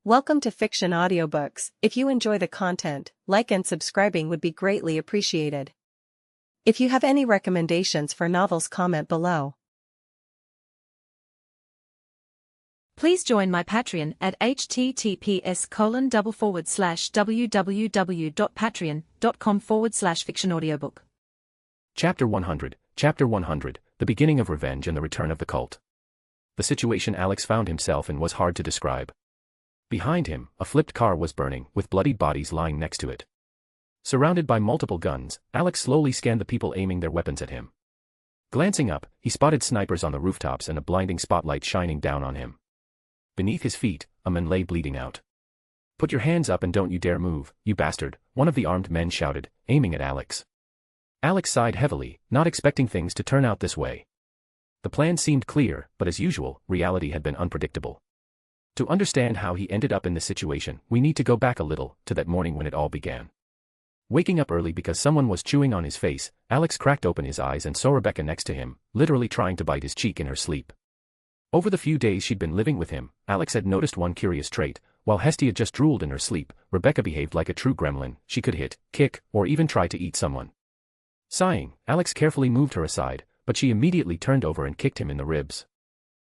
Welcome to Fiction Audiobooks. If you enjoy the content, like and subscribing would be greatly appreciated. If you have any recommendations for novels, comment below. Please join my Patreon at https://www.patreon.com/fictionaudiobook. Chapter 100, The Beginning of Revenge and the Return of the Cult. The situation Alex found himself in was hard to describe. Behind him, a flipped car was burning, with bloodied bodies lying next to it. Surrounded by multiple guns, Alex slowly scanned the people aiming their weapons at him. Glancing up, he spotted snipers on the rooftops and a blinding spotlight shining down on him. Beneath his feet, a man lay bleeding out. "Put your hands up and don't you dare move, you bastard," one of the armed men shouted, aiming at Alex. Alex sighed heavily, not expecting things to turn out this way. The plan seemed clear, but as usual, reality had been unpredictable. To understand how he ended up in this situation, we need to go back a little, to that morning when it all began. Waking up early because someone was chewing on his face, Alex cracked open his eyes and saw Rebecca next to him, literally trying to bite his cheek in her sleep. Over the few days she'd been living with him, Alex had noticed one curious trait. While Hestia just drooled in her sleep, Rebecca behaved like a true gremlin. She could hit, kick, or even try to eat someone. Sighing, Alex carefully moved her aside, but she immediately turned over and kicked him in the ribs.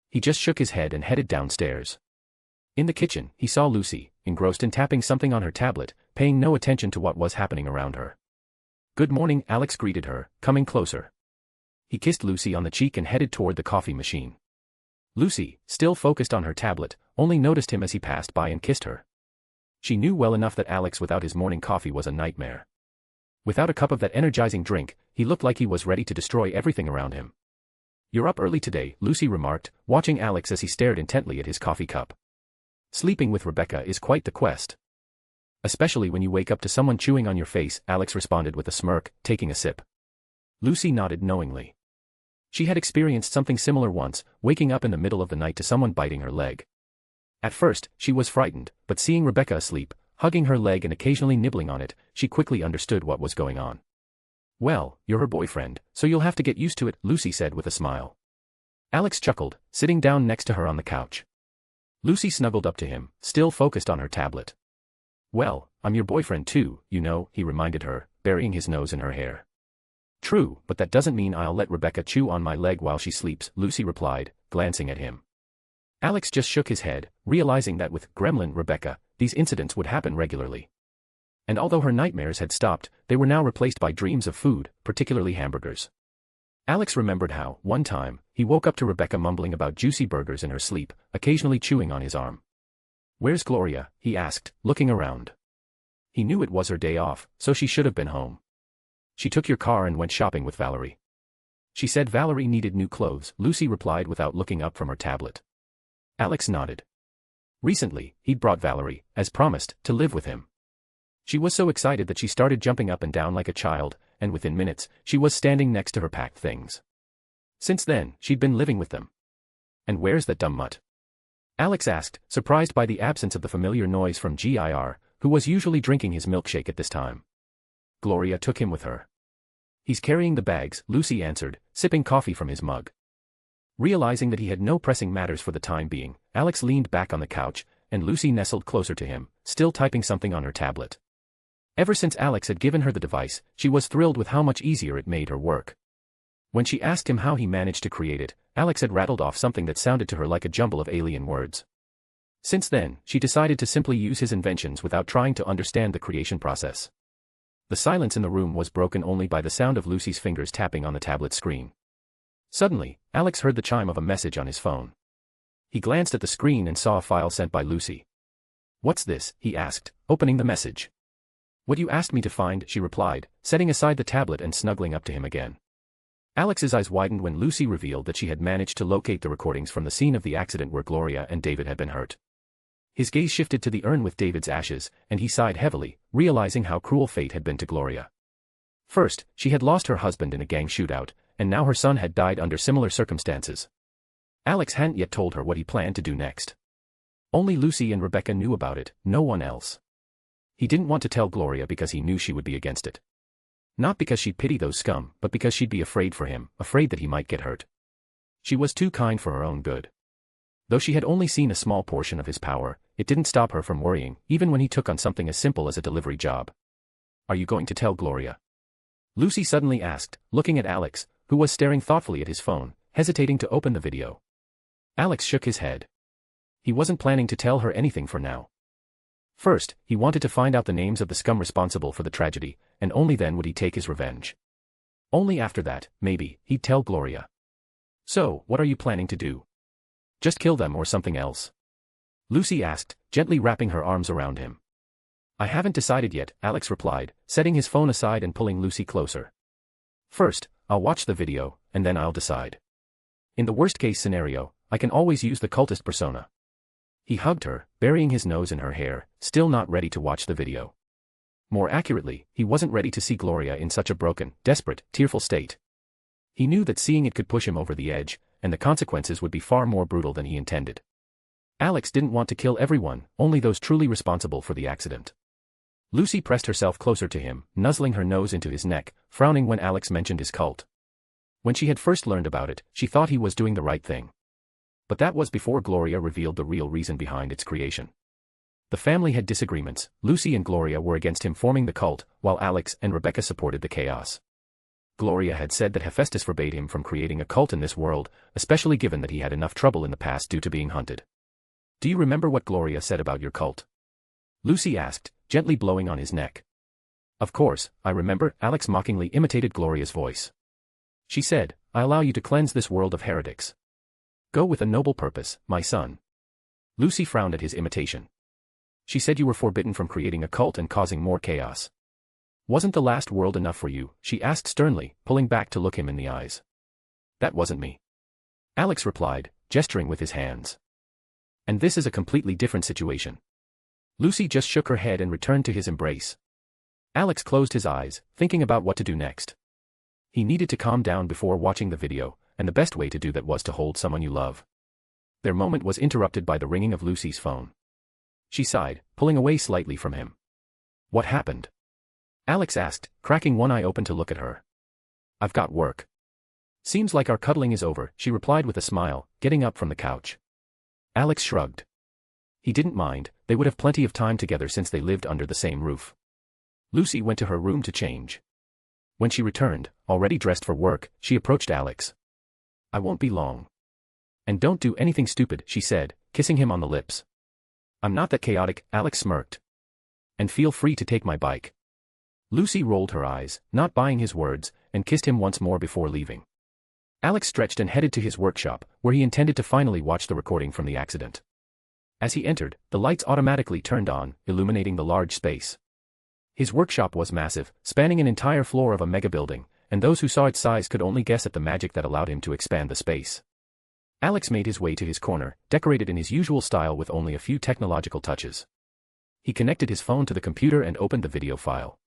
He just shook his head and headed downstairs. In the kitchen, he saw Lucy, engrossed in tapping something on her tablet, paying no attention to what was happening around her. "Good morning," Alex greeted her, coming closer. He kissed Lucy on the cheek and headed toward the coffee machine. Lucy, still focused on her tablet, only noticed him as he passed by and kissed her. She knew well enough that Alex without his morning coffee was a nightmare. Without a cup of that energizing drink, he looked like he was ready to destroy everything around him. "You're up early today," Lucy remarked, watching Alex as he stared intently at his coffee cup. "Sleeping with Rebecca is quite the quest. Especially when you wake up to someone chewing on your face," Alex responded with a smirk, taking a sip. Lucy nodded knowingly. She had experienced something similar once, waking up in the middle of the night to someone biting her leg. At first, she was frightened, but seeing Rebecca asleep, hugging her leg and occasionally nibbling on it, she quickly understood what was going on. "Well, you're her boyfriend, so you'll have to get used to it," Lucy said with a smile. Alex chuckled, sitting down next to her on the couch. Lucy snuggled up to him, still focused on her tablet. "Well, I'm your boyfriend too, you know," he reminded her, burying his nose in her hair. "True, but that doesn't mean I'll let Rebecca chew on my leg while she sleeps," Lucy replied, glancing at him. Alex just shook his head, realizing that with Gremlin Rebecca, these incidents would happen regularly. And although her nightmares had stopped, they were now replaced by dreams of food, particularly hamburgers. Alex remembered how, one time, he woke up to Rebecca mumbling about juicy burgers in her sleep, occasionally chewing on his arm. "Where's Gloria?" he asked, looking around. He knew it was her day off, so she should have been home. "She took your car and went shopping with Valerie. She said Valerie needed new clothes," Lucy replied without looking up from her tablet. Alex nodded. Recently, he'd brought Valerie, as promised, to live with him. She was so excited that she started jumping up and down like a child, and within minutes, she was standing next to her packed things. Since then, she'd been living with them. "And where's that dumb mutt?" Alex asked, surprised by the absence of the familiar noise from Gir, who was usually drinking his milkshake at this time. "Gloria took him with her. He's carrying the bags," Lucy answered, sipping coffee from his mug. Realizing that he had no pressing matters for the time being, Alex leaned back on the couch, and Lucy nestled closer to him, still typing something on her tablet. Ever since Alex had given her the device, she was thrilled with how much easier it made her work. When she asked him how he managed to create it, Alex had rattled off something that sounded to her like a jumble of alien words. Since then, she decided to simply use his inventions without trying to understand the creation process. The silence in the room was broken only by the sound of Lucy's fingers tapping on the tablet screen. Suddenly, Alex heard the chime of a message on his phone. He glanced at the screen and saw a file sent by Lucy. "What's this?" he asked, opening the message. "What you asked me to find," she replied, setting aside the tablet and snuggling up to him again. Alex's eyes widened when Lucy revealed that she had managed to locate the recordings from the scene of the accident where Gloria and David had been hurt. His gaze shifted to the urn with David's ashes, and he sighed heavily, realizing how cruel fate had been to Gloria. First, she had lost her husband in a gang shootout, and now her son had died under similar circumstances. Alex hadn't yet told her what he planned to do next. Only Lucy and Rebecca knew about it, no one else. He didn't want to tell Gloria because he knew she would be against it. Not because she'd pity those scum, but because she'd be afraid for him, afraid that he might get hurt. She was too kind for her own good. Though she had only seen a small portion of his power, it didn't stop her from worrying, even when he took on something as simple as a delivery job. "Are you going to tell Gloria?" Lucy suddenly asked, looking at Alex, who was staring thoughtfully at his phone, hesitating to open the video. Alex shook his head. He wasn't planning to tell her anything for now. First, he wanted to find out the names of the scum responsible for the tragedy, and only then would he take his revenge. Only after that, maybe, he'd tell Gloria. "So, what are you planning to do? Just kill them or something else?" Lucy asked, gently wrapping her arms around him. "I haven't decided yet," Alex replied, setting his phone aside and pulling Lucy closer. "First, I'll watch the video, and then I'll decide. In the worst-case scenario, I can always use the cultist persona." He hugged her, burying his nose in her hair, still not ready to watch the video. More accurately, he wasn't ready to see Gloria in such a broken, desperate, tearful state. He knew that seeing it could push him over the edge, and the consequences would be far more brutal than he intended. Alex didn't want to kill everyone, only those truly responsible for the accident. Lucy pressed herself closer to him, nuzzling her nose into his neck, frowning when Alex mentioned his cult. When she had first learned about it, she thought he was doing the right thing. But that was before Gloria revealed the real reason behind its creation. The family had disagreements. Lucy and Gloria were against him forming the cult, while Alex and Rebecca supported the chaos. Gloria had said that Hephaestus forbade him from creating a cult in this world, especially given that he had enough trouble in the past due to being hunted. "Do you remember what Gloria said about your cult?" Lucy asked, gently blowing on his neck. "Of course, I remember," Alex mockingly imitated Gloria's voice. "She said, I allow you to cleanse this world of heretics. Go with a noble purpose, my son." Lucy frowned at his imitation. "She said you were forbidden from creating a cult and causing more chaos. Wasn't the last world enough for you?" she asked sternly, pulling back to look him in the eyes. "That wasn't me," Alex replied, gesturing with his hands. "And this is a completely different situation." Lucy just shook her head and returned to his embrace. Alex closed his eyes, thinking about what to do next. He needed to calm down before watching the video, and the best way to do that was to hold someone you love. Their moment was interrupted by the ringing of Lucy's phone. She sighed, pulling away slightly from him. "What happened?" Alex asked, cracking one eye open to look at her. "I've got work." "Seems like our cuddling is over," she replied with a smile, getting up from the couch. Alex shrugged. He didn't mind, they would have plenty of time together since they lived under the same roof. Lucy went to her room to change. When she returned, already dressed for work, she approached Alex. "I won't be long. And don't do anything stupid," she said, kissing him on the lips. "I'm not that chaotic," Alex smirked. "And feel free to take my bike." Lucy rolled her eyes, not buying his words, and kissed him once more before leaving. Alex stretched and headed to his workshop, where he intended to finally watch the recording from the accident. As he entered, the lights automatically turned on, illuminating the large space. His workshop was massive, spanning an entire floor of a mega-building, and those who saw its size could only guess at the magic that allowed him to expand the space. Alex made his way to his corner, decorated in his usual style with only a few technological touches. He connected his phone to the computer and opened the video file.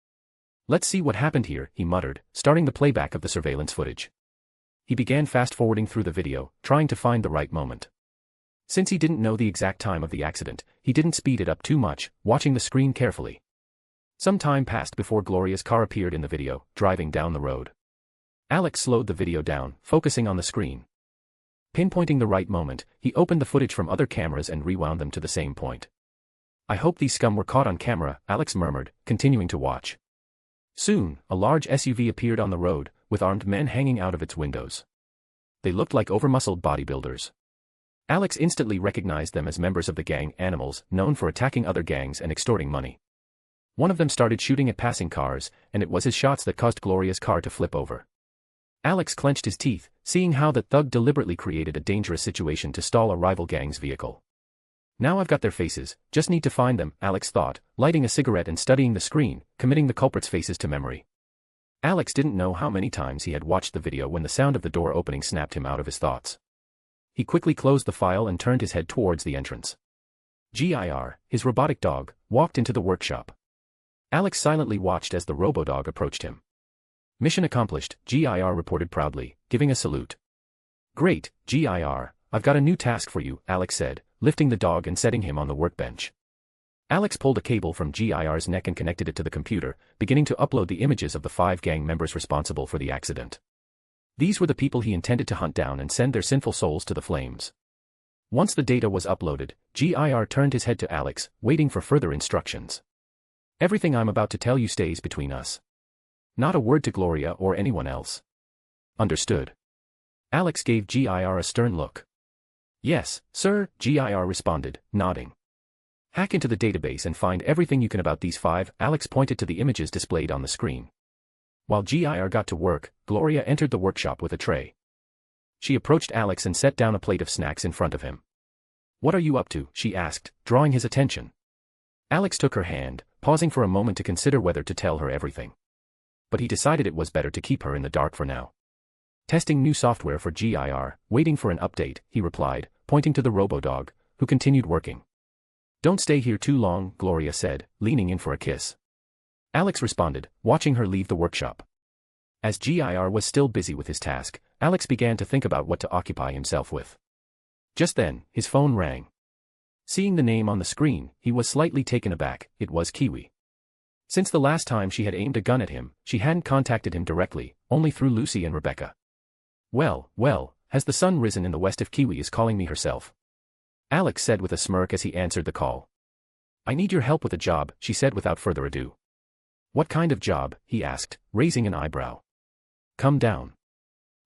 "Let's see what happened here," he muttered, starting the playback of the surveillance footage. He began fast-forwarding through the video, trying to find the right moment. Since he didn't know the exact time of the accident, he didn't speed it up too much, watching the screen carefully. Some time passed before Gloria's car appeared in the video, driving down the road. Alex slowed the video down, focusing on the screen. Pinpointing the right moment, he opened the footage from other cameras and rewound them to the same point. "I hope these scum were caught on camera," Alex murmured, continuing to watch. Soon, a large SUV appeared on the road, with armed men hanging out of its windows. They looked like over-muscled bodybuilders. Alex instantly recognized them as members of the gang Animals, known for attacking other gangs and extorting money. One of them started shooting at passing cars, and it was his shots that caused Gloria's car to flip over. Alex clenched his teeth, seeing how the thug deliberately created a dangerous situation to stall a rival gang's vehicle. "Now I've got their faces, just need to find them," Alex thought, lighting a cigarette and studying the screen, committing the culprits' faces to memory. Alex didn't know how many times he had watched the video when the sound of the door opening snapped him out of his thoughts. He quickly closed the file and turned his head towards the entrance. Gir, his robotic dog, walked into the workshop. Alex silently watched as the robo-dog approached him. "Mission accomplished," Gir reported proudly, giving a salute. "Great, Gir, I've got a new task for you," Alex said, lifting the dog and setting him on the workbench. Alex pulled a cable from Gir's neck and connected it to the computer, beginning to upload the images of the 5 gang members responsible for the accident. These were the people he intended to hunt down and send their sinful souls to the flames. Once the data was uploaded, GIR turned his head to Alex, waiting for further instructions. Everything I'm about to tell you stays between us. Not a word to Gloria or anyone else. Understood. Alex gave GIR a stern look. Yes, sir, GIR responded, nodding. Hack into the database and find everything you can about these 5, Alex pointed to the images displayed on the screen. While GIR got to work, Gloria entered the workshop with a tray. She approached Alex and set down a plate of snacks in front of him. What are you up to? She asked, drawing his attention. Alex took her hand, pausing for a moment to consider whether to tell her everything. But he decided it was better to keep her in the dark for now. Testing new software for GIR, waiting for an update, he replied, pointing to the robo-dog, who continued working. Don't stay here too long, Gloria said, leaning in for a kiss. Alex responded, watching her leave the workshop. As GIR was still busy with his task, Alex began to think about what to occupy himself with. Just then, his phone rang. Seeing the name on the screen, he was slightly taken aback. It was Kiwi. Since the last time she had aimed a gun at him, she hadn't contacted him directly, only through Lucy and Rebecca. Well, has the sun risen in the west if Kiwi is calling me herself? Alex said with a smirk as he answered the call. I need your help with a job, she said without further ado. What kind of job? He asked, raising an eyebrow. Come down.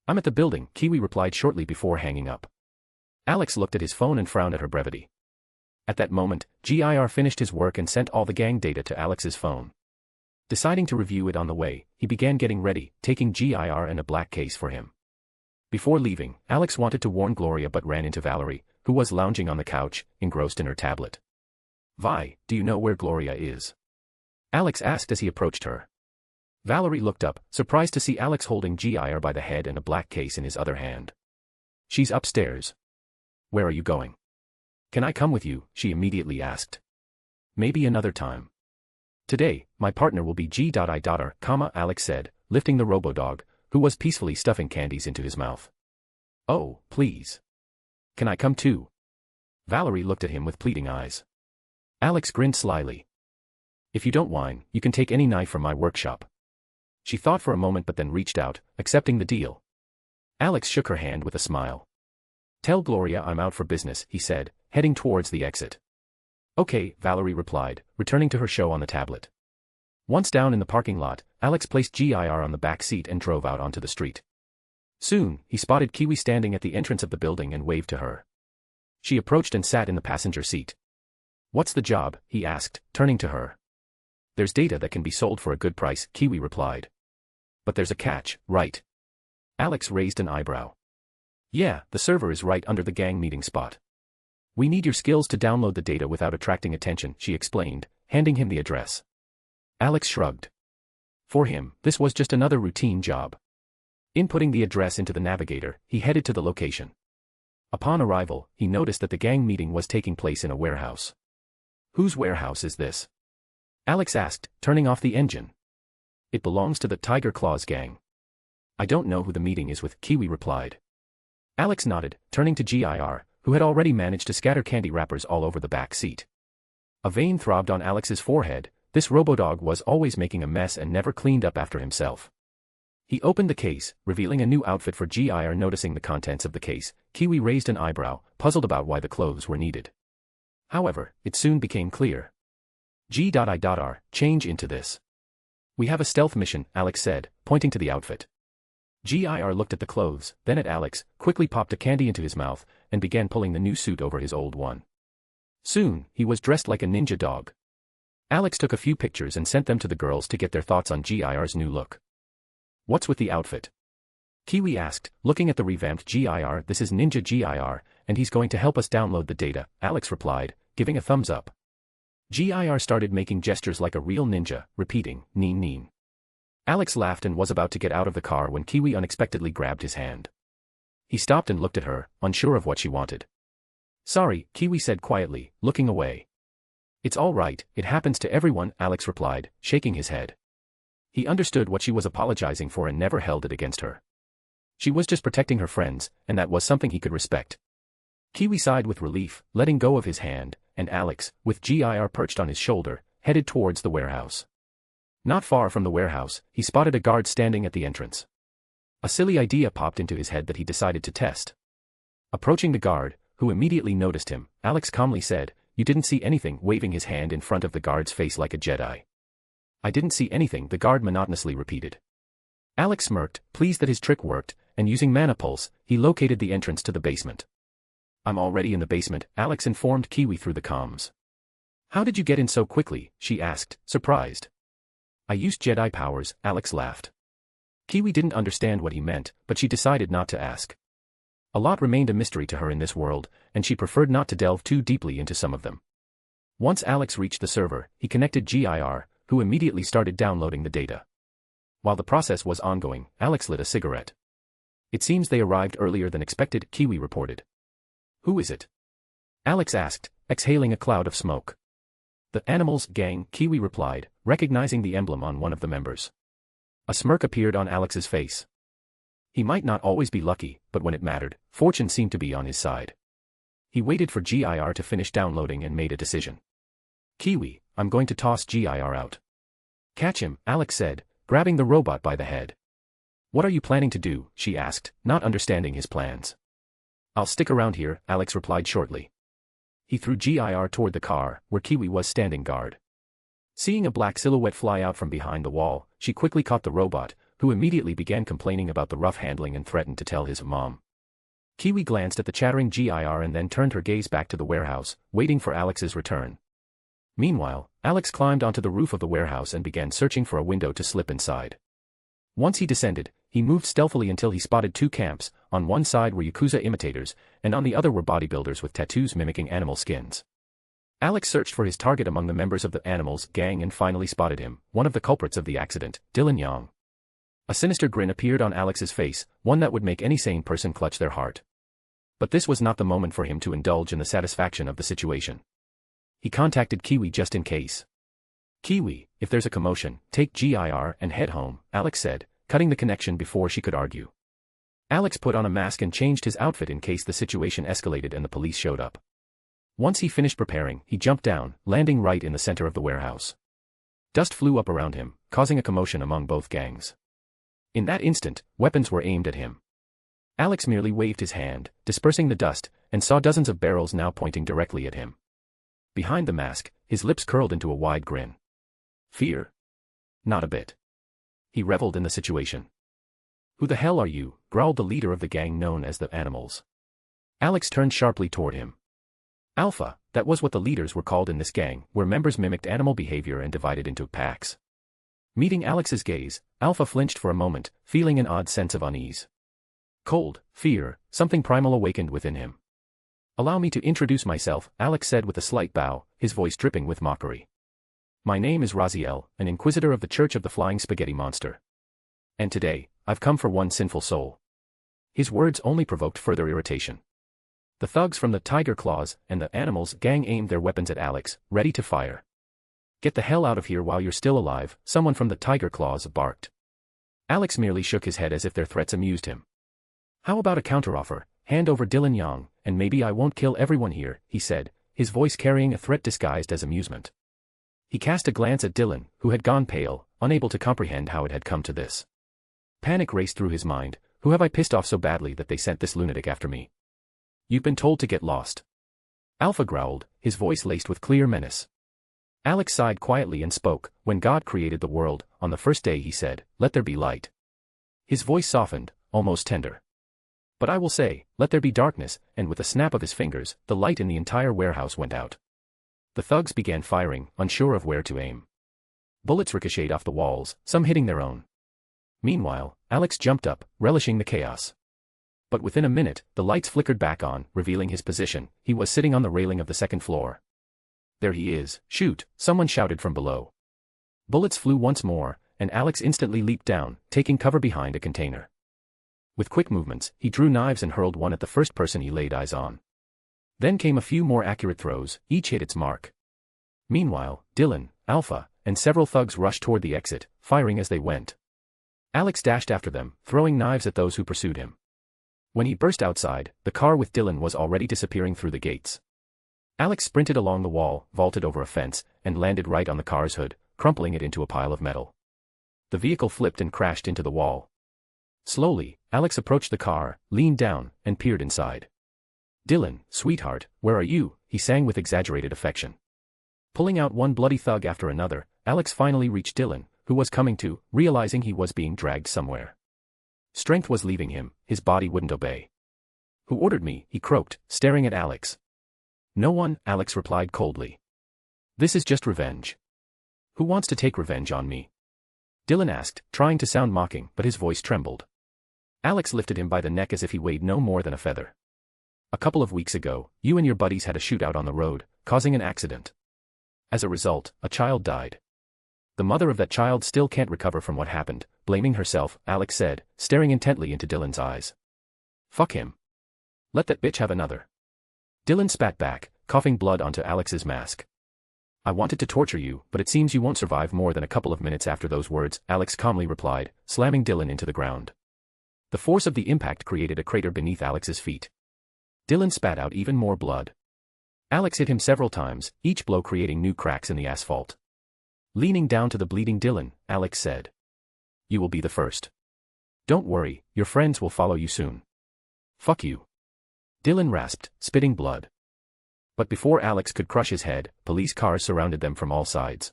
I'm at the building, Kiwi replied shortly before hanging up. Alex looked at his phone and frowned at her brevity. At that moment, GIR finished his work and sent all the gang data to Alex's phone. Deciding to review it on the way, he began getting ready, taking GIR and a black case for him. Before leaving, Alex wanted to warn Gloria but ran into Valerie, who was lounging on the couch, engrossed in her tablet. Vi, do you know where Gloria is? Alex asked as he approached her. Valerie looked up, surprised to see Alex holding GIR by the head and a black case in his other hand. She's upstairs. Where are you going? Can I come with you? She immediately asked. Maybe another time. Today, my partner will be G.I.R., Alex said, lifting the robo-dog, who was peacefully stuffing candies into his mouth. Oh, please. Can I come too? Valerie looked at him with pleading eyes. Alex grinned slyly. If you don't whine, you can take any knife from my workshop. She thought for a moment but then reached out, accepting the deal. Alex shook her hand with a smile. Tell Gloria I'm out for business, he said, heading towards the exit. Okay, Valerie replied, returning to her show on the tablet. Once down in the parking lot, Alex placed GIR on the back seat and drove out onto the street. Soon, he spotted Kiwi standing at the entrance of the building and waved to her. She approached and sat in the passenger seat. What's the job? He asked, turning to her. There's data that can be sold for a good price, Kiwi replied. But there's a catch, right? Alex raised an eyebrow. Yeah, the server is right under the gang meeting spot. We need your skills to download the data without attracting attention, she explained, handing him the address. Alex shrugged. For him, this was just another routine job. Inputting the address into the navigator, he headed to the location. Upon arrival, he noticed that the gang meeting was taking place in a warehouse. Whose warehouse is this? Alex asked, turning off the engine. It belongs to the Tiger Claws gang. I don't know who the meeting is with, Kiwi replied. Alex nodded, turning to GIR, who had already managed to scatter candy wrappers all over the back seat. A vein throbbed on Alex's forehead. This robo-dog was always making a mess and never cleaned up after himself. He opened the case, revealing a new outfit for GIR. Noticing the contents of the case, Kiwi raised an eyebrow, puzzled about why the clothes were needed. However, it soon became clear. G.I.R., change into this. We have a stealth mission, Alex said, pointing to the outfit. GIR looked at the clothes, then at Alex, quickly popped a candy into his mouth, and began pulling the new suit over his old one. Soon, he was dressed like a ninja dog. Alex took a few pictures and sent them to the girls to get their thoughts on GIR's new look. What's with the outfit? Kiwi asked, looking at the revamped GIR. This is Ninja GIR, and he's going to help us download the data, Alex replied, giving a thumbs up. GIR started making gestures like a real ninja, repeating, neen neen. Alex laughed and was about to get out of the car when Kiwi unexpectedly grabbed his hand. He stopped and looked at her, unsure of what she wanted. Sorry, Kiwi said quietly, looking away. It's all right, it happens to everyone, Alex replied, shaking his head. He understood what she was apologizing for and never held it against her. She was just protecting her friends, and that was something he could respect. Kiwi sighed with relief, letting go of his hand, and Alex, with GIR perched on his shoulder, headed towards the warehouse. Not far from the warehouse, he spotted a guard standing at the entrance. A silly idea popped into his head that he decided to test. Approaching the guard, who immediately noticed him. Alex calmly said, "You didn't see anything," waving his hand in front of the guard's face like a Jedi. "I didn't see anything," the guard monotonously repeated. Alex smirked, pleased that his trick worked, and using Mana Pulse, he located the entrance to the basement. "I'm already in the basement," Alex informed Kiwi through the comms. "How did you get in so quickly?" she asked, surprised. "I used Jedi powers," Alex laughed. Kiwi didn't understand what he meant, but she decided not to ask. A lot remained a mystery to her in this world, and she preferred not to delve too deeply into some of them. Once Alex reached the server, he connected GIR, who immediately started downloading the data. While the process was ongoing, Alex lit a cigarette. "It seems they arrived earlier than expected," Kiwi reported. "Who is it?" Alex asked, exhaling a cloud of smoke. "The Animals Gang," Kiwi replied, recognizing the emblem on one of the members. A smirk appeared on Alex's face. He might not always be lucky, but when it mattered, fortune seemed to be on his side. He waited for GIR to finish downloading and made a decision. "Kiwi, I'm going to toss GIR out." "Catch him," Alex said, grabbing the robot by the head. "What are you planning to do?" she asked, not understanding his plans. "I'll stick around here," Alex replied shortly. He threw GIR toward the car, where Kiwi was standing guard. Seeing a black silhouette fly out from behind the wall, she quickly caught the robot, who immediately began complaining about the rough handling and threatened to tell his mom. Kiwi glanced at the chattering GIR and then turned her gaze back to the warehouse, waiting for Alex's return. Meanwhile, Alex climbed onto the roof of the warehouse and began searching for a window to slip inside. Once he descended, he moved stealthily until he spotted two camps. On one side were Yakuza imitators, and on the other were bodybuilders with tattoos mimicking animal skins. Alex searched for his target among the members of the Animals Gang and finally spotted him, one of the culprits of the accident, Dylan Yang. A sinister grin appeared on Alex's face, one that would make any sane person clutch their heart. But this was not the moment for him to indulge in the satisfaction of the situation. He contacted Kiwi just in case. "Kiwi, if there's a commotion, take GIR and head home," Alex said, cutting the connection before she could argue. Alex put on a mask and changed his outfit in case the situation escalated and the police showed up. Once he finished preparing, he jumped down, landing right in the center of the warehouse. Dust flew up around him, causing a commotion among both gangs. In that instant, weapons were aimed at him. Alex merely waved his hand, dispersing the dust, and saw dozens of barrels now pointing directly at him. Behind the mask, his lips curled into a wide grin. Fear? Not a bit. He reveled in the situation. "Who the hell are you?" growled the leader of the gang known as the Animals. Alex turned sharply toward him. Alpha, that was what the leaders were called in this gang, where members mimicked animal behavior and divided into packs. Meeting Alex's gaze, Alpha flinched for a moment, feeling an odd sense of unease. Cold, fear, something primal awakened within him. "Allow me to introduce myself," Alex said with a slight bow, his voice dripping with mockery. "My name is Raziel, an Inquisitor of the Church of the Flying Spaghetti Monster. And today, I've come for one sinful soul." His words only provoked further irritation. The thugs from the Tiger Claws and the Animals Gang aimed their weapons at Alex, ready to fire. "Get the hell out of here while you're still alive," someone from the Tiger Claws barked. Alex merely shook his head as if their threats amused him. "How about a counteroffer? Hand over Dylan Yang, and maybe I won't kill everyone here," he said, his voice carrying a threat disguised as amusement. He cast a glance at Dylan, who had gone pale, unable to comprehend how it had come to this. Panic raced through his mind. Who have I pissed off so badly that they sent this lunatic after me? "You've been told to get lost." Alpha growled, his voice laced with clear menace. Alex sighed quietly and spoke. "When God created the world, on the first day he said, 'Let there be light.'" His voice softened, almost tender. "But I will say, 'Let there be darkness,' and with a snap of his fingers, the light in the entire warehouse went out. The thugs began firing, unsure of where to aim. Bullets ricocheted off the walls, some hitting their own. Meanwhile, Alex jumped up, relishing the chaos. But within a minute, the lights flickered back on, revealing his position. He was sitting on the railing of the second floor. "There he is, shoot," someone shouted from below. Bullets flew once more, and Alex instantly leaped down, taking cover behind a container. With quick movements, he drew knives and hurled one at the first person he laid eyes on. Then came a few more accurate throws, each hit its mark. Meanwhile, Dylan, Alpha, and several thugs rushed toward the exit, firing as they went. Alex dashed after them, throwing knives at those who pursued him. When he burst outside, the car with Dylan was already disappearing through the gates. Alex sprinted along the wall, vaulted over a fence, and landed right on the car's hood, crumpling it into a pile of metal. The vehicle flipped and crashed into the wall. Slowly, Alex approached the car, leaned down, and peered inside. "Dylan, sweetheart, where are you?" he sang with exaggerated affection. Pulling out one bloody thug after another, Alex finally reached Dylan, who was coming to, realizing he was being dragged somewhere. Strength was leaving him, his body wouldn't obey. "Who ordered me?" he croaked, staring at Alex. "No one," Alex replied coldly. "This is just revenge." "Who wants to take revenge on me?" Dylan asked, trying to sound mocking, but his voice trembled. Alex lifted him by the neck as if he weighed no more than a feather. "A couple of weeks ago, you and your buddies had a shootout on the road, causing an accident. As a result, a child died. The mother of that child still can't recover from what happened, blaming herself," Alex said, staring intently into Dylan's eyes. "Fuck him. Let that bitch have another." Dylan spat back, coughing blood onto Alex's mask. "I wanted to torture you, but it seems you won't survive more than a couple of minutes after those words," Alex calmly replied, slamming Dylan into the ground. The force of the impact created a crater beneath Alex's feet. Dylan spat out even more blood. Alex hit him several times, each blow creating new cracks in the asphalt. Leaning down to the bleeding Dylan, Alex said, "You will be the first. Don't worry, your friends will follow you soon." "Fuck you." Dylan rasped, spitting blood. But before Alex could crush his head, police cars surrounded them from all sides.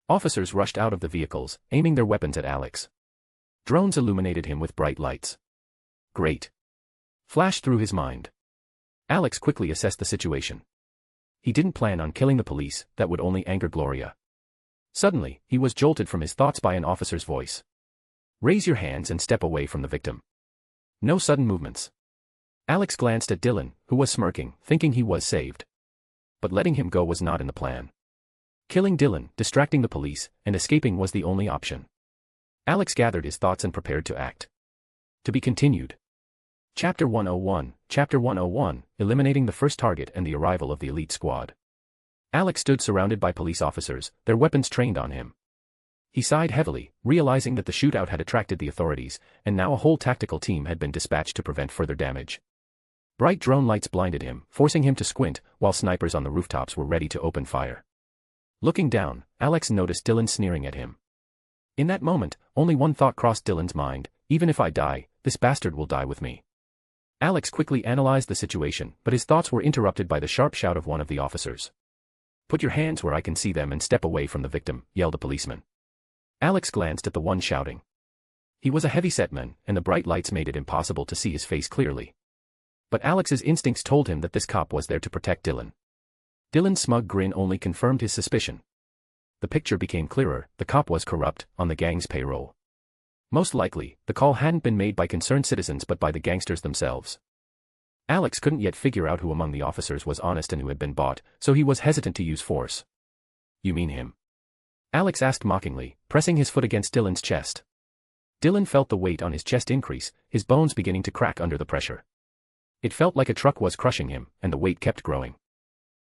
Officers rushed out of the vehicles, aiming their weapons at Alex. Drones illuminated him with bright lights. "Great," flashed through his mind. Alex quickly assessed the situation. He didn't plan on killing the police, that would only anger Gloria. Suddenly, he was jolted from his thoughts by an officer's voice. "Raise your hands and step away from the victim. No sudden movements." Alex glanced at Dylan, who was smirking, thinking he was saved. But letting him go was not in the plan. Killing Dylan, distracting the police, and escaping was the only option. Alex gathered his thoughts and prepared to act. To be continued. Chapter 101, Chapter 101, Eliminating the First Target and the Arrival of the Elite Squad. Alex stood surrounded by police officers, their weapons trained on him. He sighed heavily, realizing that the shootout had attracted the authorities, and now a whole tactical team had been dispatched to prevent further damage. Bright drone lights blinded him, forcing him to squint, while snipers on the rooftops were ready to open fire. Looking down, Alex noticed Dylan sneering at him. In that moment, only one thought crossed Dylan's mind: even if I die, this bastard will die with me. Alex quickly analyzed the situation, but his thoughts were interrupted by the sharp shout of one of the officers. "Put your hands where I can see them and step away from the victim," yelled a policeman. Alex glanced at the one shouting. He was a heavy-set man, and the bright lights made it impossible to see his face clearly. But Alex's instincts told him that this cop was there to protect Dylan. Dylan's smug grin only confirmed his suspicion. The picture became clearer: the cop was corrupt, on the gang's payroll. Most likely, the call hadn't been made by concerned citizens but by the gangsters themselves. Alex couldn't yet figure out who among the officers was honest and who had been bought, so he was hesitant to use force. "You mean him?" Alex asked mockingly, pressing his foot against Dylan's chest. Dylan felt the weight on his chest increase, his bones beginning to crack under the pressure. It felt like a truck was crushing him, and the weight kept growing.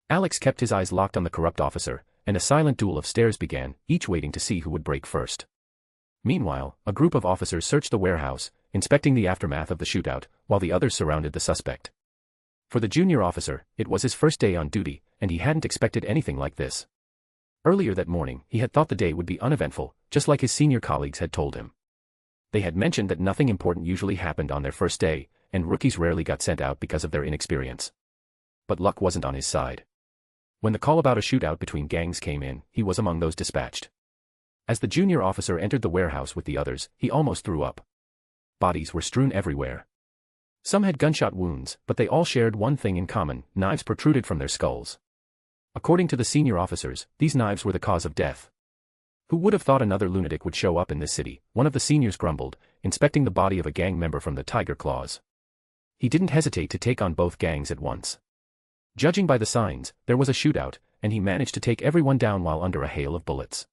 Alex kept his eyes locked on the corrupt officer, and a silent duel of stares began, each waiting to see who would break first. Meanwhile, a group of officers searched the warehouse, inspecting the aftermath of the shootout, while the others surrounded the suspect. For the junior officer, it was his first day on duty, and he hadn't expected anything like this. Earlier that morning, he had thought the day would be uneventful, just like his senior colleagues had told him. They had mentioned that nothing important usually happened on their first day, and rookies rarely got sent out because of their inexperience. But luck wasn't on his side. When the call about a shootout between gangs came in, he was among those dispatched. As the junior officer entered the warehouse with the others, he almost threw up. Bodies were strewn everywhere. Some had gunshot wounds, but they all shared one thing in common: knives protruded from their skulls. According to the senior officers, these knives were the cause of death. "Who would have thought another lunatic would show up in this city?" one of the seniors grumbled, inspecting the body of a gang member from the Tiger Claws. He didn't hesitate to take on both gangs at once. Judging by the signs, there was a shootout, and he managed to take everyone down while under a hail of bullets.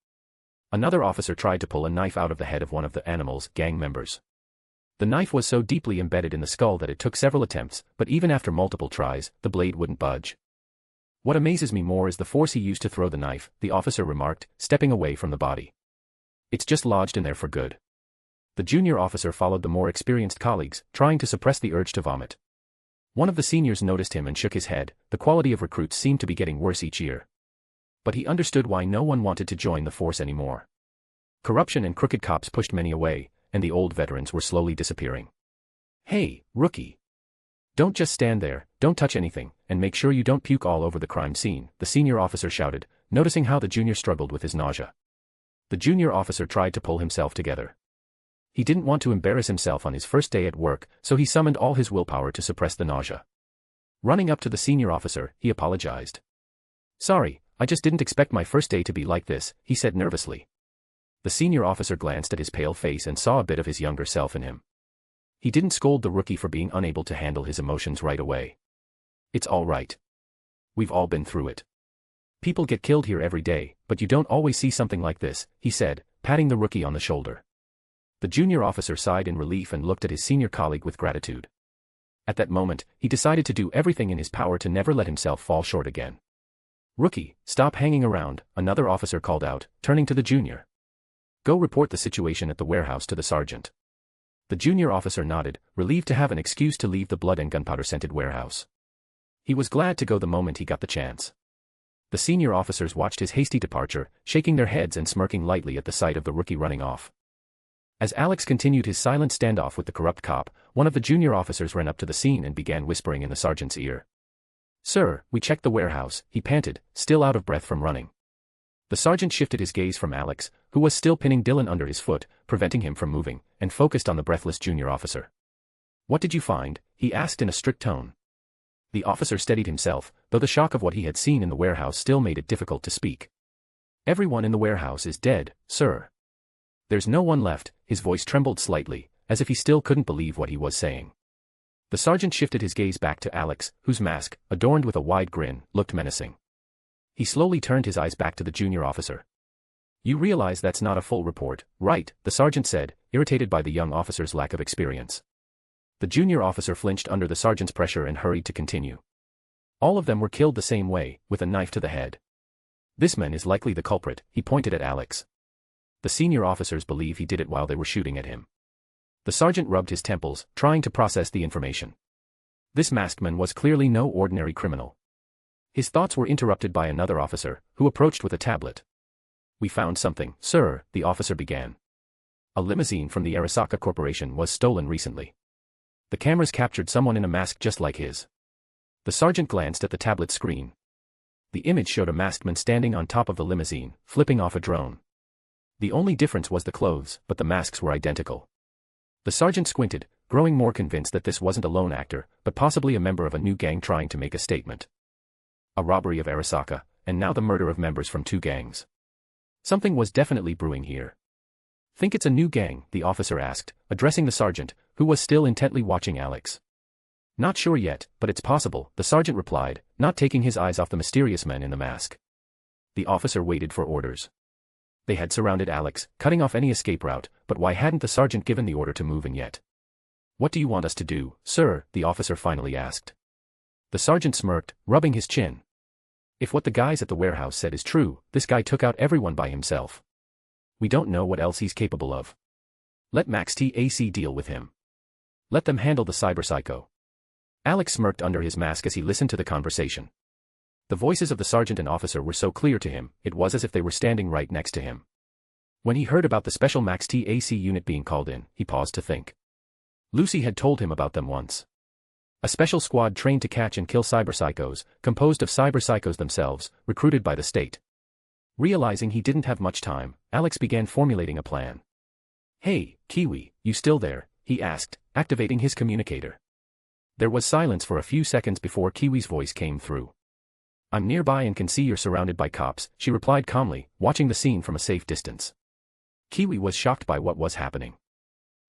Another officer tried to pull a knife out of the head of one of the animal's gang members. The knife was so deeply embedded in the skull that it took several attempts, but even after multiple tries, the blade wouldn't budge. "What amazes me more is the force he used to throw the knife," the officer remarked, stepping away from the body. "It's just lodged in there for good." The junior officer followed the more experienced colleagues, trying to suppress the urge to vomit. One of the seniors noticed him and shook his head. The quality of recruits seemed to be getting worse each year. But he understood why no one wanted to join the force anymore. Corruption and crooked cops pushed many away, and the old veterans were slowly disappearing. "Hey, rookie. Don't just stand there, don't touch anything, and make sure you don't puke all over the crime scene, the senior officer shouted, noticing how the junior struggled with his nausea. The junior officer tried to pull himself together. He didn't want to embarrass himself on his first day at work, so he summoned all his willpower to suppress the nausea. Running up to the senior officer, he apologized. "Sorry, I just didn't expect my first day to be like this," he said nervously. The senior officer glanced at his pale face and saw a bit of his younger self in him. He didn't scold the rookie for being unable to handle his emotions right away. "It's all right. We've all been through it. People get killed here every day, but you don't always see something like this," he said, patting the rookie on the shoulder. The junior officer sighed in relief and looked at his senior colleague with gratitude. At that moment, he decided to do everything in his power to never let himself fall short again. "Rookie, stop hanging around," another officer called out, turning to the junior. "Go report the situation at the warehouse to the sergeant." The junior officer nodded, relieved to have an excuse to leave the blood and gunpowder-scented warehouse. He was glad to go the moment he got the chance. The senior officers watched his hasty departure, shaking their heads and smirking lightly at the sight of the rookie running off. As Alex continued his silent standoff with the corrupt cop, one of the junior officers ran up to the scene and began whispering in the sergeant's ear. "Sir, we checked the warehouse," he panted, still out of breath from running. The sergeant shifted his gaze from Alex, who was still pinning Dylan under his foot, preventing him from moving, and focused on the breathless junior officer. "What did you find?" he asked in a strict tone. The officer steadied himself, though the shock of what he had seen in the warehouse still made it difficult to speak. "Everyone in the warehouse is dead, sir. There's no one left." His voice trembled slightly, as if he still couldn't believe what he was saying. The sergeant shifted his gaze back to Alex, whose mask, adorned with a wide grin, looked menacing. He slowly turned his eyes back to the junior officer. "You realize that's not a full report, right?" the sergeant said, irritated by the young officer's lack of experience. The junior officer flinched under the sergeant's pressure and hurried to continue. "All of them were killed the same way, with a knife to the head. This man is likely the culprit," he pointed at Alex. "The senior officers believe he did it while they were shooting at him." The sergeant rubbed his temples, trying to process the information. This masked man was clearly no ordinary criminal. His thoughts were interrupted by another officer, who approached with a tablet. "We found something, sir," the officer began. "A limousine from the Arasaka Corporation was stolen recently. The cameras captured someone in a mask just like his." The sergeant glanced at the tablet screen. The image showed a masked man standing on top of the limousine, flipping off a drone. The only difference was the clothes, but the masks were identical. The sergeant squinted, growing more convinced that this wasn't a lone actor, but possibly a member of a new gang trying to make a statement. A robbery of Arasaka, and now the murder of members from two gangs. Something was definitely brewing here. "Think it's a new gang?" the officer asked, addressing the sergeant, who was still intently watching Alex. "Not sure yet, but it's possible," the sergeant replied, not taking his eyes off the mysterious man in the mask. The officer waited for orders. They had surrounded Alex, cutting off any escape route, but why hadn't the sergeant given the order to move in yet? "What do you want us to do, sir?" the officer finally asked. The sergeant smirked, rubbing his chin. "If what the guys at the warehouse said is true, this guy took out everyone by himself. We don't know what else he's capable of. Let Max TAC deal with him. Let them handle the cyber-psycho." Alex smirked under his mask as he listened to the conversation. The voices of the sergeant and officer were so clear to him, it was as if they were standing right next to him. When he heard about the special Max TAC unit being called in, he paused to think. Lucy had told him about them once. A special squad trained to catch and kill cyber-psychos, composed of cyber-psychos themselves, recruited by the state. Realizing he didn't have much time, Alex began formulating a plan. "Hey, Kiwi, you still there?" he asked, activating his communicator. There was silence for a few seconds before Kiwi's voice came through. "I'm nearby and can see you're surrounded by cops," she replied calmly, watching the scene from a safe distance. Kiwi was shocked by what was happening.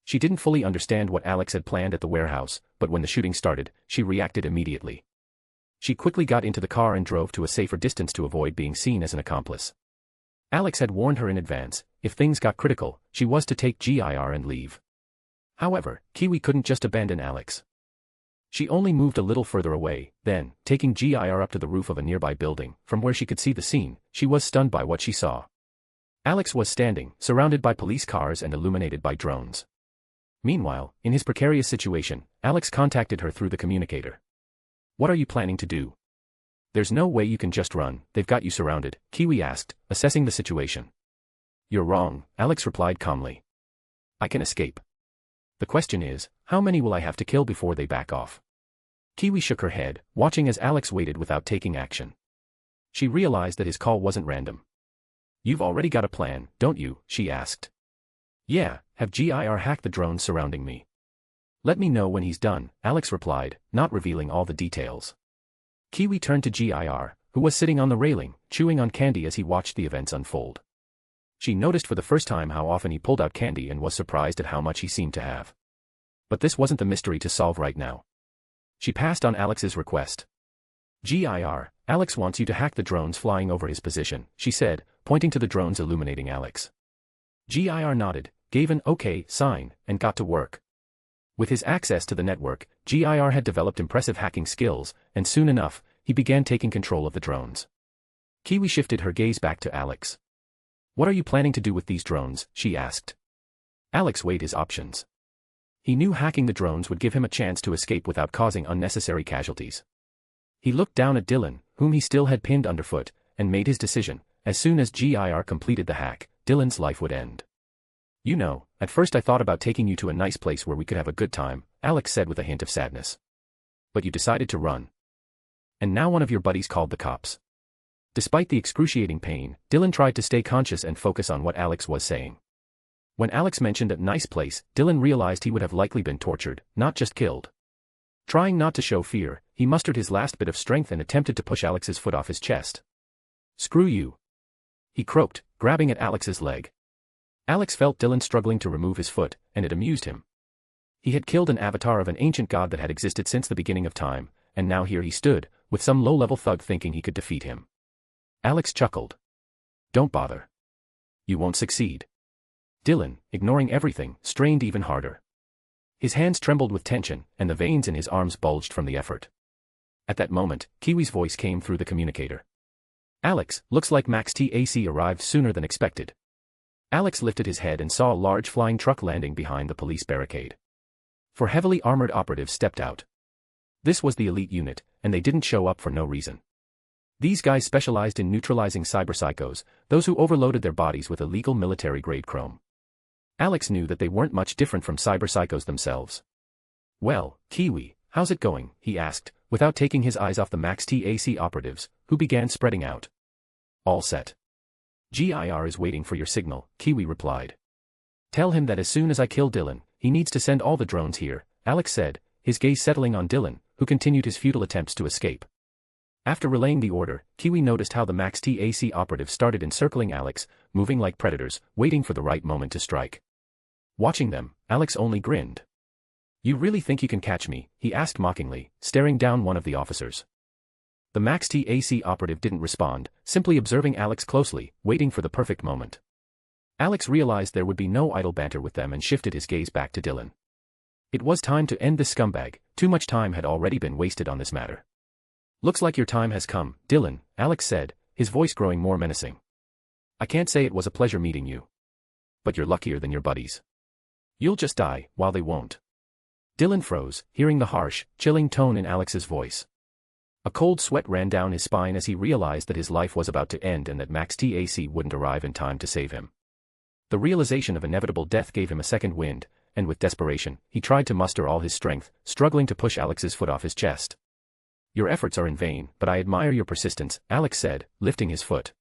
She didn't fully understand what Alex had planned at the warehouse, but when the shooting started, she reacted immediately. She quickly got into the car and drove to a safer distance to avoid being seen as an accomplice. Alex had warned her in advance, if things got critical, she was to take GIR and leave. However, Kiwi couldn't just abandon Alex. She only moved a little further away, then, taking GIR up to the roof of a nearby building, from where she could see the scene, she was stunned by what she saw. Alex was standing, surrounded by police cars and illuminated by drones. Meanwhile, in his precarious situation, Alex contacted her through the communicator. "What are you planning to do?" "There's no way you can just run, they've got you surrounded," Kiwi asked, assessing the situation. "You're wrong," Alex replied calmly. "I can escape. The question is, how many will I have to kill before they back off?" Kiwi shook her head, watching as Alex waited without taking action. She realized that his call wasn't random. "You've already got a plan, don't you?" she asked. "Yeah, have GIR hack the drones surrounding me." "Let me know when he's done," Alex replied, not revealing all the details. Kiwi turned to GIR, who was sitting on the railing, chewing on candy as he watched the events unfold. She noticed for the first time how often he pulled out candy and was surprised at how much he seemed to have. But this wasn't the mystery to solve right now. She passed on Alex's request. "GIR, Alex wants you to hack the drones flying over his position," she said, pointing to the drones illuminating Alex. GIR nodded, gave an okay sign, and got to work. With his access to the network, GIR had developed impressive hacking skills, and soon enough, he began taking control of the drones. Kiwi shifted her gaze back to Alex. "What are you planning to do with these drones?" she asked. Alex weighed his options. He knew hacking the drones would give him a chance to escape without causing unnecessary casualties. He looked down at Dylan, whom he still had pinned underfoot, and made his decision. As soon as GIR completed the hack, Dylan's life would end. "You know, at first I thought about taking you to a nice place where we could have a good time," Alex said with a hint of sadness. "But you decided to run. And now one of your buddies called the cops." Despite the excruciating pain, Dylan tried to stay conscious and focus on what Alex was saying. When Alex mentioned a nice place, Dylan realized he would have likely been tortured, not just killed. Trying not to show fear, he mustered his last bit of strength and attempted to push Alex's foot off his chest. "Screw you," he croaked, grabbing at Alex's leg. Alex felt Dylan struggling to remove his foot, and it amused him. He had killed an avatar of an ancient god that had existed since the beginning of time, and now here he stood, with some low-level thug thinking he could defeat him. Alex chuckled. "Don't bother. You won't succeed." Dylan, ignoring everything, strained even harder. His hands trembled with tension, and the veins in his arms bulged from the effort. At that moment, Kiwi's voice came through the communicator. "Alex, looks like Max TAC arrived sooner than expected." Alex lifted his head and saw a large flying truck landing behind the police barricade. Four heavily armored operatives stepped out. This was the elite unit, and they didn't show up for no reason. These guys specialized in neutralizing cyberpsychos, those who overloaded their bodies with illegal military-grade chrome. Alex knew that they weren't much different from cyberpsychos themselves. "Well, Kiwi, how's it going?" he asked, without taking his eyes off the Max TAC operatives, who began spreading out. "All set. GIR is waiting for your signal," Kiwi replied. "Tell him that as soon as I kill Dylan, he needs to send all the drones here," Alex said, his gaze settling on Dylan, who continued his futile attempts to escape. After relaying the order, Kiwi noticed how the Max TAC operatives started encircling Alex, moving like predators, waiting for the right moment to strike. Watching them, Alex only grinned. "You really think you can catch me?" he asked mockingly, staring down one of the officers. The Max TAC operative didn't respond, simply observing Alex closely, waiting for the perfect moment. Alex realized there would be no idle banter with them and shifted his gaze back to Dylan. It was time to end this scumbag. Too much time had already been wasted on this matter. "Looks like your time has come, Dylan," Alex said, his voice growing more menacing. "I can't say it was a pleasure meeting you. But you're luckier than your buddies. You'll just die, while they won't." Dylan froze, hearing the harsh, chilling tone in Alex's voice. A cold sweat ran down his spine as he realized that his life was about to end and that Max TAC wouldn't arrive in time to save him. The realization of inevitable death gave him a second wind, and with desperation, he tried to muster all his strength, struggling to push Alex's foot off his chest. "Your efforts are in vain, but I admire your persistence," Alex said, lifting his foot.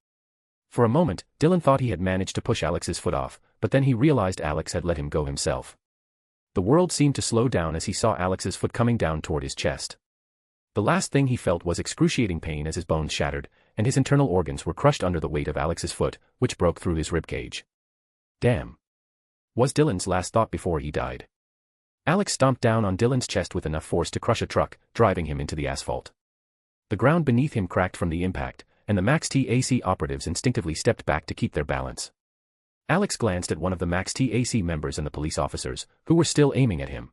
For a moment, Dylan thought he had managed to push Alex's foot off, but then he realized Alex had let him go himself. The world seemed to slow down as he saw Alex's foot coming down toward his chest. The last thing he felt was excruciating pain as his bones shattered, and his internal organs were crushed under the weight of Alex's foot, which broke through his ribcage. "Damn," was Dylan's last thought before he died. Alex stomped down on Dylan's chest with enough force to crush a truck, driving him into the asphalt. The ground beneath him cracked from the impact, and the Max TAC operatives instinctively stepped back to keep their balance. Alex glanced at one of the Max TAC members and the police officers, who were still aiming at him.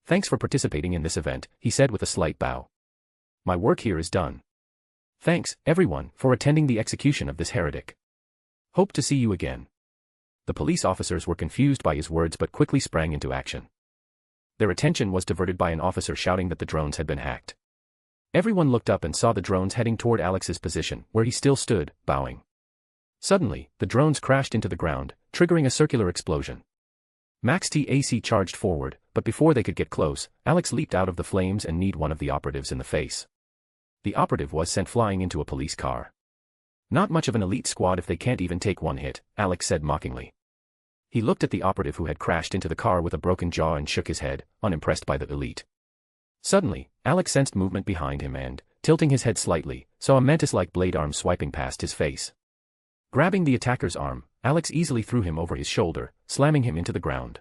"Thanks for participating in this event," he said with a slight bow. "My work here is done. Thanks, everyone, for attending the execution of this heretic. Hope to see you again." The police officers were confused by his words but quickly sprang into action. Their attention was diverted by an officer shouting that the drones had been hacked. Everyone looked up and saw the drones heading toward Alex's position, where he still stood, bowing. Suddenly, the drones crashed into the ground, triggering a circular explosion. Max TAC charged forward, but before they could get close, Alex leaped out of the flames and kneed one of the operatives in the face. The operative was sent flying into a police car. Not much of an elite squad if they can't even take one hit, Alex said mockingly. He looked at the operative who had crashed into the car with a broken jaw and shook his head, unimpressed by the elite. Suddenly, Alex sensed movement behind him and, tilting his head slightly, saw a mantis-like blade arm swiping past his face. Grabbing the attacker's arm, Alex easily threw him over his shoulder, slamming him into the ground.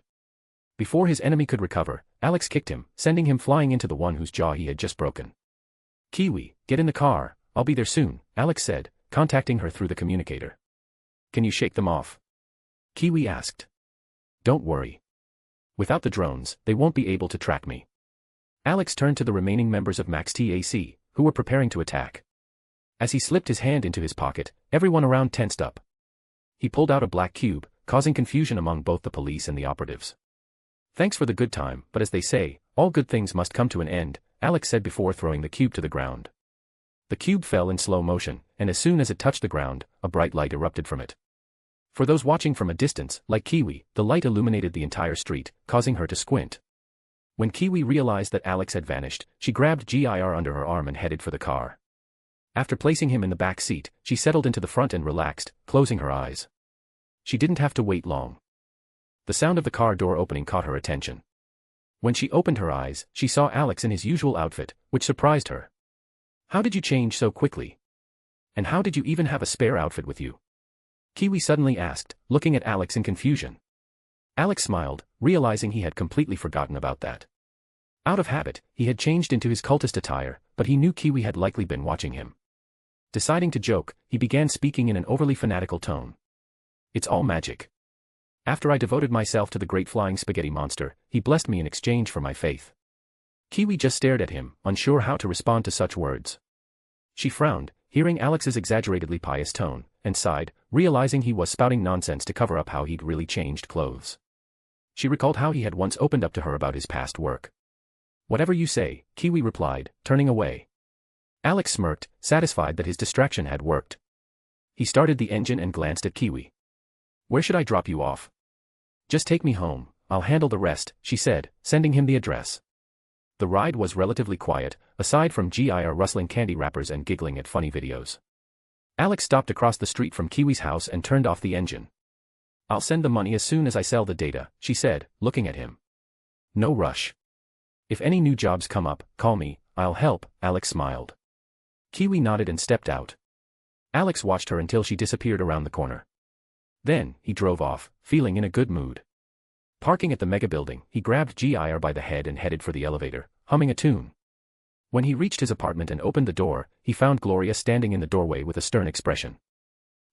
Before his enemy could recover, Alex kicked him, sending him flying into the one whose jaw he had just broken. "Kiwi, get in the car, I'll be there soon," Alex said, contacting her through the communicator. "Can you shake them off?" Kiwi asked. "Don't worry. Without the drones, they won't be able to track me." Alex turned to the remaining members of Max TAC, who were preparing to attack. As he slipped his hand into his pocket, everyone around tensed up. He pulled out a black cube, causing confusion among both the police and the operatives. "Thanks for the good time, but as they say, all good things must come to an end," Alex said before throwing the cube to the ground. The cube fell in slow motion, and as soon as it touched the ground, a bright light erupted from it. For those watching from a distance, like Kiwi, the light illuminated the entire street, causing her to squint. When Kiwi realized that Alex had vanished, she grabbed GIR under her arm and headed for the car. After placing him in the back seat, she settled into the front and relaxed, closing her eyes. She didn't have to wait long. The sound of the car door opening caught her attention. When she opened her eyes, she saw Alex in his usual outfit, which surprised her. "How did you change so quickly? And how did you even have a spare outfit with you?" Kiwi suddenly asked, looking at Alex in confusion. Alex smiled, realizing he had completely forgotten about that. Out of habit, he had changed into his cultist attire, but he knew Kiwi had likely been watching him. Deciding to joke, he began speaking in an overly fanatical tone. "It's all magic. After I devoted myself to the great flying spaghetti monster, he blessed me in exchange for my faith." Kiwi just stared at him, unsure how to respond to such words. She frowned, hearing Alex's exaggeratedly pious tone, and sighed, realizing he was spouting nonsense to cover up how he'd really changed clothes. She recalled how he had once opened up to her about his past work. "Whatever you say," Kiwi replied, turning away. Alex smirked, satisfied that his distraction had worked. He started the engine and glanced at Kiwi. "Where should I drop you off?" "Just take me home, I'll handle the rest," she said, sending him the address. The ride was relatively quiet, aside from GIR rustling candy wrappers and giggling at funny videos. Alex stopped across the street from Kiwi's house and turned off the engine. "I'll send the money as soon as I sell the data," she said, looking at him. "No rush. If any new jobs come up, call me, I'll help," Alex smiled. Kiwi nodded and stepped out. Alex watched her until she disappeared around the corner. Then, he drove off, feeling in a good mood. Parking at the mega building, he grabbed GIR by the head and headed for the elevator, humming a tune. When he reached his apartment and opened the door, he found Gloria standing in the doorway with a stern expression.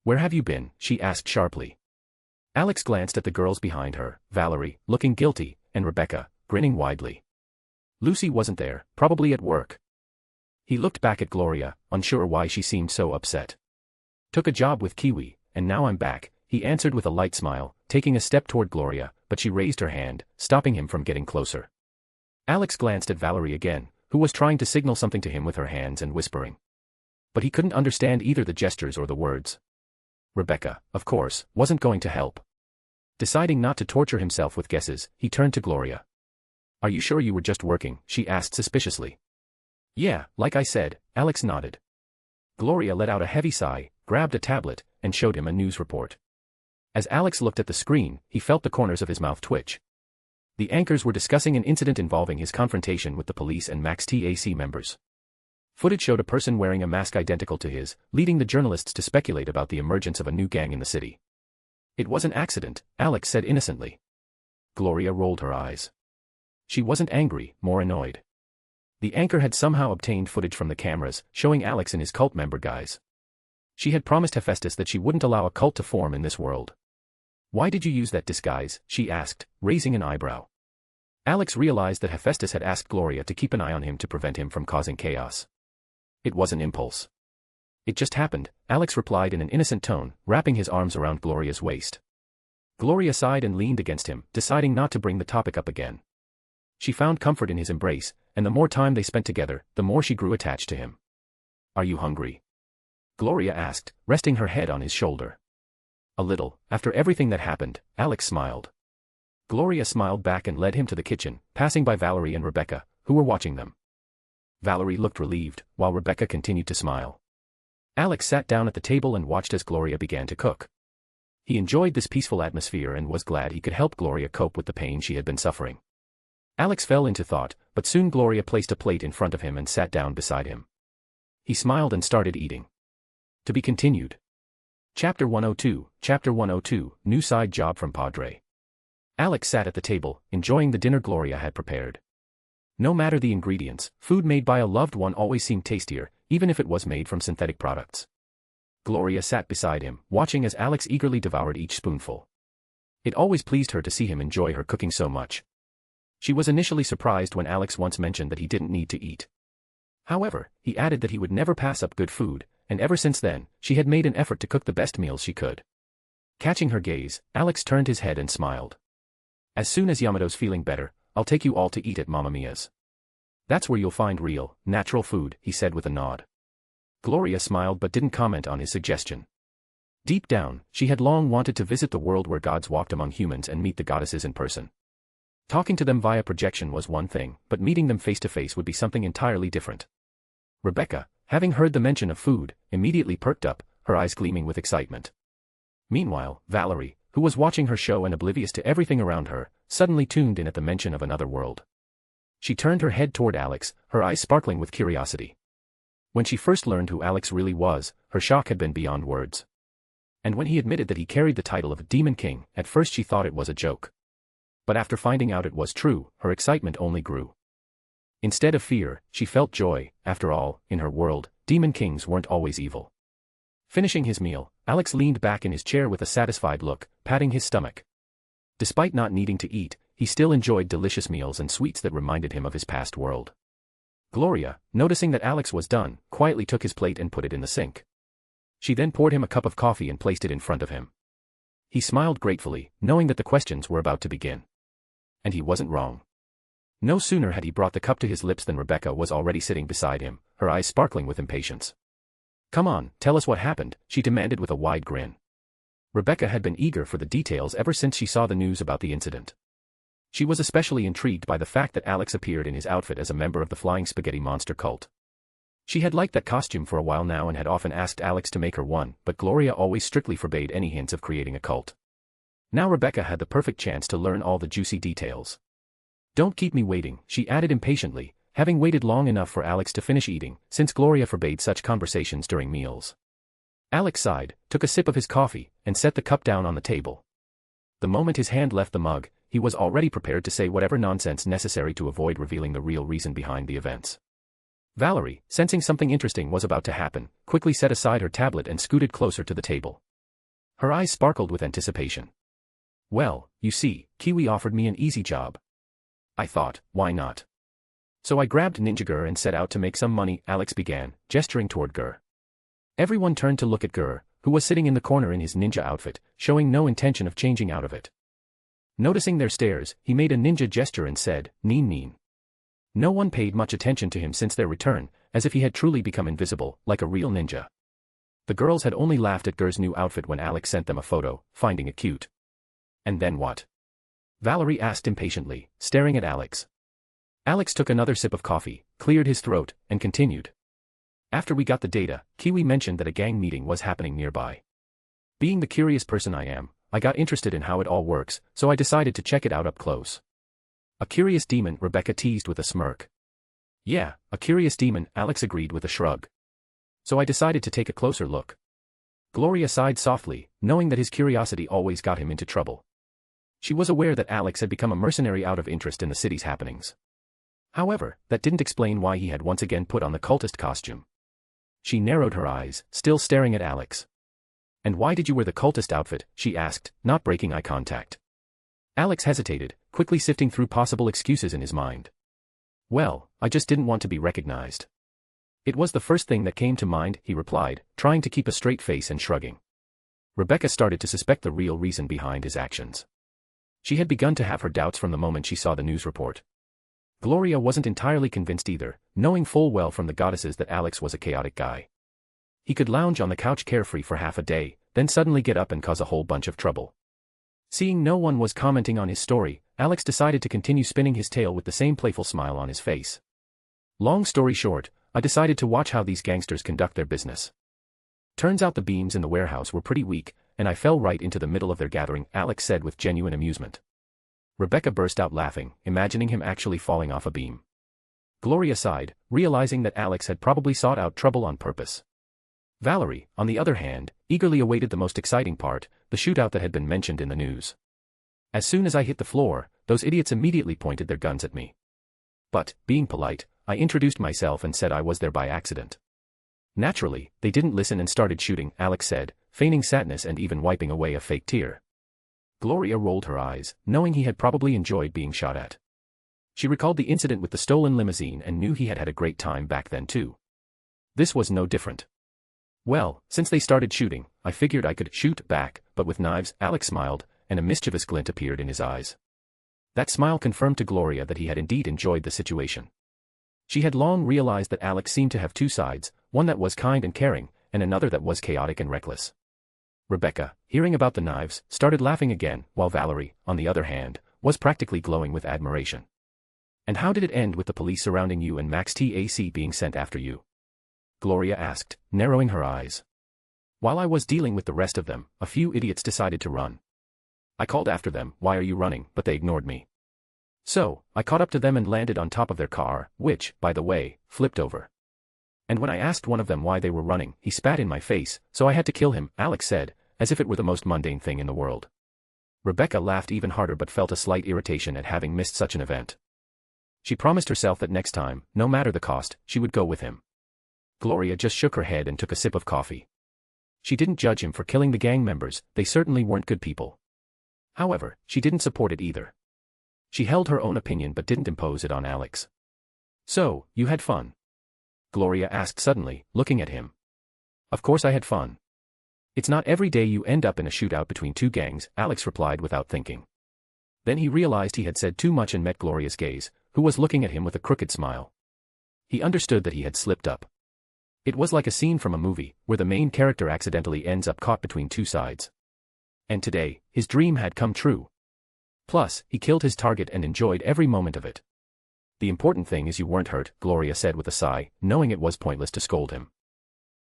"Where have you been?" she asked sharply. Alex glanced at the girls behind her, Valerie, looking guilty, and Rebecca, grinning widely. Lucy wasn't there, probably at work. He looked back at Gloria, unsure why she seemed so upset. "Took a job with Kiwi, and now I'm back," he answered with a light smile, taking a step toward Gloria, but she raised her hand, stopping him from getting closer. Alex glanced at Valerie again, who was trying to signal something to him with her hands and whispering. But he couldn't understand either the gestures or the words. Rebecca, of course, wasn't going to help. Deciding not to torture himself with guesses, he turned to Gloria. "Are you sure you were just working?" she asked suspiciously. "Yeah, like I said," Alex nodded. Gloria let out a heavy sigh, grabbed a tablet, and showed him a news report. As Alex looked at the screen, he felt the corners of his mouth twitch. The anchors were discussing an incident involving his confrontation with the police and Max TAC members. Footage showed a person wearing a mask identical to his, leading the journalists to speculate about the emergence of a new gang in the city. "It was an accident," Alex said innocently. Gloria rolled her eyes. She wasn't angry, more annoyed. The anchor had somehow obtained footage from the cameras, showing Alex in his cult member guise. She had promised Hephaestus that she wouldn't allow a cult to form in this world. "Why did you use that disguise?" she asked, raising an eyebrow. Alex realized that Hephaestus had asked Gloria to keep an eye on him to prevent him from causing chaos. It was an impulse. "It just happened," Alex replied in an innocent tone, wrapping his arms around Gloria's waist. Gloria sighed and leaned against him, deciding not to bring the topic up again. She found comfort in his embrace, and the more time they spent together, the more she grew attached to him. "Are you hungry?" Gloria asked, resting her head on his shoulder. "A little." After everything that happened, Alex smiled. Gloria smiled back and led him to the kitchen, passing by Valerie and Rebecca, who were watching them. Valerie looked relieved, while Rebecca continued to smile. Alex sat down at the table and watched as Gloria began to cook. He enjoyed this peaceful atmosphere and was glad he could help Gloria cope with the pain she had been suffering. Alex fell into thought, but soon Gloria placed a plate in front of him and sat down beside him. He smiled and started eating. To be continued. Chapter 102, New Side Job from Padre. Alex sat at the table, enjoying the dinner Gloria had prepared. No matter the ingredients, food made by a loved one always seemed tastier, even if it was made from synthetic products. Gloria sat beside him, watching as Alex eagerly devoured each spoonful. It always pleased her to see him enjoy her cooking so much. She was initially surprised when Alex once mentioned that he didn't need to eat. However, he added that he would never pass up good food, and ever since then, she had made an effort to cook the best meals she could. Catching her gaze, Alex turned his head and smiled. As soon as Yamato's feeling better, I'll take you all to eat at Mamma Mia's. That's where you'll find real, natural food, he said with a nod. Gloria smiled but didn't comment on his suggestion. Deep down, she had long wanted to visit the world where gods walked among humans and meet the goddesses in person. Talking to them via projection was one thing, but meeting them face to face would be something entirely different. Rebecca, having heard the mention of food, immediately perked up, her eyes gleaming with excitement. Meanwhile, Valerie, who was watching her show and oblivious to everything around her, suddenly tuned in at the mention of another world. She turned her head toward Alex, her eyes sparkling with curiosity. When she first learned who Alex really was, her shock had been beyond words. And when he admitted that he carried the title of Demon King, at first she thought it was a joke. But after finding out it was true, her excitement only grew. Instead of fear, she felt joy. After all, in her world, demon kings weren't always evil. Finishing his meal, Alex leaned back in his chair with a satisfied look, patting his stomach. Despite not needing to eat, he still enjoyed delicious meals and sweets that reminded him of his past world. Gloria, noticing that Alex was done, quietly took his plate and put it in the sink. She then poured him a cup of coffee and placed it in front of him. He smiled gratefully, knowing that the questions were about to begin. And he wasn't wrong. No sooner had he brought the cup to his lips than Rebecca was already sitting beside him, her eyes sparkling with impatience. "Come on, tell us what happened," she demanded with a wide grin. Rebecca had been eager for the details ever since she saw the news about the incident. She was especially intrigued by the fact that Alex appeared in his outfit as a member of the Flying Spaghetti Monster cult. She had liked that costume for a while now and had often asked Alex to make her one, but Gloria always strictly forbade any hints of creating a cult. Now Rebecca had the perfect chance to learn all the juicy details. "Don't keep me waiting," she added impatiently, having waited long enough for Alex to finish eating, since Gloria forbade such conversations during meals. Alex sighed, took a sip of his coffee, and set the cup down on the table. The moment his hand left the mug, he was already prepared to say whatever nonsense necessary to avoid revealing the real reason behind the events. Valerie, sensing something interesting was about to happen, quickly set aside her tablet and scooted closer to the table. Her eyes sparkled with anticipation. "Well, you see, Kiwi offered me an easy job. I thought, why not? So I grabbed Ninja Gur and set out to make some money," Alex began, gesturing toward Gur. Everyone turned to look at Gur, who was sitting in the corner in his ninja outfit, showing no intention of changing out of it. Noticing their stares, he made a ninja gesture and said, "Neen neen." No one paid much attention to him since their return, as if he had truly become invisible, like a real ninja. The girls had only laughed at Gur's new outfit when Alex sent them a photo, finding it cute. "And then what?" Valerie asked impatiently, staring at Alex. Alex took another sip of coffee, cleared his throat, and continued. "After we got the data, Kiwi mentioned that a gang meeting was happening nearby. Being the curious person I am, I got interested in how it all works, so I decided to check it out up close." "A curious demon," Rebecca teased with a smirk. "Yeah, a curious demon," Alex agreed with a shrug. "So I decided to take a closer look." Gloria sighed softly, knowing that his curiosity always got him into trouble. She was aware that Alex had become a mercenary out of interest in the city's happenings. However, that didn't explain why he had once again put on the cultist costume. She narrowed her eyes, still staring at Alex. "And why did you wear the cultist outfit?" she asked, not breaking eye contact. Alex hesitated, quickly sifting through possible excuses in his mind. "Well, I just didn't want to be recognized." "It was the first thing that came to mind," he replied, trying to keep a straight face and shrugging. Rebecca started to suspect the real reason behind his actions. She had begun to have her doubts from the moment she saw the news report. Gloria wasn't entirely convinced either, knowing full well from the goddesses that Alex was a chaotic guy. He could lounge on the couch carefree for half a day, then suddenly get up and cause a whole bunch of trouble. Seeing no one was commenting on his story, Alex decided to continue spinning his tale with the same playful smile on his face. Long story short, I decided to watch how these gangsters conduct their business. Turns out the beams in the warehouse were pretty weak, and I fell right into the middle of their gathering, Alex said with genuine amusement. Rebecca burst out laughing, imagining him actually falling off a beam. Gloria sighed, realizing that Alex had probably sought out trouble on purpose. Valerie, on the other hand, eagerly awaited the most exciting part, the shootout that had been mentioned in the news. As soon as I hit the floor, those idiots immediately pointed their guns at me. But, being polite, I introduced myself and said I was there by accident. Naturally, they didn't listen and started shooting, Alex said, feigning sadness and even wiping away a fake tear. Gloria rolled her eyes, knowing he had probably enjoyed being shot at. She recalled the incident with the stolen limousine and knew he had had a great time back then too. This was no different. Well, since they started shooting, I figured I could shoot back, but with knives, Alex smiled, and a mischievous glint appeared in his eyes. That smile confirmed to Gloria that he had indeed enjoyed the situation. She had long realized that Alex seemed to have two sides, one that was kind and caring, and another that was chaotic and reckless. Rebecca, hearing about the knives, started laughing again, while Valerie, on the other hand, was practically glowing with admiration. And how did it end with the police surrounding you and Max TAC being sent after you? Gloria asked, narrowing her eyes. While I was dealing with the rest of them, a few idiots decided to run. I called after them, "Why are you running?" but they ignored me. So, I caught up to them and landed on top of their car, which, by the way, flipped over. And when I asked one of them why they were running, he spat in my face, so I had to kill him, Alex said, as if it were the most mundane thing in the world. Rebecca laughed even harder but felt a slight irritation at having missed such an event. She promised herself that next time, no matter the cost, she would go with him. Gloria just shook her head and took a sip of coffee. She didn't judge him for killing the gang members, they certainly weren't good people. However, she didn't support it either. She held her own opinion but didn't impose it on Alex. "So, you had fun?" Gloria asked suddenly, looking at him. "Of course I had fun. It's not every day you end up in a shootout between two gangs," Alex replied without thinking. Then he realized he had said too much and met Gloria's gaze, who was looking at him with a crooked smile. He understood that he had slipped up. It was like a scene from a movie, where the main character accidentally ends up caught between two sides. And today, his dream had come true. Plus, he killed his target and enjoyed every moment of it. "The important thing is you weren't hurt," Gloria said with a sigh, knowing it was pointless to scold him.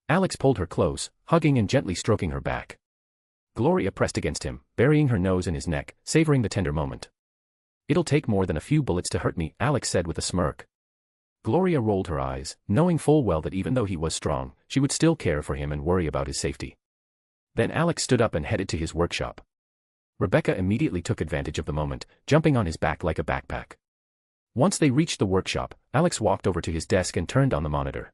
Alex pulled her close, hugging and gently stroking her back. Gloria pressed against him, burying her nose in his neck, savoring the tender moment. "It'll take more than a few bullets to hurt me," Alex said with a smirk. Gloria rolled her eyes, knowing full well that even though he was strong, she would still care for him and worry about his safety. Then Alex stood up and headed to his workshop. Rebecca immediately took advantage of the moment, jumping on his back like a backpack. Once they reached the workshop, Alex walked over to his desk and turned on the monitor.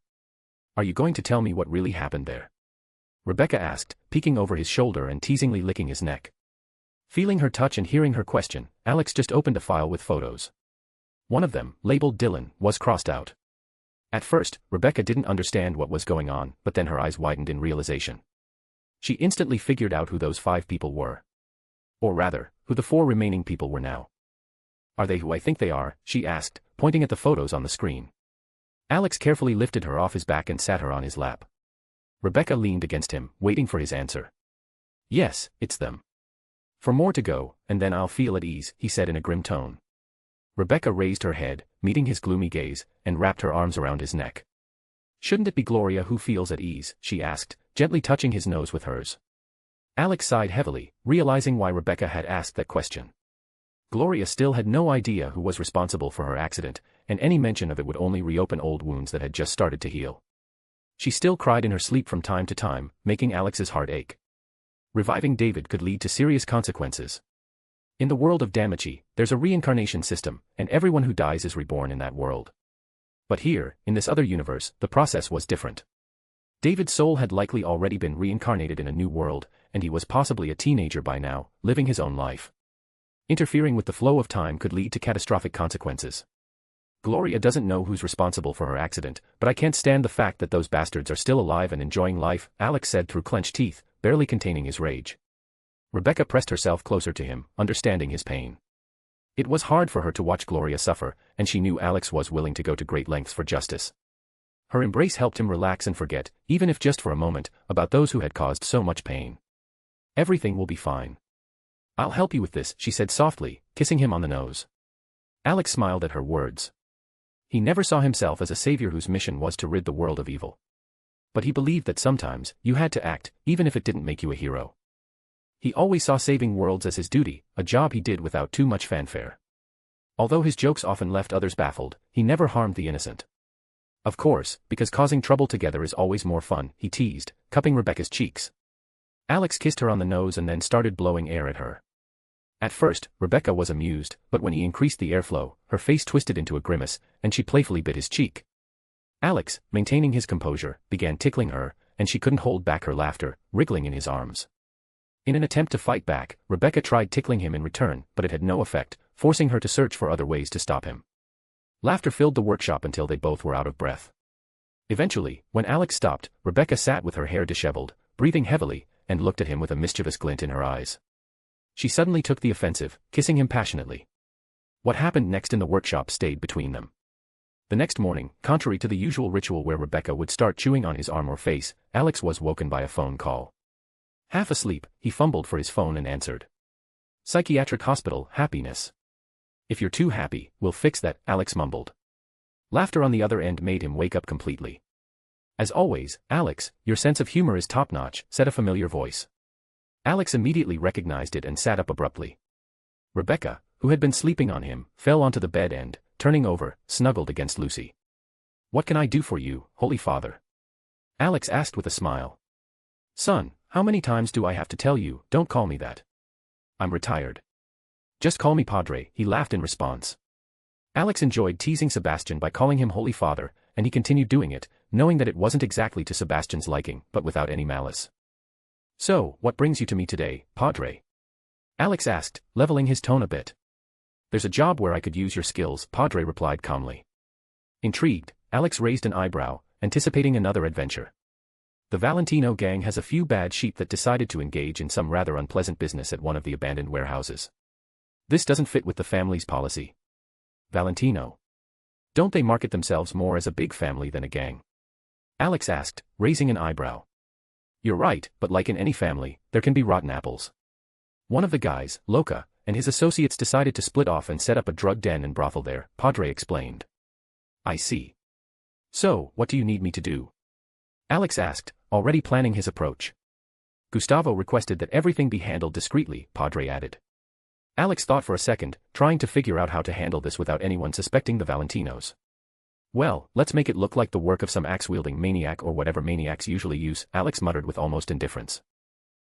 "Are you going to tell me what really happened there?" Rebecca asked, peeking over his shoulder and teasingly licking his neck. Feeling her touch and hearing her question, Alex just opened a file with photos. One of them, labeled Dylan, was crossed out. At first, Rebecca didn't understand what was going on, but then her eyes widened in realization. She instantly figured out who those 5 people were. Or rather, who the 4 remaining people were now. "Are they who I think they are?" she asked, pointing at the photos on the screen. Alex carefully lifted her off his back and sat her on his lap. Rebecca leaned against him, waiting for his answer. "Yes, it's them. 4 more to go, and then I'll feel at ease," he said in a grim tone. Rebecca raised her head, meeting his gloomy gaze, and wrapped her arms around his neck. "Shouldn't it be Gloria who feels at ease?" she asked, gently touching his nose with hers. Alex sighed heavily, realizing why Rebecca had asked that question. Gloria still had no idea who was responsible for her accident, and any mention of it would only reopen old wounds that had just started to heal. She still cried in her sleep from time to time, making Alex's heart ache. Reviving David could lead to serious consequences. In the world of Damachi, there's a reincarnation system, and everyone who dies is reborn in that world. But here, in this other universe, the process was different. David's soul had likely already been reincarnated in a new world, and he was possibly a teenager by now, living his own life. Interfering with the flow of time could lead to catastrophic consequences. Gloria doesn't know who's responsible for her accident, but I can't stand the fact that those bastards are still alive and enjoying life, Alex said through clenched teeth, barely containing his rage. Rebecca pressed herself closer to him, understanding his pain. It was hard for her to watch Gloria suffer, and she knew Alex was willing to go to great lengths for justice. Her embrace helped him relax and forget, even if just for a moment, about those who had caused so much pain. "Everything will be fine. I'll help you with this, she said softly, kissing him on the nose. Alex smiled at her words. He never saw himself as a savior whose mission was to rid the world of evil. But he believed that sometimes, you had to act, even if it didn't make you a hero. He always saw saving worlds as his duty, a job he did without too much fanfare. Although his jokes often left others baffled, he never harmed the innocent. Of course, because causing trouble together is always more fun, he teased, cupping Rebecca's cheeks. Alex kissed her on the nose and then started blowing air at her. At first, Rebecca was amused, but when he increased the airflow, her face twisted into a grimace, and she playfully bit his cheek. Alex, maintaining his composure, began tickling her, and she couldn't hold back her laughter, wriggling in his arms. In an attempt to fight back, Rebecca tried tickling him in return, but it had no effect, forcing her to search for other ways to stop him. Laughter filled the workshop until they both were out of breath. Eventually, when Alex stopped, Rebecca sat with her hair disheveled, breathing heavily, and looked at him with a mischievous glint in her eyes. She suddenly took the offensive, kissing him passionately. What happened next in the workshop stayed between them. The next morning, contrary to the usual ritual where Rebecca would start chewing on his arm or face, Alex was woken by a phone call. Half asleep, he fumbled for his phone and answered. Psychiatric hospital, happiness. If you're too happy, we'll fix that, Alex mumbled. Laughter on the other end made him wake up completely. As always, Alex, your sense of humor is top-notch, said a familiar voice. Alex immediately recognized it and sat up abruptly. Rebecca, who had been sleeping on him, fell onto the bed and, turning over, snuggled against Lucy. What can I do for you, Holy Father? Alex asked with a smile. Son, how many times do I have to tell you, don't call me that? I'm retired. Just call me Padre, he laughed in response. Alex enjoyed teasing Sebastian by calling him Holy Father, and he continued doing it, knowing that it wasn't exactly to Sebastian's liking, but without any malice. So, what brings you to me today, Padre? Alex asked, leveling his tone a bit. There's a job where I could use your skills, Padre replied calmly. Intrigued, Alex raised an eyebrow, anticipating another adventure. The Valentino gang has a few bad sheep that decided to engage in some rather unpleasant business at one of the abandoned warehouses. This doesn't fit with the family's policy. Valentino. Don't they market themselves more as a big family than a gang? Alex asked, raising an eyebrow. You're right, but like in any family, there can be rotten apples. One of the guys, Loca, and his associates decided to split off and set up a drug den and brothel there, Padre explained. I see. So, what do you need me to do? Alex asked, already planning his approach. Gustavo requested that everything be handled discreetly, Padre added. Alex thought for a second, trying to figure out how to handle this without anyone suspecting the Valentinos. Well, let's make it look like the work of some axe-wielding maniac or whatever maniacs usually use, Alex muttered with almost indifference.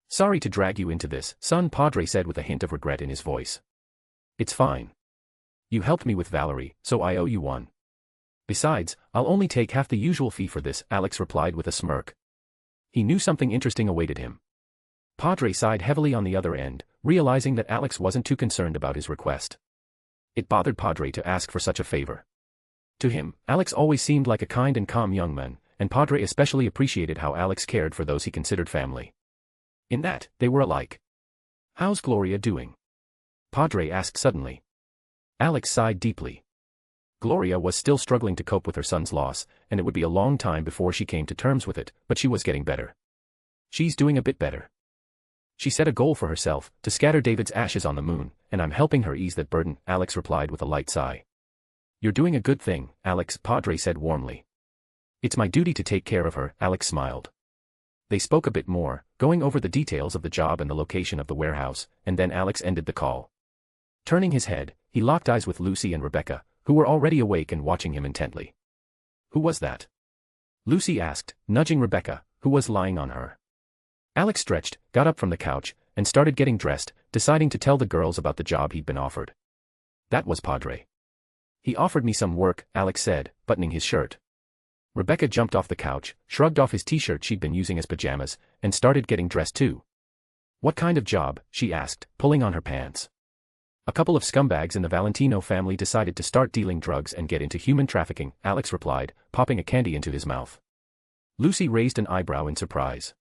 Sorry to drag you into this, son, Padre said with a hint of regret in his voice. It's fine. You helped me with Valerie, so I owe you one. Besides, I'll only take half the usual fee for this, Alex replied with a smirk. He knew something interesting awaited him. Padre sighed heavily on the other end, realizing that Alex wasn't too concerned about his request. It bothered Padre to ask for such a favor. To him, Alex always seemed like a kind and calm young man, and Padre especially appreciated how Alex cared for those he considered family. In that, they were alike. How's Gloria doing? Padre asked suddenly. Alex sighed deeply. Gloria was still struggling to cope with her son's loss, and it would be a long time before she came to terms with it, but she was getting better. She's doing a bit better. She set a goal for herself, to scatter David's ashes on the moon, and I'm helping her ease that burden, Alex replied with a light sigh. You're doing a good thing, Alex, Padre said warmly. It's my duty to take care of her, Alex smiled. They spoke a bit more, going over the details of the job and the location of the warehouse, and then Alex ended the call. Turning his head, he locked eyes with Lucy and Rebecca, who were already awake and watching him intently. Who was that? Lucy asked, nudging Rebecca, who was lying on her. Alex stretched, got up from the couch, and started getting dressed, deciding to tell the girls about the job he'd been offered. That was Padre. He offered me some work, Alex said, buttoning his shirt. Rebecca jumped off the couch, shrugged off his t-shirt she'd been using as pajamas, and started getting dressed too. What kind of job? She asked, pulling on her pants. A couple of scumbags in the Valentino family decided to start dealing drugs and get into human trafficking, Alex replied, popping a candy into his mouth. Lucy raised an eyebrow in surprise.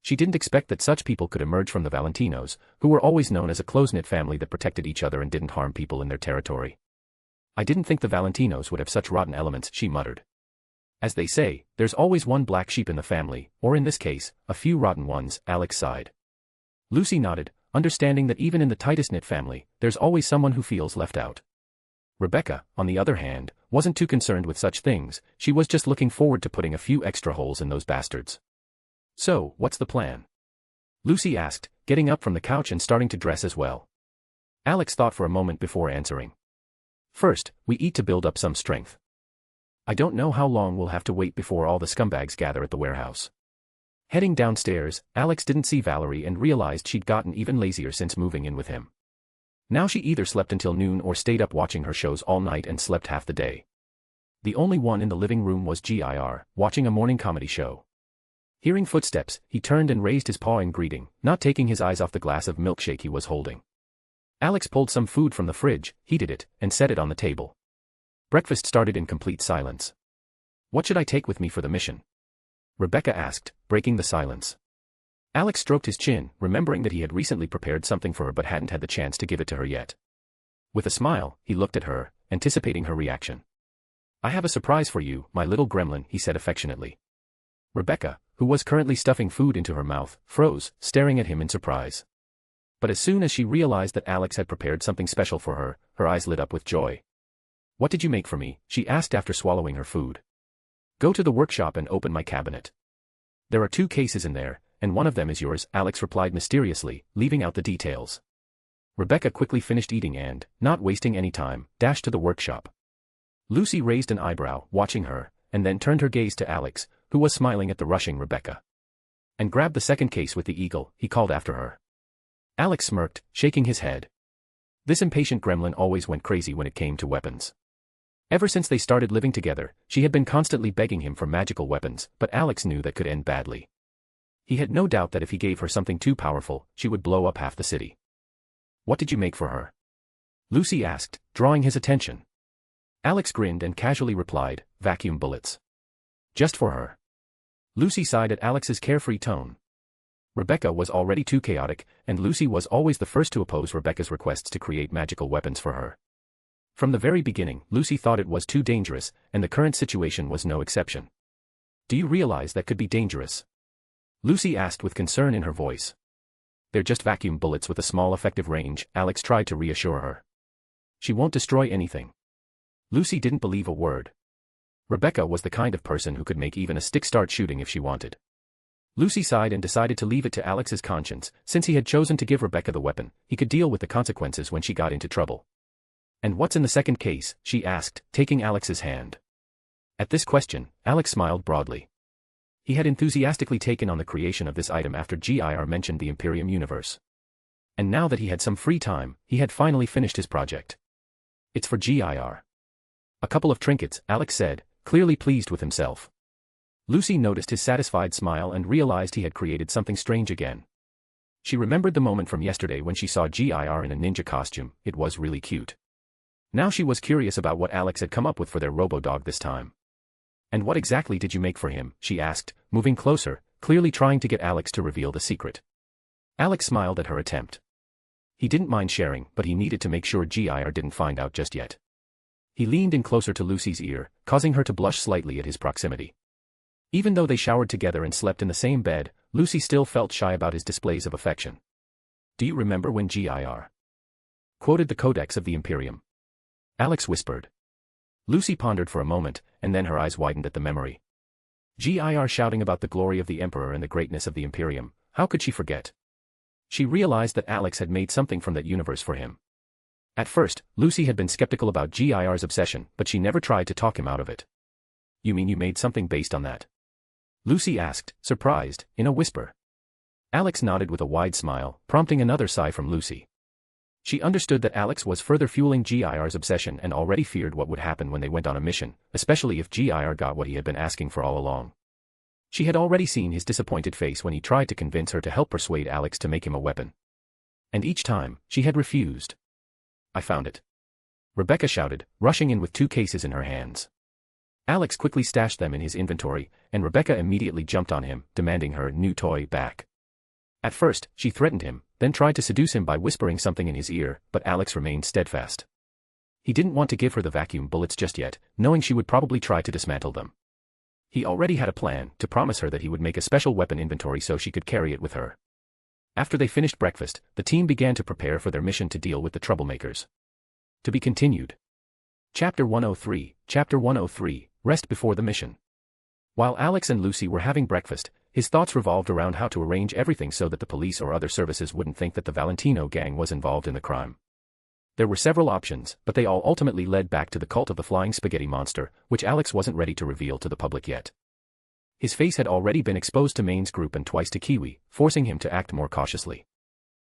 She didn't expect that such people could emerge from the Valentinos, who were always known as a close-knit family that protected each other and didn't harm people in their territory. I didn't think the Valentinos would have such rotten elements, she muttered. As they say, there's always one black sheep in the family, or in this case, a few rotten ones, Alex sighed. Lucy nodded, understanding that even in the tightest-knit family, there's always someone who feels left out. Rebecca, on the other hand, wasn't too concerned with such things, she was just looking forward to putting a few extra holes in those bastards. "So, what's the plan?" Lucy asked, getting up from the couch and starting to dress as well. Alex thought for a moment before answering. "First, we eat to build up some strength. I don't know how long we'll have to wait before all the scumbags gather at the warehouse." Heading downstairs, Alex didn't see Valerie and realized she'd gotten even lazier since moving in with him. Now she either slept until noon or stayed up watching her shows all night and slept half the day. The only one in the living room was GIR, watching a morning comedy show. Hearing footsteps, he turned and raised his paw in greeting, not taking his eyes off the glass of milkshake he was holding. Alex pulled some food from the fridge, heated it, and set it on the table. Breakfast started in complete silence. "What should I take with me for the mission?" Rebecca asked, breaking the silence. Alex stroked his chin, remembering that he had recently prepared something for her but hadn't had the chance to give it to her yet. With a smile, he looked at her, anticipating her reaction. "I have a surprise for you, my little gremlin," he said affectionately. Rebecca, who was currently stuffing food into her mouth, froze, staring at him in surprise. But as soon as she realized that Alex had prepared something special for her, her eyes lit up with joy. "What did you make for me?" she asked after swallowing her food. "Go to the workshop and open my cabinet. There are 2 cases in there, and one of them is yours," Alex replied mysteriously, leaving out the details. Rebecca quickly finished eating and, not wasting any time, dashed to the workshop. Lucy raised an eyebrow, watching her, and then turned her gaze to Alex, who was smiling at the rushing Rebecca. "And grab the second case with the eagle," he called after her. Alex smirked, shaking his head. This impatient gremlin always went crazy when it came to weapons. Ever since they started living together, she had been constantly begging him for magical weapons, but Alex knew that could end badly. He had no doubt that if he gave her something too powerful, she would blow up half the city. "What did you make for her?" Lucy asked, drawing his attention. Alex grinned and casually replied, "Vacuum bullets. Just for her." Lucy sighed at Alex's carefree tone. Rebecca was already too chaotic, and Lucy was always the first to oppose Rebecca's requests to create magical weapons for her. From the very beginning, Lucy thought it was too dangerous, and the current situation was no exception. "Do you realize that could be dangerous?" Lucy asked with concern in her voice. "They're just vacuum bullets with a small effective range," Alex tried to reassure her. "She won't destroy anything." Lucy didn't believe a word. Rebecca was the kind of person who could make even a stick start shooting if she wanted. Lucy sighed and decided to leave it to Alex's conscience. Since he had chosen to give Rebecca the weapon, he could deal with the consequences when she got into trouble. "And what's in the second case?" she asked, taking Alex's hand. At this question, Alex smiled broadly. He had enthusiastically taken on the creation of this item after GIR mentioned the Imperium universe. And now that he had some free time, he had finally finished his project. "It's for GIR. A couple of trinkets," Alex said, clearly pleased with himself. Lucy noticed his satisfied smile and realized he had created something strange again. She remembered the moment from yesterday when she saw GIR in a ninja costume. It was really cute. Now she was curious about what Alex had come up with for their robo-dog this time. "And what exactly did you make for him?" she asked, moving closer, clearly trying to get Alex to reveal the secret. Alex smiled at her attempt. He didn't mind sharing, but he needed to make sure GIR didn't find out just yet. He leaned in closer to Lucy's ear, causing her to blush slightly at his proximity. Even though they showered together and slept in the same bed, Lucy still felt shy about his displays of affection. "Do you remember when GIR quoted the Codex of the Imperium?" Alex whispered. Lucy pondered for a moment, and then her eyes widened at the memory. GIR shouting about the glory of the Emperor and the greatness of the Imperium, how could she forget? She realized that Alex had made something from that universe for him. At first, Lucy had been skeptical about GIR's obsession, but she never tried to talk him out of it. "You mean you made something based on that?" Lucy asked, surprised, in a whisper. Alex nodded with a wide smile, prompting another sigh from Lucy. She understood that Alex was further fueling GIR's obsession and already feared what would happen when they went on a mission, especially if GIR got what he had been asking for all along. She had already seen his disappointed face when he tried to convince her to help persuade Alex to make him a weapon. And each time, she had refused. "I found it!" Rebecca shouted, rushing in with 2 cases in her hands. Alex quickly stashed them in his inventory, and Rebecca immediately jumped on him, demanding her new toy back. At first, she threatened him, then tried to seduce him by whispering something in his ear, but Alex remained steadfast. He didn't want to give her the vacuum bullets just yet, knowing she would probably try to dismantle them. He already had a plan, to promise her that he would make a special weapon inventory so she could carry it with her. After they finished breakfast, the team began to prepare for their mission to deal with the troublemakers. To be continued. Chapter 103, Chapter 103, Rest Before the Mission. While Alex and Lucy were having breakfast, his thoughts revolved around how to arrange everything so that the police or other services wouldn't think that the Valentino gang was involved in the crime. There were several options, but they all ultimately led back to the cult of the flying spaghetti monster, which Alex wasn't ready to reveal to the public yet. His face had already been exposed to Maine's group and twice to Kiwi, forcing him to act more cautiously.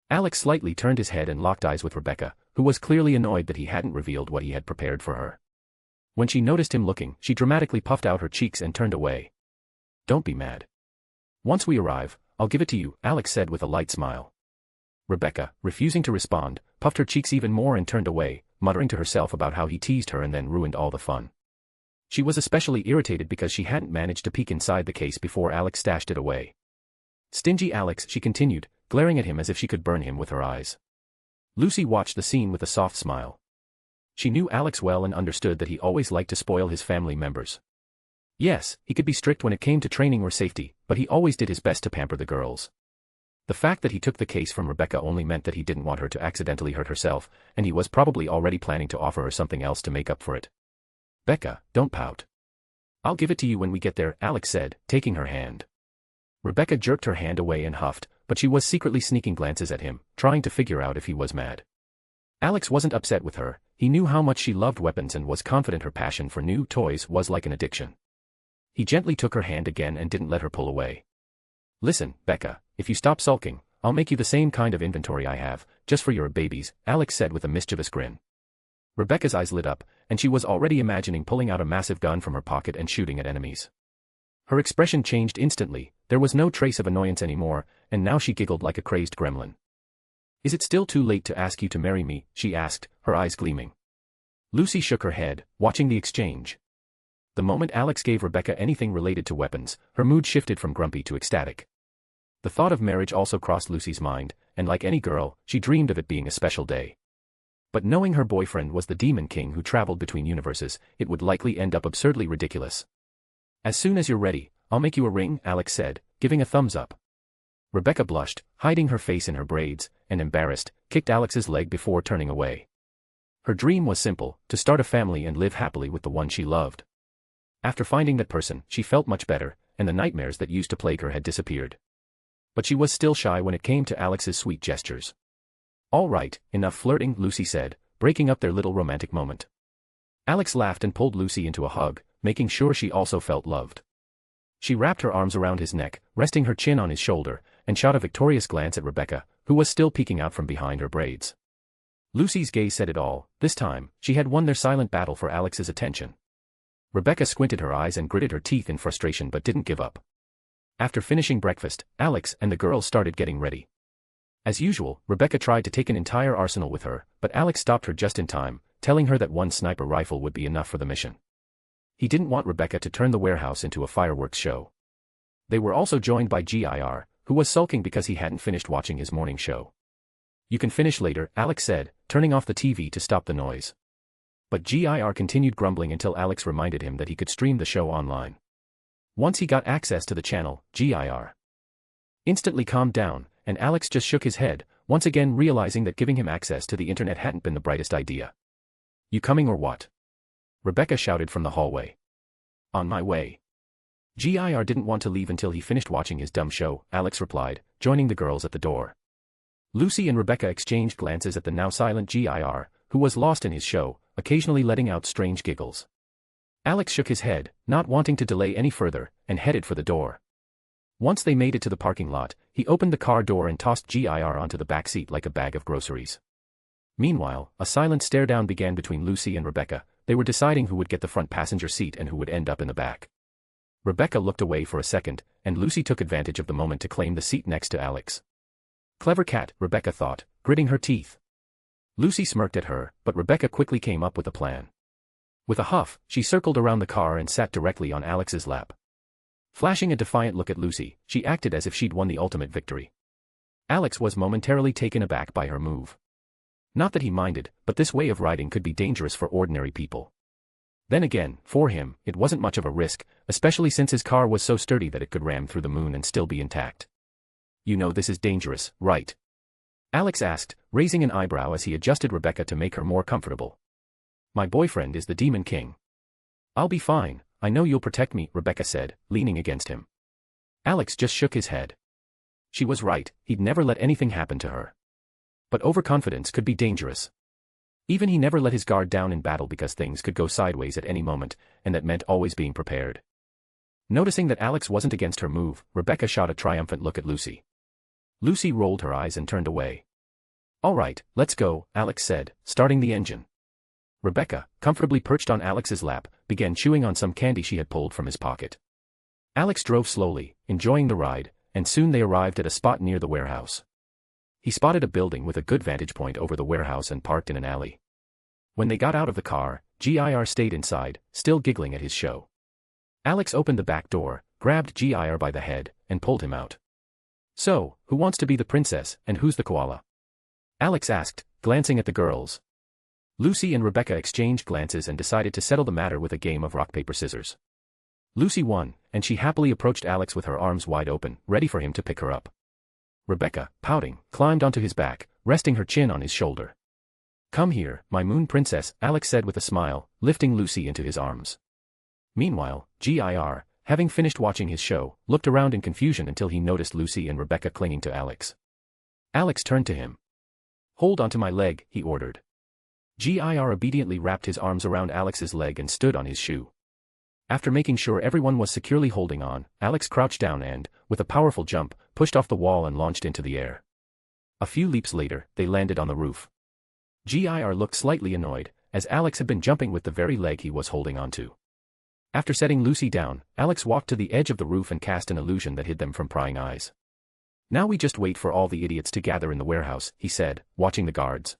Alex slightly turned his head and locked eyes with Rebecca, who was clearly annoyed that he hadn't revealed what he had prepared for her. When she noticed him looking, she dramatically puffed out her cheeks and turned away. "Don't be mad. Once we arrive, I'll give it to you," Alex said with a light smile. Rebecca, refusing to respond, puffed her cheeks even more and turned away, muttering to herself about how he teased her and then ruined all the fun. She was especially irritated because she hadn't managed to peek inside the case before Alex stashed it away. "Stingy Alex," she continued, glaring at him as if she could burn him with her eyes. Lucy watched the scene with a soft smile. She knew Alex well and understood that he always liked to spoil his family members. Yes, he could be strict when it came to training or safety, but he always did his best to pamper the girls. The fact that he took the case from Rebecca only meant that he didn't want her to accidentally hurt herself, and he was probably already planning to offer her something else to make up for it. "Becca, don't pout. I'll give it to you when we get there," Alex said, taking her hand. Rebecca jerked her hand away and huffed, but she was secretly sneaking glances at him, trying to figure out if he was mad. Alex wasn't upset with her. He knew how much she loved weapons and was confident her passion for new toys was like an addiction. He gently took her hand again and didn't let her pull away. "Listen, Becca, if you stop sulking, I'll make you the same kind of inventory I have, just for your babies," Alex said with a mischievous grin. Rebecca's eyes lit up, and she was already imagining pulling out a massive gun from her pocket and shooting at enemies. Her expression changed instantly, there was no trace of annoyance anymore, and now she giggled like a crazed gremlin. "Is it still too late to ask you to marry me?" she asked, her eyes gleaming. Lucy shook her head, watching the exchange. The moment Alex gave Rebecca anything related to weapons, her mood shifted from grumpy to ecstatic. The thought of marriage also crossed Lucy's mind, and like any girl, she dreamed of it being a special day. But knowing her boyfriend was the Demon King who traveled between universes, it would likely end up absurdly ridiculous. "As soon as you're ready, I'll make you a ring," Alex said, giving a thumbs up. Rebecca blushed, hiding her face in her braids, and embarrassed, kicked Alex's leg before turning away. Her dream was simple, to start a family and live happily with the one she loved. After finding that person, she felt much better, and the nightmares that used to plague her had disappeared. But she was still shy when it came to Alex's sweet gestures. "All right, enough flirting," Lucy said, breaking up their little romantic moment. Alex laughed and pulled Lucy into a hug, making sure she also felt loved. She wrapped her arms around his neck, resting her chin on his shoulder, and shot a victorious glance at Rebecca, who was still peeking out from behind her braids. Lucy's gaze said it all. This time, she had won their silent battle for Alex's attention. Rebecca squinted her eyes and gritted her teeth in frustration but didn't give up. After finishing breakfast, Alex and the girls started getting ready. As usual, Rebecca tried to take an entire arsenal with her, but Alex stopped her just in time, telling her that one sniper rifle would be enough for the mission. He didn't want Rebecca to turn the warehouse into a fireworks show. They were also joined by GIR, who was sulking because he hadn't finished watching his morning show. "You can finish later," Alex said, turning off the TV to stop the noise. But GIR continued grumbling until Alex reminded him that he could stream the show online. Once he got access to the channel, GIR instantly calmed down, and Alex just shook his head, once again realizing that giving him access to the internet hadn't been the brightest idea. "You coming or what?" Rebecca shouted from the hallway. "On my way." GIR didn't want to leave until he finished watching his dumb show, Alex replied, joining the girls at the door. Lucy and Rebecca exchanged glances at the now silent GIR, who was lost in his show, occasionally letting out strange giggles. Alex shook his head, not wanting to delay any further, and headed for the door. Once they made it to the parking lot, he opened the car door and tossed GIR onto the back seat like a bag of groceries. Meanwhile, a silent stare-down began between Lucy and Rebecca. They were deciding who would get the front passenger seat and who would end up in the back. Rebecca looked away for a second, and Lucy took advantage of the moment to claim the seat next to Alex. Clever cat, Rebecca thought, gritting her teeth. Lucy smirked at her, but Rebecca quickly came up with a plan. With a huff, she circled around the car and sat directly on Alex's lap. Flashing a defiant look at Lucy, she acted as if she'd won the ultimate victory. Alex was momentarily taken aback by her move. Not that he minded, but this way of riding could be dangerous for ordinary people. Then again, for him, it wasn't much of a risk, especially since his car was so sturdy that it could ram through the moon and still be intact. You know this is dangerous, right? Alex asked, raising an eyebrow as he adjusted Rebecca to make her more comfortable. My boyfriend is the Demon King. I'll be fine, I know you'll protect me, Rebecca said, leaning against him. Alex just shook his head. She was right, he'd never let anything happen to her. But overconfidence could be dangerous. Even he never let his guard down in battle because things could go sideways at any moment, and that meant always being prepared. Noticing that Alex wasn't against her move, Rebecca shot a triumphant look at Lucy. Lucy rolled her eyes and turned away. All right, let's go, Alex said, starting the engine. Rebecca, comfortably perched on Alex's lap, began chewing on some candy she had pulled from his pocket. Alex drove slowly, enjoying the ride, and soon they arrived at a spot near the warehouse. He spotted a building with a good vantage point over the warehouse and parked in an alley. When they got out of the car, GIR stayed inside, still giggling at his show. Alex opened the back door, grabbed GIR by the head, and pulled him out. So, who wants to be the princess, and who's the koala? Alex asked, glancing at the girls. Lucy and Rebecca exchanged glances and decided to settle the matter with a game of rock-paper-scissors. Lucy won, and she happily approached Alex with her arms wide open, ready for him to pick her up. Rebecca, pouting, climbed onto his back, resting her chin on his shoulder. Come here, my moon princess, Alex said with a smile, lifting Lucy into his arms. Meanwhile, GIR, having finished watching his show, looked around in confusion until he noticed Lucy and Rebecca clinging to Alex. Alex turned to him. Hold onto my leg, he ordered. GIR obediently wrapped his arms around Alex's leg and stood on his shoe. After making sure everyone was securely holding on, Alex crouched down and, with a powerful jump, pushed off the wall and launched into the air. A few leaps later, they landed on the roof. GIR looked slightly annoyed, as Alex had been jumping with the very leg he was holding onto. After setting Lucy down, Alex walked to the edge of the roof and cast an illusion that hid them from prying eyes. Now we just wait for all the idiots to gather in the warehouse, he said, watching the guards.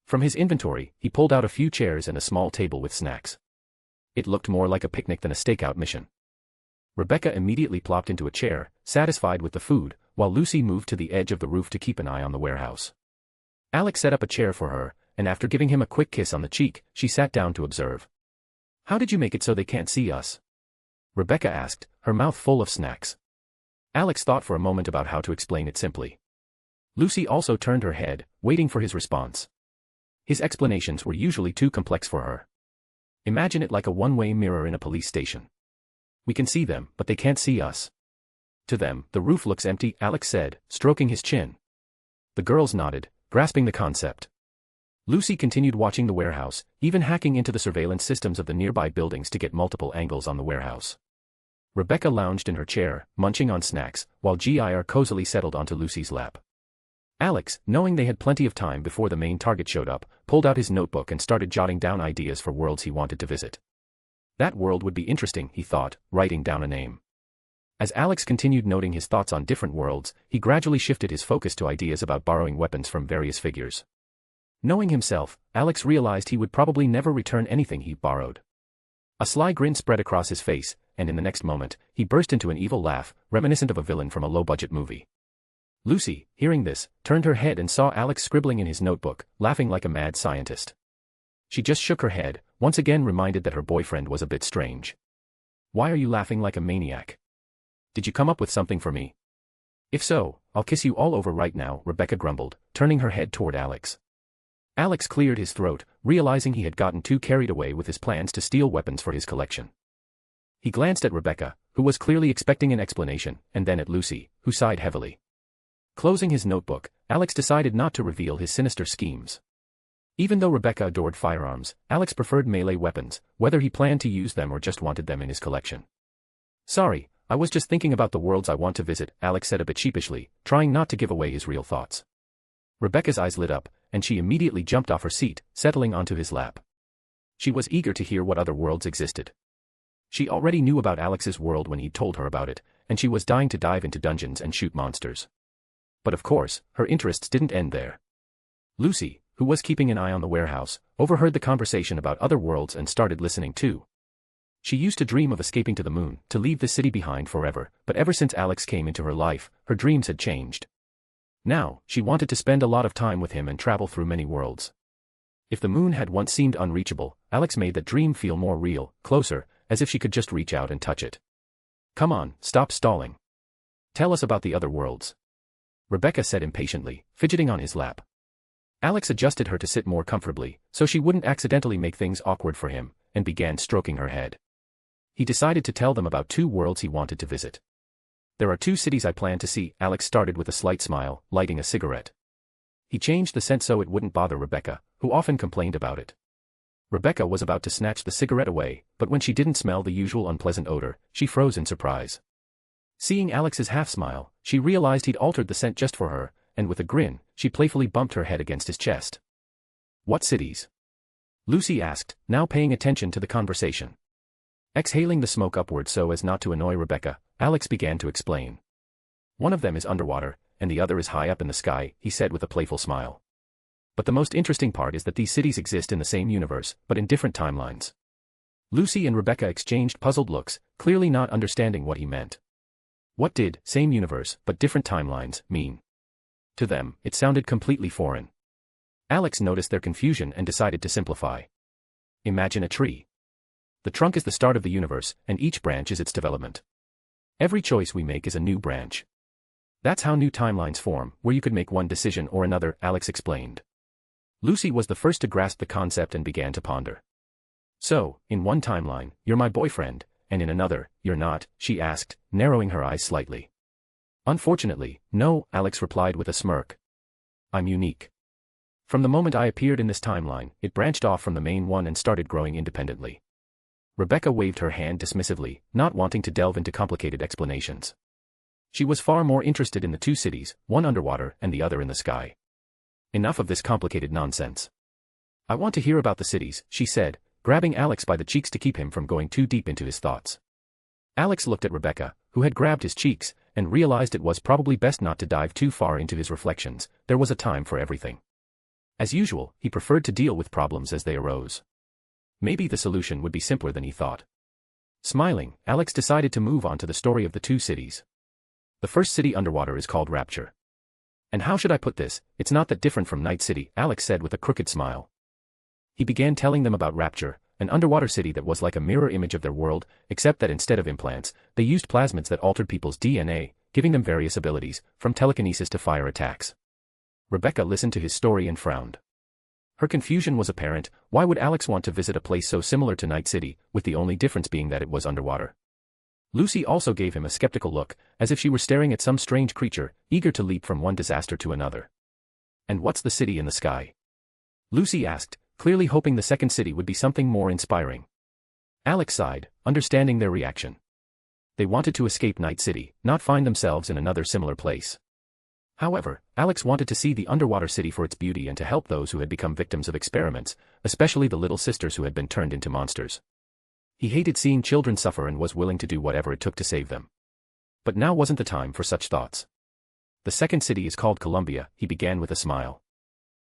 From his inventory, he pulled out a few chairs and a small table with snacks. It looked more like a picnic than a stakeout mission. Rebecca immediately plopped into a chair, satisfied with the food, while Lucy moved to the edge of the roof to keep an eye on the warehouse. Alex set up a chair for her, and after giving him a quick kiss on the cheek, she sat down to observe. How did you make it so they can't see us? Rebecca asked, her mouth full of snacks. Alex thought for a moment about how to explain it simply. Lucy also turned her head, waiting for his response. His explanations were usually too complex for her. Imagine it like a one-way mirror in a police station. We can see them, but they can't see us. To them, the roof looks empty, Alex said, stroking his chin. The girls nodded, grasping the concept. Lucy continued watching the warehouse, even hacking into the surveillance systems of the nearby buildings to get multiple angles on the warehouse. Rebecca lounged in her chair, munching on snacks, while GIR cozily settled onto Lucy's lap. Alex, knowing they had plenty of time before the main target showed up, pulled out his notebook and started jotting down ideas for worlds he wanted to visit. That world would be interesting, he thought, writing down a name. As Alex continued noting his thoughts on different worlds, he gradually shifted his focus to ideas about borrowing weapons from various figures. Knowing himself, Alex realized he would probably never return anything he borrowed. A sly grin spread across his face, and in the next moment, he burst into an evil laugh, reminiscent of a villain from a low-budget movie. Lucy, hearing this, turned her head and saw Alex scribbling in his notebook, laughing like a mad scientist. She just shook her head, once again reminded that her boyfriend was a bit strange. Why are you laughing like a maniac? Did you come up with something for me? If so, I'll kiss you all over right now, Rebecca grumbled, turning her head toward Alex. Alex cleared his throat, realizing he had gotten too carried away with his plans to steal weapons for his collection. He glanced at Rebecca, who was clearly expecting an explanation, and then at Lucy, who sighed heavily. Closing his notebook, Alex decided not to reveal his sinister schemes. Even though Rebecca adored firearms, Alex preferred melee weapons, whether he planned to use them or just wanted them in his collection. Sorry, I was just thinking about the worlds I want to visit, Alex said a bit sheepishly, trying not to give away his real thoughts. Rebecca's eyes lit up, and she immediately jumped off her seat, settling onto his lap. She was eager to hear what other worlds existed. She already knew about Alex's world when he'd told her about it, and she was dying to dive into dungeons and shoot monsters. But of course, her interests didn't end there. Lucy, who was keeping an eye on the warehouse, overheard the conversation about other worlds and started listening too. She used to dream of escaping to the moon, to leave the city behind forever, but ever since Alex came into her life, her dreams had changed. Now, she wanted to spend a lot of time with him and travel through many worlds. If the moon had once seemed unreachable, Alex made that dream feel more real, closer, as if she could just reach out and touch it. Come on, stop stalling. Tell us about the other worlds. Rebecca said impatiently, fidgeting on his lap. Alex adjusted her to sit more comfortably, so she wouldn't accidentally make things awkward for him, and began stroking her head. He decided to tell them about 2 worlds he wanted to visit. There are 2 cities I plan to see, Alex started with a slight smile, lighting a cigarette. He changed the scent so it wouldn't bother Rebecca, who often complained about it. Rebecca was about to snatch the cigarette away, but when she didn't smell the usual unpleasant odor, she froze in surprise. Seeing Alex's half-smile, she realized he'd altered the scent just for her, and with a grin, she playfully bumped her head against his chest. What cities? Lucy asked, now paying attention to the conversation. Exhaling the smoke upward so as not to annoy Rebecca, Alex began to explain. One of them is underwater, and the other is high up in the sky, he said with a playful smile. But the most interesting part is that these cities exist in the same universe, but in different timelines. Lucy and Rebecca exchanged puzzled looks, clearly not understanding what he meant. What did same universe, but different timelines, mean? To them, it sounded completely foreign. Alex noticed their confusion and decided to simplify. Imagine a tree. The trunk is the start of the universe, and each branch is its development. Every choice we make is a new branch. That's how new timelines form, where you could make one decision or another, Alex explained. Lucy was the first to grasp the concept and began to ponder. So, in one timeline, you're my boyfriend, and in another, you're not, she asked, narrowing her eyes slightly. Unfortunately, no, Alex replied with a smirk. I'm unique. From the moment I appeared in this timeline, it branched off from the main one and started growing independently. Rebecca waved her hand dismissively, not wanting to delve into complicated explanations. She was far more interested in the 2 cities, one underwater and the other in the sky. Enough of this complicated nonsense. I want to hear about the cities, she said, grabbing Alex by the cheeks to keep him from going too deep into his thoughts. Alex looked at Rebecca, who had grabbed his cheeks, and realized it was probably best not to dive too far into his reflections. There was a time for everything. As usual, he preferred to deal with problems as they arose. Maybe the solution would be simpler than he thought. Smiling, Alex decided to move on to the story of the 2 cities. The first city underwater is called Rapture. And how should I put this, it's not that different from Night City, Alex said with a crooked smile. He began telling them about Rapture, an underwater city that was like a mirror image of their world, except that instead of implants, they used plasmids that altered people's DNA, giving them various abilities, from telekinesis to fire attacks. Rebecca listened to his story and frowned. Her confusion was apparent. Why would Alex want to visit a place so similar to Night City, with the only difference being that it was underwater? Lucy also gave him a skeptical look, as if she were staring at some strange creature, eager to leap from one disaster to another. And what's the city in the sky? Lucy asked, clearly hoping the second city would be something more inspiring. Alex sighed, understanding their reaction. They wanted to escape Night City, not find themselves in another similar place. However, Alex wanted to see the underwater city for its beauty and to help those who had become victims of experiments, especially the little sisters who had been turned into monsters. He hated seeing children suffer and was willing to do whatever it took to save them. But now wasn't the time for such thoughts. The second city is called Columbia, he began with a smile.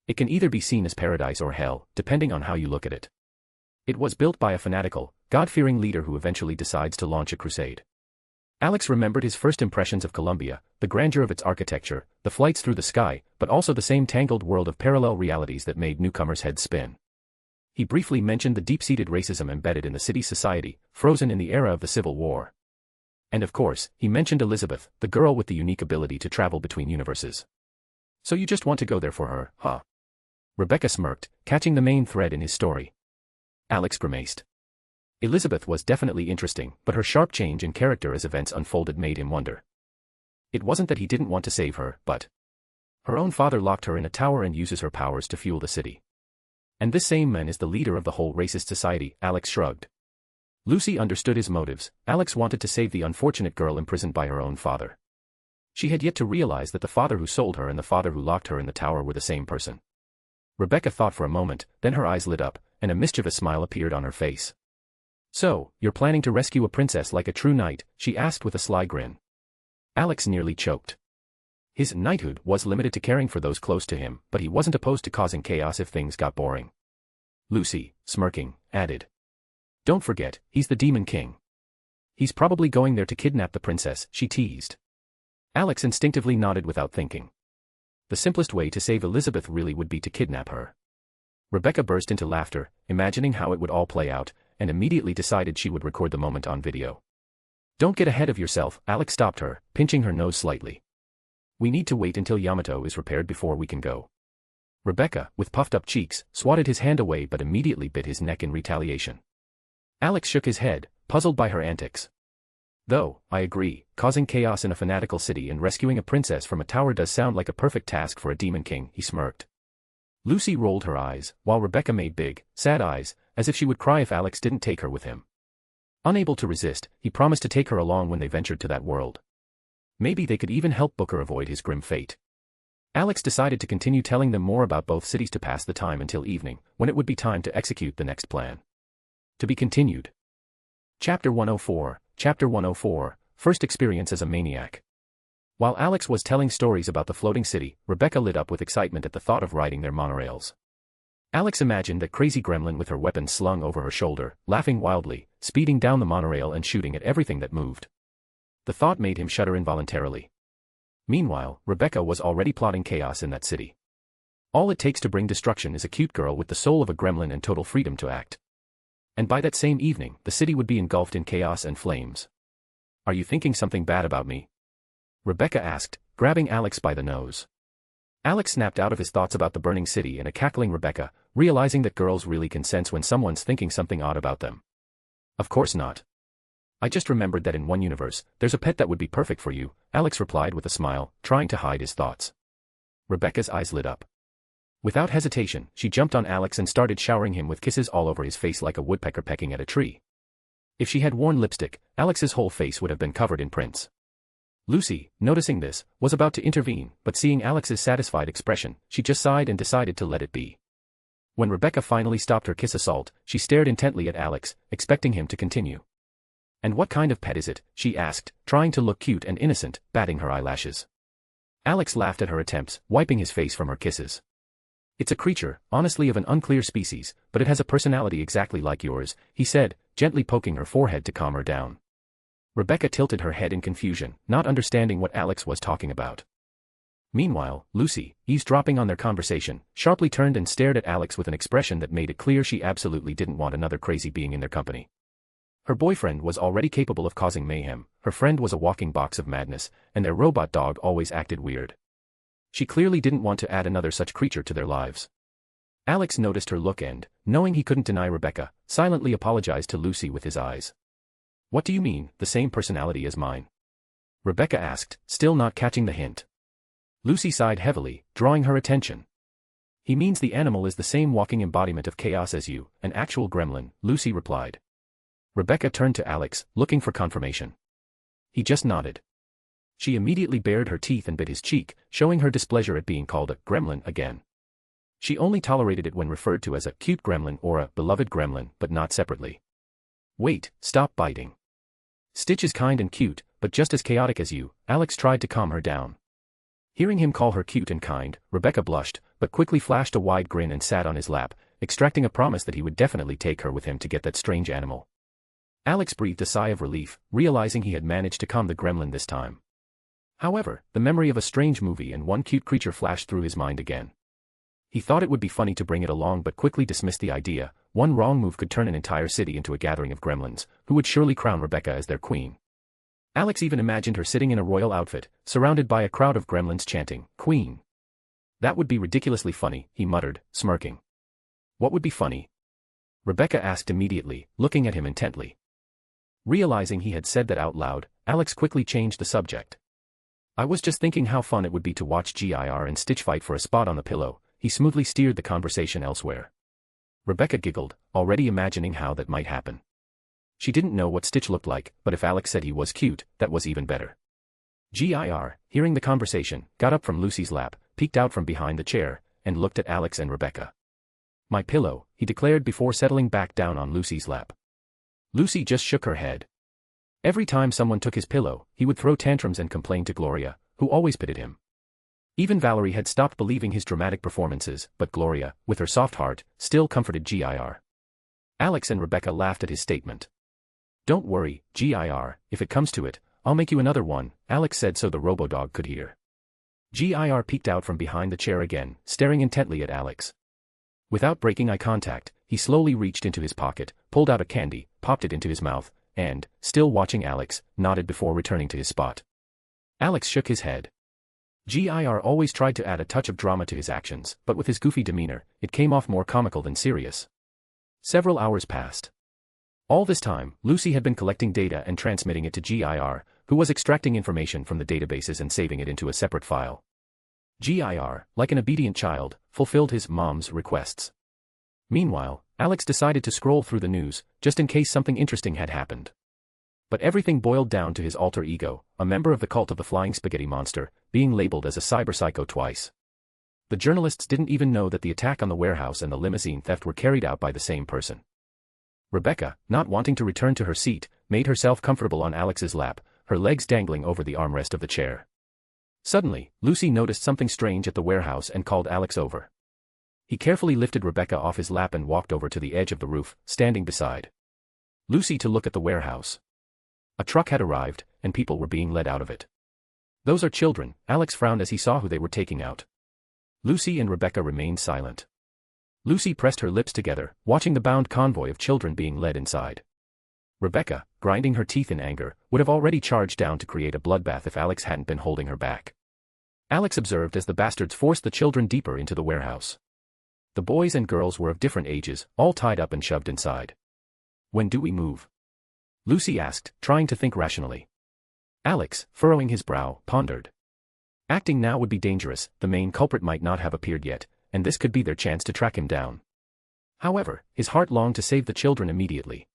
It can either be seen as paradise or hell, depending on how you look at it. It was built by a fanatical, God-fearing leader who eventually decides to launch a crusade. Alex remembered his first impressions of Columbia, the grandeur of its architecture, the flights through the sky, but also the same tangled world of parallel realities that made newcomers' heads spin. He briefly mentioned the deep-seated racism embedded in the city's society, frozen in the era of the Civil War. And of course, he mentioned Elizabeth, the girl with the unique ability to travel between universes. So you just want to go there for her, huh? Rebecca smirked, catching the main thread in his story. Alex grimaced. Elizabeth was definitely interesting, but her sharp change in character as events unfolded made him wonder. It wasn't that he didn't want to save her, but her own father locked her in a tower and uses her powers to fuel the city. And this same man is the leader of the whole racist society, Alex shrugged. Lucy understood his motives. Alex wanted to save the unfortunate girl imprisoned by her own father. She had yet to realize that the father who sold her and the father who locked her in the tower were the same person. Rebecca thought for a moment, then her eyes lit up, and a mischievous smile appeared on her face. So, you're planning to rescue a princess like a true knight? She asked with a sly grin. Alex nearly choked. His knighthood was limited to caring for those close to him, but he wasn't opposed to causing chaos if things got boring. Lucy, smirking, added. Don't forget, he's the Demon King. He's probably going there to kidnap the princess, she teased. Alex instinctively nodded without thinking. The simplest way to save Elizabeth really would be to kidnap her. Rebecca burst into laughter, imagining how it would all play out, and immediately decided she would record the moment on video. Don't get ahead of yourself, Alex stopped her, pinching her nose slightly. We need to wait until Yamato is repaired before we can go. Rebecca, with puffed-up cheeks, swatted his hand away but immediately bit his neck in retaliation. Alex shook his head, puzzled by her antics. Though, I agree, causing chaos in a fanatical city and rescuing a princess from a tower does sound like a perfect task for a demon king, he smirked. Lucy rolled her eyes, while Rebecca made big, sad eyes, as if she would cry if Alex didn't take her with him. Unable to resist, he promised to take her along when they ventured to that world. Maybe they could even help Booker avoid his grim fate. Alex decided to continue telling them more about both cities to pass the time until evening, when it would be time to execute the next plan. To be continued. Chapter 104, Chapter 104, First Experience as a Maniac. While Alex was telling stories about the floating city, Rebecca lit up with excitement at the thought of riding their monorails. Alex imagined that crazy gremlin with her weapon slung over her shoulder, laughing wildly, speeding down the monorail and shooting at everything that moved. The thought made him shudder involuntarily. Meanwhile, Rebecca was already plotting chaos in that city. All it takes to bring destruction is a cute girl with the soul of a gremlin and total freedom to act. And by that same evening, the city would be engulfed in chaos and flames. Are you thinking something bad about me? Rebecca asked, grabbing Alex by the nose. Alex snapped out of his thoughts about the burning city and a cackling Rebecca, realizing that girls really can sense when someone's thinking something odd about them. Of course not. I just remembered that in one universe, there's a pet that would be perfect for you, Alex replied with a smile, trying to hide his thoughts. Rebecca's eyes lit up. Without hesitation, she jumped on Alex and started showering him with kisses all over his face like a woodpecker pecking at a tree. If she had worn lipstick, Alex's whole face would have been covered in prints. Lucy, noticing this, was about to intervene, but seeing Alex's satisfied expression, she just sighed and decided to let it be. When Rebecca finally stopped her kiss assault, she stared intently at Alex, expecting him to continue. And what kind of pet is it? She asked, trying to look cute and innocent, batting her eyelashes. Alex laughed at her attempts, wiping his face from her kisses. It's a creature, honestly of an unclear species, but it has a personality exactly like yours, he said, gently poking her forehead to calm her down. Rebecca tilted her head in confusion, not understanding what Alex was talking about. Meanwhile, Lucy, eavesdropping on their conversation, sharply turned and stared at Alex with an expression that made it clear she absolutely didn't want another crazy being in their company. Her boyfriend was already capable of causing mayhem, her friend was a walking box of madness, and their robot dog always acted weird. She clearly didn't want to add another such creature to their lives. Alex noticed her look and, knowing he couldn't deny Rebecca, silently apologized to Lucy with his eyes. What do you mean, the same personality as mine? Rebecca asked, still not catching the hint. Lucy sighed heavily, drawing her attention. He means the animal is the same walking embodiment of chaos as you, an actual gremlin, Lucy replied. Rebecca turned to Alex, looking for confirmation. He just nodded. She immediately bared her teeth and bit his cheek, showing her displeasure at being called a gremlin again. She only tolerated it when referred to as a cute gremlin or a beloved gremlin, but not separately. Wait, stop biting. Stitch is kind and cute, but just as chaotic as you, Alex tried to calm her down. Hearing him call her cute and kind, Rebecca blushed, but quickly flashed a wide grin and sat on his lap, extracting a promise that he would definitely take her with him to get that strange animal. Alex breathed a sigh of relief, realizing he had managed to calm the gremlin this time. However, the memory of a strange movie and one cute creature flashed through his mind again. He thought it would be funny to bring it along but quickly dismissed the idea. One wrong move could turn an entire city into a gathering of gremlins, who would surely crown Rebecca as their queen. Alex even imagined her sitting in a royal outfit, surrounded by a crowd of gremlins chanting, "Queen." That would be ridiculously funny, he muttered, smirking. What would be funny? Rebecca asked immediately, looking at him intently. Realizing he had said that out loud, Alex quickly changed the subject. I was just thinking how fun it would be to watch GIR and Stitch fight for a spot on the pillow. He smoothly steered the conversation elsewhere. Rebecca giggled, already imagining how that might happen. She didn't know what Stitch looked like, but if Alex said he was cute, that was even better. GIR, hearing the conversation, got up from Lucy's lap, peeked out from behind the chair, and looked at Alex and Rebecca. My pillow, he declared before settling back down on Lucy's lap. Lucy just shook her head. Every time someone took his pillow, he would throw tantrums and complain to Gloria, who always pitied him. Even Valerie had stopped believing his dramatic performances, but Gloria, with her soft heart, still comforted GIR. Alex and Rebecca laughed at his statement. Don't worry, GIR, if it comes to it, I'll make you another one, Alex said so the robo-dog could hear. GIR peeked out from behind the chair again, staring intently at Alex. Without breaking eye contact, he slowly reached into his pocket, pulled out a candy, popped it into his mouth, and, still watching Alex, nodded before returning to his spot. Alex shook his head. GIR always tried to add a touch of drama to his actions, but with his goofy demeanor, it came off more comical than serious. Several hours passed. All this time, Lucy had been collecting data and transmitting it to GIR, who was extracting information from the databases and saving it into a separate file. GIR, like an obedient child, fulfilled his mom's requests. Meanwhile, Alex decided to scroll through the news, just in case something interesting had happened. But everything boiled down to his alter ego, a member of the cult of the Flying Spaghetti Monster, being labeled as a cyberpsycho twice. The journalists didn't even know that the attack on the warehouse and the limousine theft were carried out by the same person. Rebecca, not wanting to return to her seat, made herself comfortable on Alex's lap, her legs dangling over the armrest of the chair. Suddenly, Lucy noticed something strange at the warehouse and called Alex over. He carefully lifted Rebecca off his lap and walked over to the edge of the roof, standing beside Lucy to look at the warehouse. A truck had arrived, and people were being led out of it. "Those are children," Alex frowned as he saw who they were taking out. Lucy and Rebecca remained silent. Lucy pressed her lips together, watching the bound convoy of children being led inside. Rebecca, grinding her teeth in anger, would have already charged down to create a bloodbath if Alex hadn't been holding her back. Alex observed as the bastards forced the children deeper into the warehouse. The boys and girls were of different ages, all tied up and shoved inside. "When do we move?" Lucy asked, trying to think rationally. Alex, furrowing his brow, pondered. Acting now would be dangerous, the main culprit might not have appeared yet, and this could be their chance to track him down. However, his heart longed to save the children immediately.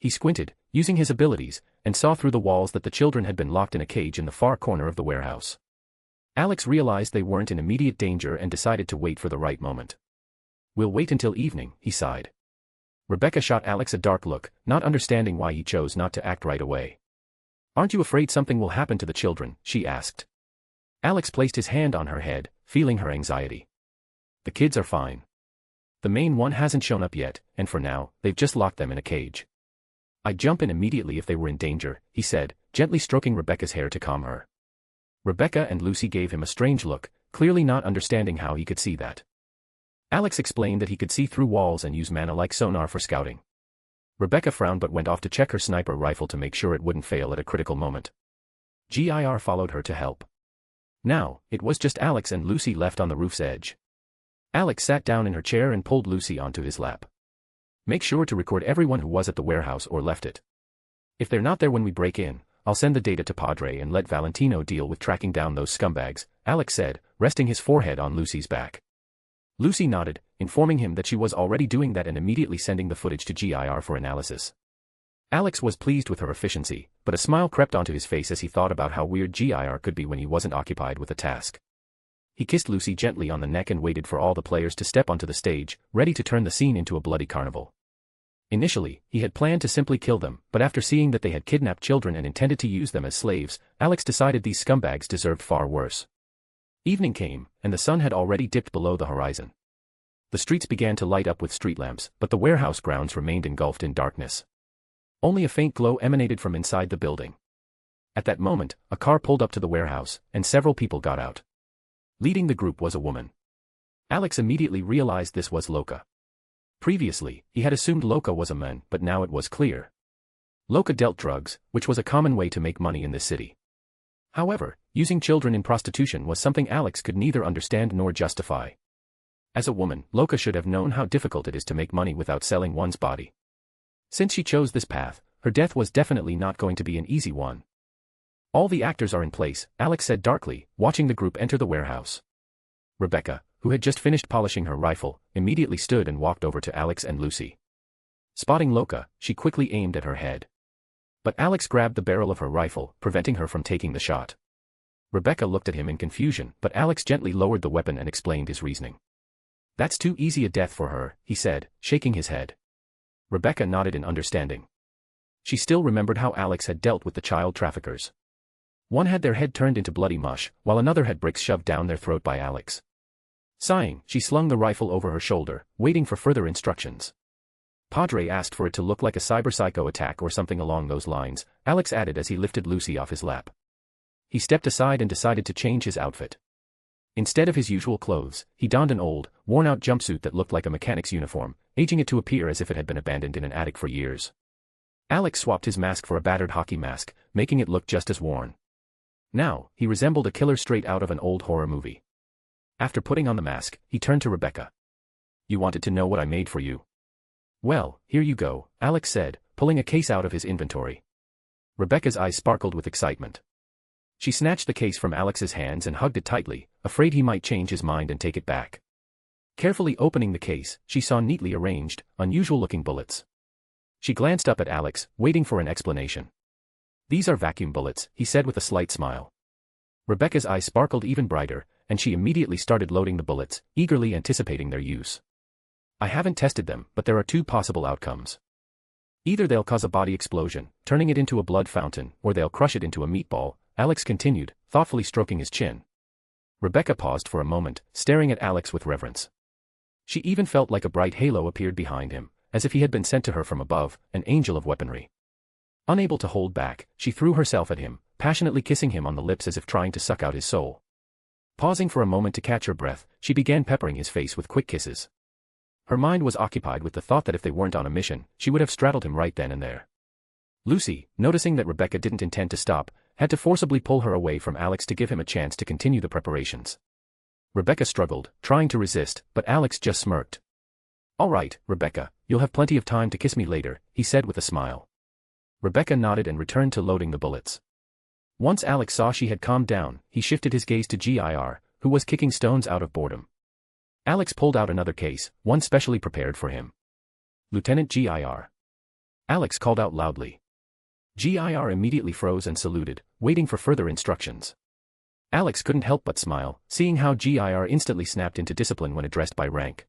He squinted, using his abilities, and saw through the walls that the children had been locked in a cage in the far corner of the warehouse. Alex realized they weren't in immediate danger and decided to wait for the right moment. "We'll wait until evening," he sighed. Rebecca shot Alex a dark look, not understanding why he chose not to act right away. "Aren't you afraid something will happen to the children?" she asked. Alex placed his hand on her head, feeling her anxiety. "The kids are fine. The main one hasn't shown up yet, and for now, they've just locked them in a cage. I'd jump in immediately if they were in danger," he said, gently stroking Rebecca's hair to calm her. Rebecca and Lucy gave him a strange look, clearly not understanding how he could see that. Alex explained that he could see through walls and use mana like sonar for scouting. Rebecca frowned but went off to check her sniper rifle to make sure it wouldn't fail at a critical moment. GIR followed her to help. Now, it was just Alex and Lucy left on the roof's edge. Alex sat down in her chair and pulled Lucy onto his lap. "Make sure to record everyone who was at the warehouse or left it. If they're not there when we break in, I'll send the data to Padre and let Valentino deal with tracking down those scumbags," Alex said, resting his forehead on Lucy's back. Lucy nodded, informing him that she was already doing that and immediately sending the footage to GIR for analysis. Alex was pleased with her efficiency, but a smile crept onto his face as he thought about how weird GIR could be when he wasn't occupied with a task. He kissed Lucy gently on the neck and waited for all the players to step onto the stage, ready to turn the scene into a bloody carnival. Initially, he had planned to simply kill them, but after seeing that they had kidnapped children and intended to use them as slaves, Alex decided these scumbags deserved far worse. Evening came, and the sun had already dipped below the horizon. The streets began to light up with street lamps, but the warehouse grounds remained engulfed in darkness. Only a faint glow emanated from inside the building. At that moment, a car pulled up to the warehouse, and several people got out. Leading the group was a woman. Alex immediately realized this was Loka. Previously, he had assumed Loka was a man, but now it was clear. Loka dealt drugs, which was a common way to make money in this city. However, using children in prostitution was something Alex could neither understand nor justify. As a woman, Loka should have known how difficult it is to make money without selling one's body. Since she chose this path, her death was definitely not going to be an easy one. "All the actors are in place," Alex said darkly, watching the group enter the warehouse. Rebecca, who had just finished polishing her rifle, immediately stood and walked over to Alex and Lucy. Spotting Loka, she quickly aimed at her head. But Alex grabbed the barrel of her rifle, preventing her from taking the shot. Rebecca looked at him in confusion, but Alex gently lowered the weapon and explained his reasoning. "That's too easy a death for her," he said, shaking his head. Rebecca nodded in understanding. She still remembered how Alex had dealt with the child traffickers. One had their head turned into bloody mush, while another had bricks shoved down their throat by Alex. Sighing, she slung the rifle over her shoulder, waiting for further instructions. Padre asked for it to look like a cyberpsycho attack or something along those lines, Alex added as he lifted Lucy off his lap. He stepped aside and decided to change his outfit. Instead of his usual clothes, he donned an old, worn-out jumpsuit that looked like a mechanic's uniform, aging it to appear as if it had been abandoned in an attic for years. Alex swapped his mask for a battered hockey mask, making it look just as worn. Now, he resembled a killer straight out of an old horror movie. After putting on the mask, he turned to Rebecca. "You wanted to know what I made for you? Well, here you go," Alex said, pulling a case out of his inventory. Rebecca's eyes sparkled with excitement. She snatched the case from Alex's hands and hugged it tightly, afraid he might change his mind and take it back. Carefully opening the case, she saw neatly arranged, unusual-looking bullets. She glanced up at Alex, waiting for an explanation. "These are vacuum bullets," he said with a slight smile. Rebecca's eyes sparkled even brighter, and she immediately started loading the bullets, eagerly anticipating their use. "I haven't tested them, but there are two possible outcomes. Either they'll cause a body explosion, turning it into a blood fountain, or they'll crush it into a meatball," Alex continued, thoughtfully stroking his chin. Rebecca paused for a moment, staring at Alex with reverence. She even felt like a bright halo appeared behind him, as if he had been sent to her from above, an angel of weaponry. Unable to hold back, she threw herself at him, passionately kissing him on the lips as if trying to suck out his soul. Pausing for a moment to catch her breath, she began peppering his face with quick kisses. Her mind was occupied with the thought that if they weren't on a mission, she would have straddled him right then and there. Lucy, noticing that Rebecca didn't intend to stop, had to forcibly pull her away from Alex to give him a chance to continue the preparations. Rebecca struggled, trying to resist, but Alex just smirked. "All right, Rebecca, you'll have plenty of time to kiss me later," he said with a smile. Rebecca nodded and returned to loading the bullets. Once Alex saw she had calmed down, he shifted his gaze to Gir, who was kicking stones out of boredom. Alex pulled out another case, one specially prepared for him. "Lieutenant Gir." Alex called out loudly. Gir immediately froze and saluted, waiting for further instructions. Alex couldn't help but smile, seeing how Gir instantly snapped into discipline when addressed by rank.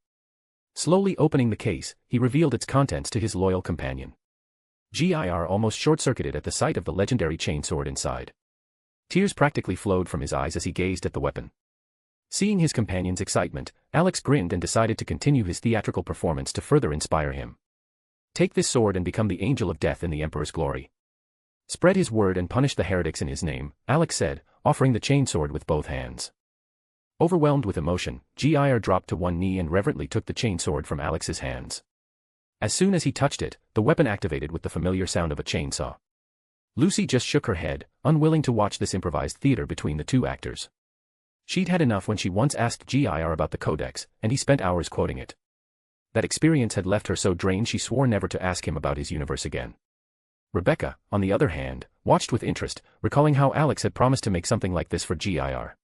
Slowly opening the case, he revealed its contents to his loyal companion. Gir almost short-circuited at the sight of the legendary chainsword inside. Tears practically flowed from his eyes as he gazed at the weapon. Seeing his companion's excitement, Alex grinned and decided to continue his theatrical performance to further inspire him. "Take this sword and become the angel of death in the Emperor's glory. Spread his word and punish the heretics in his name," Alex said, offering the chainsword with both hands. Overwhelmed with emotion, Gir dropped to one knee and reverently took the chainsword from Alex's hands. As soon as he touched it, the weapon activated with the familiar sound of a chainsaw. Lucy just shook her head, unwilling to watch this improvised theater between the two actors. She'd had enough when she once asked Gir about the codex, and he spent hours quoting it. That experience had left her so drained she swore never to ask him about his universe again. Rebecca, on the other hand, watched with interest, recalling how Alex had promised to make something like this for Gir.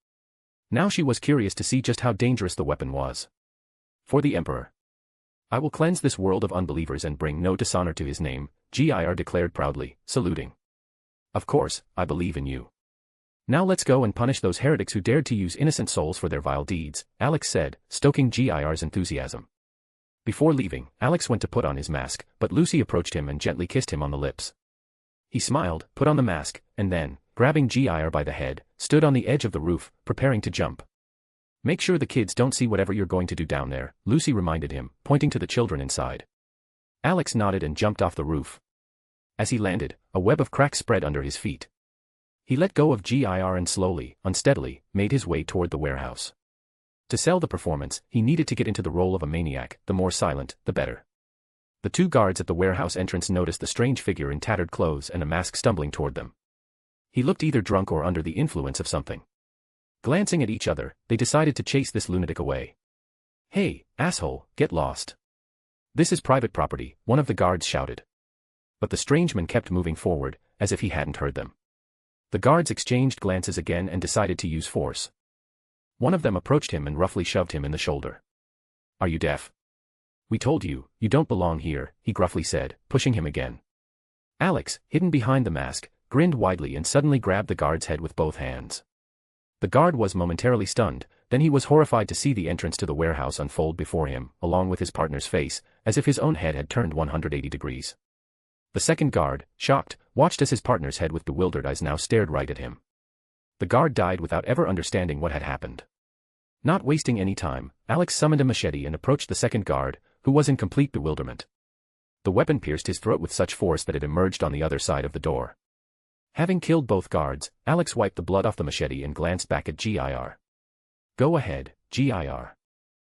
Now she was curious to see just how dangerous the weapon was. "For the Emperor. I will cleanse this world of unbelievers and bring no dishonor to his name," Gir declared proudly, saluting. "Of course, I believe in you. Now let's go and punish those heretics who dared to use innocent souls for their vile deeds," Alex said, stoking Gir's enthusiasm. Before leaving, Alex went to put on his mask, but Lucy approached him and gently kissed him on the lips. He smiled, put on the mask, and then, grabbing Gir by the head, stood on the edge of the roof, preparing to jump. "Make sure the kids don't see whatever you're going to do down there," Lucy reminded him, pointing to the children inside. Alex nodded and jumped off the roof. As he landed, a web of cracks spread under his feet. He let go of Gir and slowly, unsteadily, made his way toward the warehouse. To sell the performance, he needed to get into the role of a maniac, the more silent, the better. The two guards at the warehouse entrance noticed the strange figure in tattered clothes and a mask stumbling toward them. He looked either drunk or under the influence of something. Glancing at each other, they decided to chase this lunatic away. "Hey, asshole, get lost. This is private property," one of the guards shouted. But the strange man kept moving forward, as if he hadn't heard them. The guards exchanged glances again and decided to use force. One of them approached him and roughly shoved him in the shoulder. "Are you deaf? We told you, you don't belong here," he gruffly said, pushing him again. Alex, hidden behind the mask, grinned widely and suddenly grabbed the guard's head with both hands. The guard was momentarily stunned, then he was horrified to see the entrance to the warehouse unfold before him, along with his partner's face, as if his own head had turned 180 degrees. The second guard, shocked, watched as his partner's head with bewildered eyes now stared right at him. The guard died without ever understanding what had happened. Not wasting any time, Alex summoned a machete and approached the second guard, who was in complete bewilderment. The weapon pierced his throat with such force that it emerged on the other side of the door. Having killed both guards, Alex wiped the blood off the machete and glanced back at Gir. "Go ahead, Gir.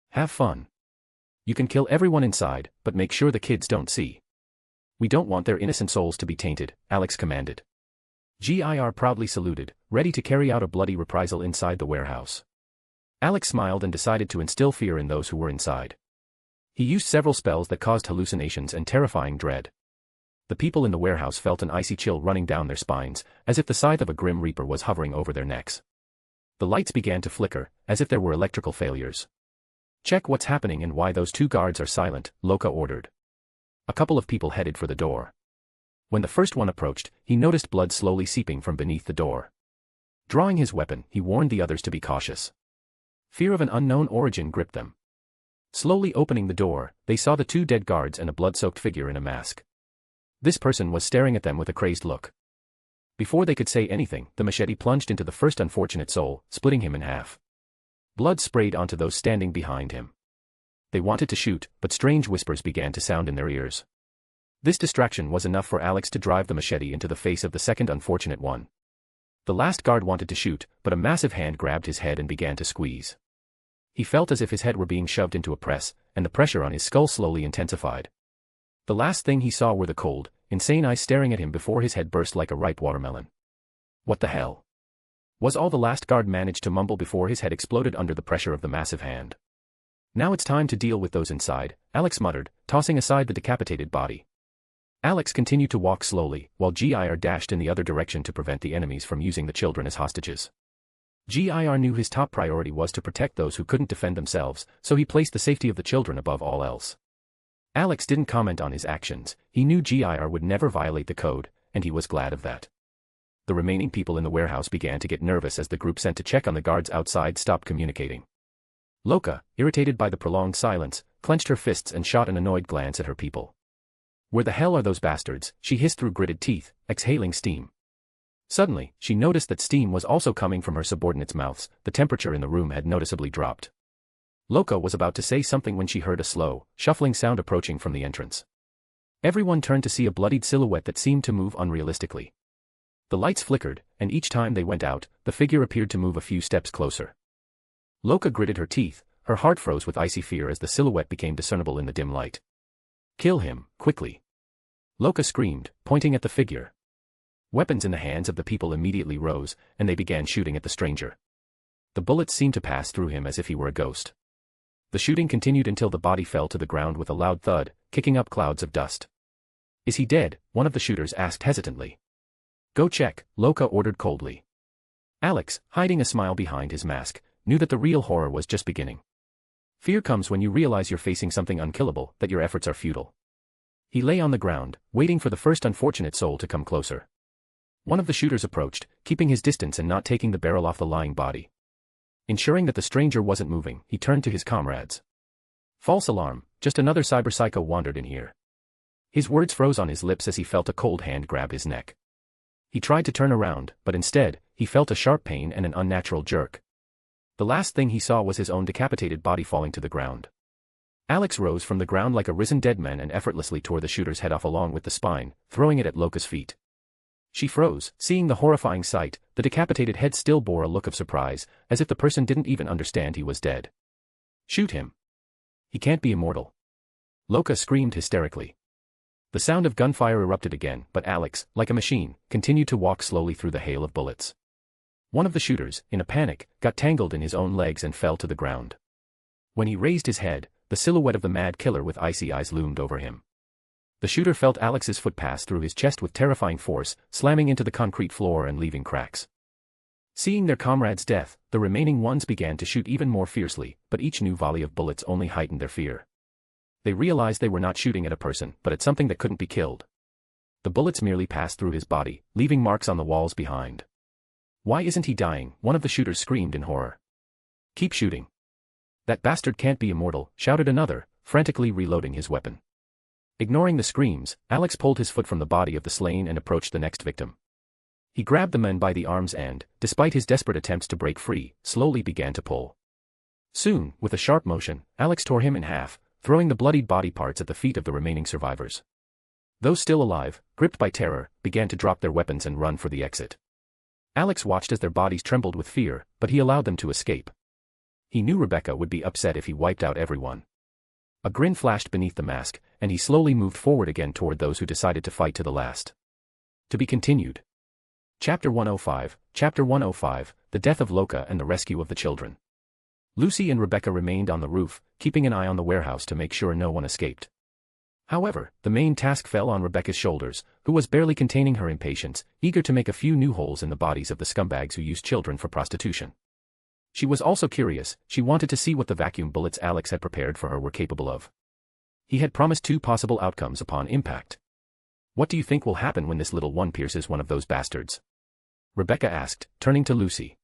Have fun. You can kill everyone inside, but make sure the kids don't see. We don't want their innocent souls to be tainted," Alex commanded. Gir proudly saluted, ready to carry out a bloody reprisal inside the warehouse. Alex smiled and decided to instill fear in those who were inside. He used several spells that caused hallucinations and terrifying dread. The people in the warehouse felt an icy chill running down their spines, as if the scythe of a grim reaper was hovering over their necks. The lights began to flicker, as if there were electrical failures. "Check what's happening and why those two guards are silent," Loka ordered. A couple of people headed for the door. When the first one approached, he noticed blood slowly seeping from beneath the door. Drawing his weapon, he warned the others to be cautious. Fear of an unknown origin gripped them. Slowly opening the door, they saw the two dead guards and a blood-soaked figure in a mask. This person was staring at them with a crazed look. Before they could say anything, the machete plunged into the first unfortunate soul, splitting him in half. Blood sprayed onto those standing behind him. They wanted to shoot, but strange whispers began to sound in their ears. This distraction was enough for Alex to drive the machete into the face of the second unfortunate one. The last guard wanted to shoot, but a massive hand grabbed his head and began to squeeze. He felt as if his head were being shoved into a press, and the pressure on his skull slowly intensified. The last thing he saw were the cold, insane eyes staring at him before his head burst like a ripe watermelon. "What the hell?" was all the last guard managed to mumble before his head exploded under the pressure of the massive hand. "Now it's time to deal with those inside," Alex muttered, tossing aside the decapitated body. Alex continued to walk slowly, while Gir dashed in the other direction to prevent the enemies from using the children as hostages. Gir knew his top priority was to protect those who couldn't defend themselves, so he placed the safety of the children above all else. Alex didn't comment on his actions. He knew Gir would never violate the code, and he was glad of that. The remaining people in the warehouse began to get nervous as the group sent to check on the guards outside stopped communicating. Loka, irritated by the prolonged silence, clenched her fists and shot an annoyed glance at her people. "Where the hell are those bastards?" she hissed through gritted teeth, exhaling steam. Suddenly, she noticed that steam was also coming from her subordinates' mouths. The temperature in the room had noticeably dropped. Loka was about to say something when she heard a slow, shuffling sound approaching from the entrance. Everyone turned to see a bloodied silhouette that seemed to move unrealistically. The lights flickered, and each time they went out, the figure appeared to move a few steps closer. Loka gritted her teeth, her heart froze with icy fear as the silhouette became discernible in the dim light. "Kill him, quickly!" Loka screamed, pointing at the figure. Weapons in the hands of the people immediately rose, and they began shooting at the stranger. The bullets seemed to pass through him as if he were a ghost. The shooting continued until the body fell to the ground with a loud thud, kicking up clouds of dust. "Is he dead?" one of the shooters asked hesitantly. "Go check," Loka ordered coldly. Alex, hiding a smile behind his mask, knew that the real horror was just beginning. Fear comes when you realize you're facing something unkillable, that your efforts are futile. He lay on the ground, waiting for the first unfortunate soul to come closer. One of the shooters approached, keeping his distance and not taking the barrel off the lying body. Ensuring that the stranger wasn't moving, he turned to his comrades. "False alarm, just another cyber-psycho wandered in here." His words froze on his lips as he felt a cold hand grab his neck. He tried to turn around, but instead, he felt a sharp pain and an unnatural jerk. The last thing he saw was his own decapitated body falling to the ground. Alex rose from the ground like a risen dead man and effortlessly tore the shooter's head off along with the spine, throwing it at Loka's feet. She froze, seeing the horrifying sight. The decapitated head still bore a look of surprise, as if the person didn't even understand he was dead. "Shoot him. He can't be immortal." Loka screamed hysterically. The sound of gunfire erupted again, but Alex, like a machine, continued to walk slowly through the hail of bullets. One of the shooters, in a panic, got tangled in his own legs and fell to the ground. When he raised his head, the silhouette of the mad killer with icy eyes loomed over him. The shooter felt Alex's foot pass through his chest with terrifying force, slamming into the concrete floor and leaving cracks. Seeing their comrade's death, the remaining ones began to shoot even more fiercely, but each new volley of bullets only heightened their fear. They realized they were not shooting at a person, but at something that couldn't be killed. The bullets merely passed through his body, leaving marks on the walls behind. "Why isn't he dying?" one of the shooters screamed in horror. "Keep shooting." "That bastard can't be immortal," shouted another, frantically reloading his weapon. Ignoring the screams, Alex pulled his foot from the body of the slain and approached the next victim. He grabbed the man by the arms and, despite his desperate attempts to break free, slowly began to pull. Soon, with a sharp motion, Alex tore him in half, throwing the bloodied body parts at the feet of the remaining survivors. Those still alive, gripped by terror, began to drop their weapons and run for the exit. Alex watched as their bodies trembled with fear, but he allowed them to escape. He knew Rebecca would be upset if he wiped out everyone. A grin flashed beneath the mask, and he slowly moved forward again toward those who decided to fight to the last. To be continued. Chapter 105, Chapter 105, The Death of Loka and the Rescue of the Children. Lucy and Rebecca remained on the roof, keeping an eye on the warehouse to make sure no one escaped. However, the main task fell on Rebecca's shoulders, who was barely containing her impatience, eager to make a few new holes in the bodies of the scumbags who used children for prostitution. She was also curious. She wanted to see what the vacuum bullets Alex had prepared for her were capable of. He had promised 2 possible outcomes upon impact. "What do you think will happen when this little one pierces one of those bastards?" Rebecca asked, turning to Lucy.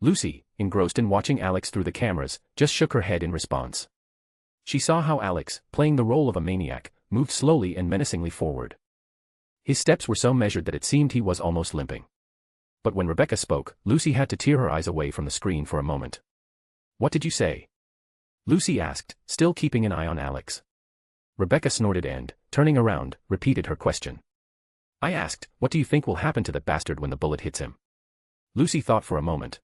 Lucy, engrossed in watching Alex through the cameras, just shook her head in response. She saw how Alex, playing the role of a maniac, moved slowly and menacingly forward. His steps were so measured that it seemed he was almost limping. But when Rebecca spoke, Lucy had to tear her eyes away from the screen for a moment. "What did you say?" Lucy asked, still keeping an eye on Alex. Rebecca snorted and, turning around, repeated her question. "I asked, what do you think will happen to that bastard when the bullet hits him?" Lucy thought for a moment.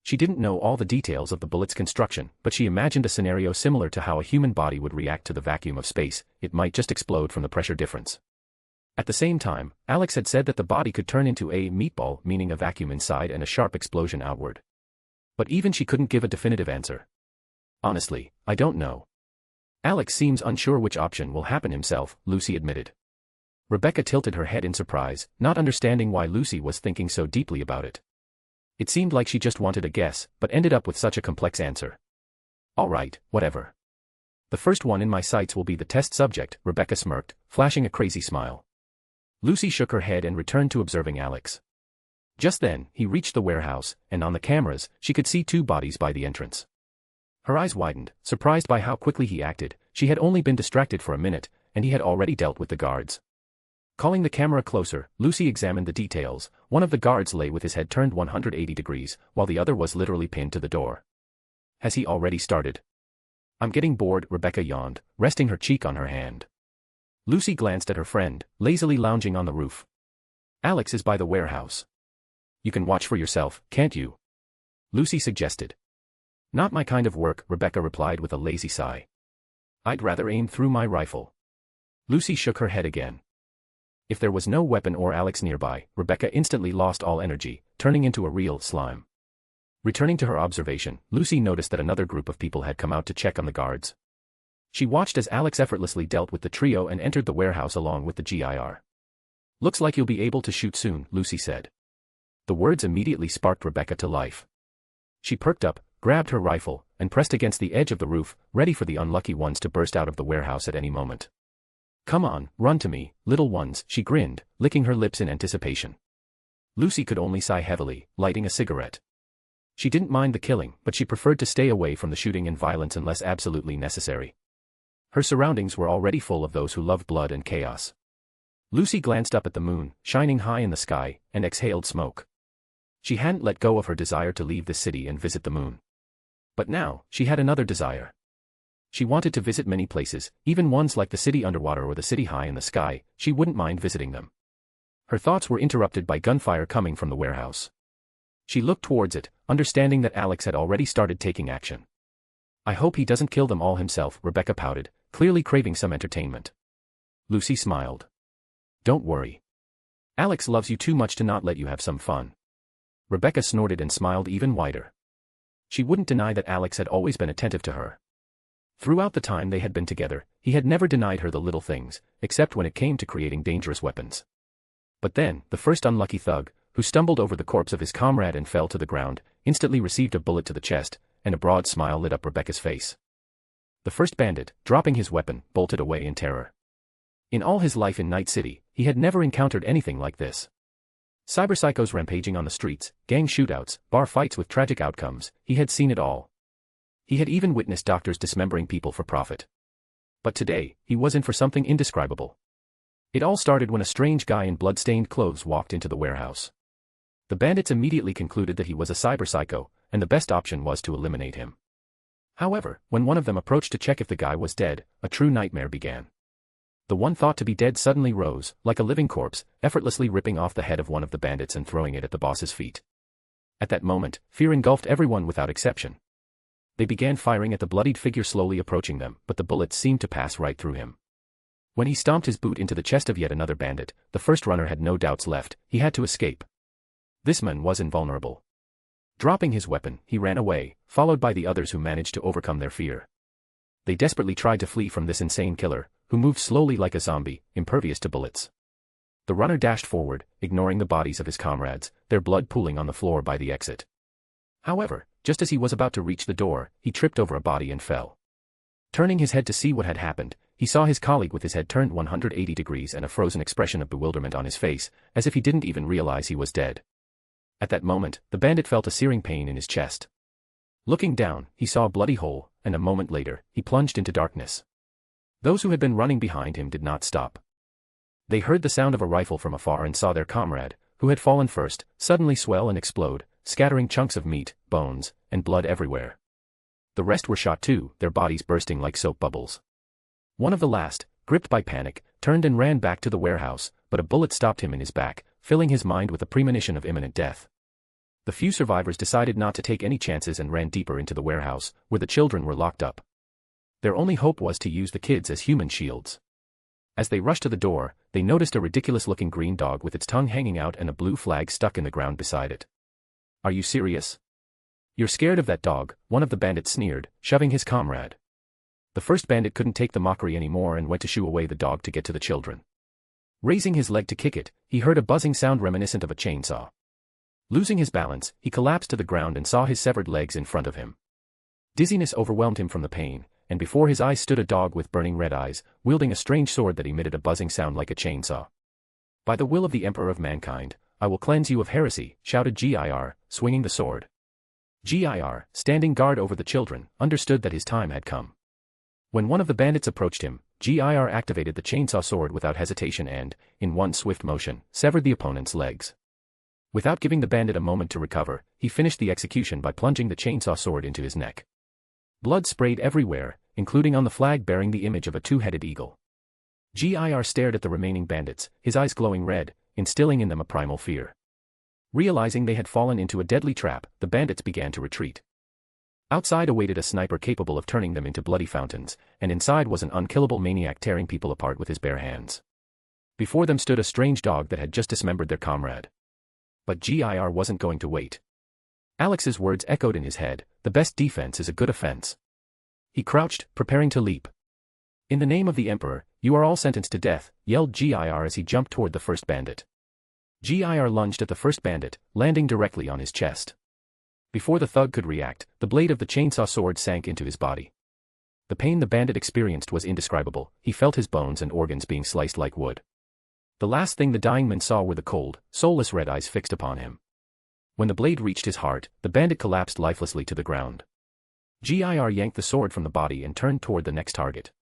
She didn't know all the details of the bullet's construction, but she imagined a scenario similar to how a human body would react to the vacuum of space. It might just explode from the pressure difference. At the same time, Alex had said that the body could turn into a meatball, meaning a vacuum inside and a sharp explosion outward. But even she couldn't give a definitive answer. "Honestly, I don't know." "Alex seems unsure which option will happen himself," Lucy admitted. Rebecca tilted her head in surprise, not understanding why Lucy was thinking so deeply about it. It seemed like she just wanted a guess, but ended up with such a complex answer. "All right, whatever. The first one in my sights will be the test subject," Rebecca smirked, flashing a crazy smile. Lucy shook her head and returned to observing Alex. Just then, he reached the warehouse, and on the cameras, she could see 2 bodies by the entrance. Her eyes widened, surprised by how quickly he acted. She had only been distracted for a minute, and he had already dealt with the guards. Calling the camera closer, Lucy examined the details. One of the guards lay with his head turned 180 degrees, while the other was literally pinned to the door. "Has he already started?" "I'm getting bored," Rebecca yawned, resting her cheek on her hand. Lucy glanced at her friend, lazily lounging on the roof. "Alex is by the warehouse. You can watch for yourself, can't you?" Lucy suggested. "Not my kind of work," Rebecca replied with a lazy sigh. "I'd rather aim through my rifle." Lucy shook her head again. If there was no weapon or Alex nearby, Rebecca instantly lost all energy, turning into a real slime. Returning to her observation, Lucy noticed that another group of people had come out to check on the guards. She watched as Alex effortlessly dealt with the trio and entered the warehouse along with the GIR. "Looks like you'll be able to shoot soon," Lucy said. The words immediately sparked Rebecca to life. She perked up, grabbed her rifle, and pressed against the edge of the roof, ready for the unlucky ones to burst out of the warehouse at any moment. "Come on, run to me, little ones," she grinned, licking her lips in anticipation. Lucy could only sigh heavily, lighting a cigarette. She didn't mind the killing, but she preferred to stay away from the shooting and violence unless absolutely necessary. Her surroundings were already full of those who loved blood and chaos. Lucy glanced up at the moon, shining high in the sky, and exhaled smoke. She hadn't let go of her desire to leave the city and visit the moon. But now, she had another desire. She wanted to visit many places, even ones like the city underwater or the city high in the sky. She wouldn't mind visiting them. Her thoughts were interrupted by gunfire coming from the warehouse. She looked towards it, understanding that Alex had already started taking action. "I hope he doesn't kill them all himself," Rebecca pouted, clearly craving some entertainment. Lucy smiled. "Don't worry. Alex loves you too much to not let you have some fun." Rebecca snorted and smiled even wider. She wouldn't deny that Alex had always been attentive to her. Throughout the time they had been together, he had never denied her the little things, except when it came to creating dangerous weapons. But then, the first unlucky thug, who stumbled over the corpse of his comrade and fell to the ground, instantly received a bullet to the chest, and a broad smile lit up Rebecca's face. The first bandit, dropping his weapon, bolted away in terror. In all his life in Night City, he had never encountered anything like this. Cyberpsychos rampaging on the streets, gang shootouts, bar fights with tragic outcomes, he had seen it all. He had even witnessed doctors dismembering people for profit. But today, he was in for something indescribable. It all started when a strange guy in blood-stained clothes walked into the warehouse. The bandits immediately concluded that he was a cyberpsycho, and the best option was to eliminate him. However, when one of them approached to check if the guy was dead, a true nightmare began. The one thought to be dead suddenly rose, like a living corpse, effortlessly ripping off the head of one of the bandits and throwing it at the boss's feet. At that moment, fear engulfed everyone without exception. They began firing at the bloodied figure slowly approaching them, but the bullets seemed to pass right through him. When he stomped his boot into the chest of yet another bandit, the first runner had no doubts left. He had to escape. This man was invulnerable. Dropping his weapon, he ran away, followed by the others who managed to overcome their fear. They desperately tried to flee from this insane killer, who moved slowly like a zombie, impervious to bullets. The runner dashed forward, ignoring the bodies of his comrades, their blood pooling on the floor by the exit. However, just as he was about to reach the door, he tripped over a body and fell. Turning his head to see what had happened, he saw his colleague with his head turned 180 degrees and a frozen expression of bewilderment on his face, as if he didn't even realize he was dead. At that moment, the bandit felt a searing pain in his chest. Looking down, he saw a bloody hole, and a moment later, he plunged into darkness. Those who had been running behind him did not stop. They heard the sound of a rifle from afar and saw their comrade, who had fallen first, suddenly swell and explode, scattering chunks of meat, bones, and blood everywhere. The rest were shot too, their bodies bursting like soap bubbles. One of the last, gripped by panic, turned and ran back to the warehouse, but a bullet stopped him in his back, filling his mind with a premonition of imminent death. The few survivors decided not to take any chances and ran deeper into the warehouse, where the children were locked up. Their only hope was to use the kids as human shields. As they rushed to the door, they noticed a ridiculous-looking green dog with its tongue hanging out and a blue flag stuck in the ground beside it. "Are you serious? You're scared of that dog," one of the bandits sneered, shoving his comrade. The first bandit couldn't take the mockery anymore and went to shoo away the dog to get to the children. Raising his leg to kick it, he heard a buzzing sound reminiscent of a chainsaw. Losing his balance, he collapsed to the ground and saw his severed legs in front of him. Dizziness overwhelmed him from the pain, and before his eyes stood a dog with burning red eyes, wielding a strange sword that emitted a buzzing sound like a chainsaw. "By the will of the Emperor of Mankind, I will cleanse you of heresy," shouted Gir, swinging the sword. Gir, standing guard over the children, understood that his time had come. When one of the bandits approached him, Gir activated the chainsaw sword without hesitation and, in one swift motion, severed the opponent's legs. Without giving the bandit a moment to recover, he finished the execution by plunging the chainsaw sword into his neck. Blood sprayed everywhere, including on the flag bearing the image of a two-headed eagle. Gir stared at the remaining bandits, his eyes glowing red, instilling in them a primal fear. Realizing they had fallen into a deadly trap, the bandits began to retreat. Outside awaited a sniper capable of turning them into bloody fountains, and inside was an unkillable maniac tearing people apart with his bare hands. Before them stood a strange dog that had just dismembered their comrade. But Gir wasn't going to wait. Alex's words echoed in his head, "The best defense is a good offense." He crouched, preparing to leap. "In the name of the Emperor, you are all sentenced to death," yelled Gir as he jumped toward the first bandit. Gir lunged at the first bandit, landing directly on his chest. Before the thug could react, the blade of the chainsaw sword sank into his body. The pain the bandit experienced was indescribable, he felt his bones and organs being sliced like wood. The last thing the dying man saw were the cold, soulless red eyes fixed upon him. When the blade reached his heart, the bandit collapsed lifelessly to the ground. Gir yanked the sword from the body and turned toward the next target.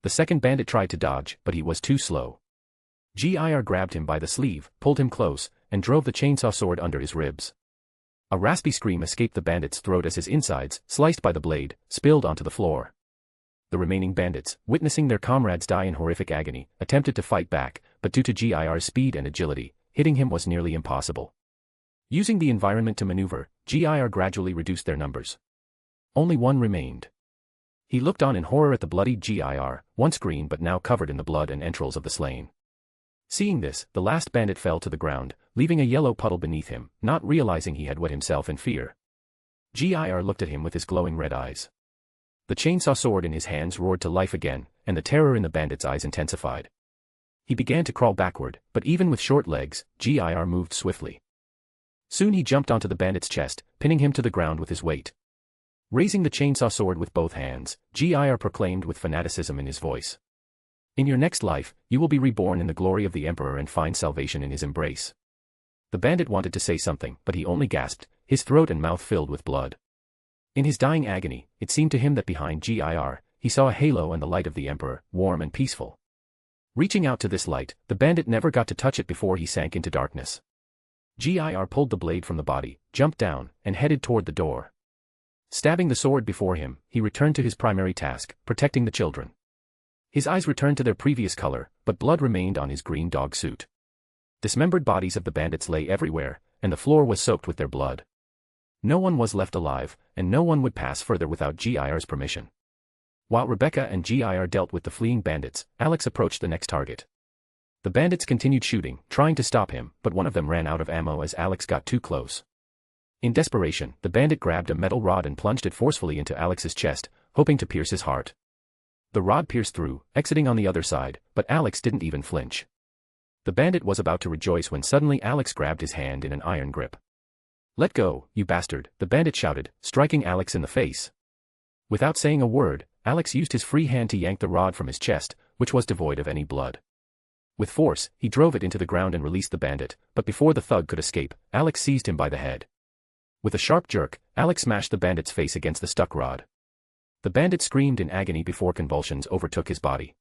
The second bandit tried to dodge, but he was too slow. Gir grabbed him by the sleeve, pulled him close, and drove the chainsaw sword under his ribs. A raspy scream escaped the bandit's throat as his insides, sliced by the blade, spilled onto the floor. The remaining bandits, witnessing their comrades die in horrific agony, attempted to fight back, but due to Gir's speed and agility, hitting him was nearly impossible. Using the environment to maneuver, Gir gradually reduced their numbers. Only one remained. He looked on in horror at the bloodied Gir, once green but now covered in the blood and entrails of the slain. Seeing this, the last bandit fell to the ground, leaving a yellow puddle beneath him, not realizing he had wet himself in fear. Gir looked at him with his glowing red eyes. The chainsaw sword in his hands roared to life again, and the terror in the bandit's eyes intensified. He began to crawl backward, but even with short legs, Gir moved swiftly. Soon he jumped onto the bandit's chest, pinning him to the ground with his weight. Raising the chainsaw sword with both hands, Gir proclaimed with fanaticism in his voice. "In your next life, you will be reborn in the glory of the Emperor and find salvation in his embrace." The bandit wanted to say something, but he only gasped, his throat and mouth filled with blood. In his dying agony, it seemed to him that behind Gir, he saw a halo and the light of the Emperor, warm and peaceful. Reaching out to this light, the bandit never got to touch it before he sank into darkness. Gir pulled the blade from the body, jumped down, and headed toward the door. Stabbing the sword before him, he returned to his primary task, protecting the children. His eyes returned to their previous color, but blood remained on his green dog suit. Dismembered bodies of the bandits lay everywhere, and the floor was soaked with their blood. No one was left alive, and no one would pass further without Gir's permission. While Rebecca and Gir dealt with the fleeing bandits, Alex approached the next target. The bandits continued shooting, trying to stop him, but one of them ran out of ammo as Alex got too close. In desperation, the bandit grabbed a metal rod and plunged it forcefully into Alex's chest, hoping to pierce his heart. The rod pierced through, exiting on the other side, but Alex didn't even flinch. The bandit was about to rejoice when suddenly Alex grabbed his hand in an iron grip. "Let go, you bastard," the bandit shouted, striking Alex in the face. Without saying a word, Alex used his free hand to yank the rod from his chest, which was devoid of any blood. With force, he drove it into the ground and released the bandit, but before the thug could escape, Alex seized him by the head. With a sharp jerk, Alex smashed the bandit's face against the stuck rod. The bandit screamed in agony before convulsions overtook his body.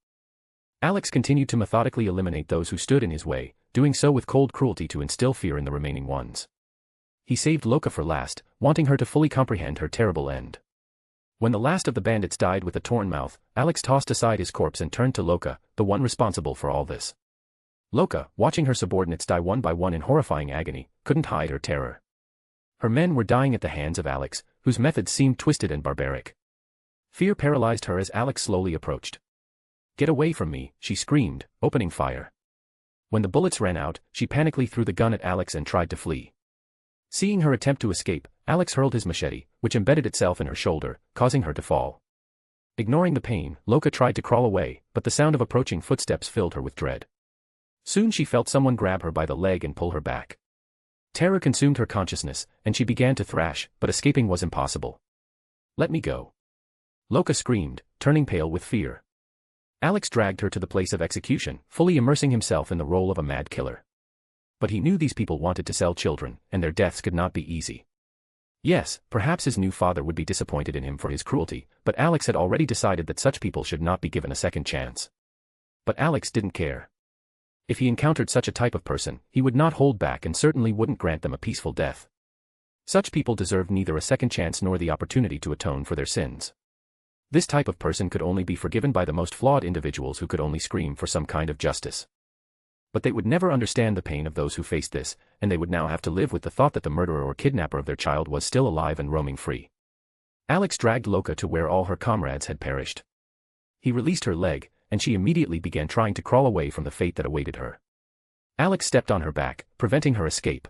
Alex continued to methodically eliminate those who stood in his way, doing so with cold cruelty to instill fear in the remaining ones. He saved Loka for last, wanting her to fully comprehend her terrible end. When the last of the bandits died with a torn mouth, Alex tossed aside his corpse and turned to Loka, the one responsible for all this. Loka, watching her subordinates die one by one in horrifying agony, couldn't hide her terror. Her men were dying at the hands of Alex, whose methods seemed twisted and barbaric. Fear paralyzed her as Alex slowly approached. "Get away from me," she screamed, opening fire. When the bullets ran out, she panically threw the gun at Alex and tried to flee. Seeing her attempt to escape, Alex hurled his machete, which embedded itself in her shoulder, causing her to fall. Ignoring the pain, Loka tried to crawl away, but the sound of approaching footsteps filled her with dread. Soon she felt someone grab her by the leg and pull her back. Terror consumed her consciousness, and she began to thrash, but escaping was impossible. "Let me go!" Loka screamed, turning pale with fear. Alex dragged her to the place of execution, fully immersing himself in the role of a mad killer. But he knew these people wanted to sell children, and their deaths could not be easy. Yes, perhaps his new father would be disappointed in him for his cruelty, but Alex had already decided that such people should not be given a second chance. But Alex didn't care. If he encountered such a type of person, he would not hold back and certainly wouldn't grant them a peaceful death. Such people deserved neither a second chance nor the opportunity to atone for their sins. This type of person could only be forgiven by the most flawed individuals who could only scream for some kind of justice. But they would never understand the pain of those who faced this, and they would now have to live with the thought that the murderer or kidnapper of their child was still alive and roaming free. Alex dragged Loka to where all her comrades had perished. He released her leg, and she immediately began trying to crawl away from the fate that awaited her. Alex stepped on her back, preventing her escape.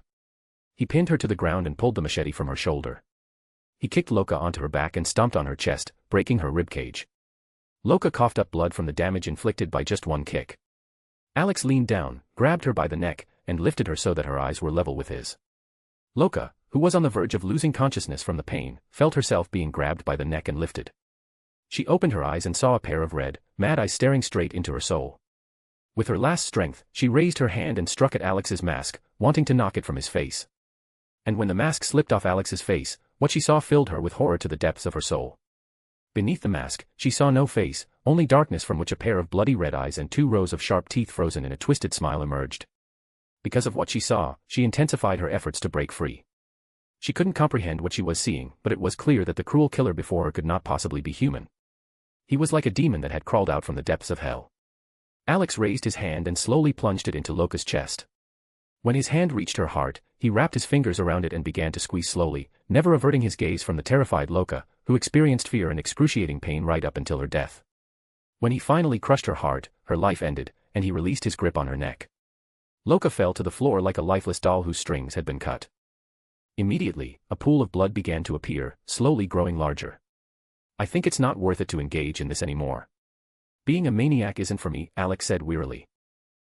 He pinned her to the ground and pulled the machete from her shoulder. He kicked Loka onto her back and stomped on her chest, breaking her ribcage. Loka coughed up blood from the damage inflicted by just one kick. Alex leaned down, grabbed her by the neck, and lifted her so that her eyes were level with his. Loka, who was on the verge of losing consciousness from the pain, felt herself being grabbed by the neck and lifted. She opened her eyes and saw a pair of red, mad eyes staring straight into her soul. With her last strength, she raised her hand and struck at Alex's mask, wanting to knock it from his face. And when the mask slipped off Alex's face, what she saw filled her with horror to the depths of her soul. Beneath the mask, she saw no face, only darkness from which a pair of bloody red eyes and 2 rows of sharp teeth frozen in a twisted smile emerged. Because of what she saw, she intensified her efforts to break free. She couldn't comprehend what she was seeing, but it was clear that the cruel killer before her could not possibly be human. He was like a demon that had crawled out from the depths of hell. Alex raised his hand and slowly plunged it into Loka's chest. When his hand reached her heart, he wrapped his fingers around it and began to squeeze slowly, never averting his gaze from the terrified Loka, who experienced fear and excruciating pain right up until her death. When he finally crushed her heart, her life ended, and he released his grip on her neck. Loka fell to the floor like a lifeless doll whose strings had been cut. Immediately, a pool of blood began to appear, slowly growing larger. "I think it's not worth it to engage in this anymore. Being a maniac isn't for me," Alex said wearily.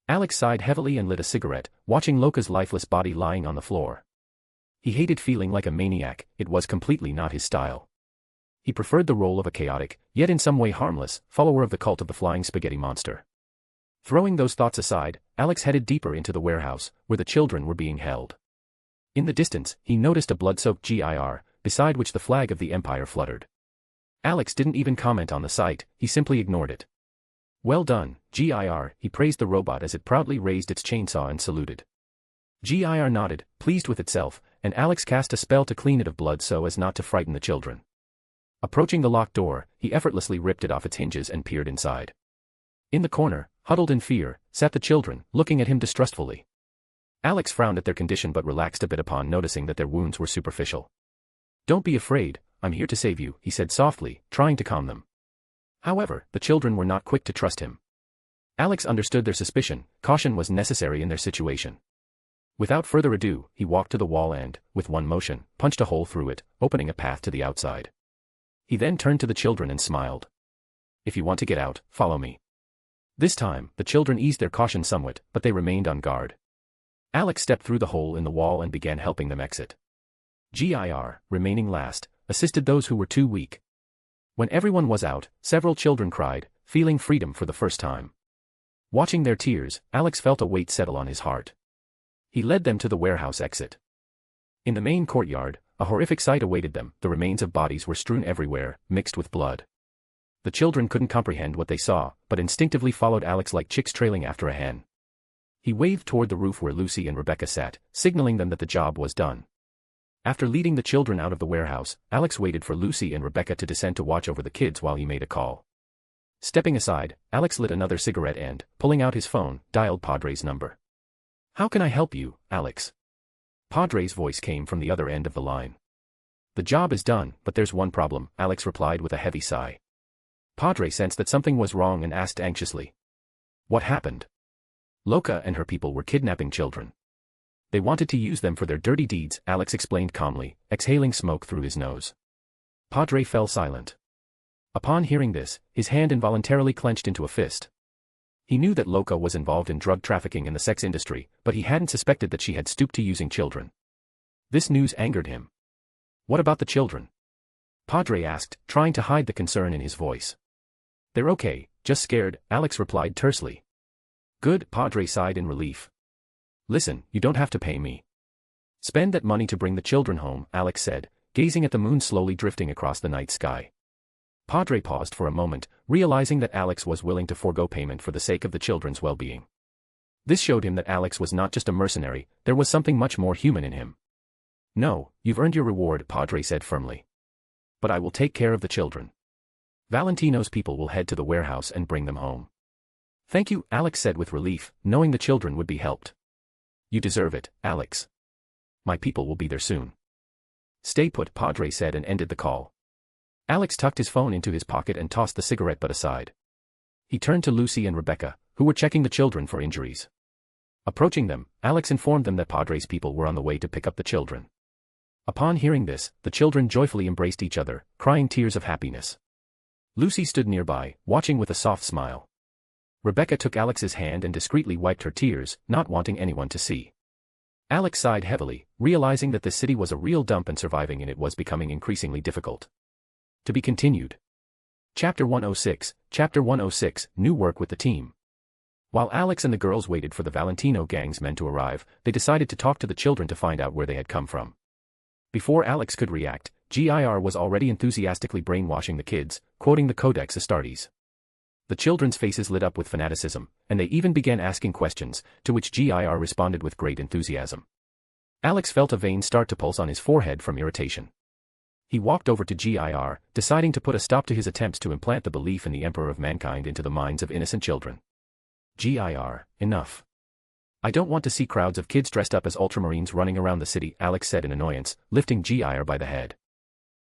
Alex sighed heavily and lit a cigarette, watching Loka's lifeless body lying on the floor. He hated feeling like a maniac, it was completely not his style. He preferred the role of a chaotic, yet in some way harmless, follower of the cult of the flying spaghetti monster. Throwing those thoughts aside, Alex headed deeper into the warehouse, where the children were being held. In the distance, he noticed a blood-soaked GIR, beside which the flag of the Empire fluttered. Alex didn't even comment on the sight, he simply ignored it. "Well done, GIR," he praised the robot as it proudly raised its chainsaw and saluted. GIR nodded, pleased with itself, and Alex cast a spell to clean it of blood so as not to frighten the children. Approaching the locked door, he effortlessly ripped it off its hinges and peered inside. In the corner, huddled in fear, sat the children, looking at him distrustfully. Alex frowned at their condition but relaxed a bit upon noticing that their wounds were superficial. "Don't be afraid, I'm here to save you," he said softly, trying to calm them. However, the children were not quick to trust him. Alex understood their suspicion. Caution was necessary in their situation. Without further ado, he walked to the wall and, with one motion, punched a hole through it, opening a path to the outside. He then turned to the children and smiled. "If you want to get out, follow me." This time, the children eased their caution somewhat, but they remained on guard. Alex stepped through the hole in the wall and began helping them exit. GIR, remaining last, assisted those who were too weak. When everyone was out, several children cried, feeling freedom for the first time. Watching their tears, Alex felt a weight settle on his heart. He led them to the warehouse exit. In the main courtyard, a horrific sight awaited them. The remains of bodies were strewn everywhere, mixed with blood. The children couldn't comprehend what they saw, but instinctively followed Alex like chicks trailing after a hen. He waved toward the roof where Lucy and Rebecca sat, signaling them that the job was done. After leading the children out of the warehouse, Alex waited for Lucy and Rebecca to descend to watch over the kids while he made a call. Stepping aside, Alex lit another cigarette and, pulling out his phone, dialed Padre's number. "How can I help you, Alex?" Padre's voice came from the other end of the line. "The job is done, but there's one problem," Alex replied with a heavy sigh. Padre sensed that something was wrong and asked anxiously. "What happened?" "Loca and her people were kidnapping children. They wanted to use them for their dirty deeds," Alex explained calmly, exhaling smoke through his nose. Padre fell silent. Upon hearing this, his hand involuntarily clenched into a fist. He knew that Loca was involved in drug trafficking in the sex industry, but he hadn't suspected that she had stooped to using children. This news angered him. "What about the children?" Padre asked, trying to hide the concern in his voice. "They're okay, just scared," Alex replied tersely. "Good," Padre sighed in relief. "Listen, you don't have to pay me. Spend that money to bring the children home," Alex said, gazing at the moon slowly drifting across the night sky. Padre paused for a moment, realizing that Alex was willing to forego payment for the sake of the children's well-being. This showed him that Alex was not just a mercenary, there was something much more human in him. "No, you've earned your reward," Padre said firmly. "But I will take care of the children. Valentino's people will head to the warehouse and bring them home." "Thank you," Alex said with relief, knowing the children would be helped. "You deserve it, Alex. My people will be there soon." "Stay put," Padre said and ended the call. Alex tucked his phone into his pocket and tossed the cigarette butt aside. He turned to Lucy and Rebecca, who were checking the children for injuries. Approaching them, Alex informed them that Padre's people were on the way to pick up the children. Upon hearing this, the children joyfully embraced each other, crying tears of happiness. Lucy stood nearby, watching with a soft smile. Rebecca took Alex's hand and discreetly wiped her tears, not wanting anyone to see. Alex sighed heavily, realizing that this city was a real dump and surviving in it was becoming increasingly difficult. To be continued. Chapter 106, Chapter 106, New Work with the Team. While Alex and the girls waited for the Valentino gang's men to arrive, they decided to talk to the children to find out where they had come from. Before Alex could react, GIR was already enthusiastically brainwashing the kids, quoting the Codex Astartes. The children's faces lit up with fanaticism, and they even began asking questions, to which GIR responded with great enthusiasm. Alex felt a vein start to pulse on his forehead from irritation. He walked over to GIR, deciding to put a stop to his attempts to implant the belief in the Emperor of Mankind into the minds of innocent children. "GIR, enough. I don't want to see crowds of kids dressed up as ultramarines running around the city," Alex said in annoyance, lifting GIR by the head.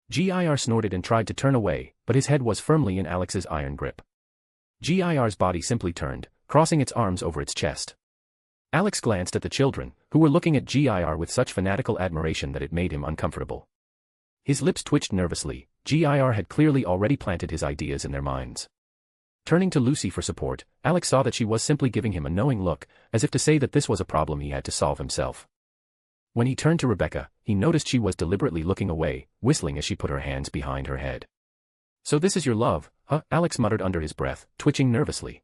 GIR snorted and tried to turn away, but his head was firmly in Alex's iron grip. GIR's body simply turned, crossing its arms over its chest. Alex glanced at the children, who were looking at GIR with such fanatical admiration that it made him uncomfortable. His lips twitched nervously. GIR had clearly already planted his ideas in their minds. Turning to Lucy for support, Alex saw that she was simply giving him a knowing look, as if to say that this was a problem he had to solve himself. When he turned to Rebecca, he noticed she was deliberately looking away, whistling as she put her hands behind her head. "So this is your love, huh?" Alex muttered under his breath, twitching nervously.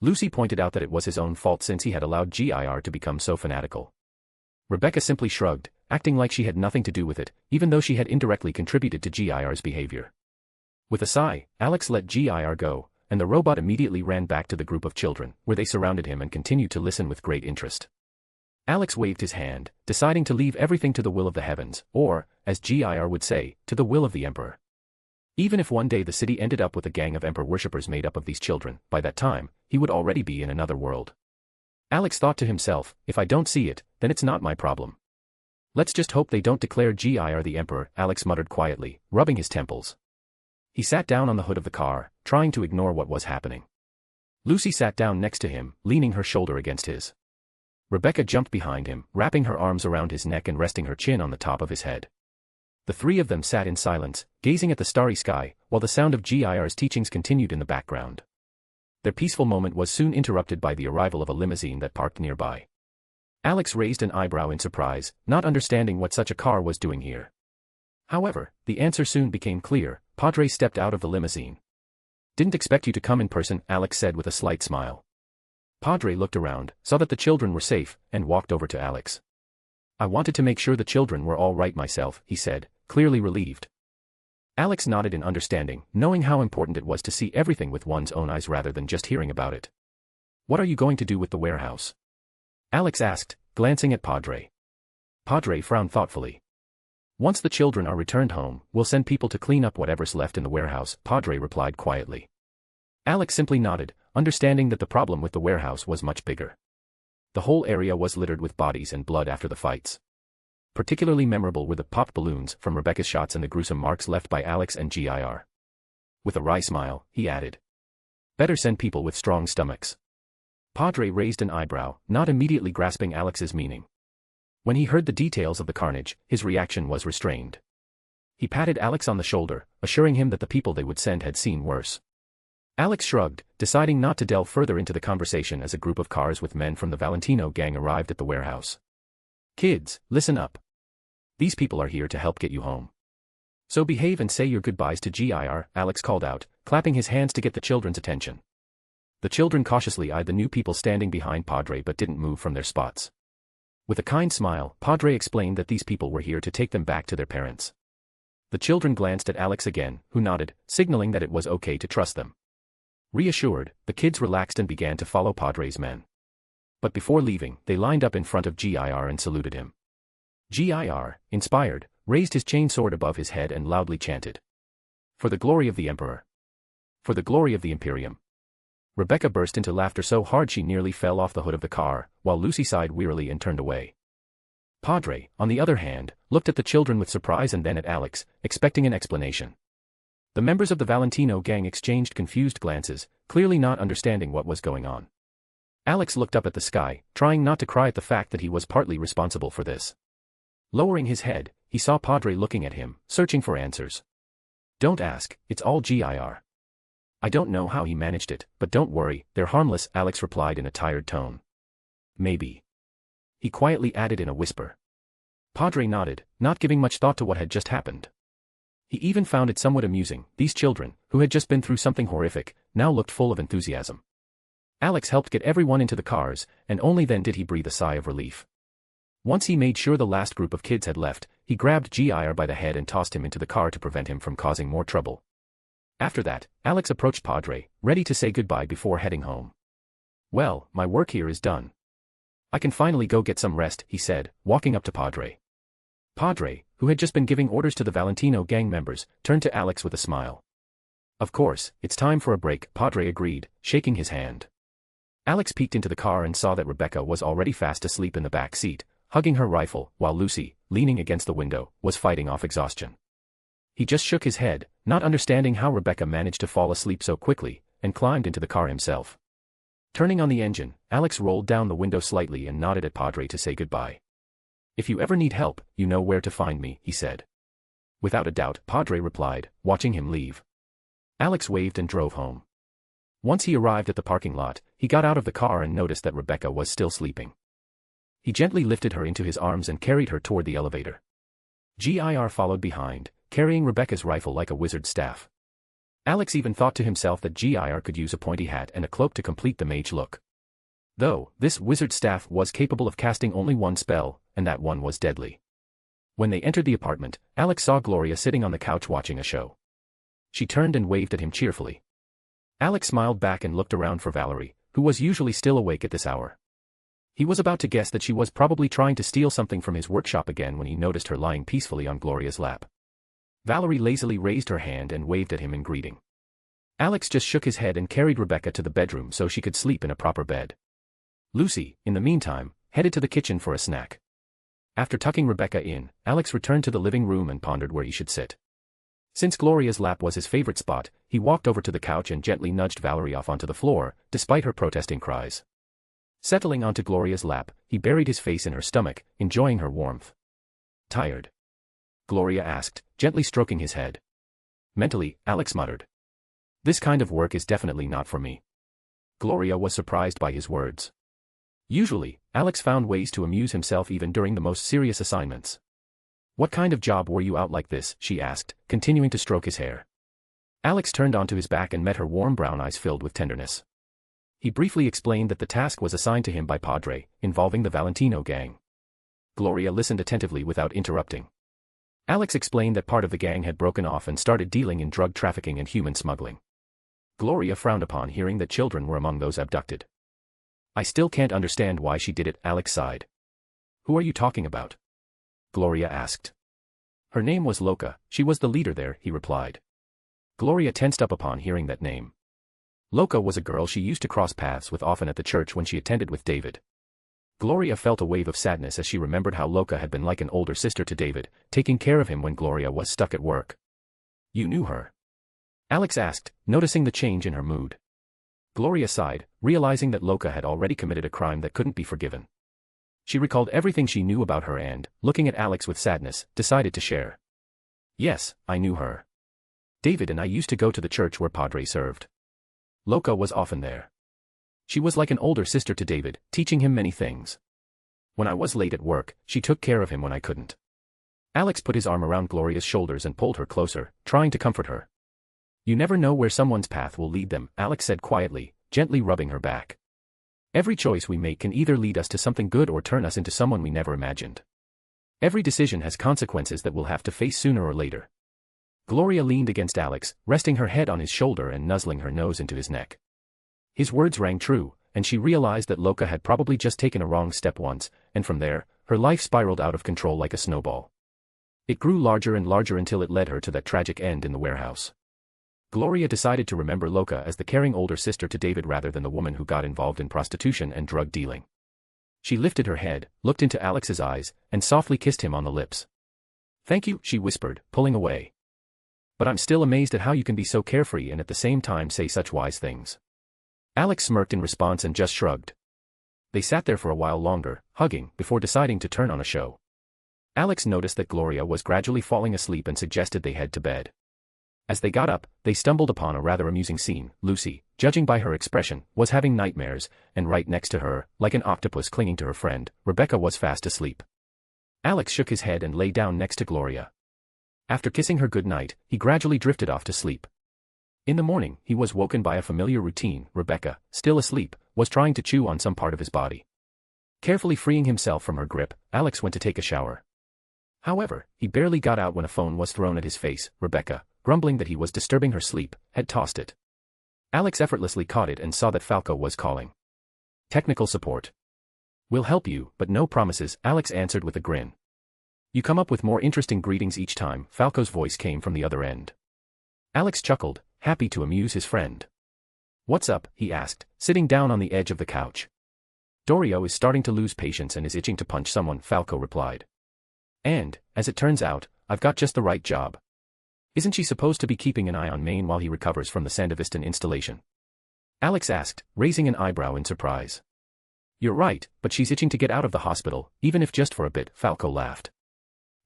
Lucy pointed out that it was his own fault since he had allowed GIR to become so fanatical. Rebecca simply shrugged, acting like she had nothing to do with it, even though she had indirectly contributed to GIR's behavior. With a sigh, Alex let GIR go, and the robot immediately ran back to the group of children, where they surrounded him and continued to listen with great interest. Alex waved his hand, deciding to leave everything to the will of the heavens, or, as GIR would say, to the will of the Emperor. Even if one day the city ended up with a gang of Emperor worshippers made up of these children, by that time, he would already be in another world. Alex thought to himself, if I don't see it, then it's not my problem. Let's just hope they don't declare GIR the Emperor, Alex muttered quietly, rubbing his temples. He sat down on the hood of the car, trying to ignore what was happening. Lucy sat down next to him, leaning her shoulder against his. Rebecca jumped behind him, wrapping her arms around his neck and resting her chin on the top of his head. The three of them sat in silence, gazing at the starry sky, while the sound of GIR's teachings continued in the background. Their peaceful moment was soon interrupted by the arrival of a limousine that parked nearby. Alex raised an eyebrow in surprise, not understanding what such a car was doing here. However, the answer soon became clear. Padre stepped out of the limousine. "Didn't expect you to come in person," Alex said with a slight smile. Padre looked around, saw that the children were safe, and walked over to Alex. "I wanted to make sure the children were all right myself," he said, clearly relieved. Alex nodded in understanding, knowing how important it was to see everything with one's own eyes rather than just hearing about it. "What are you going to do with the warehouse?" Alex asked, glancing at Padre. Padre frowned thoughtfully. "Once the children are returned home, we'll send people to clean up whatever's left in the warehouse," Padre replied quietly. Alex simply nodded, understanding that the problem with the warehouse was much bigger. The whole area was littered with bodies and blood after the fights. Particularly memorable were the popped balloons from Rebecca's shots and the gruesome marks left by Alex and GIR. With a wry smile, he added, "Better send people with strong stomachs." Padre raised an eyebrow, not immediately grasping Alex's meaning. When he heard the details of the carnage, his reaction was restrained. He patted Alex on the shoulder, assuring him that the people they would send had seen worse. Alex shrugged, deciding not to delve further into the conversation as a group of cars with men from the Valentino gang arrived at the warehouse. "Kids, listen up. These people are here to help get you home. So behave and say your goodbyes to GIR," Alex called out, clapping his hands to get the children's attention. The children cautiously eyed the new people standing behind Padre but didn't move from their spots. With a kind smile, Padre explained that these people were here to take them back to their parents. The children glanced at Alex again, who nodded, signaling that it was okay to trust them. Reassured, the kids relaxed and began to follow Padre's men. But before leaving, they lined up in front of GIR and saluted him. GIR, inspired, raised his chain sword above his head and loudly chanted, "For the glory of the Emperor. For the glory of the Imperium." Rebecca burst into laughter so hard she nearly fell off the hood of the car, while Lucy sighed wearily and turned away. Padre, on the other hand, looked at the children with surprise and then at Alex, expecting an explanation. The members of the Valentino gang exchanged confused glances, clearly not understanding what was going on. Alex looked up at the sky, trying not to cry at the fact that he was partly responsible for this. Lowering his head, he saw Padre looking at him, searching for answers. "Don't ask, it's all GIR. I don't know how he managed it, but don't worry, they're harmless," Alex replied in a tired tone. "Maybe," he quietly added in a whisper. Padre nodded, not giving much thought to what had just happened. He even found it somewhat amusing. These children, who had just been through something horrific, now looked full of enthusiasm. Alex helped get everyone into the cars, and only then did he breathe a sigh of relief. Once he made sure the last group of kids had left, he grabbed GIR by the head and tossed him into the car to prevent him from causing more trouble. After that, Alex approached Padre, ready to say goodbye before heading home. "Well, my work here is done. I can finally go get some rest," he said, walking up to Padre. Padre, who had just been giving orders to the Valentino gang members, turned to Alex with a smile. "Of course, it's time for a break," Padre agreed, shaking his hand. Alex peeked into the car and saw that Rebecca was already fast asleep in the back seat, hugging her rifle, while Lucy, leaning against the window, was fighting off exhaustion. He just shook his head, not understanding how Rebecca managed to fall asleep so quickly, and climbed into the car himself. Turning on the engine, Alex rolled down the window slightly and nodded at Padre to say goodbye. "If you ever need help, you know where to find me," he said. "Without a doubt," Padre replied, watching him leave. Alex waved and drove home. Once he arrived at the parking lot, he got out of the car and noticed that Rebecca was still sleeping. He gently lifted her into his arms and carried her toward the elevator. GIR followed behind, carrying Rebecca's rifle like a wizard's staff. Alex even thought to himself that GIR could use a pointy hat and a cloak to complete the mage look. Though, this wizard staff was capable of casting only one spell, and that one was deadly. When they entered the apartment, Alex saw Gloria sitting on the couch watching a show. She turned and waved at him cheerfully. Alex smiled back and looked around for Valerie, who was usually still awake at this hour. He was about to guess that she was probably trying to steal something from his workshop again when he noticed her lying peacefully on Gloria's lap. Valerie lazily raised her hand and waved at him in greeting. Alex just shook his head and carried Rebecca to the bedroom so she could sleep in a proper bed. Lucy, in the meantime, headed to the kitchen for a snack. After tucking Rebecca in, Alex returned to the living room and pondered where he should sit. Since Gloria's lap was his favorite spot, he walked over to the couch and gently nudged Valerie off onto the floor, despite her protesting cries. Settling onto Gloria's lap, he buried his face in her stomach, enjoying her warmth. "Tired?" Gloria asked, gently stroking his head. Mentally, Alex muttered. "This kind of work is definitely not for me." Gloria was surprised by his words. Usually, Alex found ways to amuse himself even during the most serious assignments. "What kind of job were you out like this?" she asked, continuing to stroke his hair. Alex turned onto his back and met her warm brown eyes filled with tenderness. He briefly explained that the task was assigned to him by Padre, involving the Valentino gang. Gloria listened attentively without interrupting. Alex explained that part of the gang had broken off and started dealing in drug trafficking and human smuggling. Gloria frowned upon hearing that children were among those abducted. "I still can't understand why she did it," Alex sighed. "Who are you talking about?" Gloria asked. "Her name was Loca, she was the leader there," he replied. Gloria tensed up upon hearing that name. Loca was a girl she used to cross paths with often at the church when she attended with David. Gloria felt a wave of sadness as she remembered how Loca had been like an older sister to David, taking care of him when Gloria was stuck at work. "You knew her?" Alex asked, noticing the change in her mood. Gloria sighed, realizing that Loca had already committed a crime that couldn't be forgiven. She recalled everything she knew about her and, looking at Alex with sadness, decided to share. "Yes, I knew her. David and I used to go to the church where Padre served. Loca was often there. She was like an older sister to David, teaching him many things. When I was late at work, she took care of him when I couldn't." Alex put his arm around Gloria's shoulders and pulled her closer, trying to comfort her. "You never know where someone's path will lead them," Alex said quietly, gently rubbing her back. "Every choice we make can either lead us to something good or turn us into someone we never imagined. Every decision has consequences that we'll have to face sooner or later." Gloria leaned against Alex, resting her head on his shoulder and nuzzling her nose into his neck. His words rang true, and she realized that Loca had probably just taken a wrong step once, and from there, her life spiraled out of control like a snowball. It grew larger and larger until it led her to that tragic end in the warehouse. Gloria decided to remember Loca as the caring older sister to David rather than the woman who got involved in prostitution and drug dealing. She lifted her head, looked into Alex's eyes, and softly kissed him on the lips. "Thank you," she whispered, pulling away. "But I'm still amazed at how you can be so carefree and at the same time say such wise things." Alex smirked in response and just shrugged. They sat there for a while longer, hugging, before deciding to turn on a show. Alex noticed that Gloria was gradually falling asleep and suggested they head to bed. As they got up, they stumbled upon a rather amusing scene. Lucy, judging by her expression, was having nightmares, and right next to her, like an octopus clinging to her friend, Rebecca was fast asleep. Alex shook his head and lay down next to Gloria. After kissing her goodnight, he gradually drifted off to sleep. In the morning, he was woken by a familiar routine. Rebecca, still asleep, was trying to chew on some part of his body. Carefully freeing himself from her grip, Alex went to take a shower. However, he barely got out when a phone was thrown at his face. Rebecca, grumbling that he was disturbing her sleep, had tossed it. Alex effortlessly caught it and saw that Falco was calling. "Technical support. We'll help you, but no promises," Alex answered with a grin. "You come up with more interesting greetings each time," Falco's voice came from the other end. Alex chuckled, happy to amuse his friend. "What's up?" he asked, sitting down on the edge of the couch. "Dorio is starting to lose patience and is itching to punch someone," Falco replied. "And, as it turns out, I've got just the right job. Isn't she supposed to be keeping an eye on Maine while he recovers from the Sandevistan installation?" Alex asked, raising an eyebrow in surprise. "You're right, but she's itching to get out of the hospital, even if just for a bit," Falco laughed.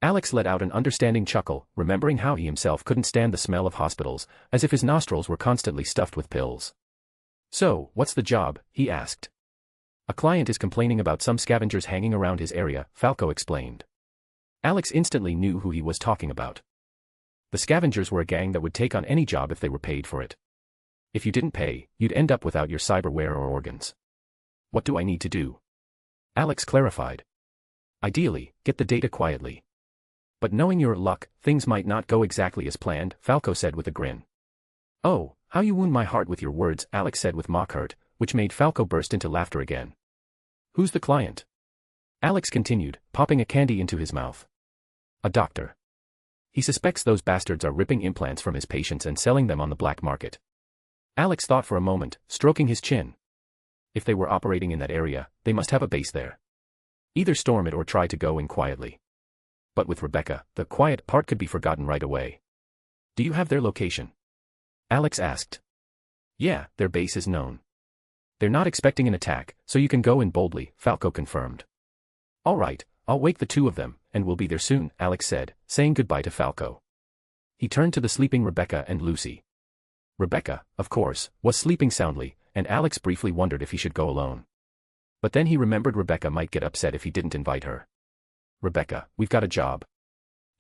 Alex let out an understanding chuckle, remembering how he himself couldn't stand the smell of hospitals, as if his nostrils were constantly stuffed with pills. "So, what's the job?" he asked. "A client is complaining about some scavengers hanging around his area," Falco explained. Alex instantly knew who he was talking about. The scavengers were a gang that would take on any job if they were paid for it. If you didn't pay, you'd end up without your cyberware or organs. "What do I need to do?" Alex clarified. "Ideally, get the data quietly. But knowing your luck, things might not go exactly as planned," Falco said with a grin. "Oh, how you wound my heart with your words," Alex said with mock hurt, which made Falco burst into laughter again. "Who's the client?" Alex continued, popping a candy into his mouth. "A doctor. He suspects those bastards are ripping implants from his patients and selling them on the black market." Alex thought for a moment, stroking his chin. If they were operating in that area, they must have a base there. Either storm it or try to go in quietly. But with Rebecca, the quiet part could be forgotten right away. Do you have their location? Alex asked. Yeah, their base is known. They're not expecting an attack, so you can go in boldly, Falco confirmed. All right, I'll wake the two of them, and we'll be there soon, Alex said, saying goodbye to Falco. He turned to the sleeping Rebecca and Lucy. Rebecca, of course, was sleeping soundly, and Alex briefly wondered if he should go alone. But then he remembered Rebecca might get upset if he didn't invite her. Rebecca, we've got a job.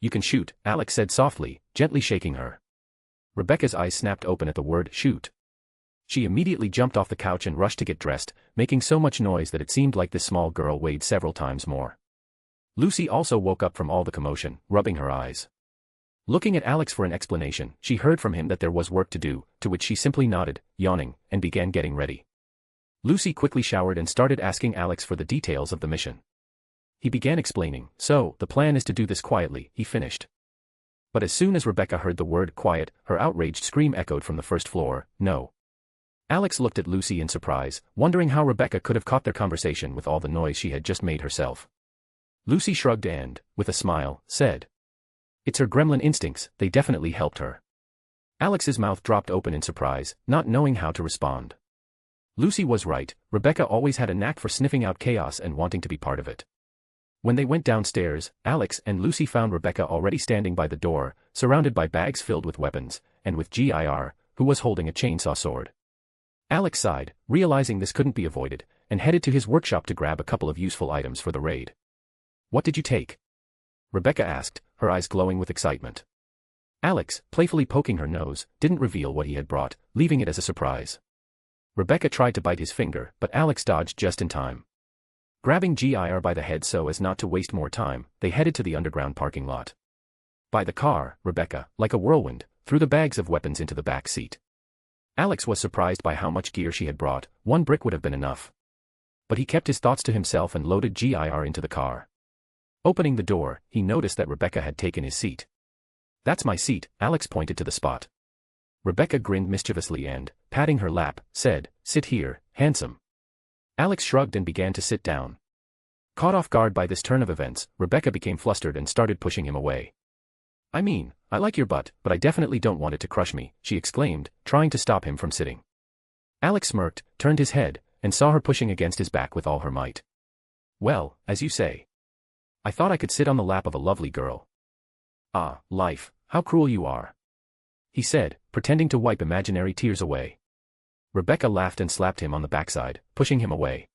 You can shoot, Alex said softly, gently shaking her. Rebecca's eyes snapped open at the word shoot. She immediately jumped off the couch and rushed to get dressed, making so much noise that it seemed like this small girl weighed several times more. Lucy also woke up from all the commotion, rubbing her eyes. Looking at Alex for an explanation, she heard from him that there was work to do, to which she simply nodded, yawning, and began getting ready. Lucy quickly showered and started asking Alex for the details of the mission. He began explaining, so, the plan is to do this quietly, he finished. But as soon as Rebecca heard the word quiet, her outraged scream echoed from the first floor, no. Alex looked at Lucy in surprise, wondering how Rebecca could have caught their conversation with all the noise she had just made herself. Lucy shrugged and, with a smile, said, "It's her gremlin instincts, they definitely helped her." Alex's mouth dropped open in surprise, not knowing how to respond. Lucy was right, Rebecca always had a knack for sniffing out chaos and wanting to be part of it. When they went downstairs, Alex and Lucy found Rebecca already standing by the door, surrounded by bags filled with weapons, and with GIR, who was holding a chainsaw sword. Alex sighed, realizing this couldn't be avoided, and headed to his workshop to grab a couple of useful items for the raid. "What did you take?" Rebecca asked, her eyes glowing with excitement. Alex, playfully poking her nose, didn't reveal what he had brought, leaving it as a surprise. Rebecca tried to bite his finger, but Alex dodged just in time. Grabbing GIR by the head so as not to waste more time, they headed to the underground parking lot. By the car, Rebecca, like a whirlwind, threw the bags of weapons into the back seat. Alex was surprised by how much gear she had brought, one brick would have been enough. But he kept his thoughts to himself and loaded GIR into the car. Opening the door, he noticed that Rebecca had taken his seat. "That's my seat," Alex pointed to the spot. Rebecca grinned mischievously and, patting her lap, said, "Sit here, handsome." Alex shrugged and began to sit down. Caught off guard by this turn of events, Rebecca became flustered and started pushing him away. "I mean, I like your butt, but I definitely don't want it to crush me," she exclaimed, trying to stop him from sitting. Alex smirked, turned his head, and saw her pushing against his back with all her might. "Well, as you say. I thought I could sit on the lap of a lovely girl." "Ah, life, how cruel you are," he said, pretending to wipe imaginary tears away. Rebecca laughed and slapped him on the backside, pushing him away.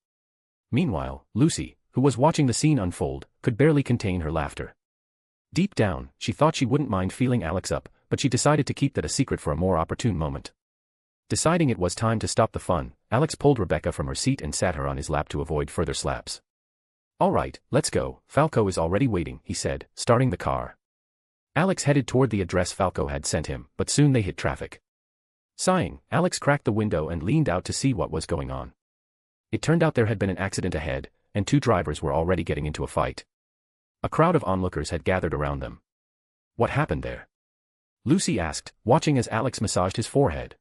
Meanwhile, Lucy, who was watching the scene unfold, could barely contain her laughter. Deep down, she thought she wouldn't mind feeling Alex up, but she decided to keep that a secret for a more opportune moment. Deciding it was time to stop the fun, Alex pulled Rebecca from her seat and sat her on his lap to avoid further slaps. "All right, let's go, Falco is already waiting," he said, starting the car. Alex headed toward the address Falco had sent him, but soon they hit traffic. Sighing, Alex cracked the window and leaned out to see what was going on. It turned out there had been an accident ahead, and two drivers were already getting into a fight. A crowd of onlookers had gathered around them. "What happened there?" Lucy asked, watching as Alex massaged his forehead.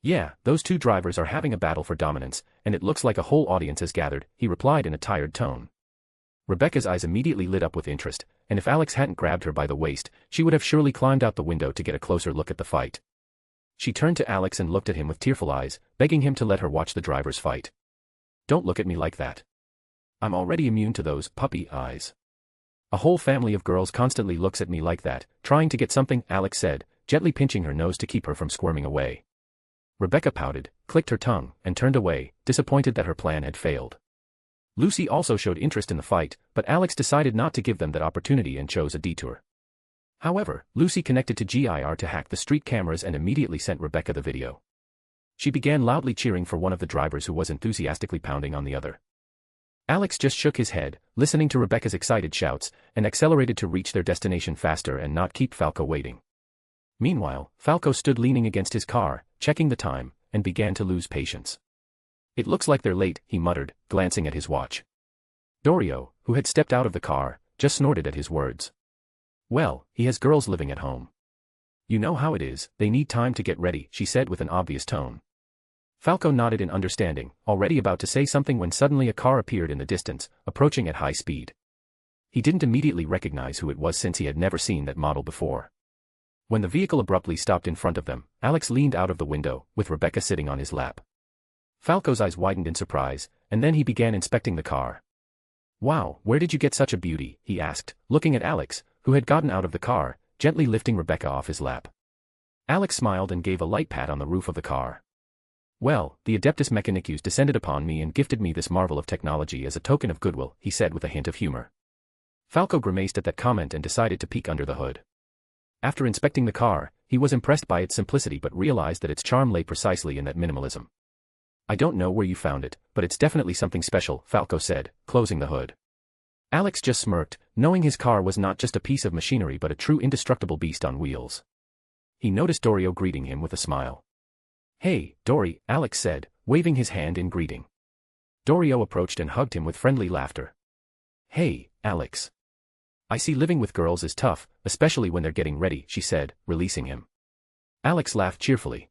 "Yeah, those two drivers are having a battle for dominance, and it looks like a whole audience has gathered," he replied in a tired tone. Rebecca's eyes immediately lit up with interest, and if Alex hadn't grabbed her by the waist, she would have surely climbed out the window to get a closer look at the fight. She turned to Alex and looked at him with tearful eyes, begging him to let her watch the drivers fight. "Don't look at me like that. I'm already immune to those puppy eyes. A whole family of girls constantly looks at me like that, trying to get something," Alex said, gently pinching her nose to keep her from squirming away. Rebecca pouted, clicked her tongue, and turned away, disappointed that her plan had failed. Lucy also showed interest in the fight, but Alex decided not to give them that opportunity and chose a detour. However, Lucy connected to GIR to hack the street cameras and immediately sent Rebecca the video. She began loudly cheering for one of the drivers who was enthusiastically pounding on the other. Alex just shook his head, listening to Rebecca's excited shouts, and accelerated to reach their destination faster and not keep Falco waiting. Meanwhile, Falco stood leaning against his car, checking the time, and began to lose patience. "It looks like they're late," he muttered, glancing at his watch. Dorio, who had stepped out of the car, just snorted at his words. "Well, he has girls living at home. You know how it is, they need time to get ready," she said with an obvious tone. Falco nodded in understanding, already about to say something when suddenly a car appeared in the distance, approaching at high speed. He didn't immediately recognize who it was since he had never seen that model before. When the vehicle abruptly stopped in front of them, Alex leaned out of the window, with Rebecca sitting on his lap. Falco's eyes widened in surprise, and then he began inspecting the car. "Wow, where did you get such a beauty?" he asked, looking at Alex, who had gotten out of the car, gently lifting Rebecca off his lap. Alex smiled and gave a light pat on the roof of the car. "Well, the Adeptus Mechanicus descended upon me and gifted me this marvel of technology as a token of goodwill," he said with a hint of humor. Falco grimaced at that comment and decided to peek under the hood. After inspecting the car, he was impressed by its simplicity but realized that its charm lay precisely in that minimalism. "I don't know where you found it, but it's definitely something special," Falco said, closing the hood. Alex just smirked, knowing his car was not just a piece of machinery but a true indestructible beast on wheels. He noticed Dorio greeting him with a smile. "Hey, Dory," Alex said, waving his hand in greeting. Dorio approached and hugged him with friendly laughter. "Hey, Alex. I see living with girls is tough, especially when they're getting ready," she said, releasing him. Alex laughed cheerfully.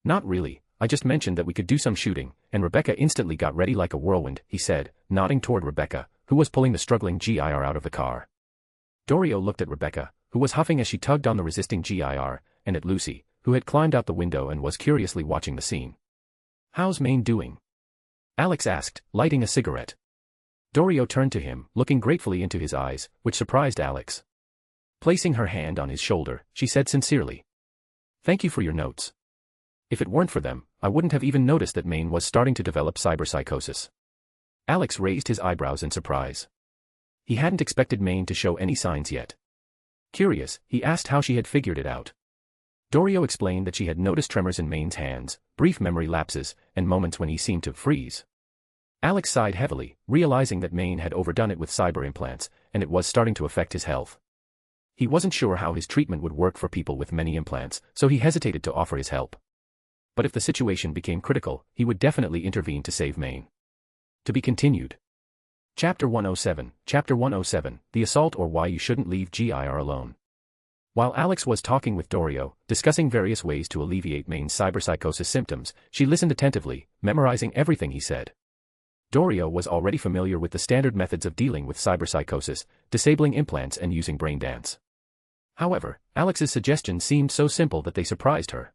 "Not really, I just mentioned that we could do some shooting, and Rebecca instantly got ready like a whirlwind," he said, nodding toward Rebecca, who was pulling the struggling GIR out of the car. Dorio looked at Rebecca, who was huffing as she tugged on the resisting GIR, and at Lucy, who had climbed out the window and was curiously watching the scene. "How's Maine doing?" Alex asked, lighting a cigarette. Dorio turned to him, looking gratefully into his eyes, which surprised Alex. Placing her hand on his shoulder, she said sincerely, "Thank you for your notes. If it weren't for them, I wouldn't have even noticed that Maine was starting to develop cyberpsychosis." Alex raised his eyebrows in surprise. He hadn't expected Maine to show any signs yet. Curious, he asked how she had figured it out. Dorio explained that she had noticed tremors in Maine's hands, brief memory lapses, and moments when he seemed to freeze. Alex sighed heavily, realizing that Maine had overdone it with cyber implants, and it was starting to affect his health. He wasn't sure how his treatment would work for people with many implants, so he hesitated to offer his help. But if the situation became critical, he would definitely intervene to save Maine. To be continued. Chapter 107, The Assault or Why You Shouldn't Leave GIR Alone. While Alex was talking with Dorio, discussing various ways to alleviate Maine's cyberpsychosis symptoms, she listened attentively, memorizing everything he said. Dorio was already familiar with the standard methods of dealing with cyberpsychosis, disabling implants and using brain dance. However, Alex's suggestion seemed so simple that they surprised her.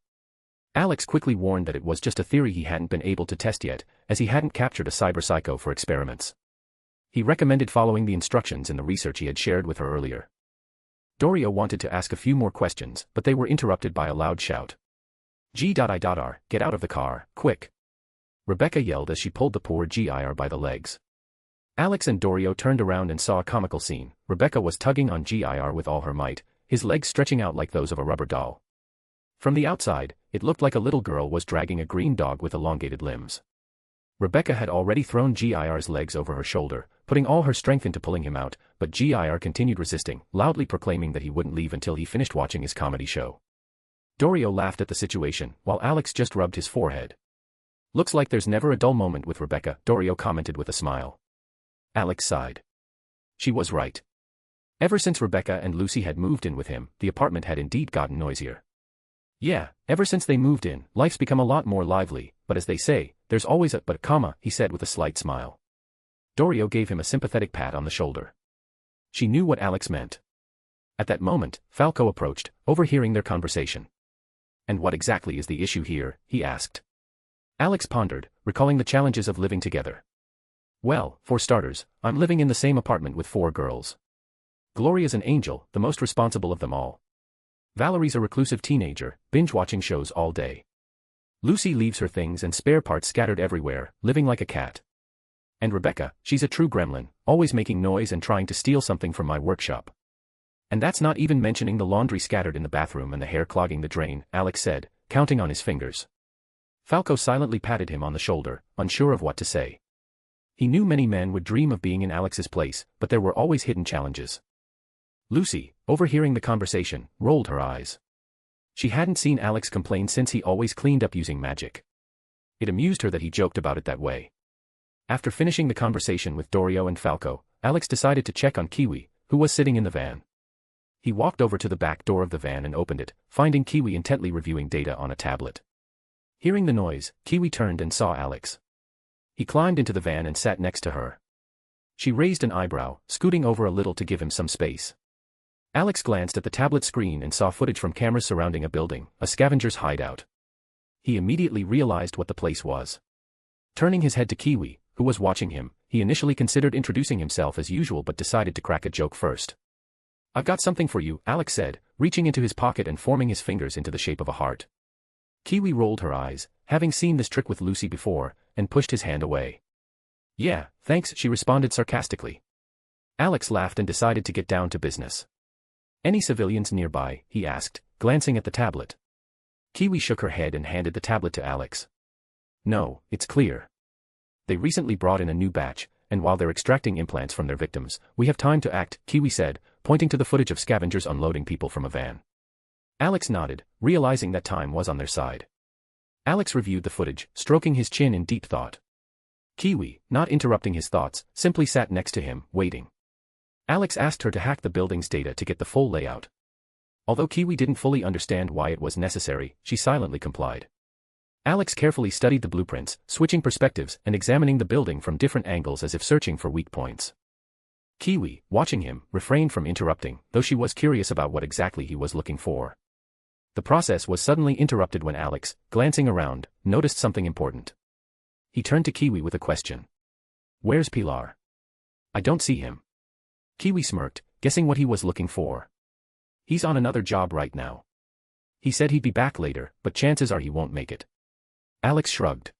Alex quickly warned that it was just a theory he hadn't been able to test yet, as he hadn't captured a cyberpsycho for experiments. He recommended following the instructions in the research he had shared with her earlier. Dorio wanted to ask a few more questions, but they were interrupted by a loud shout. "G.I.R, get out of the car, quick!" Rebecca yelled as she pulled the poor GIR by the legs. Alex and Dorio turned around and saw a comical scene. Rebecca was tugging on GIR with all her might, his legs stretching out like those of a rubber doll. From the outside, it looked like a little girl was dragging a green dog with elongated limbs. Rebecca had already thrown GIR's legs over her shoulder, putting all her strength into pulling him out, but GIR continued resisting, loudly proclaiming that he wouldn't leave until he finished watching his comedy show. Dorio laughed at the situation, while Alex just rubbed his forehead. "Looks like there's never a dull moment with Rebecca," Dorio commented with a smile. Alex sighed. She was right. Ever since Rebecca and Lucy had moved in with him, the apartment had indeed gotten noisier. "Yeah, ever since they moved in, life's become a lot more lively, but as they say, there's always a but comma," he said with a slight smile. Dorio gave him a sympathetic pat on the shoulder. She knew what Alex meant. At that moment, Falco approached, overhearing their conversation. "And what exactly is the issue here?" he asked. Alex pondered, recalling the challenges of living together. "Well, for starters, I'm living in the same apartment with 4 girls. Gloria's an angel, the most responsible of them all. Valerie's a reclusive teenager, binge-watching shows all day. Lucy leaves her things and spare parts scattered everywhere, living like a cat. And Rebecca, she's a true gremlin, always making noise and trying to steal something from my workshop. And that's not even mentioning the laundry scattered in the bathroom and the hair clogging the drain," Alex said, counting on his fingers. Falco silently patted him on the shoulder, unsure of what to say. He knew many men would dream of being in Alex's place, but there were always hidden challenges. Lucy, overhearing the conversation, rolled her eyes. She hadn't seen Alex complain since he always cleaned up using magic. It amused her that he joked about it that way. After finishing the conversation with Dorio and Falco, Alex decided to check on Kiwi, who was sitting in the van. He walked over to the back door of the van and opened it, finding Kiwi intently reviewing data on a tablet. Hearing the noise, Kiwi turned and saw Alex. He climbed into the van and sat next to her. She raised an eyebrow, scooting over a little to give him some space. Alex glanced at the tablet screen and saw footage from cameras surrounding a building, a scavenger's hideout. He immediately realized what the place was. Turning his head to Kiwi, who was watching him, he initially considered introducing himself as usual but decided to crack a joke first. "I've got something for you," Alex said, reaching into his pocket and forming his fingers into the shape of a heart. Kiwi rolled her eyes, having seen this trick with Lucy before, and pushed his hand away. "Yeah, thanks," she responded sarcastically. Alex laughed and decided to get down to business. "Any civilians nearby?" he asked, glancing at the tablet. Kiwi shook her head and handed the tablet to Alex. "No, it's clear. They recently brought in a new batch, and while they're extracting implants from their victims, we have time to act," Kiwi said, pointing to the footage of scavengers unloading people from a van. Alex nodded, realizing that time was on their side. Alex reviewed the footage, stroking his chin in deep thought. Kiwi, not interrupting his thoughts, simply sat next to him, waiting. Alex asked her to hack the building's data to get the full layout. Although Kiwi didn't fully understand why it was necessary, she silently complied. Alex carefully studied the blueprints, switching perspectives and examining the building from different angles as if searching for weak points. Kiwi, watching him, refrained from interrupting, though she was curious about what exactly he was looking for. The process was suddenly interrupted when Alex, glancing around, noticed something important. He turned to Kiwi with a question. "Where's Pilar? I don't see him." Kiwi smirked, guessing what he was looking for. "He's on another job right now. He said he'd be back later, but chances are he won't make it." Alex shrugged.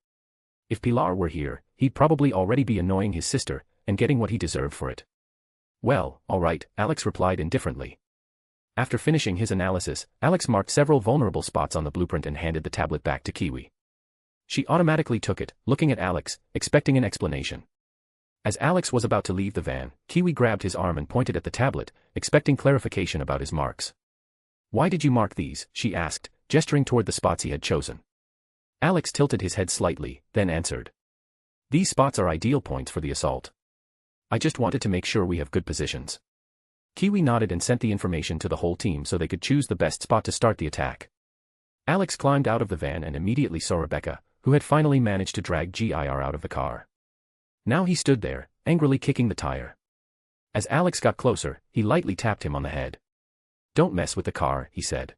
If Pilar were here, he'd probably already be annoying his sister, and getting what he deserved for it. "Well, all right," Alex replied indifferently. After finishing his analysis, Alex marked several vulnerable spots on the blueprint and handed the tablet back to Kiwi. She automatically took it, looking at Alex, expecting an explanation. As Alex was about to leave the van, Kiwi grabbed his arm and pointed at the tablet, expecting clarification about his marks. "Why did you mark these?" she asked, gesturing toward the spots he had chosen. Alex tilted his head slightly, then answered. "These spots are ideal points for the assault. I just wanted to make sure we have good positions." Kiwi nodded and sent the information to the whole team so they could choose the best spot to start the attack. Alex climbed out of the van and immediately saw Rebecca, who had finally managed to drag GIR out of the car. Now he stood there, angrily kicking the tire. As Alex got closer, he lightly tapped him on the head. "Don't mess with the car," he said.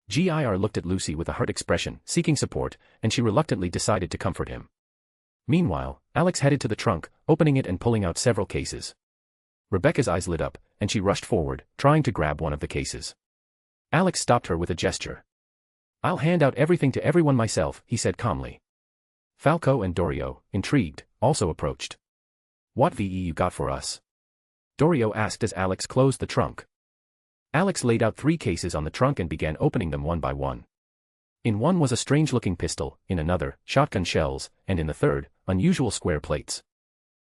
GIR looked at Lucy with a hurt expression, seeking support, and she reluctantly decided to comfort him. Meanwhile, Alex headed to the trunk, opening it and pulling out several cases. Rebecca's eyes lit up, and she rushed forward, trying to grab one of the cases. Alex stopped her with a gesture. "I'll hand out everything to everyone myself," he said calmly. Falco and Dorio, intrigued, also approached. "What VE you got for us?" Dorio asked as Alex closed the trunk. Alex laid out 3 cases on the trunk and began opening them one by one. In one was a strange-looking pistol, in another, shotgun shells, and in the third, unusual square plates.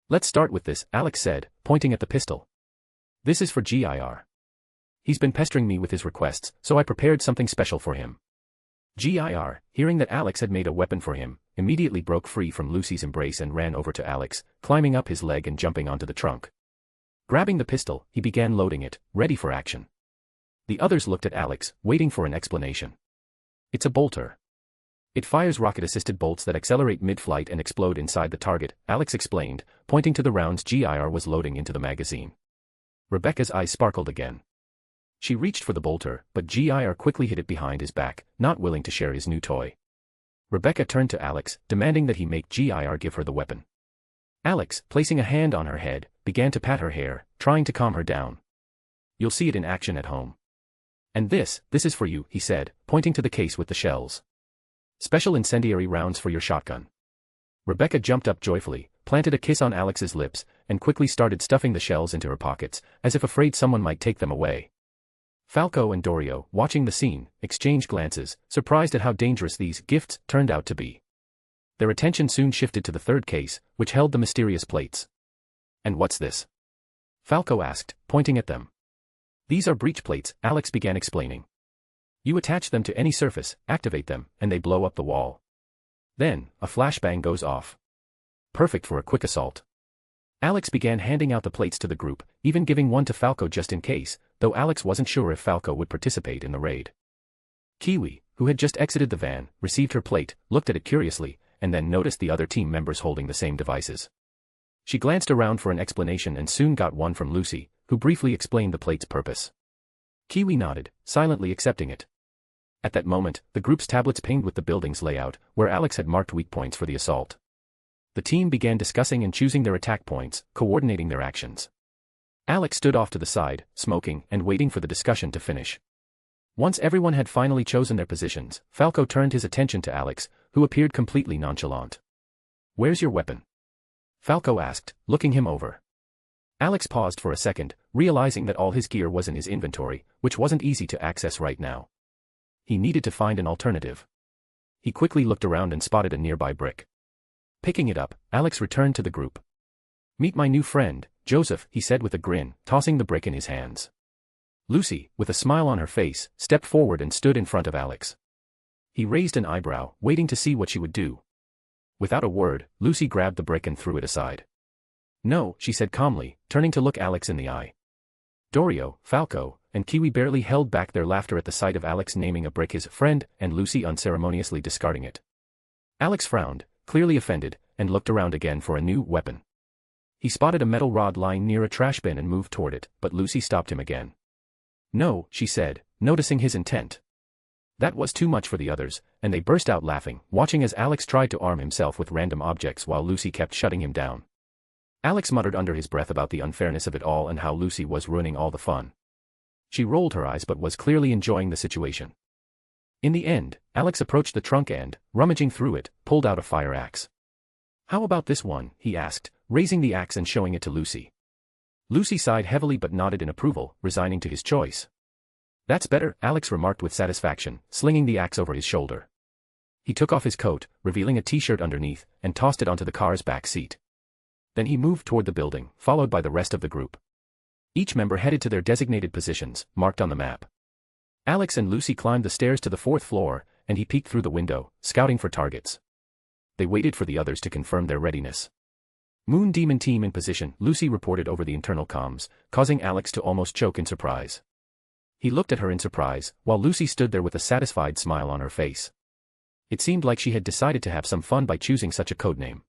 "Let's start with this," Alex said, pointing at the pistol. "This is for GIR. He's been pestering me with his requests, so I prepared something special for him." GIR, hearing that Alex had made a weapon for him, immediately broke free from Lucy's embrace and ran over to Alex, climbing up his leg and jumping onto the trunk. Grabbing the pistol, he began loading it, ready for action. The others looked at Alex, waiting for an explanation. "It's a bolter. It fires rocket-assisted bolts that accelerate mid-flight and explode inside the target," Alex explained, pointing to the rounds GIR was loading into the magazine. Rebecca's eyes sparkled again. She reached for the bolter, but GIR quickly hid it behind his back, not willing to share his new toy. Rebecca turned to Alex, demanding that he make GIR give her the weapon. Alex, placing a hand on her head, began to pat her hair, trying to calm her down. "You'll see it in action at home. And this is for you," he said, pointing to the case with the shells. "Special incendiary rounds for your shotgun." Rebecca jumped up joyfully, planted a kiss on Alex's lips, and quickly started stuffing the shells into her pockets, as if afraid someone might take them away. Falco and Dorio, watching the scene, exchanged glances, surprised at how dangerous these gifts turned out to be. Their attention soon shifted to the third case, which held the mysterious plates. "And what's this?" Falco asked, pointing at them. "These are breach plates," Alex began explaining. "You attach them to any surface, activate them, and they blow up the wall. Then, a flashbang goes off. Perfect for a quick assault." Alex began handing out the plates to the group, even giving one to Falco just in case, though Alex wasn't sure if Falco would participate in the raid. Kiwi, who had just exited the van, received her plate, looked at it curiously, and then noticed the other team members holding the same devices. She glanced around for an explanation and soon got one from Lucy, who briefly explained the plate's purpose. Kiwi nodded, silently accepting it. At that moment, the group's tablets pinged with the building's layout, where Alex had marked weak points for the assault. The team began discussing and choosing their attack points, coordinating their actions. Alex stood off to the side, smoking and waiting for the discussion to finish. Once everyone had finally chosen their positions, Falco turned his attention to Alex, who appeared completely nonchalant. "Where's your weapon?" Falco asked, looking him over. Alex paused for a second, realizing that all his gear was in his inventory, which wasn't easy to access right now. He needed to find an alternative. He quickly looked around and spotted a nearby brick. Picking it up, Alex returned to the group. "Meet my new friend, Joseph," he said with a grin, tossing the brick in his hands. Lucy, with a smile on her face, stepped forward and stood in front of Alex. He raised an eyebrow, waiting to see what she would do. Without a word, Lucy grabbed the brick and threw it aside. "No," she said calmly, turning to look Alex in the eye. Dorio, Falco, and Kiwi barely held back their laughter at the sight of Alex naming a brick his friend and Lucy unceremoniously discarding it. Alex frowned, clearly offended, and looked around again for a new weapon. He spotted a metal rod lying near a trash bin and moved toward it, but Lucy stopped him again. "No," she said, noticing his intent. That was too much for the others, and they burst out laughing, watching as Alex tried to arm himself with random objects while Lucy kept shutting him down. Alex muttered under his breath about the unfairness of it all and how Lucy was ruining all the fun. She rolled her eyes but was clearly enjoying the situation. In the end, Alex approached the trunk and, rummaging through it, pulled out a fire axe. "How about this one?" he asked, raising the axe and showing it to Lucy. Lucy sighed heavily but nodded in approval, resigning to his choice. "That's better," Alex remarked with satisfaction, slinging the axe over his shoulder. He took off his coat, revealing a t-shirt underneath, and tossed it onto the car's back seat. Then he moved toward the building, followed by the rest of the group. Each member headed to their designated positions, marked on the map. Alex and Lucy climbed the stairs to the 4th floor, and he peeked through the window, scouting for targets. They waited for the others to confirm their readiness. "Moon Demon team in position," Lucy reported over the internal comms, causing Alex to almost choke in surprise. He looked at her in surprise, while Lucy stood there with a satisfied smile on her face. It seemed like she had decided to have some fun by choosing such a codename.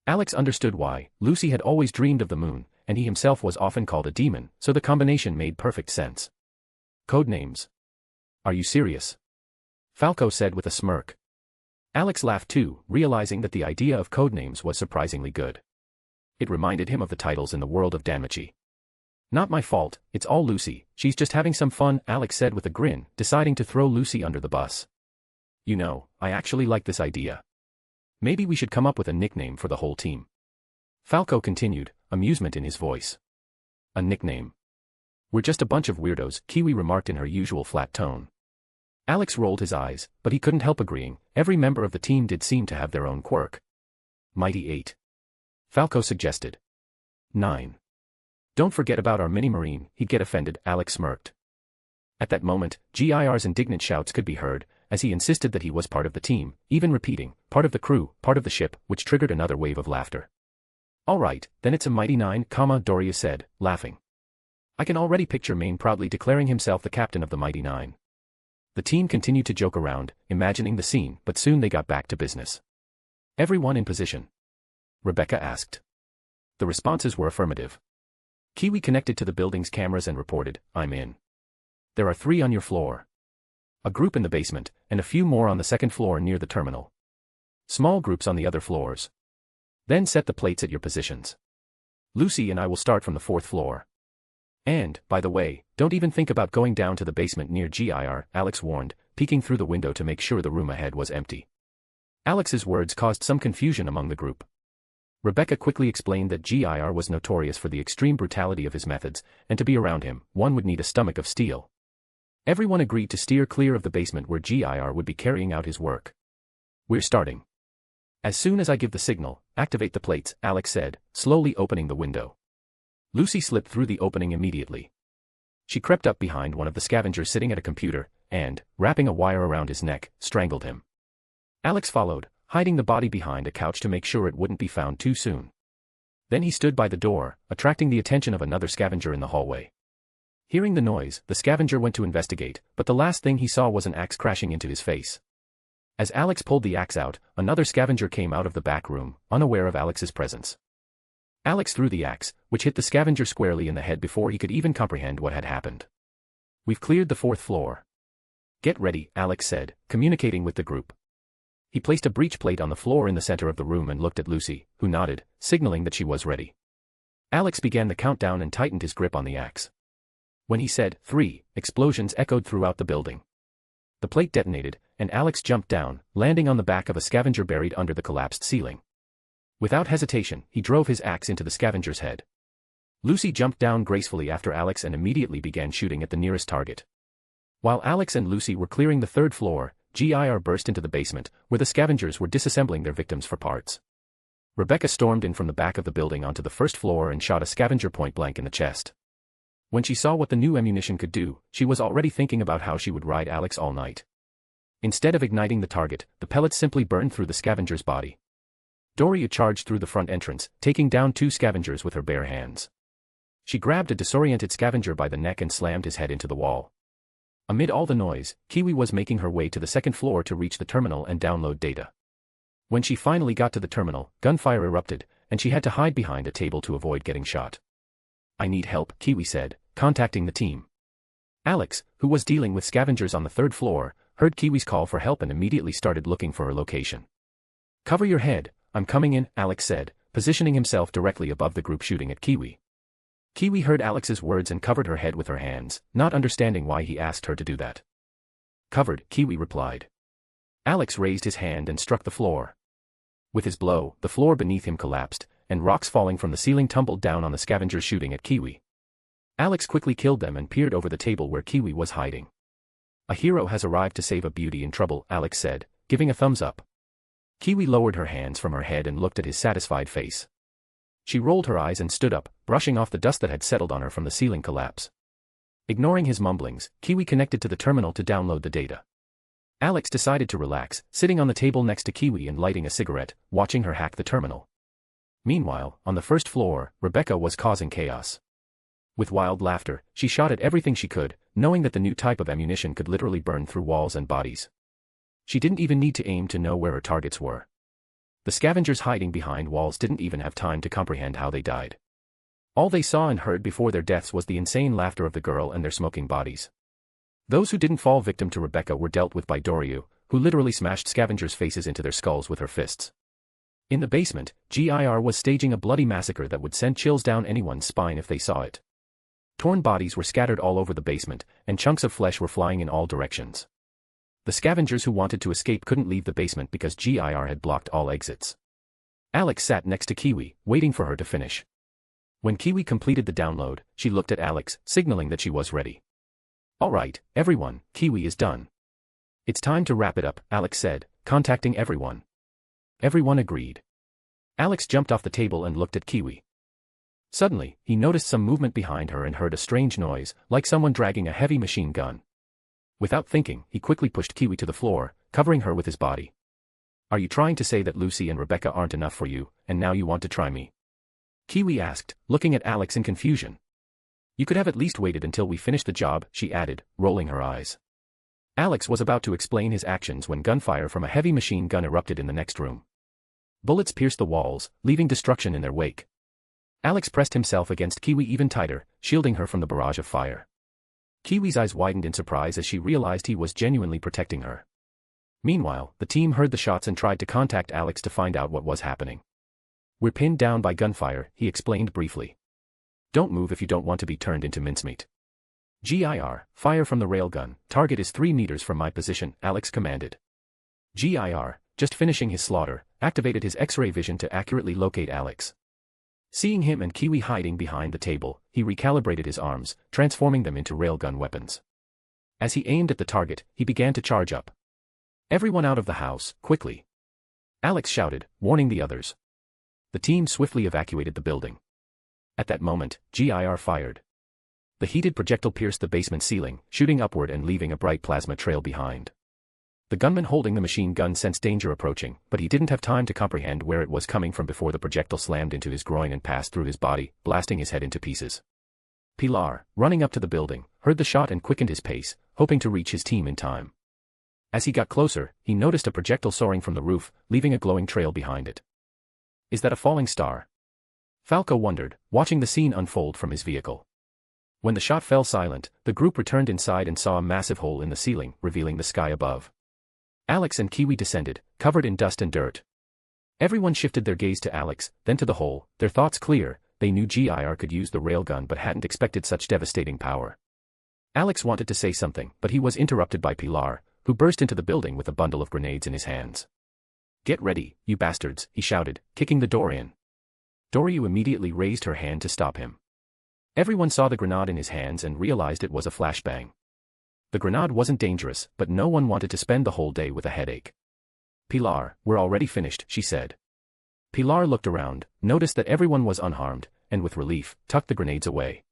Alex understood why. Lucy had always dreamed of the moon, and he himself was often called a demon, so the combination made perfect sense. "Codenames? Are you serious?" Falco said with a smirk. Alex laughed too, realizing that the idea of codenames was surprisingly good. It reminded him of the titles in the world of Danmachi. "Not my fault, it's all Lucy, she's just having some fun," Alex said with a grin, deciding to throw Lucy under the bus. "You know, I actually like this idea. Maybe we should come up with a nickname for the whole team." Falco continued, amusement in his voice. "A nickname? We're just a bunch of weirdos," Kiwi remarked in her usual flat tone. Alex rolled his eyes, but he couldn't help agreeing. Every member of the team did seem to have their own quirk. "Mighty 8. Falco suggested. 9. "Don't forget about our mini-marine," he'd get offended, Alex smirked. At that moment, GIR's indignant shouts could be heard, as he insisted that he was part of the team, even repeating, "part of the crew, part of the ship," which triggered another wave of laughter. "All right, then it's a Mighty 9, Doria said, laughing. I can already picture Maine proudly declaring himself the captain of the Mighty 9. The team continued to joke around, imagining the scene, but soon they got back to business. "Everyone in position?" Rebecca asked. The responses were affirmative. Kiwi connected to the building's cameras and reported, "I'm in. There are 3 on your floor. A group in the basement, and a few more on the 2nd floor near the terminal. Small groups on the other floors. Then set the plates at your positions. Lucy and I will start from the 4th floor. And, by the way, don't even think about going down to the basement near GIR," Alex warned, peeking through the window to make sure the room ahead was empty. Alex's words caused some confusion among the group. Rebecca quickly explained that GIR was notorious for the extreme brutality of his methods, and to be around him, one would need a stomach of steel. Everyone agreed to steer clear of the basement where GIR would be carrying out his work. "We're starting. As soon as I give the signal, activate the plates," Alex said, slowly opening the window. Lucy slipped through the opening immediately. She crept up behind one of the scavengers sitting at a computer, and, wrapping a wire around his neck, strangled him. Alex followed, hiding the body behind a couch to make sure it wouldn't be found too soon. Then he stood by the door, attracting the attention of another scavenger in the hallway. Hearing the noise, the scavenger went to investigate, but the last thing he saw was an axe crashing into his face. As Alex pulled the axe out, another scavenger came out of the back room, unaware of Alex's presence. Alex threw the axe, which hit the scavenger squarely in the head before he could even comprehend what had happened. We've cleared the fourth floor. Get ready, Alex said, communicating with the group. He placed a breech plate on the floor in the center of the room and looked at Lucy, who nodded, signaling that she was ready. Alex began the countdown and tightened his grip on the axe. When he said, 3, explosions echoed throughout the building. The plate detonated, and Alex jumped down, landing on the back of a scavenger buried under the collapsed ceiling. Without hesitation, he drove his axe into the scavenger's head. Lucy jumped down gracefully after Alex and immediately began shooting at the nearest target. While Alex and Lucy were clearing the third floor, GIR burst into the basement, where the scavengers were disassembling their victims for parts. Rebecca stormed in from the back of the building onto the first floor and shot a scavenger point-blank in the chest. When she saw what the new ammunition could do, she was already thinking about how she would ride Alex all night. Instead of igniting the target, the pellets simply burned through the scavenger's body. Doria charged through the front entrance, taking down 2 scavengers with her bare hands. She grabbed a disoriented scavenger by the neck and slammed his head into the wall. Amid all the noise, Kiwi was making her way to the second floor to reach the terminal and download data. When she finally got to the terminal, gunfire erupted, and she had to hide behind a table to avoid getting shot. I need help, Kiwi said, contacting the team. Alex, who was dealing with scavengers on the third floor, heard Kiwi's call for help and immediately started looking for her location. Cover your head, I'm coming in, Alex said, positioning himself directly above the group shooting at Kiwi. Kiwi heard Alex's words and covered her head with her hands, not understanding why he asked her to do that. Covered, Kiwi replied. Alex raised his hand and struck the floor. With his blow, the floor beneath him collapsed, and rocks falling from the ceiling tumbled down on the scavengers shooting at Kiwi. Alex quickly killed them and peered over the table where Kiwi was hiding. A hero has arrived to save a beauty in trouble, Alex said, giving a thumbs up. Kiwi lowered her hands from her head and looked at his satisfied face. She rolled her eyes and stood up, brushing off the dust that had settled on her from the ceiling collapse. Ignoring his mumblings, Kiwi connected to the terminal to download the data. Alex decided to relax, sitting on the table next to Kiwi and lighting a cigarette, watching her hack the terminal. Meanwhile, on the first floor, Rebecca was causing chaos. With wild laughter, she shot at everything she could, knowing that the new type of ammunition could literally burn through walls and bodies. She didn't even need to aim to know where her targets were. The scavengers hiding behind walls didn't even have time to comprehend how they died. All they saw and heard before their deaths was the insane laughter of the girl and their smoking bodies. Those who didn't fall victim to Rebecca were dealt with by Doria, who literally smashed scavengers' faces into their skulls with her fists. In the basement, GIR was staging a bloody massacre that would send chills down anyone's spine if they saw it. Torn bodies were scattered all over the basement, and chunks of flesh were flying in all directions. The scavengers who wanted to escape couldn't leave the basement because GIR had blocked all exits. Alex sat next to Kiwi, waiting for her to finish. When Kiwi completed the download, she looked at Alex, signaling that she was ready. All right, everyone, Kiwi is done. It's time to wrap it up, Alex said, contacting everyone. Everyone agreed. Alex jumped off the table and looked at Kiwi. Suddenly, he noticed some movement behind her and heard a strange noise, like someone dragging a heavy machine gun. Without thinking, he quickly pushed Kiwi to the floor, covering her with his body. Are you trying to say that Lucy and Rebecca aren't enough for you, and now you want to try me? Kiwi asked, looking at Alex in confusion. You could have at least waited until we finished the job, she added, rolling her eyes. Alex was about to explain his actions when gunfire from a heavy machine gun erupted in the next room. Bullets pierced the walls, leaving destruction in their wake. Alex pressed himself against Kiwi even tighter, shielding her from the barrage of fire. Kiwi's eyes widened in surprise as she realized he was genuinely protecting her. Meanwhile, the team heard the shots and tried to contact Alex to find out what was happening. We're pinned down by gunfire, he explained briefly. Don't move if you don't want to be turned into mincemeat. GIR, fire from the railgun, target is 3 meters from my position, Alex commanded. GIR, just finishing his slaughter, activated his X-ray vision to accurately locate Alex. Seeing him and Kiwi hiding behind the table, he recalibrated his arms, transforming them into railgun weapons. As he aimed at the target, he began to charge up. Everyone out of the house, quickly! Alex shouted, warning the others. The team swiftly evacuated the building. At that moment, GIR fired. The heated projectile pierced the basement ceiling, shooting upward and leaving a bright plasma trail behind. The gunman holding the machine gun sensed danger approaching, but he didn't have time to comprehend where it was coming from before the projectile slammed into his groin and passed through his body, blasting his head into pieces. Pilar, running up to the building, heard the shot and quickened his pace, hoping to reach his team in time. As he got closer, he noticed a projectile soaring from the roof, leaving a glowing trail behind it. Is that a falling star? Falco wondered, watching the scene unfold from his vehicle. When the shot fell silent, the group returned inside and saw a massive hole in the ceiling, revealing the sky above. Alex and Kiwi descended, covered in dust and dirt. Everyone shifted their gaze to Alex, then to the hole, their thoughts clear. They knew GIR could use the railgun but hadn't expected such devastating power. Alex wanted to say something, but he was interrupted by Pilar, who burst into the building with a bundle of grenades in his hands. "Get ready, you bastards," he shouted, kicking the door in. Doryu immediately raised her hand to stop him. Everyone saw the grenade in his hands and realized it was a flashbang. The grenade wasn't dangerous, but no one wanted to spend the whole day with a headache. "Pilar, we're already finished," she said. Pilar looked around, noticed that everyone was unharmed, and with relief, tucked the grenades away.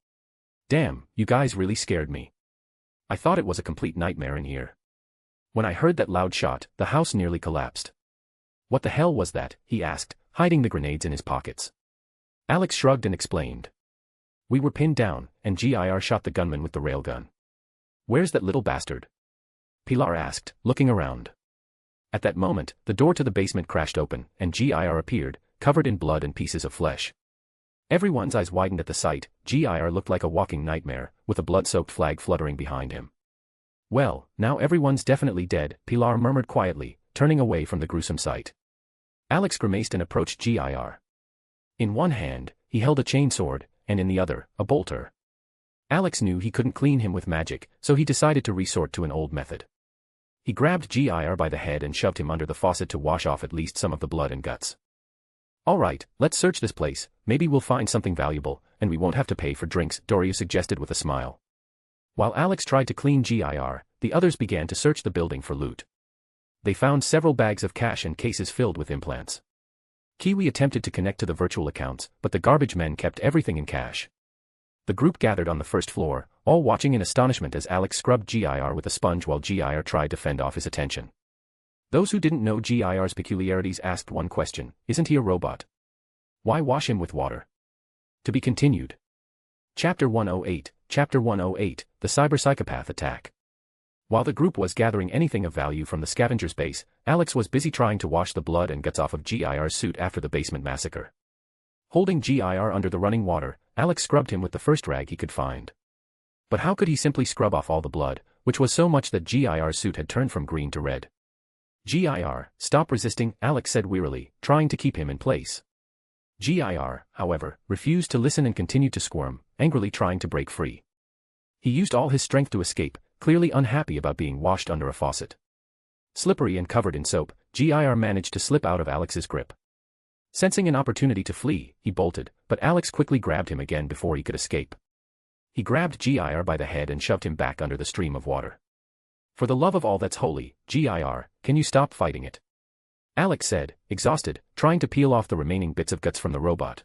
"Damn, you guys really scared me. I thought it was a complete nightmare in here. When I heard that loud shot, the house nearly collapsed." "What the hell was that?" he asked, hiding the grenades in his pockets. Alex shrugged and explained. "We were pinned down, and GIR shot the gunman with the railgun." "Where's that little bastard?" Pilar asked, looking around. At that moment, the door to the basement crashed open, and GIR appeared, covered in blood and pieces of flesh. Everyone's eyes widened at the sight. GIR looked like a walking nightmare, with a blood-soaked flag fluttering behind him. "Well, now everyone's definitely dead," Pilar murmured quietly, turning away from the gruesome sight. Alex grimaced and approached GIR. In one hand, he held a chainsword, and in the other, a bolter. Alex knew he couldn't clean him with magic, so he decided to resort to an old method. He grabbed GIR by the head and shoved him under the faucet to wash off at least some of the blood and guts. "Alright, let's search this place, maybe we'll find something valuable, and we won't have to pay for drinks," Doryu suggested with a smile. While Alex tried to clean GIR, the others began to search the building for loot. They found several bags of cash and cases filled with implants. Kiwi attempted to connect to the virtual accounts, but the garbage men kept everything in cash. The group gathered on the first floor, all watching in astonishment as Alex scrubbed GIR with a sponge while GIR tried to fend off his attention. Those who didn't know GIR's peculiarities asked one question: isn't he a robot? Why wash him with water? To be continued. Chapter 108, The Cyber Psychopath Attack. While the group was gathering anything of value from the scavenger's base, Alex was busy trying to wash the blood and guts off of GIR's suit after the basement massacre. Holding GIR under the running water, Alex scrubbed him with the first rag he could find. But how could he simply scrub off all the blood, which was so much that GIR's suit had turned from green to red? "GIR, stop resisting," Alex said wearily, trying to keep him in place. GIR, however, refused to listen and continued to squirm, angrily trying to break free. He used all his strength to escape, clearly unhappy about being washed under a faucet. Slippery and covered in soap, GIR managed to slip out of Alex's grip. Sensing an opportunity to flee, he bolted, but Alex quickly grabbed him again before he could escape. He grabbed GIR by the head and shoved him back under the stream of water. "For the love of all that's holy, GIR, can you stop fighting it?" Alex said, exhausted, trying to peel off the remaining bits of guts from the robot.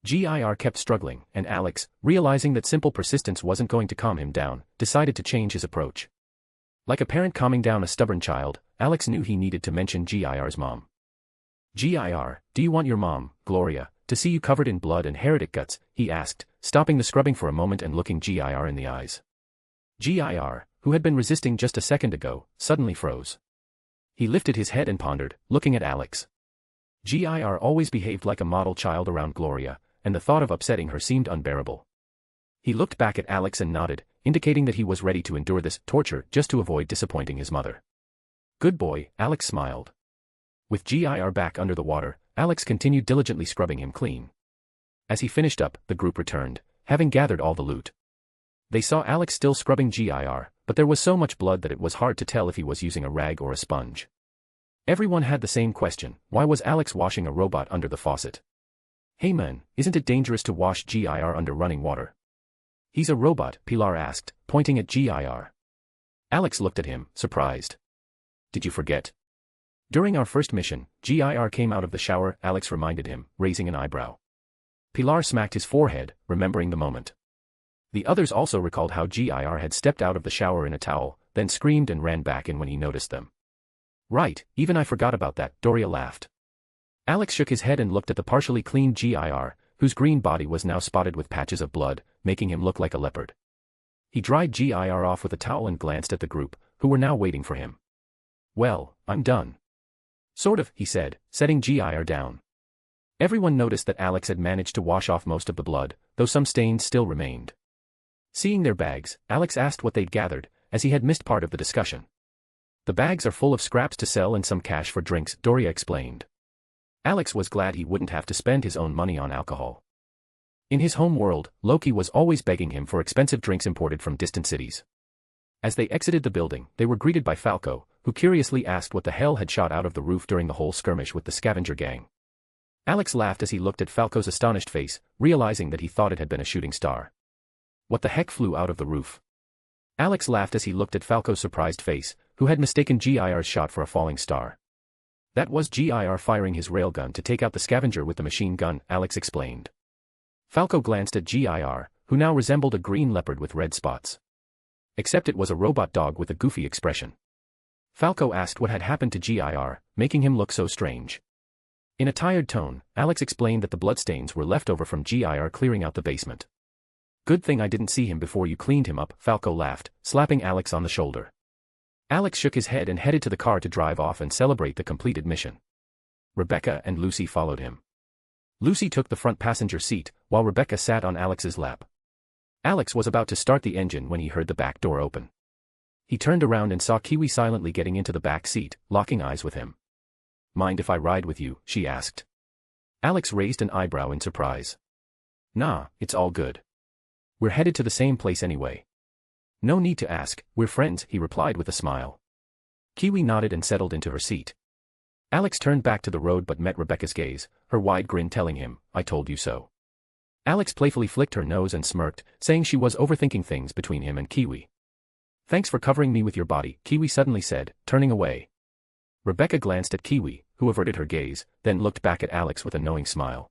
GIR kept struggling, and Alex, realizing that simple persistence wasn't going to calm him down, decided to change his approach. Like a parent calming down a stubborn child, Alex knew he needed to mention GIR's mom. "GIR, do you want your mom, Gloria, to see you covered in blood and heretic guts?" he asked, stopping the scrubbing for a moment and looking GIR in the eyes. GIR, who had been resisting just a second ago, suddenly froze. He lifted his head and pondered, looking at Alex. GIR always behaved like a model child around Gloria, and the thought of upsetting her seemed unbearable. He looked back at Alex and nodded, indicating that he was ready to endure this torture just to avoid disappointing his mother. "Good boy," Alex smiled. With GIR back under the water, Alex continued diligently scrubbing him clean. As he finished up, the group returned, having gathered all the loot. They saw Alex still scrubbing GIR, but there was so much blood that it was hard to tell if he was using a rag or a sponge. Everyone had the same question: why was Alex washing a robot under the faucet? "Hey man, isn't it dangerous to wash GIR under running water?" "He's a robot," Pilar asked, pointing at GIR. Alex looked at him, surprised. "Did you forget? During our first mission, GIR came out of the shower," Alex reminded him, raising an eyebrow. Pilar smacked his forehead, remembering the moment. The others also recalled how GIR had stepped out of the shower in a towel, then screamed and ran back in when he noticed them. "Right, even I forgot about that," Doria laughed. Alex shook his head and looked at the partially cleaned GIR, whose green body was now spotted with patches of blood, making him look like a leopard. He dried GIR off with a towel and glanced at the group, who were now waiting for him. "Well, I'm done." "Sort of," he said, setting GIR down. Everyone noticed that Alex had managed to wash off most of the blood, though some stains still remained. Seeing their bags, Alex asked what they'd gathered, as he had missed part of the discussion. The bags are full of scraps to sell and some cash for drinks, Doria explained. Alex was glad he wouldn't have to spend his own money on alcohol. In his home world, Loki was always begging him for expensive drinks imported from distant cities. As they exited the building, they were greeted by Falco, who curiously asked what the hell had shot out of the roof during the whole skirmish with the scavenger gang. Alex laughed as he looked at Falco's astonished face, realizing that he thought it had been a shooting star. What the heck flew out of the roof? Alex laughed as he looked at Falco's surprised face, who had mistaken GIR's shot for a falling star. That was GIR firing his railgun to take out the scavenger with the machine gun, Alex explained. Falco glanced at GIR, who now resembled a green leopard with red spots. Except it was a robot dog with a goofy expression. Falco asked what had happened to GIR, making him look so strange. In a tired tone, Alex explained that the bloodstains were left over from GIR clearing out the basement. Good thing I didn't see him before you cleaned him up, Falco laughed, slapping Alex on the shoulder. Alex shook his head and headed to the car to drive off and celebrate the completed mission. Rebecca and Lucy followed him. Lucy took the front passenger seat, while Rebecca sat on Alex's lap. Alex was about to start the engine when he heard the back door open. He turned around and saw Kiwi silently getting into the back seat, locking eyes with him. Mind if I ride with you, she asked. Alex raised an eyebrow in surprise. Nah, it's all good. We're headed to the same place anyway. No need to ask, we're friends, he replied with a smile. Kiwi nodded and settled into her seat. Alex turned back to the road but met Rebecca's gaze, her wide grin telling him, I told you so. Alex playfully flicked her nose and smirked, saying she was overthinking things between him and Kiwi. Thanks for covering me with your body, Kiwi suddenly said, turning away. Rebecca glanced at Kiwi, who averted her gaze, then looked back at Alex with a knowing smile.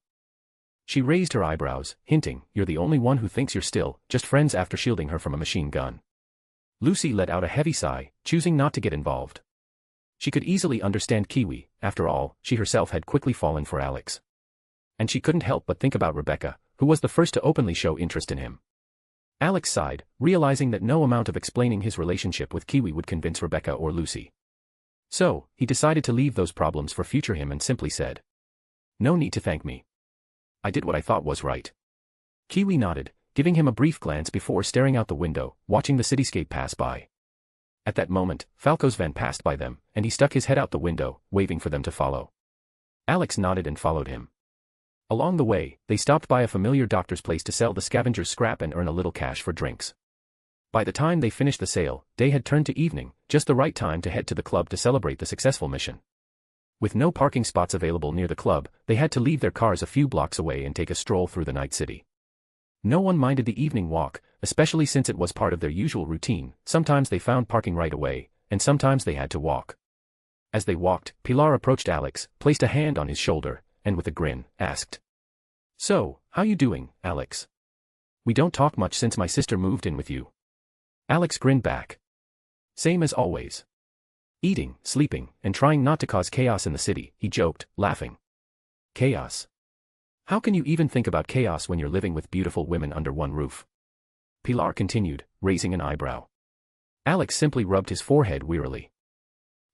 She raised her eyebrows, hinting, you're the only one who thinks you're still just friends after shielding her from a machine gun. Lucy let out a heavy sigh, choosing not to get involved. She could easily understand Kiwi, after all, she herself had quickly fallen for Alex. And she couldn't help but think about Rebecca, who was the first to openly show interest in him. Alex sighed, realizing that no amount of explaining his relationship with Kiwi would convince Rebecca or Lucy. So, he decided to leave those problems for future him and simply said, no need to thank me. I did what I thought was right. Kiwi nodded, giving him a brief glance before staring out the window, watching the cityscape pass by. At that moment, Falco's van passed by them, and he stuck his head out the window, waving for them to follow. Alex nodded and followed him. Along the way, they stopped by a familiar doctor's place to sell the scavenger's scrap and earn a little cash for drinks. By the time they finished the sale, day had turned to evening, just the right time to head to the club to celebrate the successful mission. With no parking spots available near the club, they had to leave their cars a few blocks away and take a stroll through the night city. No one minded the evening walk, especially since it was part of their usual routine. Sometimes they found parking right away, and sometimes they had to walk. As they walked, Pilar approached Alex, placed a hand on his shoulder, and with a grin, asked, So, how you doing, Alex? We don't talk much since my sister moved in with you. Alex grinned back. Same as always. Eating, sleeping, and trying not to cause chaos in the city, he joked, laughing. Chaos? How can you even think about chaos when you're living with beautiful women under one roof? Pilar continued, raising an eyebrow. Alex simply rubbed his forehead wearily.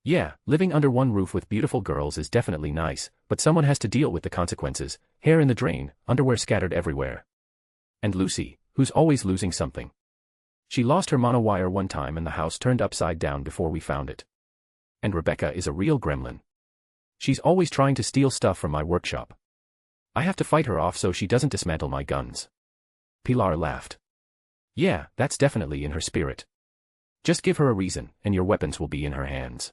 Yeah, living under one roof with beautiful girls is definitely nice, but someone has to deal with the consequences, hair in the drain, underwear scattered everywhere. And Lucy, who's always losing something. She lost her monowire one time and the house turned upside down before we found it. And Rebecca is a real gremlin. She's always trying to steal stuff from my workshop. I have to fight her off so she doesn't dismantle my guns. Pilar laughed. Yeah, that's definitely in her spirit. Just give her a reason, and your weapons will be in her hands.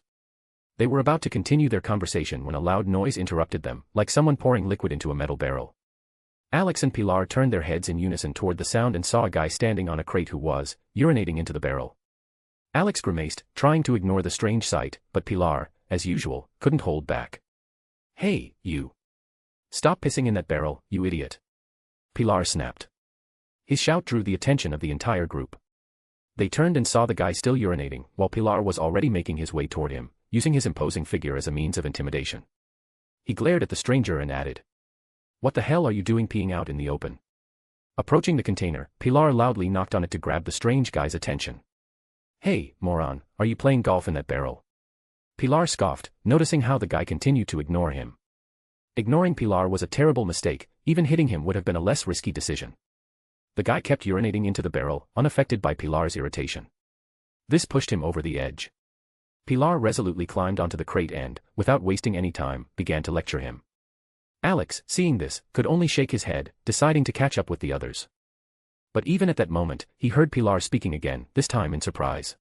They were about to continue their conversation when a loud noise interrupted them, like someone pouring liquid into a metal barrel. Alex and Pilar turned their heads in unison toward the sound and saw a guy standing on a crate who was urinating into the barrel. Alex grimaced, trying to ignore the strange sight, but Pilar, as usual, couldn't hold back. Hey, you. Stop pissing in that barrel, you idiot. Pilar snapped. His shout drew the attention of the entire group. They turned and saw the guy still urinating, while Pilar was already making his way toward him, using his imposing figure as a means of intimidation. He glared at the stranger and added, What the hell are you doing peeing out in the open? Approaching the container, Pilar loudly knocked on it to grab the strange guy's attention. Hey, moron, are you playing golf in that barrel? Pilar scoffed, noticing how the guy continued to ignore him. Ignoring Pilar was a terrible mistake, even hitting him would have been a less risky decision. The guy kept urinating into the barrel, unaffected by Pilar's irritation. This pushed him over the edge. Pilar resolutely climbed onto the crate and, without wasting any time, began to lecture him. Alex, seeing this, could only shake his head, deciding to catch up with the others. But even at that moment, he heard Pilar speaking again, this time in surprise.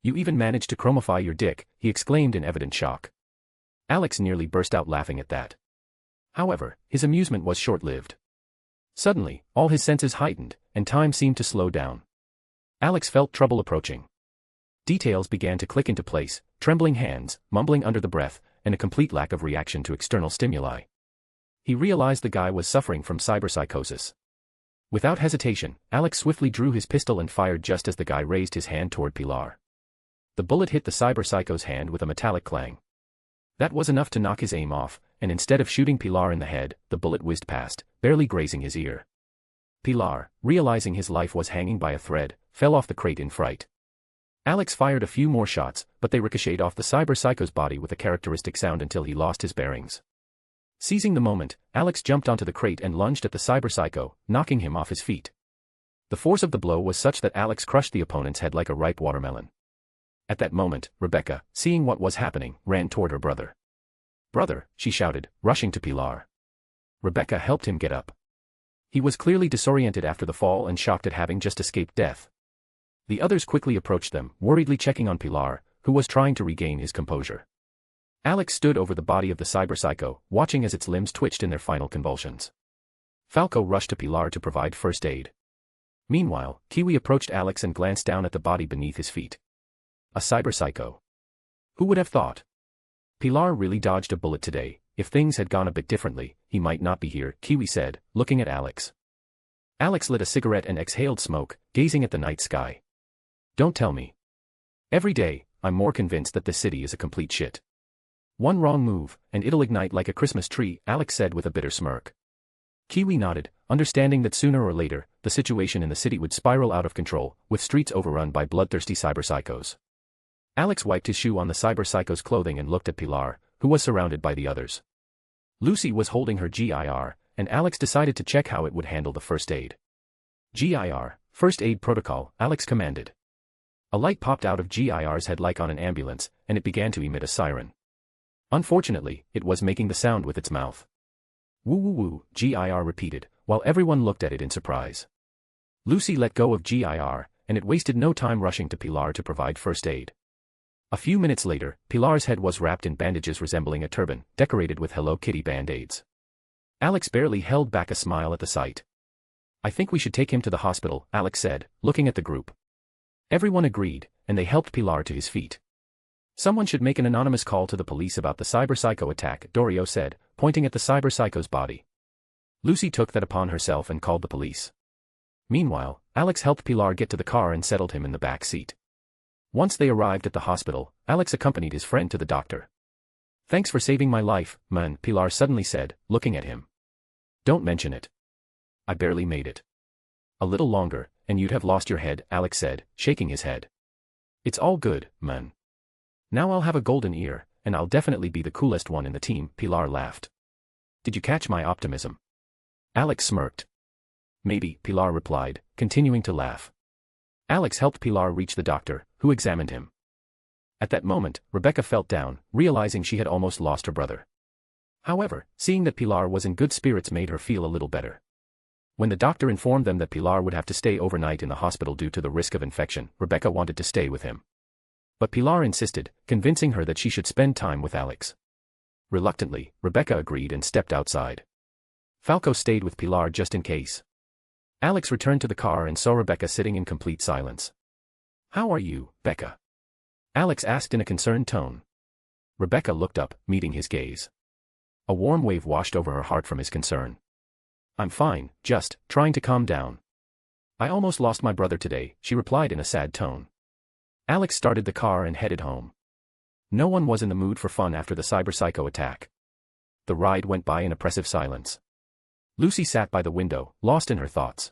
"You even managed to chromify your dick," he exclaimed in evident shock. Alex nearly burst out laughing at that. However, his amusement was short-lived. Suddenly, all his senses heightened, and time seemed to slow down. Alex felt trouble approaching. Details began to click into place, trembling hands, mumbling under the breath, and a complete lack of reaction to external stimuli. He realized the guy was suffering from cyberpsychosis. Without hesitation, Alex swiftly drew his pistol and fired just as the guy raised his hand toward Pilar. The bullet hit the cyberpsycho's hand with a metallic clang. That was enough to knock his aim off, and instead of shooting Pilar in the head, the bullet whizzed past, barely grazing his ear. Pilar, realizing his life was hanging by a thread, fell off the crate in fright. Alex fired a few more shots, but they ricocheted off the cyberpsycho's body with a characteristic sound until he lost his bearings. Seizing the moment, Alex jumped onto the crate and lunged at the cyberpsycho, knocking him off his feet. The force of the blow was such that Alex crushed the opponent's head like a ripe watermelon. At that moment, Rebecca, seeing what was happening, ran toward her brother. "Brother," she shouted, rushing to Pilar. Rebecca helped him get up. He was clearly disoriented after the fall and shocked at having just escaped death. The others quickly approached them, worriedly checking on Pilar, who was trying to regain his composure. Alex stood over the body of the cyberpsycho, watching as its limbs twitched in their final convulsions. Falco rushed to Pilar to provide first aid. Meanwhile, Kiwi approached Alex and glanced down at the body beneath his feet. A cyberpsycho. Who would have thought? Pilar really dodged a bullet today. If things had gone a bit differently, he might not be here, Kiwi said, looking at Alex. Alex lit a cigarette and exhaled smoke, gazing at the night sky. "Don't tell me. Every day, I'm more convinced that this city is a complete shit. One wrong move, and it'll ignite like a Christmas tree," Alex said with a bitter smirk. Kiwi nodded, understanding that sooner or later, the situation in the city would spiral out of control, with streets overrun by bloodthirsty cyberpsychos. Alex wiped his shoe on the cyberpsycho's clothing and looked at Pilar, who was surrounded by the others. Lucy was holding her GIR, and Alex decided to check how it would handle the first aid. "GIR, first aid protocol," Alex commanded. A light popped out of GIR's head like on an ambulance, and it began to emit a siren. Unfortunately, it was making the sound with its mouth. "Woo woo woo," GIR repeated, while everyone looked at it in surprise. Lucy let go of GIR, and it wasted no time rushing to Pilar to provide first aid. A few minutes later, Pilar's head was wrapped in bandages resembling a turban, decorated with Hello Kitty band-aids. Alex barely held back a smile at the sight. "I think we should take him to the hospital," Alex said, looking at the group. Everyone agreed, and they helped Pilar to his feet. "Someone should make an anonymous call to the police about the cyberpsycho attack," Dorio said, pointing at the cyberpsycho's body. Lucy took that upon herself and called the police. Meanwhile, Alex helped Pilar get to the car and settled him in the back seat. Once they arrived at the hospital, Alex accompanied his friend to the doctor. "Thanks for saving my life, man," Pilar suddenly said, looking at him. "Don't mention it. I barely made it." "A little longer, and you'd have lost your head," Alex said, shaking his head. "It's all good, man. Now I'll have a golden ear, and I'll definitely be the coolest one in the team," Pilar laughed. "Did you catch my optimism?" Alex smirked. "Maybe," Pilar replied, continuing to laugh. Alex helped Pilar reach the doctor, who examined him. At that moment, Rebecca felt down, realizing she had almost lost her brother. However, seeing that Pilar was in good spirits made her feel a little better. When the doctor informed them that Pilar would have to stay overnight in the hospital due to the risk of infection, Rebecca wanted to stay with him. But Pilar insisted, convincing her that she should spend time with Alex. Reluctantly, Rebecca agreed and stepped outside. Falco stayed with Pilar just in case. Alex returned to the car and saw Rebecca sitting in complete silence. "How are you, Becca?" Alex asked in a concerned tone. Rebecca looked up, meeting his gaze. A warm wave washed over her heart from his concern. "I'm fine, just trying to calm down. I almost lost my brother today," she replied in a sad tone. Alex started the car and headed home. No one was in the mood for fun after the cyberpsycho attack. The ride went by in oppressive silence. Lucy sat by the window, lost in her thoughts.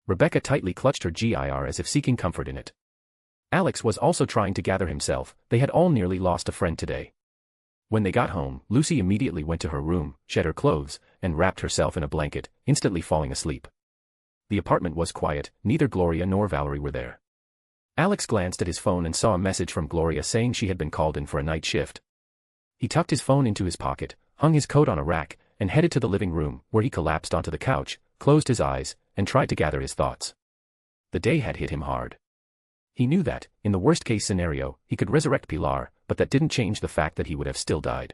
Rebecca tightly clutched her GIR as if seeking comfort in it. Alex was also trying to gather himself. They had all nearly lost a friend today. When they got home, Lucy immediately went to her room, shed her clothes, and wrapped herself in a blanket, instantly falling asleep. The apartment was quiet, neither Gloria nor Valerie were there. Alex glanced at his phone and saw a message from Gloria saying she had been called in for a night shift. He tucked his phone into his pocket, hung his coat on a rack, and headed to the living room, where he collapsed onto the couch, closed his eyes, and tried to gather his thoughts. The day had hit him hard. He knew that, in the worst-case scenario, he could resurrect Pilar, but that didn't change the fact that he would have still died.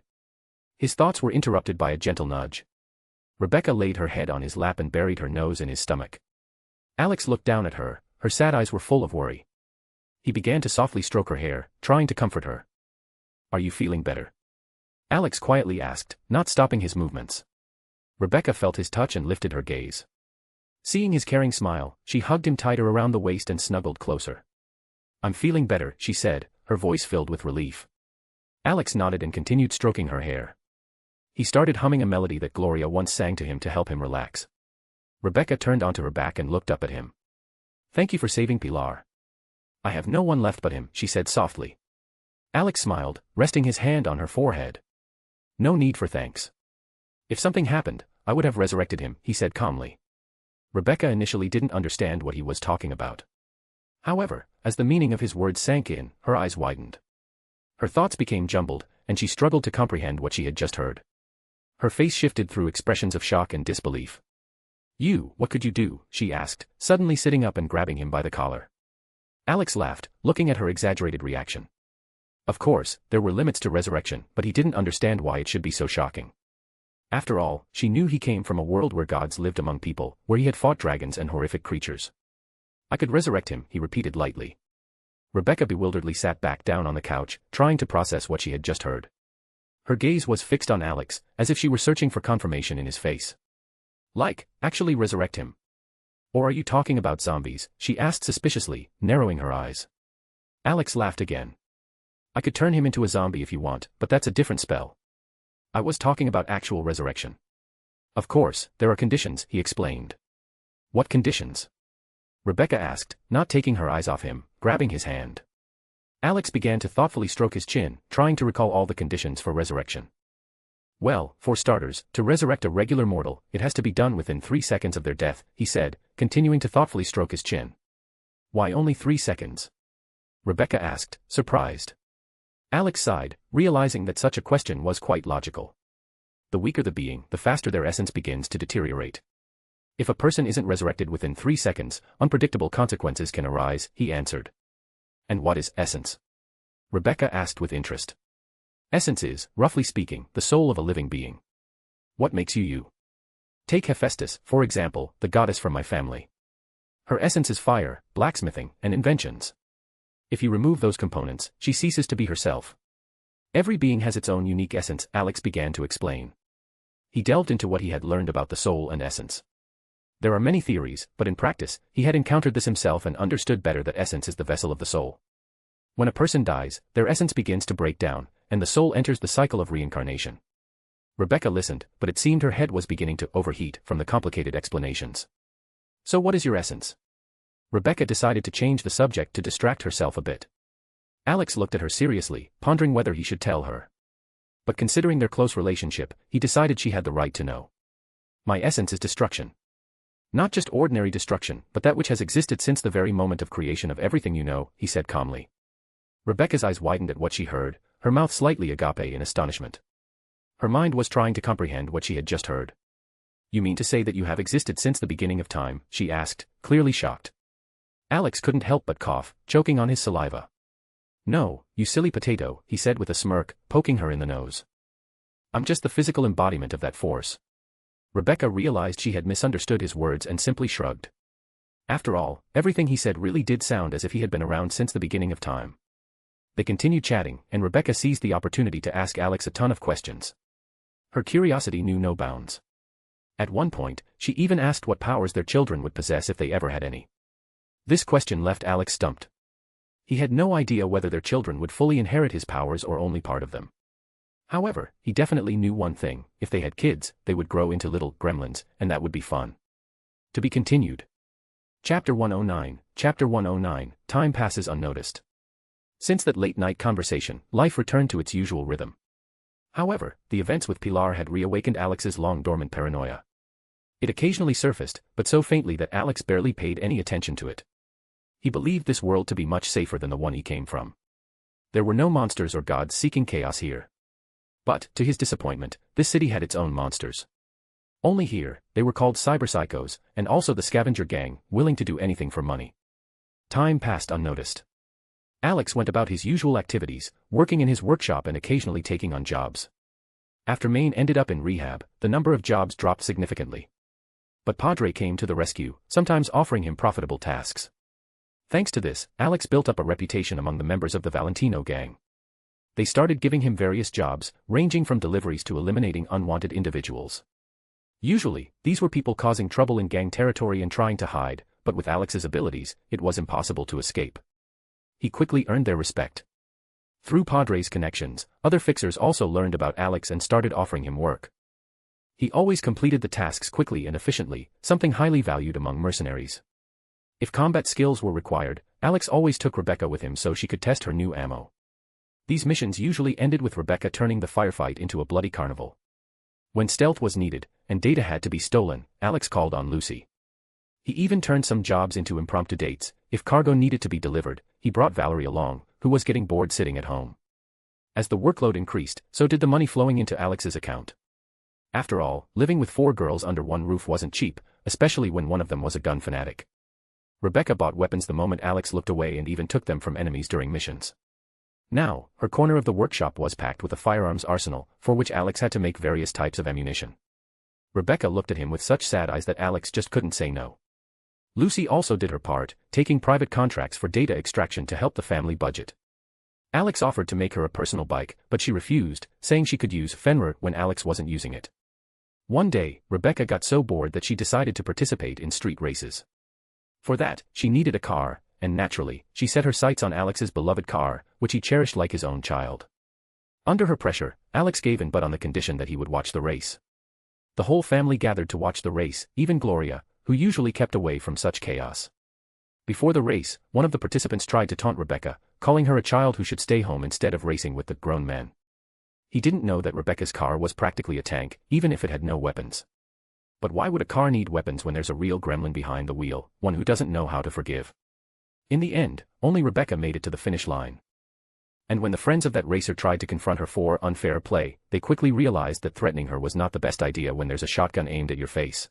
His thoughts were interrupted by a gentle nudge. Rebecca laid her head on his lap and buried her nose in his stomach. Alex looked down at her, her sad eyes were full of worry. He began to softly stroke her hair, trying to comfort her. "Are you feeling better?" Alex quietly asked, not stopping his movements. Rebecca felt his touch and lifted her gaze. Seeing his caring smile, she hugged him tighter around the waist and snuggled closer. "I'm feeling better," she said, her voice filled with relief. Alex nodded and continued stroking her hair. He started humming a melody that Gloria once sang to him to help him relax. Rebecca turned onto her back and looked up at him. "Thank you for saving Pilar." "I have no one left but him," she said softly. Alex smiled, resting his hand on her forehead. "No need for thanks. If something happened, I would have resurrected him," he said calmly. Rebecca initially didn't understand what he was talking about. However, as the meaning of his words sank in, her eyes widened. Her thoughts became jumbled, and she struggled to comprehend what she had just heard. Her face shifted through expressions of shock and disbelief. What could you do?" she asked, suddenly sitting up and grabbing him by the collar. Alex laughed, looking at her exaggerated reaction. Of course, there were limits to resurrection, but he didn't understand why it should be so shocking. After all, she knew he came from a world where gods lived among people, where he had fought dragons and horrific creatures. "I could resurrect him," he repeated lightly. Rebecca bewilderedly sat back down on the couch, trying to process what she had just heard. Her gaze was fixed on Alex, as if she were searching for confirmation in his face. Actually resurrect him? Or are you talking about zombies?" she asked suspiciously, narrowing her eyes. Alex laughed again. "I could turn him into a zombie if you want, but that's a different spell. I was talking about actual resurrection." "Of course, there are conditions," he explained. "What conditions?" Rebecca asked, not taking her eyes off him, grabbing his hand. Alex began to thoughtfully stroke his chin, trying to recall all the conditions for resurrection. "Well, for starters, to resurrect a regular mortal, it has to be done within 3 seconds of their death," he said, continuing to thoughtfully stroke his chin. "Why only 3 seconds?" Rebecca asked, surprised. Alex sighed, realizing that such a question was quite logical. The weaker the being, the faster their essence begins to deteriorate. If a person isn't resurrected within 3 seconds, unpredictable consequences can arise, he answered. "And what is essence?" Rebecca asked with interest. "Essence is, roughly speaking, the soul of a living being. What makes you you? Take Hephaestus, for example, the goddess from my family. Her essence is fire, blacksmithing, and inventions. If you remove those components, she ceases to be herself. Every being has its own unique essence," Alex began to explain. He delved into what he had learned about the soul and essence. There are many theories, but in practice, he had encountered this himself and understood better that essence is the vessel of the soul. When a person dies, their essence begins to break down, and the soul enters the cycle of reincarnation. Rebecca listened, but it seemed her head was beginning to overheat from the complicated explanations. "So what is your essence?" Rebecca decided to change the subject to distract herself a bit. Alex looked at her seriously, pondering whether he should tell her. But considering their close relationship, he decided she had the right to know. "My essence is destruction. Not just ordinary destruction, but that which has existed since the very moment of creation of everything you know," he said calmly. Rebecca's eyes widened at what she heard, her mouth slightly agape in astonishment. Her mind was trying to comprehend what she had just heard. "You mean to say that you have existed since the beginning of time?" she asked, clearly shocked. Alex couldn't help but cough, choking on his saliva. "No, you silly potato," he said with a smirk, poking her in the nose. "I'm just the physical embodiment of that force." Rebecca realized she had misunderstood his words and simply shrugged. After all, everything he said really did sound as if he had been around since the beginning of time. They continued chatting, and Rebecca seized the opportunity to ask Alex a ton of questions. Her curiosity knew no bounds. At one point, she even asked what powers their children would possess if they ever had any. This question left Alex stumped. He had no idea whether their children would fully inherit his powers or only part of them. However, he definitely knew one thing: if they had kids, they would grow into little gremlins, and that would be fun. To be continued. Chapter 109, Chapter 109, Time passes unnoticed. Since that late-night conversation, life returned to its usual rhythm. However, the events with Pilar had reawakened Alex's long-dormant paranoia. It occasionally surfaced, but so faintly that Alex barely paid any attention to it. He believed this world to be much safer than the one he came from. There were no monsters or gods seeking chaos here. But, to his disappointment, this city had its own monsters. Only here, they were called cyberpsychos, and also the scavenger gang, willing to do anything for money. Time passed unnoticed. Alex went about his usual activities, working in his workshop and occasionally taking on jobs. After Maine ended up in rehab, the number of jobs dropped significantly. But Padre came to the rescue, sometimes offering him profitable tasks. Thanks to this, Alex built up a reputation among the members of the Valentino gang. They started giving him various jobs, ranging from deliveries to eliminating unwanted individuals. Usually, these were people causing trouble in gang territory and trying to hide, but with Alex's abilities, it was impossible to escape. He quickly earned their respect. Through Padre's connections, other fixers also learned about Alex and started offering him work. He always completed the tasks quickly and efficiently, something highly valued among mercenaries. If combat skills were required, Alex always took Rebecca with him so she could test her new ammo. These missions usually ended with Rebecca turning the firefight into a bloody carnival. When stealth was needed, and data had to be stolen, Alex called on Lucy. He even turned some jobs into impromptu dates. If cargo needed to be delivered, he brought Valerie along, who was getting bored sitting at home. As the workload increased, so did the money flowing into Alex's account. After all, living with 4 girls under one roof wasn't cheap, especially when one of them was a gun fanatic. Rebecca bought weapons the moment Alex looked away and even took them from enemies during missions. Now, her corner of the workshop was packed with a firearms arsenal, for which Alex had to make various types of ammunition. Rebecca looked at him with such sad eyes that Alex just couldn't say no. Lucy also did her part, taking private contracts for data extraction to help the family budget. Alex offered to make her a personal bike, but she refused, saying she could use Fenrir when Alex wasn't using it. One day, Rebecca got so bored that she decided to participate in street races. For that, she needed a car, and naturally, she set her sights on Alex's beloved car, which he cherished like his own child. Under her pressure, Alex gave in but on the condition that he would watch the race. The whole family gathered to watch the race, even Gloria, who usually kept away from such chaos. Before the race, one of the participants tried to taunt Rebecca, calling her a child who should stay home instead of racing with the grown men. He didn't know that Rebecca's car was practically a tank, even if it had no weapons. But why would a car need weapons when there's a real gremlin behind the wheel, one who doesn't know how to forgive? In the end, only Rebecca made it to the finish line. And when the friends of that racer tried to confront her for unfair play, they quickly realized that threatening her was not the best idea when there's a shotgun aimed at your face.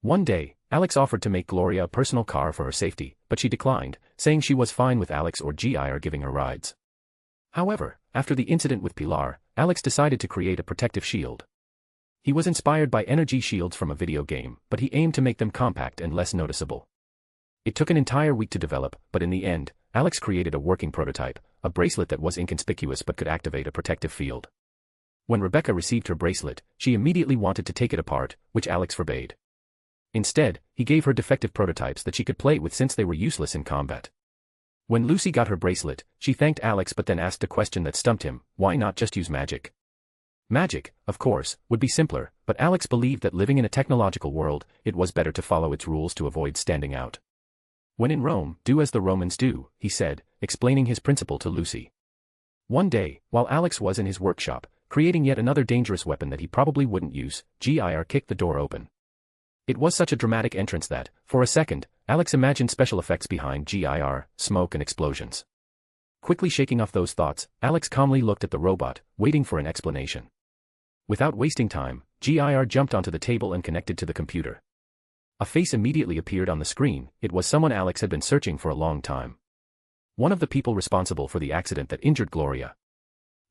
One day, Alex offered to make Gloria a personal car for her safety, but she declined, saying she was fine with Alex or GIR giving her rides. However, after the incident with Pilar, Alex decided to create a protective shield. He was inspired by energy shields from a video game, but he aimed to make them compact and less noticeable. It took an entire week to develop, but in the end, Alex created a working prototype, a bracelet that was inconspicuous but could activate a protective field. When Rebecca received her bracelet, she immediately wanted to take it apart, which Alex forbade. Instead, he gave her defective prototypes that she could play with since they were useless in combat. When Lucy got her bracelet, she thanked Alex but then asked a question that stumped him: why not just use magic? Magic, of course, would be simpler, but Alex believed that living in a technological world, it was better to follow its rules to avoid standing out. When in Rome, do as the Romans do, he said, explaining his principle to Lucy. One day, while Alex was in his workshop, creating yet another dangerous weapon that he probably wouldn't use, GIR kicked the door open. It was such a dramatic entrance that, for a second, Alex imagined special effects behind GIR, smoke and explosions. Quickly shaking off those thoughts, Alex calmly looked at the robot, waiting for an explanation. Without wasting time, GIR jumped onto the table and connected to the computer. A face immediately appeared on the screen. It was someone Alex had been searching for a long time. One of the people responsible for the accident that injured Gloria.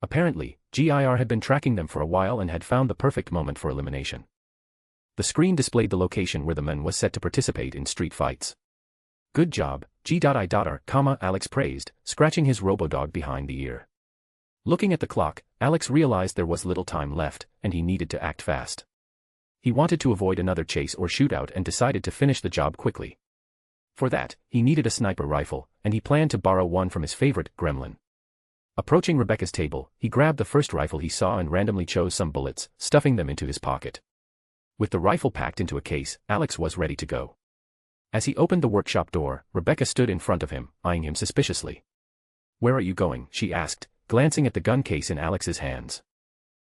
Apparently, GIR had been tracking them for a while and had found the perfect moment for elimination. The screen displayed the location where the man was set to participate in street fights. Good job, G.I.R., Alex praised, scratching his robo-dog behind the ear. Looking at the clock, Alex realized there was little time left, and he needed to act fast. He wanted to avoid another chase or shootout and decided to finish the job quickly. For that, he needed a sniper rifle, and he planned to borrow one from his favorite, Gremlin. Approaching Rebecca's table, he grabbed the first rifle he saw and randomly chose some bullets, stuffing them into his pocket. With the rifle packed into a case, Alex was ready to go. As he opened the workshop door, Rebecca stood in front of him, eyeing him suspiciously. "Where are you going?" she asked, glancing at the gun case in Alex's hands.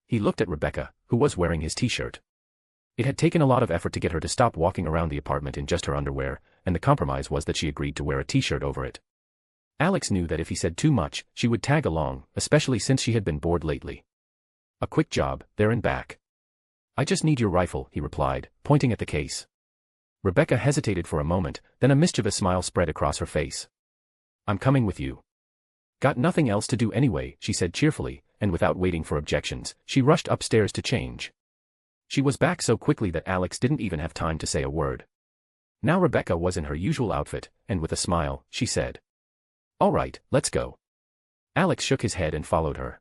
He looked at Rebecca, who was wearing his t-shirt. It had taken a lot of effort to get her to stop walking around the apartment in just her underwear, and the compromise was that she agreed to wear a t-shirt over it. Alex knew that if he said too much, she would tag along, especially since she had been bored lately. A quick job, there and back. I just need your rifle, he replied, pointing at the case. Rebecca hesitated for a moment, then a mischievous smile spread across her face. I'm coming with you. Got nothing else to do anyway, she said cheerfully, and without waiting for objections, she rushed upstairs to change. She was back so quickly that Alex didn't even have time to say a word. Now Rebecca was in her usual outfit, and with a smile, she said, "All right, let's go." Alex shook his head and followed her.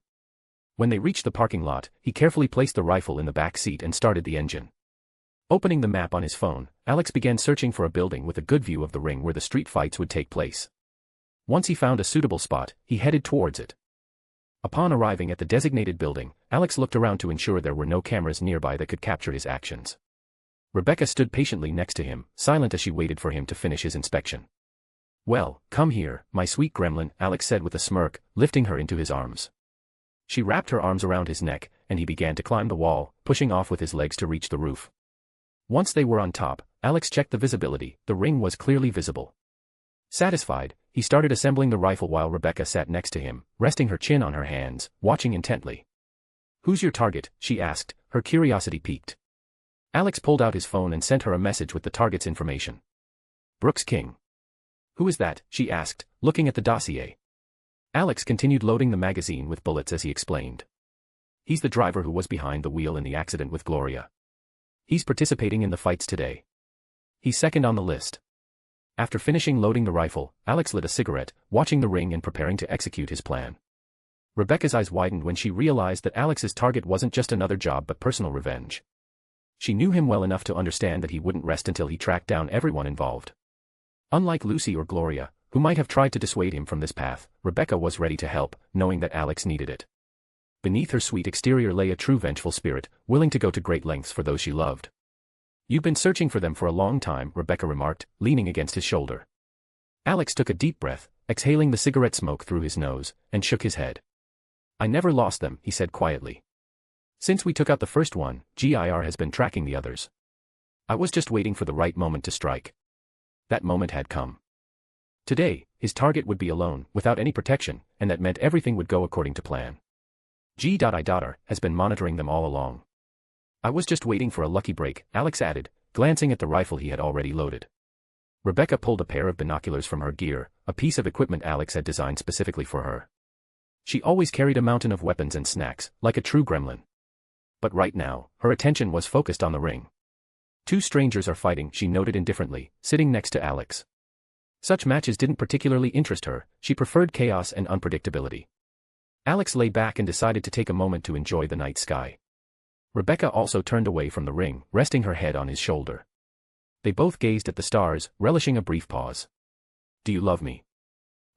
When they reached the parking lot, he carefully placed the rifle in the back seat and started the engine. Opening the map on his phone, Alex began searching for a building with a good view of the ring where the street fights would take place. Once he found a suitable spot, he headed towards it. Upon arriving at the designated building, Alex looked around to ensure there were no cameras nearby that could capture his actions. Rebecca stood patiently next to him, silent as she waited for him to finish his inspection. "Well, come here, my sweet gremlin," Alex said with a smirk, lifting her into his arms. She wrapped her arms around his neck, and he began to climb the wall, pushing off with his legs to reach the roof. Once they were on top, Alex checked the visibility. The ring was clearly visible. Satisfied, he started assembling the rifle while Rebecca sat next to him, resting her chin on her hands, watching intently. "Who's your target?" she asked, her curiosity piqued. Alex pulled out his phone and sent her a message with the target's information. "Brooks King." "Who is that?" she asked, looking at the dossier. Alex continued loading the magazine with bullets as he explained. "He's the driver who was behind the wheel in the accident with Gloria. He's participating in the fights today. He's second on the list." After finishing loading the rifle, Alex lit a cigarette, watching the ring and preparing to execute his plan. Rebecca's eyes widened when she realized that Alex's target wasn't just another job but personal revenge. She knew him well enough to understand that he wouldn't rest until he tracked down everyone involved. Unlike Lucy or Gloria, who might have tried to dissuade him from this path, Rebecca was ready to help, knowing that Alex needed it. Beneath her sweet exterior lay a true vengeful spirit, willing to go to great lengths for those she loved. "You've been searching for them for a long time," Rebecca remarked, leaning against his shoulder. Alex took a deep breath, exhaling the cigarette smoke through his nose, and shook his head. "I never lost them," he said quietly. "Since we took out the first one, GIR has been tracking the others. I was just waiting for the right moment to strike. That moment had come. Today, his target would be alone, without any protection, and that meant everything would go according to plan. GIR has been monitoring them all along. I was just waiting for a lucky break," Alex added, glancing at the rifle he had already loaded. Rebecca pulled a pair of binoculars from her gear, a piece of equipment Alex had designed specifically for her. She always carried a mountain of weapons and snacks, like a true gremlin. But right now, her attention was focused on the ring. "Two strangers are fighting," she noted indifferently, sitting next to Alex. Such matches didn't particularly interest her, she preferred chaos and unpredictability. Alex lay back and decided to take a moment to enjoy the night sky. Rebecca also turned away from the ring, resting her head on his shoulder. They both gazed at the stars, relishing a brief pause. "Do you love me?"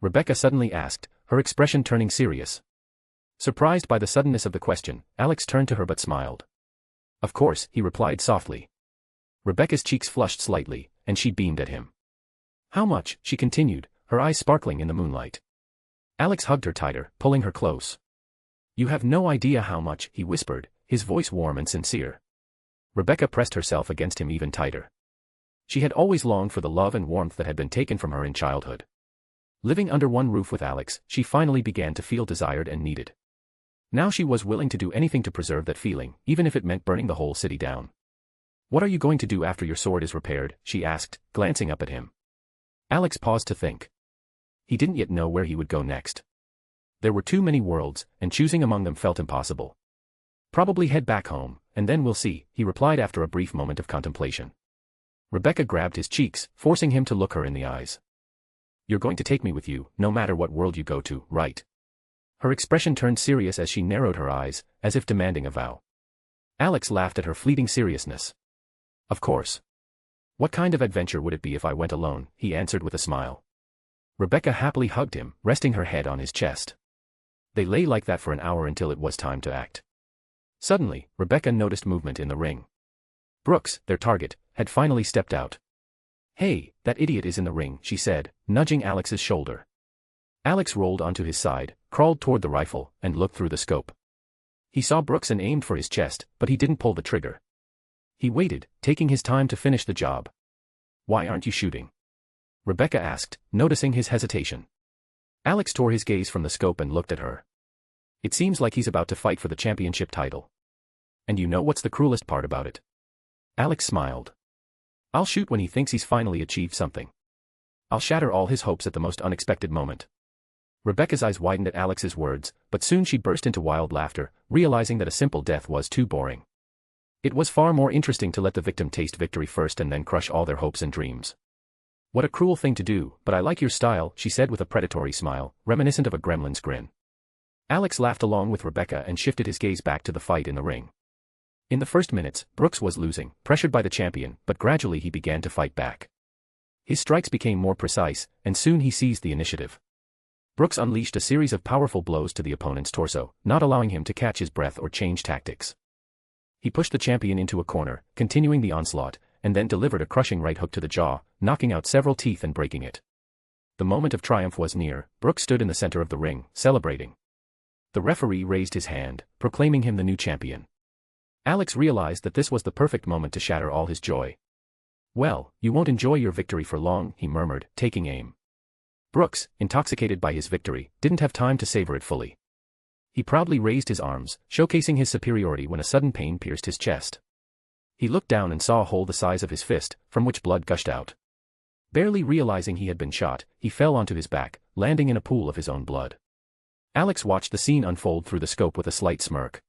Rebecca suddenly asked, her expression turning serious. Surprised by the suddenness of the question, Alex turned to her but smiled. "Of course," he replied softly. Rebecca's cheeks flushed slightly, and she beamed at him. "How much?" she continued, her eyes sparkling in the moonlight. Alex hugged her tighter, pulling her close. "You have no idea how much," he whispered, his voice warm and sincere. Rebecca pressed herself against him even tighter. She had always longed for the love and warmth that had been taken from her in childhood. Living under one roof with Alex, she finally began to feel desired and needed. Now she was willing to do anything to preserve that feeling, even if it meant burning the whole city down. "What are you going to do after your sword is repaired?" she asked, glancing up at him. Alex paused to think. He didn't yet know where he would go next. There were too many worlds, and choosing among them felt impossible. "Probably head back home, and then we'll see," he replied after a brief moment of contemplation. Rebecca grabbed his cheeks, forcing him to look her in the eyes. "You're going to take me with you, no matter what world you go to, right?" Her expression turned serious as she narrowed her eyes, as if demanding a vow. Alex laughed at her fleeting seriousness. "Of course. What kind of adventure would it be if I went alone?" he answered with a smile. Rebecca happily hugged him, resting her head on his chest. They lay like that for an hour until it was time to act. Suddenly, Rebecca noticed movement in the ring. Brooks, their target, had finally stepped out. "Hey, that idiot is in the ring," she said, nudging Alex's shoulder. Alex rolled onto his side, crawled toward the rifle, and looked through the scope. He saw Brooks and aimed for his chest, but he didn't pull the trigger. He waited, taking his time to finish the job. "Why aren't you shooting?" Rebecca asked, noticing his hesitation. Alex tore his gaze from the scope and looked at her. "It seems like he's about to fight for the championship title. And you know what's the cruelest part about it?" Alex smiled. "I'll shoot when he thinks he's finally achieved something. I'll shatter all his hopes at the most unexpected moment." Rebecca's eyes widened at Alex's words, but soon she burst into wild laughter, realizing that a simple death was too boring. It was far more interesting to let the victim taste victory first and then crush all their hopes and dreams. "What a cruel thing to do, but I like your style," she said with a predatory smile, reminiscent of a gremlin's grin. Alex laughed along with Rebecca and shifted his gaze back to the fight in the ring. In the first minutes, Brooks was losing, pressured by the champion, but gradually he began to fight back. His strikes became more precise, and soon he seized the initiative. Brooks unleashed a series of powerful blows to the opponent's torso, not allowing him to catch his breath or change tactics. He pushed the champion into a corner, continuing the onslaught, and then delivered a crushing right hook to the jaw, knocking out several teeth and breaking it. The moment of triumph was near. Brooks stood in the center of the ring, celebrating. The referee raised his hand, proclaiming him the new champion. Alex realized that this was the perfect moment to shatter all his joy. "Well, you won't enjoy your victory for long," he murmured, taking aim. Brooks, intoxicated by his victory, didn't have time to savor it fully. He proudly raised his arms, showcasing his superiority when a sudden pain pierced his chest. He looked down and saw a hole the size of his fist, from which blood gushed out. Barely realizing he had been shot, he fell onto his back, landing in a pool of his own blood. Alex watched the scene unfold through the scope with a slight smirk.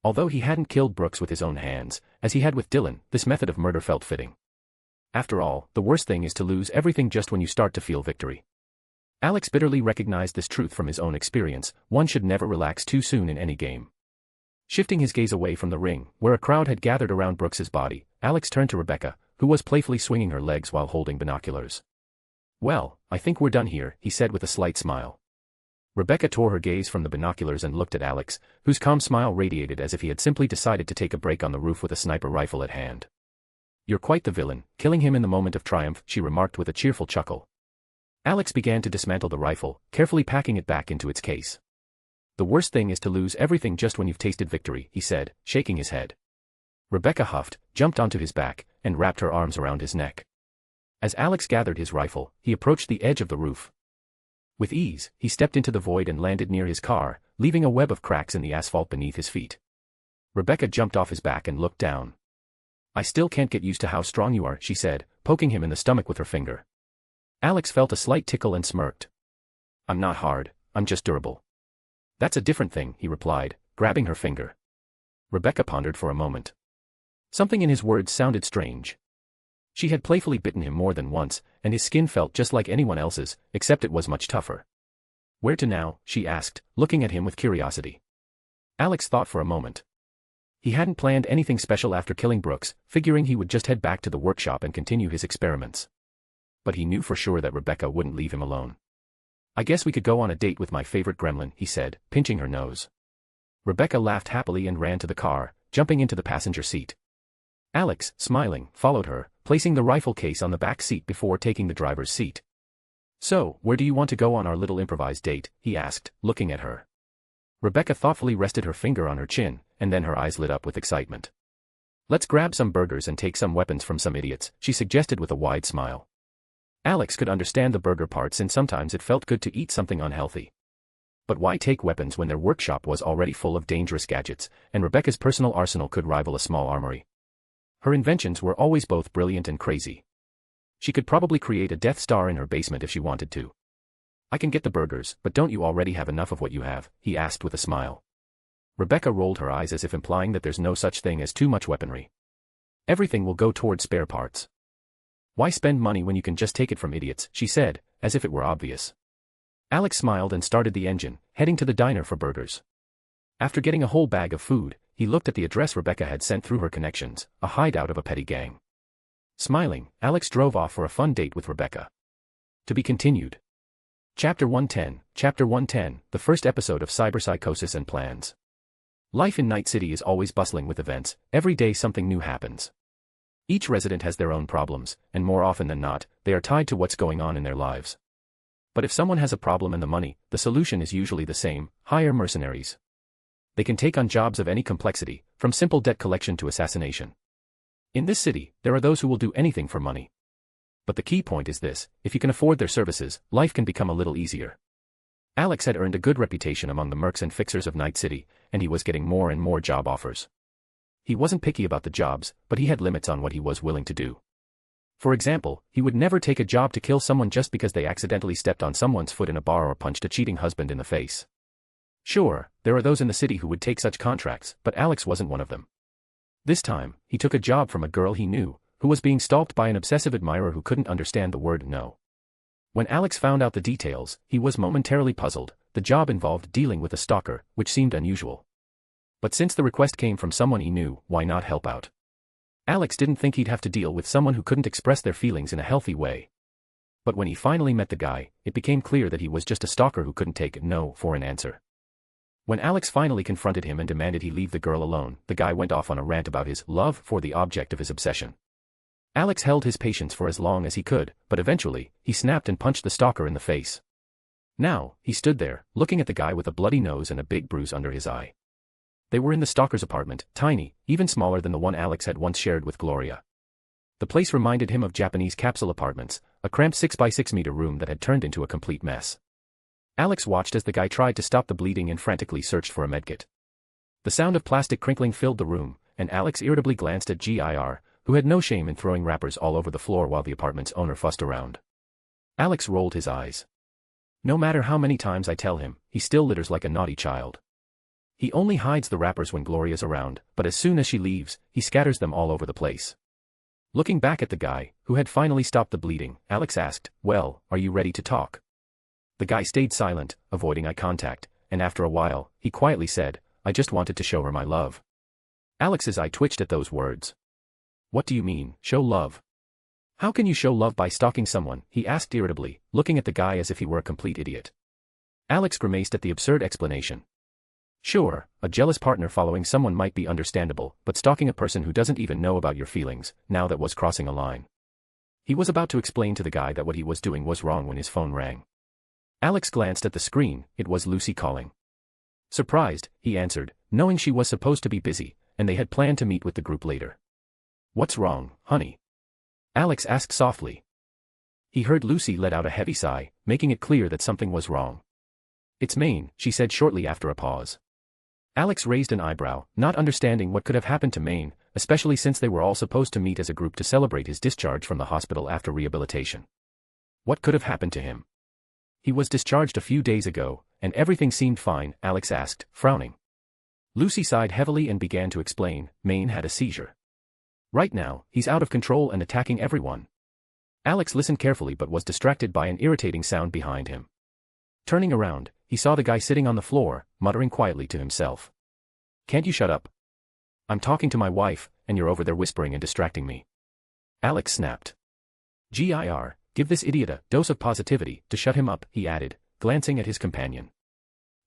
Although he hadn't killed Brooks with his own hands, as he had with Dylan, this method of murder felt fitting. After all, the worst thing is to lose everything just when you start to feel victory. Alex bitterly recognized this truth from his own experience: one should never relax too soon in any game. Shifting his gaze away from the ring, where a crowd had gathered around Brooks's body, Alex turned to Rebecca, who was playfully swinging her legs while holding binoculars. "Well, I think we're done here," he said with a slight smile. Rebecca tore her gaze from the binoculars and looked at Alex, whose calm smile radiated as if he had simply decided to take a break on the roof with a sniper rifle at hand. "You're quite the villain, killing him in the moment of triumph," she remarked with a cheerful chuckle. Alex began to dismantle the rifle, carefully packing it back into its case. "The worst thing is to lose everything just when you've tasted victory," he said, shaking his head. Rebecca huffed, jumped onto his back, and wrapped her arms around his neck. As Alex gathered his rifle, he approached the edge of the roof. With ease, he stepped into the void and landed near his car, leaving a web of cracks in the asphalt beneath his feet. Rebecca jumped off his back and looked down. "I still can't get used to how strong you are," she said, poking him in the stomach with her finger. Alex felt a slight tickle and smirked. "I'm not hard, I'm just durable." "That's a different thing," he replied, grabbing her finger. Rebecca pondered for a moment. Something in his words sounded strange. She had playfully bitten him more than once, and his skin felt just like anyone else's, except it was much tougher. "Where to now?" she asked, looking at him with curiosity. Alex thought for a moment. He hadn't planned anything special after killing Brooks, figuring he would just head back to the workshop and continue his experiments. But he knew for sure that Rebecca wouldn't leave him alone. "I guess we could go on a date with my favorite gremlin," he said, pinching her nose. Rebecca laughed happily and ran to the car, jumping into the passenger seat. Alex, smiling, followed her, placing the rifle case on the back seat before taking the driver's seat. "So, where do you want to go on our little improvised date?" he asked, looking at her. Rebecca thoughtfully rested her finger on her chin, and then her eyes lit up with excitement. "Let's grab some burgers and take some weapons from some idiots," she suggested with a wide smile. Alex could understand the burger part since sometimes it felt good to eat something unhealthy. But why take weapons when their workshop was already full of dangerous gadgets, and Rebecca's personal arsenal could rival a small armory? Her inventions were always both brilliant and crazy. She could probably create a Death Star in her basement if she wanted to. "I can get the burgers, but don't you already have enough of what you have?" he asked with a smile. Rebecca rolled her eyes as if implying that there's no such thing as too much weaponry. "Everything will go towards spare parts. Why spend money when you can just take it from idiots?" she said, as if it were obvious. Alex smiled and started the engine, heading to the diner for burgers. After getting a whole bag of food, he looked at the address Rebecca had sent through her connections, a hideout of a petty gang. Smiling, Alex drove off for a fun date with Rebecca. To be continued. Chapter 110, the first episode of Cyberpsychosis and Plans. Life in Night City is always bustling with events. Every day something new happens. Each resident has their own problems, and more often than not, they are tied to what's going on in their lives. But if someone has a problem and the money, the solution is usually the same: hire mercenaries. They can take on jobs of any complexity, from simple debt collection to assassination. In this city, there are those who will do anything for money. But the key point is this: if you can afford their services, life can become a little easier. Alex had earned a good reputation among the mercs and fixers of Night City, and he was getting more and more job offers. He wasn't picky about the jobs, but he had limits on what he was willing to do. For example, he would never take a job to kill someone just because they accidentally stepped on someone's foot in a bar or punched a cheating husband in the face. Sure, there are those in the city who would take such contracts, but Alex wasn't one of them. This time, he took a job from a girl he knew, who was being stalked by an obsessive admirer who couldn't understand the word no. When Alex found out the details, he was momentarily puzzled. The job involved dealing with a stalker, which seemed unusual. But since the request came from someone he knew, why not help out? Alex didn't think he'd have to deal with someone who couldn't express their feelings in a healthy way. But when he finally met the guy, it became clear that he was just a stalker who couldn't take no for an answer. When Alex finally confronted him and demanded he leave the girl alone, the guy went off on a rant about his love for the object of his obsession. Alex held his patience for as long as he could, but eventually, he snapped and punched the stalker in the face. Now, he stood there, looking at the guy with a bloody nose and a big bruise under his eye. They were in the stalker's apartment, tiny, even smaller than the one Alex had once shared with Gloria. The place reminded him of Japanese capsule apartments, a cramped 6x6-meter room that had turned into a complete mess. Alex watched as the guy tried to stop the bleeding and frantically searched for a medkit. The sound of plastic crinkling filled the room, and Alex irritably glanced at GIR, who had no shame in throwing wrappers all over the floor while the apartment's owner fussed around. Alex rolled his eyes. No matter how many times I tell him, he still litters like a naughty child. He only hides the wrappers when Gloria's around, but as soon as she leaves, he scatters them all over the place. Looking back at the guy, who had finally stopped the bleeding, Alex asked, "Well, are you ready to talk?" The guy stayed silent, avoiding eye contact, and after a while, he quietly said, "I just wanted to show her my love." Alex's eye twitched at those words. "What do you mean, show love? How can you show love by stalking someone?" he asked irritably, looking at the guy as if he were a complete idiot. Alex grimaced at the absurd explanation. Sure, a jealous partner following someone might be understandable, but stalking a person who doesn't even know about your feelings, now that was crossing a line. He was about to explain to the guy that what he was doing was wrong when his phone rang. Alex glanced at the screen. It was Lucy calling. Surprised, he answered, knowing she was supposed to be busy, and they had planned to meet with the group later. "What's wrong, honey?" Alex asked softly. He heard Lucy let out a heavy sigh, making it clear that something was wrong. "It's Maine," she said shortly after a pause. Alex raised an eyebrow, not understanding what could have happened to Maine, especially since they were all supposed to meet as a group to celebrate his discharge from the hospital after rehabilitation. What could have happened to him? He was discharged a few days ago, and everything seemed fine, Alex asked, frowning. Lucy sighed heavily and began to explain. Maine had a seizure. Right now, he's out of control and attacking everyone. Alex listened carefully but was distracted by an irritating sound behind him. Turning around, he saw the guy sitting on the floor, muttering quietly to himself. "Can't you shut up? I'm talking to my wife, and you're over there whispering and distracting me." Alex snapped. "GIR, give this idiot a dose of positivity to shut him up," he added, glancing at his companion.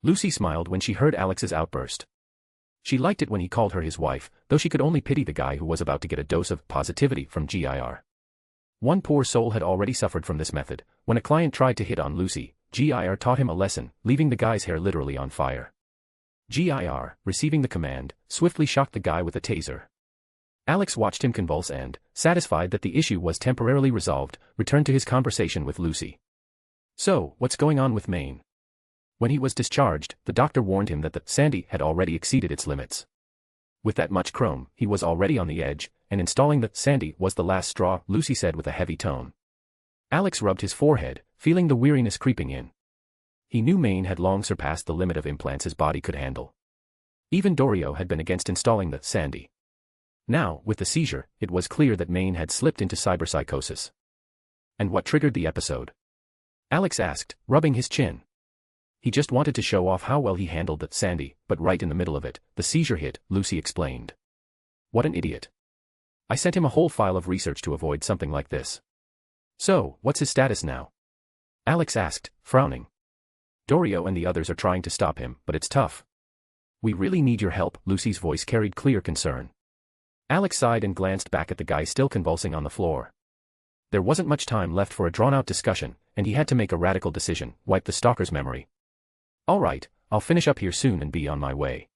Lucy smiled when she heard Alex's outburst. She liked it when he called her his wife, though she could only pity the guy who was about to get a dose of positivity from GIR. One poor soul had already suffered from this method. When a client tried to hit on Lucy, GIR taught him a lesson, leaving the guy's hair literally on fire. GIR, receiving the command, swiftly shocked the guy with a taser. Alex watched him convulse and, satisfied that the issue was temporarily resolved, returned to his conversation with Lucy. "So, what's going on with Maine?" When he was discharged, the doctor warned him that the Sandy had already exceeded its limits. With that much chrome, he was already on the edge, and installing the Sandy was the last straw, Lucy said with a heavy tone. Alex rubbed his forehead, feeling the weariness creeping in. He knew Maine had long surpassed the limit of implants his body could handle. Even Dorio had been against installing the Sandy. Now, with the seizure, it was clear that Maine had slipped into cyberpsychosis. And what triggered the episode? Alex asked, rubbing his chin. He just wanted to show off how well he handled the Sandy, but right in the middle of it, the seizure hit, Lucy explained. What an idiot. I sent him a whole file of research to avoid something like this. So, what's his status now? Alex asked, frowning. Dorio and the others are trying to stop him, but it's tough. We really need your help, Lucy's voice carried clear concern. Alex sighed and glanced back at the guy still convulsing on the floor. There wasn't much time left for a drawn-out discussion, and he had to make a radical decision, wipe the stalker's memory. All right, I'll finish up here soon and be on my way.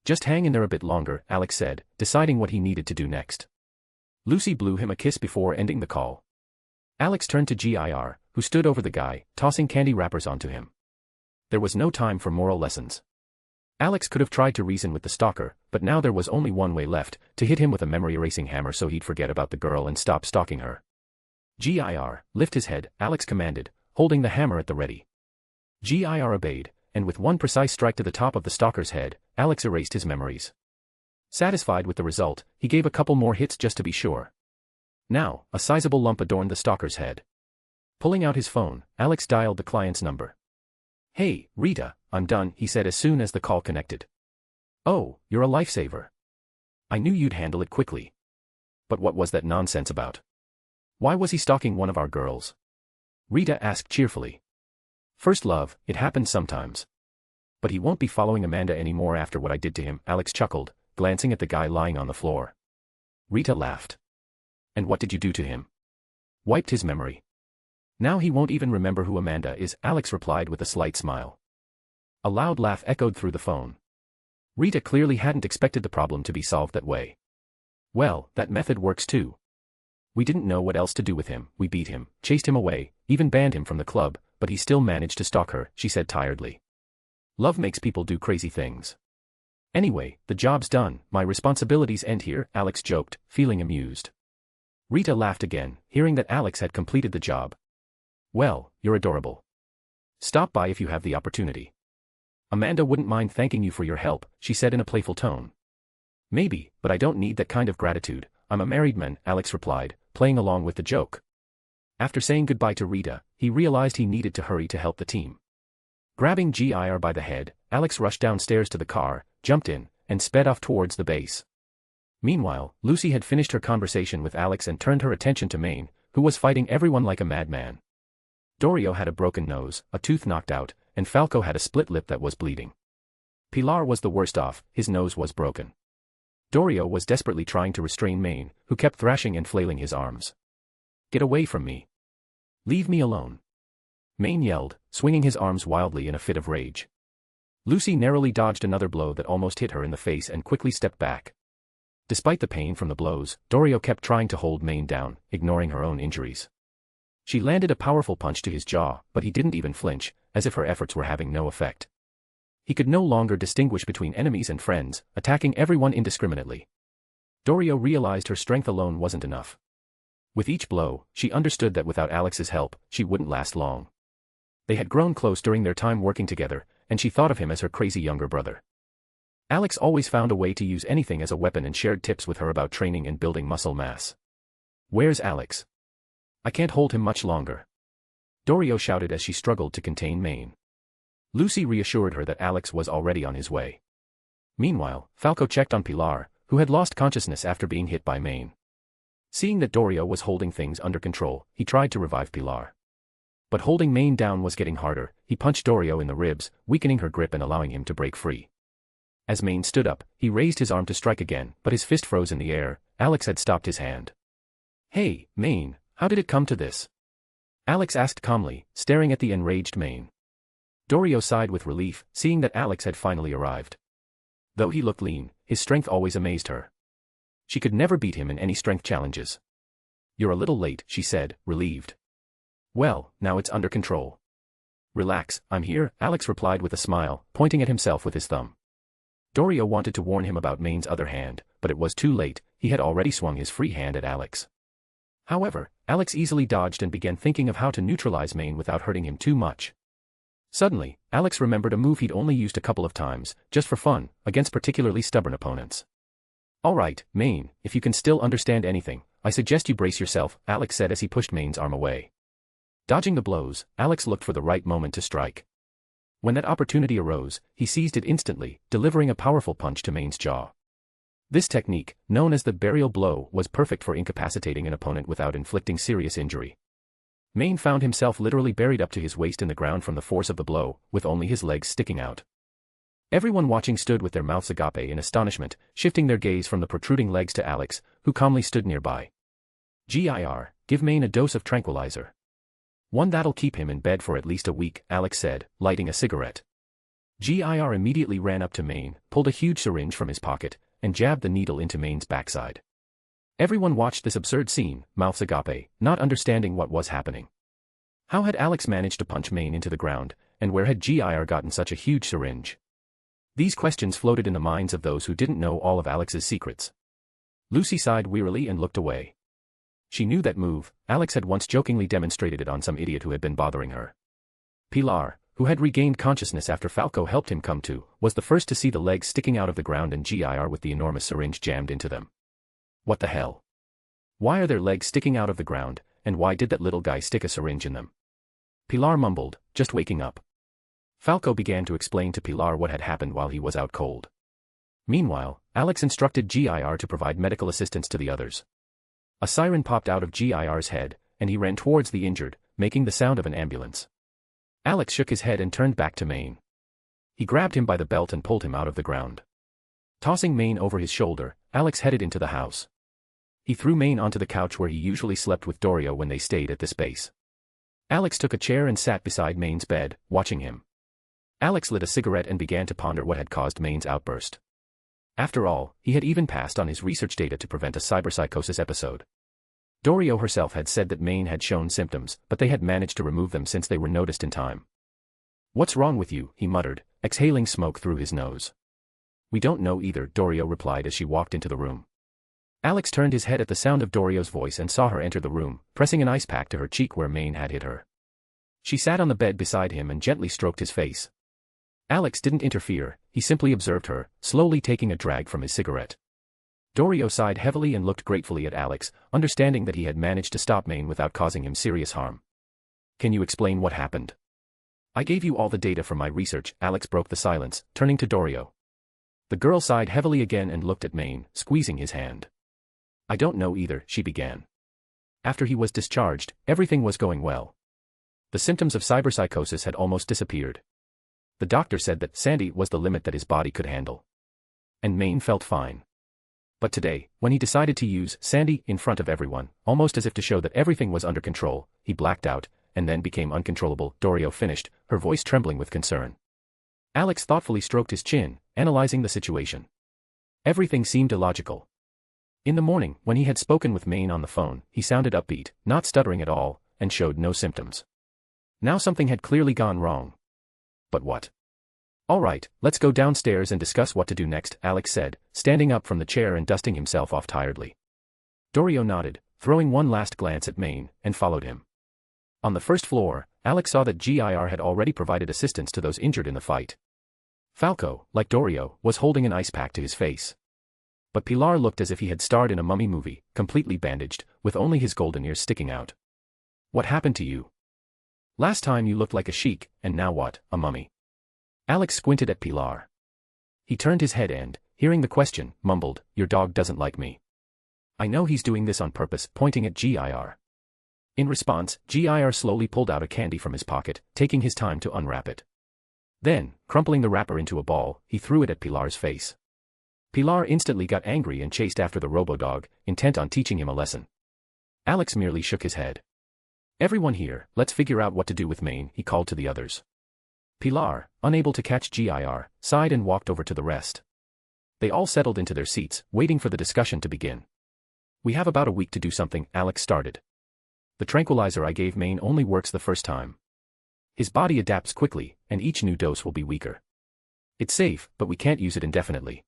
Just hang in there a bit longer, Alex said, deciding what he needed to do next. Lucy blew him a kiss before ending the call. Alex turned to GIR, who stood over the guy, tossing candy wrappers onto him. There was no time for moral lessons. Alex could have tried to reason with the stalker, but now there was only one way left, to hit him with a memory-erasing hammer so he'd forget about the girl and stop stalking her. GIR, lift his head, Alex commanded, holding the hammer at the ready. GIR obeyed, and with one precise strike to the top of the stalker's head, Alex erased his memories. Satisfied with the result, he gave a couple more hits just to be sure. Now, a sizable lump adorned the stalker's head. Pulling out his phone, Alex dialed the client's number. "Hey, Rita, I'm done," he said as soon as the call connected. "Oh, you're a lifesaver. I knew you'd handle it quickly. But what was that nonsense about? Why was he stalking one of our girls?" Rita asked cheerfully. "First love, it happens sometimes. But he won't be following Amanda anymore after what I did to him," Alex chuckled, glancing at the guy lying on the floor. Rita laughed. "And what did you do to him?" "Wiped his memory. Now he won't even remember who Amanda is," Alex replied with a slight smile. A loud laugh echoed through the phone. Rita clearly hadn't expected the problem to be solved that way. "Well, that method works too. We didn't know what else to do with him, we beat him, chased him away, even banned him from the club, but he still managed to stalk her," she said tiredly. "Love makes people do crazy things. Anyway, the job's done, my responsibilities end here," Alex joked, feeling amused. Rita laughed again, hearing that Alex had completed the job. "Well, you're adorable. Stop by if you have the opportunity. Amanda wouldn't mind thanking you for your help," she said in a playful tone. "Maybe, but I don't need that kind of gratitude, I'm a married man," Alex replied, playing along with the joke. After saying goodbye to Rita, he realized he needed to hurry to help the team. Grabbing GIR by the head, Alex rushed downstairs to the car, jumped in, and sped off towards the base. Meanwhile, Lucy had finished her conversation with Alex and turned her attention to Maine, who was fighting everyone like a madman. Dorio had a broken nose, a tooth knocked out, and Falco had a split lip that was bleeding. Pilar was the worst off, his nose was broken. Dorio was desperately trying to restrain Maine, who kept thrashing and flailing his arms. "Get away from me. Leave me alone," Maine yelled, swinging his arms wildly in a fit of rage. Lucy narrowly dodged another blow that almost hit her in the face and quickly stepped back. Despite the pain from the blows, Dorio kept trying to hold Maine down, ignoring her own injuries. She landed a powerful punch to his jaw, but he didn't even flinch, as if her efforts were having no effect. He could no longer distinguish between enemies and friends, attacking everyone indiscriminately. Dorio realized her strength alone wasn't enough. With each blow, she understood that without Alex's help, she wouldn't last long. They had grown close during their time working together, and she thought of him as her crazy younger brother. Alex always found a way to use anything as a weapon and shared tips with her about training and building muscle mass. "Where's Alex? I can't hold him much longer," Dorio shouted as she struggled to contain Maine. Lucy reassured her that Alex was already on his way. Meanwhile, Falco checked on Pilar, who had lost consciousness after being hit by Maine. Seeing that Dorio was holding things under control, he tried to revive Pilar. But holding Maine down was getting harder. He punched Dorio in the ribs, weakening her grip and allowing him to break free. As Maine stood up, he raised his arm to strike again, but his fist froze in the air. Alex had stopped his hand. "Hey, Maine, how did it come to this?" Alex asked calmly, staring at the enraged Maine. Dorio sighed with relief, seeing that Alex had finally arrived. Though he looked lean, his strength always amazed her. She could never beat him in any strength challenges. "You're a little late," she said, relieved. "Well, now it's under control." "Relax, I'm here," Alex replied with a smile, pointing at himself with his thumb. Dorio wanted to warn him about Maine's other hand, but it was too late. He had already swung his free hand at Alex. However, Alex easily dodged and began thinking of how to neutralize Maine without hurting him too much. Suddenly, Alex remembered a move he'd only used a couple of times, just for fun, against particularly stubborn opponents. "All right, Maine, if you can still understand anything, I suggest you brace yourself," Alex said as he pushed Maine's arm away. Dodging the blows, Alex looked for the right moment to strike. When that opportunity arose, he seized it instantly, delivering a powerful punch to Maine's jaw. This technique, known as the burial blow, was perfect for incapacitating an opponent without inflicting serious injury. Maine found himself literally buried up to his waist in the ground from the force of the blow, with only his legs sticking out. Everyone watching stood with their mouths agape in astonishment, shifting their gaze from the protruding legs to Alex, who calmly stood nearby. "GIR, give Maine a dose of tranquilizer. One that'll keep him in bed for at least a week," Alex said, lighting a cigarette. GIR immediately ran up to Maine, pulled a huge syringe from his pocket, and jabbed the needle into Maine's backside. Everyone watched this absurd scene, mouths agape, not understanding what was happening. How had Alex managed to punch Maine into the ground, and where had GIR gotten such a huge syringe? These questions floated in the minds of those who didn't know all of Alex's secrets. Lucy sighed wearily and looked away. She knew that move. Alex had once jokingly demonstrated it on some idiot who had been bothering her. Pilar, who had regained consciousness after Falco helped him come to, was the first to see the legs sticking out of the ground and GIR with the enormous syringe jammed into them. What the hell? Why are their legs sticking out of the ground, and why did that little guy stick a syringe in them? Pilar mumbled, just waking up. Falco began to explain to Pilar what had happened while he was out cold. Meanwhile, Alex instructed GIR to provide medical assistance to the others. A siren popped out of GIR's head, and he ran towards the injured, making the sound of an ambulance. Alex shook his head and turned back to Maine. He grabbed him by the belt and pulled him out of the ground. Tossing Maine over his shoulder, Alex headed into the house. He threw Maine onto the couch where he usually slept with Dorio when they stayed at this base. Alex took a chair and sat beside Maine's bed, watching him. Alex lit a cigarette and began to ponder what had caused Maine's outburst. After all, he had even passed on his research data to prevent a cyberpsychosis episode. Dorio herself had said that Maine had shown symptoms, but they had managed to remove them since they were noticed in time. "What's wrong with you?" he muttered, exhaling smoke through his nose. "We don't know either," Dorio replied as she walked into the room. Alex turned his head at the sound of Dorio's voice and saw her enter the room, pressing an ice pack to her cheek where Maine had hit her. She sat on the bed beside him and gently stroked his face. Alex didn't interfere, he simply observed her, slowly taking a drag from his cigarette. Dorio sighed heavily and looked gratefully at Alex, understanding that he had managed to stop Maine without causing him serious harm. "Can you explain what happened?" "I gave you all the data from my research," Alex broke the silence, turning to Dorio. The girl sighed heavily again and looked at Maine, squeezing his hand. "I don't know either," she began. "After he was discharged, everything was going well. The symptoms of cyberpsychosis had almost disappeared. The doctor said that Sandy was the limit that his body could handle. And Maine felt fine. But today, when he decided to use Sandy in front of everyone, almost as if to show that everything was under control, he blacked out, and then became uncontrollable," Dorio finished, her voice trembling with concern. Alex thoughtfully stroked his chin, analyzing the situation. Everything seemed illogical. In the morning, when he had spoken with Maine on the phone, he sounded upbeat, not stuttering at all, and showed no symptoms. Now something had clearly gone wrong. But what? "All right, let's go downstairs and discuss what to do next," Alex said, standing up from the chair and dusting himself off tiredly. Dorio nodded, throwing one last glance at Maine, and followed him. On the first floor, Alex saw that GIR had already provided assistance to those injured in the fight. Falco, like Dorio, was holding an ice pack to his face. But Pilar looked as if he had starred in a mummy movie, completely bandaged, with only his golden ears sticking out. "What happened to you? Last time you looked like a sheik, and now what, a mummy?" Alex squinted at Pilar. He turned his head and, hearing the question, mumbled, "Your dog doesn't like me. I know he's doing this on purpose," pointing at GIR. In response, GIR slowly pulled out a candy from his pocket, taking his time to unwrap it. Then, crumpling the wrapper into a ball, he threw it at Pilar's face. Pilar instantly got angry and chased after the robo-dog, intent on teaching him a lesson. Alex merely shook his head. "Everyone here, let's figure out what to do with Maine," he called to the others. Pilar, unable to catch GIR, sighed and walked over to the rest. They all settled into their seats, waiting for the discussion to begin. "We have about a week to do something," Alex started. "The tranquilizer I gave Maine only works the first time. His body adapts quickly, and each new dose will be weaker. It's safe, but we can't use it indefinitely."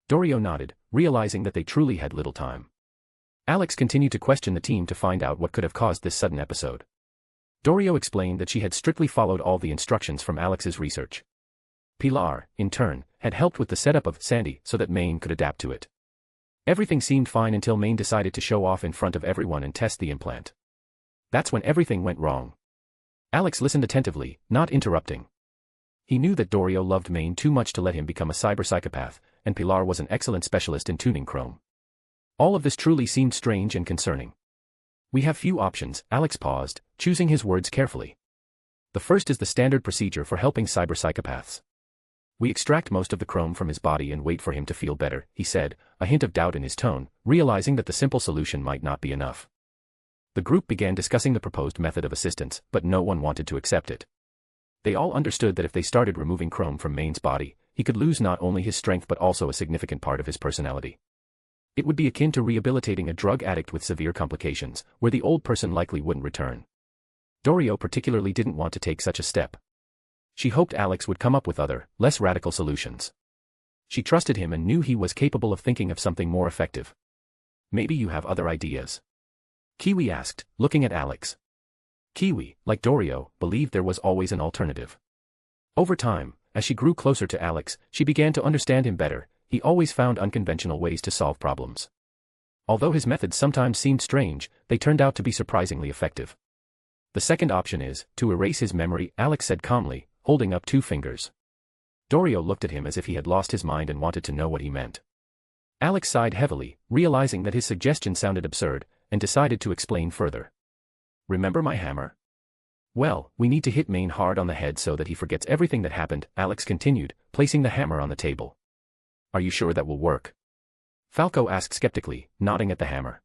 Dorio nodded, realizing that they truly had little time. Alex continued to question the team to find out what could have caused this sudden episode. Dorio explained that she had strictly followed all the instructions from Alex's research. Pilar, in turn, had helped with the setup of Sandy so that Maine could adapt to it. Everything seemed fine until Maine decided to show off in front of everyone and test the implant. That's when everything went wrong. Alex listened attentively, not interrupting. He knew that Dorio loved Maine too much to let him become a cyberpsychopath, and Pilar was an excellent specialist in tuning Chrome. All of this truly seemed strange and concerning. "We have few options," Alex paused, choosing his words carefully. "The first is the standard procedure for helping cyberpsychopaths. We extract most of the chrome from his body and wait for him to feel better," he said, a hint of doubt in his tone, realizing that the simple solution might not be enough. The group began discussing the proposed method of assistance, but no one wanted to accept it. They all understood that if they started removing chrome from Maine's body, he could lose not only his strength but also a significant part of his personality. It would be akin to rehabilitating a drug addict with severe complications, where the old person likely wouldn't return. Dorio particularly didn't want to take such a step. She hoped Alex would come up with other, less radical solutions. She trusted him and knew he was capable of thinking of something more effective. Maybe you have other ideas? Kiwi asked, looking at Alex. Kiwi, like Dorio, believed there was always an alternative. Over time, as she grew closer to Alex, she began to understand him better. He always found unconventional ways to solve problems. Although his methods sometimes seemed strange, they turned out to be surprisingly effective. The second option is to erase his memory, Alex said calmly, holding up 2 fingers. Dorio looked at him as if he had lost his mind and wanted to know what he meant. Alex sighed heavily, realizing that his suggestion sounded absurd, and decided to explain further. Remember my hammer? Well, we need to hit Maine hard on the head so that he forgets everything that happened, Alex continued, placing the hammer on the table. Are you sure that will work? Falco asked skeptically, nodding at the hammer.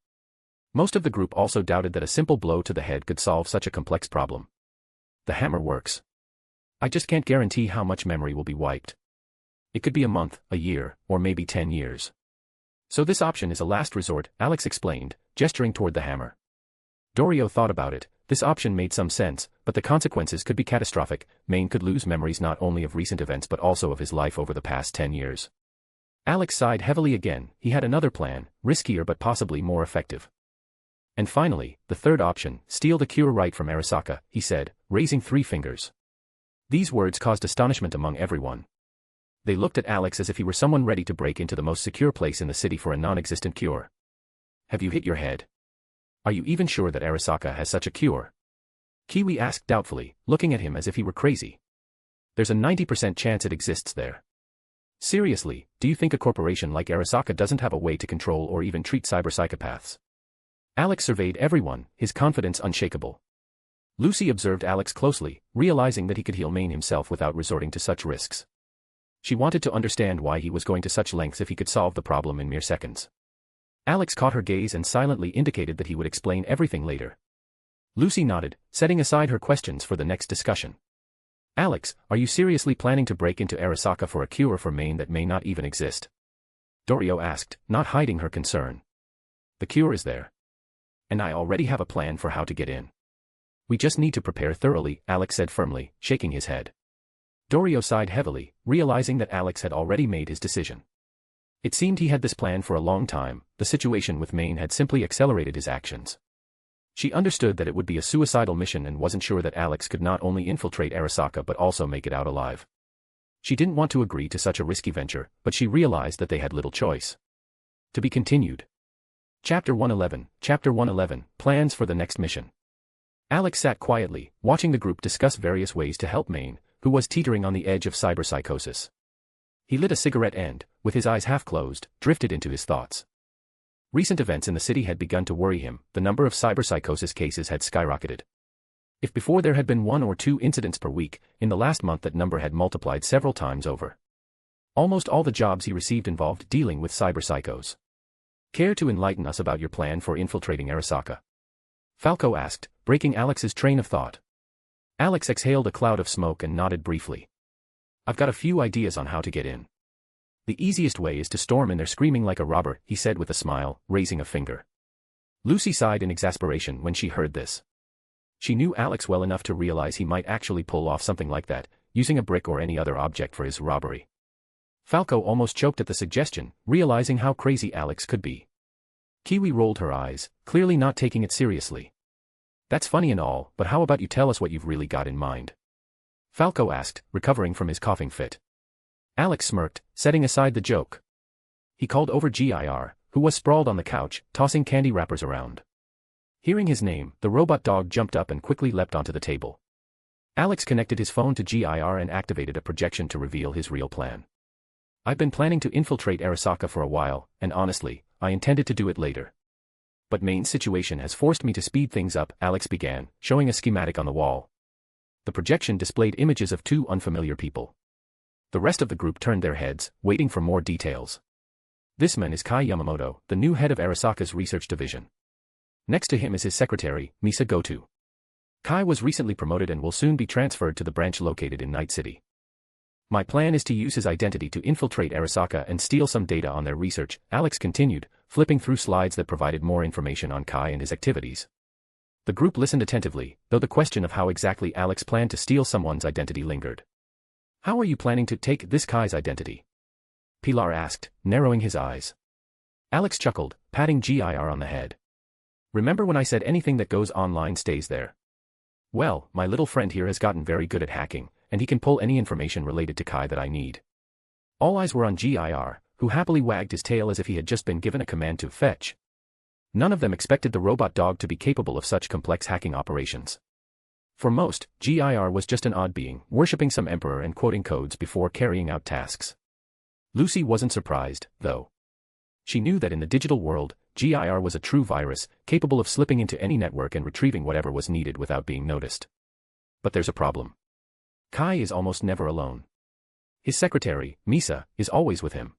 Most of the group also doubted that a simple blow to the head could solve such a complex problem. The hammer works. I just can't guarantee how much memory will be wiped. It could be a month, a year, or maybe 10 years. So this option is a last resort, Alex explained, gesturing toward the hammer. Dorio thought about it. This option made some sense, but the consequences could be catastrophic. Maine could lose memories not only of recent events but also of his life over the past 10 years. Alex sighed heavily again. He had another plan, riskier but possibly more effective. And finally, the third option, steal the cure right from Arasaka, he said, raising 3 fingers. These words caused astonishment among everyone. They looked at Alex as if he were someone ready to break into the most secure place in the city for a non-existent cure. Have you hit your head? Are you even sure that Arasaka has such a cure? Kiwi asked doubtfully, looking at him as if he were crazy. There's a 90% chance it exists there. Seriously, do you think a corporation like Arasaka doesn't have a way to control or even treat cyberpsychopaths? Alex surveyed everyone, his confidence unshakable. Lucy observed Alex closely, realizing that he could heal Maine himself without resorting to such risks. She wanted to understand why he was going to such lengths if he could solve the problem in mere seconds. Alex caught her gaze and silently indicated that he would explain everything later. Lucy nodded, setting aside her questions for the next discussion. Alex, are you seriously planning to break into Arasaka for a cure for Maine that may not even exist? Dorio asked, not hiding her concern. The cure is there. And I already have a plan for how to get in. We just need to prepare thoroughly, Alex said firmly, shaking his head. Dorio sighed heavily, realizing that Alex had already made his decision. It seemed he had this plan for a long time. The situation with Maine had simply accelerated his actions. She understood that it would be a suicidal mission and wasn't sure that Alex could not only infiltrate Arasaka but also make it out alive. She didn't want to agree to such a risky venture, but she realized that they had little choice. To be continued. Chapter 111, Plans for the Next Mission. Alex sat quietly, watching the group discuss various ways to help Maine, who was teetering on the edge of cyberpsychosis. He lit a cigarette and, with his eyes half closed, drifted into his thoughts. Recent events in the city had begun to worry him. The number of cyberpsychosis cases had skyrocketed. If before there had been 1 or 2 incidents per week, in the last month that number had multiplied several times over. Almost all the jobs he received involved dealing with cyberpsychos. Care to enlighten us about your plan for infiltrating Arasaka? Falco asked, breaking Alex's train of thought. Alex exhaled a cloud of smoke and nodded briefly. I've got a few ideas on how to get in. The easiest way is to storm in there screaming like a robber, he said with a smile, raising a finger. Lucy sighed in exasperation when she heard this. She knew Alex well enough to realize he might actually pull off something like that, using a brick or any other object for his robbery. Falco almost choked at the suggestion, realizing how crazy Alex could be. Kiwi rolled her eyes, clearly not taking it seriously. That's funny and all, but how about you tell us what you've really got in mind? Falco asked, recovering from his coughing fit. Alex smirked, setting aside the joke. He called over GIR, who was sprawled on the couch, tossing candy wrappers around. Hearing his name, the robot dog jumped up and quickly leapt onto the table. Alex connected his phone to GIR and activated a projection to reveal his real plan. I've been planning to infiltrate Arasaka for a while, and honestly, I intended to do it later. But Maine's situation has forced me to speed things up, Alex began, showing a schematic on the wall. The projection displayed images of 2 unfamiliar people. The rest of the group turned their heads, waiting for more details. This man is Kai Yamamoto, the new head of Arasaka's research division. Next to him is his secretary, Misa Goto. Kai was recently promoted and will soon be transferred to the branch located in Night City. My plan is to use his identity to infiltrate Arasaka and steal some data on their research, Alex continued, flipping through slides that provided more information on Kai and his activities. The group listened attentively, though the question of how exactly Alex planned to steal someone's identity lingered. "How are you planning to take this Kai's identity?" Pilar asked, narrowing his eyes. Alex chuckled, patting Gir on the head. "Remember when I said anything that goes online stays there? Well, my little friend here has gotten very good at hacking, and he can pull any information related to Kai that I need." All eyes were on Gir, who happily wagged his tail as if he had just been given a command to fetch. None of them expected the robot dog to be capable of such complex hacking operations. For most, Gir was just an odd being, worshipping some emperor and quoting codes before carrying out tasks. Lucy wasn't surprised, though. She knew that in the digital world, Gir was a true virus, capable of slipping into any network and retrieving whatever was needed without being noticed. But there's a problem. Kai is almost never alone. His secretary, Misa, is always with him.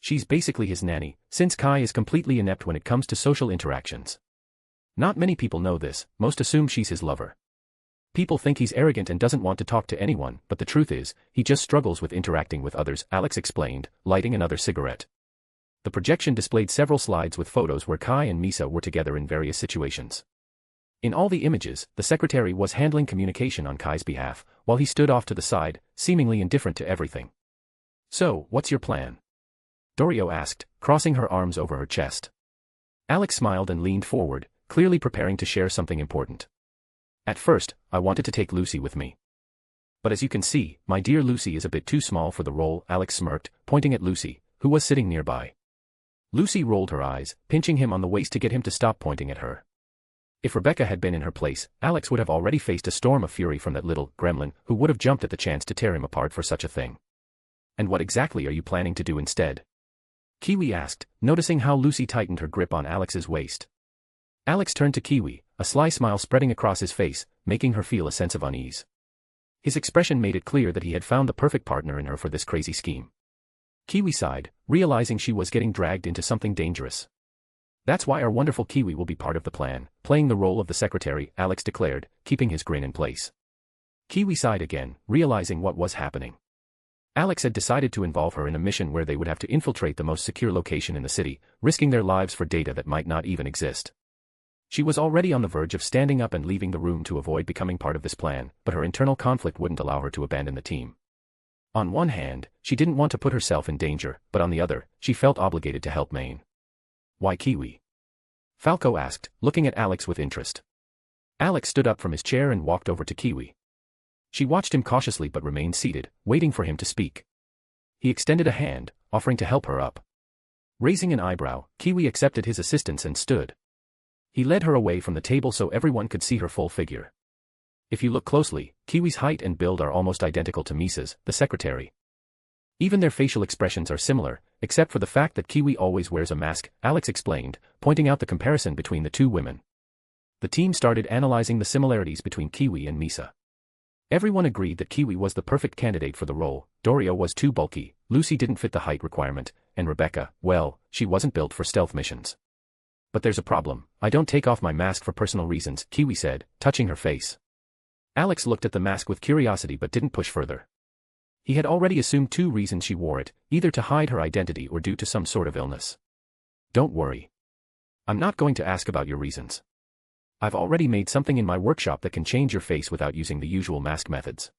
She's basically his nanny, since Kai is completely inept when it comes to social interactions. Not many people know this, most assume she's his lover. People think he's arrogant and doesn't want to talk to anyone, but the truth is, he just struggles with interacting with others, Alex explained, lighting another cigarette. The projection displayed several slides with photos where Kai and Misa were together in various situations. In all the images, the secretary was handling communication on Kai's behalf, while he stood off to the side, seemingly indifferent to everything. "So, what's your plan?" Dorio asked, crossing her arms over her chest. Alex smiled and leaned forward, clearly preparing to share something important. "At first, I wanted to take Lucy with me. But as you can see, my dear Lucy is a bit too small for the role," Alex smirked, pointing at Lucy, who was sitting nearby. Lucy rolled her eyes, pinching him on the waist to get him to stop pointing at her. If Rebecca had been in her place, Alex would have already faced a storm of fury from that little gremlin who would have jumped at the chance to tear him apart for such a thing. "And what exactly are you planning to do instead?" Kiwi asked, noticing how Lucy tightened her grip on Alex's waist. Alex turned to Kiwi, a sly smile spreading across his face, making her feel a sense of unease. His expression made it clear that he had found the perfect partner in her for this crazy scheme. Kiwi sighed, realizing she was getting dragged into something dangerous. "That's why our wonderful Kiwi will be part of the plan, playing the role of the secretary," Alex declared, keeping his grin in place. Kiwi sighed again, realizing what was happening. Alex had decided to involve her in a mission where they would have to infiltrate the most secure location in the city, risking their lives for data that might not even exist. She was already on the verge of standing up and leaving the room to avoid becoming part of this plan, but her internal conflict wouldn't allow her to abandon the team. On one hand, she didn't want to put herself in danger, but on the other, she felt obligated to help Maine. "Why Kiwi?" Falco asked, looking at Alex with interest. Alex stood up from his chair and walked over to Kiwi. She watched him cautiously but remained seated, waiting for him to speak. He extended a hand, offering to help her up. Raising an eyebrow, Kiwi accepted his assistance and stood. He led her away from the table so everyone could see her full figure. If you look closely, Kiwi's height and build are almost identical to Misa's, the secretary. Even their facial expressions are similar, except for the fact that Kiwi always wears a mask, Alex explained, pointing out the comparison between the two women. The team started analyzing the similarities between Kiwi and Misa. Everyone agreed that Kiwi was the perfect candidate for the role. Dorio was too bulky, Lucy didn't fit the height requirement, and Rebecca, well, she wasn't built for stealth missions. "But there's a problem. I don't take off my mask for personal reasons," Kiwi said, touching her face. Alex looked at the mask with curiosity but didn't push further. He had already assumed two reasons she wore it, either to hide her identity or due to some sort of illness. "Don't worry. I'm not going to ask about your reasons. I've already made something in my workshop that can change your face without using the usual mask methods.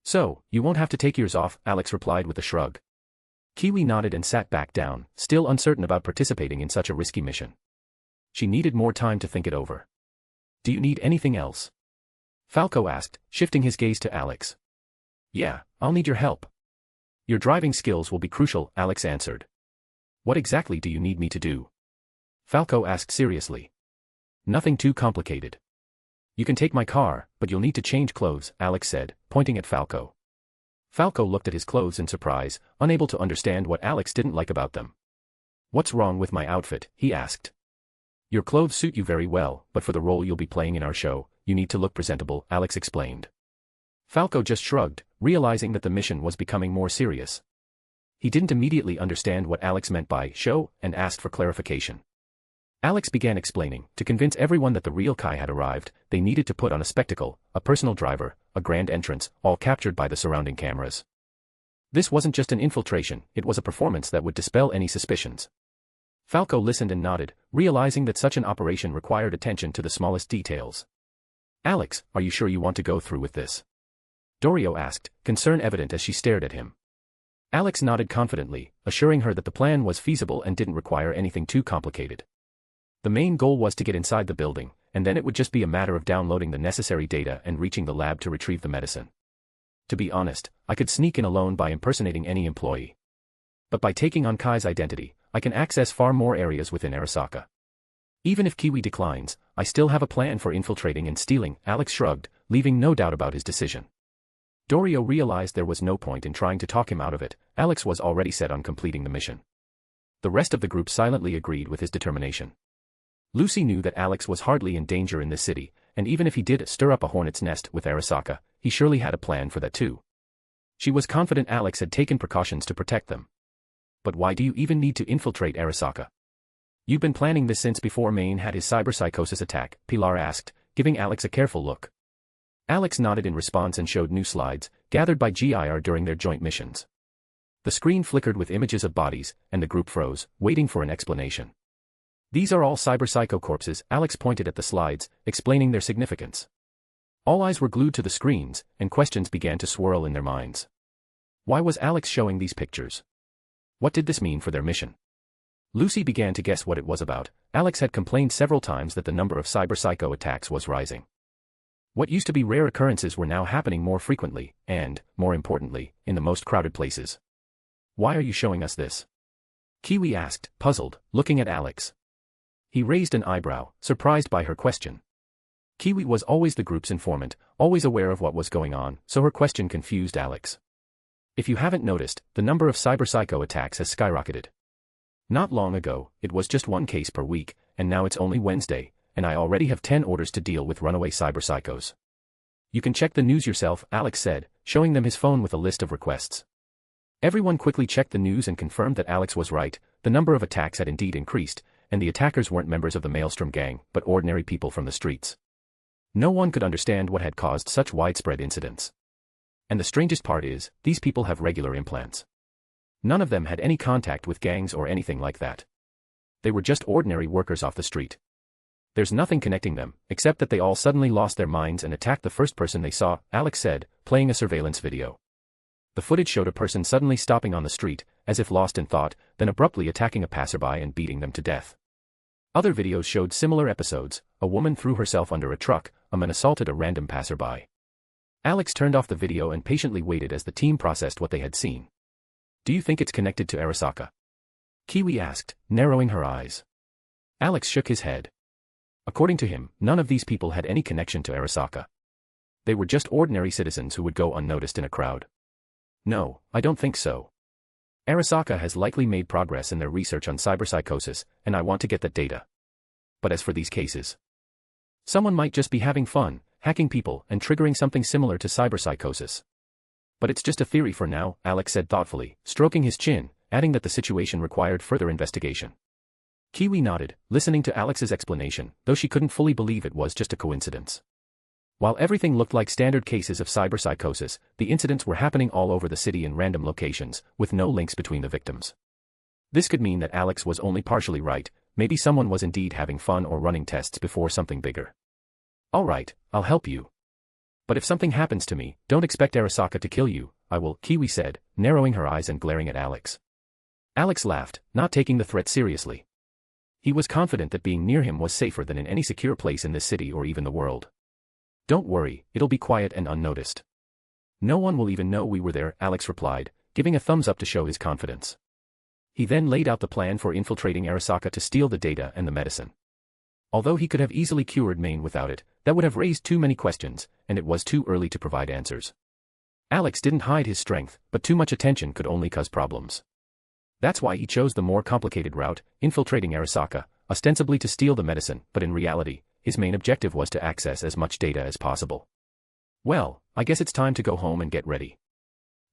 So, you won't have to take yours off," Alex replied with a shrug. Kiwi nodded and sat back down, still uncertain about participating in such a risky mission. She needed more time to think it over. "Do you need anything else?" Falco asked, shifting his gaze to Alex. "Yeah, I'll need your help." "Your driving skills will be crucial," Alex answered. "What exactly do you need me to do?" Falco asked seriously. "Nothing too complicated. You can take my car, but you'll need to change clothes," Alex said, pointing at Falco. Falco looked at his clothes in surprise, unable to understand what Alex didn't like about them. "What's wrong with my outfit?" he asked. "Your clothes suit you very well, but for the role you'll be playing in our show, you need to look presentable," Alex explained. Falco just shrugged, realizing that the mission was becoming more serious. He didn't immediately understand what Alex meant by show and asked for clarification. Alex began explaining, to convince everyone that the real Kai had arrived, they needed to put on a spectacle, a personal driver, a grand entrance, all captured by the surrounding cameras. This wasn't just an infiltration, it was a performance that would dispel any suspicions. Falco listened and nodded, realizing that such an operation required attention to the smallest details. Alex, are you sure you want to go through with this? Dorio asked, concern evident as she stared at him. Alex nodded confidently, assuring her that the plan was feasible and didn't require anything too complicated. The main goal was to get inside the building, and then it would just be a matter of downloading the necessary data and reaching the lab to retrieve the medicine. To be honest, I could sneak in alone by impersonating any employee. But by taking on Kai's identity, I can access far more areas within Arasaka. Even if Kiwi declines, I still have a plan for infiltrating and stealing, Alex shrugged, leaving no doubt about his decision. Dorio realized there was no point in trying to talk him out of it. Alex was already set on completing the mission. The rest of the group silently agreed with his determination. Lucy knew that Alex was hardly in danger in this city, and even if he did stir up a hornet's nest with Arasaka, he surely had a plan for that too. She was confident Alex had taken precautions to protect them. But why do you even need to infiltrate Arasaka? You've been planning this since before Maine had his cyberpsychosis attack, Pilar asked, giving Alex a careful look. Alex nodded in response and showed new slides, gathered by GIR during their joint missions. The screen flickered with images of bodies, and the group froze, waiting for an explanation. These are all cyberpsycho corpses, Alex pointed at the slides, explaining their significance. All eyes were glued to the screens, and questions began to swirl in their minds. Why was Alex showing these pictures? What did this mean for their mission? Lucy began to guess what it was about. Alex had complained several times that the number of cyberpsycho attacks was rising. What used to be rare occurrences were now happening more frequently, and, more importantly, in the most crowded places. Why are you showing us this? Kiwi asked, puzzled, looking at Alex. He raised an eyebrow, surprised by her question. Kiwi was always the group's informant, always aware of what was going on, so her question confused Alex. If you haven't noticed, the number of cyberpsycho attacks has skyrocketed. Not long ago, it was just one case per week, and now it's only Wednesday, and I already have 10 orders to deal with runaway cyberpsychos. You can check the news yourself, Alex said, showing them his phone with a list of requests. Everyone quickly checked the news and confirmed that Alex was right. The number of attacks had indeed increased, and the attackers weren't members of the Maelstrom gang, but ordinary people from the streets. No one could understand what had caused such widespread incidents. And the strangest part is, these people have regular implants. None of them had any contact with gangs or anything like that. They were just ordinary workers off the street. There's nothing connecting them, except that they all suddenly lost their minds and attacked the first person they saw, Alex said, playing a surveillance video. The footage showed a person suddenly stopping on the street, as if lost in thought, then abruptly attacking a passerby and beating them to death. Other videos showed similar episodes. A woman threw herself under a truck, a man assaulted a random passerby. Alex turned off the video and patiently waited as the team processed what they had seen. Do you think it's connected to Arasaka? Kiwi asked, narrowing her eyes. Alex shook his head. According to him, none of these people had any connection to Arasaka. They were just ordinary citizens who would go unnoticed in a crowd. No, I don't think so. Arasaka has likely made progress in their research on cyberpsychosis, and I want to get that data. But as for these cases, someone might just be having fun, hacking people and triggering something similar to cyberpsychosis. But it's just a theory for now, Alex said thoughtfully, stroking his chin, adding that the situation required further investigation. Kiwi nodded, listening to Alex's explanation, though she couldn't fully believe it was just a coincidence. While everything looked like standard cases of cyberpsychosis, the incidents were happening all over the city in random locations, with no links between the victims. This could mean that Alex was only partially right. Maybe someone was indeed having fun or running tests before something bigger. All right, I'll help you. But if something happens to me, don't expect Arasaka to kill you. I will, Kiwi said, narrowing her eyes and glaring at Alex. Alex laughed, not taking the threat seriously. He was confident that being near him was safer than in any secure place in this city or even the world. Don't worry, it'll be quiet and unnoticed. No one will even know we were there, Alex replied, giving a thumbs up to show his confidence. He then laid out the plan for infiltrating Arasaka to steal the data and the medicine. Although he could have easily cured Maine without it, that would have raised too many questions, and it was too early to provide answers. Alex didn't hide his strength, but too much attention could only cause problems. That's why he chose the more complicated route, infiltrating Arasaka, ostensibly to steal the medicine, but in reality, his main objective was to access as much data as possible. Well, I guess it's time to go home and get ready.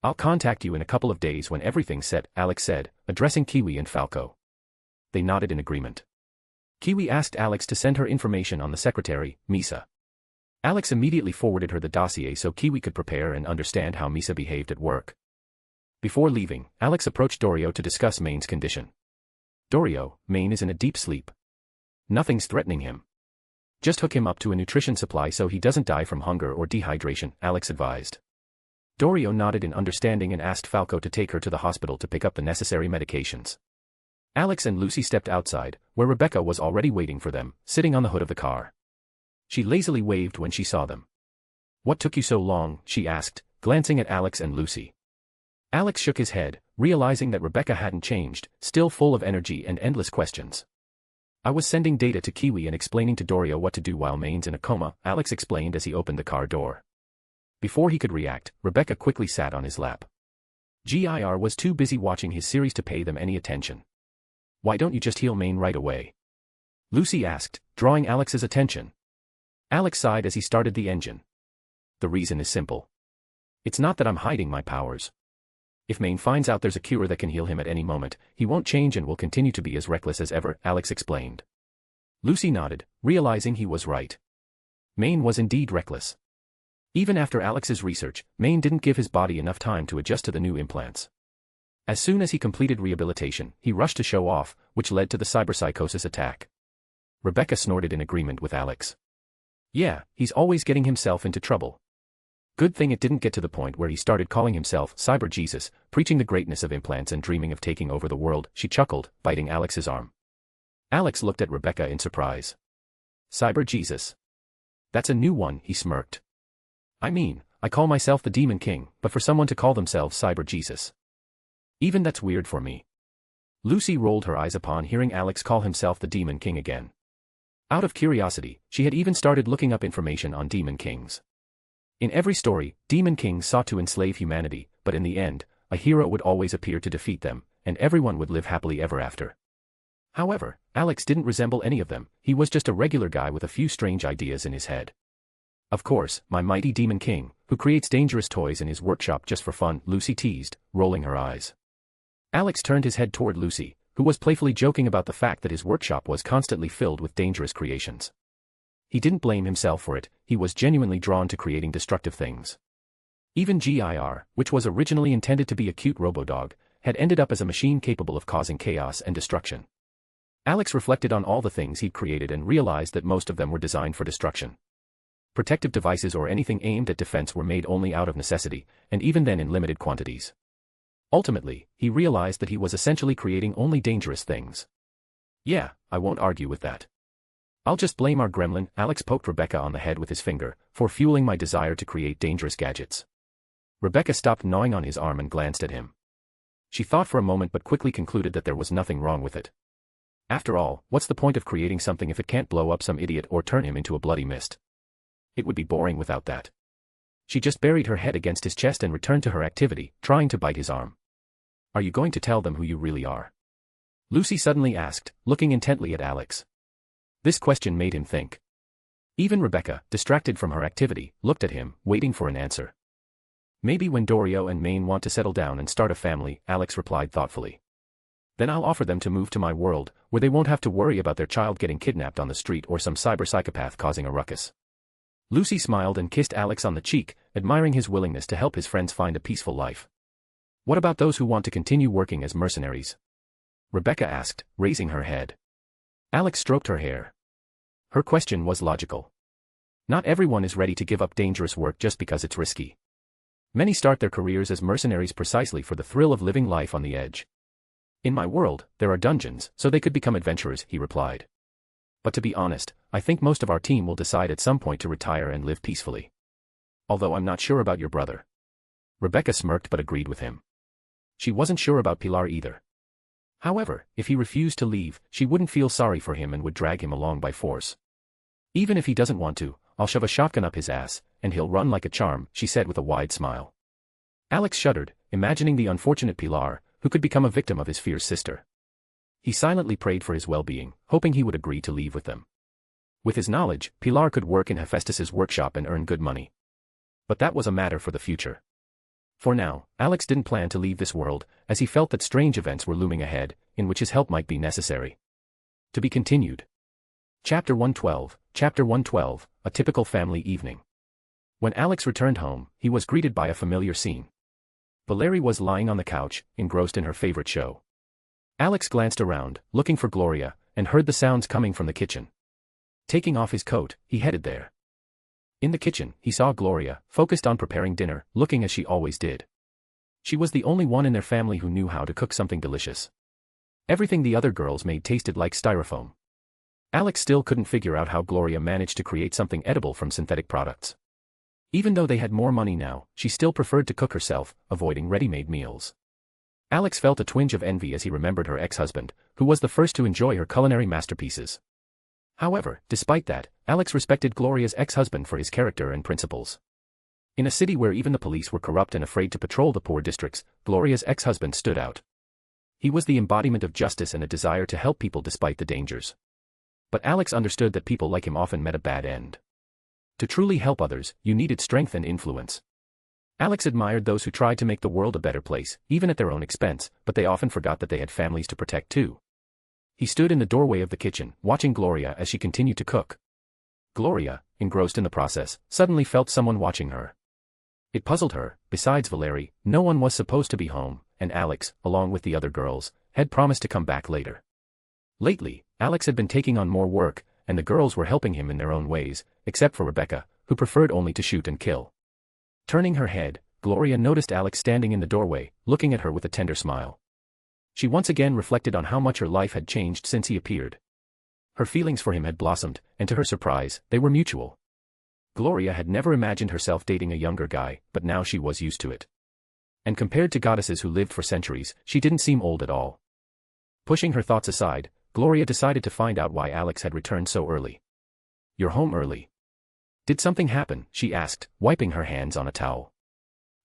I'll contact you in a couple of days when everything's set, Alex said, addressing Kiwi and Falco. They nodded in agreement. Kiwi asked Alex to send her information on the secretary, Misa. Alex immediately forwarded her the dossier so Kiwi could prepare and understand how Misa behaved at work. Before leaving, Alex approached Dorio to discuss Maine's condition. Dorio, Maine is in a deep sleep. Nothing's threatening him. Just hook him up to a nutrition supply so he doesn't die from hunger or dehydration, Alex advised. Dorio nodded in understanding and asked Falco to take her to the hospital to pick up the necessary medications. Alex and Lucy stepped outside, where Rebecca was already waiting for them, sitting on the hood of the car. She lazily waved when she saw them. "What took you so long?" she asked, glancing at Alex and Lucy. Alex shook his head, realizing that Rebecca hadn't changed, still full of energy and endless questions. "I was sending data to Kiwi and explaining to Dorio what to do while Maine's in a coma," Alex explained as he opened the car door. Before he could react, Rebecca quickly sat on his lap. GIR was too busy watching his series to pay them any attention. "Why don't you just heal Maine right away?" Lucy asked, drawing Alex's attention. Alex sighed as he started the engine. "The reason is simple. It's not that I'm hiding my powers. If Maine finds out there's a cure that can heal him at any moment, he won't change and will continue to be as reckless as ever," Alex explained. Lucy nodded, realizing he was right. Maine was indeed reckless. Even after Alex's research, Maine didn't give his body enough time to adjust to the new implants. As soon as he completed rehabilitation, he rushed to show off, which led to the cyberpsychosis attack. Rebecca snorted in agreement with Alex. "Yeah, he's always getting himself into trouble. Good thing it didn't get to the point where he started calling himself Cyber Jesus, preaching the greatness of implants and dreaming of taking over the world," she chuckled, biting Alex's arm. Alex looked at Rebecca in surprise. "Cyber Jesus? That's a new one," he smirked. "I mean, I call myself the Demon King, but for someone to call themselves Cyber Jesus. Even that's weird for me." Lucy rolled her eyes upon hearing Alex call himself the Demon King again. Out of curiosity, she had even started looking up information on Demon Kings. In every story, Demon Kings sought to enslave humanity, but in the end, a hero would always appear to defeat them, and everyone would live happily ever after. However, Alex didn't resemble any of them, he was just a regular guy with a few strange ideas in his head. "Of course, my mighty Demon King, who creates dangerous toys in his workshop just for fun," Lucy teased, rolling her eyes. Alex turned his head toward Lucy, who was playfully joking about the fact that his workshop was constantly filled with dangerous creations. He didn't blame himself for it, he was genuinely drawn to creating destructive things. Even GIR, which was originally intended to be a cute robo-dog, had ended up as a machine capable of causing chaos and destruction. Alex reflected on all the things he'd created and realized that most of them were designed for destruction. Protective devices or anything aimed at defense were made only out of necessity, and even then in limited quantities. Ultimately, he realized that he was essentially creating only dangerous things. "Yeah, I won't argue with that. I'll just blame our gremlin," Alex poked Rebecca on the head with his finger, "for fueling my desire to create dangerous gadgets." Rebecca stopped gnawing on his arm and glanced at him. She thought for a moment but quickly concluded that there was nothing wrong with it. After all, what's the point of creating something if it can't blow up some idiot or turn him into a bloody mist? It would be boring without that. She just buried her head against his chest and returned to her activity, trying to bite his arm. "Are you going to tell them who you really are?" Lucy suddenly asked, looking intently at Alex. This question made him think. Even Rebecca, distracted from her activity, looked at him, waiting for an answer. "Maybe when Dorio and Maine want to settle down and start a family," Alex replied thoughtfully. "Then I'll offer them to move to my world, where they won't have to worry about their child getting kidnapped on the street or some cyber psychopath causing a ruckus." Lucy smiled and kissed Alex on the cheek, admiring his willingness to help his friends find a peaceful life. "What about those who want to continue working as mercenaries?" Rebecca asked, raising her head. Alex stroked her hair. Her question was logical. Not everyone is ready to give up dangerous work just because it's risky. Many start their careers as mercenaries precisely for the thrill of living life on the edge. "In my world, there are dungeons, so they could become adventurers," he replied. "But to be honest, I think most of our team will decide at some point to retire and live peacefully. Although I'm not sure about your brother." Rebecca smirked but agreed with him. She wasn't sure about Pilar either. However, if he refused to leave, she wouldn't feel sorry for him and would drag him along by force. "Even if he doesn't want to, I'll shove a shotgun up his ass, and he'll run like a charm," she said with a wide smile. Alex shuddered, imagining the unfortunate Pilar, who could become a victim of his fierce sister. He silently prayed for his well-being, hoping he would agree to leave with them. With his knowledge, Pilar could work in Hephaestus's workshop and earn good money. But that was a matter for the future. For now, Alex didn't plan to leave this world, as he felt that strange events were looming ahead, in which his help might be necessary. To be continued. Chapter 112, A Typical Family Evening. When Alex returned home, he was greeted by a familiar scene. Valerie was lying on the couch, engrossed in her favorite show. Alex glanced around, looking for Gloria, and heard the sounds coming from the kitchen. Taking off his coat, he headed there. In the kitchen, he saw Gloria, focused on preparing dinner, looking as she always did. She was the only one in their family who knew how to cook something delicious. Everything the other girls made tasted like styrofoam. Alex still couldn't figure out how Gloria managed to create something edible from synthetic products. Even though they had more money now, she still preferred to cook herself, avoiding ready-made meals. Alex felt a twinge of envy as he remembered her ex-husband, who was the first to enjoy her culinary masterpieces. However, despite that, Alex respected Gloria's ex-husband for his character and principles. In a city where even the police were corrupt and afraid to patrol the poor districts, Gloria's ex-husband stood out. He was the embodiment of justice and a desire to help people despite the dangers. But Alex understood that people like him often met a bad end. To truly help others, you needed strength and influence. Alex admired those who tried to make the world a better place, even at their own expense, but they often forgot that they had families to protect too. He stood in the doorway of the kitchen, watching Gloria as she continued to cook. Gloria, engrossed in the process, suddenly felt someone watching her. It puzzled her. Besides Valerie, no one was supposed to be home, and Alex, along with the other girls, had promised to come back later. Lately, Alex had been taking on more work, and the girls were helping him in their own ways, except for Rebecca, who preferred only to shoot and kill. Turning her head, Gloria noticed Alex standing in the doorway, looking at her with a tender smile. She once again reflected on how much her life had changed since he appeared. Her feelings for him had blossomed, and to her surprise, they were mutual. Gloria had never imagined herself dating a younger guy, but now she was used to it. And compared to goddesses who lived for centuries, she didn't seem old at all. Pushing her thoughts aside, Gloria decided to find out why Alex had returned so early. "You're home early. Did something happen?" she asked, wiping her hands on a towel.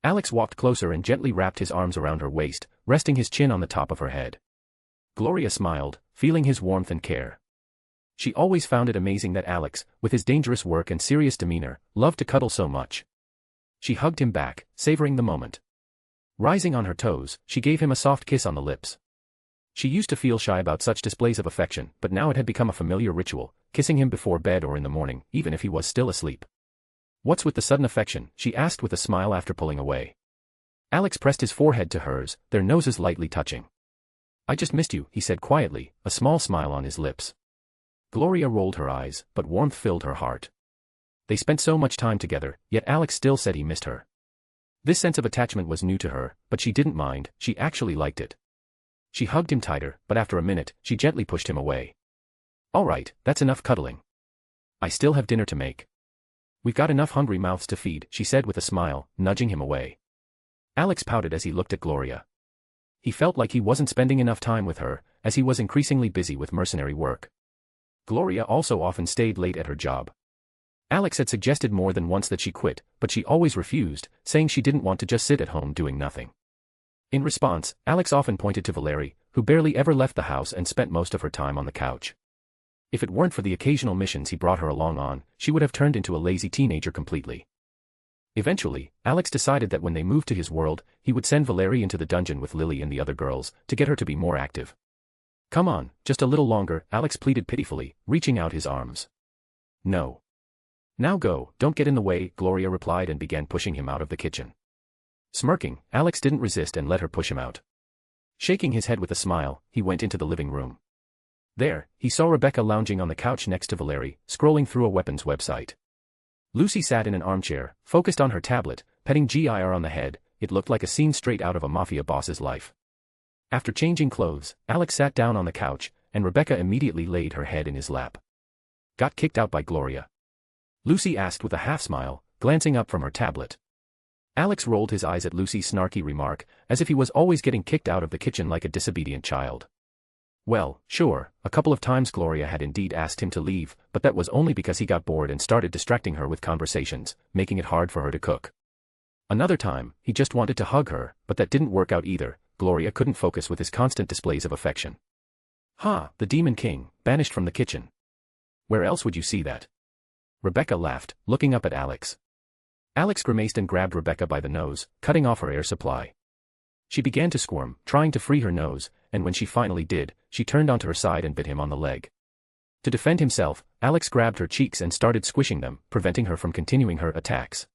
Alex walked closer and gently wrapped his arms around her waist, resting his chin on the top of her head. Gloria smiled, feeling his warmth and care. She always found it amazing that Alex, with his dangerous work and serious demeanor, loved to cuddle so much. She hugged him back, savoring the moment. Rising on her toes, she gave him a soft kiss on the lips. She used to feel shy about such displays of affection, but now it had become a familiar ritual, kissing him before bed or in the morning, even if he was still asleep. "What's with the sudden affection?" she asked with a smile after pulling away. Alex pressed his forehead to hers, their noses lightly touching. "I just missed you," he said quietly, a small smile on his lips. Gloria rolled her eyes, but warmth filled her heart. They spent so much time together, yet Alex still said he missed her. This sense of attachment was new to her, but she didn't mind, she actually liked it. She hugged him tighter, but after a minute, she gently pushed him away. "All right, that's enough cuddling. I still have dinner to make. We've got enough hungry mouths to feed," she said with a smile, nudging him away. Alex pouted as he looked at Gloria. He felt like he wasn't spending enough time with her, as he was increasingly busy with mercenary work. Gloria also often stayed late at her job. Alex had suggested more than once that she quit, but she always refused, saying she didn't want to just sit at home doing nothing. In response, Alex often pointed to Valerie, who barely ever left the house and spent most of her time on the couch. If it weren't for the occasional missions he brought her along on, she would have turned into a lazy teenager completely. Eventually, Alex decided that when they moved to his world, he would send Valerie into the dungeon with Lily and the other girls, to get her to be more active. "Come on, just a little longer," Alex pleaded pitifully, reaching out his arms. "No. Now go, don't get in the way," Gloria replied and began pushing him out of the kitchen. Smirking, Alex didn't resist and let her push him out. Shaking his head with a smile, he went into the living room. There, he saw Rebecca lounging on the couch next to Valerie, scrolling through a weapons website. Lucy sat in an armchair, focused on her tablet, petting Gir on the head. It looked like a scene straight out of a mafia boss's life. After changing clothes, Alex sat down on the couch, and Rebecca immediately laid her head in his lap. "Got kicked out by Gloria?" Lucy asked with a half-smile, glancing up from her tablet. Alex rolled his eyes at Lucy's snarky remark, as if he was always getting kicked out of the kitchen like a disobedient child. Well, sure, a couple of times Gloria had indeed asked him to leave, but that was only because he got bored and started distracting her with conversations, making it hard for her to cook. Another time, he just wanted to hug her, but that didn't work out either. Gloria couldn't focus with his constant displays of affection. The Demon King, banished from the kitchen. Where else would you see that?" Rebecca laughed, looking up at Alex. Alex grimaced and grabbed Rebecca by the nose, cutting off her air supply. She began to squirm, trying to free her nose, and when she finally did, she turned onto her side and bit him on the leg. To defend himself, Alex grabbed her cheeks and started squishing them, preventing her from continuing her attacks.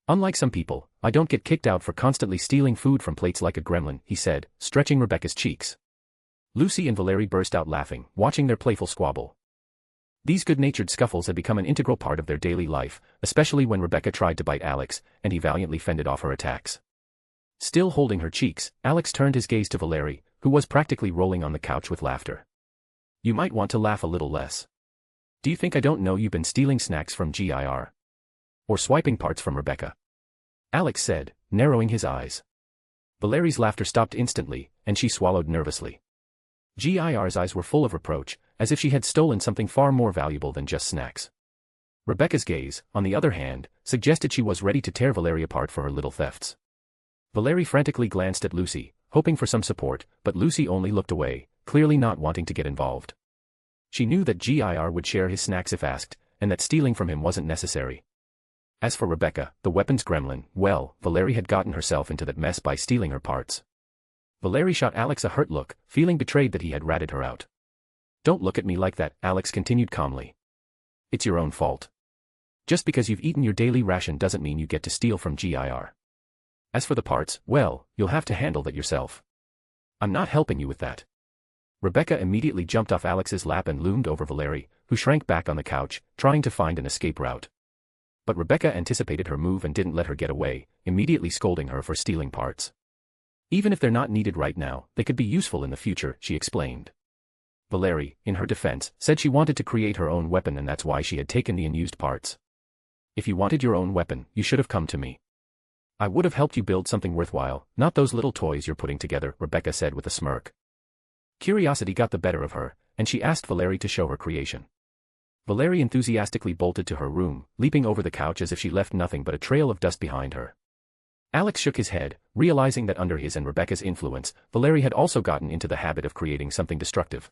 "Unlike some people, I don't get kicked out for constantly stealing food from plates like a gremlin," he said, stretching Rebecca's cheeks. Lucy and Valerie burst out laughing, watching their playful squabble. These good-natured scuffles had become an integral part of their daily life, especially when Rebecca tried to bite Alex, and he valiantly fended off her attacks. Still holding her cheeks, Alex turned his gaze to Valerie, who was practically rolling on the couch with laughter. You might want to laugh a little less. Do you think I don't know you've been stealing snacks from GIR? Or swiping parts from Rebecca? Alex said, narrowing his eyes. Valerie's laughter stopped instantly, and she swallowed nervously. GIR's eyes were full of reproach, as if she had stolen something far more valuable than just snacks. Rebecca's gaze, on the other hand, suggested she was ready to tear Valerie apart for her little thefts. Valerie frantically glanced at Lucy, hoping for some support, but Lucy only looked away, clearly not wanting to get involved. She knew that GIR would share his snacks if asked, and that stealing from him wasn't necessary. As for Rebecca, the weapons gremlin, well, Valerie had gotten herself into that mess by stealing her parts. Valerie shot Alex a hurt look, feeling betrayed that he had ratted her out. Don't look at me like that, Alex continued calmly. It's your own fault. Just because you've eaten your daily ration doesn't mean you get to steal from GIR. As for the parts, well, you'll have to handle that yourself. I'm not helping you with that. Rebecca immediately jumped off Alex's lap and loomed over Valerie, who shrank back on the couch, trying to find an escape route. But Rebecca anticipated her move and didn't let her get away, immediately scolding her for stealing parts. Even if they're not needed right now, they could be useful in the future, she explained. Valerie, in her defense, said she wanted to create her own weapon and that's why she had taken the unused parts. If you wanted your own weapon, you should have come to me. I would have helped you build something worthwhile, not those little toys you're putting together, Rebecca said with a smirk. Curiosity got the better of her, and she asked Valerie to show her creation. Valerie enthusiastically bolted to her room, leaping over the couch as if she left nothing but a trail of dust behind her. Alex shook his head, realizing that under his and Rebecca's influence, Valerie had also gotten into the habit of creating something destructive.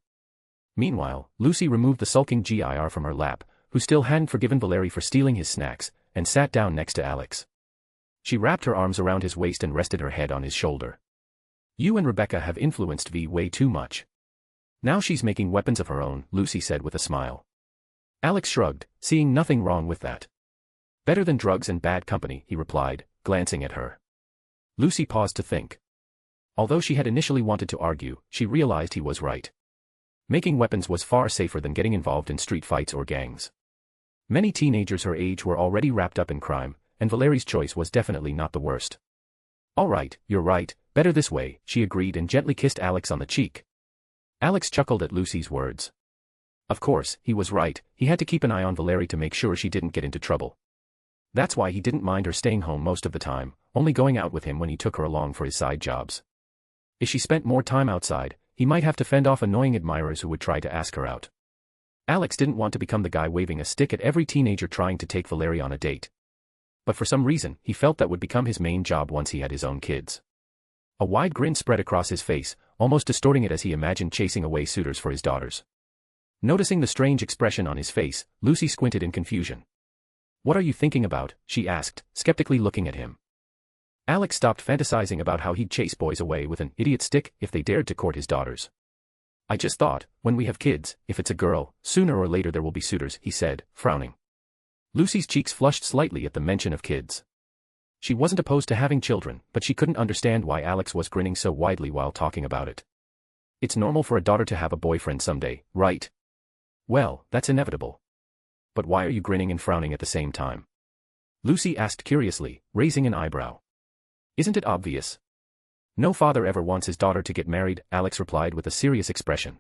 Meanwhile, Lucy removed the sulking GIR from her lap, who still hadn't forgiven Valerie for stealing his snacks, and sat down next to Alex. She wrapped her arms around his waist and rested her head on his shoulder. You and Rebecca have influenced V way too much. Now she's making weapons of her own, Lucy said with a smile. Alex shrugged, seeing nothing wrong with that. Better than drugs and bad company, he replied, glancing at her. Lucy paused to think. Although she had initially wanted to argue, she realized he was right. Making weapons was far safer than getting involved in street fights or gangs. Many teenagers her age were already wrapped up in crime, and Valerie's choice was definitely not the worst. All right, you're right, better this way, she agreed and gently kissed Alex on the cheek. Alex chuckled at Lucy's words. Of course, he was right, he had to keep an eye on Valerie to make sure she didn't get into trouble. That's why he didn't mind her staying home most of the time, only going out with him when he took her along for his side jobs. If she spent more time outside, he might have to fend off annoying admirers who would try to ask her out. Alex didn't want to become the guy waving a stick at every teenager trying to take Valerie on a date. But for some reason, he felt that would become his main job once he had his own kids. A wide grin spread across his face, almost distorting it as he imagined chasing away suitors for his daughters. Noticing the strange expression on his face, Lucy squinted in confusion. What are you thinking about? She asked, skeptically looking at him. Alex stopped fantasizing about how he'd chase boys away with an idiot stick if they dared to court his daughters. I just thought, when we have kids, if it's a girl, sooner or later there will be suitors, he said, frowning. Lucy's cheeks flushed slightly at the mention of kids. She wasn't opposed to having children, but she couldn't understand why Alex was grinning so widely while talking about it. It's normal for a daughter to have a boyfriend someday, right? Well, that's inevitable. But why are you grinning and frowning at the same time? Lucy asked curiously, raising an eyebrow. Isn't it obvious? No father ever wants his daughter to get married, Alex replied with a serious expression.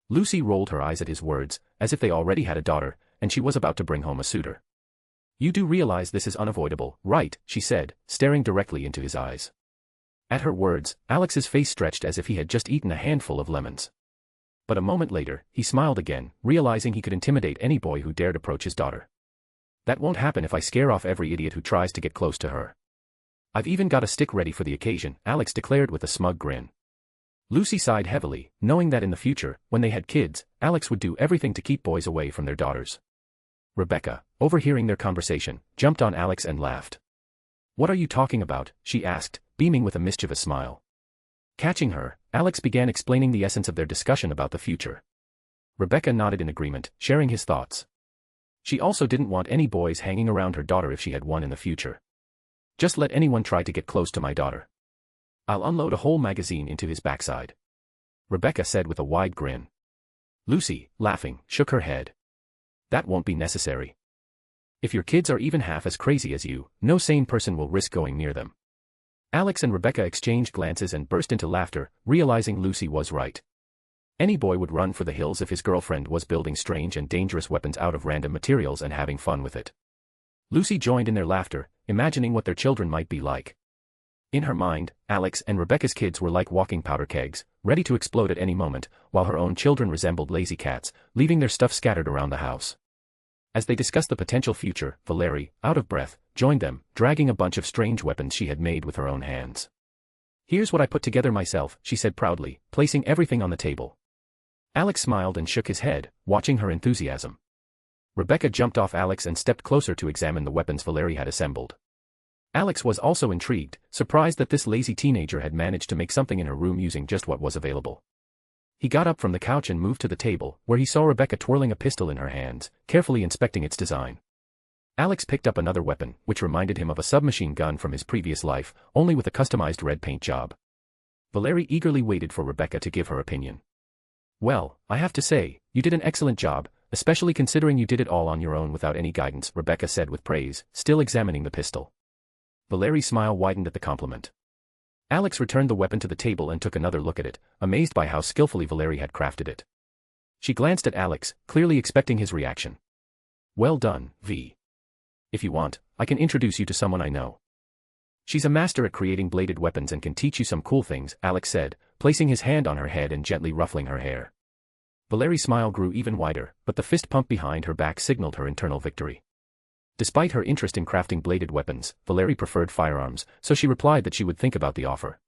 Lucy rolled her eyes at his words, as if they already had a daughter, and she was about to bring home a suitor. You do realize this is unavoidable, right? She said, staring directly into his eyes. At her words, Alex's face stretched as if he had just eaten a handful of lemons. But a moment later, he smiled again, realizing he could intimidate any boy who dared approach his daughter. That won't happen if I scare off every idiot who tries to get close to her. I've even got a stick ready for the occasion, Alex declared with a smug grin. Lucy sighed heavily, knowing that in the future, when they had kids, Alex would do everything to keep boys away from their daughters. Rebecca, overhearing their conversation, jumped on Alex and laughed. What are you talking about? She asked, beaming with a mischievous smile. Catching her, Alex began explaining the essence of their discussion about the future. Rebecca nodded in agreement, sharing his thoughts. She also didn't want any boys hanging around her daughter if she had one in the future. Just let anyone try to get close to my daughter. I'll unload a whole magazine into his backside. Rebecca said with a wide grin. Lucy, laughing, shook her head. That won't be necessary. If your kids are even half as crazy as you, no sane person will risk going near them. Alex and Rebecca exchanged glances and burst into laughter, realizing Lucy was right. Any boy would run for the hills if his girlfriend was building strange and dangerous weapons out of random materials and having fun with it. Lucy joined in their laughter, imagining what their children might be like. In her mind, Alex and Rebecca's kids were like walking powder kegs, ready to explode at any moment, while her own children resembled lazy cats, leaving their stuff scattered around the house. As they discussed the potential future, Valerie, out of breath, joined them, dragging a bunch of strange weapons she had made with her own hands. Here's what I put together myself, she said proudly, placing everything on the table. Alex smiled and shook his head, watching her enthusiasm. Rebecca jumped off Alex and stepped closer to examine the weapons Valerie had assembled. Alex was also intrigued, surprised that this lazy teenager had managed to make something in her room using just what was available. He got up from the couch and moved to the table, where he saw Rebecca twirling a pistol in her hands, carefully inspecting its design. Alex picked up another weapon, which reminded him of a submachine gun from his previous life, only with a customized red paint job. Valerie eagerly waited for Rebecca to give her opinion. Well, I have to say, you did an excellent job, especially considering you did it all on your own without any guidance, Rebecca said with praise, still examining the pistol. Valerie's smile widened at the compliment. Alex returned the weapon to the table and took another look at it, amazed by how skillfully Valerie had crafted it. She glanced at Alex, clearly expecting his reaction. Well done, V. If you want, I can introduce you to someone I know. She's a master at creating bladed weapons and can teach you some cool things, Alex said, placing his hand on her head and gently ruffling her hair. Valerie's smile grew even wider, but the fist pump behind her back signaled her internal victory. Despite her interest in crafting bladed weapons, Valerie preferred firearms, so she replied that she would think about the offer.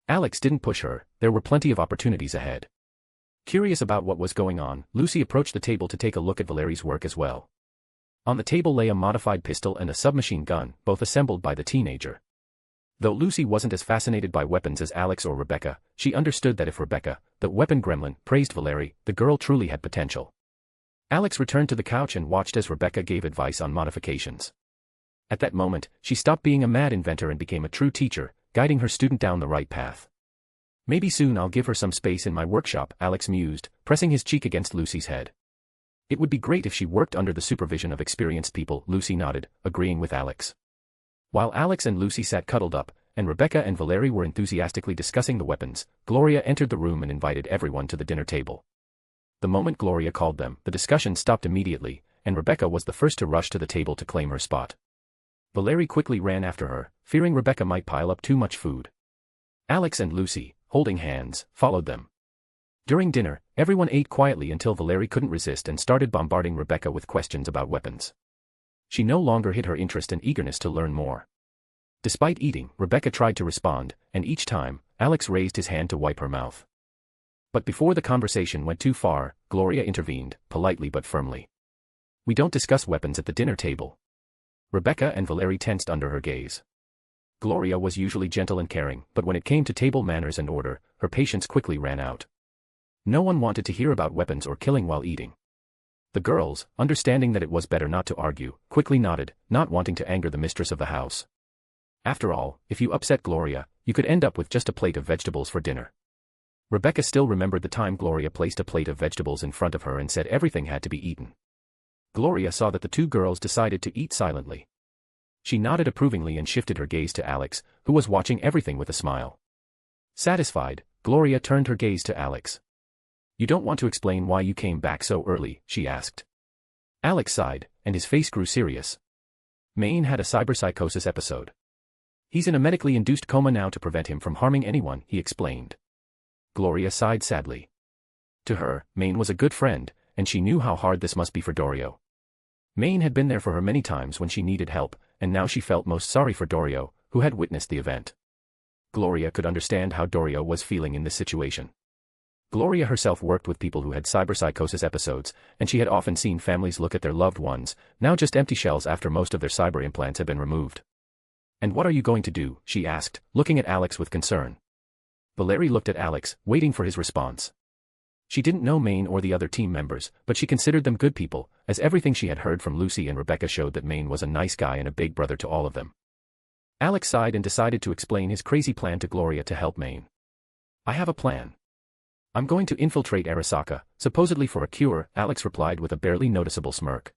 Alex didn't push her, there were plenty of opportunities ahead. Curious about what was going on, Lucy approached the table to take a look at Valerie's work as well. On the table lay a modified pistol and a submachine gun, both assembled by the teenager. Though Lucy wasn't as fascinated by weapons as Alex or Rebecca, she understood that if Rebecca, the weapon gremlin, praised Valerie, the girl truly had potential. Alex returned to the couch and watched as Rebecca gave advice on modifications. At that moment, she stopped being a mad inventor and became a true teacher, guiding her student down the right path. Maybe soon I'll give her some space in my workshop, Alex mused, pressing his cheek against Lucy's head. It would be great if she worked under the supervision of experienced people, Lucy nodded, agreeing with Alex. While Alex and Lucy sat cuddled up, and Rebecca and Valerie were enthusiastically discussing the weapons, Gloria entered the room and invited everyone to the dinner table. The moment Gloria called them, the discussion stopped immediately, and Rebecca was the first to rush to the table to claim her spot. Valerie quickly ran after her, fearing Rebecca might pile up too much food. Alex and Lucy, holding hands, followed them. During dinner, everyone ate quietly until Valerie couldn't resist and started bombarding Rebecca with questions about weapons. She no longer hid her interest and eagerness to learn more. Despite eating, Rebecca tried to respond, and each time, Alex raised his hand to wipe her mouth. But before the conversation went too far, Gloria intervened, politely but firmly. We don't discuss weapons at the dinner table. Rebecca and Valerie tensed under her gaze. Gloria was usually gentle and caring, but when it came to table manners and order, her patience quickly ran out. No one wanted to hear about weapons or killing while eating. The girls, understanding that it was better not to argue, quickly nodded, not wanting to anger the mistress of the house. After all, if you upset Gloria, you could end up with just a plate of vegetables for dinner. Rebecca still remembered the time Gloria placed a plate of vegetables in front of her and said everything had to be eaten. Gloria saw that the two girls decided to eat silently. She nodded approvingly and shifted her gaze to Alex, who was watching everything with a smile. Satisfied, Gloria turned her gaze to Alex. You don't want to explain why you came back so early, she asked. Alex sighed, and his face grew serious. Maine had a cyberpsychosis episode. He's in a medically induced coma now to prevent him from harming anyone, he explained. Gloria sighed sadly. To her, Maine was a good friend, and she knew how hard this must be for Dorio. Maine had been there for her many times when she needed help, and now she felt most sorry for Dorio, who had witnessed the event. Gloria could understand how Dorio was feeling in this situation. Gloria herself worked with people who had cyberpsychosis episodes, and she had often seen families look at their loved ones, now just empty shells after most of their cyber implants had been removed. And what are you going to do? She asked, looking at Alex with concern. Valerie looked at Alex, waiting for his response. She didn't know Maine or the other team members, but she considered them good people, as everything she had heard from Lucy and Rebecca showed that Maine was a nice guy and a big brother to all of them. Alex sighed and decided to explain his crazy plan to Gloria to help Maine. I have a plan. I'm going to infiltrate Arasaka, supposedly for a cure, Alex replied with a barely noticeable smirk.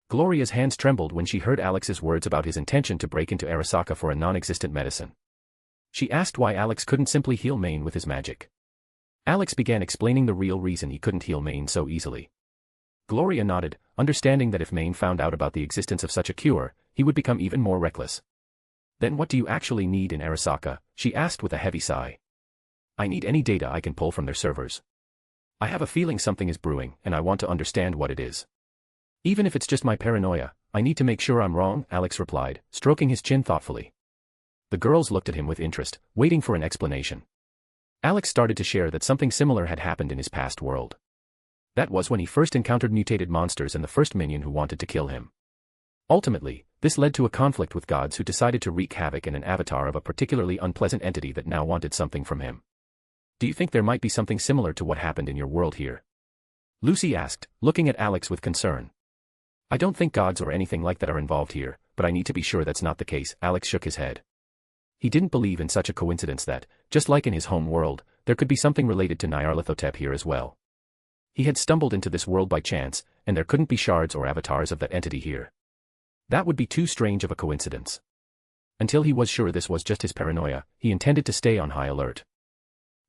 Gloria's hands trembled when she heard Alex's words about his intention to break into Arasaka for a non-existent medicine. She asked why Alex couldn't simply heal Maine with his magic. Alex began explaining the real reason he couldn't heal Maine so easily. Gloria nodded, understanding that if Maine found out about the existence of such a cure, he would become even more reckless. Then what do you actually need in Arasaka? She asked with a heavy sigh. I need any data I can pull from their servers. I have a feeling something is brewing, and I want to understand what it is. Even if it's just my paranoia, I need to make sure I'm wrong, Alex replied, stroking his chin thoughtfully. The girls looked at him with interest, waiting for an explanation. Alex started to share that something similar had happened in his past world. That was when he first encountered mutated monsters and the first minion who wanted to kill him. Ultimately, this led to a conflict with gods who decided to wreak havoc in an avatar of a particularly unpleasant entity that now wanted something from him. Do you think there might be something similar to what happened in your world here? Lucy asked, looking at Alex with concern. I don't think gods or anything like that are involved here, but I need to be sure that's not the case, Alex shook his head. He didn't believe in such a coincidence that, just like in his home world, there could be something related to Nyarlathotep here as well. He had stumbled into this world by chance, and there couldn't be shards or avatars of that entity here. That would be too strange of a coincidence. Until he was sure this was just his paranoia, he intended to stay on high alert.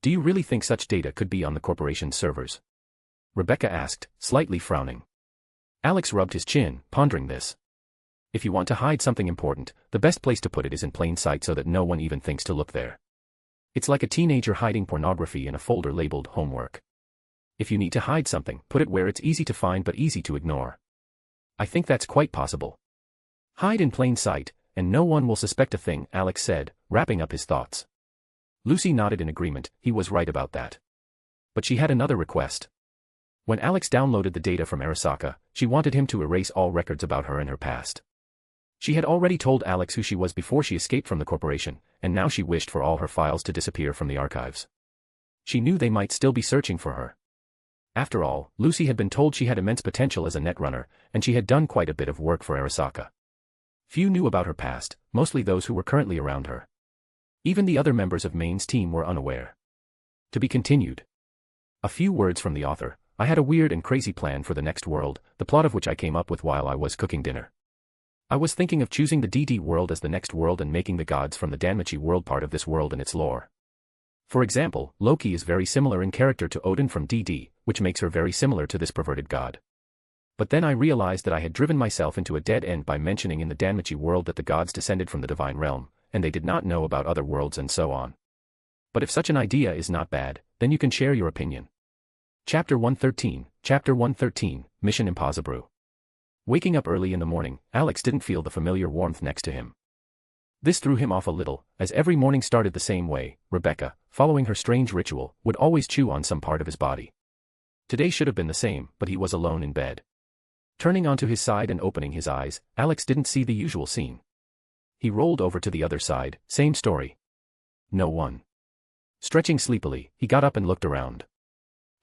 Do you really think such data could be on the corporation's servers? Rebecca asked, slightly frowning. Alex rubbed his chin, pondering this. If you want to hide something important, the best place to put it is in plain sight so that no one even thinks to look there. It's like a teenager hiding pornography in a folder labeled homework. If you need to hide something, put it where it's easy to find but easy to ignore. I think that's quite possible. Hide in plain sight, and no one will suspect a thing, Alex said, wrapping up his thoughts. Lucy nodded in agreement, he was right about that. But she had another request. When Alex downloaded the data from Arasaka, she wanted him to erase all records about her and her past. She had already told Alex who she was before she escaped from the corporation, and now she wished for all her files to disappear from the archives. She knew they might still be searching for her. After all, Lucy had been told she had immense potential as a netrunner, and she had done quite a bit of work for Arasaka. Few knew about her past, mostly those who were currently around her. Even the other members of Maine's team were unaware. To be continued. A few words from the author. I had a weird and crazy plan for the next world, the plot of which I came up with while I was cooking dinner. I was thinking of choosing the DD world as the next world and making the gods from the Danmachi world part of this world and its lore. For example, Loki is very similar in character to Odin from DD, which makes her very similar to this perverted god. But then I realized that I had driven myself into a dead end by mentioning in the Danmachi world that the gods descended from the divine realm, and they did not know about other worlds and so on. But if such an idea is not bad, then you can share your opinion. Chapter 113, Mission Impossible. Waking up early in the morning, Alex didn't feel the familiar warmth next to him. This threw him off a little, as every morning started the same way. Rebecca, following her strange ritual, would always chew on some part of his body. Today should have been the same, but he was alone in bed. Turning onto his side and opening his eyes, Alex didn't see the usual scene. He rolled over to the other side, same story. No one. Stretching sleepily, he got up and looked around.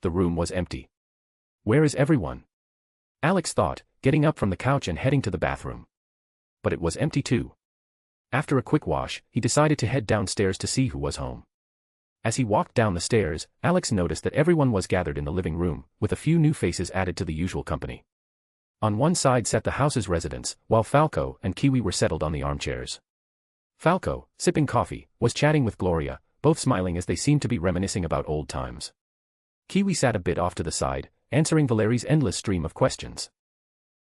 The room was empty. Where is everyone? Alex thought, getting up from the couch and heading to the bathroom. But it was empty too. After a quick wash, he decided to head downstairs to see who was home. As he walked down the stairs, Alex noticed that everyone was gathered in the living room, with a few new faces added to the usual company. On one side sat the house's residents, while Falco and Kiwi were settled on the armchairs. Falco, sipping coffee, was chatting with Gloria, both smiling as they seemed to be reminiscing about old times. Kiwi sat a bit off to the side, answering Valeri's endless stream of questions.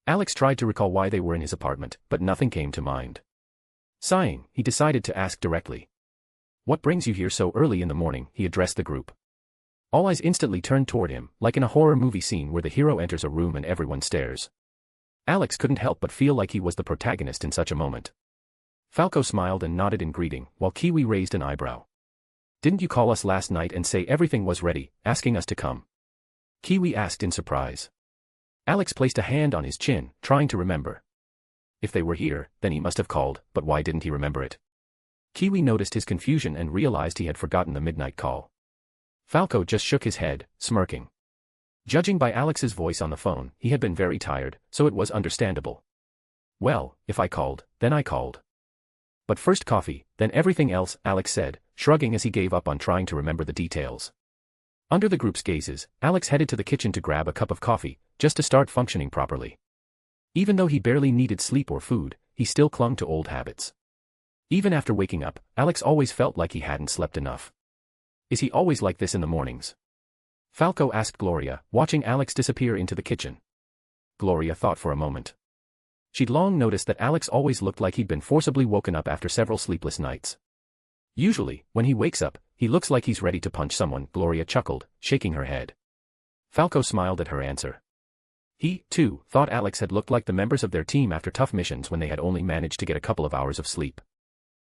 Alex tried to recall why they were in his apartment, but nothing came to mind. Sighing, he decided to ask directly. What brings you here so early in the morning? He addressed the group. All eyes instantly turned toward him, like in a horror movie scene where the hero enters a room and everyone stares. Alex couldn't help but feel like he was the protagonist in such a moment. Falco smiled and nodded in greeting, while Kiwi raised an eyebrow. Didn't you call us last night and say everything was ready, asking us to come? Kiwi asked in surprise. Alex placed a hand on his chin, trying to remember. If they were here, then he must have called, but why didn't he remember it? Kiwi noticed his confusion and realized he had forgotten the midnight call. Falco just shook his head, smirking. Judging by Alex's voice on the phone, he had been very tired, so it was understandable. Well, if I called, then I called. But first coffee, then everything else, Alex said, shrugging as he gave up on trying to remember the details. Under the group's gazes, Alex headed to the kitchen to grab a cup of coffee, just to start functioning properly. Even though he barely needed sleep or food, he still clung to old habits. Even after waking up, Alex always felt like he hadn't slept enough. Is he always like this in the mornings? Falco asked Gloria, watching Alex disappear into the kitchen. Gloria thought for a moment. She'd long noticed that Alex always looked like he'd been forcibly woken up after several sleepless nights. Usually, when he wakes up, he looks like he's ready to punch someone, Gloria chuckled, shaking her head. Falco smiled at her answer. He, too, thought Alex had looked like the members of their team after tough missions when they had only managed to get a couple of hours of sleep.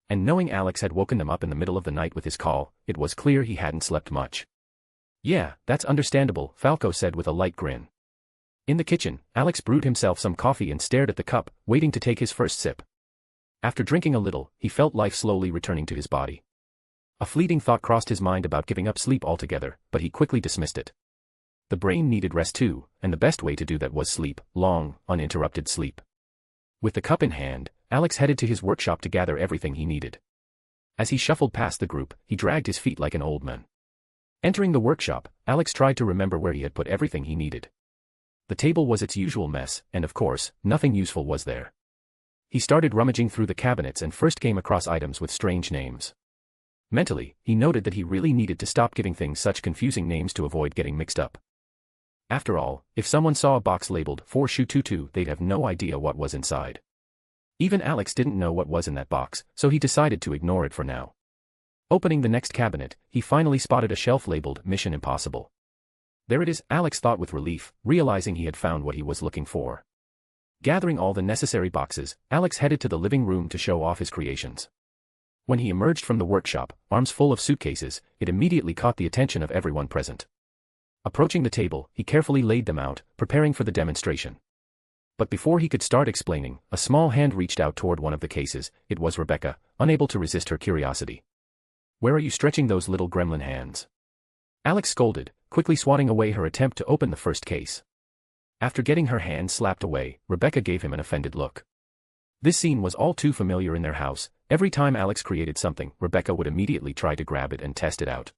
And knowing Alex had woken them up in the middle of the night with his call, it was clear he hadn't slept much. Yeah, that's understandable, Falco said with a light grin. In the kitchen, Alex brewed himself some coffee and stared at the cup, waiting to take his first sip. After drinking a little, he felt life slowly returning to his body. A fleeting thought crossed his mind about giving up sleep altogether, but he quickly dismissed it. The brain needed rest too, and the best way to do that was sleep, long, uninterrupted sleep. With the cup in hand, Alex headed to his workshop to gather everything he needed. As he shuffled past the group, he dragged his feet like an old man. Entering the workshop, Alex tried to remember where he had put everything he needed. The table was its usual mess, and of course, nothing useful was there. He started rummaging through the cabinets and first came across items with strange names. Mentally, he noted that he really needed to stop giving things such confusing names to avoid getting mixed up. After all, if someone saw a box labeled 4SHU22, they'd have no idea what was inside. Even Alex didn't know what was in that box, so he decided to ignore it for now. Opening the next cabinet, he finally spotted a shelf labeled Mission Impossible. There it is, Alex thought with relief, realizing he had found what he was looking for. Gathering all the necessary boxes, Alex headed to the living room to show off his creations. When he emerged from the workshop, arms full of suitcases, it immediately caught the attention of everyone present. Approaching the table, he carefully laid them out, preparing for the demonstration. But before he could start explaining, a small hand reached out toward one of the cases. It was Rebecca, unable to resist her curiosity. "Where are you stretching those little gremlin hands?" Alex scolded, quickly swatting away her attempt to open the first case. After getting her hand slapped away, Rebecca gave him an offended look. This scene was all too familiar in their house. Every time Alex created something, Rebecca would immediately try to grab it and test it out.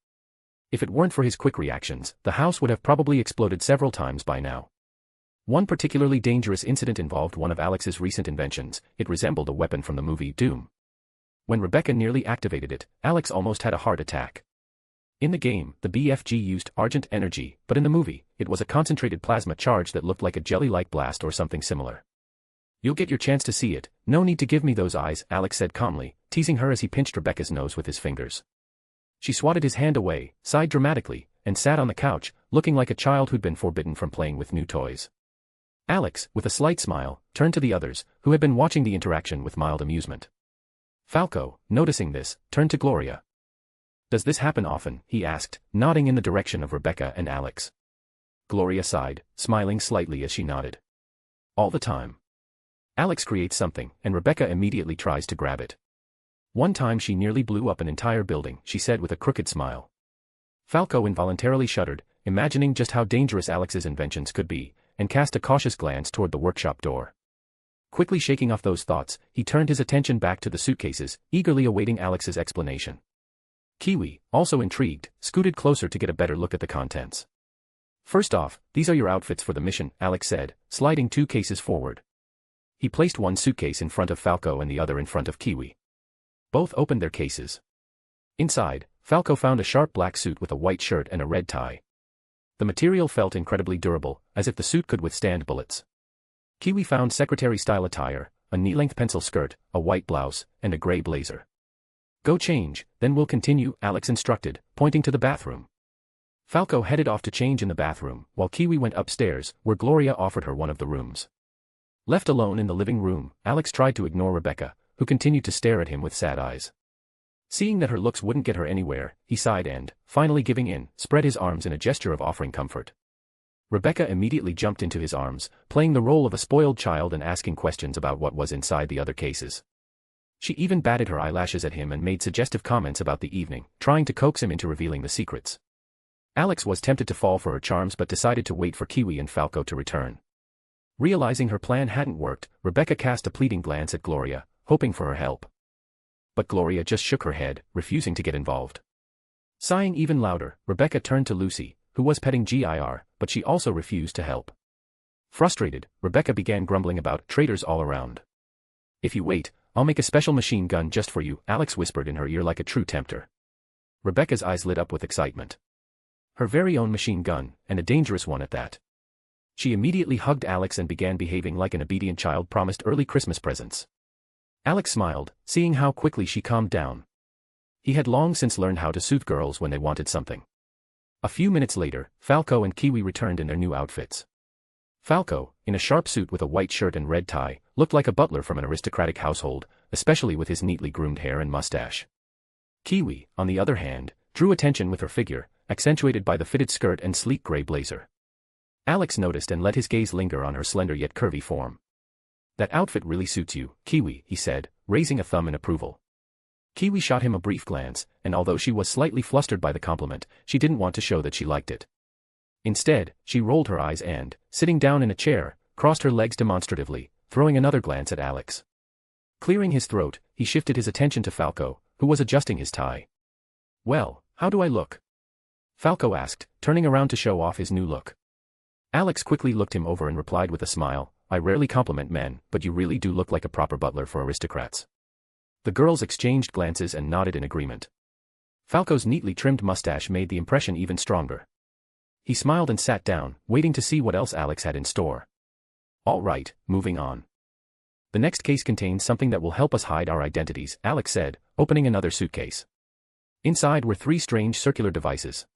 If it weren't for his quick reactions, the house would have probably exploded several times by now. One particularly dangerous incident involved one of Alex's recent inventions. It resembled a weapon from the movie Doom. When Rebecca nearly activated it, Alex almost had a heart attack. In the game, the BFG used Argent energy, but in the movie, it was a concentrated plasma charge that looked like a jelly-like blast or something similar. "You'll get your chance to see it, no need to give me those eyes," Alex said calmly, teasing her as he pinched Rebecca's nose with his fingers. She swatted his hand away, sighed dramatically, and sat on the couch, looking like a child who'd been forbidden from playing with new toys. Alex, with a slight smile, turned to the others, who had been watching the interaction with mild amusement. Falco, noticing this, turned to Gloria. "Does this happen often?" he asked, nodding in the direction of Rebecca and Alex. Gloria sighed, smiling slightly as she nodded. "All the time. Alex creates something, and Rebecca immediately tries to grab it. One time she nearly blew up an entire building," she said with a crooked smile. Falco involuntarily shuddered, imagining just how dangerous Alex's inventions could be, and cast a cautious glance toward the workshop door. Quickly shaking off those thoughts, he turned his attention back to the suitcases, eagerly awaiting Alex's explanation. Kiwi, also intrigued, scooted closer to get a better look at the contents. "First off, these are your outfits for the mission," Alex said, sliding 2 cases forward. He placed one suitcase in front of Falco and the other in front of Kiwi. Both opened their cases. Inside, Falco found a sharp black suit with a white shirt and a red tie. The material felt incredibly durable, as if the suit could withstand bullets. Kiwi found secretary-style attire, a knee-length pencil skirt, a white blouse, and a gray blazer. "Go change, then we'll continue," Alex instructed, pointing to the bathroom. Falco headed off to change in the bathroom, while Kiwi went upstairs, where Gloria offered her one of the rooms. Left alone in the living room, Alex tried to ignore Rebecca, who continued to stare at him with sad eyes. Seeing that her looks wouldn't get her anywhere, he sighed and, finally giving in, spread his arms in a gesture of offering comfort. Rebecca immediately jumped into his arms, playing the role of a spoiled child and asking questions about what was inside the other cases. She even batted her eyelashes at him and made suggestive comments about the evening, trying to coax him into revealing the secrets. Alex was tempted to fall for her charms but decided to wait for Kiwi and Falco to return. Realizing her plan hadn't worked, Rebecca cast a pleading glance at Gloria, hoping for her help. But Gloria just shook her head, refusing to get involved. Sighing even louder, Rebecca turned to Lucy, who was petting GIR, but she also refused to help. Frustrated, Rebecca began grumbling about traitors all around. "If you wait, I'll make a special machine gun just for you," Alex whispered in her ear like a true tempter. Rebecca's eyes lit up with excitement. Her very own machine gun, and a dangerous one at that. She immediately hugged Alex and began behaving like an obedient child promised early Christmas presents. Alex smiled, seeing how quickly she calmed down. He had long since learned how to soothe girls when they wanted something. A few minutes later, Falco and Kiwi returned in their new outfits. Falco, in a sharp suit with a white shirt and red tie, looked like a butler from an aristocratic household, especially with his neatly groomed hair and mustache. Kiwi, on the other hand, drew attention with her figure, accentuated by the fitted skirt and sleek gray blazer. Alex noticed and let his gaze linger on her slender yet curvy form. "That outfit really suits you, Kiwi," he said, raising a thumb in approval. Kiwi shot him a brief glance, and although she was slightly flustered by the compliment, she didn't want to show that she liked it. Instead, she rolled her eyes and, sitting down in a chair, crossed her legs demonstratively, throwing another glance at Alex. Clearing his throat, he shifted his attention to Falco, who was adjusting his tie. "Well, how do I look?" Falco asked, turning around to show off his new look. Alex quickly looked him over and replied with a smile, "I rarely compliment men, but you really do look like a proper butler for aristocrats." The girls exchanged glances and nodded in agreement. Falco's neatly trimmed mustache made the impression even stronger. He smiled and sat down, waiting to see what else Alex had in store. "All right, moving on. The next case contains something that will help us hide our identities," Alex said, opening another suitcase. Inside were 3 strange circular devices.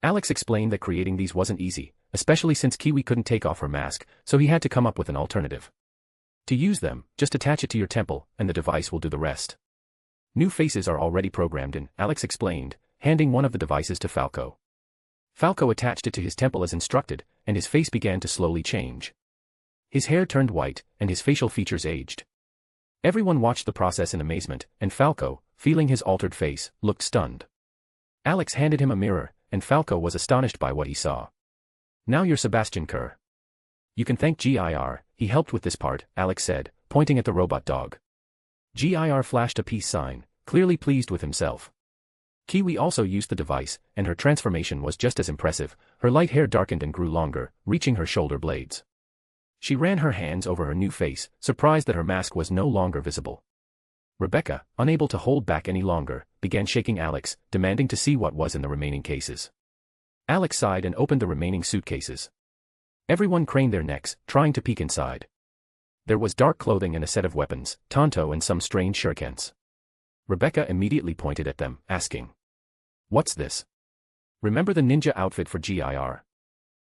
Alex explained that creating these wasn't easy, especially since Kiwi couldn't take off her mask, so he had to come up with an alternative. To use them, just attach it to your temple, and the device will do the rest. New faces are already programmed in, Alex explained, handing one of the devices to Falco. Falco attached it to his temple as instructed, and his face began to slowly change. His hair turned white, and his facial features aged. Everyone watched the process in amazement, and Falco, feeling his altered face, looked stunned. Alex handed him a mirror, and Falco was astonished by what he saw. "Now you're Sebastian Kerr. You can thank GIR, he helped with this part," Alex said, pointing at the robot dog. GIR flashed a peace sign, clearly pleased with himself. Kiwi also used the device, and her transformation was just as impressive. Her light hair darkened and grew longer, reaching her shoulder blades. She ran her hands over her new face, surprised that her mask was no longer visible. Rebecca, unable to hold back any longer, began shaking Alex, demanding to see what was in the remaining cases. Alex sighed and opened the remaining suitcases. Everyone craned their necks, trying to peek inside. There was dark clothing and a set of weapons, Tonto and some strange shurikens. Rebecca immediately pointed at them, asking, "What's this?" "Remember the ninja outfit for GIR?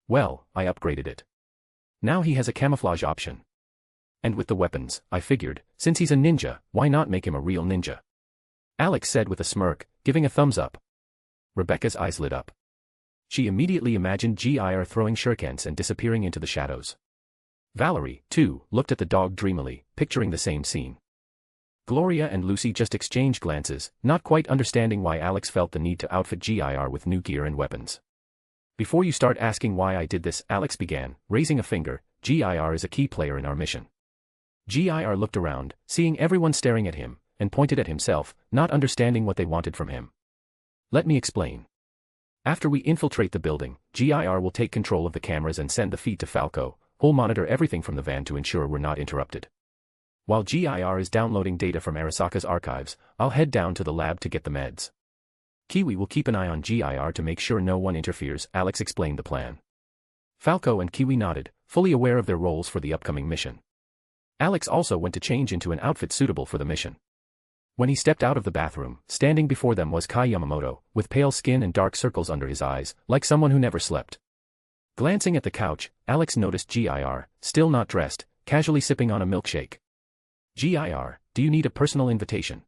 Well, I upgraded it. Now he has a camouflage option. And with the weapons, I figured, since he's a ninja, why not make him a real ninja?" Alex said with a smirk, giving a thumbs up. Rebecca's eyes lit up. She immediately imagined GIR throwing shurikens and disappearing into the shadows. Valerie, too, looked at the dog dreamily, picturing the same scene. Gloria and Lucy just exchanged glances, not quite understanding why Alex felt the need to outfit GIR with new gear and weapons. "Before you start asking why I did this," Alex began, raising a finger, "GIR is a key player in our mission." GIR looked around, seeing everyone staring at him, and pointed at himself, not understanding what they wanted from him. "Let me explain. After we infiltrate the building, GIR will take control of the cameras and send the feed to Falco, who'll monitor everything from the van to ensure we're not interrupted. While GIR is downloading data from Arasaka's archives, I'll head down to the lab to get the meds. Kiwi will keep an eye on GIR to make sure no one interferes," Alex explained the plan. Falco and Kiwi nodded, fully aware of their roles for the upcoming mission. Alex also went to change into an outfit suitable for the mission. When he stepped out of the bathroom, standing before them was Kai Yamamoto, with pale skin and dark circles under his eyes, like someone who never slept. Glancing at the couch, Alex noticed GIR, still not dressed, casually sipping on a milkshake. "GIR, do you need a personal invitation?"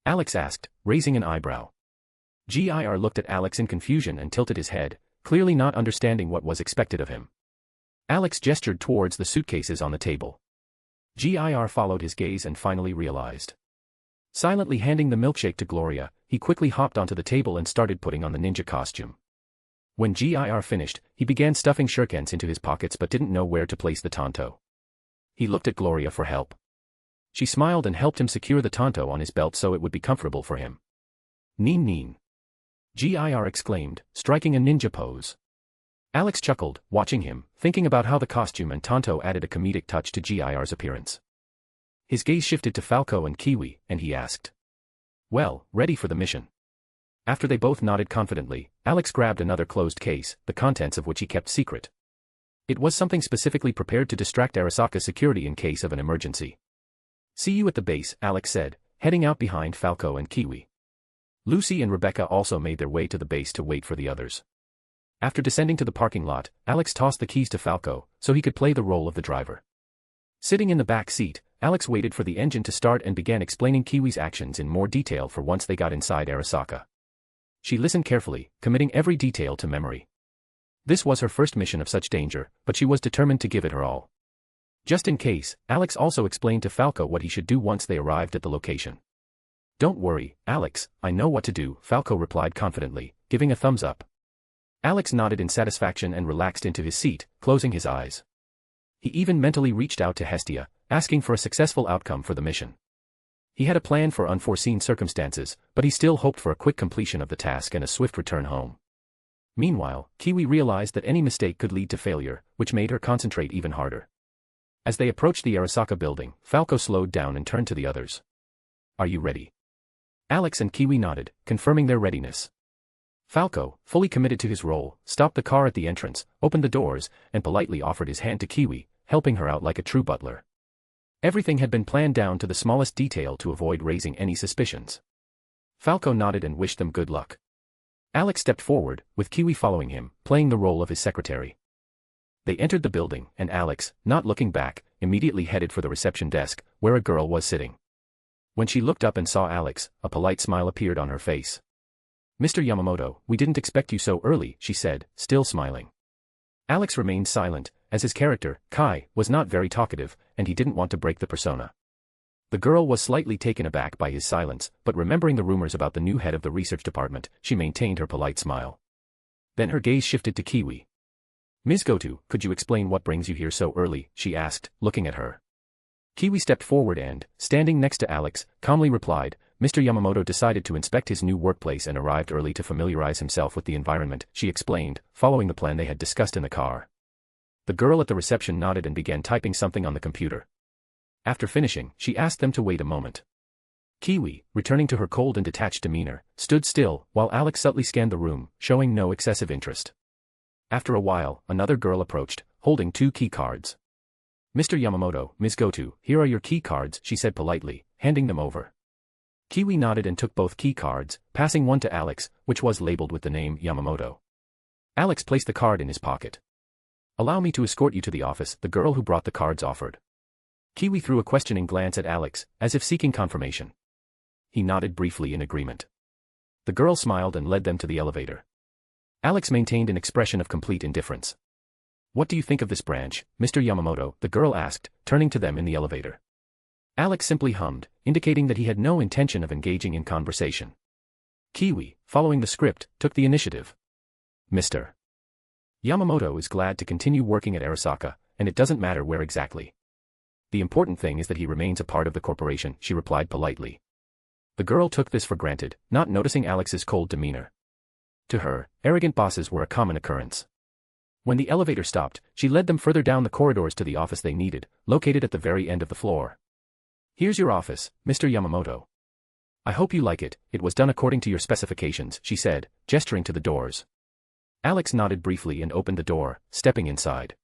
Alex asked, raising an eyebrow. GIR looked at Alex in confusion and tilted his head, clearly not understanding what was expected of him. Alex gestured towards the suitcases on the table. GIR followed his gaze and finally realized. Silently handing the milkshake to Gloria, he quickly hopped onto the table and started putting on the ninja costume. When GIR finished, he began stuffing shurikens into his pockets but didn't know where to place the Tonto. He looked at Gloria for help. She smiled and helped him secure the Tonto on his belt so it would be comfortable for him. "Neen." GIR exclaimed, striking a ninja pose. Alex chuckled, watching him, thinking about how the costume and Tonto added a comedic touch to GIR's appearance. His gaze shifted to Falco and Kiwi, and he asked, "Well, ready for the mission?" After they both nodded confidently, Alex grabbed another closed case, the contents of which he kept secret. It was something specifically prepared to distract Arasaka's security in case of an emergency. "See you at the base," Alex said, heading out behind Falco and Kiwi. Lucy and Rebecca also made their way to the base to wait for the others. After descending to the parking lot, Alex tossed the keys to Falco, so he could play the role of the driver. Sitting in the back seat, Alex waited for the engine to start and began explaining Kiwi's actions in more detail for once they got inside Arasaka. She listened carefully, committing every detail to memory. This was her first mission of such danger, but she was determined to give it her all. Just in case, Alex also explained to Falco what he should do once they arrived at the location. "Don't worry, Alex, I know what to do," Falco replied confidently, giving a thumbs up. Alex nodded in satisfaction and relaxed into his seat, closing his eyes. He even mentally reached out to Hestia, asking for a successful outcome for the mission. He had a plan for unforeseen circumstances, but he still hoped for a quick completion of the task and a swift return home. Meanwhile, Kiwi realized that any mistake could lead to failure, which made her concentrate even harder. As they approached the Arasaka building, Falco slowed down and turned to the others. "Are you ready?" Alex and Kiwi nodded, confirming their readiness. Falco, fully committed to his role, stopped the car at the entrance, opened the doors, and politely offered his hand to Kiwi, helping her out like a true butler. Everything had been planned down to the smallest detail to avoid raising any suspicions. Falco nodded and wished them good luck. Alex stepped forward, with Kiwi following him, playing the role of his secretary. They entered the building, and Alex, not looking back, immediately headed for the reception desk, where a girl was sitting. When she looked up and saw Alex, a polite smile appeared on her face. "Mr. Yamamoto, we didn't expect you so early," she said, still smiling. Alex remained silent, as his character, Kai, was not very talkative, and he didn't want to break the persona. The girl was slightly taken aback by his silence, but remembering the rumors about the new head of the research department, she maintained her polite smile. Then her gaze shifted to Kiwi. "Ms. Goto, could you explain what brings you here so early?" she asked, looking at her. Kiwi stepped forward and, standing next to Alex, calmly replied, "Mr. Yamamoto decided to inspect his new workplace and arrived early to familiarize himself with the environment," she explained, following the plan they had discussed in the car. The girl at the reception nodded and began typing something on the computer. After finishing, she asked them to wait a moment. Kiwi, returning to her cold and detached demeanor, stood still, while Alex subtly scanned the room, showing no excessive interest. After a while, another girl approached, holding 2 key cards. "Mr. Yamamoto, Ms. Goto, here are your key cards," she said politely, handing them over. Kiwi nodded and took both key cards, passing one to Alex, which was labeled with the name Yamamoto. Alex placed the card in his pocket. "Allow me to escort you to the office," the girl who brought the cards offered. Kiwi threw a questioning glance at Alex, as if seeking confirmation. He nodded briefly in agreement. The girl smiled and led them to the elevator. Alex maintained an expression of complete indifference. "What do you think of this branch, Mr. Yamamoto?" the girl asked, turning to them in the elevator. Alex simply hummed, indicating that he had no intention of engaging in conversation. Kiwi, following the script, took the initiative. "Mr. Yamamoto is glad to continue working at Arasaka, and it doesn't matter where exactly. The important thing is that he remains a part of the corporation," she replied politely. The girl took this for granted, not noticing Alex's cold demeanor. To her, arrogant bosses were a common occurrence. When the elevator stopped, she led them further down the corridors to the office they needed, located at the very end of the floor. "Here's your office, Mr. Yamamoto. I hope you like it, it was done according to your specifications," she said, gesturing to the doors. Alex nodded briefly and opened the door, stepping inside.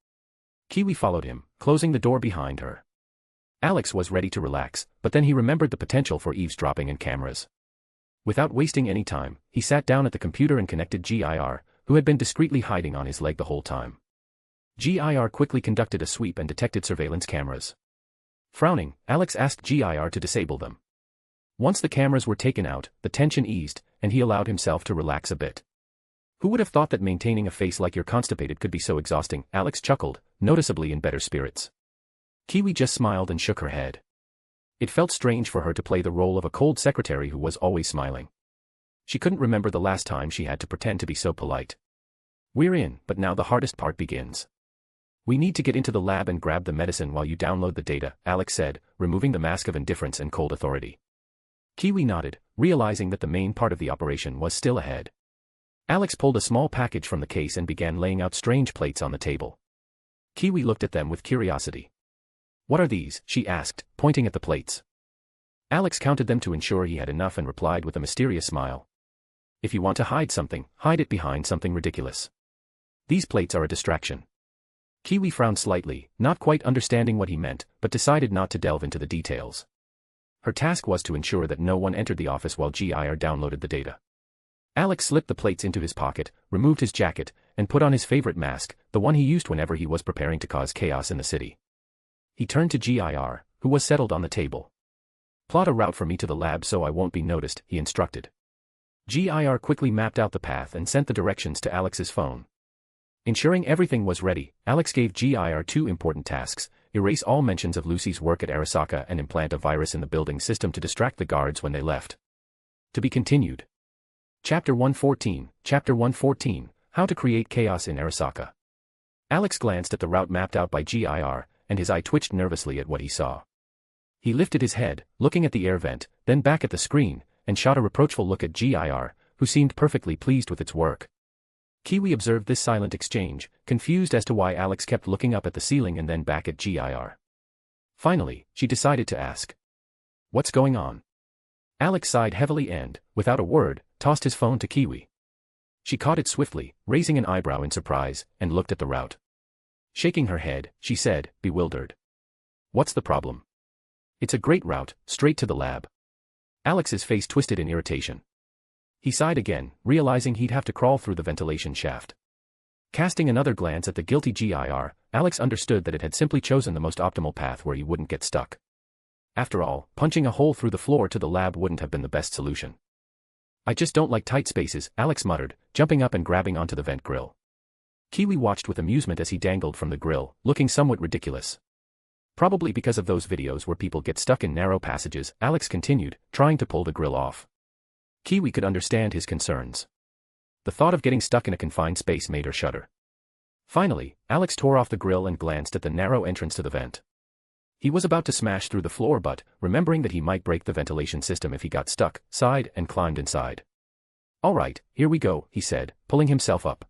Kiwi followed him, closing the door behind her. Alex was ready to relax, but then he remembered the potential for eavesdropping and cameras. Without wasting any time, he sat down at the computer and connected GIR, who had been discreetly hiding on his leg the whole time. GIR quickly conducted a sweep and detected surveillance cameras. Frowning, Alex asked GIR to disable them. Once the cameras were taken out, the tension eased, and he allowed himself to relax a bit. "Who would have thought that maintaining a face like you're constipated could be so exhausting?" Alex chuckled, noticeably in better spirits. Kiwi just smiled and shook her head. It felt strange for her to play the role of a cold secretary who was always smiling. She couldn't remember the last time she had to pretend to be so polite. "We're in, but now the hardest part begins. We need to get into the lab and grab the medicine while you download the data," Alex said, removing the mask of indifference and cold authority. Kiwi nodded, realizing that the main part of the operation was still ahead. Alex pulled a small package from the case and began laying out strange plates on the table. Kiwi looked at them with curiosity. "What are these?" she asked, pointing at the plates. Alex counted them to ensure he had enough and replied with a mysterious smile. "If you want to hide something, hide it behind something ridiculous. These plates are a distraction." Kiwi frowned slightly, not quite understanding what he meant, but decided not to delve into the details. Her task was to ensure that no one entered the office while GIR downloaded the data. Alex slipped the plates into his pocket, removed his jacket, and put on his favorite mask, the one he used whenever he was preparing to cause chaos in the city. He turned to GIR, who was settled on the table. "Plot a route for me to the lab so I won't be noticed," he instructed. GIR quickly mapped out the path and sent the directions to Alex's phone. Ensuring everything was ready, Alex gave GIR two important tasks: erase all mentions of Lucy's work at Arasaka and implant a virus in the building system to distract the guards when they left. To be continued. Chapter 114, Chapter 114, How to Create Chaos in Arasaka. Alex glanced at the route mapped out by GIR, and his eye twitched nervously at what he saw. He lifted his head, looking at the air vent, then back at the screen, and shot a reproachful look at GIR, who seemed perfectly pleased with its work. Kiwi observed this silent exchange, confused as to why Alex kept looking up at the ceiling and then back at GIR. Finally, she decided to ask, "What's going on?" Alex sighed heavily and, without a word, tossed his phone to Kiwi. She caught it swiftly, raising an eyebrow in surprise, and looked at the route. Shaking her head, she said, bewildered, "What's the problem?" "It's a great route, straight to the lab." Alex's face twisted in irritation. He sighed again, realizing he'd have to crawl through the ventilation shaft. Casting another glance at the guilty GIR, Alex understood that it had simply chosen the most optimal path where he wouldn't get stuck. After all, punching a hole through the floor to the lab wouldn't have been the best solution. "I just don't like tight spaces," Alex muttered, jumping up and grabbing onto the vent grill. Kiwi watched with amusement as he dangled from the grill, looking somewhat ridiculous. "Probably because of those videos where people get stuck in narrow passages," Alex continued, trying to pull the grill off. Kiwi could understand his concerns. The thought of getting stuck in a confined space made her shudder. Finally, Alex tore off the grill and glanced at the narrow entrance to the vent. He was about to smash through the floor but, remembering that he might break the ventilation system if he got stuck, sighed and climbed inside. "All right, here we go," he said, pulling himself up.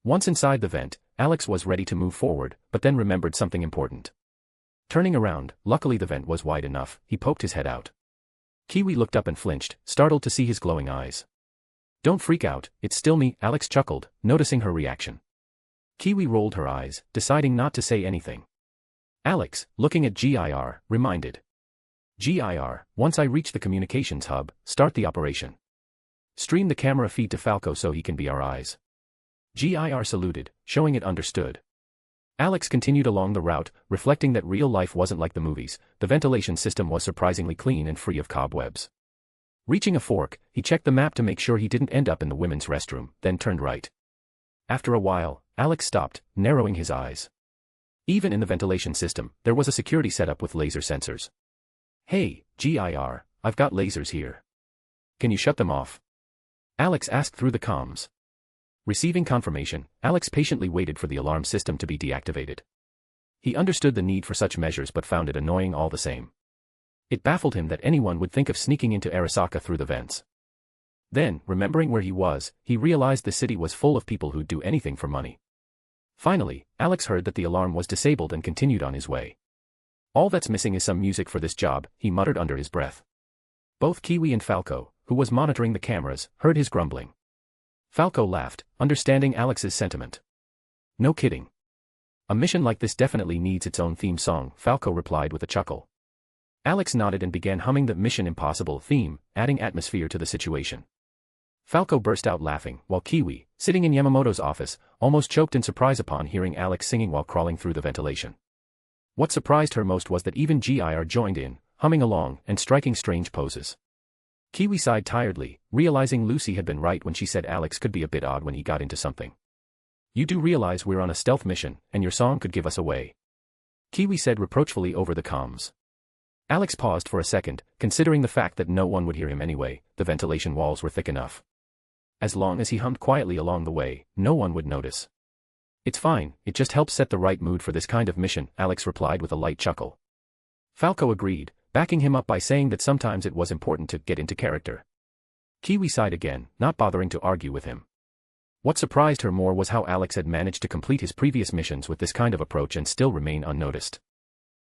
Once inside the vent, Alex was ready to move forward, but then remembered something important. Turning around, luckily the vent was wide enough, he poked his head out. Kiwi looked up and flinched, startled to see his glowing eyes. "Don't freak out, it's still me," Alex chuckled, noticing her reaction. Kiwi rolled her eyes, deciding not to say anything. Alex, looking at GIR, reminded. "GIR, once I reach the communications hub, start the operation. Stream the camera feed to Falco so he can be our eyes." GIR saluted, showing it understood. Alex continued along the route, reflecting that real life wasn't like the movies. The ventilation system was surprisingly clean and free of cobwebs. Reaching a fork, he checked the map to make sure he didn't end up in the women's restroom, then turned right. After a while, Alex stopped, narrowing his eyes. Even in the ventilation system, there was a security setup with laser sensors. "Hey, GIR, I've got lasers here. Can you shut them off?" Alex asked through the comms. Receiving confirmation, Alex patiently waited for the alarm system to be deactivated. He understood the need for such measures but found it annoying all the same. It baffled him that anyone would think of sneaking into Arasaka through the vents. Then, remembering where he was, he realized the city was full of people who'd do anything for money. Finally, Alex heard that the alarm was disabled and continued on his way. "All that's missing is some music for this job," he muttered under his breath. Both Kiwi and Falco, who was monitoring the cameras, heard his grumbling. Falco laughed, understanding Alex's sentiment. "No kidding. A mission like this definitely needs its own theme song," Falco replied with a chuckle. Alex nodded and began humming the Mission Impossible theme, adding atmosphere to the situation. Falco burst out laughing, while Kiwi, sitting in Yamamoto's office, almost choked in surprise upon hearing Alex singing while crawling through the ventilation. What surprised her most was that even GIR joined in, humming along and striking strange poses. Kiwi sighed tiredly, realizing Lucy had been right when she said Alex could be a bit odd when he got into something. "You do realize we're on a stealth mission, and your song could give us away," Kiwi said reproachfully over the comms. Alex paused for a second, considering the fact that no one would hear him anyway. The ventilation walls were thick enough. As long as he hummed quietly along the way, no one would notice. "It's fine, it just helps set the right mood for this kind of mission," Alex replied with a light chuckle. Falco agreed, backing him up by saying that sometimes it was important to get into character. Kiwi sighed again, not bothering to argue with him. What surprised her more was how Alex had managed to complete his previous missions with this kind of approach and still remain unnoticed.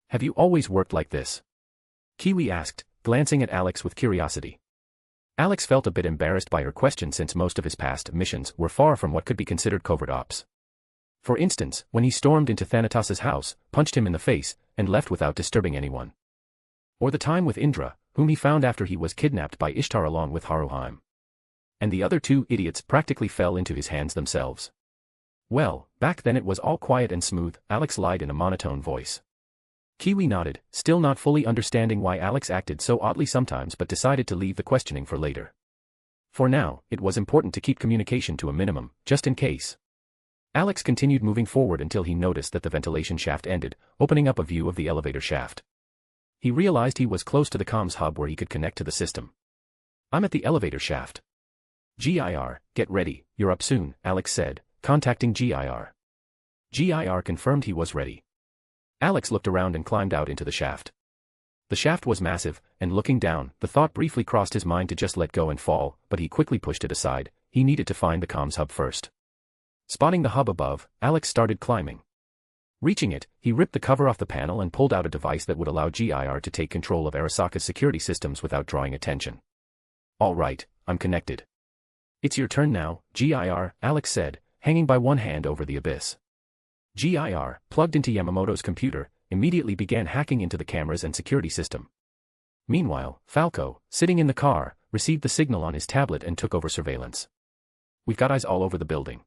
Have you always worked like this? Kiwi asked, glancing at Alex with curiosity. Alex felt a bit embarrassed by her question since most of his past missions were far from what could be considered covert ops. For instance, when he stormed into Thanatos' house, punched him in the face, and left without disturbing anyone. Or the time with Indra, whom he found after he was kidnapped by Ishtar along with Haruheim. And the other two idiots practically fell into his hands themselves. Well, back then it was all quiet and smooth, Alex lied in a monotone voice. Kiwi nodded, still not fully understanding why Alex acted so oddly sometimes but decided to leave the questioning for later. For now, it was important to keep communication to a minimum, just in case. Alex continued moving forward until he noticed that the ventilation shaft ended, opening up a view of the elevator shaft. He realized he was close to the comms hub where he could connect to the system. I'm at the elevator shaft. GIR, get ready, you're up soon, Alex said, contacting GIR. GIR confirmed he was ready. Alex looked around and climbed out into the shaft. The shaft was massive, and looking down, the thought briefly crossed his mind to just let go and fall, but he quickly pushed it aside. He needed to find the comms hub first. Spotting the hub above, Alex started climbing. Reaching it, he ripped the cover off the panel and pulled out a device that would allow GIR to take control of Arasaka's security systems without drawing attention. All right, I'm connected. It's your turn now, GIR, Alex said, hanging by one hand over the abyss. GIR, plugged into Yamamoto's computer, immediately began hacking into the cameras and security system. Meanwhile, Falco, sitting in the car, received the signal on his tablet and took over surveillance. We've got eyes all over the building.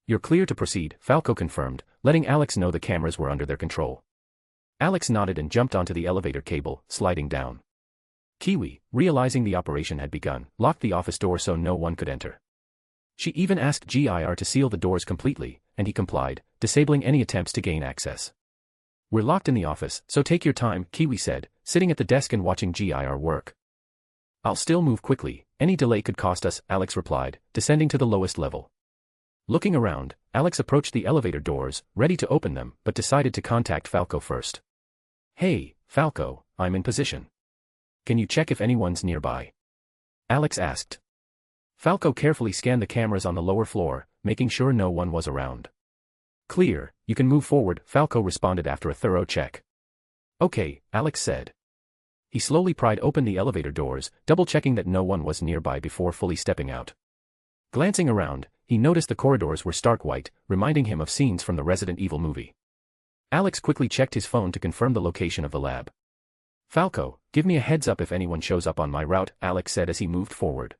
You're clear to proceed, Falco confirmed, letting Alex know the cameras were under their control. Alex nodded and jumped onto the elevator cable, sliding down. Kiwi, realizing the operation had begun, locked the office door so no one could enter. She even asked GIR to seal the doors completely, and he complied, disabling any attempts to gain access. We're locked in the office, so take your time, Kiwi said, sitting at the desk and watching GIR work. I'll still move quickly, any delay could cost us, Alex replied, descending to the lowest level. Looking around, Alex approached the elevator doors, ready to open them, but decided to contact Falco first. Hey, Falco, I'm in position. Can you check if anyone's nearby? Alex asked. Falco carefully scanned the cameras on the lower floor, making sure no one was around. Clear, you can move forward, Falco responded after a thorough check. Okay, Alex said. He slowly pried open the elevator doors, double-checking that no one was nearby before fully stepping out. Glancing around, he noticed the corridors were stark white, reminding him of scenes from the Resident Evil movie. Alex quickly checked his phone to confirm the location of the lab. Falco, give me a heads up if anyone shows up on my route, Alex said as he moved forward.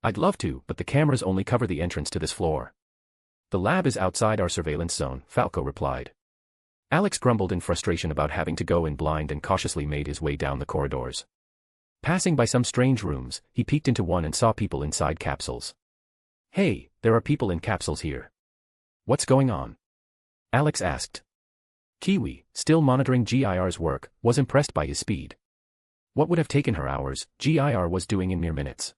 I'd love to, but the cameras only cover the entrance to this floor. The lab is outside our surveillance zone, Falco replied. Alex grumbled in frustration about having to go in blind and cautiously made his way down the corridors. Passing by some strange rooms, he peeked into one and saw people inside capsules. Hey, there are people in capsules here. What's going on? Alex asked. Kiwi, still monitoring GIR's work, was impressed by his speed. What would have taken her hours, GIR was doing in mere minutes.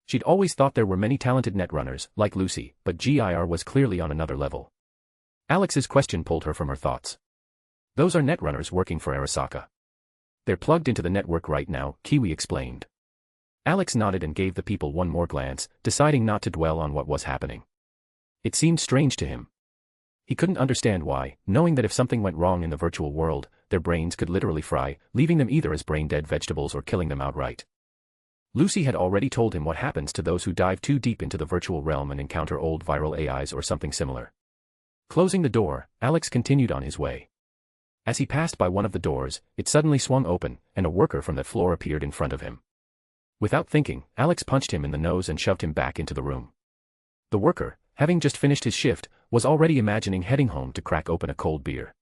She'd always thought there were many talented netrunners, like Lucy, but GIR was clearly on another level. Alex's question pulled her from her thoughts. Those are netrunners working for Arasaka. They're plugged into the network right now, Kiwi explained. Alex nodded and gave the people one more glance, deciding not to dwell on what was happening. It seemed strange to him. He couldn't understand why, knowing that if something went wrong in the virtual world, their brains could literally fry, leaving them either as brain-dead vegetables or killing them outright. Lucy had already told him what happens to those who dive too deep into the virtual realm and encounter old viral AIs or something similar. Closing the door, Alex continued on his way. As he passed by one of the doors, it suddenly swung open, and a worker from that floor appeared in front of him. Without thinking, Alex punched him in the nose and shoved him back into the room. The worker, having just finished his shift, was already imagining heading home to crack open a cold beer.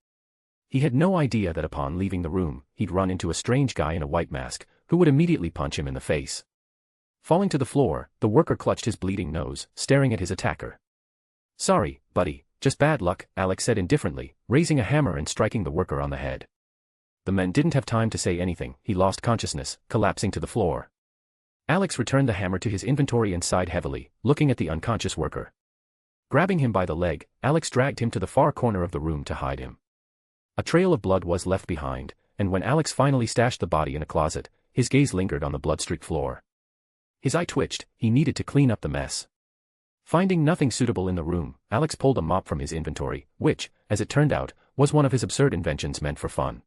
He had no idea that upon leaving the room, he'd run into a strange guy in a white mask, who would immediately punch him in the face. Falling to the floor, the worker clutched his bleeding nose, staring at his attacker. Sorry, buddy, just bad luck, Alex said indifferently, raising a hammer and striking the worker on the head. The man didn't have time to say anything, he lost consciousness, collapsing to the floor. Alex returned the hammer to his inventory and sighed heavily, looking at the unconscious worker. Grabbing him by the leg, Alex dragged him to the far corner of the room to hide him. A trail of blood was left behind, and when Alex finally stashed the body in a closet, his gaze lingered on the blood-streaked floor. His eye twitched, he needed to clean up the mess. Finding nothing suitable in the room, Alex pulled a mop from his inventory, which, as it turned out, was one of his absurd inventions meant for fun.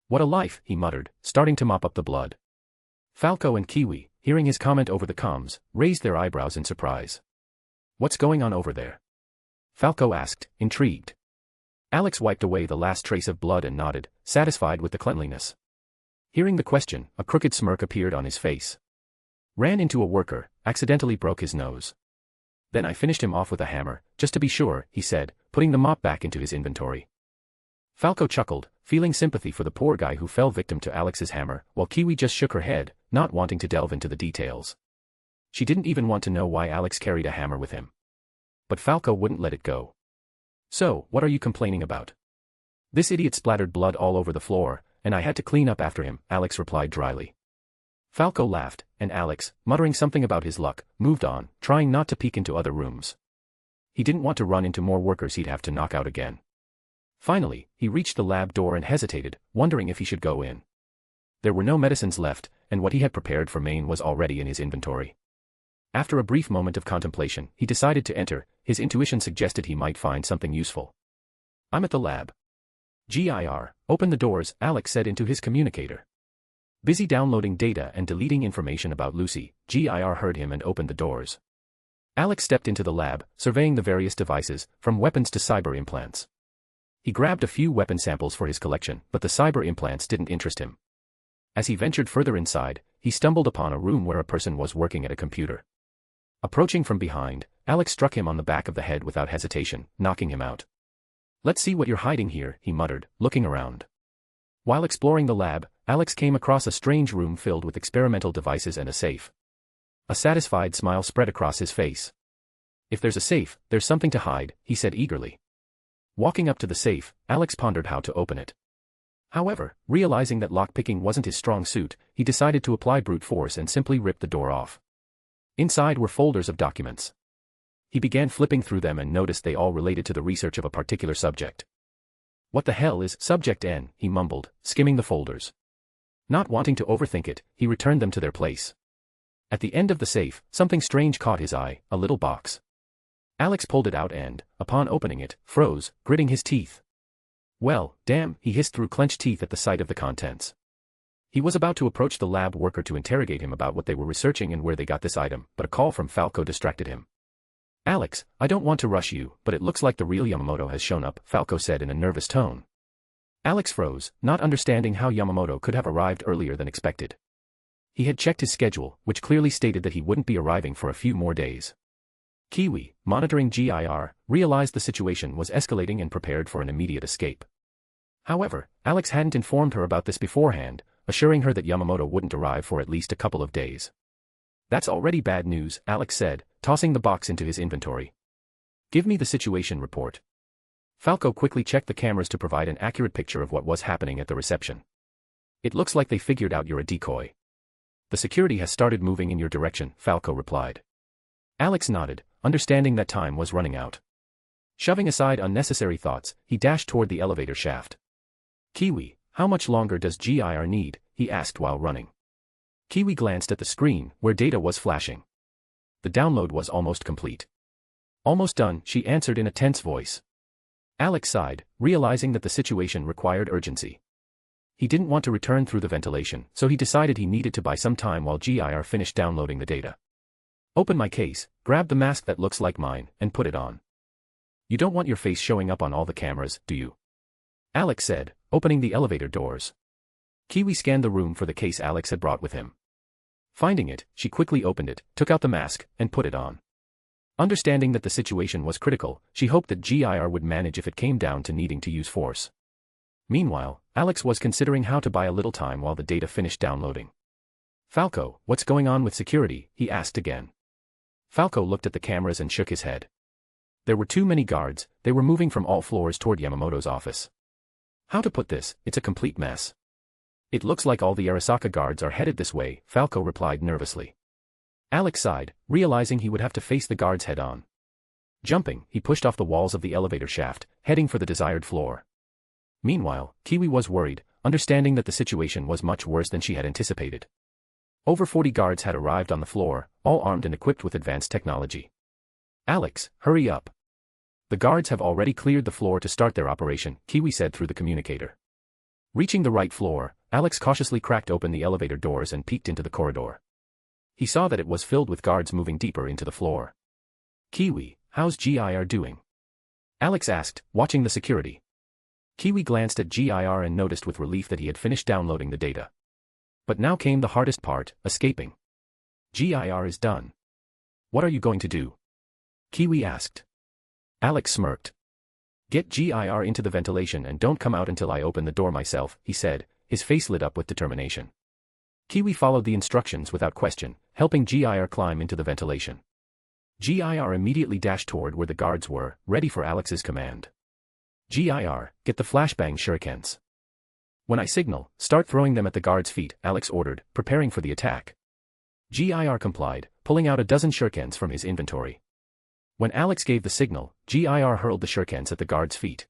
"What a life," he muttered, starting to mop up the blood. Falco and Kiwi, hearing his comment over the comms, raised their eyebrows in surprise. "What's going on over there?" Falco asked, intrigued. Alex wiped away the last trace of blood and nodded, satisfied with the cleanliness. Hearing the question, a crooked smirk appeared on his face. "Ran into a worker, accidentally broke his nose. Then I finished him off with a hammer, just to be sure," he said, putting the mop back into his inventory. Falco chuckled, feeling sympathy for the poor guy who fell victim to Alex's hammer, while Kiwi just shook her head, not wanting to delve into the details. She didn't even want to know why Alex carried a hammer with him. But Falco wouldn't let it go. "So, what are you complaining about?" "This idiot splattered blood all over the floor, and I had to clean up after him," Alex replied dryly. Falco laughed, and Alex, muttering something about his luck, moved on, trying not to peek into other rooms. He didn't want to run into more workers he'd have to knock out again. Finally, he reached the lab door and hesitated, wondering if he should go in. There were no medicines left, and what he had prepared for Maine was already in his inventory. After a brief moment of contemplation, he decided to enter. His intuition suggested he might find something useful. "I'm at the lab." "GIR, open the doors," Alex said into his communicator. Busy downloading data and deleting information about Lucy, GIR heard him and opened the doors. Alex stepped into the lab, surveying the various devices, from weapons to cyber implants. He grabbed a few weapon samples for his collection, but the cyber implants didn't interest him. As he ventured further inside, he stumbled upon a room where a person was working at a computer. Approaching from behind, Alex struck him on the back of the head without hesitation, knocking him out. "Let's see what you're hiding here," he muttered, looking around. While exploring the lab, Alex came across a strange room filled with experimental devices and a safe. A satisfied smile spread across his face. "If there's a safe, there's something to hide," he said eagerly. Walking up to the safe, Alex pondered how to open it. However, realizing that lockpicking wasn't his strong suit, he decided to apply brute force and simply ripped the door off. Inside were folders of documents. He began flipping through them and noticed they all related to the research of a particular subject. "What the hell is Subject N?" he mumbled, skimming the folders. Not wanting to overthink it, he returned them to their place. At the end of the safe, something strange caught his eye, a little box. Alex pulled it out and, upon opening it, froze, gritting his teeth. "Well, damn," he hissed through clenched teeth at the sight of the contents. He was about to approach the lab worker to interrogate him about what they were researching and where they got this item, but a call from Falco distracted him. "Alex, I don't want to rush you, but it looks like the real Yamamoto has shown up," Falco said in a nervous tone. Alex froze, not understanding how Yamamoto could have arrived earlier than expected. He had checked his schedule, which clearly stated that he wouldn't be arriving for a few more days. Kiwi, monitoring GIR, realized the situation was escalating and prepared for an immediate escape. However, Alex hadn't informed her about this beforehand, assuring her that Yamamoto wouldn't arrive for at least a couple of days. "That's already bad news," Alex said, tossing the box into his inventory. "Give me the situation report." Falco quickly checked the cameras to provide an accurate picture of what was happening at the reception. "It looks like they figured out you're a decoy. The security has started moving in your direction," Falco replied. Alex nodded, understanding that time was running out. Shoving aside unnecessary thoughts, he dashed toward the elevator shaft. "Kiwi, how much longer does GIR need?" he asked while running. Kiwi glanced at the screen, where data was flashing. The download was almost complete. "Almost done," she answered in a tense voice. Alex sighed, realizing that the situation required urgency. He didn't want to return through the ventilation, so he decided he needed to buy some time while GIR finished downloading the data. "Open my case, grab the mask that looks like mine, and put it on. You don't want your face showing up on all the cameras, do you?" Alex said, opening the elevator doors. Kiwi scanned the room for the case Alex had brought with him. Finding it, she quickly opened it, took out the mask, and put it on. Understanding that the situation was critical, she hoped that GIR would manage if it came down to needing to use force. Meanwhile, Alex was considering how to buy a little time while the data finished downloading. "Falco, what's going on with security?" he asked again. Falco looked at the cameras and shook his head. There were too many guards, they were moving from all floors toward Yamamoto's office. "How to put this, it's a complete mess." "It looks like all the Arasaka guards are headed this way," Falco replied nervously. Alex sighed, realizing he would have to face the guards head-on. Jumping, he pushed off the walls of the elevator shaft, heading for the desired floor. Meanwhile, Kiwi was worried, understanding that the situation was much worse than she had anticipated. Over 40 guards had arrived on the floor, all armed and equipped with advanced technology. Alex, hurry up. The guards have already cleared the floor to start their operation, Kiwi said through the communicator. Reaching the right floor, Alex cautiously cracked open the elevator doors and peeked into the corridor. He saw that it was filled with guards moving deeper into the floor. Kiwi, how's GIR doing? Alex asked, watching the security. Kiwi glanced at GIR and noticed with relief that he had finished downloading the data. But now came the hardest part, escaping. GIR is done. What are you going to do? Kiwi asked. Alex smirked. Get GIR into the ventilation and don't come out until I open the door myself, he said, his face lit up with determination. Kiwi followed the instructions without question, helping GIR climb into the ventilation. GIR immediately dashed toward where the guards were, ready for Alex's command. GIR, get the flashbang shurikens. When I signal, start throwing them at the guards' feet, Alex ordered, preparing for the attack. GIR complied, pulling out a dozen shurikens from his inventory. When Alex gave the signal, GIR hurled the shurikens at the guards' feet.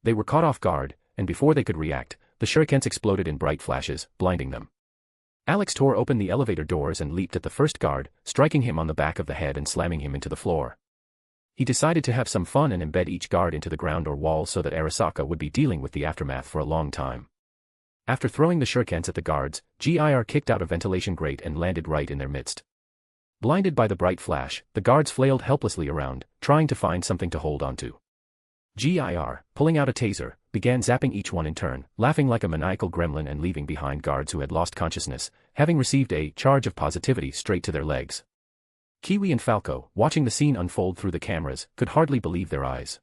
They were caught off guard, and before they could react, the shurikens exploded in bright flashes, blinding them. Alex tore open the elevator doors and leaped at the first guard, striking him on the back of the head and slamming him into the floor. He decided to have some fun and embed each guard into the ground or wall so that Arasaka would be dealing with the aftermath for a long time. After throwing the shurikens at the guards, GIR kicked out a ventilation grate and landed right in their midst. Blinded by the bright flash, the guards flailed helplessly around, trying to find something to hold onto. GIR, pulling out a taser, began zapping each one in turn, laughing like a maniacal gremlin and leaving behind guards who had lost consciousness, having received a charge of positivity straight to their legs. Kiwi and Falco, watching the scene unfold through the cameras, could hardly believe their eyes.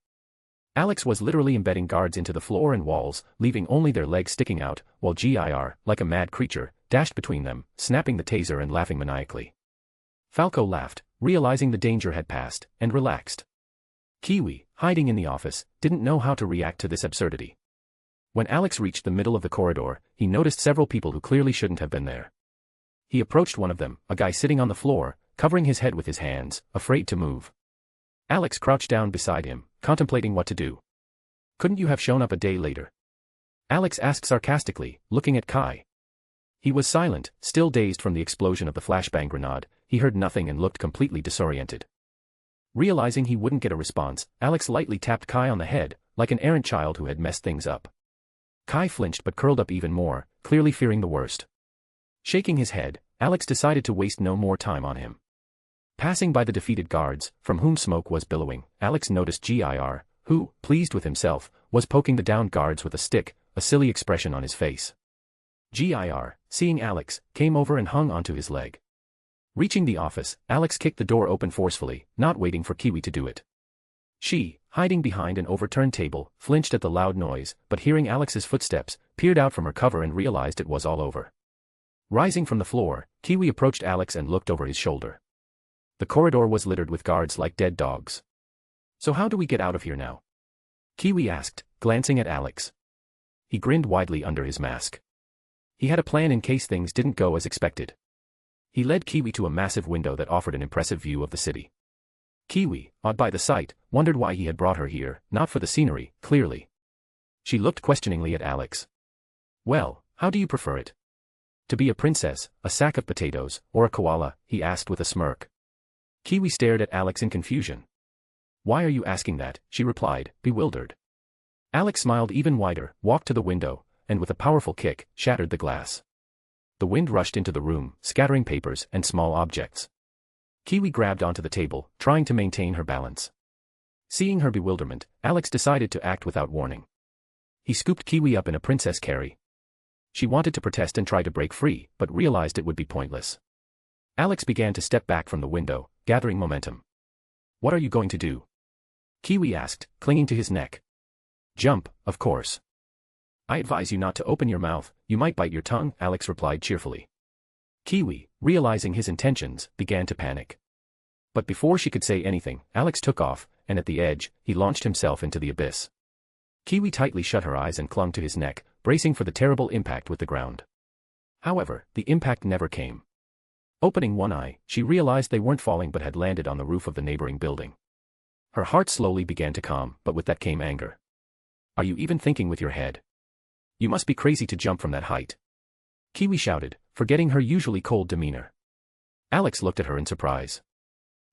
Alex was literally embedding guards into the floor and walls, leaving only their legs sticking out, while GIR, like a mad creature, dashed between them, snapping the taser and laughing maniacally. Falco laughed, realizing the danger had passed, and relaxed. Kiwi, hiding in the office, didn't know how to react to this absurdity. When Alex reached the middle of the corridor, he noticed several people who clearly shouldn't have been there. He approached one of them, a guy sitting on the floor, covering his head with his hands, afraid to move. Alex crouched down beside him, contemplating what to do. Couldn't you have shown up a day later? Alex asked sarcastically, looking at Kai. He was silent, still dazed from the explosion of the flashbang grenade. He heard nothing and looked completely disoriented. Realizing he wouldn't get a response, Alex lightly tapped Kai on the head, like an errant child who had messed things up. Kai flinched but curled up even more, clearly fearing the worst. Shaking his head, Alex decided to waste no more time on him. Passing by the defeated guards, from whom smoke was billowing, Alex noticed GIR, who, pleased with himself, was poking the downed guards with a stick, a silly expression on his face. GIR, seeing Alex, came over and hung onto his leg. Reaching the office, Alex kicked the door open forcefully, not waiting for Kiwi to do it. She, hiding behind an overturned table, flinched at the loud noise, but hearing Alex's footsteps, peered out from her cover and realized it was all over. Rising from the floor, Kiwi approached Alex and looked over his shoulder. The corridor was littered with guards like dead dogs. So how do we get out of here now? Kiwi asked, glancing at Alex. He grinned widely under his mask. He had a plan in case things didn't go as expected. He led Kiwi to a massive window that offered an impressive view of the city. Kiwi, awed by the sight, wondered why he had brought her here, not for the scenery, clearly. She looked questioningly at Alex. Well, how do you prefer it? To be a princess, a sack of potatoes, or a koala, he asked with a smirk. Kiwi stared at Alex in confusion. Why are you asking that? She replied, bewildered. Alex smiled even wider, walked to the window, and with a powerful kick, shattered the glass. The wind rushed into the room, scattering papers and small objects. Kiwi grabbed onto the table, trying to maintain her balance. Seeing her bewilderment, Alex decided to act without warning. He scooped Kiwi up in a princess carry. She wanted to protest and try to break free, but realized it would be pointless. Alex began to step back from the window, gathering momentum. What are you going to do? Kiwi asked, clinging to his neck. Jump, of course. I advise you not to open your mouth, you might bite your tongue, Alex replied cheerfully. Kiwi, realizing his intentions, began to panic. But before she could say anything, Alex took off, and at the edge, he launched himself into the abyss. Kiwi tightly shut her eyes and clung to his neck, bracing for the terrible impact with the ground. However, the impact never came. Opening one eye, she realized they weren't falling but had landed on the roof of the neighboring building. Her heart slowly began to calm, but with that came anger. Are you even thinking with your head? You must be crazy to jump from that height. Kiwi shouted, forgetting her usually cold demeanor. Alex looked at her in surprise.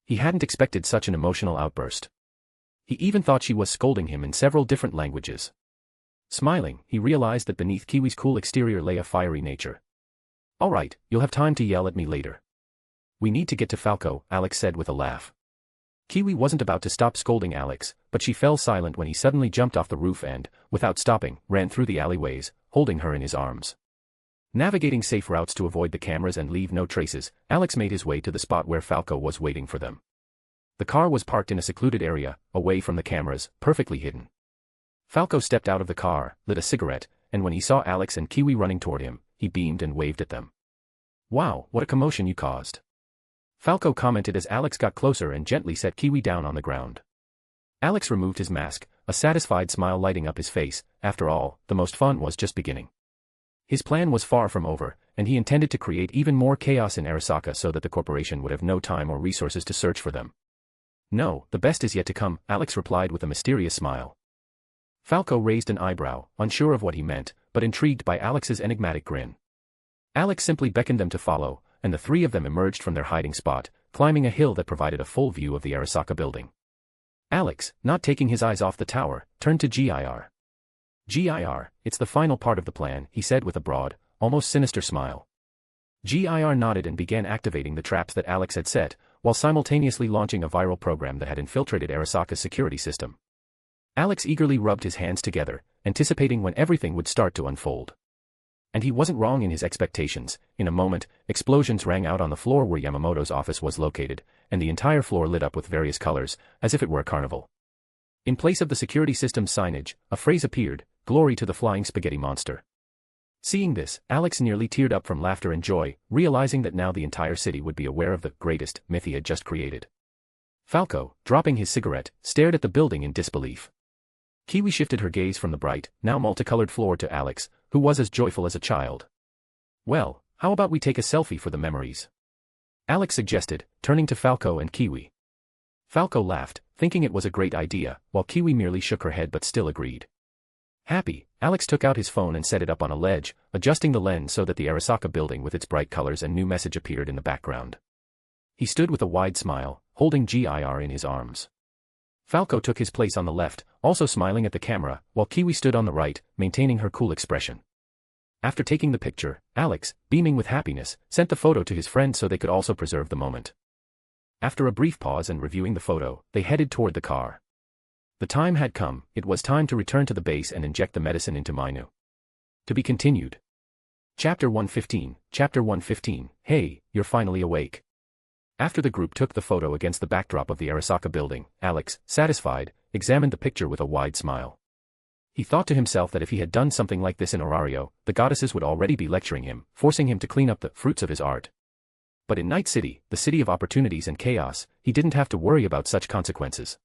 He hadn't expected such an emotional outburst. He even thought she was scolding him in several different languages. Smiling, he realized that beneath Kiwi's cool exterior lay a fiery nature. "All right, you'll have time to yell at me later. We need to get to Falco," Alex said with a laugh. Kiwi wasn't about to stop scolding Alex, but she fell silent when he suddenly jumped off the roof and, without stopping, ran through the alleyways, holding her in his arms. Navigating safe routes to avoid the cameras and leave no traces, Alex made his way to the spot where Falco was waiting for them. The car was parked in a secluded area, away from the cameras, perfectly hidden. Falco stepped out of the car, lit a cigarette, and when he saw Alex and Kiwi running toward him, he beamed and waved at them. "Wow, what a commotion you caused," Falco commented as Alex got closer and gently set Kiwi down on the ground. Alex removed his mask, a satisfied smile lighting up his face. After all, the most fun was just beginning. His plan was far from over, and he intended to create even more chaos in Arasaka so that the corporation would have no time or resources to search for them. "No, the best is yet to come," Alex replied with a mysterious smile. Falco raised an eyebrow, unsure of what he meant, but intrigued by Alex's enigmatic grin. Alex simply beckoned them to follow, and the three of them emerged from their hiding spot, climbing a hill that provided a full view of the Arasaka building. Alex, not taking his eyes off the tower, turned to Gir. "Gir, it's the final part of the plan," he said with a broad, almost sinister smile. Gir nodded and began activating the traps that Alex had set, while simultaneously launching a viral program that had infiltrated Arasaka's security system. Alex eagerly rubbed his hands together, anticipating when everything would start to unfold. And he wasn't wrong in his expectations. In a moment, explosions rang out on the floor where Yamamoto's office was located, and the entire floor lit up with various colors, as if it were a carnival. In place of the security system's signage, a phrase appeared: "Glory to the flying spaghetti monster." Seeing this, Alex nearly teared up from laughter and joy, realizing that now the entire city would be aware of the greatest myth he had just created. Falco, dropping his cigarette, stared at the building in disbelief. Kiwi shifted her gaze from the bright, now multicolored floor to Alex, who was as joyful as a child. "Well, how about we take a selfie for the memories?" Alex suggested, turning to Falco and Kiwi. Falco laughed, thinking it was a great idea, while Kiwi merely shook her head but still agreed. Happy, Alex took out his phone and set it up on a ledge, adjusting the lens so that the Arasaka building with its bright colors and new message appeared in the background. He stood with a wide smile, holding Gir in his arms. Falco took his place on the left, also smiling at the camera, while Kiwi stood on the right, maintaining her cool expression. After taking the picture, Alex, beaming with happiness, sent the photo to his friend so they could also preserve the moment. After a brief pause and reviewing the photo, they headed toward the car. The time had come. It was time to return to the base and inject the medicine into Mainu. To be continued. Chapter 115. Chapter 115. Hey, you're finally awake. After the group took the photo against the backdrop of the Arasaka building, Alex, satisfied, examined the picture with a wide smile. He thought to himself that if he had done something like this in Orario, the goddesses would already be lecturing him, forcing him to clean up the fruits of his art. But in Night City, the city of opportunities and chaos, he didn't have to worry about such consequences.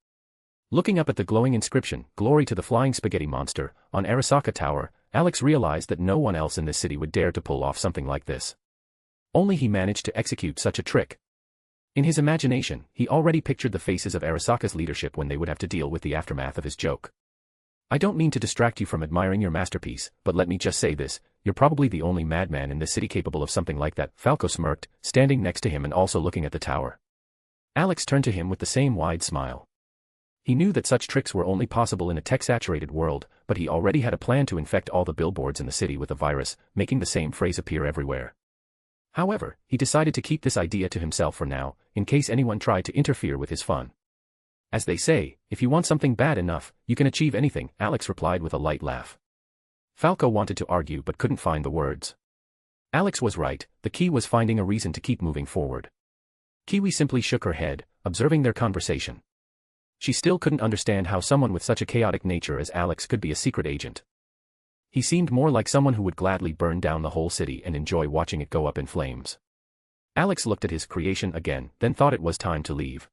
Looking up at the glowing inscription, "Glory to the flying spaghetti monster," on Arasaka Tower, Alex realized that no one else in this city would dare to pull off something like this. Only he managed to execute such a trick. In his imagination, he already pictured the faces of Arasaka's leadership when they would have to deal with the aftermath of his joke. "I don't mean to distract you from admiring your masterpiece, but let me just say this, you're probably the only madman in this city capable of something like that," Falco smirked, standing next to him and also looking at the tower. Alex turned to him with the same wide smile. He knew that such tricks were only possible in a tech-saturated world, but he already had a plan to infect all the billboards in the city with a virus, making the same phrase appear everywhere. However, he decided to keep this idea to himself for now, in case anyone tried to interfere with his fun. "As they say, if you want something bad enough, you can achieve anything," Alex replied with a light laugh. Falco wanted to argue but couldn't find the words. Alex was right, the key was finding a reason to keep moving forward. Kiwi simply shook her head, observing their conversation. She still couldn't understand how someone with such a chaotic nature as Alex could be a secret agent. He seemed more like someone who would gladly burn down the whole city and enjoy watching it go up in flames. Alex looked at his creation again, then thought it was time to leave.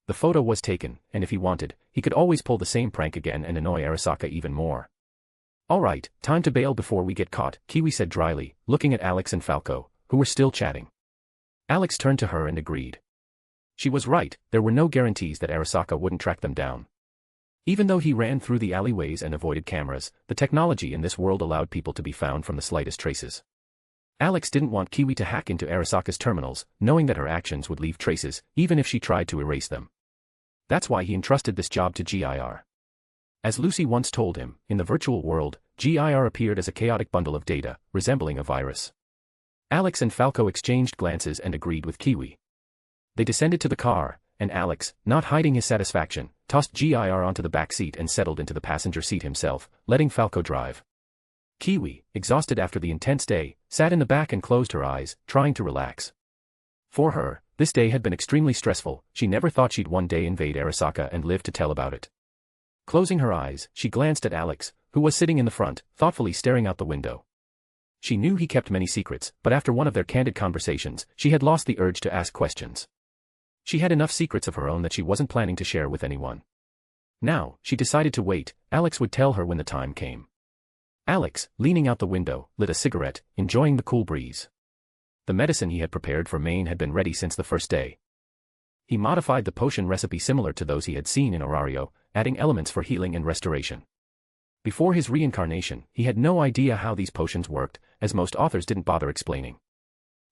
The photo was taken, and if he wanted, he could always pull the same prank again and annoy Arasaka even more. "All right, time to bail before we get caught," Kiwi said dryly, looking at Alex and Falco, who were still chatting. Alex turned to her and agreed. She was right, there were no guarantees that Arasaka wouldn't track them down. Even though he ran through the alleyways and avoided cameras, the technology in this world allowed people to be found from the slightest traces. Alex didn't want Kiwi to hack into Arasaka's terminals, knowing that her actions would leave traces, even if she tried to erase them. That's why he entrusted this job to GIR. As Lucy once told him, in the virtual world, GIR appeared as a chaotic bundle of data, resembling a virus. Alex and Falco exchanged glances and agreed with Kiwi. They descended to the car, and Alex, not hiding his satisfaction, tossed GIR onto the back seat and settled into the passenger seat himself, letting Falco drive. Kiwi, exhausted after the intense day, sat in the back and closed her eyes, trying to relax. For her, this day had been extremely stressful. She never thought she'd one day invade Arasaka and live to tell about it. Closing her eyes, she glanced at Alex, who was sitting in the front, thoughtfully staring out the window. She knew he kept many secrets, but after one of their candid conversations, she had lost the urge to ask questions. She had enough secrets of her own that she wasn't planning to share with anyone. Now, she decided to wait. Alex would tell her when the time came. Alex, leaning out the window, lit a cigarette, enjoying the cool breeze. The medicine he had prepared for Maine had been ready since the first day. He modified the potion recipe similar to those he had seen in Orario, adding elements for healing and restoration. Before his reincarnation, he had no idea how these potions worked, as most authors didn't bother explaining.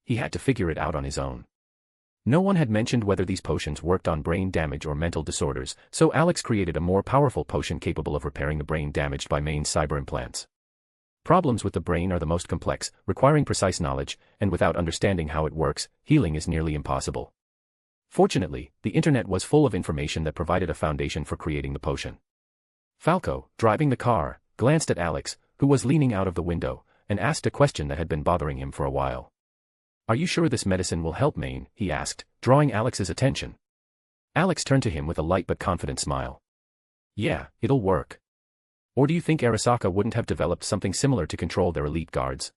He had to figure it out on his own. No one had mentioned whether these potions worked on brain damage or mental disorders, so Alex created a more powerful potion capable of repairing the brain damaged by Maine's cyber implants. Problems with the brain are the most complex, requiring precise knowledge, and without understanding how it works, healing is nearly impossible. Fortunately, the internet was full of information that provided a foundation for creating the potion. Falco, driving the car, glanced at Alex, who was leaning out of the window, and asked a question that had been bothering him for a while. "Are you sure this medicine will help Maine?" he asked, drawing Alex's attention. Alex turned to him with a light but confident smile. "Yeah, it'll work. Or do you think Arasaka wouldn't have developed something similar to control their elite guards?"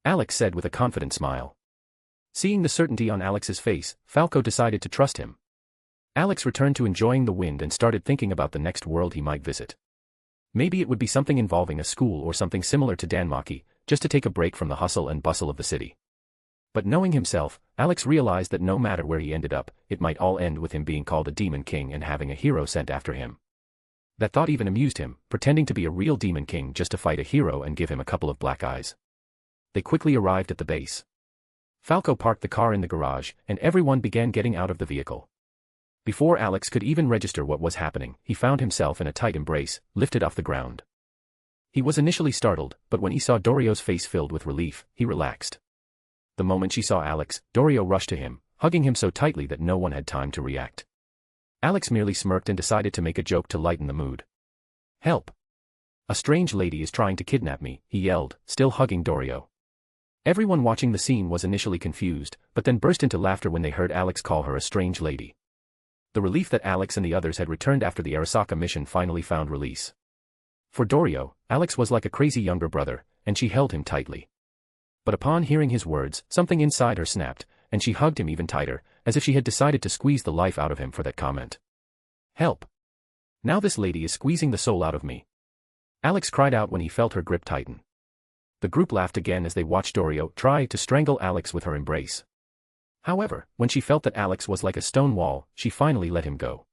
Alex said with a confident smile. Seeing the certainty on Alex's face, Falco decided to trust him. Alex returned to enjoying the wind and started thinking about the next world he might visit. Maybe it would be something involving a school or something similar to Danmaki, just to take a break from the hustle and bustle of the city. But knowing himself, Alex realized that no matter where he ended up, it might all end with him being called a demon king and having a hero sent after him. That thought even amused him, pretending to be a real demon king just to fight a hero and give him a couple of black eyes. They quickly arrived at the base. Falco parked the car in the garage, and everyone began getting out of the vehicle. Before Alex could even register what was happening, he found himself in a tight embrace, lifted off the ground. He was initially startled, but when he saw Dorio's face filled with relief, he relaxed. The moment she saw Alex, Dorio rushed to him, hugging him so tightly that no one had time to react. Alex merely smirked and decided to make a joke to lighten the mood. "Help! A strange lady is trying to kidnap me," he yelled, still hugging Dorio. Everyone watching the scene was initially confused, but then burst into laughter when they heard Alex call her a strange lady. The relief that Alex and the others had returned after the Arasaka mission finally found release. For Dorio, Alex was like a crazy younger brother, and she held him tightly. But upon hearing his words, something inside her snapped, and she hugged him even tighter, as if she had decided to squeeze the life out of him for that comment. "Help! Now this lady is squeezing the soul out of me," Alex cried out when he felt her grip tighten. The group laughed again as they watched Dorio try to strangle Alex with her embrace. However, when she felt that Alex was like a stone wall, she finally let him go.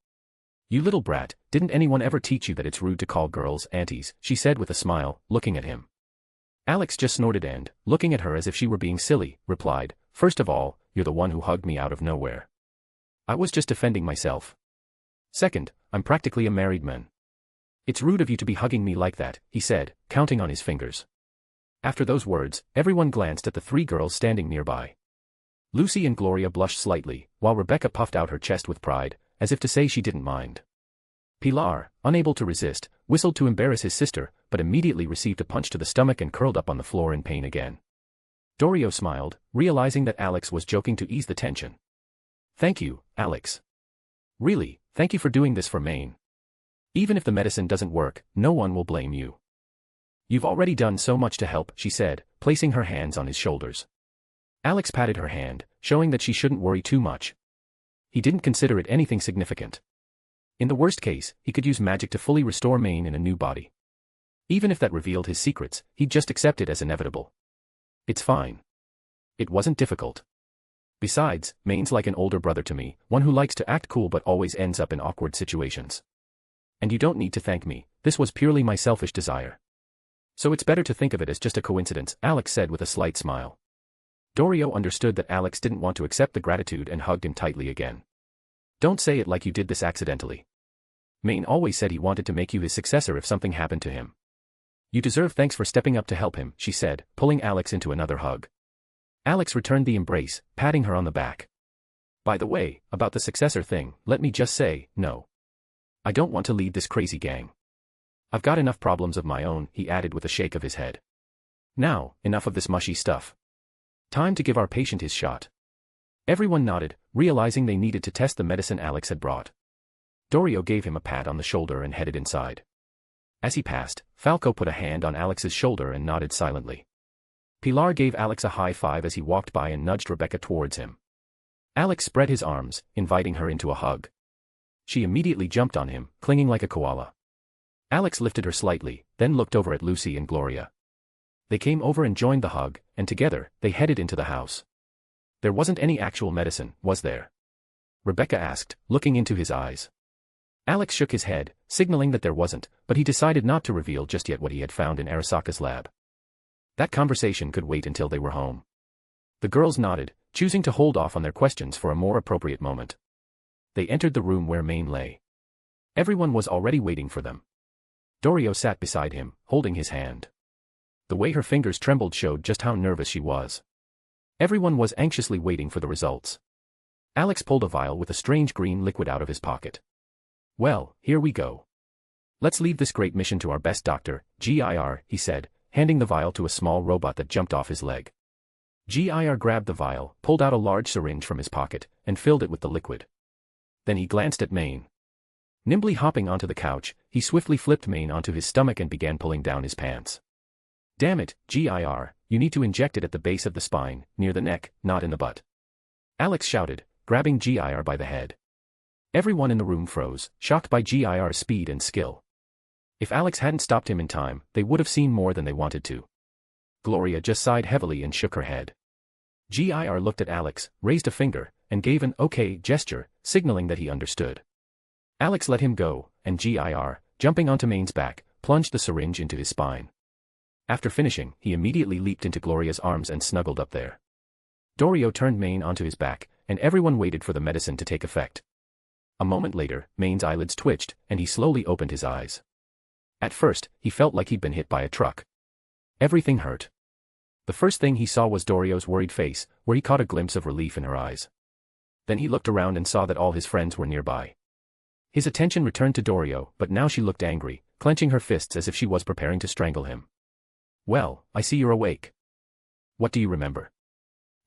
"You little brat, didn't anyone ever teach you that it's rude to call girls aunties?" she said with a smile, looking at him. Alex just snorted and, looking at her as if she were being silly, replied, "First of all, you're the one who hugged me out of nowhere. I was just defending myself. Second, I'm practically a married man. It's rude of you to be hugging me like that," he said, counting on his fingers. After those words, everyone glanced at the three girls standing nearby. Lucy and Gloria blushed slightly, while Rebecca puffed out her chest with pride, as if to say she didn't mind. Pilar, unable to resist, whistled to embarrass his sister, but immediately received a punch to the stomach and curled up on the floor in pain again. Dorio smiled, realizing that Alex was joking to ease the tension. "Thank you, Alex. Really, thank you for doing this for Maine. Even if the medicine doesn't work, no one will blame you. You've already done so much to help," she said, placing her hands on his shoulders. Alex patted her hand, showing that she shouldn't worry too much. He didn't consider it anything significant. In the worst case, he could use magic to fully restore Maine in a new body. Even if that revealed his secrets, he'd just accept it as inevitable. It's fine. It wasn't difficult. Besides, Maine's like an older brother to me, one who likes to act cool but always ends up in awkward situations. And you don't need to thank me, this was purely my selfish desire. So it's better to think of it as just a coincidence, Alex said with a slight smile. Dorio understood that Alex didn't want to accept the gratitude and hugged him tightly again. Don't say it like you did this accidentally. Maine always said he wanted to make you his successor if something happened to him. You deserve thanks for stepping up to help him, she said, pulling Alex into another hug. Alex returned the embrace, patting her on the back. By the way, about the successor thing, let me just say, no. I don't want to lead this crazy gang. I've got enough problems of my own, he added with a shake of his head. Now, enough of this mushy stuff. Time to give our patient his shot. Everyone nodded, realizing they needed to test the medicine Alex had brought. Dorio gave him a pat on the shoulder and headed inside. As he passed, Falco put a hand on Alex's shoulder and nodded silently. Pilar gave Alex a high five as he walked by and nudged Rebecca towards him. Alex spread his arms, inviting her into a hug. She immediately jumped on him, clinging like a koala. Alex lifted her slightly, then looked over at Lucy and Gloria. They came over and joined the hug, and together, they headed into the house. There wasn't any actual medicine, was there? Rebecca asked, looking into his eyes. Alex shook his head, signaling that there wasn't, but he decided not to reveal just yet what he had found in Arasaka's lab. That conversation could wait until they were home. The girls nodded, choosing to hold off on their questions for a more appropriate moment. They entered the room where Maine lay. Everyone was already waiting for them. Dorio sat beside him, holding his hand. The way her fingers trembled showed just how nervous she was. Everyone was anxiously waiting for the results. Alex pulled a vial with a strange green liquid out of his pocket. Well, here we go. Let's leave this great mission to our best doctor, GIR, he said, handing the vial to a small robot that jumped off his leg. GIR grabbed the vial, pulled out a large syringe from his pocket, and filled it with the liquid. Then he glanced at Maine. Nimbly hopping onto the couch, he swiftly flipped Maine onto his stomach and began pulling down his pants. Damn it, GIR, you need to inject it at the base of the spine, near the neck, not in the butt. Alex shouted, grabbing GIR by the head. Everyone in the room froze, shocked by GIR's speed and skill. If Alex hadn't stopped him in time, they would have seen more than they wanted to. Gloria just sighed heavily and shook her head. GIR looked at Alex, raised a finger, and gave an okay gesture, signaling that he understood. Alex let him go, and GIR, jumping onto Maine's back, plunged the syringe into his spine. After finishing, he immediately leaped into Gloria's arms and snuggled up there. Dorio turned Maine onto his back, and everyone waited for the medicine to take effect. A moment later, Maine's eyelids twitched, and he slowly opened his eyes. At first, he felt like he'd been hit by a truck. Everything hurt. The first thing he saw was Dorio's worried face, where he caught a glimpse of relief in her eyes. Then he looked around and saw that all his friends were nearby. His attention returned to Dorio, but now she looked angry, clenching her fists as if she was preparing to strangle him. Well, I see you're awake. What do you remember?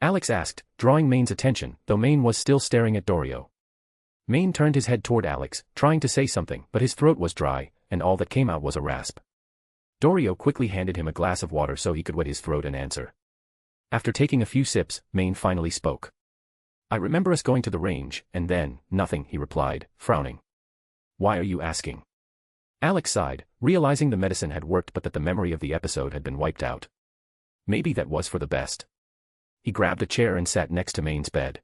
Alex asked, drawing Maine's attention, though Maine was still staring at Dorio. Maine turned his head toward Alex, trying to say something, but his throat was dry, and all that came out was a rasp. Dorio quickly handed him a glass of water so he could wet his throat and answer. After taking a few sips, Maine finally spoke. I remember us going to the range, and then, nothing, he replied, frowning. Why are you asking? Alex sighed, realizing the medicine had worked but that the memory of the episode had been wiped out. Maybe that was for the best. He grabbed a chair and sat next to Maine's bed.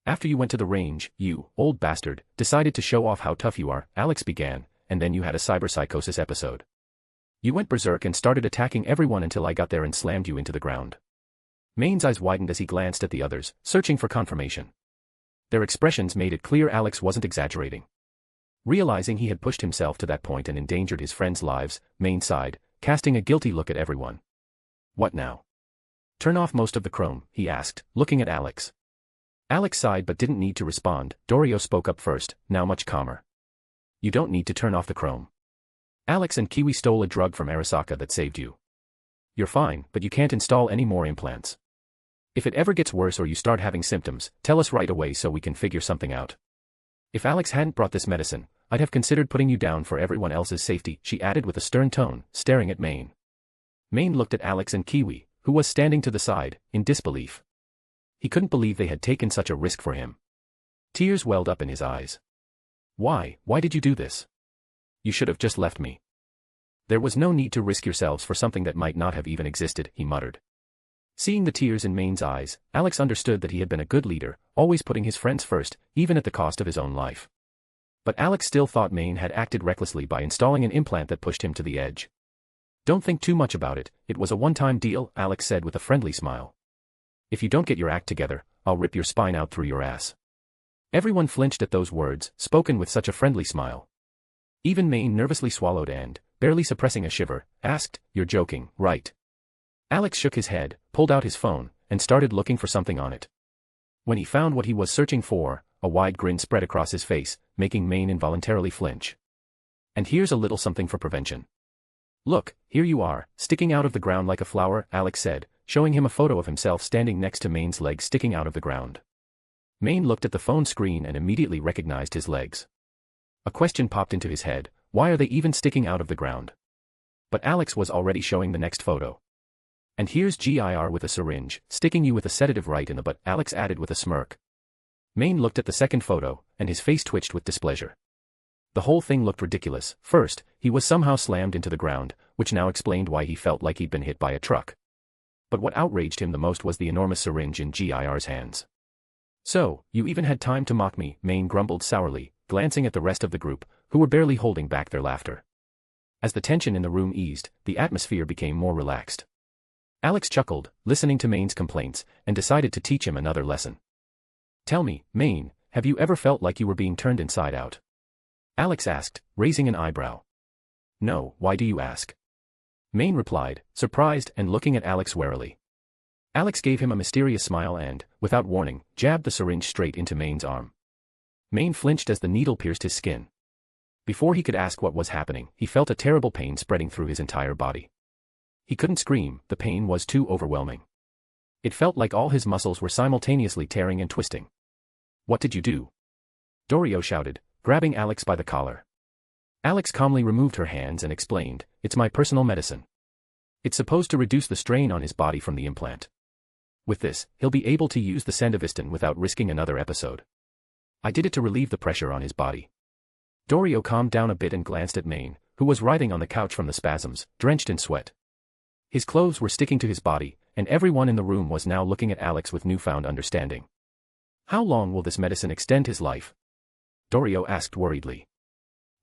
After you went to the range, you, old bastard, decided to show off how tough you are, Alex began, and then you had a cyberpsychosis episode. You went berserk and started attacking everyone until I got there and slammed you into the ground. Maine's eyes widened as he glanced at the others, searching for confirmation. Their expressions made it clear Alex wasn't exaggerating. Realizing he had pushed himself to that point and endangered his friends' lives, Maine sighed, casting a guilty look at everyone. What now? Turn off most of the chrome, he asked, looking at Alex. Alex sighed but didn't need to respond. Dorio spoke up first, now much calmer. You don't need to turn off the chrome. Alex and Kiwi stole a drug from Arasaka that saved you. You're fine, but you can't install any more implants. If it ever gets worse or you start having symptoms, tell us right away so we can figure something out. If Alex hadn't brought this medicine, I'd have considered putting you down for everyone else's safety, she added with a stern tone, staring at Maine. Maine looked at Alex and Kiwi, who was standing to the side, in disbelief. He couldn't believe they had taken such a risk for him. Tears welled up in his eyes. Why did you do this? You should have just left me. There was no need to risk yourselves for something that might not have even existed, he muttered. Seeing the tears in Maine's eyes, Alex understood that he had been a good leader, always putting his friends first, even at the cost of his own life. But Alex still thought Maine had acted recklessly by installing an implant that pushed him to the edge. Don't think too much about it, it was a one-time deal, Alex said with a friendly smile. If you don't get your act together, I'll rip your spine out through your ass. Everyone flinched at those words, spoken with such a friendly smile. Even Maine nervously swallowed and, barely suppressing a shiver, asked, "You're joking, right?" Alex shook his head, pulled out his phone, and started looking for something on it. When he found what he was searching for, a wide grin spread across his face, making Maine involuntarily flinch. "And here's a little something for prevention. Look, here you are, sticking out of the ground like a flower," Alex said, showing him a photo of himself standing next to Maine's legs sticking out of the ground. Maine looked at the phone screen and immediately recognized his legs. A question popped into his head: why are they even sticking out of the ground? But Alex was already showing the next photo. "And here's GIR with a syringe, sticking you with a sedative right in the butt," Alex added with a smirk. Maine looked at the second photo, and his face twitched with displeasure. The whole thing looked ridiculous. First, he was somehow slammed into the ground, which now explained why he felt like he'd been hit by a truck. But what outraged him the most was the enormous syringe in GIR's hands. "So, you even had time to mock me," Maine grumbled sourly, glancing at the rest of the group, who were barely holding back their laughter. As the tension in the room eased, the atmosphere became more relaxed. Alex chuckled, listening to Maine's complaints, and decided to teach him another lesson. "Tell me, Maine, have you ever felt like you were being turned inside out?" Alex asked, raising an eyebrow. "No, why do you ask?" Maine replied, surprised and looking at Alex warily. Alex gave him a mysterious smile and, without warning, jabbed the syringe straight into Maine's arm. Maine flinched as the needle pierced his skin. Before he could ask what was happening, he felt a terrible pain spreading through his entire body. He couldn't scream, the pain was too overwhelming. It felt like all his muscles were simultaneously tearing and twisting. "What did you do?" Dorio shouted, grabbing Alex by the collar. Alex calmly removed her hands and explained, "It's my personal medicine. It's supposed to reduce the strain on his body from the implant. With this, he'll be able to use the Sandevistan without risking another episode. I did it to relieve the pressure on his body." Dorio calmed down a bit and glanced at Maine, who was writhing on the couch from the spasms, drenched in sweat. His clothes were sticking to his body, and everyone in the room was now looking at Alex with newfound understanding. "How long will this medicine extend his life?" Dorio asked worriedly.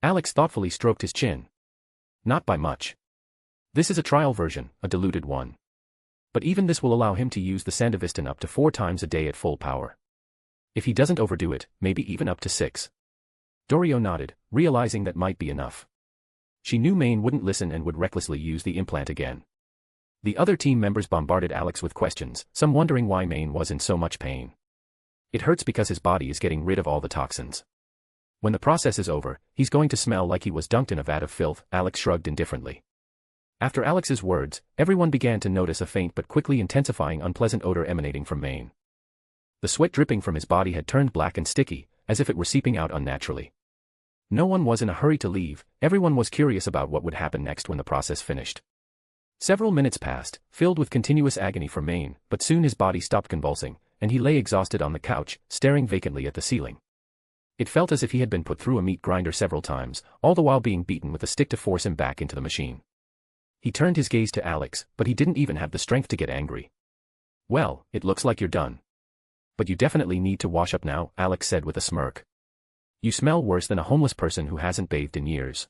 Alex thoughtfully stroked his chin. "Not by much. This is a trial version, a diluted one. But even this will allow him to use the Sandevistan up to 4 times a day at full power. If he doesn't overdo it, maybe even up to 6. Dorio nodded, realizing that might be enough. She knew Maine wouldn't listen and would recklessly use the implant again. The other team members bombarded Alex with questions, some wondering why Maine was in so much pain. "It hurts because his body is getting rid of all the toxins. When the process is over, he's going to smell like he was dunked in a vat of filth," Alex shrugged indifferently. After Alex's words, everyone began to notice a faint but quickly intensifying unpleasant odor emanating from Maine. The sweat dripping from his body had turned black and sticky, as if it were seeping out unnaturally. No one was in a hurry to leave, everyone was curious about what would happen next when the process finished. Several minutes passed, filled with continuous agony for Maine, but soon his body stopped convulsing, and he lay exhausted on the couch, staring vacantly at the ceiling. It felt as if he had been put through a meat grinder several times, all the while being beaten with a stick to force him back into the machine. He turned his gaze to Alex, but he didn't even have the strength to get angry. "Well, it looks like you're done. But you definitely need to wash up now," Alex said with a smirk. "You smell worse than a homeless person who hasn't bathed in years."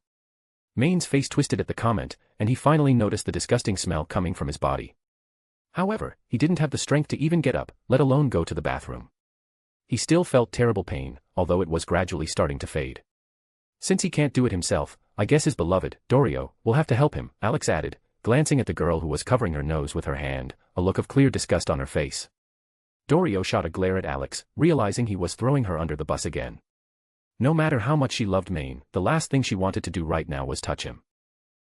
Maine's face twisted at the comment, and he finally noticed the disgusting smell coming from his body. However, he didn't have the strength to even get up, let alone go to the bathroom. He still felt terrible pain, although it was gradually starting to fade. "Since he can't do it himself, I guess his beloved, Dorio, will have to help him," Alex added, glancing at the girl who was covering her nose with her hand, a look of clear disgust on her face. Dorio shot a glare at Alex, realizing he was throwing her under the bus again. No matter how much she loved Maine, the last thing she wanted to do right now was touch him.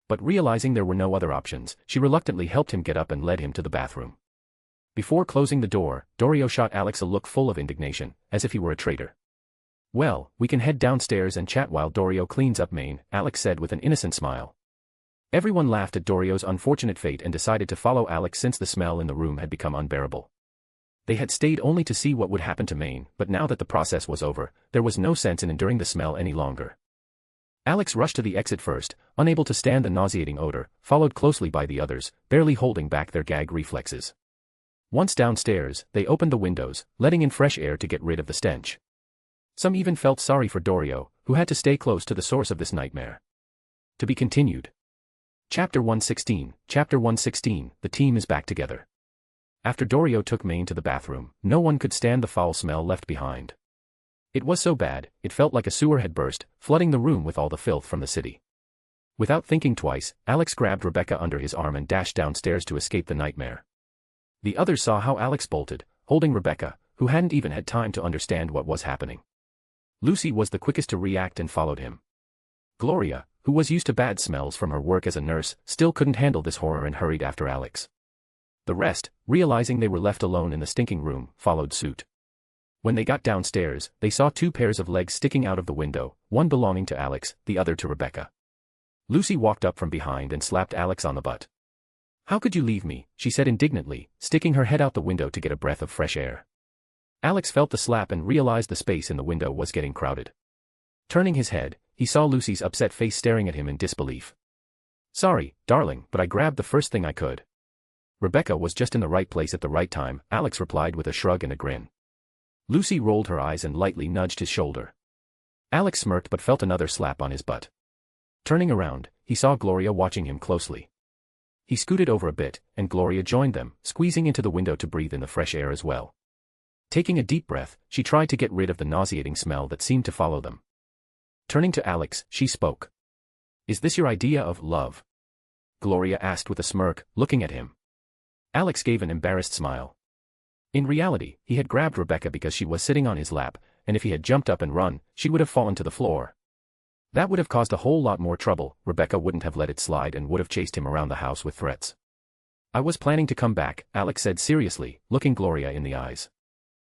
But realizing there were no other options, she reluctantly helped him get up and led him to the bathroom. Before closing the door, Dorio shot Alex a look full of indignation, as if he were a traitor. "Well, we can head downstairs and chat while Dorio cleans up Maine," Alex said with an innocent smile. Everyone laughed at Dorio's unfortunate fate and decided to follow Alex since the smell in the room had become unbearable. They had stayed only to see what would happen to Maine, but now that the process was over, there was no sense in enduring the smell any longer. Alex rushed to the exit first, unable to stand the nauseating odor, followed closely by the others, barely holding back their gag reflexes. Once downstairs, they opened the windows, letting in fresh air to get rid of the stench. Some even felt sorry for Dorio, who had to stay close to the source of this nightmare. To be continued. Chapter 116, the team is back together. After Dorio took Maine to the bathroom, no one could stand the foul smell left behind. It was so bad, it felt like a sewer had burst, flooding the room with all the filth from the city. Without thinking twice, Alex grabbed Rebecca under his arm and dashed downstairs to escape the nightmare. The others saw how Alex bolted, holding Rebecca, who hadn't even had time to understand what was happening. Lucy was the quickest to react and followed him. Gloria, who was used to bad smells from her work as a nurse, still couldn't handle this horror and hurried after Alex. The rest, realizing they were left alone in the stinking room, followed suit. When they got downstairs, they saw 2 pairs of legs sticking out of the window, one belonging to Alex, the other to Rebecca. Lucy walked up from behind and slapped Alex on the butt. "How could you leave me?" she said indignantly, sticking her head out the window to get a breath of fresh air. Alex felt the slap and realized the space in the window was getting crowded. Turning his head, he saw Lucy's upset face staring at him in disbelief. "Sorry, darling, but I grabbed the first thing I could." Rebecca was just in the right place at the right time, Alex replied with a shrug and a grin. Lucy rolled her eyes and lightly nudged his shoulder. Alex smirked but felt another slap on his butt. Turning around, he saw Gloria watching him closely. He scooted over a bit, and Gloria joined them, squeezing into the window to breathe in the fresh air as well. Taking a deep breath, she tried to get rid of the nauseating smell that seemed to follow them. Turning to Alex, she spoke. "Is this your idea of love?" Gloria asked with a smirk, looking at him. Alex gave an embarrassed smile. In reality, he had grabbed Rebecca because she was sitting on his lap, and if he had jumped up and run, she would have fallen to the floor. That would have caused a whole lot more trouble. Rebecca wouldn't have let it slide and would have chased him around the house with threats. "I was planning to come back," Alex said seriously, looking Gloria in the eyes.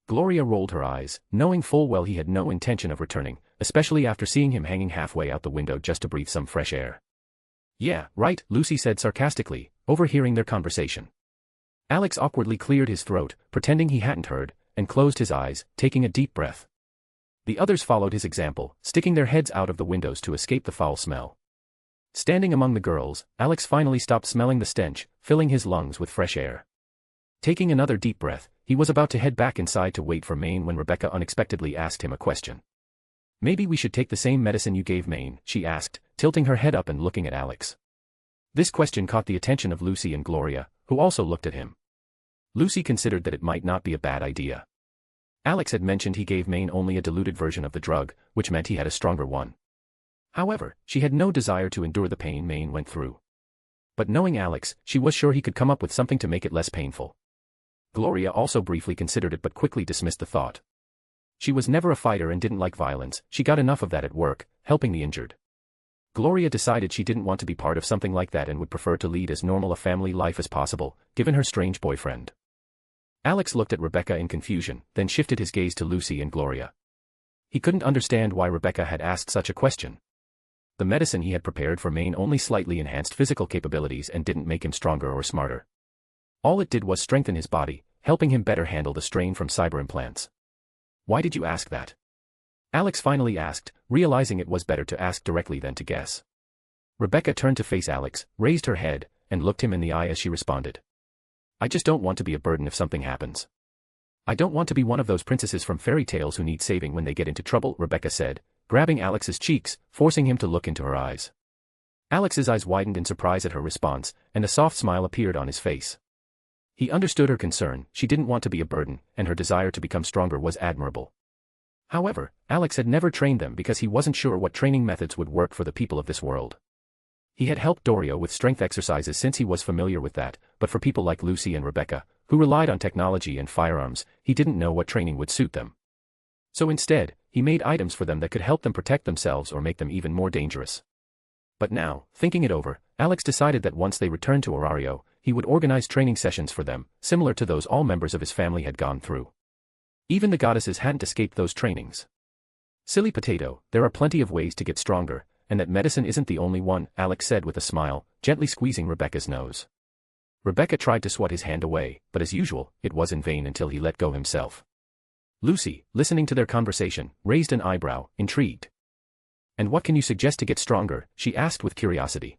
Gloria rolled her eyes, knowing full well he had no intention of returning, especially after seeing him hanging halfway out the window just to breathe some fresh air. "Yeah, right," Lucy said sarcastically, overhearing their conversation. Alex awkwardly cleared his throat, pretending he hadn't heard, and closed his eyes, taking a deep breath. The others followed his example, sticking their heads out of the windows to escape the foul smell. Standing among the girls, Alex finally stopped smelling the stench, filling his lungs with fresh air. Taking another deep breath, he was about to head back inside to wait for Maine when Rebecca unexpectedly asked him a question. "Maybe we should take the same medicine you gave Maine," she asked, tilting her head up and looking at Alex. This question caught the attention of Lucy and Gloria, who also looked at him. Lucy considered that it might not be a bad idea. Alex had mentioned he gave Maine only a diluted version of the drug, which meant he had a stronger one. However, she had no desire to endure the pain Maine went through. But knowing Alex, she was sure he could come up with something to make it less painful. Gloria also briefly considered it but quickly dismissed the thought. She was never a fighter and didn't like violence, she got enough of that at work, helping the injured. Gloria decided she didn't want to be part of something like that and would prefer to lead as normal a family life as possible, given her strange boyfriend. Alex looked at Rebecca in confusion, then shifted his gaze to Lucy and Gloria. He couldn't understand why Rebecca had asked such a question. The medicine he had prepared for Maine only slightly enhanced physical capabilities and didn't make him stronger or smarter. All it did was strengthen his body, helping him better handle the strain from cyber implants. "Why did you ask that?" Alex finally asked, realizing it was better to ask directly than to guess. Rebecca turned to face Alex, raised her head, and looked him in the eye as she responded. "I just don't want to be a burden if something happens. I don't want to be one of those princesses from fairy tales who need saving when they get into trouble," Rebecca said, grabbing Alex's cheeks, forcing him to look into her eyes. Alex's eyes widened in surprise at her response, and a soft smile appeared on his face. He understood her concern, she didn't want to be a burden, and her desire to become stronger was admirable. However, Alex had never trained them because he wasn't sure what training methods would work for the people of this world. He had helped Dorio with strength exercises since he was familiar with that, but for people like Lucy and Rebecca, who relied on technology and firearms, he didn't know what training would suit them. So instead, he made items for them that could help them protect themselves or make them even more dangerous. But now, thinking it over, Alex decided that once they returned to Orario, he would organize training sessions for them, similar to those all members of his family had gone through. Even the goddesses hadn't escaped those trainings. "Silly potato, there are plenty of ways to get stronger, and that medicine isn't the only one," Alex said with a smile, gently squeezing Rebecca's nose. Rebecca tried to swat his hand away, but as usual, it was in vain until he let go himself. Lucy, listening to their conversation, raised an eyebrow, intrigued. "And what can you suggest to get stronger?" she asked with curiosity.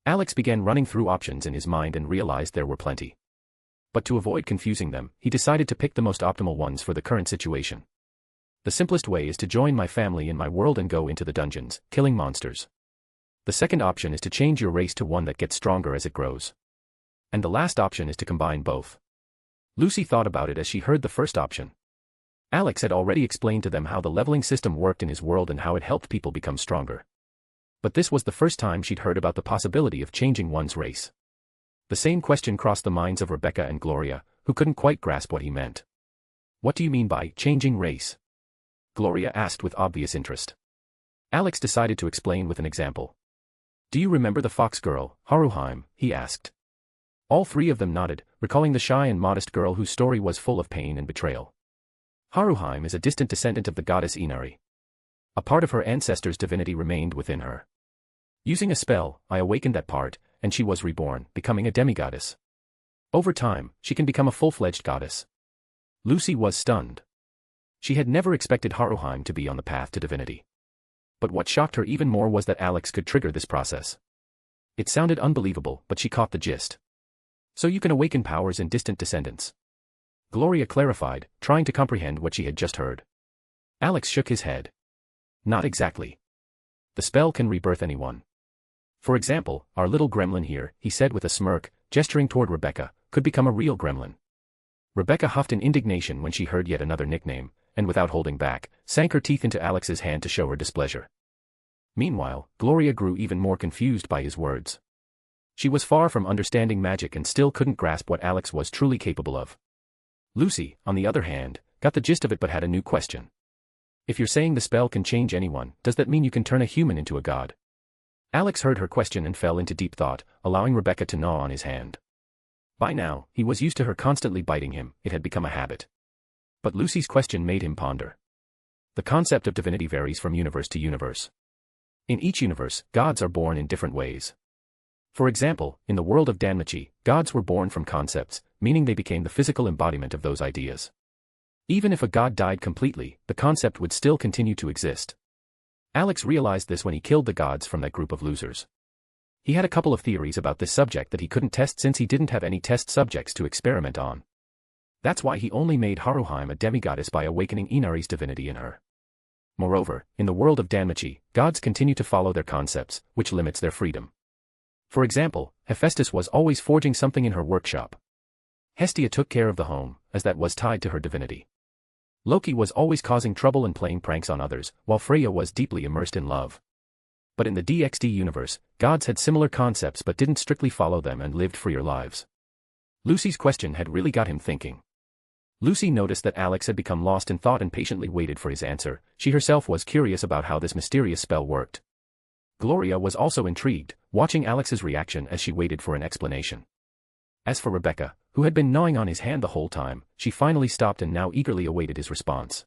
Alex began running through options in his mind and realized there were plenty. But to avoid confusing them, he decided to pick the most optimal ones for the current situation. "The simplest way is to join my family in my world and go into the dungeons, killing monsters. The second option is to change your race to one that gets stronger as it grows. And the last option is to combine both." Lucy thought about it as she heard the first option. Alex had already explained to them how the leveling system worked in his world and how it helped people become stronger. But this was the first time she'd heard about the possibility of changing one's race. The same question crossed the minds of Rebecca and Gloria, who couldn't quite grasp what he meant. "What do you mean by changing race?" Gloria asked with obvious interest. Alex decided to explain with an example. "Do you remember the fox girl, Haruheim?" he asked. All three of them nodded, recalling the shy and modest girl whose story was full of pain and betrayal. Haruheim is a distant descendant of the goddess Inari. A part of her ancestors' divinity remained within her. Using a spell, I awakened that part, and she was reborn, becoming a demigoddess. Over time, she can become a full-fledged goddess. Lucy was stunned. She had never expected Haruheim to be on the path to divinity. But what shocked her even more was that Alex could trigger this process. It sounded unbelievable, but she caught the gist. "So you can awaken powers in distant descendants?" Gloria clarified, trying to comprehend what she had just heard. Alex shook his head. "Not exactly. The spell can rebirth anyone. For example, our little gremlin here," he said with a smirk, gesturing toward Rebecca, "could become a real gremlin." Rebecca huffed in indignation when she heard yet another nickname, and without holding back, sank her teeth into Alex's hand to show her displeasure. Meanwhile, Gloria grew even more confused by his words. She was far from understanding magic and still couldn't grasp what Alex was truly capable of. Lucy, on the other hand, got the gist of it but had a new question. "If you're saying the spell can change anyone, does that mean you can turn a human into a god?" Alex heard her question and fell into deep thought, allowing Rebecca to gnaw on his hand. By now, he was used to her constantly biting him, it had become a habit. But Lucy's question made him ponder. The concept of divinity varies from universe to universe. In each universe, gods are born in different ways. For example, in the world of Danmachi, gods were born from concepts, meaning they became the physical embodiment of those ideas. Even if a god died completely, the concept would still continue to exist. Alex realized this when he killed the gods from that group of losers. He had a couple of theories about this subject that he couldn't test since he didn't have any test subjects to experiment on. That's why he only made Haruheim a demigoddess by awakening Inari's divinity in her. Moreover, in the world of Danmachi, gods continue to follow their concepts, which limits their freedom. For example, Hephaestus was always forging something in her workshop. Hestia took care of the home, as that was tied to her divinity. Loki was always causing trouble and playing pranks on others, while Freya was deeply immersed in love. But in the DxD universe, gods had similar concepts but didn't strictly follow them and lived freer lives. Lucy's question had really got him thinking. Lucy noticed that Alex had become lost in thought and patiently waited for his answer. She herself was curious about how this mysterious spell worked. Gloria was also intrigued, watching Alex's reaction as she waited for an explanation. As for Rebecca, who had been gnawing on his hand the whole time, she finally stopped and now eagerly awaited his response.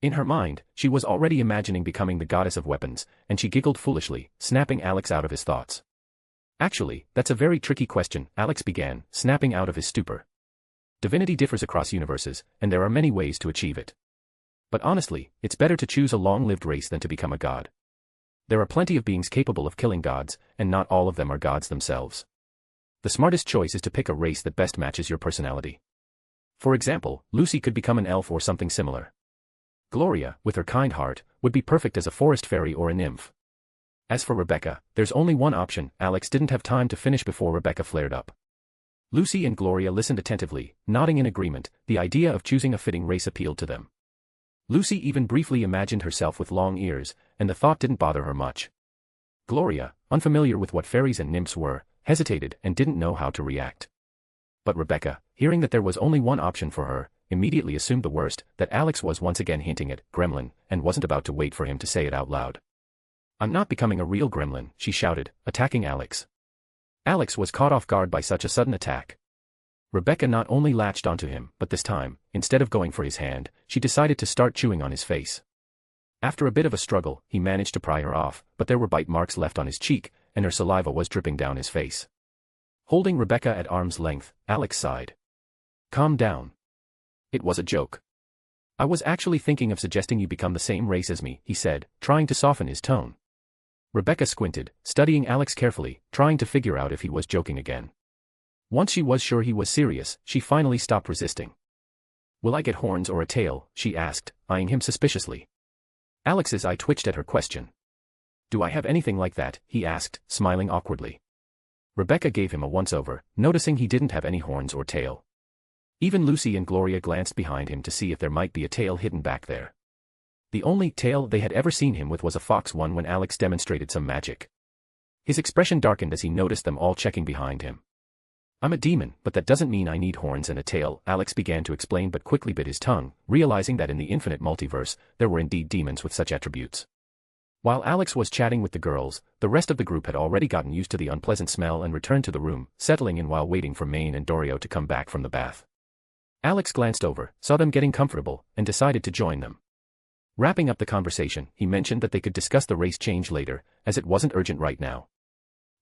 In her mind, she was already imagining becoming the goddess of weapons, and she giggled foolishly, snapping Alex out of his thoughts. "Actually, that's a very tricky question," Alex began, snapping out of his stupor. "Divinity differs across universes, and there are many ways to achieve it. But honestly, it's better to choose a long-lived race than to become a god. There are plenty of beings capable of killing gods, and not all of them are gods themselves. The smartest choice is to pick a race that best matches your personality. For example, Lucy could become an elf or something similar. Gloria, with her kind heart, would be perfect as a forest fairy or a nymph. As for Rebecca, there's only one option." Alex didn't have time to finish before Rebecca flared up. Lucy and Gloria listened attentively, nodding in agreement. The idea of choosing a fitting race appealed to them. Lucy even briefly imagined herself with long ears, and the thought didn't bother her much. Gloria, unfamiliar with what fairies and nymphs were, hesitated and didn't know how to react. But Rebecca, hearing that there was only one option for her, immediately assumed the worst, that Alex was once again hinting at gremlin, and wasn't about to wait for him to say it out loud. "I'm not becoming a real gremlin," she shouted, attacking Alex. Alex was caught off guard by such a sudden attack. Rebecca not only latched onto him, but this time, instead of going for his hand, she decided to start chewing on his face. After a bit of a struggle, he managed to pry her off, but there were bite marks left on his cheek, and her saliva was dripping down his face. Holding Rebecca at arm's length, Alex sighed. "Calm down. It was a joke. I was actually thinking of suggesting you become the same race as me," he said, trying to soften his tone. Rebecca squinted, studying Alex carefully, trying to figure out if he was joking again. Once she was sure he was serious, she finally stopped resisting. "Will I get horns or a tail?" she asked, eyeing him suspiciously. Alex's eye twitched at her question. "Do I have anything like that?" he asked, smiling awkwardly. Rebecca gave him a once-over, noticing he didn't have any horns or tail. Even Lucy and Gloria glanced behind him to see if there might be a tail hidden back there. The only tail they had ever seen him with was a fox one when Alex demonstrated some magic. His expression darkened as he noticed them all checking behind him. I'm a demon, but that doesn't mean I need horns and a tail, Alex began to explain but quickly bit his tongue, realizing that in the infinite multiverse, there were indeed demons with such attributes. While Alex was chatting with the girls, the rest of the group had already gotten used to the unpleasant smell and returned to the room, settling in while waiting for Maine and Dorio to come back from the bath. Alex glanced over, saw them getting comfortable, and decided to join them. Wrapping up the conversation, he mentioned that they could discuss the race change later, as it wasn't urgent right now.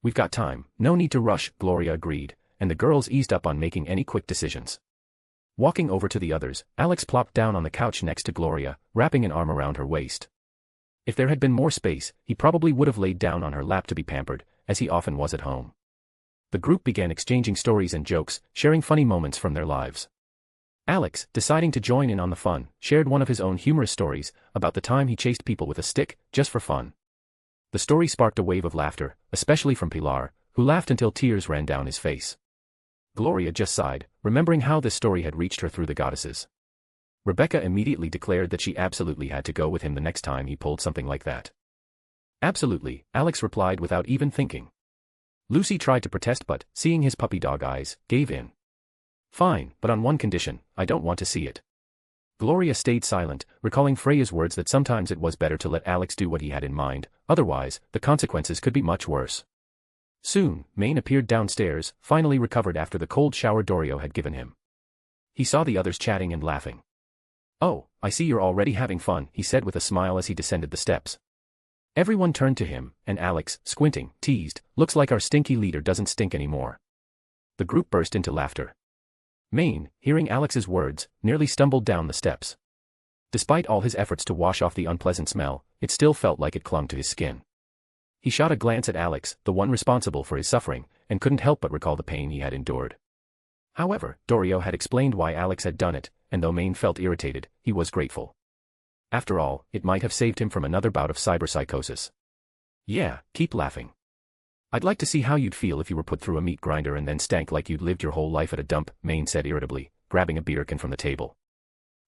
We've got time, no need to rush, Gloria agreed, and the girls eased up on making any quick decisions. Walking over to the others, Alex plopped down on the couch next to Gloria, wrapping an arm around her waist. If there had been more space, he probably would have laid down on her lap to be pampered, as he often was at home. The group began exchanging stories and jokes, sharing funny moments from their lives. Alex, deciding to join in on the fun, shared one of his own humorous stories about the time he chased people with a stick, just for fun. The story sparked a wave of laughter, especially from Pilar, who laughed until tears ran down his face. Gloria just sighed, remembering how this story had reached her through the goddesses. Rebecca immediately declared that she absolutely had to go with him the next time he pulled something like that. Absolutely, Alex replied without even thinking. Lucy tried to protest but, seeing his puppy dog eyes, gave in. Fine, but on one condition, I don't want to see it. Gloria stayed silent, recalling Freya's words that sometimes it was better to let Alex do what he had in mind, otherwise, the consequences could be much worse. Soon, Maine appeared downstairs, finally recovered after the cold shower Dorio had given him. He saw the others chatting and laughing. Oh, I see you're already having fun, he said with a smile as he descended the steps. Everyone turned to him, and Alex, squinting, teased, looks like our stinky leader doesn't stink anymore. The group burst into laughter. Maine, hearing Alex's words, nearly stumbled down the steps. Despite all his efforts to wash off the unpleasant smell, it still felt like it clung to his skin. He shot a glance at Alex, the one responsible for his suffering, and couldn't help but recall the pain he had endured. However, Dorio had explained why Alex had done it, and though Maine felt irritated, he was grateful. After all, it might have saved him from another bout of cyberpsychosis. Yeah, keep laughing. I'd like to see how you'd feel if you were put through a meat grinder and then stank like you'd lived your whole life at a dump, Maine said irritably, grabbing a beer can from the table.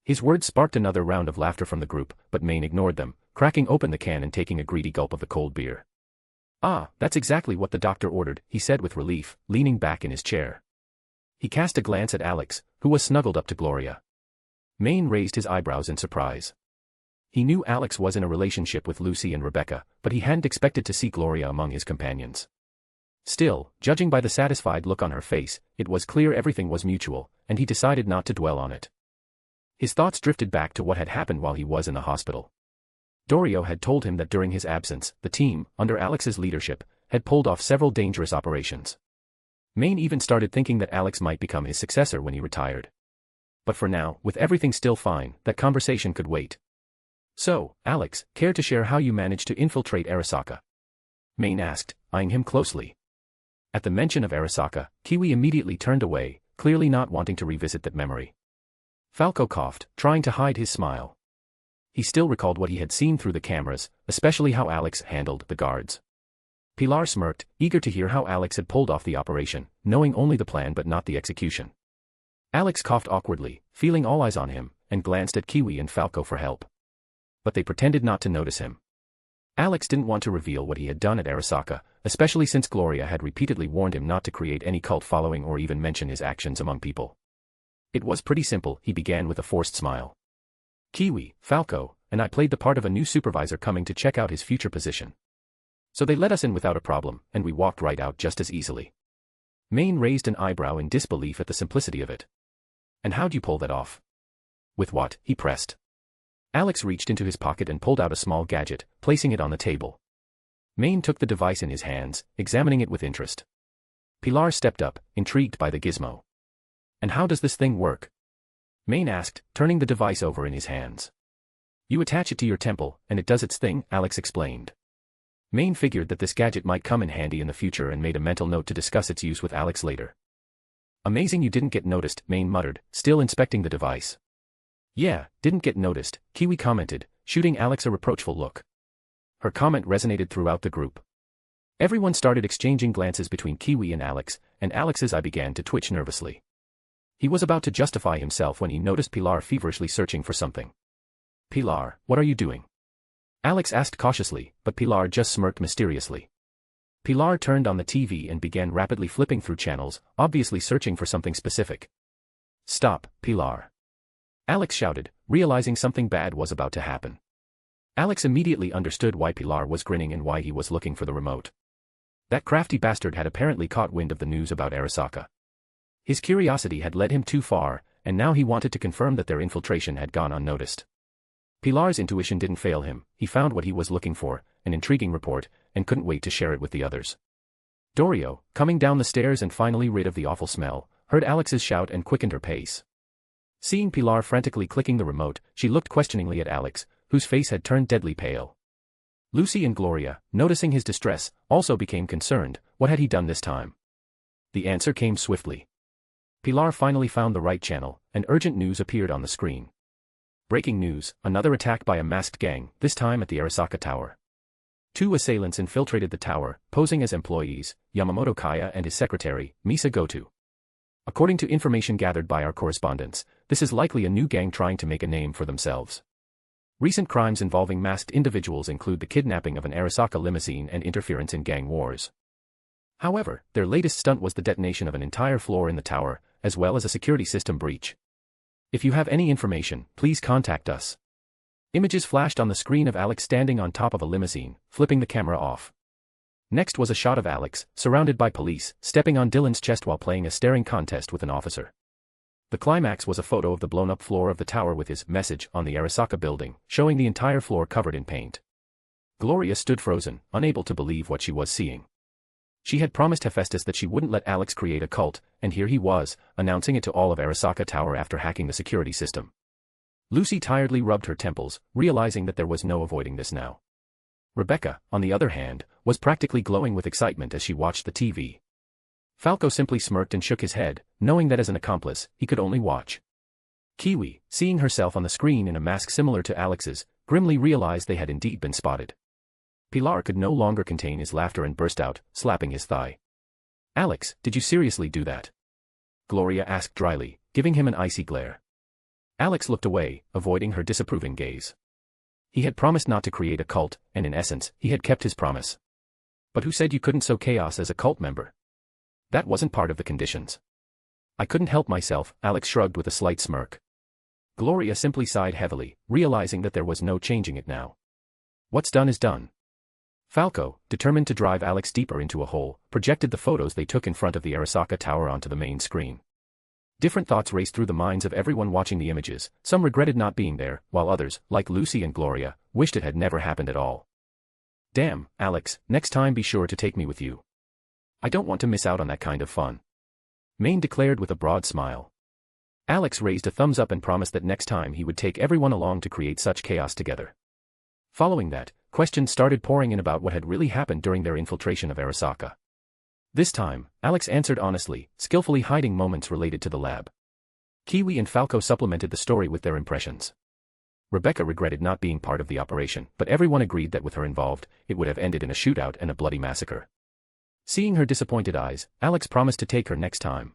His words sparked another round of laughter from the group, but Maine ignored them, cracking open the can and taking a greedy gulp of the cold beer. Ah, that's exactly what the doctor ordered, he said with relief, leaning back in his chair. He cast a glance at Alex, who was snuggled up to Gloria. Maine raised his eyebrows in surprise. He knew Alex was in a relationship with Lucy and Rebecca, but he hadn't expected to see Gloria among his companions. Still, judging by the satisfied look on her face, it was clear everything was mutual, and he decided not to dwell on it. His thoughts drifted back to what had happened while he was in the hospital. Dorio had told him that during his absence, the team, under Alex's leadership, had pulled off several dangerous operations. Maine even started thinking that Alex might become his successor when he retired. But for now, with everything still fine, that conversation could wait. So, Alex, care to share how you managed to infiltrate Arasaka? Maine asked, eyeing him closely. At the mention of Arasaka, Kiwi immediately turned away, clearly not wanting to revisit that memory. Falco coughed, trying to hide his smile. He still recalled what he had seen through the cameras, especially how Alex handled the guards. Pilar smirked, eager to hear how Alex had pulled off the operation, knowing only the plan but not the execution. Alex coughed awkwardly, feeling all eyes on him, and glanced at Kiwi and Falco for help. But they pretended not to notice him. Alex didn't want to reveal what he had done at Arasaka, especially since Gloria had repeatedly warned him not to create any cult following or even mention his actions among people. It was pretty simple, he began with a forced smile. Kiwi, Falco, and I played the part of a new supervisor coming to check out his future position. So they let us in without a problem, and we walked right out just as easily. Maine raised an eyebrow in disbelief at the simplicity of it. And how'd you pull that off? With what? He pressed. Alex reached into his pocket and pulled out a small gadget, placing it on the table. Maine took the device in his hands, examining it with interest. Pilar stepped up, intrigued by the gizmo. And how does this thing work? Maine asked, turning the device over in his hands. You attach it to your temple, and it does its thing, Alex explained. Maine figured that this gadget might come in handy in the future and made a mental note to discuss its use with Alex later. Amazing you didn't get noticed, Maine muttered, still inspecting the device. Yeah, didn't get noticed, Kiwi commented, shooting Alex a reproachful look. Her comment resonated throughout the group. Everyone started exchanging glances between Kiwi and Alex's eye began to twitch nervously. He was about to justify himself when he noticed Pilar feverishly searching for something. "Pilar, what are you doing?" Alex asked cautiously, but Pilar just smirked mysteriously. Pilar turned on the TV and began rapidly flipping through channels, obviously searching for something specific. "Stop, Pilar!" Alex shouted, realizing something bad was about to happen. Alex immediately understood why Pilar was grinning and why he was looking for the remote. That crafty bastard had apparently caught wind of the news about Arasaka. His curiosity had led him too far, and now he wanted to confirm that their infiltration had gone unnoticed. Pilar's intuition didn't fail him. He found what he was looking for, an intriguing report, and couldn't wait to share it with the others. Dorio, coming down the stairs and finally rid of the awful smell, heard Alex's shout and quickened her pace. Seeing Pilar frantically clicking the remote, she looked questioningly at Alex, whose face had turned deadly pale. Lucy and Gloria, noticing his distress, also became concerned. What had he done this time? The answer came swiftly. Pilar finally found the right channel, and urgent news appeared on the screen. Breaking news, another attack by a masked gang, this time at the Arasaka Tower. 2 assailants infiltrated the tower, posing as employees, Yamamoto Kaya and his secretary, Misa Goto. According to information gathered by our correspondents, this is likely a new gang trying to make a name for themselves. Recent crimes involving masked individuals include the kidnapping of an Arasaka limousine and interference in gang wars. However, their latest stunt was the detonation of an entire floor in the tower, as well as a security system breach. If you have any information, please contact us. Images flashed on the screen of Alex standing on top of a limousine, flipping the camera off. Next was a shot of Alex, surrounded by police, stepping on Dylan's chest while playing a staring contest with an officer. The climax was a photo of the blown-up floor of the tower with his message on the Arasaka building, showing the entire floor covered in paint. Gloria stood frozen, unable to believe what she was seeing. She had promised Hephaestus that she wouldn't let Alex create a cult, and here he was, announcing it to all of Arasaka Tower after hacking the security system. Lucy tiredly rubbed her temples, realizing that there was no avoiding this now. Rebecca, on the other hand, was practically glowing with excitement as she watched the TV. Falco simply smirked and shook his head, knowing that as an accomplice, he could only watch. Kiwi, seeing herself on the screen in a mask similar to Alex's, grimly realized they had indeed been spotted. Pilar could no longer contain his laughter and burst out, slapping his thigh. "Alex, did you seriously do that?" Gloria asked dryly, giving him an icy glare. Alex looked away, avoiding her disapproving gaze. He had promised not to create a cult, and in essence, he had kept his promise. But who said you couldn't sow chaos as a cult member? That wasn't part of the conditions. "I couldn't help myself," Alex shrugged with a slight smirk. Gloria simply sighed heavily, realizing that there was no changing it now. What's done is done. Falco, determined to drive Alex deeper into a hole, projected the photos they took in front of the Arasaka Tower onto the main screen. Different thoughts raced through the minds of everyone watching the images. Some regretted not being there, while others, like Lucy and Gloria, wished it had never happened at all. "Damn, Alex, next time be sure to take me with you. I don't want to miss out on that kind of fun," Maine declared with a broad smile. Alex raised a thumbs up and promised that next time he would take everyone along to create such chaos together. Following that, questions started pouring in about what had really happened during their infiltration of Arasaka. This time, Alex answered honestly, skillfully hiding moments related to the lab. Kiwi and Falco supplemented the story with their impressions. Rebecca regretted not being part of the operation, but everyone agreed that with her involved, it would have ended in a shootout and a bloody massacre. Seeing her disappointed eyes, Alex promised to take her next time.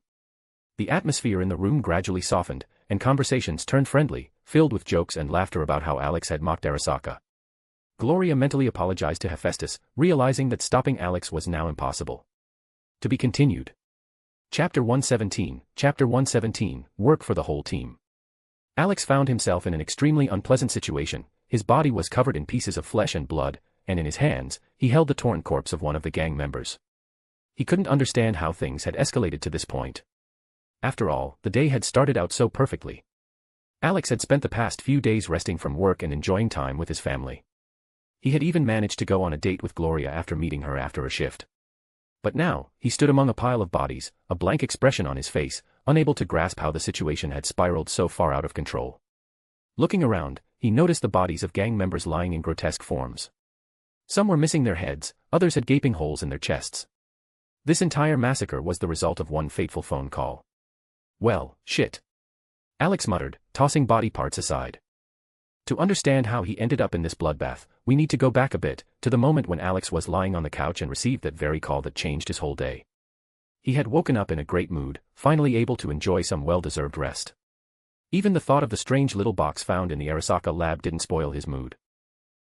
The atmosphere in the room gradually softened, and conversations turned friendly, filled with jokes and laughter about how Alex had mocked Arasaka. Gloria mentally apologized to Hephaestus, realizing that stopping Alex was now impossible. To be continued. Chapter 117, Work for the whole team. Alex found himself in an extremely unpleasant situation. His body was covered in pieces of flesh and blood, and in his hands, he held the torn corpse of one of the gang members. He couldn't understand how things had escalated to this point. After all, the day had started out so perfectly. Alex had spent the past few days resting from work and enjoying time with his family. He had even managed to go on a date with Gloria after meeting her after a shift. But now, he stood among a pile of bodies, a blank expression on his face, unable to grasp how the situation had spiraled so far out of control. Looking around, he noticed the bodies of gang members lying in grotesque forms. Some were missing their heads, others had gaping holes in their chests. This entire massacre was the result of one fateful phone call. "Well, shit," Alex muttered, tossing body parts aside. To understand how he ended up in this bloodbath, we need to go back a bit, to the moment when Alex was lying on the couch and received that very call that changed his whole day. He had woken up in a great mood, finally able to enjoy some well-deserved rest. Even the thought of the strange little box found in the Arasaka lab didn't spoil his mood.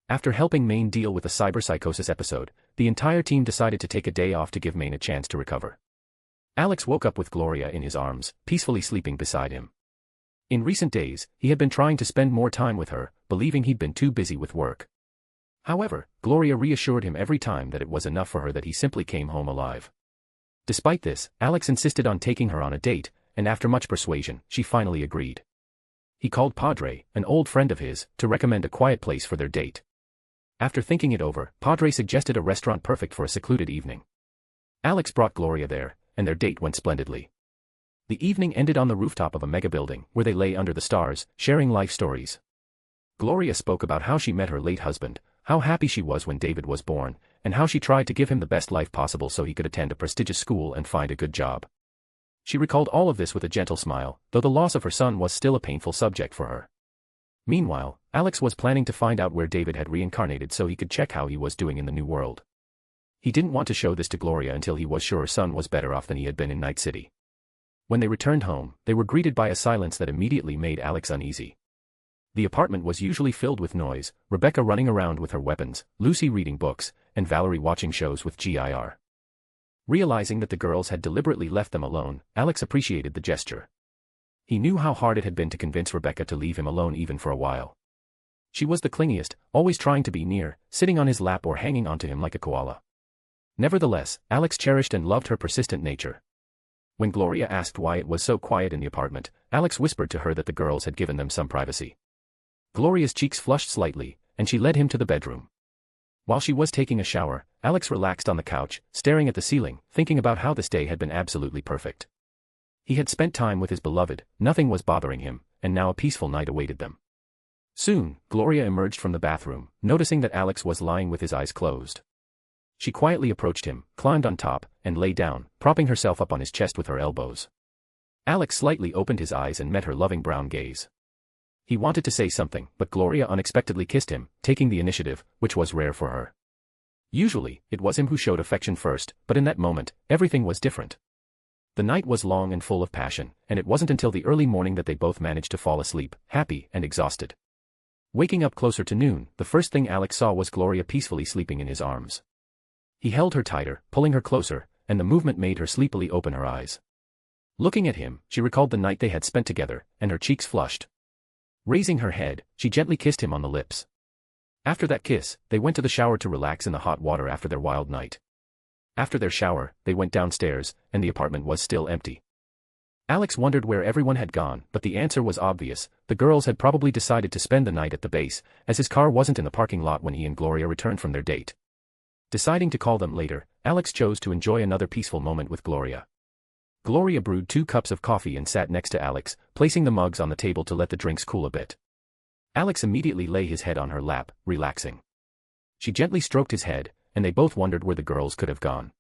After helping Maine deal with the cyberpsychosis episode, the entire team decided to take a day off to give Maine a chance to recover. Alex woke up with Gloria in his arms, peacefully sleeping beside him. In recent days, he had been trying to spend more time with her, believing he'd been too busy with work. However, Gloria reassured him every time that it was enough for her that he simply came home alive. Despite this, Alex insisted on taking her on a date, and after much persuasion, she finally agreed. He called Padre, an old friend of his, to recommend a quiet place for their date. After thinking it over, Padre suggested a restaurant perfect for a secluded evening. Alex brought Gloria there, and their date went splendidly. The evening ended on the rooftop of a mega building, where they lay under the stars, sharing life stories. Gloria spoke about how she met her late husband, how happy she was when David was born, and how she tried to give him the best life possible so he could attend a prestigious school and find a good job. She recalled all of this with a gentle smile, though the loss of her son was still a painful subject for her. Meanwhile, Alex was planning to find out where David had reincarnated so he could check how he was doing in the new world. He didn't want to show this to Gloria until he was sure her son was better off than he had been in Night City. When they returned home, they were greeted by a silence that immediately made Alex uneasy. The apartment was usually filled with noise, Rebecca running around with her weapons, Lucy reading books, and Valerie watching shows with GIR. Realizing that the girls had deliberately left them alone, Alex appreciated the gesture. He knew how hard it had been to convince Rebecca to leave him alone even for a while. She was the clingiest, always trying to be near, sitting on his lap or hanging onto him like a koala. Nevertheless, Alex cherished and loved her persistent nature. When Gloria asked why it was so quiet in the apartment, Alex whispered to her that the girls had given them some privacy. Gloria's cheeks flushed slightly, and she led him to the bedroom. While she was taking a shower, Alex relaxed on the couch, staring at the ceiling, thinking about how this day had been absolutely perfect. He had spent time with his beloved, nothing was bothering him, and now a peaceful night awaited them. Soon, Gloria emerged from the bathroom, noticing that Alex was lying with his eyes closed. She quietly approached him, climbed on top, and lay down, propping herself up on his chest with her elbows. Alex slightly opened his eyes and met her loving brown gaze. He wanted to say something, but Gloria unexpectedly kissed him, taking the initiative, which was rare for her. Usually, it was him who showed affection first, but in that moment, everything was different. The night was long and full of passion, and it wasn't until the early morning that they both managed to fall asleep, happy and exhausted. Waking up closer to noon, the first thing Alex saw was Gloria peacefully sleeping in his arms. He held her tighter, pulling her closer, and the movement made her sleepily open her eyes. Looking at him, she recalled the night they had spent together, and her cheeks flushed. Raising her head, she gently kissed him on the lips. After that kiss, they went to the shower to relax in the hot water after their wild night. After their shower, they went downstairs, and the apartment was still empty. Alex wondered where everyone had gone, but the answer was obvious. The girls had probably decided to spend the night at the base, as his car wasn't in the parking lot when he and Gloria returned from their date. Deciding to call them later, Alex chose to enjoy another peaceful moment with Gloria. Gloria brewed 2 cups of coffee and sat next to Alex, placing the mugs on the table to let the drinks cool a bit. Alex immediately lay his head on her lap, relaxing. She gently stroked his head, and they both wondered where the girls could have gone.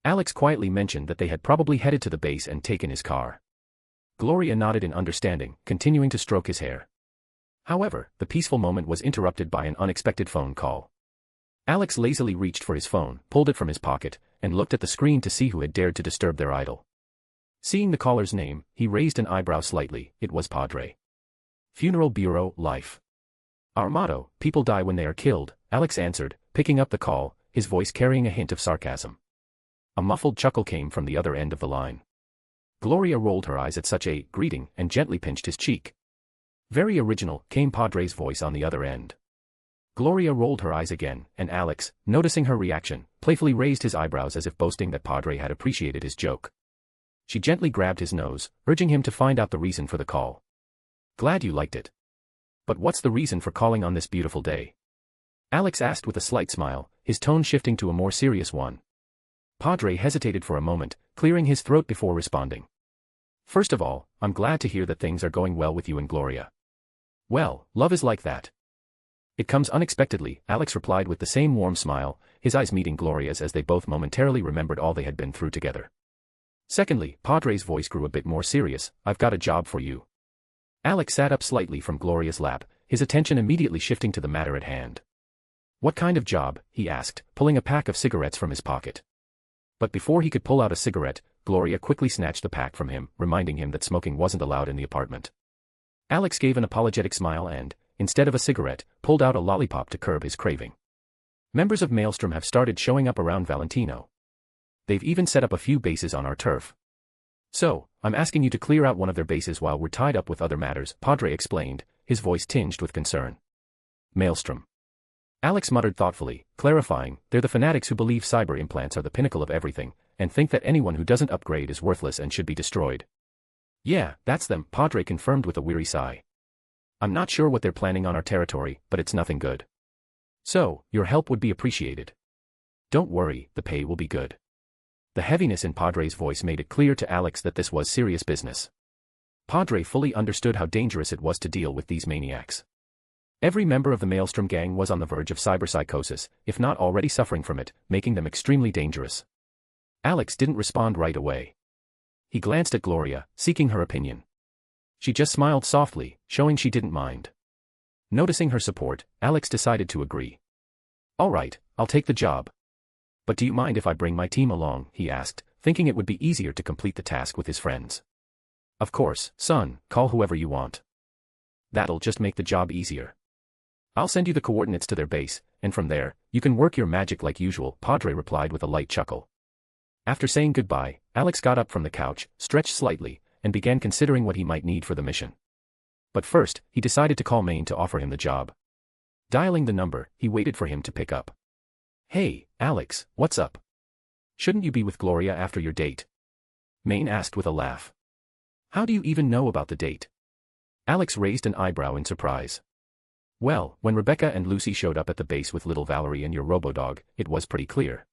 Alex quietly mentioned that they had probably headed to the base and taken his car. Gloria nodded in understanding, continuing to stroke his hair. However, the peaceful moment was interrupted by an unexpected phone call. Alex lazily reached for his phone, pulled it from his pocket, and looked at the screen to see who had dared to disturb their idol. Seeing the caller's name, he raised an eyebrow slightly. It was Padre. Funeral Bureau, Life. Our motto, people die when they are killed, Alex answered, picking up the call, his voice carrying a hint of sarcasm. A muffled chuckle came from the other end of the line. Gloria rolled her eyes at such a greeting and gently pinched his cheek. Very original, came Padre's voice on the other end. Gloria rolled her eyes again, and Alex, noticing her reaction, playfully raised his eyebrows as if boasting that Padre had appreciated his joke. She gently grabbed his nose, urging him to find out the reason for the call. Glad you liked it. But what's the reason for calling on this beautiful day? Alex asked with a slight smile, his tone shifting to a more serious one. Padre hesitated for a moment, clearing his throat before responding. First of all, I'm glad to hear that things are going well with you and Gloria. Well, love is like that. It comes unexpectedly, Alex replied with the same warm smile, his eyes meeting Gloria's as they both momentarily remembered all they had been through together. Secondly, Padre's voice grew a bit more serious, I've got a job for you. Alex sat up slightly from Gloria's lap, his attention immediately shifting to the matter at hand. What kind of job? He asked, pulling a pack of cigarettes from his pocket. But before he could pull out a cigarette, Gloria quickly snatched the pack from him, reminding him that smoking wasn't allowed in the apartment. Alex gave an apologetic smile and, instead of a cigarette, pulled out a lollipop to curb his craving. Members of Maelstrom have started showing up around Valentino. They've even set up a few bases on our turf. So, I'm asking you to clear out one of their bases while we're tied up with other matters, Padre explained, his voice tinged with concern. Maelstrom. Alex muttered thoughtfully, clarifying, they're the fanatics who believe cyber implants are the pinnacle of everything, and think that anyone who doesn't upgrade is worthless and should be destroyed. Yeah, that's them, Padre confirmed with a weary sigh. I'm not sure what they're planning on our territory, but it's nothing good. So, your help would be appreciated. Don't worry, the pay will be good. The heaviness in Padre's voice made it clear to Alex that this was serious business. Padre fully understood how dangerous it was to deal with these maniacs. Every member of the Maelstrom gang was on the verge of cyberpsychosis, if not already suffering from it, making them extremely dangerous. Alex didn't respond right away. He glanced at Gloria, seeking her opinion. She just smiled softly, showing she didn't mind. Noticing her support, Alex decided to agree. All right, I'll take the job. But do you mind if I bring my team along, he asked, thinking it would be easier to complete the task with his friends. Of course, son, call whoever you want. That'll just make the job easier. I'll send you the coordinates to their base, and from there, you can work your magic like usual, Padre replied with a light chuckle. After saying goodbye, Alex got up from the couch, stretched slightly, and began considering what he might need for the mission. But first, he decided to call Maine to offer him the job. Dialing the number, he waited for him to pick up. Hey, Alex, what's up? Shouldn't you be with Gloria after your date? Maine asked with a laugh. How do you even know about the date? Alex raised an eyebrow in surprise. Well, when Rebecca and Lucy showed up at the base with little Valerie and your robodog, it was pretty clear.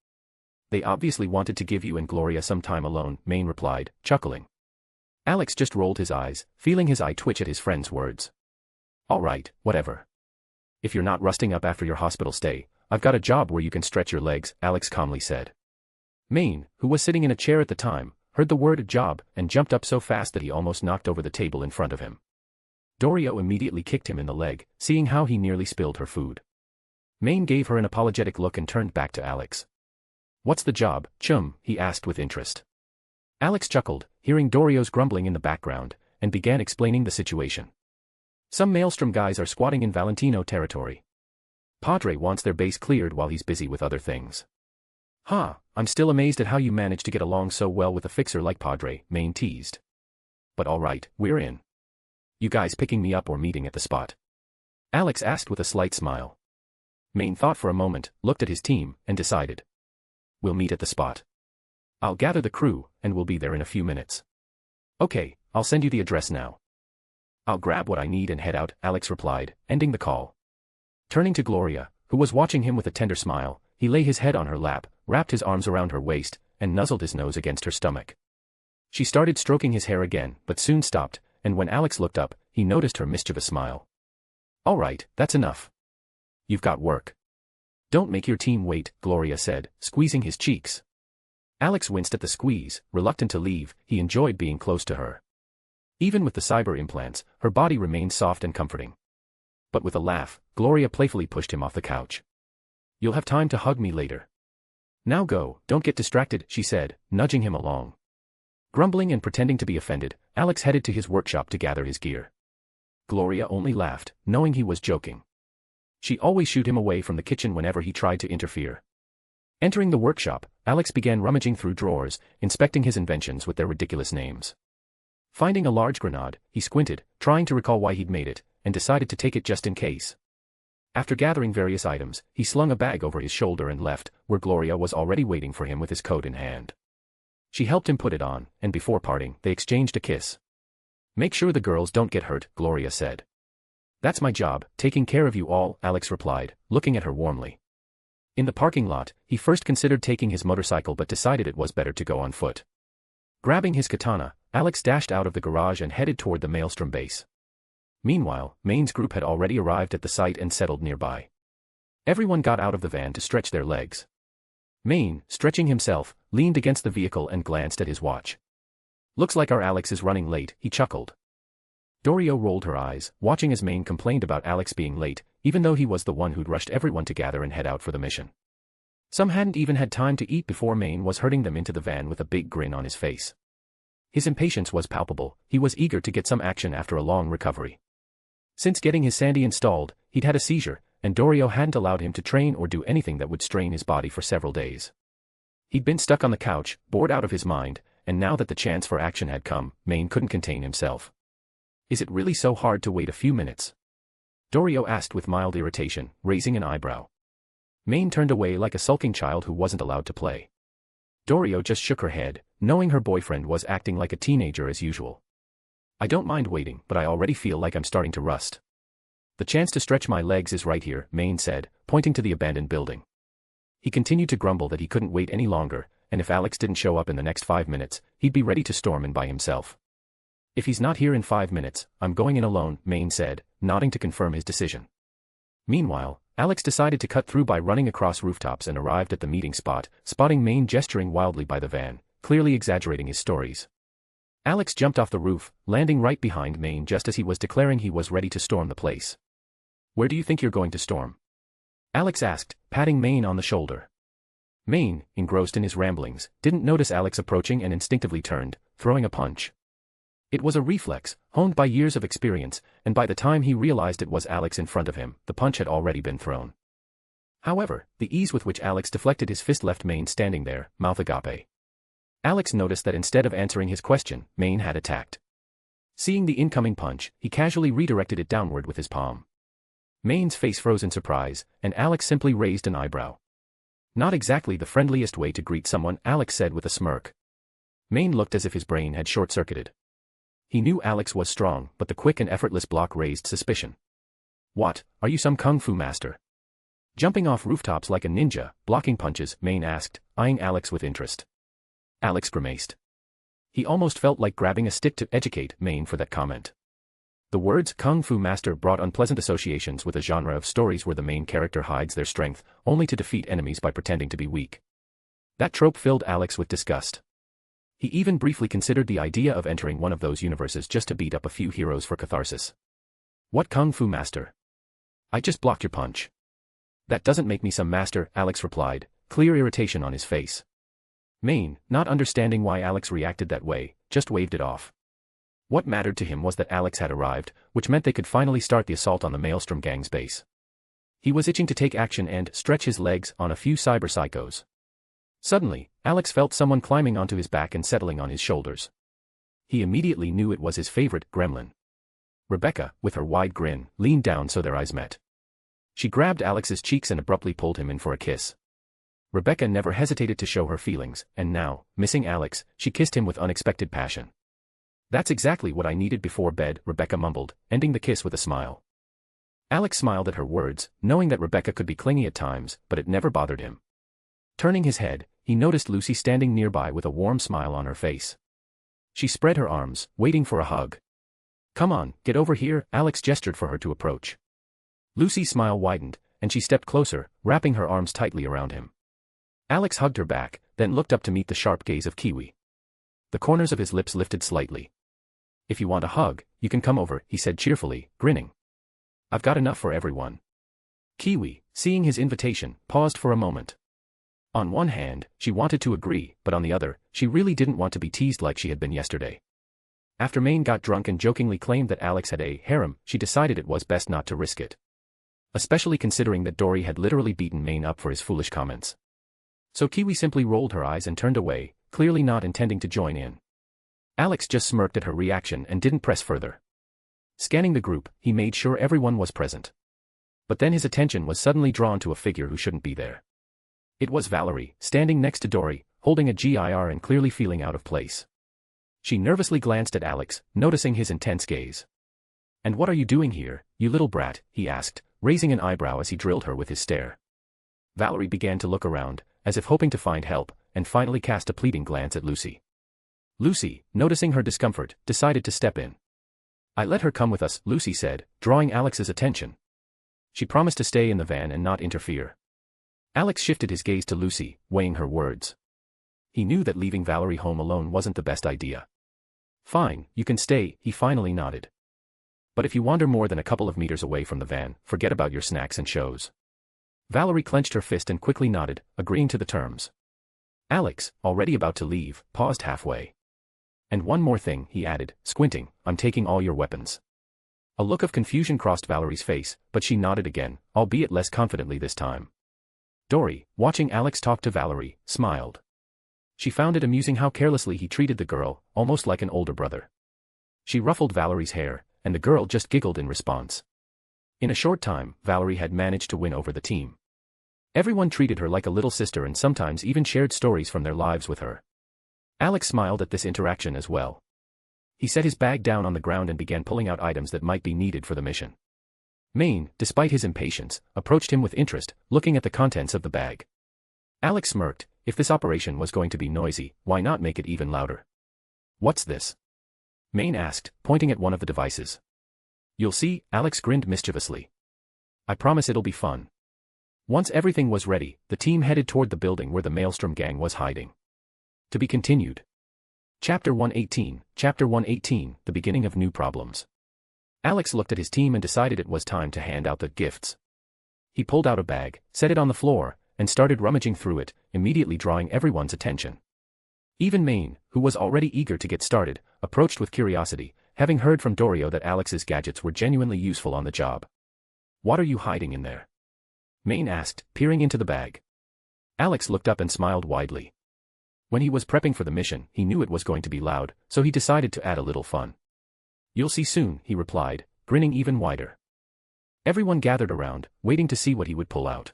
They obviously wanted to give you and Gloria some time alone, Maine replied, chuckling. Alex just rolled his eyes, feeling his eye twitch at his friend's words. All right, whatever. If you're not rusting up after your hospital stay, I've got a job where you can stretch your legs, Alex calmly said. Maine, who was sitting in a chair at the time, heard the word job and jumped up so fast that he almost knocked over the table in front of him. Dorio immediately kicked him in the leg, seeing how he nearly spilled her food. Maine gave her an apologetic look and turned back to Alex. What's the job, chum? He asked with interest. Alex chuckled, hearing Dorio's grumbling in the background, and began explaining the situation. Some Maelstrom guys are squatting in Valentino territory. Padre wants their base cleared while he's busy with other things. I'm still amazed at how you managed to get along so well with a fixer like Padre, Maine teased. But all right, we're in. You guys picking me up or meeting at the spot? Alex asked with a slight smile. Maine thought for a moment, looked at his team, and decided. We'll meet at the spot. I'll gather the crew, and we'll be there in a few minutes. Okay, I'll send you the address now. I'll grab what I need and head out, Alex replied, ending the call. Turning to Gloria, who was watching him with a tender smile, he lay his head on her lap, wrapped his arms around her waist, and nuzzled his nose against her stomach. She started stroking his hair again, but soon stopped, and when Alex looked up, he noticed her mischievous smile. All right, that's enough. You've got work. Don't make your team wait, Gloria said, squeezing his cheeks. Alex winced at the squeeze, reluctant to leave, he enjoyed being close to her. Even with the cyber implants, her body remained soft and comforting. But with a laugh, Gloria playfully pushed him off the couch. You'll have time to hug me later. Now go, don't get distracted, she said, nudging him along. Grumbling and pretending to be offended, Alex headed to his workshop to gather his gear. Gloria only laughed, knowing he was joking. She always shooed him away from the kitchen whenever he tried to interfere. Entering the workshop, Alex began rummaging through drawers, inspecting his inventions with their ridiculous names. Finding a large grenade, he squinted, trying to recall why he'd made it, and decided to take it just in case. After gathering various items, he slung a bag over his shoulder and left, where Gloria was already waiting for him with his coat in hand. She helped him put it on, and before parting, they exchanged a kiss. Make sure the girls don't get hurt, Gloria said. That's my job, taking care of you all, Alex replied, looking at her warmly. In the parking lot, he first considered taking his motorcycle but decided it was better to go on foot. Grabbing his katana, Alex dashed out of the garage and headed toward the Maelstrom base. Meanwhile, Maine's group had already arrived at the site and settled nearby. Everyone got out of the van to stretch their legs. Maine, stretching himself, leaned against the vehicle and glanced at his watch. Looks like our Alex is running late, he chuckled. Dorio rolled her eyes, watching as Maine complained about Alex being late, even though he was the one who'd rushed everyone to gather and head out for the mission. Some hadn't even had time to eat before Maine was herding them into the van with a big grin on his face. His impatience was palpable, he was eager to get some action after a long recovery. Since getting his Sandy installed, he'd had a seizure, and Dorio hadn't allowed him to train or do anything that would strain his body for several days. He'd been stuck on the couch, bored out of his mind, and now that the chance for action had come, Maine couldn't contain himself. Is it really so hard to wait a few minutes? Dorio asked with mild irritation, raising an eyebrow. Maine turned away like a sulking child who wasn't allowed to play. Dorio just shook her head, knowing her boyfriend was acting like a teenager as usual. I don't mind waiting, but I already feel like I'm starting to rust. The chance to stretch my legs is right here, Maine said, pointing to the abandoned building. He continued to grumble that he couldn't wait any longer, and if Alex didn't show up in the next 5 minutes, he'd be ready to storm in by himself. If he's not here in 5 minutes, I'm going in alone, Maine said, nodding to confirm his decision. Meanwhile, Alex decided to cut through by running across rooftops and arrived at the meeting spot, spotting Maine gesturing wildly by the van, clearly exaggerating his stories. Alex jumped off the roof, landing right behind Maine just as he was declaring he was ready to storm the place. Where do you think you're going to storm? Alex asked, patting Maine on the shoulder. Maine, engrossed in his ramblings, didn't notice Alex approaching and instinctively turned, throwing a punch. It was a reflex, honed by years of experience, and by the time he realized it was Alex in front of him, the punch had already been thrown. However, the ease with which Alex deflected his fist left Maine standing there, mouth agape. Alex noticed that instead of answering his question, Maine had attacked. Seeing the incoming punch, he casually redirected it downward with his palm. Maine's face froze in surprise, and Alex simply raised an eyebrow. Not exactly the friendliest way to greet someone, Alex said with a smirk. Maine looked as if his brain had short-circuited. He knew Alex was strong, but the quick and effortless block raised suspicion. What, are you some kung fu master? Jumping off rooftops like a ninja, blocking punches, Maine asked, eyeing Alex with interest. Alex grimaced. He almost felt like grabbing a stick to educate Maine for that comment. The words kung fu master brought unpleasant associations with a genre of stories where the main character hides their strength, only to defeat enemies by pretending to be weak. That trope filled Alex with disgust. He even briefly considered the idea of entering one of those universes just to beat up a few heroes for catharsis. What kung fu master? I just blocked your punch. That doesn't make me some master, Alex replied, clear irritation on his face. Maine, not understanding why Alex reacted that way, just waved it off. What mattered to him was that Alex had arrived, which meant they could finally start the assault on the Maelstrom gang's base. He was itching to take action and stretch his legs on a few cyber psychos. Suddenly, Alex felt someone climbing onto his back and settling on his shoulders. He immediately knew it was his favorite gremlin. Rebecca, with her wide grin, leaned down so their eyes met. She grabbed Alex's cheeks and abruptly pulled him in for a kiss. Rebecca never hesitated to show her feelings, and now, missing Alex, she kissed him with unexpected passion. That's exactly what I needed before bed, Rebecca mumbled, ending the kiss with a smile. Alex smiled at her words, knowing that Rebecca could be clingy at times, but it never bothered him. Turning his head, he noticed Lucy standing nearby with a warm smile on her face. She spread her arms, waiting for a hug. Come on, get over here, Alex gestured for her to approach. Lucy's smile widened, and she stepped closer, wrapping her arms tightly around him. Alex hugged her back, then looked up to meet the sharp gaze of Kiwi. The corners of his lips lifted slightly. If you want a hug, you can come over, he said cheerfully, grinning. I've got enough for everyone. Kiwi, seeing his invitation, paused for a moment. On one hand, she wanted to agree, but on the other, she really didn't want to be teased like she had been yesterday. After Maine got drunk and jokingly claimed that Alex had a harem, she decided it was best not to risk it. Especially considering that Dory had literally beaten Maine up for his foolish comments. So Kiwi simply rolled her eyes and turned away, clearly not intending to join in. Alex just smirked at her reaction and didn't press further. Scanning the group, he made sure everyone was present. But then his attention was suddenly drawn to a figure who shouldn't be there. It was Valerie, standing next to Dory, holding a GIR and clearly feeling out of place. She nervously glanced at Alex, noticing his intense gaze. And what are you doing here, you little brat, he asked, raising an eyebrow as he drilled her with his stare. Valerie began to look around, as if hoping to find help, and finally cast a pleading glance at Lucy. Lucy, noticing her discomfort, decided to step in. I let her come with us, Lucy said, drawing Alex's attention. She promised to stay in the van and not interfere. Alex shifted his gaze to Lucy, weighing her words. He knew that leaving Valerie home alone wasn't the best idea. Fine, you can stay, he finally nodded. But if you wander more than a couple of meters away from the van, forget about your snacks and shows. Valerie clenched her fist and quickly nodded, agreeing to the terms. Alex, already about to leave, paused halfway. And one more thing, he added, squinting, I'm taking all your weapons. A look of confusion crossed Valerie's face, but she nodded again, albeit less confidently this time. Dory, watching Alex talk to Valerie, smiled. She found it amusing how carelessly he treated the girl, almost like an older brother. She ruffled Valerie's hair, and the girl just giggled in response. In a short time, Valerie had managed to win over the team. Everyone treated her like a little sister and sometimes even shared stories from their lives with her. Alex smiled at this interaction as well. He set his bag down on the ground and began pulling out items that might be needed for the mission. Maine, despite his impatience, approached him with interest, looking at the contents of the bag. Alex smirked. If this operation was going to be noisy, why not make it even louder? What's this? Maine asked, pointing at one of the devices. You'll see, Alex grinned mischievously. I promise it'll be fun. Once everything was ready, the team headed toward the building where the Maelstrom gang was hiding. To be continued. Chapter 118, the beginning of new problems. Alex looked at his team and decided it was time to hand out the gifts. He pulled out a bag, set it on the floor, and started rummaging through it, immediately drawing everyone's attention. Even Maine, who was already eager to get started, approached with curiosity, having heard from Dorio that Alex's gadgets were genuinely useful on the job. What are you hiding in there? Maine asked, peering into the bag. Alex looked up and smiled widely. When he was prepping for the mission, he knew it was going to be loud, so he decided to add a little fun. You'll see soon, he replied, grinning even wider. Everyone gathered around, waiting to see what he would pull out.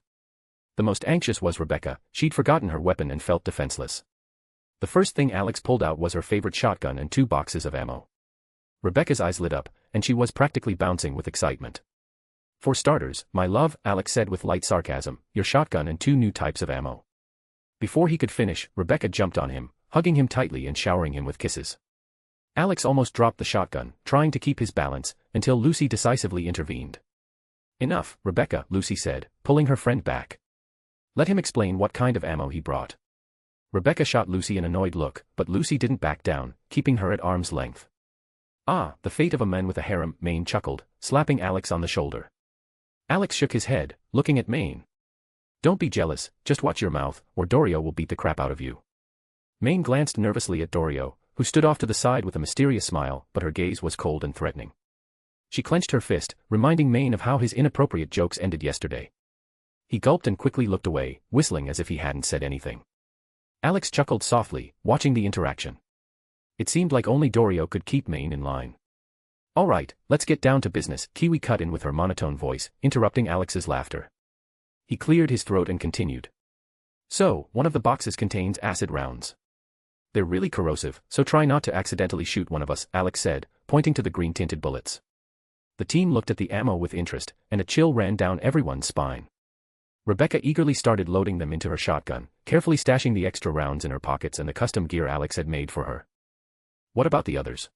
The most anxious was Rebecca. She'd forgotten her weapon and felt defenseless. The first thing Alex pulled out was her favorite shotgun and 2 boxes of ammo. Rebecca's eyes lit up, and she was practically bouncing with excitement. For starters, my love, Alex said with light sarcasm, your shotgun and 2 new types of ammo. Before he could finish, Rebecca jumped on him, hugging him tightly and showering him with kisses. Alex almost dropped the shotgun, trying to keep his balance, until Lucy decisively intervened. Enough, Rebecca, Lucy said, pulling her friend back. Let him explain what kind of ammo he brought. Rebecca shot Lucy an annoyed look, but Lucy didn't back down, keeping her at arm's length. Ah, the fate of a man with a harem, Maine chuckled, slapping Alex on the shoulder. Alex shook his head, looking at Maine. Don't be jealous, just watch your mouth, or Dorio will beat the crap out of you. Maine glanced nervously at Dorio, who stood off to the side with a mysterious smile, but her gaze was cold and threatening. She clenched her fist, reminding Maine of how his inappropriate jokes ended yesterday. He gulped and quickly looked away, whistling as if he hadn't said anything. Alex chuckled softly, watching the interaction. It seemed like only Dorio could keep Maine in line. All right, let's get down to business, Kiwi cut in with her monotone voice, interrupting Alex's laughter. He cleared his throat and continued. So, one of the boxes contains acid rounds. They're really corrosive, so try not to accidentally shoot one of us, Alex said, pointing to the green-tinted bullets. The team looked at the ammo with interest, and a chill ran down everyone's spine. Rebecca eagerly started loading them into her shotgun, carefully stashing the extra rounds in her pockets and the custom gear Alex had made for her. What about the others?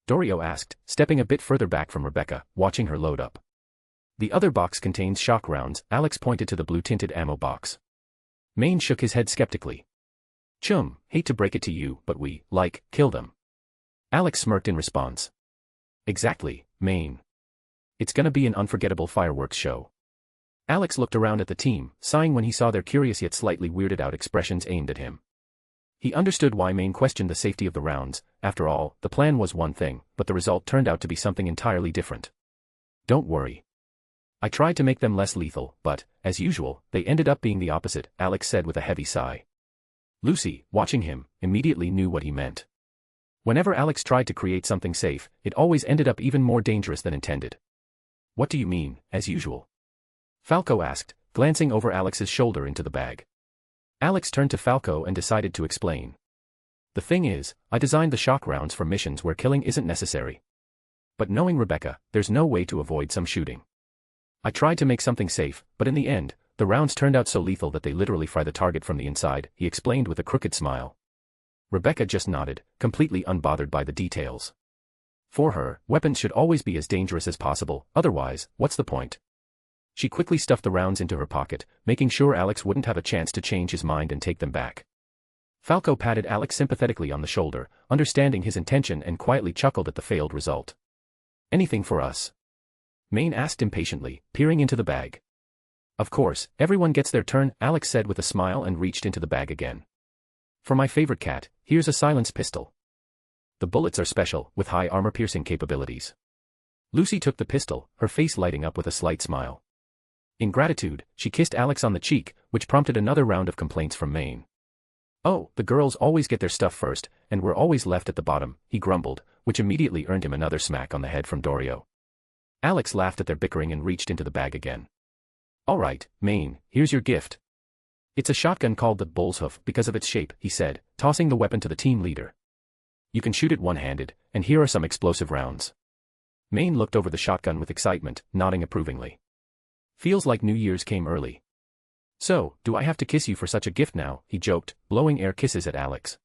Dorio asked, stepping a bit further back from Rebecca, watching her load up. The other box contains shock rounds, Alex pointed to the blue-tinted ammo box. Maine shook his head skeptically. Chum, hate to break it to you, but we, kill them. Alex smirked in response. Exactly, Maine. It's gonna be an unforgettable fireworks show. Alex looked around at the team, sighing when he saw their curious yet slightly weirded-out expressions aimed at him. He understood why Maine questioned the safety of the rounds. After all, the plan was one thing, but the result turned out to be something entirely different. Don't worry. I tried to make them less lethal, but, as usual, they ended up being the opposite, Alex said with a heavy sigh. Lucy, watching him, immediately knew what he meant. Whenever Alex tried to create something safe, it always ended up even more dangerous than intended. What do you mean, as usual? Falco asked, glancing over Alex's shoulder into the bag. Alex turned to Falco and decided to explain. The thing is, I designed the shock rounds for missions where killing isn't necessary. But knowing Rebecca, there's no way to avoid some shooting. I tried to make something safe, but in the end, the rounds turned out so lethal that they literally fry the target from the inside, he explained with a crooked smile. Rebecca just nodded, completely unbothered by the details. For her, weapons should always be as dangerous as possible, otherwise, what's the point? She quickly stuffed the rounds into her pocket, making sure Alex wouldn't have a chance to change his mind and take them back. Falco patted Alex sympathetically on the shoulder, understanding his intention and quietly chuckled at the failed result. Anything for us? Maine asked impatiently, peering into the bag. Of course, everyone gets their turn, Alex said with a smile and reached into the bag again. For my favorite cat, here's a silenced pistol. The bullets are special, with high armor-piercing capabilities. Lucy took the pistol, her face lighting up with a slight smile. In gratitude, she kissed Alex on the cheek, which prompted another round of complaints from Maine. Oh, the girls always get their stuff first, and we're always left at the bottom, he grumbled, which immediately earned him another smack on the head from Dorio. Alex laughed at their bickering and reached into the bag again. All right, Maine, here's your gift. It's a shotgun called the Bull's Hoof because of its shape, he said, tossing the weapon to the team leader. You can shoot it one-handed, and here are some explosive rounds. Maine looked over the shotgun with excitement, nodding approvingly. Feels like New Year's came early. So, do I have to kiss you for such a gift now, he joked, blowing air kisses at Alex.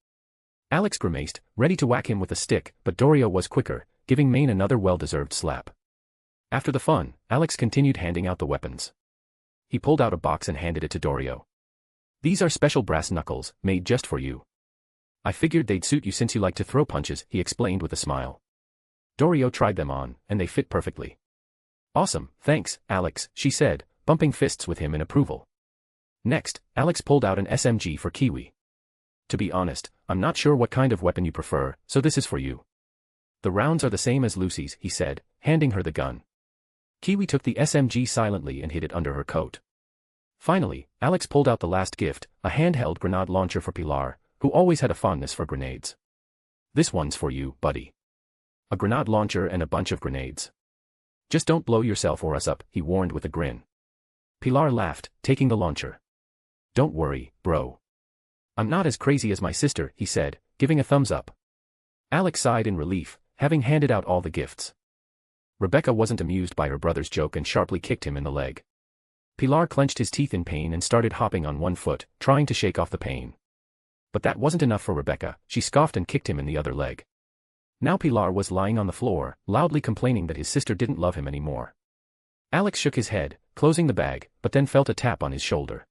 Alex grimaced, ready to whack him with a stick, but Dorio was quicker, giving Maine another well-deserved slap. After the fun, Alex continued handing out the weapons. He pulled out a box and handed it to Dorio. These are special brass knuckles, made just for you. I figured they'd suit you since you like to throw punches, he explained with a smile. Dorio tried them on, and they fit perfectly. Awesome, thanks, Alex, she said, bumping fists with him in approval. Next, Alex pulled out an SMG for Kiwi. To be honest, I'm not sure what kind of weapon you prefer, so this is for you. The rounds are the same as Lucy's, he said, handing her the gun. Kiwi took the SMG silently and hid it under her coat. Finally, Alex pulled out the last gift, a handheld grenade launcher for Pilar, who always had a fondness for grenades. This one's for you, buddy. A grenade launcher and a bunch of grenades. Just don't blow yourself or us up, he warned with a grin. Pilar laughed, taking the launcher. Don't worry, bro. I'm not as crazy as my sister, he said, giving a thumbs up. Alex sighed in relief, having handed out all the gifts. Rebecca wasn't amused by her brother's joke and sharply kicked him in the leg. Pilar clenched his teeth in pain and started hopping on one foot, trying to shake off the pain. But that wasn't enough for Rebecca, she scoffed and kicked him in the other leg. Now Pilar was lying on the floor, loudly complaining that his sister didn't love him anymore. Alex shook his head, closing the bag, but then felt a tap on his shoulder.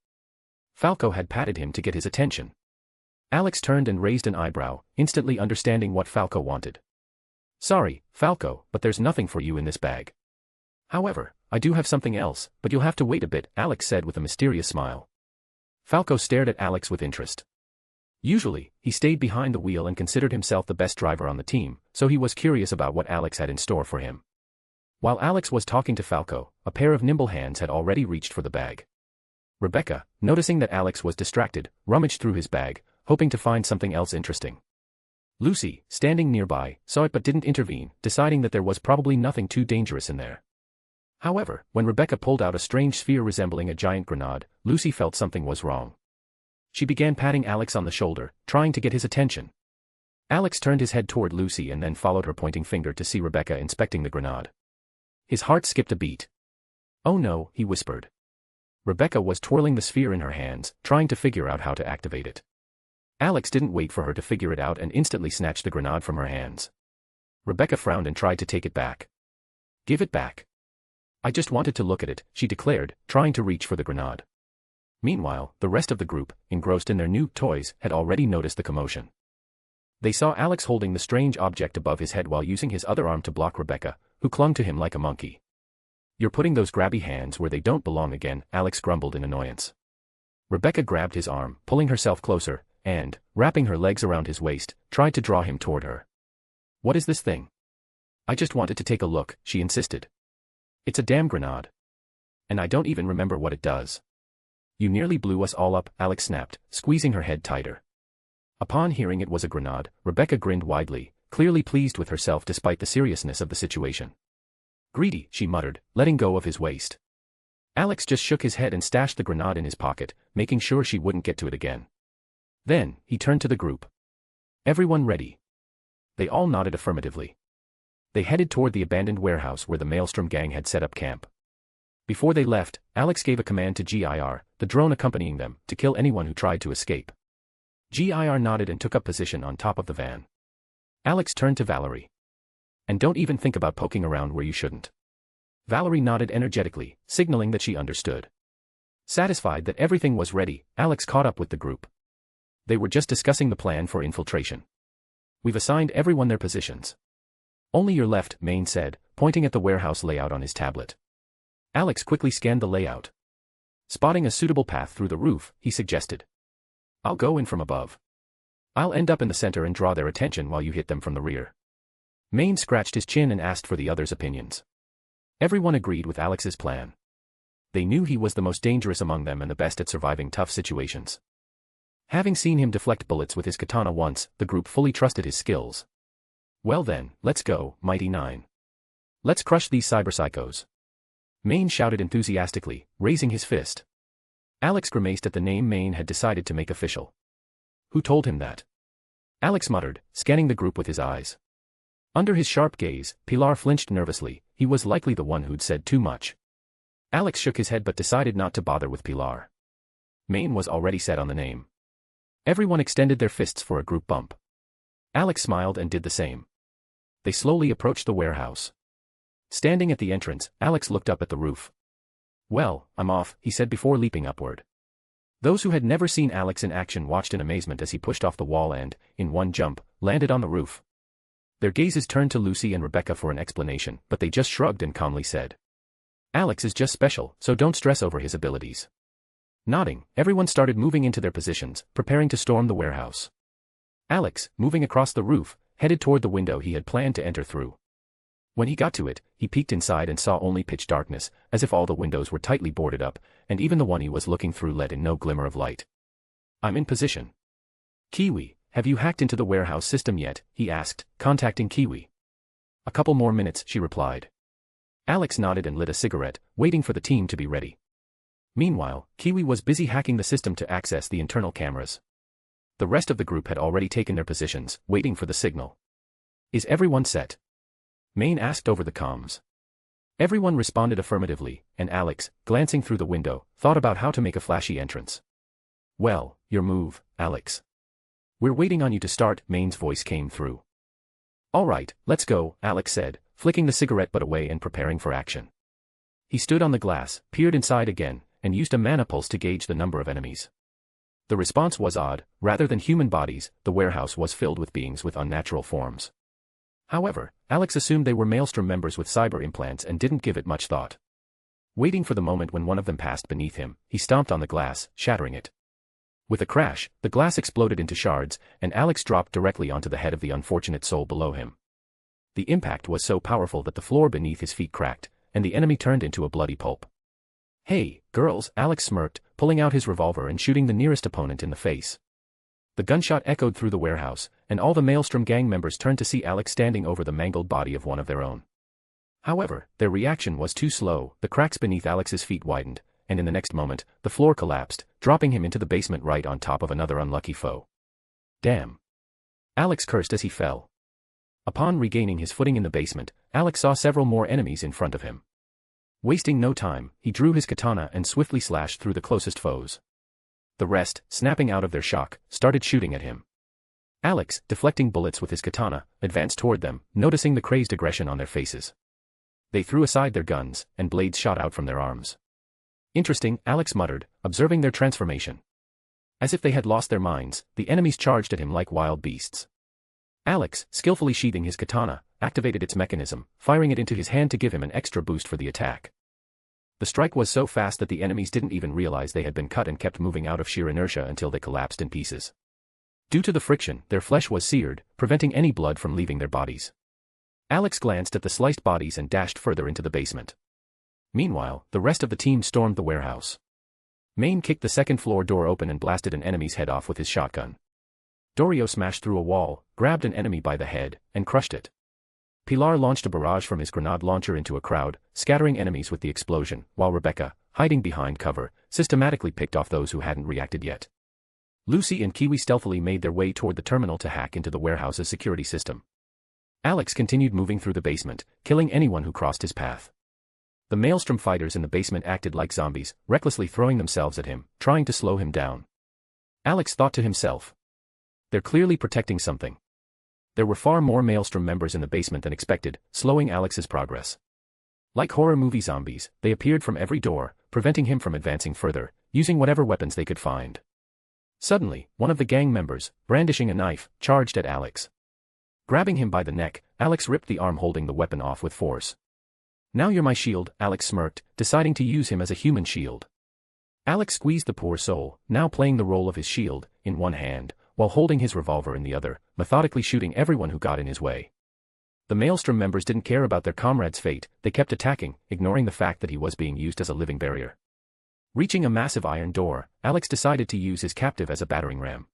Falco had patted him to get his attention. Alex turned and raised an eyebrow, instantly understanding what Falco wanted. Sorry, Falco, but there's nothing for you in this bag. However, I do have something else, but you'll have to wait a bit, Alex said with a mysterious smile. Falco stared at Alex with interest. Usually, he stayed behind the wheel and considered himself the best driver on the team, so he was curious about what Alex had in store for him. While Alex was talking to Falco, a pair of nimble hands had already reached for the bag. Rebecca, noticing that Alex was distracted, rummaged through his bag, hoping to find something else interesting. Lucy, standing nearby, saw it but didn't intervene, deciding that there was probably nothing too dangerous in there. However, when Rebecca pulled out a strange sphere resembling a giant grenade, Lucy felt something was wrong. She began patting Alex on the shoulder, trying to get his attention. Alex turned his head toward Lucy and then followed her pointing finger to see Rebecca inspecting the grenade. His heart skipped a beat. Oh no, he whispered. Rebecca was twirling the sphere in her hands, trying to figure out how to activate it. Alex didn't wait for her to figure it out and instantly snatched the grenade from her hands. Rebecca frowned and tried to take it back. Give it back. I just wanted to look at it, she declared, trying to reach for the grenade. Meanwhile, the rest of the group, engrossed in their new toys, had already noticed the commotion. They saw Alex holding the strange object above his head while using his other arm to block Rebecca, who clung to him like a monkey. You're putting those grabby hands where they don't belong again, Alex grumbled in annoyance. Rebecca grabbed his arm, pulling herself closer, and, wrapping her legs around his waist, tried to draw him toward her. What is this thing? I just wanted to take a look, she insisted. It's a damn grenade. And I don't even remember what it does. You nearly blew us all up, Alex snapped, squeezing her head tighter. Upon hearing it was a grenade, Rebecca grinned widely, clearly pleased with herself despite the seriousness of the situation. Greedy, she muttered, letting go of his waist. Alex just shook his head and stashed the grenade in his pocket, making sure she wouldn't get to it again. Then, he turned to the group. Everyone ready? They all nodded affirmatively. They headed toward the abandoned warehouse where the Maelstrom gang had set up camp. Before they left, Alex gave a command to GIR, the drone accompanying them, to kill anyone who tried to escape. GIR nodded and took up position on top of the van. Alex turned to Valerie. And don't even think about poking around where you shouldn't. Valerie nodded energetically, signaling that she understood. Satisfied that everything was ready, Alex caught up with the group. They were just discussing the plan for infiltration. We've assigned everyone their positions. Only you're left, Maine said, pointing at the warehouse layout on his tablet. Alex quickly scanned the layout. Spotting a suitable path through the roof, he suggested. I'll go in from above. I'll end up in the center and draw their attention while you hit them from the rear. Maine scratched his chin and asked for the others' opinions. Everyone agreed with Alex's plan. They knew he was the most dangerous among them and the best at surviving tough situations. Having seen him deflect bullets with his katana once, the group fully trusted his skills. Well then, let's go, Mighty Nine. Let's crush these cyberpsychos. Maine shouted enthusiastically, raising his fist. Alex grimaced at the name Maine had decided to make official. Who told him that? Alex muttered, scanning the group with his eyes. Under his sharp gaze, Pilar flinched nervously. He was likely the one who'd said too much. Alex shook his head but decided not to bother with Pilar. Maine was already set on the name. Everyone extended their fists for a group bump. Alex smiled and did the same. They slowly approached the warehouse. Standing at the entrance, Alex looked up at the roof. Well, I'm off, he said before leaping upward. Those who had never seen Alex in action watched in amazement as he pushed off the wall and, in one jump, landed on the roof. Their gazes turned to Lucy and Rebecca for an explanation, but they just shrugged and calmly said, Alex is just special, so don't stress over his abilities. Nodding, everyone started moving into their positions, preparing to storm the warehouse. Alex, moving across the roof, headed toward the window he had planned to enter through. When he got to it, he peeked inside and saw only pitch darkness, as if all the windows were tightly boarded up, and even the one he was looking through let in no glimmer of light. I'm in position. Kiwi, have you hacked into the warehouse system yet? He asked, contacting Kiwi. A couple more minutes, she replied. Alex nodded and lit a cigarette, waiting for the team to be ready. Meanwhile, Kiwi was busy hacking the system to access the internal cameras. The rest of the group had already taken their positions, waiting for the signal. Is everyone set? Maine asked over the comms. Everyone responded affirmatively, and Alex, glancing through the window, thought about how to make a flashy entrance. Well, your move, Alex. We're waiting on you to start, Maine's voice came through. All right, let's go, Alex said, flicking the cigarette butt away and preparing for action. He stood on the glass, peered inside again, and used a mana pulse to gauge the number of enemies. The response was odd. Rather than human bodies, the warehouse was filled with beings with unnatural forms. However, Alex assumed they were Maelstrom members with cyber implants and didn't give it much thought. Waiting for the moment when one of them passed beneath him, he stomped on the glass, shattering it. With a crash, the glass exploded into shards, and Alex dropped directly onto the head of the unfortunate soul below him. The impact was so powerful that the floor beneath his feet cracked, and the enemy turned into a bloody pulp. Hey, girls, Alex smirked, pulling out his revolver and shooting the nearest opponent in the face. The gunshot echoed through the warehouse, and all the Maelstrom gang members turned to see Alex standing over the mangled body of one of their own. However, their reaction was too slow. The cracks beneath Alex's feet widened, and in the next moment, the floor collapsed, dropping him into the basement right on top of another unlucky foe. Damn. Alex cursed as he fell. Upon regaining his footing in the basement, Alex saw several more enemies in front of him. Wasting no time, he drew his katana and swiftly slashed through the closest foes. The rest, snapping out of their shock, started shooting at him. Alex, deflecting bullets with his katana, advanced toward them, noticing the crazed aggression on their faces. They threw aside their guns, and blades shot out from their arms. Interesting, Alex muttered, observing their transformation. As if they had lost their minds, the enemies charged at him like wild beasts. Alex, skillfully sheathing his katana, activated its mechanism, firing it into his hand to give him an extra boost for the attack. The strike was so fast that the enemies didn't even realize they had been cut and kept moving out of sheer inertia until they collapsed in pieces. Due to the friction, their flesh was seared, preventing any blood from leaving their bodies. Alex glanced at the sliced bodies and dashed further into the basement. Meanwhile, the rest of the team stormed the warehouse. Maine kicked the second-floor door open and blasted an enemy's head off with his shotgun. Dorio smashed through a wall, grabbed an enemy by the head, and crushed it. Pilar launched a barrage from his grenade launcher into a crowd, scattering enemies with the explosion, while Rebecca, hiding behind cover, systematically picked off those who hadn't reacted yet. Lucy and Kiwi stealthily made their way toward the terminal to hack into the warehouse's security system. Alex continued moving through the basement, killing anyone who crossed his path. The Maelstrom fighters in the basement acted like zombies, recklessly throwing themselves at him, trying to slow him down. Alex thought to himself. They're clearly protecting something. There were far more Maelstrom members in the basement than expected, slowing Alex's progress. Like horror movie zombies, they appeared from every door, preventing him from advancing further, using whatever weapons they could find. Suddenly, one of the gang members, brandishing a knife, charged at Alex. Grabbing him by the neck, Alex ripped the arm holding the weapon off with force. Now you're my shield, Alex smirked, deciding to use him as a human shield. Alex squeezed the poor soul, now playing the role of his shield, in one hand, while holding his revolver in the other, methodically shooting everyone who got in his way. The Maelstrom members didn't care about their comrade's fate, they kept attacking, ignoring the fact that he was being used as a living barrier. Reaching a massive iron door, Alex decided to use his captive as a battering ram.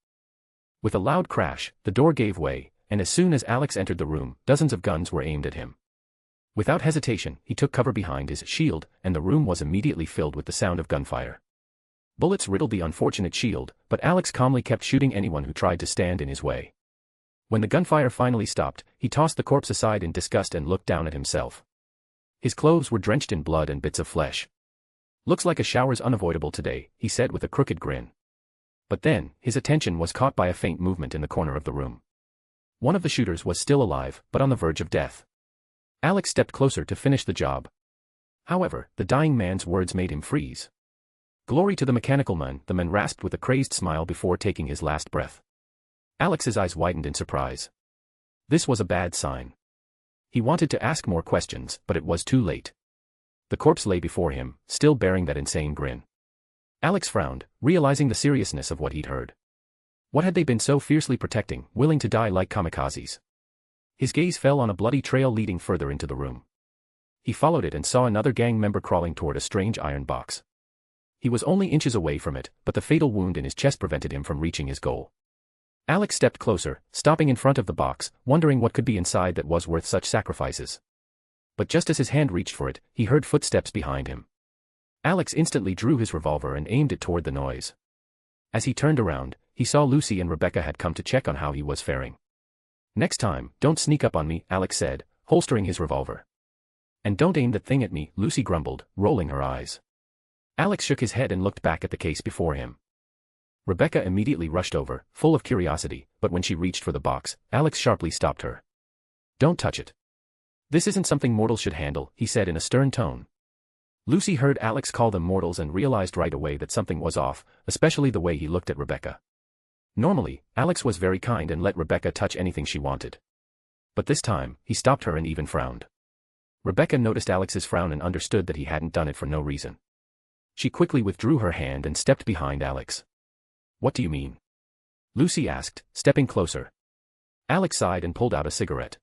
With a loud crash, the door gave way, and as soon as Alex entered the room, dozens of guns were aimed at him. Without hesitation, he took cover behind his shield, and the room was immediately filled with the sound of gunfire. Bullets riddled the unfortunate shield, but Alex calmly kept shooting anyone who tried to stand in his way. When the gunfire finally stopped, he tossed the corpse aside in disgust and looked down at himself. His clothes were drenched in blood and bits of flesh. "Looks like a shower's unavoidable today," he said with a crooked grin. But then, his attention was caught by a faint movement in the corner of the room. One of the shooters was still alive, but on the verge of death. Alex stepped closer to finish the job. However, the dying man's words made him freeze. "Glory to the mechanical man," the man rasped with a crazed smile before taking his last breath. Alex's eyes widened in surprise. This was a bad sign. He wanted to ask more questions, but it was too late. The corpse lay before him, still bearing that insane grin. Alex frowned, realizing the seriousness of what he'd heard. What had they been so fiercely protecting, willing to die like kamikazes? His gaze fell on a bloody trail leading further into the room. He followed it and saw another gang member crawling toward a strange iron box. He was only inches away from it, but the fatal wound in his chest prevented him from reaching his goal. Alex stepped closer, stopping in front of the box, wondering what could be inside that was worth such sacrifices. But just as his hand reached for it, he heard footsteps behind him. Alex instantly drew his revolver and aimed it toward the noise. As he turned around, he saw Lucy and Rebecca had come to check on how he was faring. "Next time, don't sneak up on me," Alex said, holstering his revolver. "And don't aim that thing at me," Lucy grumbled, rolling her eyes. Alex shook his head and looked back at the case before him. Rebecca immediately rushed over, full of curiosity, but when she reached for the box, Alex sharply stopped her. "Don't touch it. This isn't something mortals should handle," he said in a stern tone. Lucy heard Alex call them mortals and realized right away that something was off, especially the way he looked at Rebecca. Normally, Alex was very kind and let Rebecca touch anything she wanted. But this time, he stopped her and even frowned. Rebecca noticed Alex's frown and understood that he hadn't done it for no reason. She quickly withdrew her hand and stepped behind Alex. "What do you mean?" Lucy asked, stepping closer. Alex sighed and pulled out a cigarette.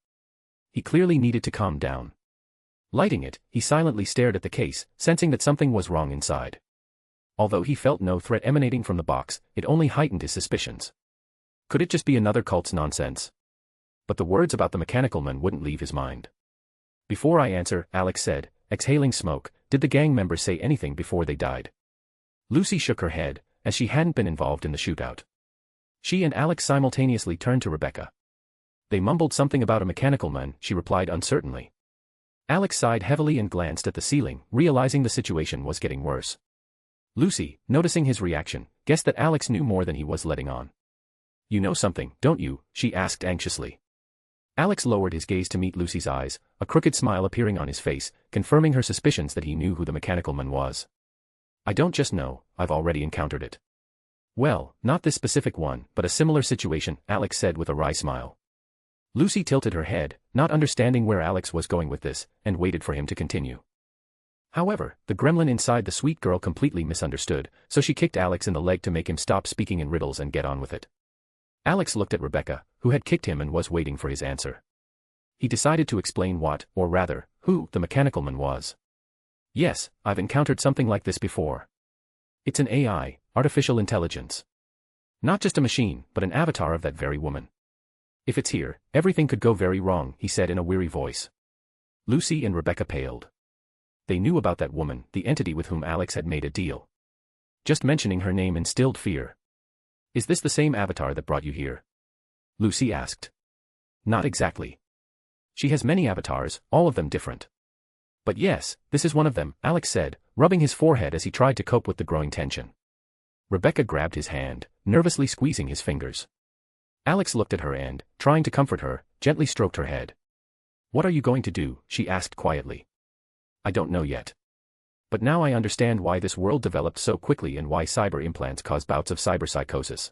He clearly needed to calm down. Lighting it, he silently stared at the case, sensing that something was wrong inside. Although he felt no threat emanating from the box, it only heightened his suspicions. Could it just be another cult's nonsense? But the words about the mechanical man wouldn't leave his mind. "Before I answer," Alex said, exhaling smoke, "did the gang members say anything before they died?" Lucy shook her head, as she hadn't been involved in the shootout. She and Alex simultaneously turned to Rebecca. "They mumbled something about a mechanical man," she replied uncertainly. Alex sighed heavily and glanced at the ceiling, realizing the situation was getting worse. Lucy, noticing his reaction, guessed that Alex knew more than he was letting on. "You know something, don't you?" she asked anxiously. Alex lowered his gaze to meet Lucy's eyes, a crooked smile appearing on his face, confirming her suspicions that he knew who the mechanical man was. "I don't just know, I've already encountered it." "Well, not this specific one, but a similar situation," Alex said with a wry smile. Lucy tilted her head, not understanding where Alex was going with this, and waited for him to continue. However, the gremlin inside the sweet girl completely misunderstood, so she kicked Alex in the leg to make him stop speaking in riddles and get on with it. Alex looked at Rebecca, who had kicked him and was waiting for his answer. He decided to explain what, or rather, who, the mechanical man was. "Yes, I've encountered something like this before. It's an AI, artificial intelligence. Not just a machine, but an avatar of that very woman. If it's here, everything could go very wrong," he said in a weary voice. Lucy and Rebecca paled. They knew about that woman, the entity with whom Alex had made a deal. Just mentioning her name instilled fear. "Is this the same avatar that brought you here?" Lucy asked. "Not exactly. She has many avatars, all of them different. But yes, this is one of them," Alex said, rubbing his forehead as he tried to cope with the growing tension. Rebecca grabbed his hand, nervously squeezing his fingers. Alex looked at her and, trying to comfort her, gently stroked her head. "What are you going to do?" she asked quietly. "I don't know yet. But now I understand why this world developed so quickly and why cyber implants cause bouts of cyberpsychosis.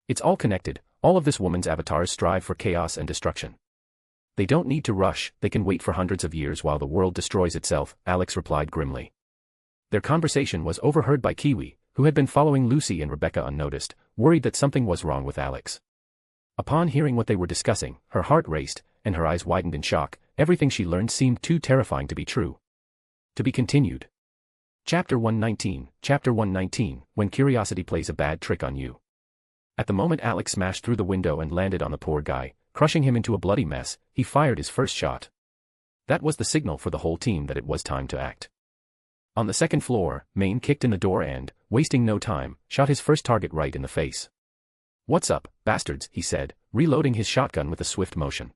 It's all connected, all of this woman's avatars strive for chaos and destruction. They don't need to rush, they can wait for hundreds of years while the world destroys itself," Alex replied grimly. Their conversation was overheard by Kiwi, who had been following Lucy and Rebecca unnoticed, worried that something was wrong with Alex. Upon hearing what they were discussing, her heart raced, and her eyes widened in shock. Everything she learned seemed too terrifying to be true. To be continued. Chapter 119, Chapter 119, When Curiosity Plays a Bad Trick on You. At the moment Alex smashed through the window and landed on the poor guy, crushing him into a bloody mess, he fired his first shot. That was the signal for the whole team that it was time to act. On the second floor, Maine kicked in the door and, wasting no time, shot his first target right in the face. "What's up, bastards?" he said, reloading his shotgun with a swift motion.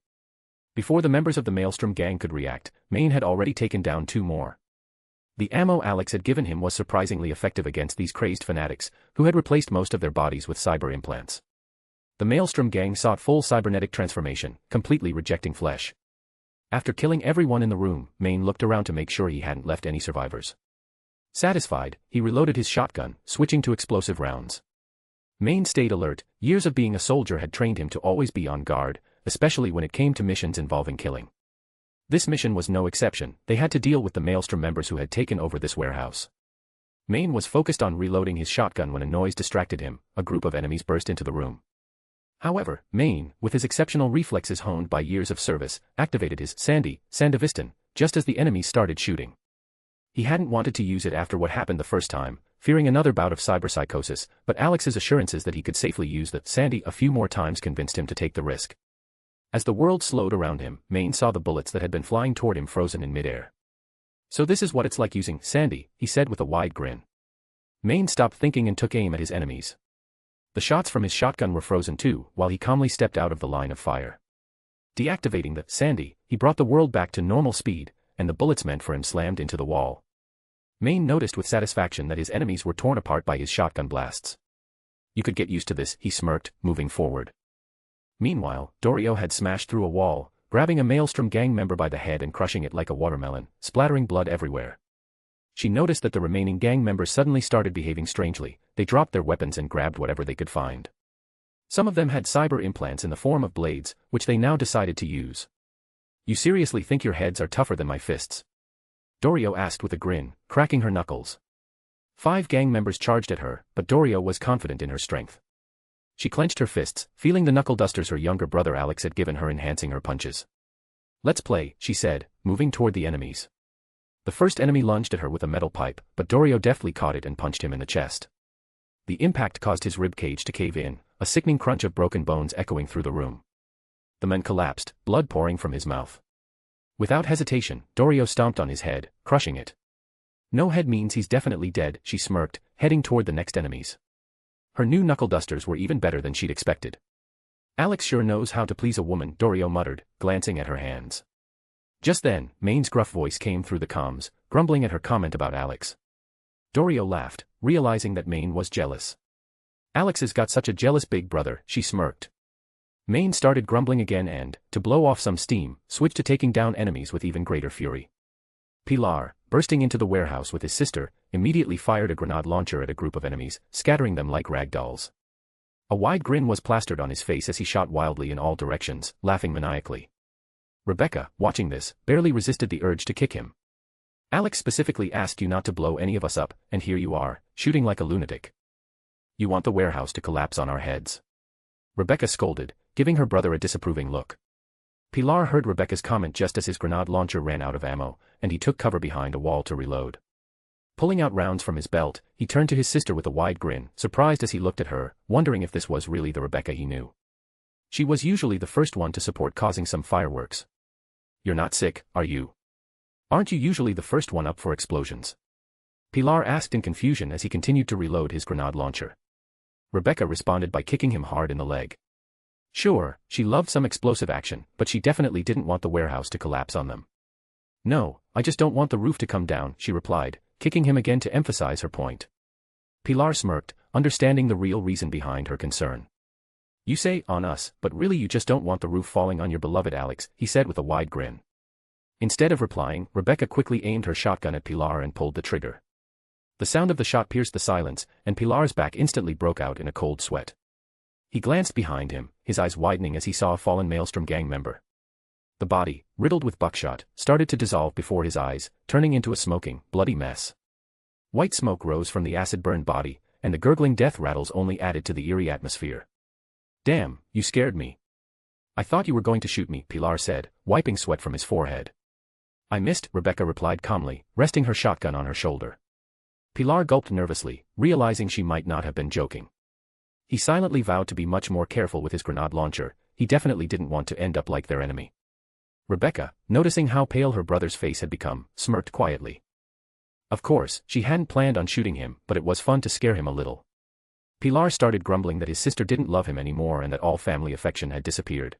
Before the members of the Maelstrom gang could react, Maine had already taken down 2 more. The ammo Alex had given him was surprisingly effective against these crazed fanatics, who had replaced most of their bodies with cyber implants. The Maelstrom gang sought full cybernetic transformation, completely rejecting flesh. After killing everyone in the room, Maine looked around to make sure he hadn't left any survivors. Satisfied, he reloaded his shotgun, switching to explosive rounds. Maine stayed alert. Years of being a soldier had trained him to always be on guard, especially when it came to missions involving killing. This mission was no exception. They had to deal with the Maelstrom members who had taken over this warehouse. Maine was focused on reloading his shotgun when a noise distracted him. A group of enemies burst into the room. However, Maine, with his exceptional reflexes honed by years of service, activated his Sandevistan, just as the enemies started shooting. He hadn't wanted to use it after what happened the first time, fearing another bout of cyberpsychosis, but Alex's assurances that he could safely use the Sandy a few more times convinced him to take the risk. As the world slowed around him, Maine saw the bullets that had been flying toward him frozen in midair. "So this is what it's like using Sandy," he said with a wide grin. Maine stopped thinking and took aim at his enemies. The shots from his shotgun were frozen too, while he calmly stepped out of the line of fire. Deactivating the Sandy, he brought the world back to normal speed, and the bullets meant for him slammed into the wall. Maine noticed with satisfaction that his enemies were torn apart by his shotgun blasts. "You could get used to this," he smirked, moving forward. Meanwhile, Dorio had smashed through a wall, grabbing a Maelstrom gang member by the head and crushing it like a watermelon, splattering blood everywhere. She noticed that the remaining gang members suddenly started behaving strangely. They dropped their weapons and grabbed whatever they could find. Some of them had cyber implants in the form of blades, which they now decided to use. "You seriously think your heads are tougher than my fists?" Dorio asked with a grin, cracking her knuckles. 5 gang members charged at her, but Dorio was confident in her strength. She clenched her fists, feeling the knuckle dusters her younger brother Alex had given her, enhancing her punches. "Let's play," she said, moving toward the enemies. The first enemy lunged at her with a metal pipe, but Dorio deftly caught it and punched him in the chest. The impact caused his rib cage to cave in, a sickening crunch of broken bones echoing through the room. The man collapsed, blood pouring from his mouth. Without hesitation, Dorio stomped on his head, crushing it. "No head means he's definitely dead," she smirked, heading toward the next enemies. Her new knuckle dusters were even better than she'd expected. "Alex sure knows how to please a woman," Dorio muttered, glancing at her hands. Just then, Maine's gruff voice came through the comms, grumbling at her comment about Alex. Dorio laughed, realizing that Maine was jealous. "Alex has got such a jealous big brother," she smirked. Maine started grumbling again and, to blow off some steam, switched to taking down enemies with even greater fury. Pilar, bursting into the warehouse with his sister, immediately fired a grenade launcher at a group of enemies, scattering them like rag dolls. A wide grin was plastered on his face as he shot wildly in all directions, laughing maniacally. Rebecca, watching this, barely resisted the urge to kick him. "Alex specifically asked you not to blow any of us up, and here you are, shooting like a lunatic. You want the warehouse to collapse on our heads." Rebecca scolded, giving her brother a disapproving look. Pilar heard Rebecca's comment just as his grenade launcher ran out of ammo, and he took cover behind a wall to reload. Pulling out rounds from his belt, he turned to his sister with a wide grin, surprised as he looked at her, wondering if this was really the Rebecca he knew. She was usually the first one to support causing some fireworks. "You're not sick, are you? Aren't you usually the first one up for explosions?" Pilar asked in confusion as he continued to reload his grenade launcher. Rebecca responded by kicking him hard in the leg. Sure, she loved some explosive action, but she definitely didn't want the warehouse to collapse on them. "No, I just don't want the roof to come down," she replied, kicking him again to emphasize her point. Pilar smirked, understanding the real reason behind her concern. "You say, on us, but really you just don't want the roof falling on your beloved Alex," he said with a wide grin. Instead of replying, Rebecca quickly aimed her shotgun at Pilar and pulled the trigger. The sound of the shot pierced the silence, and Pilar's back instantly broke out in a cold sweat. He glanced behind him, his eyes widening as he saw a fallen Maelstrom gang member. The body, riddled with buckshot, started to dissolve before his eyes, turning into a smoking, bloody mess. White smoke rose from the acid-burned body, and the gurgling death rattles only added to the eerie atmosphere. "Damn, you scared me. I thought you were going to shoot me," Pilar said, wiping sweat from his forehead. "I missed," Rebecca replied calmly, resting her shotgun on her shoulder. Pilar gulped nervously, realizing she might not have been joking. He silently vowed to be much more careful with his grenade launcher. He definitely didn't want to end up like their enemy. Rebecca, noticing how pale her brother's face had become, smirked quietly. Of course, she hadn't planned on shooting him, but it was fun to scare him a little. Pilar started grumbling that his sister didn't love him anymore and that all family affection had disappeared.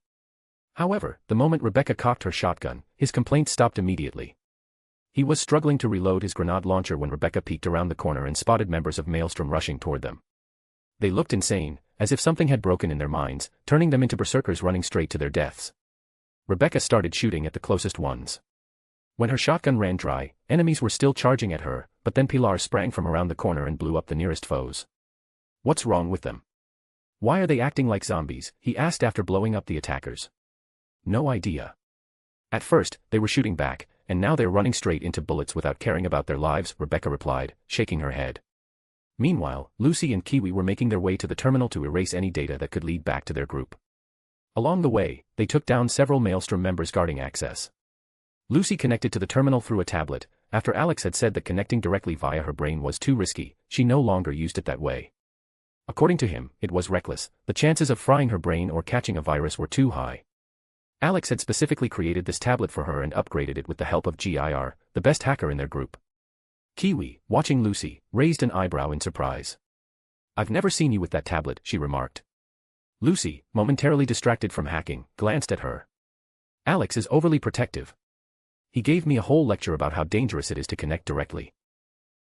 However, the moment Rebecca cocked her shotgun, his complaints stopped immediately. He was struggling to reload his grenade launcher when Rebecca peeked around the corner and spotted members of Maelstrom rushing toward them. They looked insane, as if something had broken in their minds, turning them into berserkers running straight to their deaths. Rebecca started shooting at the closest ones. When her shotgun ran dry, enemies were still charging at her, but then Pilar sprang from around the corner and blew up the nearest foes. "What's wrong with them? Why are they acting like zombies?" he asked after blowing up the attackers. "No idea. At first, they were shooting back, and now they're running straight into bullets without caring about their lives," Rebecca replied, shaking her head. Meanwhile, Lucy and Kiwi were making their way to the terminal to erase any data that could lead back to their group. Along the way, they took down several Maelstrom members guarding access. Lucy connected to the terminal through a tablet. After Alex had said that connecting directly via her brain was too risky, she no longer used it that way. According to him, it was reckless. The chances of frying her brain or catching a virus were too high. Alex had specifically created this tablet for her and upgraded it with the help of GIR, the best hacker in their group. Kiwi, watching Lucy, raised an eyebrow in surprise. "I've never seen you with that tablet," she remarked. Lucy, momentarily distracted from hacking, glanced at her. "Alex is overly protective. He gave me a whole lecture about how dangerous it is to connect directly.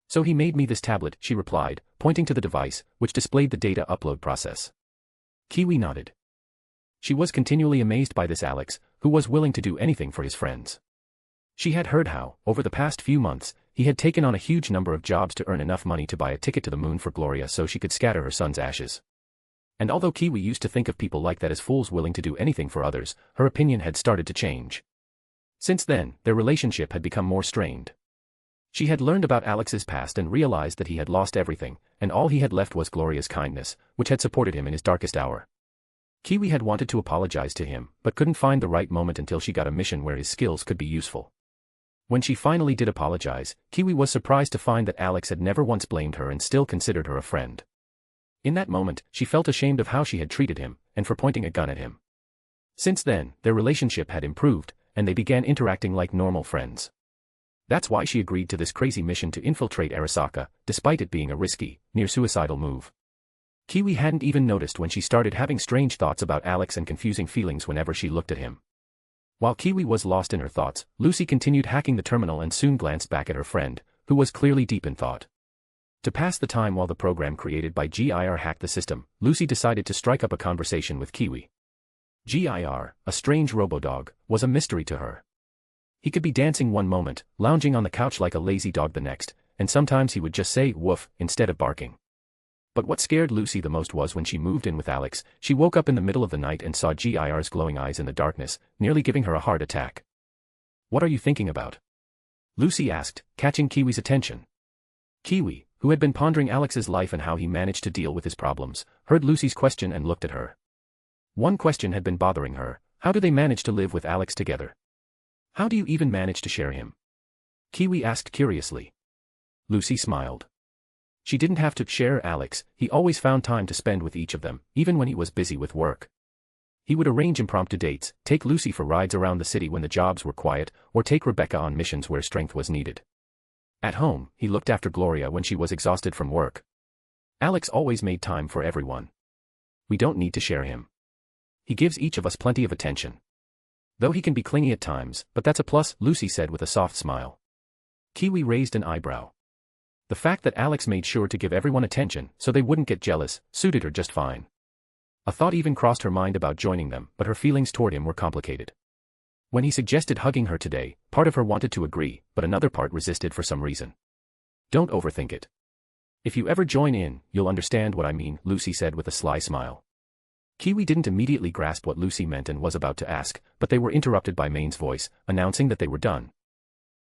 So he made me this tablet," she replied, pointing to the device, which displayed the data upload process. Kiwi nodded. She was continually amazed by this Alex, who was willing to do anything for his friends. She had heard how, over the past few months, he had taken on a huge number of jobs to earn enough money to buy a ticket to the moon for Gloria so she could scatter her son's ashes. And although Kiwi used to think of people like that as fools willing to do anything for others, her opinion had started to change. Since then, their relationship had become more strained. She had learned about Alex's past and realized that he had lost everything, and all he had left was Gloria's kindness, which had supported him in his darkest hour. Kiwi had wanted to apologize to him, but couldn't find the right moment until she got a mission where his skills could be useful. When she finally did apologize, Kiwi was surprised to find that Alex had never once blamed her and still considered her a friend. In that moment, she felt ashamed of how she had treated him, and for pointing a gun at him. Since then, their relationship had improved, and they began interacting like normal friends. That's why she agreed to this crazy mission to infiltrate Arasaka, despite it being a risky, near-suicidal move. Kiwi hadn't even noticed when she started having strange thoughts about Alex and confusing feelings whenever she looked at him. While Kiwi was lost in her thoughts, Lucy continued hacking the terminal and soon glanced back at her friend, who was clearly deep in thought. To pass the time while the program created by GIR hacked the system, Lucy decided to strike up a conversation with Kiwi. GIR, a strange robo-dog, was a mystery to her. He could be dancing one moment, lounging on the couch like a lazy dog the next, and sometimes he would just say woof instead of barking. But what scared Lucy the most was when she moved in with Alex. She woke up in the middle of the night and saw GIR's glowing eyes in the darkness, nearly giving her a heart attack. "What are you thinking about?" Lucy asked, catching Kiwi's attention. Kiwi, who had been pondering Alex's life and how he managed to deal with his problems, heard Lucy's question and looked at her. One question had been bothering her: how do they manage to live with Alex together? How do you even manage to share him? Kiwi asked curiously. Lucy smiled. She didn't have to share Alex. He always found time to spend with each of them, even when he was busy with work. He would arrange impromptu dates, take Lucy for rides around the city when the jobs were quiet, or take Rebecca on missions where strength was needed. At home, he looked after Gloria when she was exhausted from work. Alex always made time for everyone. We don't need to share him. He gives each of us plenty of attention. Though he can be clingy at times, but that's a plus, Lucy said with a soft smile. Kiwi raised an eyebrow. The fact that Alex made sure to give everyone attention so they wouldn't get jealous suited her just fine. A thought even crossed her mind about joining them, but her feelings toward him were complicated. When he suggested hugging her today, part of her wanted to agree, but another part resisted for some reason. Don't overthink it. If you ever join in, you'll understand what I mean, Lucy said with a sly smile. Kiwi didn't immediately grasp what Lucy meant and was about to ask, but they were interrupted by Maine's voice, announcing that they were done.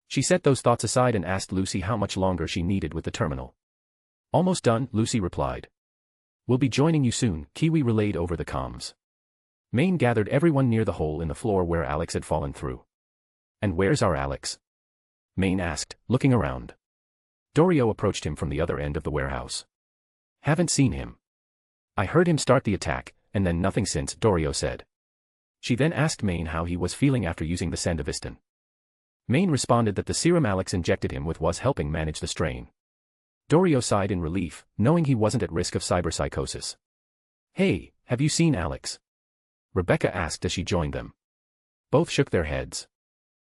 She set those thoughts aside and asked Lucy how much longer she needed with the terminal. Almost done, Lucy replied. We'll be joining you soon, Kiwi relayed over the comms. Maine gathered everyone near the hole in the floor where Alex had fallen through. And where's our Alex? Maine asked, looking around. Dorio approached him from the other end of the warehouse. Haven't seen him. I heard him start the attack, and then nothing since, Dorio said. She then asked Maine how he was feeling after using the Sandevistan. Maine responded that the serum Alex injected him with was helping manage the strain. Dorio sighed in relief, knowing he wasn't at risk of cyberpsychosis. Hey, have you seen Alex? Rebecca asked as she joined them. Both shook their heads.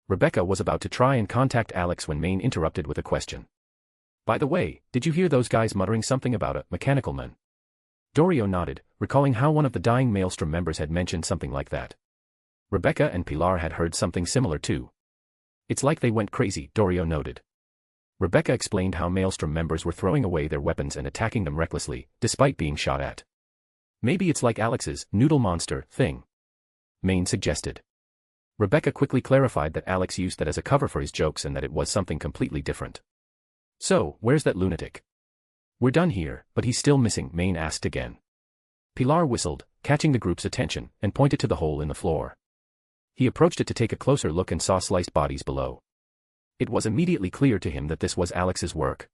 Rebecca was about to try and contact Alex when Maine interrupted with a question. By the way, did you hear those guys muttering something about a mechanical man? Dorio nodded, recalling how one of the dying Maelstrom members had mentioned something like that. Rebecca and Pilar had heard something similar too. It's like they went crazy, Dorio noted. Rebecca explained how Maelstrom members were throwing away their weapons and attacking them recklessly, despite being shot at. Maybe it's like Alex's noodle monster thing, Maine suggested. Rebecca quickly clarified that Alex used that as a cover for his jokes and that it was something completely different. So, where's that lunatic? We're done here, but he's still missing, Maine asked again. Pilar whistled, catching the group's attention, and pointed to the hole in the floor. He approached it to take a closer look and saw sliced bodies below. It was immediately clear to him that this was Alex's work.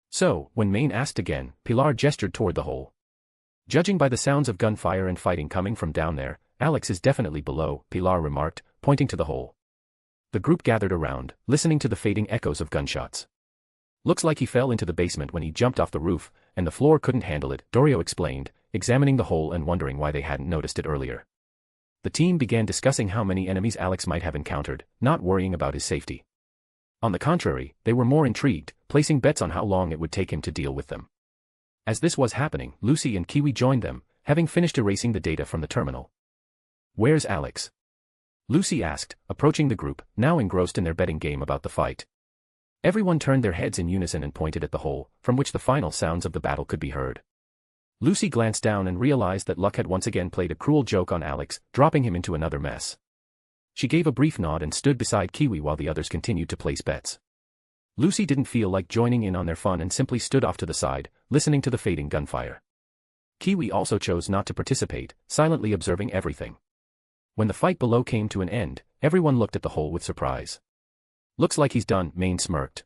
So, when Maine asked again, Pilar gestured toward the hole. Judging by the sounds of gunfire and fighting coming from down there, Alex is definitely below, Pilar remarked, pointing to the hole. The group gathered around, listening to the fading echoes of gunshots. Looks like he fell into the basement when he jumped off the roof, and the floor couldn't handle it, Dorio explained, examining the hole and wondering why they hadn't noticed it earlier. The team began discussing how many enemies Alex might have encountered, not worrying about his safety. On the contrary, they were more intrigued, placing bets on how long it would take him to deal with them. As this was happening, Lucy and Kiwi joined them, having finished erasing the data from the terminal. Where's Alex? Lucy asked, approaching the group, now engrossed in their betting game about the fight. Everyone turned their heads in unison and pointed at the hole, from which the final sounds of the battle could be heard. Lucy glanced down and realized that luck had once again played a cruel joke on Alex, dropping him into another mess. She gave a brief nod and stood beside Kiwi while the others continued to place bets. Lucy didn't feel like joining in on their fun and simply stood off to the side, listening to the fading gunfire. Kiwi also chose not to participate, silently observing everything. When the fight below came to an end, everyone looked at the hole with surprise. Looks like he's done, Maine smirked.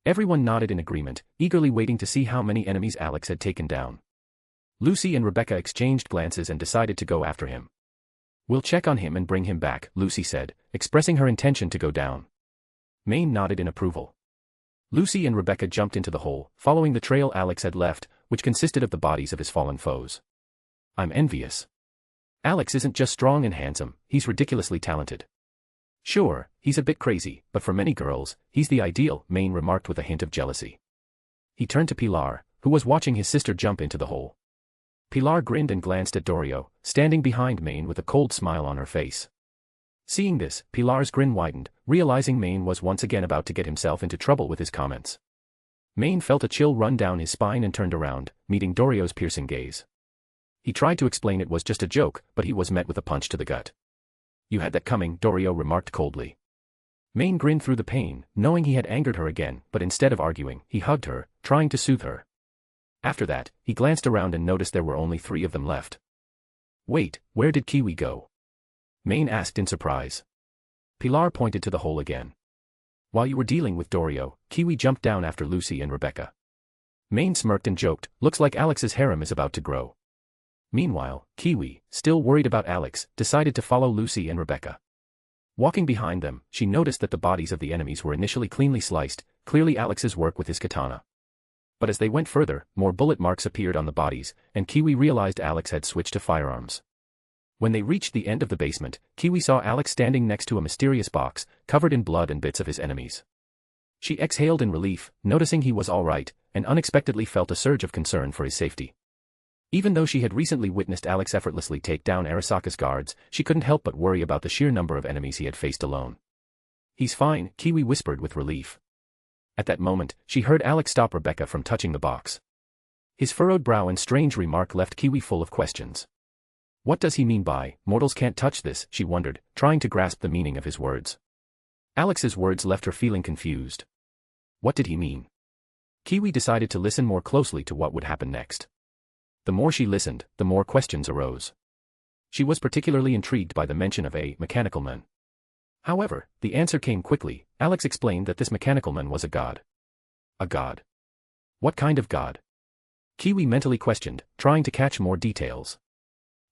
Everyone nodded in agreement, eagerly waiting to see how many enemies Alex had taken down. Lucy and Rebecca exchanged glances and decided to go after him. We'll check on him and bring him back, Lucy said, expressing her intention to go down. Maine nodded in approval. Lucy and Rebecca jumped into the hole, following the trail Alex had left, which consisted of the bodies of his fallen foes. I'm envious. Alex isn't just strong and handsome, he's ridiculously talented. Sure, he's a bit crazy, but for many girls, he's the ideal, Maine remarked with a hint of jealousy. He turned to Pilar, who was watching his sister jump into the hole. Pilar grinned and glanced at Dorio, standing behind Maine with a cold smile on her face. Seeing this, Pilar's grin widened, realizing Maine was once again about to get himself into trouble with his comments. Maine felt a chill run down his spine and turned around, meeting Dorio's piercing gaze. He tried to explain it was just a joke, but he was met with a punch to the gut. You had that coming, Dorio remarked coldly. Maine grinned through the pain, knowing he had angered her again, but instead of arguing, he hugged her, trying to soothe her. After that, he glanced around and noticed there were only 3 of them left. Wait, where did Kiwi go? Maine asked in surprise. Pilar pointed to the hole again. While you were dealing with Dorio, Kiwi jumped down after Lucy and Rebecca. Maine smirked and joked, looks like Alex's harem is about to grow. Meanwhile, Kiwi, still worried about Alex, decided to follow Lucy and Rebecca. Walking behind them, she noticed that the bodies of the enemies were initially cleanly sliced, clearly Alex's work with his katana. But as they went further, more bullet marks appeared on the bodies, and Kiwi realized Alex had switched to firearms. When they reached the end of the basement, Kiwi saw Alex standing next to a mysterious box, covered in blood and bits of his enemies. She exhaled in relief, noticing he was all right, and unexpectedly felt a surge of concern for his safety. Even though she had recently witnessed Alex effortlessly take down Arasaka's guards, she couldn't help but worry about the sheer number of enemies he had faced alone. He's fine, Kiwi whispered with relief. At that moment, she heard Alex stop Rebecca from touching the box. His furrowed brow and strange remark left Kiwi full of questions. What does he mean by, mortals can't touch this, she wondered, trying to grasp the meaning of his words. Alex's words left her feeling confused. What did he mean? Kiwi decided to listen more closely to what would happen next. The more she listened, the more questions arose. She was particularly intrigued by the mention of a mechanical man. However, the answer came quickly. Alex explained that this mechanical man was a god. A god? What kind of god? Kiwi mentally questioned, trying to catch more details.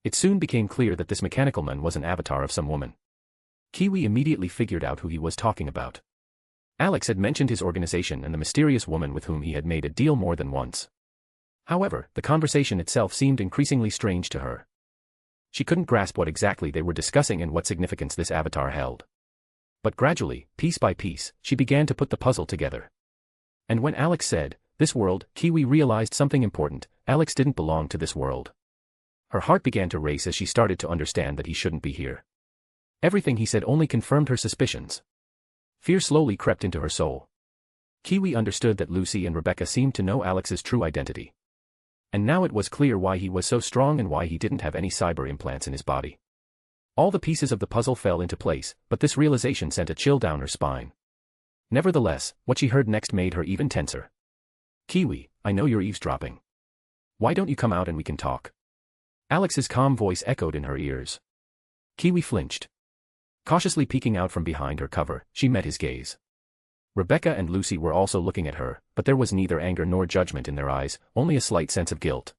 It soon became clear that this mechanical man was an avatar of some woman. Kiwi immediately figured out who he was talking about. Alex had mentioned his organization and the mysterious woman with whom he had made a deal more than once. However, the conversation itself seemed increasingly strange to her. She couldn't grasp what exactly they were discussing and what significance this avatar held. But gradually, piece by piece, she began to put the puzzle together. And when Alex said, "This world," Kiwi realized something important. Alex didn't belong to this world. Her heart began to race as she started to understand that he shouldn't be here. Everything he said only confirmed her suspicions. Fear slowly crept into her soul. Kiwi understood that Lucy and Rebecca seemed to know Alex's true identity. And now it was clear why he was so strong and why he didn't have any cyber implants in his body. All the pieces of the puzzle fell into place, but this realization sent a chill down her spine. Nevertheless, what she heard next made her even tenser. "Kiwi, I know you're eavesdropping. Why don't you come out and we can talk?" Alex's calm voice echoed in her ears. Kiwi flinched. Cautiously peeking out from behind her cover, she met his gaze. Rebecca and Lucy were also looking at her, but there was neither anger nor judgment in their eyes, only a slight sense of guilt.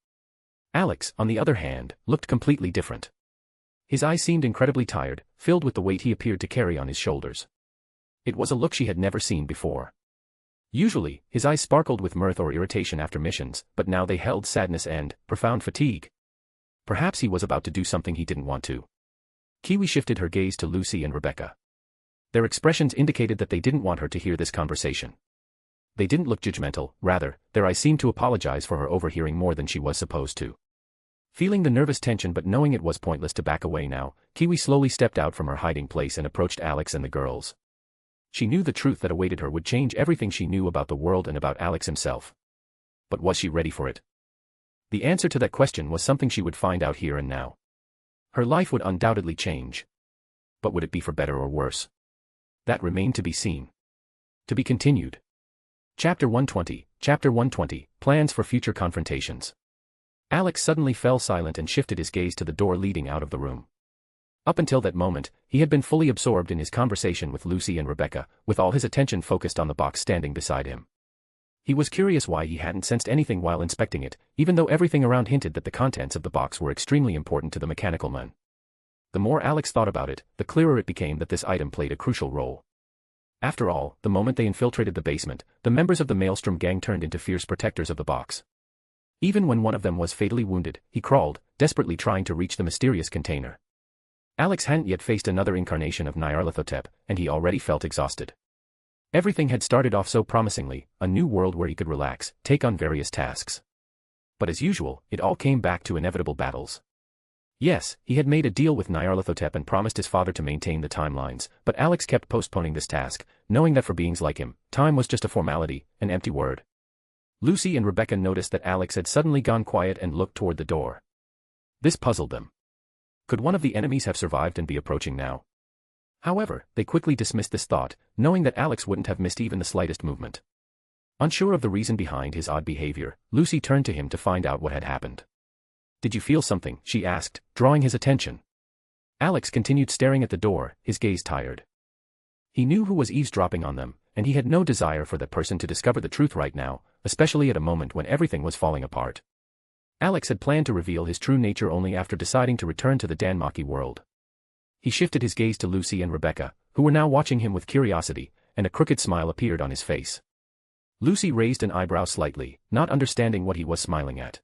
Alex, on the other hand, looked completely different. His eyes seemed incredibly tired, filled with the weight he appeared to carry on his shoulders. It was a look she had never seen before. Usually, his eyes sparkled with mirth or irritation after missions, but now they held sadness and profound fatigue. Perhaps he was about to do something he didn't want to. Kiwi shifted her gaze to Lucy and Rebecca. Their expressions indicated that they didn't want her to hear this conversation. They didn't look judgmental, rather, their eyes seemed to apologize for her overhearing more than she was supposed to. Feeling the nervous tension but knowing it was pointless to back away now, Kiwi slowly stepped out from her hiding place and approached Alex and the girls. She knew the truth that awaited her would change everything she knew about the world and about Alex himself. But was she ready for it? The answer to that question was something she would find out here and now. Her life would undoubtedly change. But would it be for better or worse? That remained to be seen. To be continued. Chapter 120, Plans for Future Confrontations. Alex suddenly fell silent and shifted his gaze to the door leading out of the room. Up until that moment, he had been fully absorbed in his conversation with Lucy and Rebecca, with all his attention focused on the box standing beside him. He was curious why he hadn't sensed anything while inspecting it, even though everything around hinted that the contents of the box were extremely important to the mechanical man. The more Alex thought about it, the clearer it became that this item played a crucial role. After all, the moment they infiltrated the basement, the members of the Maelstrom gang turned into fierce protectors of the box. Even when one of them was fatally wounded, he crawled, desperately trying to reach the mysterious container. Alex hadn't yet faced another incarnation of Nyarlathotep, and he already felt exhausted. Everything had started off so promisingly, a new world where he could relax, take on various tasks. But as usual, it all came back to inevitable battles. Yes, he had made a deal with Nyarlathotep and promised his father to maintain the timelines, but Alex kept postponing this task, knowing that for beings like him, time was just a formality, an empty word. Lucy and Rebecca noticed that Alex had suddenly gone quiet and looked toward the door. This puzzled them. Could one of the enemies have survived and be approaching now? However, they quickly dismissed this thought, knowing that Alex wouldn't have missed even the slightest movement. Unsure of the reason behind his odd behavior, Lucy turned to him to find out what had happened. "Did you feel something?" she asked, drawing his attention. Alex continued staring at the door, his gaze tired. He knew who was eavesdropping on them, and he had no desire for that person to discover the truth right now, especially at a moment when everything was falling apart. Alex had planned to reveal his true nature only after deciding to return to the Danmarki world. He shifted his gaze to Lucy and Rebecca, who were now watching him with curiosity, and a crooked smile appeared on his face. Lucy raised an eyebrow slightly, not understanding what he was smiling at.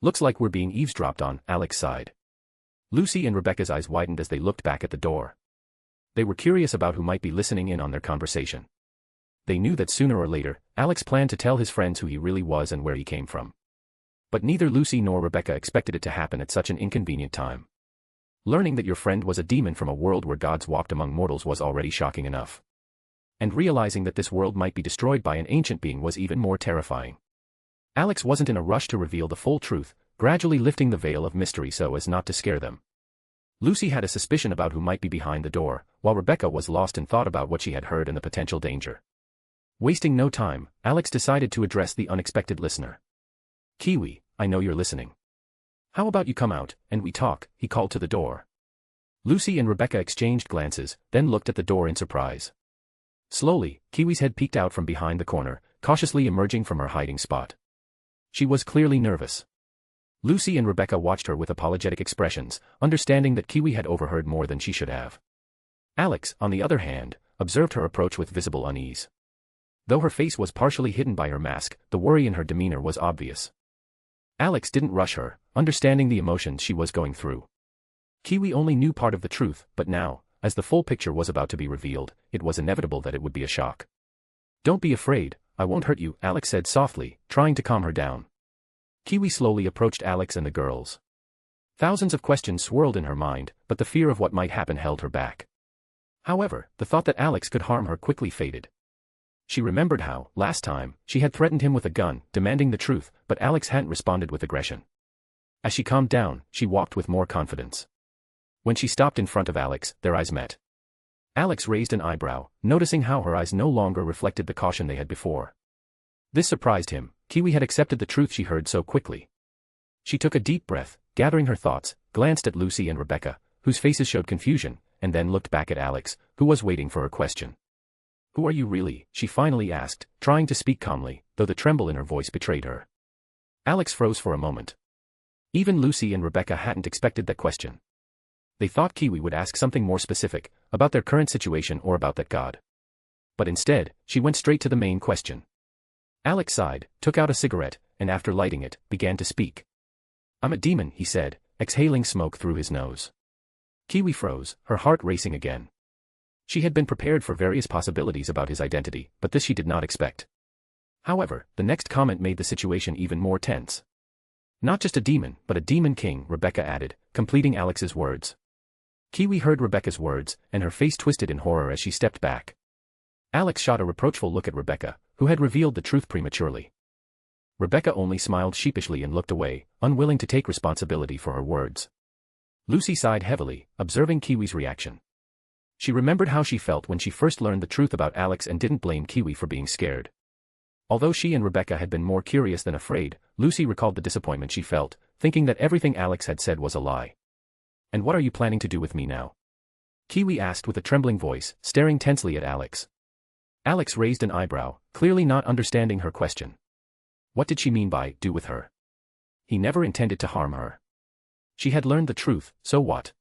"Looks like we're being eavesdropped on," Alex sighed. Lucy and Rebecca's eyes widened as they looked back at the door. They were curious about who might be listening in on their conversation. They knew that sooner or later, Alex planned to tell his friends who he really was and where he came from. But neither Lucy nor Rebecca expected it to happen at such an inconvenient time. Learning that your friend was a demon from a world where gods walked among mortals was already shocking enough. And realizing that this world might be destroyed by an ancient being was even more terrifying. Alex wasn't in a rush to reveal the full truth, gradually lifting the veil of mystery so as not to scare them. Lucy had a suspicion about who might be behind the door, while Rebecca was lost in thought about what she had heard and the potential danger. Wasting no time, Alex decided to address the unexpected listener. "Kiwi, I know you're listening. How about you come out, and we talk," he called to the door. Lucy and Rebecca exchanged glances, then looked at the door in surprise. Slowly, Kiwi's head peeked out from behind the corner, cautiously emerging from her hiding spot. She was clearly nervous. Lucy and Rebecca watched her with apologetic expressions, understanding that Kiwi had overheard more than she should have. Alex, on the other hand, observed her approach with visible unease. Though her face was partially hidden by her mask, the worry in her demeanor was obvious. Alex didn't rush her, understanding the emotions she was going through. Kiwi only knew part of the truth, but now, as the full picture was about to be revealed, it was inevitable that it would be a shock. "Don't be afraid, I won't hurt you," Alex said softly, trying to calm her down. Kiwi slowly approached Alex and the girls. Thousands of questions swirled in her mind, but the fear of what might happen held her back. However, the thought that Alex could harm her quickly faded. She remembered how, last time, she had threatened him with a gun, demanding the truth, but Alex hadn't responded with aggression. As she calmed down, she walked with more confidence. When she stopped in front of Alex, their eyes met. Alex raised an eyebrow, noticing how her eyes no longer reflected the caution they had before. This surprised him. Kiwi had accepted the truth she heard so quickly. She took a deep breath, gathering her thoughts, glanced at Lucy and Rebecca, whose faces showed confusion, and then looked back at Alex, who was waiting for her question. "Who are you really?" she finally asked, trying to speak calmly, though the tremble in her voice betrayed her. Alex froze for a moment. Even Lucy and Rebecca hadn't expected that question. They thought Kiwi would ask something more specific, about their current situation or about that god. But instead, she went straight to the main question. Alex sighed, took out a cigarette, and after lighting it, began to speak. "I'm a demon," he said, exhaling smoke through his nose. Kiwi froze, her heart racing again. She had been prepared for various possibilities about his identity, but this she did not expect. However, the next comment made the situation even more tense. "Not just a demon, but a demon king," Rebecca added, completing Alex's words. Kiwi heard Rebecca's words, and her face twisted in horror as she stepped back. Alex shot a reproachful look at Rebecca, who had revealed the truth prematurely. Rebecca only smiled sheepishly and looked away, unwilling to take responsibility for her words. Lucy sighed heavily, observing Kiwi's reaction. She remembered how she felt when she first learned the truth about Alex and didn't blame Kiwi for being scared. Although she and Rebecca had been more curious than afraid, Lucy recalled the disappointment she felt, thinking that everything Alex had said was a lie. "And what are you planning to do with me now?" Kiwi asked with a trembling voice, staring tensely at Alex. Alex raised an eyebrow, clearly not understanding her question. What did she mean by "do with her"? He never intended to harm her. She had learned the truth, so what?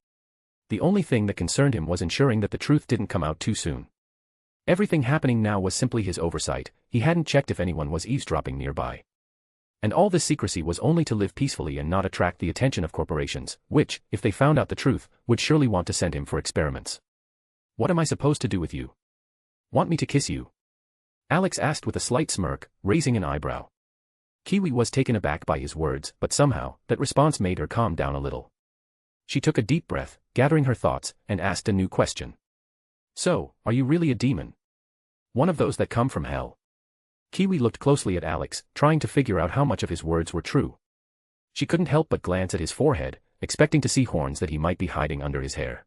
The only thing that concerned him was ensuring that the truth didn't come out too soon. Everything happening now was simply his oversight. He hadn't checked if anyone was eavesdropping nearby. And all this secrecy was only to live peacefully and not attract the attention of corporations, which, if they found out the truth, would surely want to send him for experiments. "What am I supposed to do with you? Want me to kiss you?" Alex asked with a slight smirk, raising an eyebrow. Kiwi was taken aback by his words, but somehow, that response made her calm down a little. She took a deep breath, gathering her thoughts, and asked a new question. "So, are you really a demon? One of those that come from hell?" Kiwi looked closely at Alex, trying to figure out how much of his words were true. She couldn't help but glance at his forehead, expecting to see horns that he might be hiding under his hair.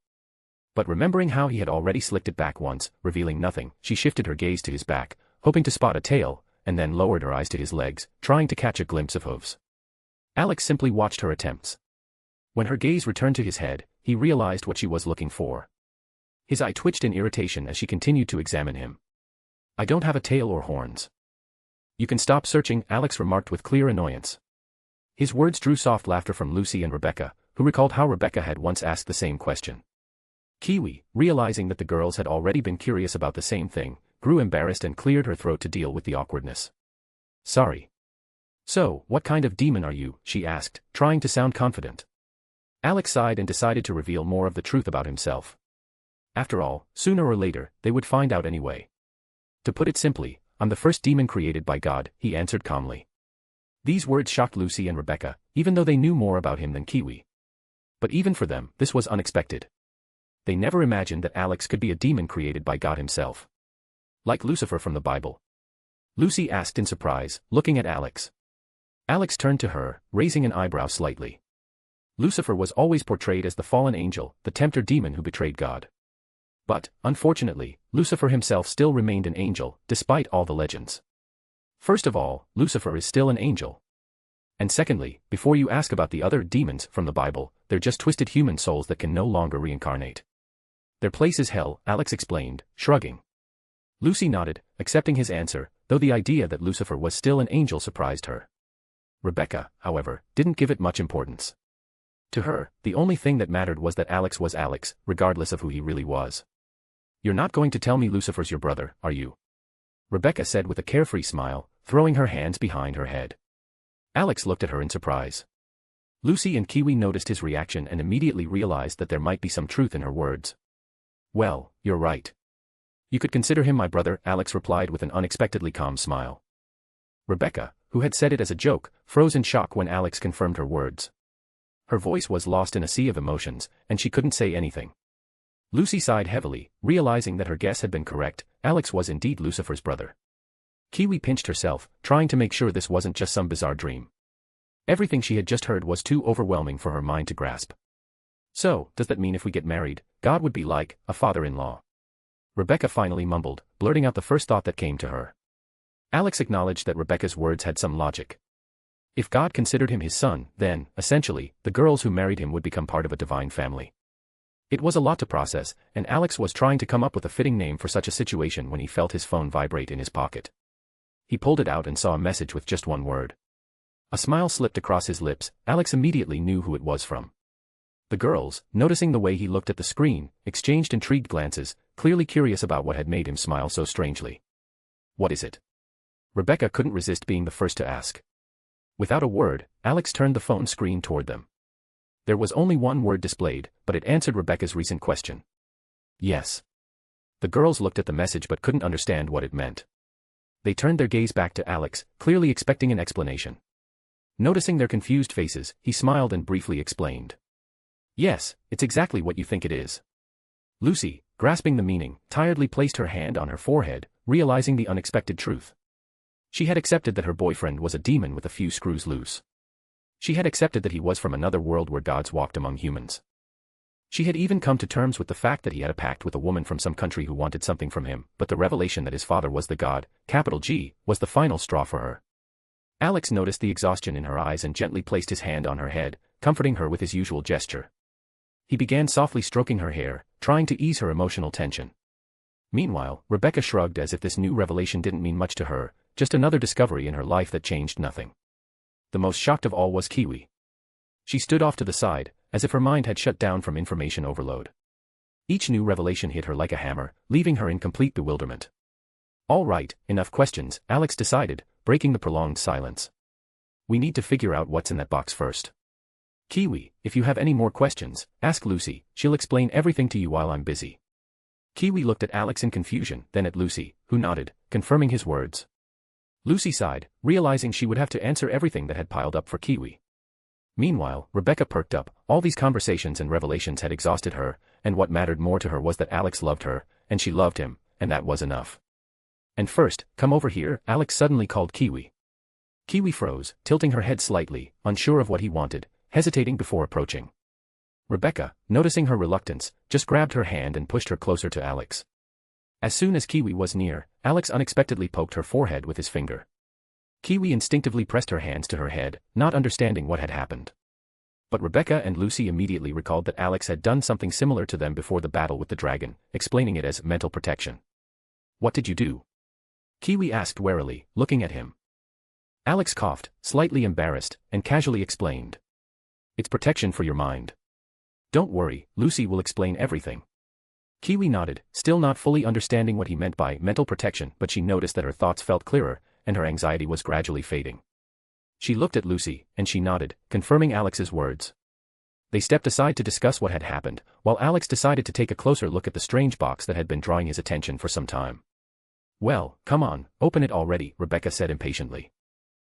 But remembering how he had already slicked it back once, revealing nothing, she shifted her gaze to his back, hoping to spot a tail, and then lowered her eyes to his legs, trying to catch a glimpse of hooves. Alex simply watched her attempts. When her gaze returned to his head, he realized what she was looking for. His eye twitched in irritation as she continued to examine him. "I don't have a tail or horns." "You can stop searching," Alex remarked with clear annoyance. His words drew soft laughter from Lucy and Rebecca, who recalled how Rebecca had once asked the same question. Kiwi, realizing that the girls had already been curious about the same thing, grew embarrassed and cleared her throat to deal with the awkwardness. "Sorry." "So, what kind of demon are you?" she asked, trying to sound confident. Alex sighed and decided to reveal more of the truth about himself. After all, sooner or later, they would find out anyway. "To put it simply, I'm the first demon created by God," he answered calmly. These words shocked Lucy and Rebecca, even though they knew more about him than Kiwi. But even for them, this was unexpected. They never imagined that Alex could be a demon created by God himself. Like Lucifer from the Bible? Lucy asked in surprise, looking at Alex. Alex turned to her, raising an eyebrow slightly. Lucifer was always portrayed as the fallen angel, the tempter demon who betrayed God. But, unfortunately, Lucifer himself still remained an angel, despite all the legends. First of all, Lucifer is still an angel. And secondly, before you ask about the other demons from the Bible, they're just twisted human souls that can no longer reincarnate. Their place is hell, Alex explained, shrugging. Lucy nodded, accepting his answer, though the idea that Lucifer was still an angel surprised her. Rebecca, however, didn't give it much importance. To her, the only thing that mattered was that Alex was Alex, regardless of who he really was. "You're not going to tell me Lucifer's your brother, are you?" Rebecca said with a carefree smile, throwing her hands behind her head. Alex looked at her in surprise. Lucy and Kiwi noticed his reaction and immediately realized that there might be some truth in her words. "Well, you're right. You could consider him my brother," Alex replied with an unexpectedly calm smile. Rebecca, who had said it as a joke, froze in shock when Alex confirmed her words. Her voice was lost in a sea of emotions, and she couldn't say anything. Lucy sighed heavily, realizing that her guess had been correct. Alex was indeed Lucifer's brother. Kiwi pinched herself, trying to make sure this wasn't just some bizarre dream. Everything she had just heard was too overwhelming for her mind to grasp. "So, does that mean if we get married, God would be like a father-in-law?" Rebecca finally mumbled, blurting out the first thought that came to her. Alex acknowledged that Rebecca's words had some logic. If God considered him his son, then, essentially, the girls who married him would become part of a divine family. It was a lot to process, and Alex was trying to come up with a fitting name for such a situation when he felt his phone vibrate in his pocket. He pulled it out and saw a message with just one word. A smile slipped across his lips. Alex immediately knew who it was from. The girls, noticing the way he looked at the screen, exchanged intrigued glances, clearly curious about what had made him smile so strangely. "What is it?" Rebecca couldn't resist being the first to ask. Without a word, Alex turned the phone screen toward them. There was only one word displayed, but it answered Rebecca's recent question. "Yes." The girls looked at the message but couldn't understand what it meant. They turned their gaze back to Alex, clearly expecting an explanation. Noticing their confused faces, he smiled and briefly explained. "Yes, it's exactly what you think it is." Lucy, grasping the meaning, tiredly placed her hand on her forehead, realizing the unexpected truth. She had accepted that her boyfriend was a demon with a few screws loose. She had accepted that he was from another world where gods walked among humans. She had even come to terms with the fact that he had a pact with a woman from some country who wanted something from him, but the revelation that his father was the god, capital G, was the final straw for her. Alex noticed the exhaustion in her eyes and gently placed his hand on her head, comforting her with his usual gesture. He began softly stroking her hair, trying to ease her emotional tension. Meanwhile, Rebecca shrugged as if this new revelation didn't mean much to her, just another discovery in her life that changed nothing. The most shocked of all was Kiwi. She stood off to the side, as if her mind had shut down from information overload. Each new revelation hit her like a hammer, leaving her in complete bewilderment. "All right, enough questions," Alex decided, breaking the prolonged silence. "We need to figure out what's in that box first. Kiwi, if you have any more questions, ask Lucy, she'll explain everything to you while I'm busy." Kiwi looked at Alex in confusion, then at Lucy, who nodded, confirming his words. Lucy sighed, realizing she would have to answer everything that had piled up for Kiwi. Meanwhile, Rebecca perked up. All these conversations and revelations had exhausted her, and what mattered more to her was that Alex loved her, and she loved him, and that was enough. "And first, come over here," Alex suddenly called Kiwi. Kiwi froze, tilting her head slightly, unsure of what he wanted, hesitating before approaching. Rebecca, noticing her reluctance, just grabbed her hand and pushed her closer to Alex. As soon as Kiwi was near, Alex unexpectedly poked her forehead with his finger. Kiwi instinctively pressed her hands to her head, not understanding what had happened. But Rebecca and Lucy immediately recalled that Alex had done something similar to them before the battle with the dragon, explaining it as mental protection. "What did you do?" Kiwi asked warily, looking at him. Alex coughed, slightly embarrassed, and casually explained. "It's protection for your mind. Don't worry, Lucy will explain everything." Kiwi nodded, still not fully understanding what he meant by mental protection, but she noticed that her thoughts felt clearer, and her anxiety was gradually fading. She looked at Lucy, and she nodded, confirming Alex's words. They stepped aside to discuss what had happened, while Alex decided to take a closer look at the strange box that had been drawing his attention for some time. "Well, come on, open it already," Rebecca said impatiently.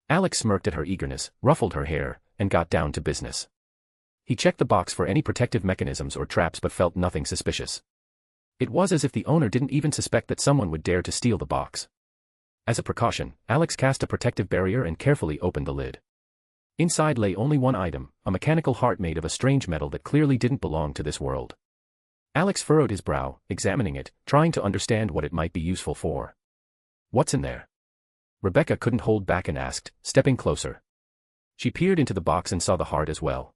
Alex smirked at her eagerness, ruffled her hair, and got down to business. He checked the box for any protective mechanisms or traps but felt nothing suspicious. It was as if the owner didn't even suspect that someone would dare to steal the box. As a precaution, Alex cast a protective barrier and carefully opened the lid. Inside lay only one item, a mechanical heart made of a strange metal that clearly didn't belong to this world. Alex furrowed his brow, examining it, trying to understand what it might be useful for. What's in there? Rebecca couldn't hold back and asked, stepping closer. She peered into the box and saw the heart as well.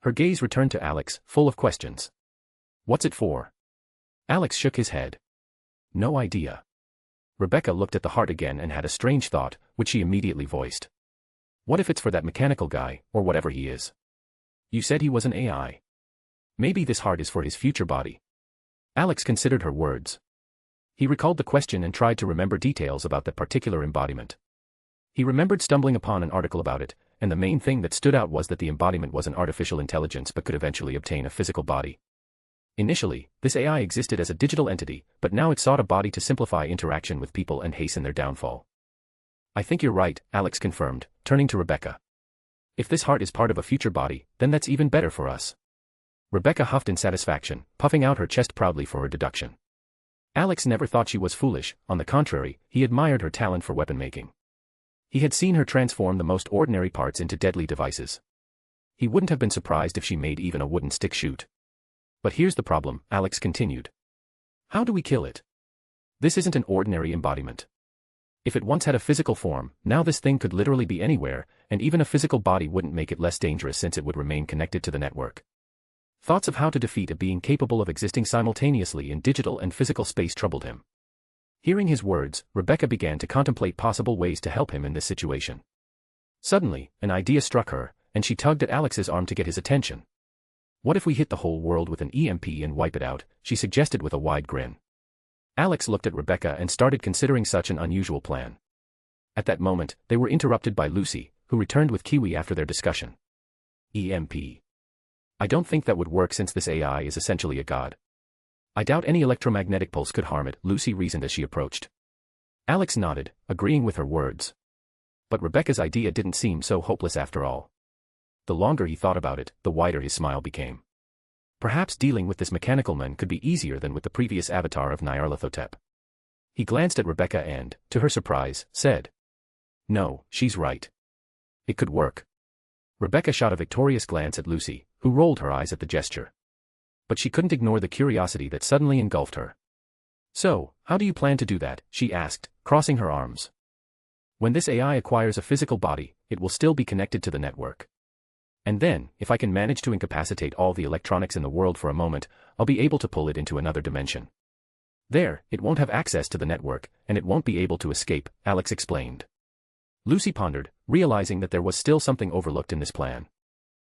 Her gaze returned to Alex, full of questions. What's it for? Alex shook his head. No idea. Rebecca looked at the heart again and had a strange thought, which she immediately voiced. What if it's for that mechanical guy, or whatever he is? You said he was an AI. Maybe this heart is for his future body. Alex considered her words. He recalled the question and tried to remember details about that particular embodiment. He remembered stumbling upon an article about it, and the main thing that stood out was that the embodiment was an artificial intelligence but could eventually obtain a physical body. Initially, this AI existed as a digital entity, but now it sought a body to simplify interaction with people and hasten their downfall. I think you're right, Alex confirmed, turning to Rebecca. If this heart is part of a future body, then that's even better for us. Rebecca huffed in satisfaction, puffing out her chest proudly for her deduction. Alex never thought she was foolish, on the contrary, he admired her talent for weapon making. He had seen her transform the most ordinary parts into deadly devices. He wouldn't have been surprised if she made even a wooden stick shoot. But here's the problem, Alex continued. How do we kill it? This isn't an ordinary embodiment. If it once had a physical form, now this thing could literally be anywhere, and even a physical body wouldn't make it less dangerous since it would remain connected to the network. Thoughts of how to defeat a being capable of existing simultaneously in digital and physical space troubled him. Hearing his words, Rebecca began to contemplate possible ways to help him in this situation. Suddenly, an idea struck her, and she tugged at Alex's arm to get his attention. What if we hit the whole world with an EMP and wipe it out, she suggested with a wide grin. Alex looked at Rebecca and started considering such an unusual plan. At that moment, they were interrupted by Lucy, who returned with Kiwi after their discussion. EMP. I don't think that would work since this AI is essentially a god. I doubt any electromagnetic pulse could harm it, Lucy reasoned as she approached. Alex nodded, agreeing with her words. But Rebecca's idea didn't seem so hopeless after all. The longer he thought about it, the wider his smile became. Perhaps dealing with this mechanical man could be easier than with the previous avatar of Nyarlathotep. He glanced at Rebecca and, to her surprise, said, "No, she's right. It could work." Rebecca shot a victorious glance at Lucy, who rolled her eyes at the gesture. But she couldn't ignore the curiosity that suddenly engulfed her. So, how do you plan to do that? She asked, crossing her arms. When this AI acquires a physical body, it will still be connected to the network. And then, if I can manage to incapacitate all the electronics in the world for a moment, I'll be able to pull it into another dimension. There, it won't have access to the network, and it won't be able to escape, Alex explained. Lucy pondered, realizing that there was still something overlooked in this plan.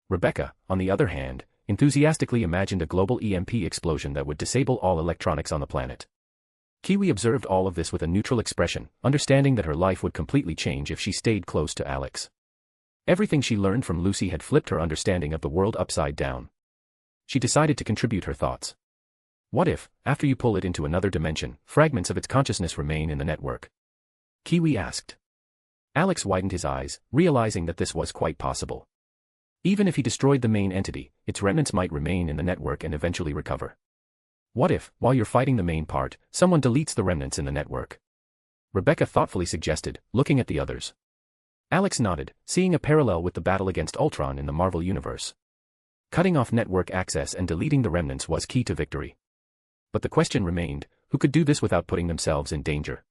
Rebecca, on the other hand, enthusiastically imagined a global EMP explosion that would disable all electronics on the planet. Kiwi observed all of this with a neutral expression, understanding that her life would completely change if she stayed close to Alex. Everything she learned from Lucy had flipped her understanding of the world upside down. She decided to contribute her thoughts. What if, after you pull it into another dimension, fragments of its consciousness remain in the network? Kiwi asked. Alex widened his eyes, realizing that this was quite possible. Even if he destroyed the main entity, its remnants might remain in the network and eventually recover. What if, while you're fighting the main part, someone deletes the remnants in the network? Rebecca thoughtfully suggested, looking at the others. Alex nodded, seeing a parallel with the battle against Ultron in the Marvel Universe. Cutting off network access and deleting the remnants was key to victory. But the question remained, who could do this without putting themselves in danger?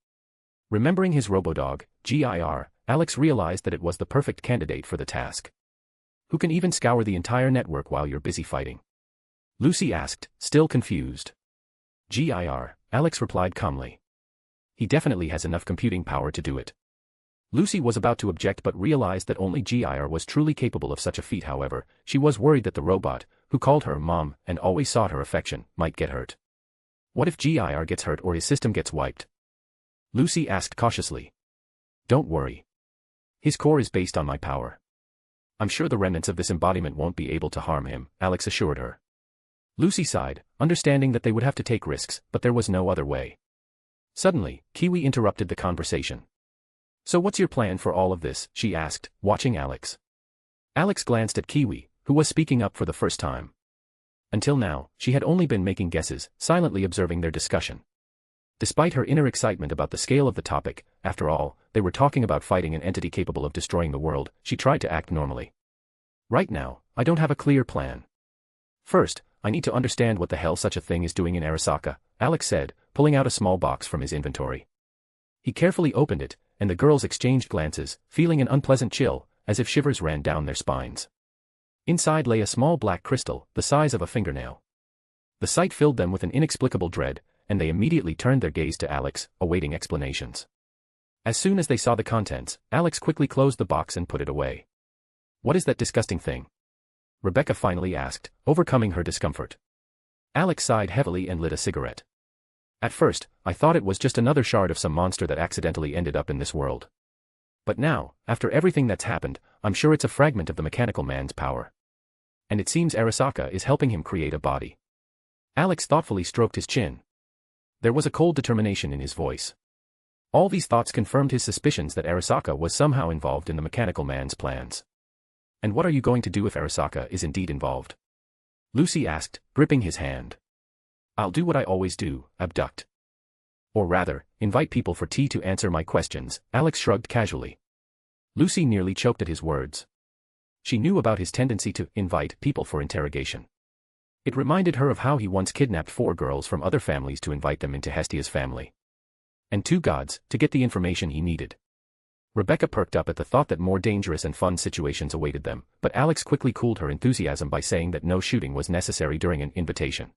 Remembering his robodog, GIR, Alex realized that it was the perfect candidate for the task. Who can even scour the entire network while you're busy fighting? Lucy asked, still confused. GIR, Alex replied calmly. He definitely has enough computing power to do it. Lucy was about to object but realized that only GIR was truly capable of such a feat. However, she was worried that the robot, who called her mom and always sought her affection, might get hurt. What if GIR gets hurt or his system gets wiped? Lucy asked cautiously. Don't worry. His core is based on my power. I'm sure the remnants of this embodiment won't be able to harm him, Alex assured her. Lucy sighed, understanding that they would have to take risks, but there was no other way. Suddenly, Kiwi interrupted the conversation. So what's your plan for all of this? She asked, watching Alex. Alex glanced at Kiwi, who was speaking up for the first time. Until now, she had only been making guesses, silently observing their discussion. Despite her inner excitement about the scale of the topic, after all, they were talking about fighting an entity capable of destroying the world, she tried to act normally. Right now, I don't have a clear plan. First, I need to understand what the hell such a thing is doing in Arasaka, Alex said, pulling out a small box from his inventory. He carefully opened it, and the girls exchanged glances, feeling an unpleasant chill, as if shivers ran down their spines. Inside lay a small black crystal, the size of a fingernail. The sight filled them with an inexplicable dread, and they immediately turned their gaze to Alex, awaiting explanations. As soon as they saw the contents, Alex quickly closed the box and put it away. "What is that disgusting thing?" Rebecca finally asked, overcoming her discomfort. Alex sighed heavily and lit a cigarette. "At first, I thought it was just another shard of some monster that accidentally ended up in this world. But now, after everything that's happened, I'm sure it's a fragment of the mechanical man's power. And it seems Arasaka is helping him create a body." Alex thoughtfully stroked his chin. There was a cold determination in his voice. All these thoughts confirmed his suspicions that Arasaka was somehow involved in the mechanical man's plans. "And what are you going to do if Arasaka is indeed involved?" Lucy asked, gripping his hand. "I'll do what I always do, abduct. Or rather, invite people for tea to answer my questions," Alex shrugged casually. Lucy nearly choked at his words. She knew about his tendency to invite people for interrogation. It reminded her of how he once kidnapped 4 girls from other families to invite them into Hestia's family. And 2 gods, to get the information he needed. Rebecca perked up at the thought that more dangerous and fun situations awaited them, but Alex quickly cooled her enthusiasm by saying that no shooting was necessary during an invitation.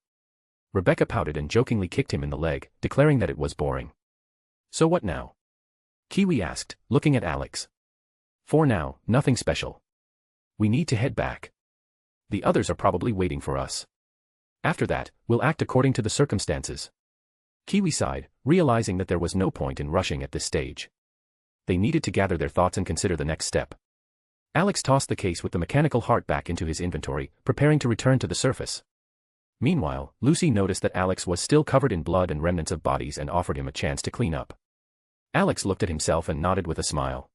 Rebecca pouted and jokingly kicked him in the leg, declaring that it was boring. "So what now?" Kiwi asked, looking at Alex. "For now, nothing special. We need to head back. The others are probably waiting for us. After that, we'll act according to the circumstances." Kiwi sighed, realizing that there was no point in rushing at this stage. They needed to gather their thoughts and consider the next step. Alex tossed the case with the mechanical heart back into his inventory, preparing to return to the surface. Meanwhile, Lucy noticed that Alex was still covered in blood and remnants of bodies and offered him a chance to clean up. Alex looked at himself and nodded with a smile.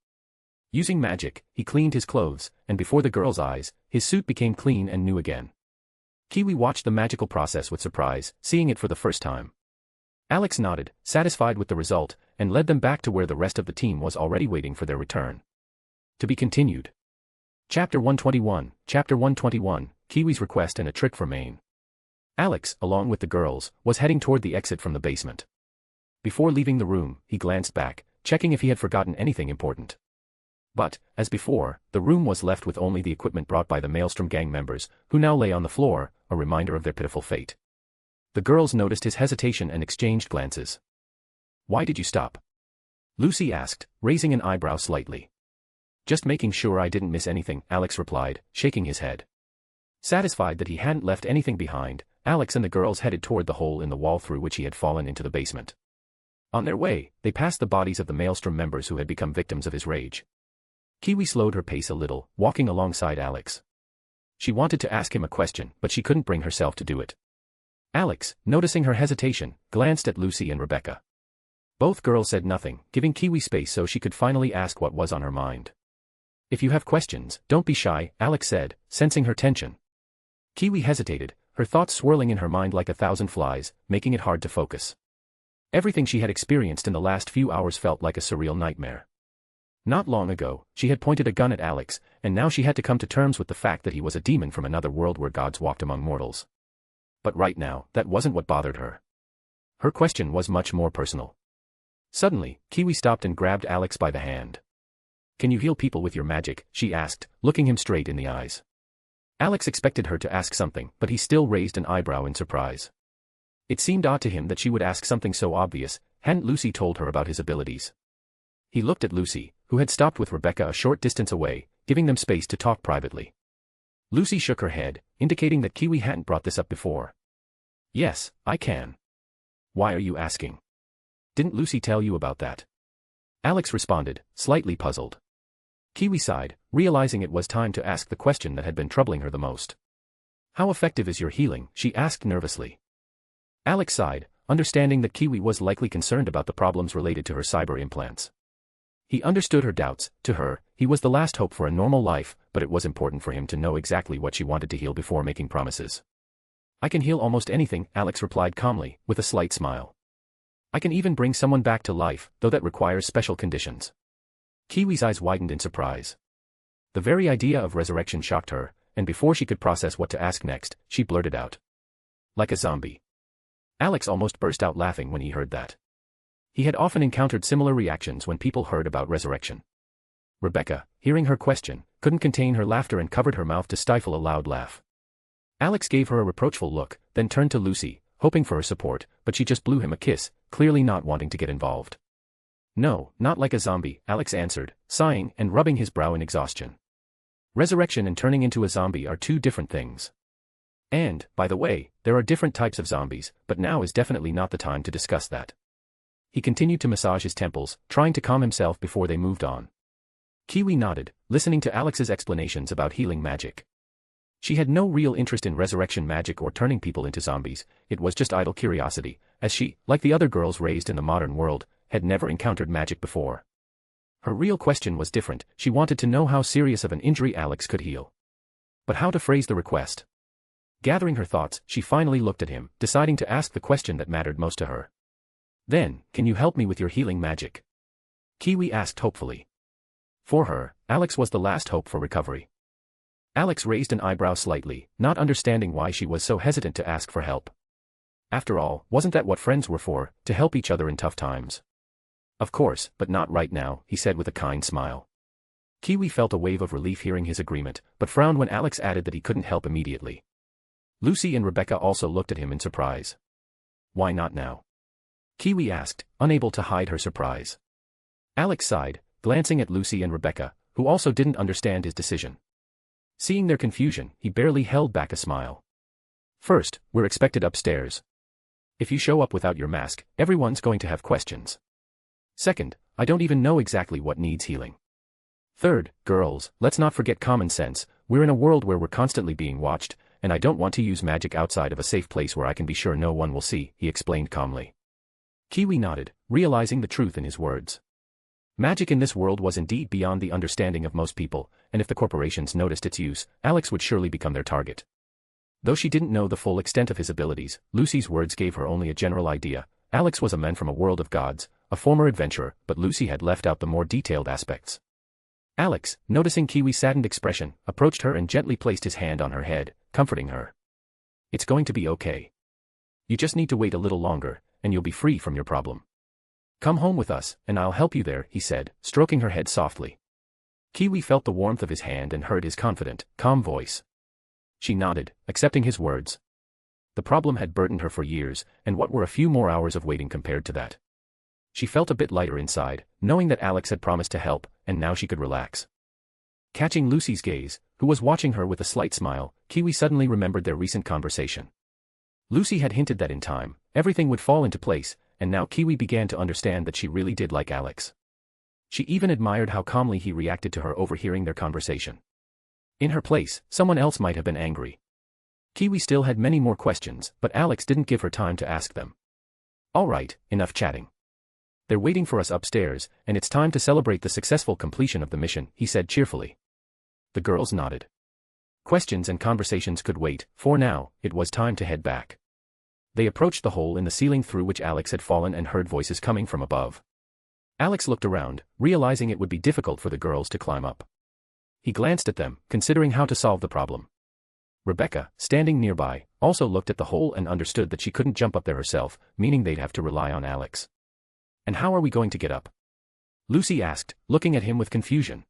Using magic, he cleaned his clothes, and before the girl's eyes, his suit became clean and new again. Kiwi watched the magical process with surprise, seeing it for the first time. Alex nodded, satisfied with the result, and led them back to where the rest of the team was already waiting for their return. To be continued. Chapter 121, Kiwi's Request and a Trick for Maine. Alex, along with the girls, was heading toward the exit from the basement. Before leaving the room, he glanced back, checking if he had forgotten anything important. But, as before, the room was left with only the equipment brought by the Maelstrom gang members, who now lay on the floor, a reminder of their pitiful fate. The girls noticed his hesitation and exchanged glances. "Why did you stop?" Lucy asked, raising an eyebrow slightly. "Just making sure I didn't miss anything," Alex replied, shaking his head. Satisfied that he hadn't left anything behind, Alex and the girls headed toward the hole in the wall through which he had fallen into the basement. On their way, they passed the bodies of the Maelstrom members who had become victims of his rage. Kiwi slowed her pace a little, walking alongside Alex. She wanted to ask him a question, but she couldn't bring herself to do it. Alex, noticing her hesitation, glanced at Lucy and Rebecca. Both girls said nothing, giving Kiwi space so she could finally ask what was on her mind. "If you have questions, don't be shy," Alex said, sensing her tension. Kiwi hesitated, her thoughts swirling in her mind like 1,000 flies, making it hard to focus. Everything she had experienced in the last few hours felt like a surreal nightmare. Not long ago, she had pointed a gun at Alex, and now she had to come to terms with the fact that he was a demon from another world where gods walked among mortals. But right now, that wasn't what bothered her. Her question was much more personal. Suddenly, Kiwi stopped and grabbed Alex by the hand. "Can you heal people with your magic?" she asked, looking him straight in the eyes. Alex expected her to ask something, but he still raised an eyebrow in surprise. It seemed odd to him that she would ask something so obvious. Hadn't Lucy told her about his abilities? He looked at Lucy, who had stopped with Rebecca a short distance away, giving them space to talk privately. Lucy shook her head, indicating that Kiwi hadn't brought this up before. "Yes, I can." "Why are you asking? Didn't Lucy tell you about that?" Alex responded, slightly puzzled. Kiwi sighed, realizing it was time to ask the question that had been troubling her the most. "How effective is your healing?" she asked nervously. Alex sighed, understanding that Kiwi was likely concerned about the problems related to her cyber implants. He understood her doubts. To her, he was the last hope for a normal life, but it was important for him to know exactly what she wanted to heal before making promises. "I can heal almost anything," Alex replied calmly, with a slight smile. I can even bring someone back to life, though that requires special conditions. Kiwi's eyes widened in surprise. The very idea of resurrection shocked her, and before she could process what to ask next, she blurted out. Like a zombie. Alex almost burst out laughing when he heard that. He had often encountered similar reactions when people heard about resurrection. Rebecca, hearing her question, couldn't contain her laughter and covered her mouth to stifle a loud laugh. Alex gave her a reproachful look, then turned to Lucy, hoping for her support, but she just blew him a kiss, clearly not wanting to get involved. No, not like a zombie, Alex answered, sighing and rubbing his brow in exhaustion. Resurrection and turning into a zombie are two different things. And, by the way, there are different types of zombies, but now is definitely not the time to discuss that. He continued to massage his temples, trying to calm himself before they moved on. Kiwi nodded, listening to Alex's explanations about healing magic. She had no real interest in resurrection magic or turning people into zombies, it was just idle curiosity, as she, like the other girls raised in the modern world, had never encountered magic before. Her real question was different, she wanted to know how serious of an injury Alex could heal. But how to phrase the request? Gathering her thoughts, she finally looked at him, deciding to ask the question that mattered most to her. Then, can you help me with your healing magic? Kiwi asked hopefully. For her, Alex was the last hope for recovery. Alex raised an eyebrow slightly, not understanding why she was so hesitant to ask for help. After all, wasn't that what friends were for, to help each other in tough times? Of course, but not right now, he said with a kind smile. Kiwi felt a wave of relief hearing his agreement, but frowned when Alex added that he couldn't help immediately. Lucy and Rebecca also looked at him in surprise. Why not now? Kiwi asked, unable to hide her surprise. Alex sighed, glancing at Lucy and Rebecca, who also didn't understand his decision. Seeing their confusion, he barely held back a smile. First, we're expected upstairs. If you show up without your mask, everyone's going to have questions. Second, I don't even know exactly what needs healing. Third, girls, let's not forget common sense, we're in a world where we're constantly being watched, and I don't want to use magic outside of a safe place where I can be sure no one will see, he explained calmly. Kiwi nodded, realizing the truth in his words. Magic in this world was indeed beyond the understanding of most people, and if the corporations noticed its use, Alex would surely become their target. Though she didn't know the full extent of his abilities, Lucy's words gave her only a general idea. Alex was a man from a world of gods, a former adventurer, but Lucy had left out the more detailed aspects. Alex, noticing Kiwi's saddened expression, approached her and gently placed his hand on her head, comforting her. It's going to be okay. You just need to wait a little longer, and you'll be free from your problem. Come home with us, and I'll help you there, he said, stroking her head softly. Kiwi felt the warmth of his hand and heard his confident, calm voice. She nodded, accepting his words. The problem had burdened her for years, and what were a few more hours of waiting compared to that? She felt a bit lighter inside, knowing that Alex had promised to help, and now she could relax. Catching Lucy's gaze, who was watching her with a slight smile, Kiwi suddenly remembered their recent conversation. Lucy had hinted that in time, everything would fall into place, and now Kiwi began to understand that she really did like Alex. She even admired how calmly he reacted to her overhearing their conversation. In her place, someone else might have been angry. Kiwi still had many more questions, but Alex didn't give her time to ask them. All right, enough chatting. They're waiting for us upstairs, and it's time to celebrate the successful completion of the mission, he said cheerfully. The girls nodded. Questions and conversations could wait, for now, it was time to head back. They approached the hole in the ceiling through which Alex had fallen and heard voices coming from above. Alex looked around, realizing it would be difficult for the girls to climb up. He glanced at them, considering how to solve the problem. Rebecca, standing nearby, also looked at the hole and understood that she couldn't jump up there herself, meaning they'd have to rely on Alex. And how are we going to get up? Lucy asked, looking at him with confusion.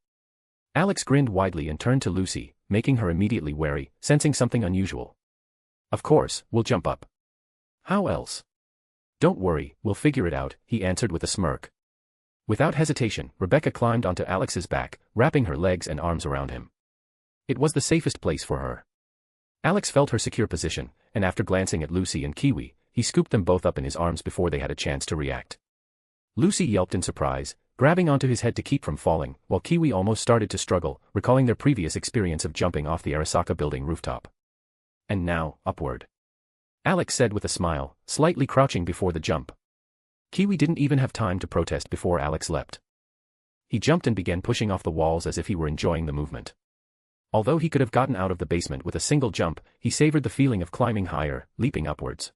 Alex grinned widely and turned to Lucy, making her immediately wary, sensing something unusual. Of course, we'll jump up. How else? Don't worry, we'll figure it out, he answered with a smirk. Without hesitation, Rebecca climbed onto Alex's back, wrapping her legs and arms around him. It was the safest place for her. Alex felt her secure position, and after glancing at Lucy and Kiwi, he scooped them both up in his arms before they had a chance to react. Lucy yelped in surprise, grabbing onto his head to keep from falling, while Kiwi almost started to struggle, recalling their previous experience of jumping off the Arasaka building rooftop. And now, upward. Alex said with a smile, slightly crouching before the jump. Kiwi didn't even have time to protest before Alex leapt. He jumped and began pushing off the walls as if he were enjoying the movement. Although he could have gotten out of the basement with a single jump, he savored the feeling of climbing higher, leaping upwards.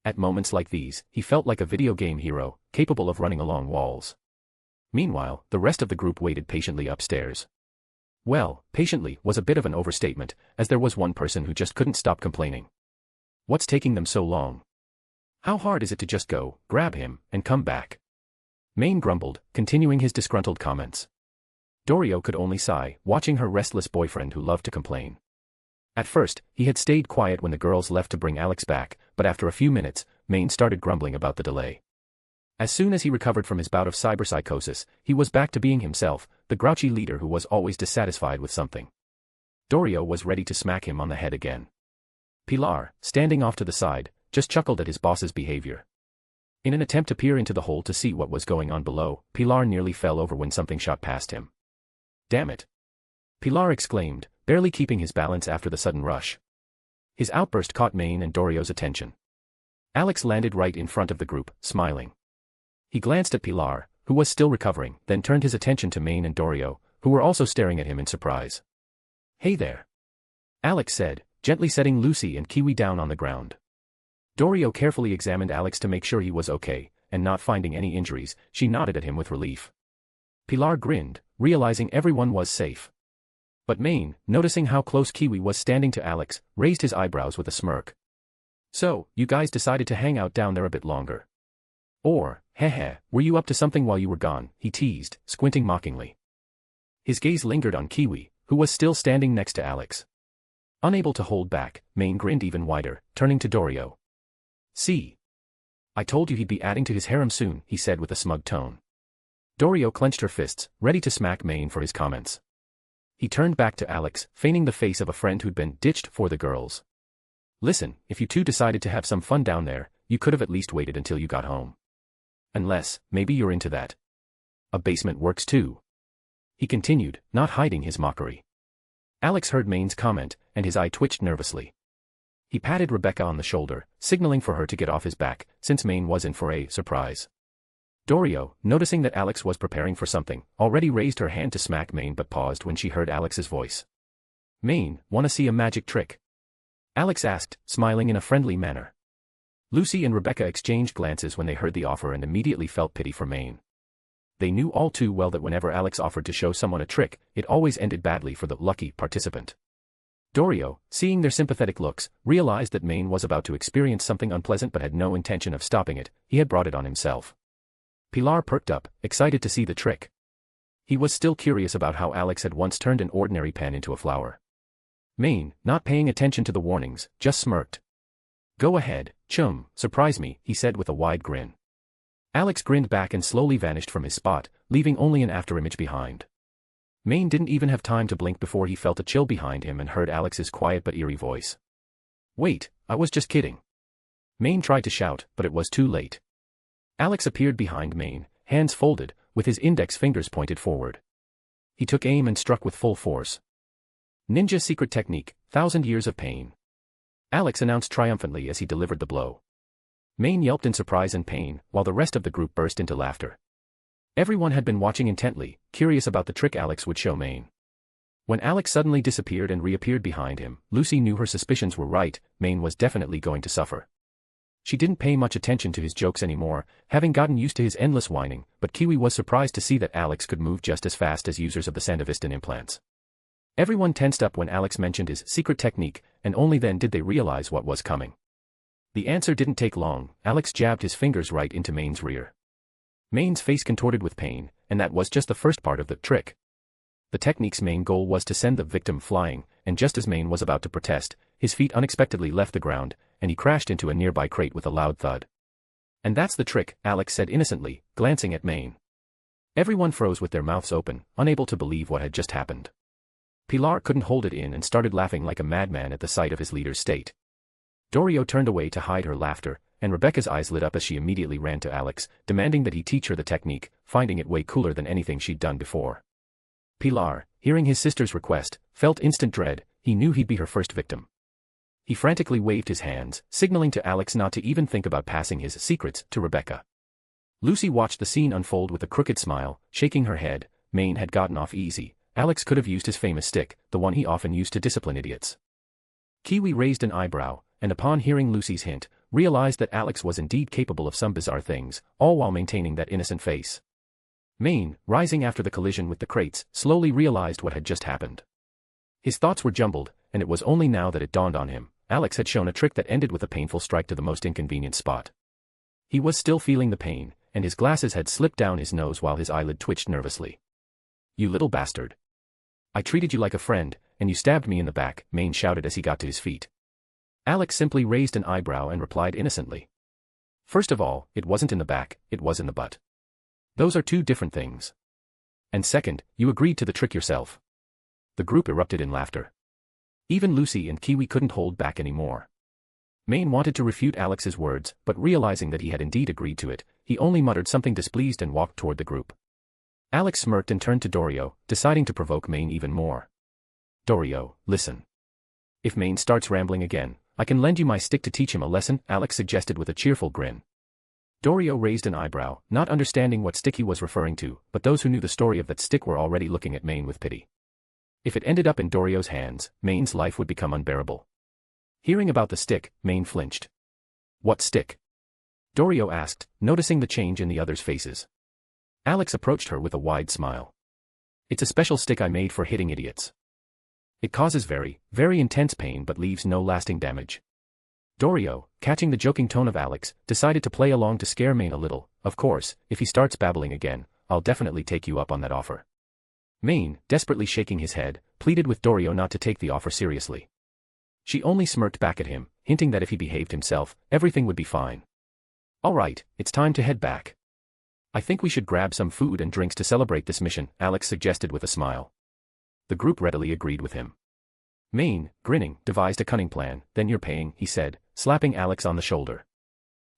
At moments like these, he felt like a video game hero, capable of running along walls. Meanwhile, the rest of the group waited patiently upstairs. Well, patiently was a bit of an overstatement, as there was one person who just couldn't stop complaining. What's taking them so long? How hard is it to just go, grab him, and come back? Maine grumbled, continuing his disgruntled comments. Dorio could only sigh, watching her restless boyfriend who loved to complain. At first, he had stayed quiet when the girls left to bring Alex back, but after a few minutes, Maine started grumbling about the delay. As soon as he recovered from his bout of cyberpsychosis, he was back to being himself, the grouchy leader who was always dissatisfied with something. Dorio was ready to smack him on the head again. Pilar, standing off to the side, just chuckled at his boss's behavior. In an attempt to peer into the hole to see what was going on below, Pilar nearly fell over when something shot past him. "Damn it!" Pilar exclaimed, barely keeping his balance after the sudden rush. His outburst caught Maine and Dorio's attention. Alex landed right in front of the group, smiling. He glanced at Pilar, who was still recovering, then turned his attention to Maine and Dorio, who were also staring at him in surprise. "Hey there," Alex said, gently setting Lucy and Kiwi down on the ground. Dorio carefully examined Alex to make sure he was okay, and not finding any injuries, she nodded at him with relief. Pilar grinned, realizing everyone was safe. But Maine, noticing how close Kiwi was standing to Alex, raised his eyebrows with a smirk. "So, you guys decided to hang out down there a bit longer. Or, heh, were you up to something while you were gone?" he teased, squinting mockingly. His gaze lingered on Kiwi, who was still standing next to Alex. Unable to hold back, Maine grinned even wider, turning to Dorio. "See? I told you he'd be adding to his harem soon," he said with a smug tone. Dorio clenched her fists, ready to smack Maine for his comments. He turned back to Alex, feigning the face of a friend who'd been ditched for the girls. "Listen, if you two decided to have some fun down there, you could have at least waited until you got home. Unless, maybe you're into that. A basement works too," he continued, not hiding his mockery. Alex heard Maine's comment, and his eye twitched nervously. He patted Rebecca on the shoulder, signaling for her to get off his back, since Maine was in for a surprise. Dorio, noticing that Alex was preparing for something, already raised her hand to smack Maine but paused when she heard Alex's voice. "Maine, wanna see a magic trick?" Alex asked, smiling in a friendly manner. Lucy and Rebecca exchanged glances when they heard the offer and immediately felt pity for Maine. They knew all too well that whenever Alex offered to show someone a trick, it always ended badly for the lucky participant. Dorio, seeing their sympathetic looks, realized that Maine was about to experience something unpleasant but had no intention of stopping it. He had brought it on himself. Pilar perked up, excited to see the trick. He was still curious about how Alex had once turned an ordinary pen into a flower. Maine, not paying attention to the warnings, just smirked. "Go ahead, chum, surprise me," he said with a wide grin. Alex grinned back and slowly vanished from his spot, leaving only an afterimage behind. Maine didn't even have time to blink before he felt a chill behind him and heard Alex's quiet but eerie voice. "Wait, I was just kidding." Maine tried to shout, but it was too late. Alex appeared behind Maine, hands folded, with his index fingers pointed forward. He took aim and struck with full force. "Ninja secret technique, 1,000 years of pain," Alex announced triumphantly as he delivered the blow. Maine yelped in surprise and pain, while the rest of the group burst into laughter. Everyone had been watching intently, curious about the trick Alex would show Maine. When Alex suddenly disappeared and reappeared behind him, Lucy knew her suspicions were right. Maine was definitely going to suffer. She didn't pay much attention to his jokes anymore, having gotten used to his endless whining, but Kiwi was surprised to see that Alex could move just as fast as users of the Sandevistan implants. Everyone tensed up when Alex mentioned his secret technique, and only then did they realize what was coming. The answer didn't take long. Alex jabbed his fingers right into Maine's rear. Maine's face contorted with pain, and that was just the first part of the trick. The technique's main goal was to send the victim flying, and just as Maine was about to protest, his feet unexpectedly left the ground, and he crashed into a nearby crate with a loud thud. "And that's the trick," Alex said innocently, glancing at Maine. Everyone froze with their mouths open, unable to believe what had just happened. Pilar couldn't hold it in and started laughing like a madman at the sight of his leader's state. Dorio turned away to hide her laughter, and Rebecca's eyes lit up as she immediately ran to Alex, demanding that he teach her the technique, finding it way cooler than anything she'd done before. Pilar, hearing his sister's request, felt instant dread. He knew he'd be her first victim. He frantically waved his hands, signaling to Alex not to even think about passing his secrets to Rebecca. Lucy watched the scene unfold with a crooked smile, shaking her head. Maine had gotten off easy. Alex could have used his famous stick, the one he often used to discipline idiots. Kiwi raised an eyebrow, and upon hearing Lucy's hint, realized that Alex was indeed capable of some bizarre things, all while maintaining that innocent face. Maine, rising after the collision with the crates, slowly realized what had just happened. His thoughts were jumbled, and it was only now that it dawned on him. Alex had shown a trick that ended with a painful strike to the most inconvenient spot. He was still feeling the pain, and his glasses had slipped down his nose while his eyelid twitched nervously. "You little bastard. I treated you like a friend, and you stabbed me in the back," Maine shouted as he got to his feet. Alex simply raised an eyebrow and replied innocently. "First of all, it wasn't in the back, it was in the butt. Those are two different things. And second, you agreed to the trick yourself." The group erupted in laughter. Even Lucy and Kiwi couldn't hold back anymore. Maine wanted to refute Alex's words, but realizing that he had indeed agreed to it, he only muttered something displeased and walked toward the group. Alex smirked and turned to Dorio, deciding to provoke Maine even more. "Dorio, listen. If Maine starts rambling again, I can lend you my stick to teach him a lesson," Alex suggested with a cheerful grin. Dorio raised an eyebrow, not understanding what stick he was referring to, but those who knew the story of that stick were already looking at Maine with pity. If it ended up in Dorio's hands, Maine's life would become unbearable. Hearing about the stick, Maine flinched. "What stick?" Dorio asked, noticing the change in the others' faces. Alex approached her with a wide smile. "It's a special stick I made for hitting idiots. It causes very, very intense pain but leaves no lasting damage." Dorio, catching the joking tone of Alex, decided to play along to scare Maine a little. "Of course, if he starts babbling again, I'll definitely take you up on that offer." Maine, desperately shaking his head, pleaded with Dorio not to take the offer seriously. She only smirked back at him, hinting that if he behaved himself, everything would be fine. "All right, it's time to head back. I think we should grab some food and drinks to celebrate this mission," Alex suggested with a smile. The group readily agreed with him. Maine, grinning, devised a cunning plan. "Then you're paying," he said, slapping Alex on the shoulder.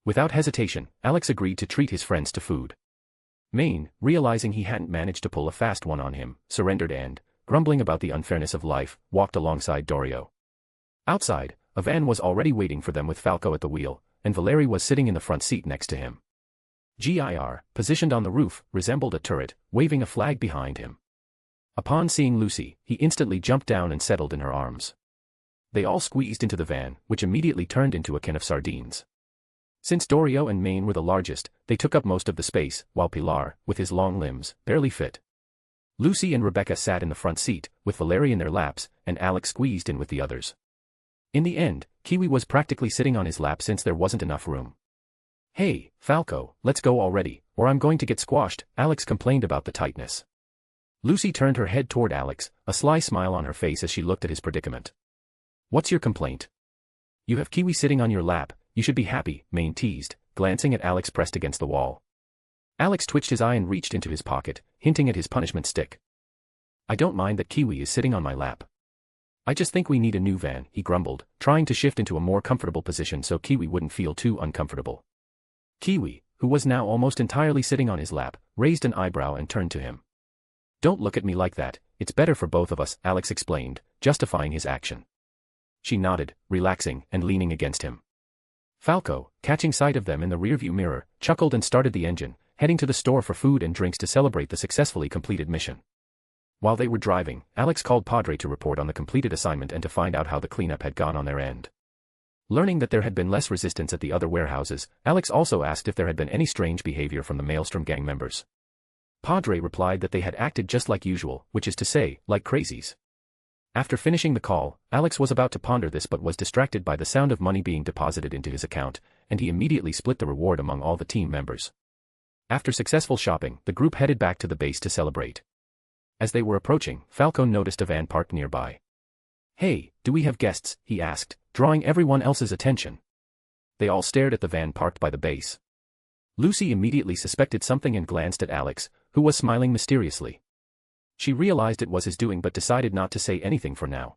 Without hesitation, Alex agreed to treat his friends to food. Maine, realizing he hadn't managed to pull a fast one on him, surrendered and, grumbling about the unfairness of life, walked alongside Dorio. Outside, a van was already waiting for them with Falco at the wheel, and Valeri was sitting in the front seat next to him. GIR, positioned on the roof, resembled a turret, waving a flag behind him. Upon seeing Lucy, he instantly jumped down and settled in her arms. They all squeezed into the van, which immediately turned into a can of sardines. Since Dorio and Maine were the largest, they took up most of the space, while Pilar, with his long limbs, barely fit. Lucy and Rebecca sat in the front seat, with Valeri in their laps, and Alex squeezed in with the others. In the end, Kiwi was practically sitting on his lap since there wasn't enough room. "Hey, Falco, let's go already, or I'm going to get squashed," Alex complained about the tightness. Lucy turned her head toward Alex, a sly smile on her face as she looked at his predicament. "What's your complaint? You have Kiwi sitting on your lap, you should be happy," Maine teased, glancing at Alex pressed against the wall. Alex twitched his eye and reached into his pocket, hinting at his punishment stick. "I don't mind that Kiwi is sitting on my lap. I just think we need a new van," he grumbled, trying to shift into a more comfortable position so Kiwi wouldn't feel too uncomfortable. Kiwi, who was now almost entirely sitting on his lap, raised an eyebrow and turned to him. "Don't look at me like that, it's better for both of us," Alex explained, justifying his action. She nodded, relaxing and leaning against him. Falco, catching sight of them in the rearview mirror, chuckled and started the engine, heading to the store for food and drinks to celebrate the successfully completed mission. While they were driving, Alex called Padre to report on the completed assignment and to find out how the cleanup had gone on their end. Learning that there had been less resistance at the other warehouses, Alex also asked if there had been any strange behavior from the Maelstrom gang members. Padre replied that they had acted just like usual, which is to say, like crazies. After finishing the call, Alex was about to ponder this but was distracted by the sound of money being deposited into his account, and he immediately split the reward among all the team members. After successful shopping, the group headed back to the base to celebrate. As they were approaching, Falco noticed a van parked nearby. "Hey, do we have guests?" he asked, drawing everyone else's attention. They all stared at the van parked by the base. Lucy immediately suspected something and glanced at Alex, who was smiling mysteriously. She realized it was his doing but decided not to say anything for now.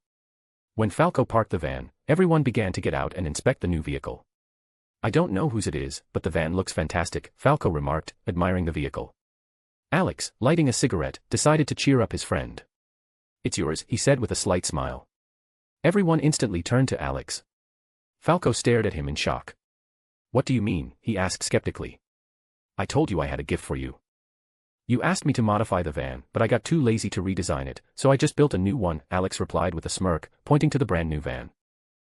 When Falco parked the van, everyone began to get out and inspect the new vehicle. "I don't know whose it is, but the van looks fantastic," Falco remarked, admiring the vehicle. Alex, lighting a cigarette, decided to cheer up his friend. "It's yours," he said with a slight smile. Everyone instantly turned to Alex. Falco stared at him in shock. "What do you mean?" he asked skeptically. "I told you I had a gift for you. You asked me to modify the van, but I got too lazy to redesign it, so I just built a new one," Alex replied with a smirk, pointing to the brand new van.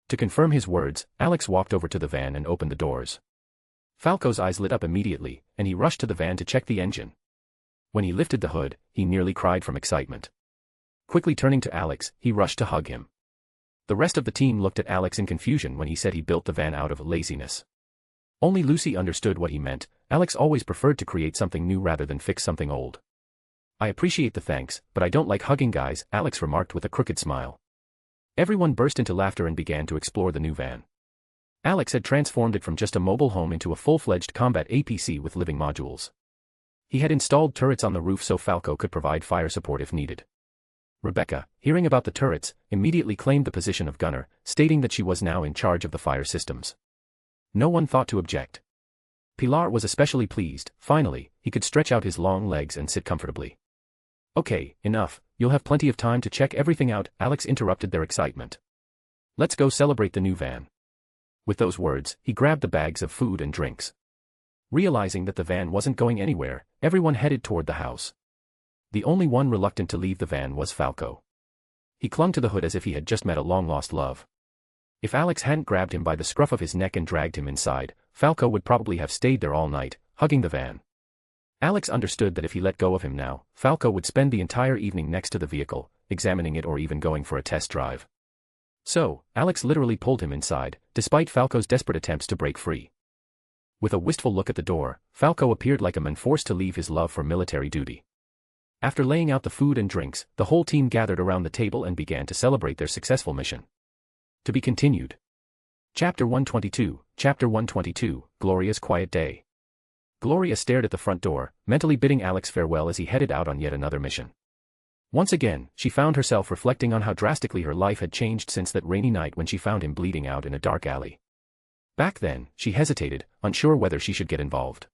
To confirm his words, Alex walked over to the van and opened the doors. Falco's eyes lit up immediately, and he rushed to the van to check the engine. When he lifted the hood, he nearly cried from excitement. Quickly turning to Alex, he rushed to hug him. The rest of the team looked at Alex in confusion when he said he built the van out of laziness. Only Lucy understood what he meant. Alex always preferred to create something new rather than fix something old. "I appreciate the thanks, but I don't like hugging guys," Alex remarked with a crooked smile. Everyone burst into laughter and began to explore the new van. Alex had transformed it from just a mobile home into a full-fledged combat APC with living modules. He had installed turrets on the roof so Falco could provide fire support if needed. Rebecca, hearing about the turrets, immediately claimed the position of gunner, stating that she was now in charge of the fire systems. No one thought to object. Pilar was especially pleased. Finally, he could stretch out his long legs and sit comfortably. "Okay, enough, you'll have plenty of time to check everything out," Alex interrupted their excitement. "Let's go celebrate the new van." With those words, he grabbed the bags of food and drinks. Realizing that the van wasn't going anywhere, everyone headed toward the house. The only one reluctant to leave the van was Falco. He clung to the hood as if he had just met a long-lost love. If Alex hadn't grabbed him by the scruff of his neck and dragged him inside, Falco would probably have stayed there all night, hugging the van. Alex understood that if he let go of him now, Falco would spend the entire evening next to the vehicle, examining it or even going for a test drive. So, Alex literally pulled him inside, despite Falco's desperate attempts to break free. With a wistful look at the door, Falco appeared like a man forced to leave his love for military duty. After laying out the food and drinks, the whole team gathered around the table and began to celebrate their successful mission. To be continued. Chapter 122, Chapter 122, Gloria's Quiet Day. Gloria stared at the front door, mentally bidding Alex farewell as he headed out on yet another mission. Once again, she found herself reflecting on how drastically her life had changed since that rainy night when she found him bleeding out in a dark alley. Back then, she hesitated, unsure whether she should get involved.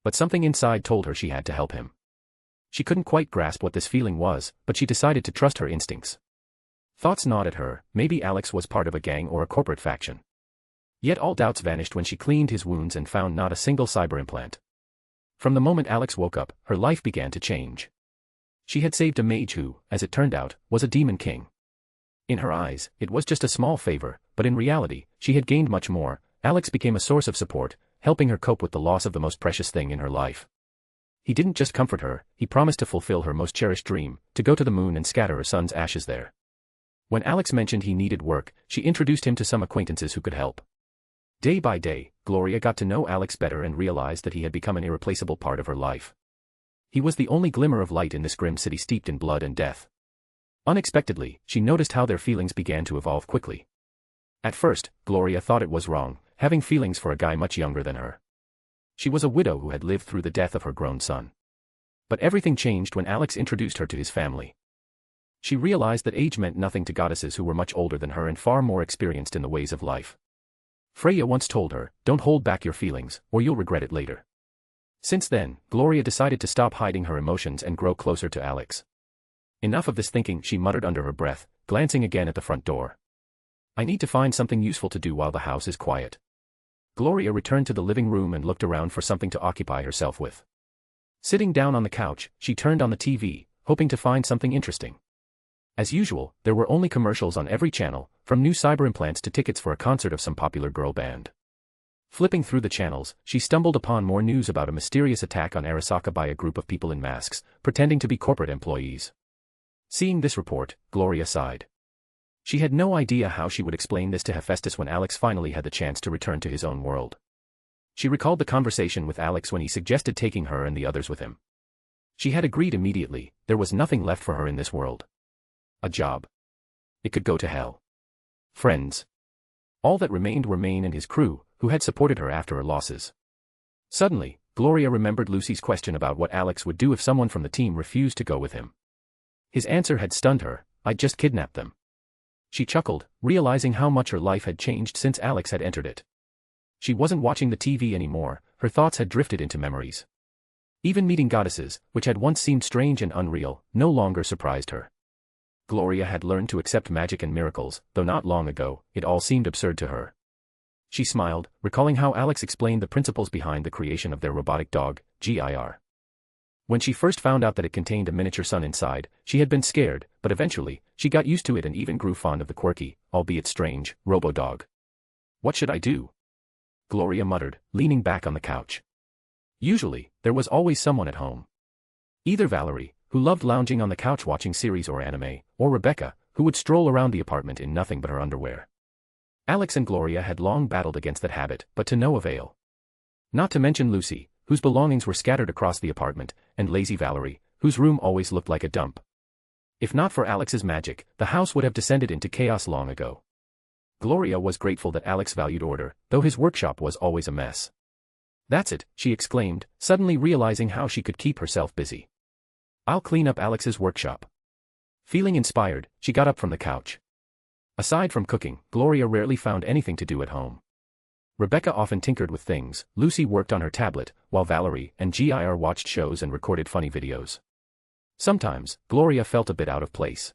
But something inside told her she had to help him. She couldn't quite grasp what this feeling was, but she decided to trust her instincts. Thoughts gnawed at her. Maybe Alex was part of a gang or a corporate faction. Yet all doubts vanished when she cleaned his wounds and found not a single cyber implant. From the moment Alex woke up, her life began to change. She had saved a mage who, as it turned out, was a demon king. In her eyes, it was just a small favor, but in reality, she had gained much more. Alex became a source of support, helping her cope with the loss of the most precious thing in her life. He didn't just comfort her, he promised to fulfill her most cherished dream, to go to the moon and scatter her son's ashes there. When Alex mentioned he needed work, she introduced him to some acquaintances who could help. Day by day, Gloria got to know Alex better and realized that he had become an irreplaceable part of her life. He was the only glimmer of light in this grim city steeped in blood and death. Unexpectedly, she noticed how their feelings began to evolve quickly. At first, Gloria thought it was wrong, having feelings for a guy much younger than her. She was a widow who had lived through the death of her grown son. But everything changed when Alex introduced her to his family. She realized that age meant nothing to goddesses who were much older than her and far more experienced in the ways of life. Freya once told her, "Don't hold back your feelings, or you'll regret it later." Since then, Gloria decided to stop hiding her emotions and grow closer to Alex. Enough of this thinking, she muttered under her breath, glancing again at the front door. "I need to find something useful to do while the house is quiet." Gloria returned to the living room and looked around for something to occupy herself with. Sitting down on the couch, she turned on the TV, hoping to find something interesting. As usual, there were only commercials on every channel, from new cyber implants to tickets for a concert of some popular girl band. Flipping through the channels, she stumbled upon more news about a mysterious attack on Arasaka by a group of people in masks, pretending to be corporate employees. Seeing this report, Gloria sighed. She had no idea how she would explain this to Hephaestus when Alex finally had the chance to return to his own world. She recalled the conversation with Alex when he suggested taking her and the others with him. She had agreed immediately. There was nothing left for her in this world. A job. It could go to hell. Friends. All that remained were Maine and his crew, who had supported her after her losses. Suddenly, Gloria remembered Lucy's question about what Alex would do if someone from the team refused to go with him. His answer had stunned her. "I'd just kidnap them." She chuckled, realizing how much her life had changed since Alex had entered it. She wasn't watching the TV anymore, her thoughts had drifted into memories. Even meeting goddesses, which had once seemed strange and unreal, no longer surprised her. Gloria had learned to accept magic and miracles, though not long ago, it all seemed absurd to her. She smiled, recalling how Alex explained the principles behind the creation of their robotic dog, GIR. When she first found out that it contained a miniature sun inside, she had been scared, but eventually, she got used to it and even grew fond of the quirky, albeit strange, robo-dog. What should I do? Gloria muttered, leaning back on the couch. Usually, there was always someone at home. Either Valerie, who loved lounging on the couch watching series or anime, or Rebecca, who would stroll around the apartment in nothing but her underwear. Alex and Gloria had long battled against that habit, but to no avail. Not to mention Lucy, whose belongings were scattered across the apartment, and lazy Valerie, whose room always looked like a dump. If not for Alex's magic, the house would have descended into chaos long ago. Gloria was grateful that Alex valued order, though his workshop was always a mess. That's it, she exclaimed, suddenly realizing how she could keep herself busy. I'll clean up Alex's workshop. Feeling inspired, she got up from the couch. Aside from cooking, Gloria rarely found anything to do at home. Rebecca often tinkered with things, Lucy worked on her tablet, while Valerie and Gir watched shows and recorded funny videos. Sometimes, Gloria felt a bit out of place.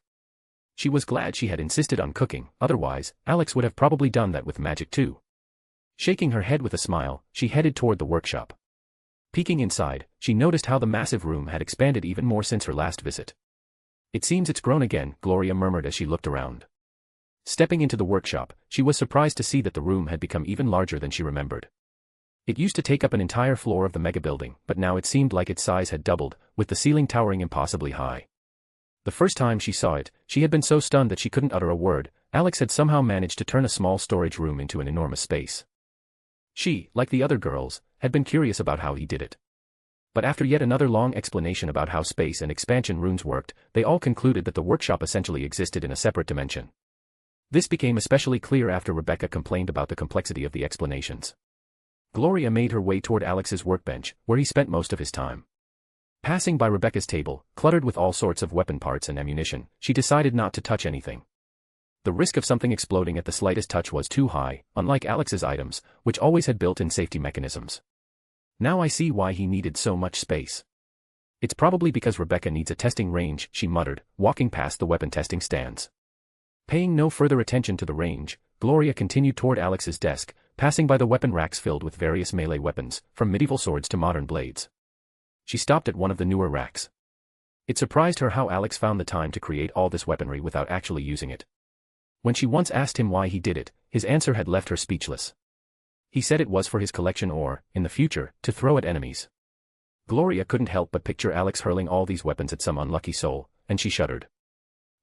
She was glad she had insisted on cooking, otherwise, Alex would have probably done that with magic too. Shaking her head with a smile, she headed toward the workshop. Peeking inside, she noticed how the massive room had expanded even more since her last visit. It seems it's grown again, Gloria murmured as she looked around. Stepping into the workshop, she was surprised to see that the room had become even larger than she remembered. It used to take up an entire floor of the mega building, but now it seemed like its size had doubled, with the ceiling towering impossibly high. The first time she saw it, she had been so stunned that she couldn't utter a word. Alex had somehow managed to turn a small storage room into an enormous space. She, like the other girls, had been curious about how he did it. But after yet another long explanation about how space and expansion runes worked, they all concluded that the workshop essentially existed in a separate dimension. This became especially clear after Rebecca complained about the complexity of the explanations. Gloria made her way toward Alex's workbench, where he spent most of his time. Passing by Rebecca's table, cluttered with all sorts of weapon parts and ammunition, she decided not to touch anything. The risk of something exploding at the slightest touch was too high, unlike Alex's items, which always had built-in safety mechanisms. Now I see why he needed so much space. It's probably because Rebecca needs a testing range, she muttered, walking past the weapon testing stands. Paying no further attention to the range, Gloria continued toward Alex's desk, passing by the weapon racks filled with various melee weapons, from medieval swords to modern blades. She stopped at one of the newer racks. It surprised her how Alex found the time to create all this weaponry without actually using it. When she once asked him why he did it, his answer had left her speechless. He said it was for his collection or, in the future, to throw at enemies. Gloria couldn't help but picture Alex hurling all these weapons at some unlucky soul, and she shuddered.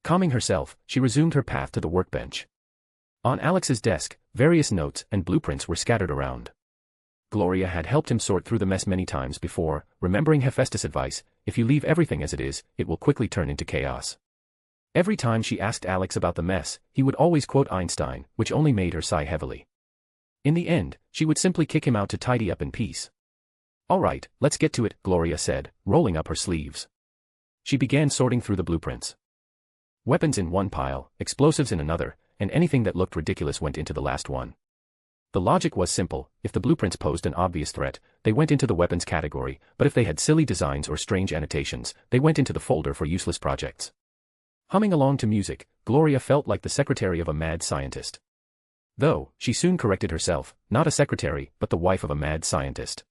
Calming herself, she resumed her path to the workbench. On Alex's desk, various notes and blueprints were scattered around. Gloria had helped him sort through the mess many times before, remembering Hephaestus' advice, if you leave everything as it is, it will quickly turn into chaos. Every time she asked Alex about the mess, he would always quote Einstein, which only made her sigh heavily. In the end, she would simply kick him out to tidy up in peace. All right, let's get to it, Gloria said, rolling up her sleeves. She began sorting through the blueprints. Weapons in one pile, explosives in another, and anything that looked ridiculous went into the last one. The logic was simple: if the blueprints posed an obvious threat, they went into the weapons category, but if they had silly designs or strange annotations, they went into the folder for useless projects. Humming along to music, Gloria felt like the secretary of a mad scientist. Though, she soon corrected herself, not a secretary, but the wife of a mad scientist.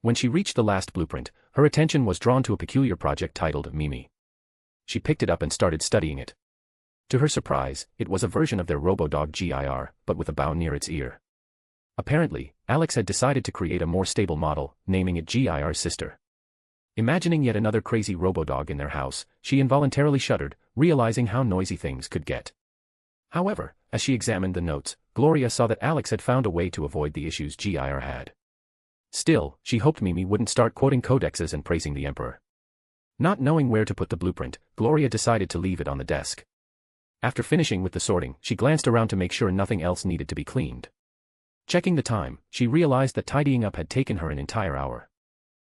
When she reached the last blueprint, her attention was drawn to a peculiar project titled Mimi. She picked it up and started studying it. To her surprise, it was a version of their robo-dog Gir, but with a bow near its ear. Apparently, Alex had decided to create a more stable model, naming it Gir's sister. Imagining yet another crazy robo-dog in their house, she involuntarily shuddered, realizing how noisy things could get. However, as she examined the notes, Gloria saw that Alex had found a way to avoid the issues Gir had. Still, she hoped Mimi wouldn't start quoting codexes and praising the emperor. Not knowing where to put the blueprint, Gloria decided to leave it on the desk. After finishing with the sorting, she glanced around to make sure nothing else needed to be cleaned. Checking the time, she realized that tidying up had taken her an entire hour.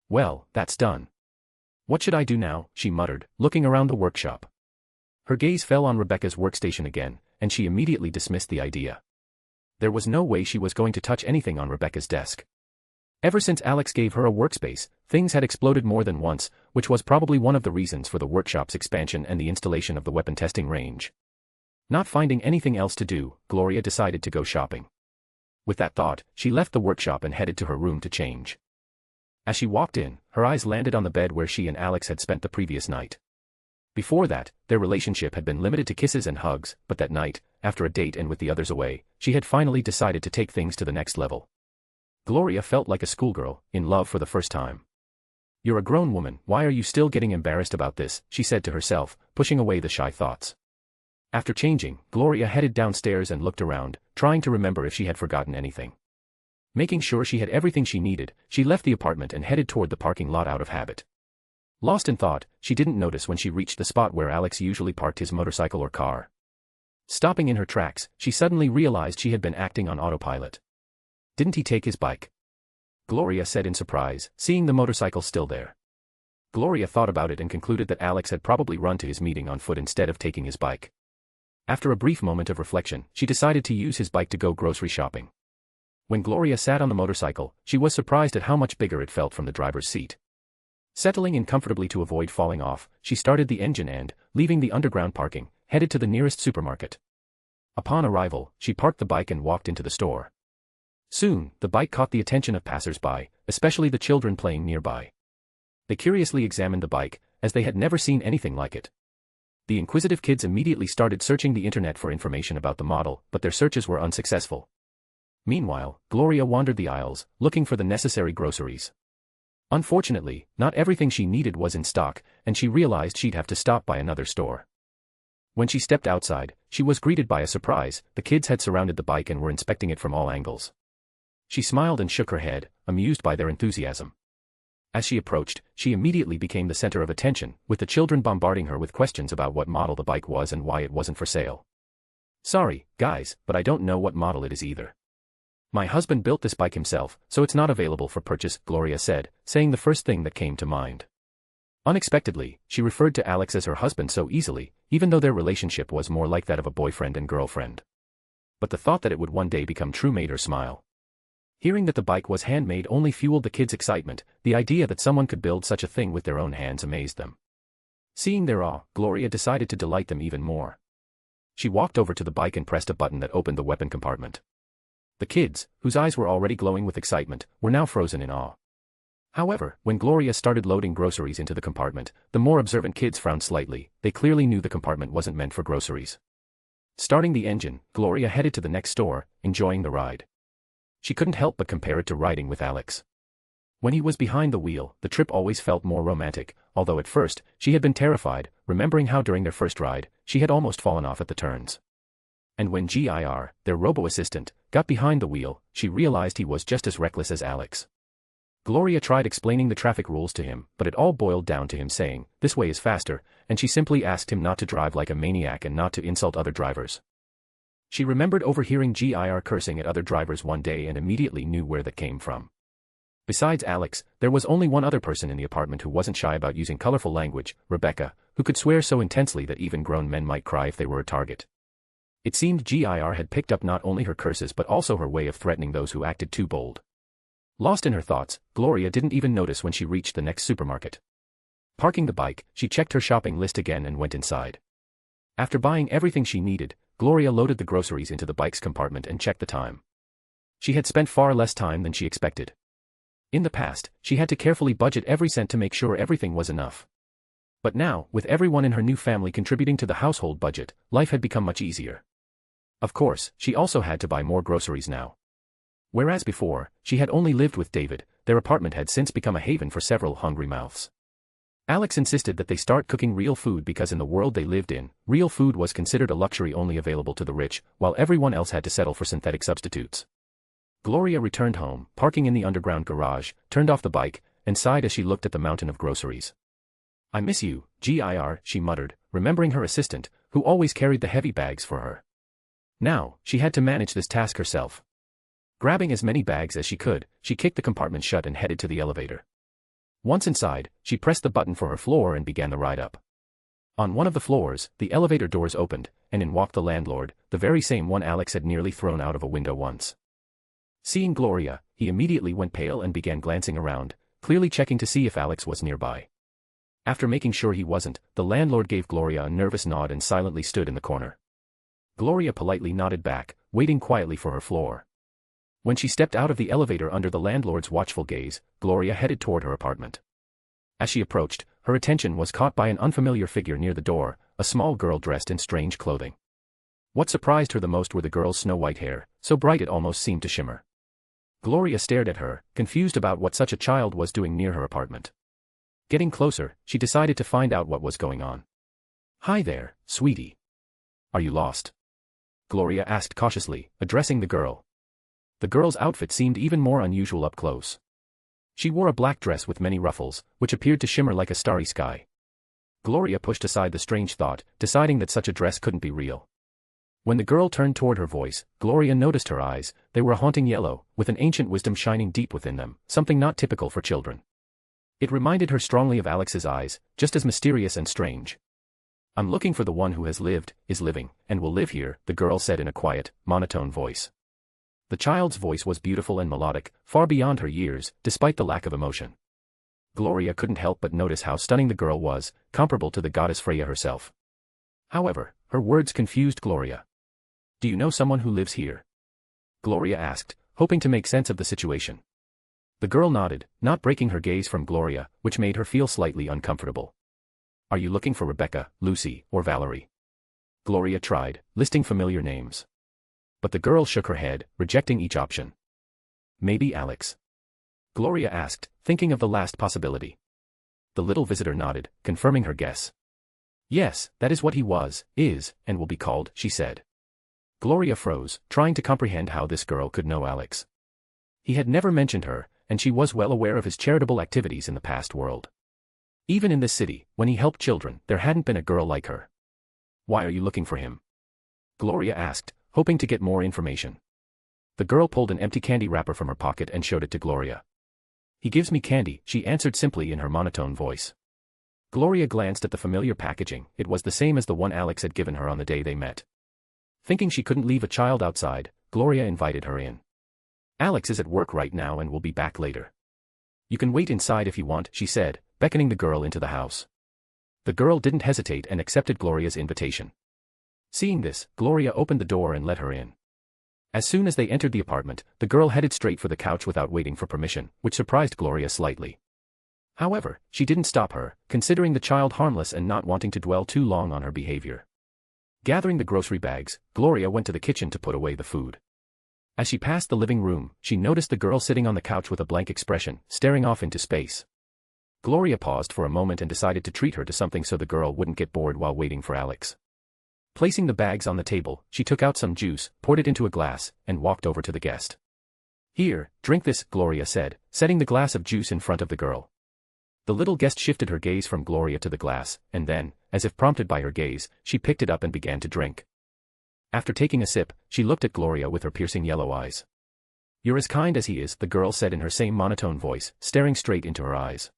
Well, that's done. What should I do now? She muttered, looking around the workshop. Her gaze fell on Rebecca's workstation again, and she immediately dismissed the idea. There was no way she was going to touch anything on Rebecca's desk. Ever since Alex gave her a workspace, things had exploded more than once, which was probably one of the reasons for the workshop's expansion and the installation of the weapon testing range. Not finding anything else to do, Gloria decided to go shopping. With that thought, she left the workshop and headed to her room to change. As she walked in, her eyes landed on the bed where she and Alex had spent the previous night. Before that, their relationship had been limited to kisses and hugs, but that night, after a date and with the others away, she had finally decided to take things to the next level. Gloria felt like a schoolgirl, in love for the first time. "You're a grown woman, why are you still getting embarrassed about this?" she said to herself, pushing away the shy thoughts. After changing, Gloria headed downstairs and looked around, trying to remember if she had forgotten anything. Making sure she had everything she needed, she left the apartment and headed toward the parking lot out of habit. Lost in thought, she didn't notice when she reached the spot where Alex usually parked his motorcycle or car. Stopping in her tracks, she suddenly realized she had been acting on autopilot. Didn't he take his bike? Gloria said in surprise, seeing the motorcycle still there. Gloria thought about it and concluded that Alex had probably run to his meeting on foot instead of taking his bike. After a brief moment of reflection, she decided to use his bike to go grocery shopping. When Gloria sat on the motorcycle, she was surprised at how much bigger it felt from the driver's seat. Settling in comfortably to avoid falling off, she started the engine and, leaving the underground parking, headed to the nearest supermarket. Upon arrival, she parked the bike and walked into the store. Soon, the bike caught the attention of passers-by, especially the children playing nearby. They curiously examined the bike, as they had never seen anything like it. The inquisitive kids immediately started searching the internet for information about the model, but their searches were unsuccessful. Meanwhile, Gloria wandered the aisles, looking for the necessary groceries. Unfortunately, not everything she needed was in stock, and she realized she'd have to stop by another store. When she stepped outside, she was greeted by a surprise. The kids had surrounded the bike and were inspecting it from all angles. She smiled and shook her head, amused by their enthusiasm. As she approached, she immediately became the center of attention, with the children bombarding her with questions about what model the bike was and why it wasn't for sale. "Sorry, guys, but I don't know what model it is either. My husband built this bike himself, so it's not available for purchase," Gloria said, saying the first thing that came to mind. Unexpectedly, she referred to Alex as her husband so easily, even though their relationship was more like that of a boyfriend and girlfriend. But the thought that it would one day become true made her smile. Hearing that the bike was handmade only fueled the kids' excitement. The idea that someone could build such a thing with their own hands amazed them. Seeing their awe, Gloria decided to delight them even more. She walked over to the bike and pressed a button that opened the weapon compartment. The kids, whose eyes were already glowing with excitement, were now frozen in awe. However, when Gloria started loading groceries into the compartment, the more observant kids frowned slightly. They clearly knew the compartment wasn't meant for groceries. Starting the engine, Gloria headed to the next store, enjoying the ride. She couldn't help but compare it to riding with Alex. When he was behind the wheel, the trip always felt more romantic, although at first, she had been terrified, remembering how during their first ride, she had almost fallen off at the turns. And when GIR, their robo-assistant, got behind the wheel, she realized he was just as reckless as Alex. Gloria tried explaining the traffic rules to him, but it all boiled down to him saying, "This way is faster," and she simply asked him not to drive like a maniac and not to insult other drivers. She remembered overhearing GIR cursing at other drivers one day and immediately knew where that came from. Besides Alex, there was only one other person in the apartment who wasn't shy about using colorful language, Rebecca, who could swear so intensely that even grown men might cry if they were a target. It seemed GIR had picked up not only her curses but also her way of threatening those who acted too bold. Lost in her thoughts, Gloria didn't even notice when she reached the next supermarket. Parking the bike, she checked her shopping list again and went inside. After buying everything she needed, Gloria loaded the groceries into the bike's compartment and checked the time. She had spent far less time than she expected. In the past, she had to carefully budget every cent to make sure everything was enough. But now, with everyone in her new family contributing to the household budget, life had become much easier. Of course, she also had to buy more groceries now. Whereas before, she had only lived with David, their apartment had since become a haven for several hungry mouths. Alex insisted that they start cooking real food because in the world they lived in, real food was considered a luxury only available to the rich, while everyone else had to settle for synthetic substitutes. Gloria returned home, parking in the underground garage, turned off the bike, and sighed as she looked at the mountain of groceries. "I miss you, GIR, she muttered, remembering her assistant, who always carried the heavy bags for her. Now, she had to manage this task herself. Grabbing as many bags as she could, she kicked the compartment shut and headed to the elevator. Once inside, she pressed the button for her floor and began the ride up. On one of the floors, the elevator doors opened, and in walked the landlord, the very same one Alex had nearly thrown out of a window once. Seeing Gloria, he immediately went pale and began glancing around, clearly checking to see if Alex was nearby. After making sure he wasn't, the landlord gave Gloria a nervous nod and silently stood in the corner. Gloria politely nodded back, waiting quietly for her floor. When she stepped out of the elevator under the landlord's watchful gaze, Gloria headed toward her apartment. As she approached, her attention was caught by an unfamiliar figure near the door, a small girl dressed in strange clothing. What surprised her the most were the girl's snow-white hair, so bright it almost seemed to shimmer. Gloria stared at her, confused about what such a child was doing near her apartment. Getting closer, she decided to find out what was going on. "Hi there, sweetie. Are you lost?" Gloria asked cautiously, addressing the girl. The girl's outfit seemed even more unusual up close. She wore a black dress with many ruffles, which appeared to shimmer like a starry sky. Gloria pushed aside the strange thought, deciding that such a dress couldn't be real. When the girl turned toward her voice, Gloria noticed her eyes. They were a haunting yellow, with an ancient wisdom shining deep within them, something not typical for children. It reminded her strongly of Alex's eyes, just as mysterious and strange. "I'm looking for the one who has lived, is living, and will live here," the girl said in a quiet, monotone voice. The child's voice was beautiful and melodic, far beyond her years, despite the lack of emotion. Gloria couldn't help but notice how stunning the girl was, comparable to the goddess Freya herself. However, her words confused Gloria. "Do you know someone who lives here?" Gloria asked, hoping to make sense of the situation. The girl nodded, not breaking her gaze from Gloria, which made her feel slightly uncomfortable. "Are you looking for Rebecca, Lucy, or Valerie?" Gloria tried, listing familiar names. But the girl shook her head, rejecting each option. "Maybe Alex?" Gloria asked, thinking of the last possibility. The little visitor nodded, confirming her guess. "Yes, that is what he was, is, and will be called," she said. Gloria froze, trying to comprehend how this girl could know Alex. He had never mentioned her, and she was well aware of his charitable activities in the past world. Even in this city, when he helped children, there hadn't been a girl like her. "Why are you looking for him?" Gloria asked, hoping to get more information. The girl pulled an empty candy wrapper from her pocket and showed it to Gloria. "He gives me candy," she answered simply in her monotone voice. Gloria glanced at the familiar packaging. It was the same as the one Alex had given her on the day they met. Thinking she couldn't leave a child outside, Gloria invited her in. "Alex is at work right now and will be back later. You can wait inside if you want," she said, beckoning the girl into the house. The girl didn't hesitate and accepted Gloria's invitation. Seeing this, Gloria opened the door and let her in. As soon as they entered the apartment, the girl headed straight for the couch without waiting for permission, which surprised Gloria slightly. However, she didn't stop her, considering the child harmless and not wanting to dwell too long on her behavior. Gathering the grocery bags, Gloria went to the kitchen to put away the food. As she passed the living room, she noticed the girl sitting on the couch with a blank expression, staring off into space. Gloria paused for a moment and decided to treat her to something so the girl wouldn't get bored while waiting for Alex. Placing the bags on the table, she took out some juice, poured it into a glass, and walked over to the guest. "Here, drink this," Gloria said, setting the glass of juice in front of the girl. The little guest shifted her gaze from Gloria to the glass, and then, as if prompted by her gaze, she picked it up and began to drink. After taking a sip, she looked at Gloria with her piercing yellow eyes. "You're as kind as he is," the girl said in her same monotone voice, staring straight into her eyes.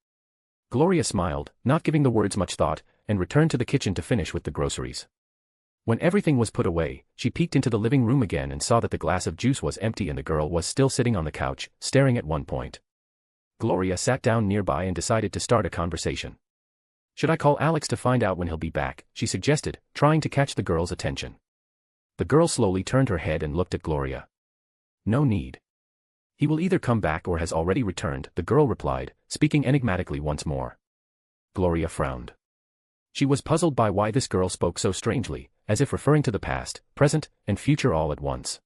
Gloria smiled, not giving the words much thought, and returned to the kitchen to finish with the groceries. When everything was put away, she peeked into the living room again and saw that the glass of juice was empty and the girl was still sitting on the couch, staring at one point. Gloria sat down nearby and decided to start a conversation. "Should I call Alex to find out when he'll be back?" she suggested, trying to catch the girl's attention. The girl slowly turned her head and looked at Gloria. "No need. He will either come back or has already returned," the girl replied, speaking enigmatically once more. Gloria frowned. She was puzzled by why this girl spoke so strangely, as if referring to the past, present, and future all at once.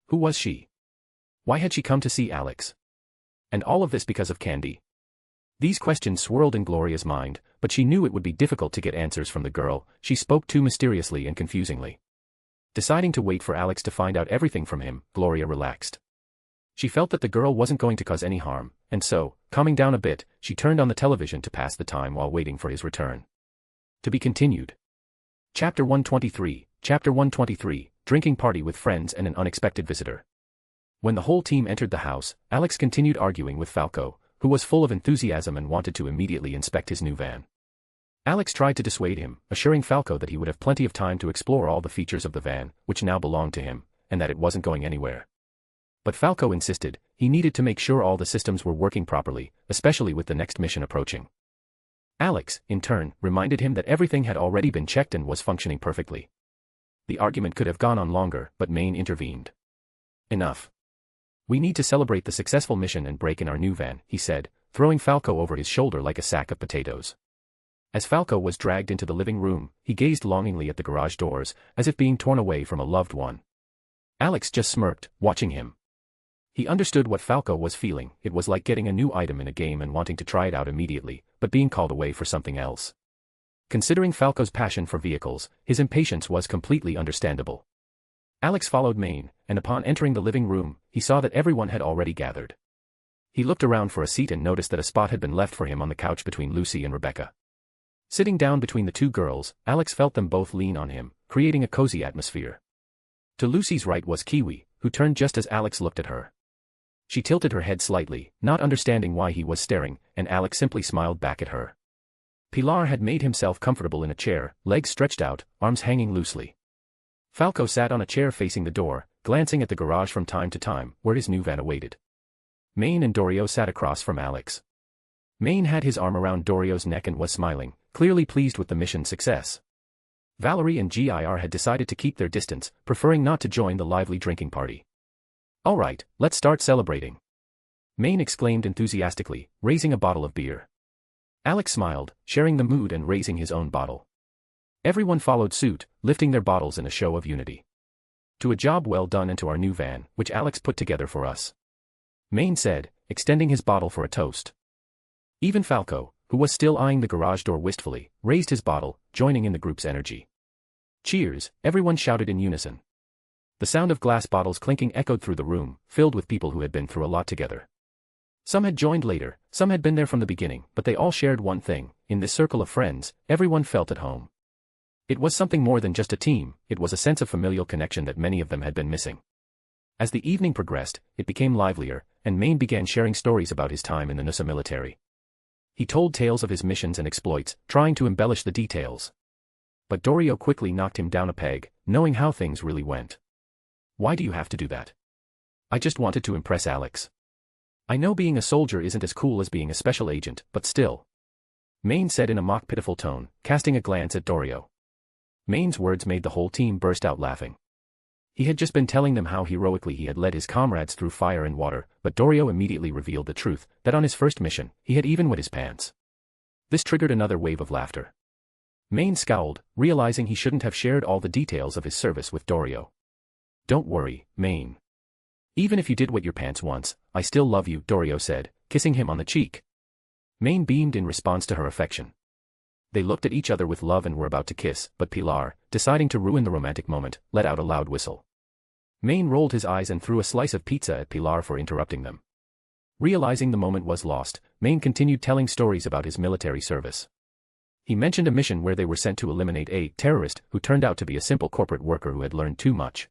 Who was she? Why had she come to see Alex? And all of this because of candy? These questions swirled in Gloria's mind, but she knew it would be difficult to get answers from the girl. She spoke too mysteriously and confusingly. Deciding to wait for Alex to find out everything from him, Gloria relaxed. She felt that the girl wasn't going to cause any harm, and so, calming down a bit, she turned on the television to pass the time while waiting for his return. To be continued. Chapter 123, Chapter 123, Drinking Party with Friends and an Unexpected Visitor. When the whole team entered the house, Alex continued arguing with Falco, who was full of enthusiasm and wanted to immediately inspect his new van. Alex tried to dissuade him, assuring Falco that he would have plenty of time to explore all the features of the van, which now belonged to him, and that it wasn't going anywhere. But Falco insisted. He needed to make sure all the systems were working properly, especially with the next mission approaching. Alex, in turn, reminded him that everything had already been checked and was functioning perfectly. The argument could have gone on longer, but Maine intervened. "Enough. We need to celebrate the successful mission and break in our new van, he said, throwing Falco over his shoulder like a sack of potatoes. As Falco was dragged into the living room, he gazed longingly at the garage doors, as if being torn away from a loved one. Alex just smirked, watching him. He understood what Falco was feeling. It was like getting a new item in a game and wanting to try it out immediately, but being called away for something else. Considering Falco's passion for vehicles, his impatience was completely understandable. Alex followed Maine, and upon entering the living room, he saw that everyone had already gathered. He looked around for a seat and noticed that a spot had been left for him on the couch between Lucy and Rebecca. Sitting down between the two girls, Alex felt them both lean on him, creating a cozy atmosphere. To Lucy's right was Kiwi, who turned just as Alex looked at her. She tilted her head slightly, not understanding why he was staring, and Alex simply smiled back at her. Pilar had made himself comfortable in a chair, legs stretched out, arms hanging loosely. Falco sat on a chair facing the door, glancing at the garage from time to time, where his new van awaited. Maine and Dorio sat across from Alex. Maine had his arm around Dorio's neck and was smiling, clearly pleased with the mission's success. Valerie and GIR had decided to keep their distance, preferring not to join the lively drinking party. "All right, let's start celebrating," Maine exclaimed enthusiastically, raising a bottle of beer. Alex smiled, sharing the mood and raising his own bottle. Everyone followed suit, lifting their bottles in a show of unity. "To a job well done and to our new van, which Alex put together for us," Maine said, extending his bottle for a toast. Even Falco, who was still eyeing the garage door wistfully, raised his bottle, joining in the group's energy. "Cheers," everyone shouted in unison. The sound of glass bottles clinking echoed through the room, filled with people who had been through a lot together. Some had joined later, some had been there from the beginning, but they all shared one thing: in this circle of friends, everyone felt at home. It was something more than just a team, it was a sense of familial connection that many of them had been missing. As the evening progressed, it became livelier, and Maine began sharing stories about his time in the Nusa military. He told tales of his missions and exploits, trying to embellish the details. But Dorio quickly knocked him down a peg, knowing how things really went. "Why do you have to do that?" "I just wanted to impress Alex. I know being a soldier isn't as cool as being a special agent, but still," Maine said in a mock pitiful tone, casting a glance at Dorio. Maine's words made the whole team burst out laughing. He had just been telling them how heroically he had led his comrades through fire and water, but Dorio immediately revealed the truth, that on his first mission, he had even wet his pants. This triggered another wave of laughter. Maine scowled, realizing he shouldn't have shared all the details of his service with Dorio. "Don't worry, Maine. Even if you did wet your pants once, I still love you," Dorio said, kissing him on the cheek. Maine beamed in response to her affection. They looked at each other with love and were about to kiss, but Pilar, deciding to ruin the romantic moment, let out a loud whistle. Maine rolled his eyes and threw a slice of pizza at Pilar for interrupting them. Realizing the moment was lost, Maine continued telling stories about his military service. He mentioned a mission where they were sent to eliminate a terrorist who turned out to be a simple corporate worker who had learned too much.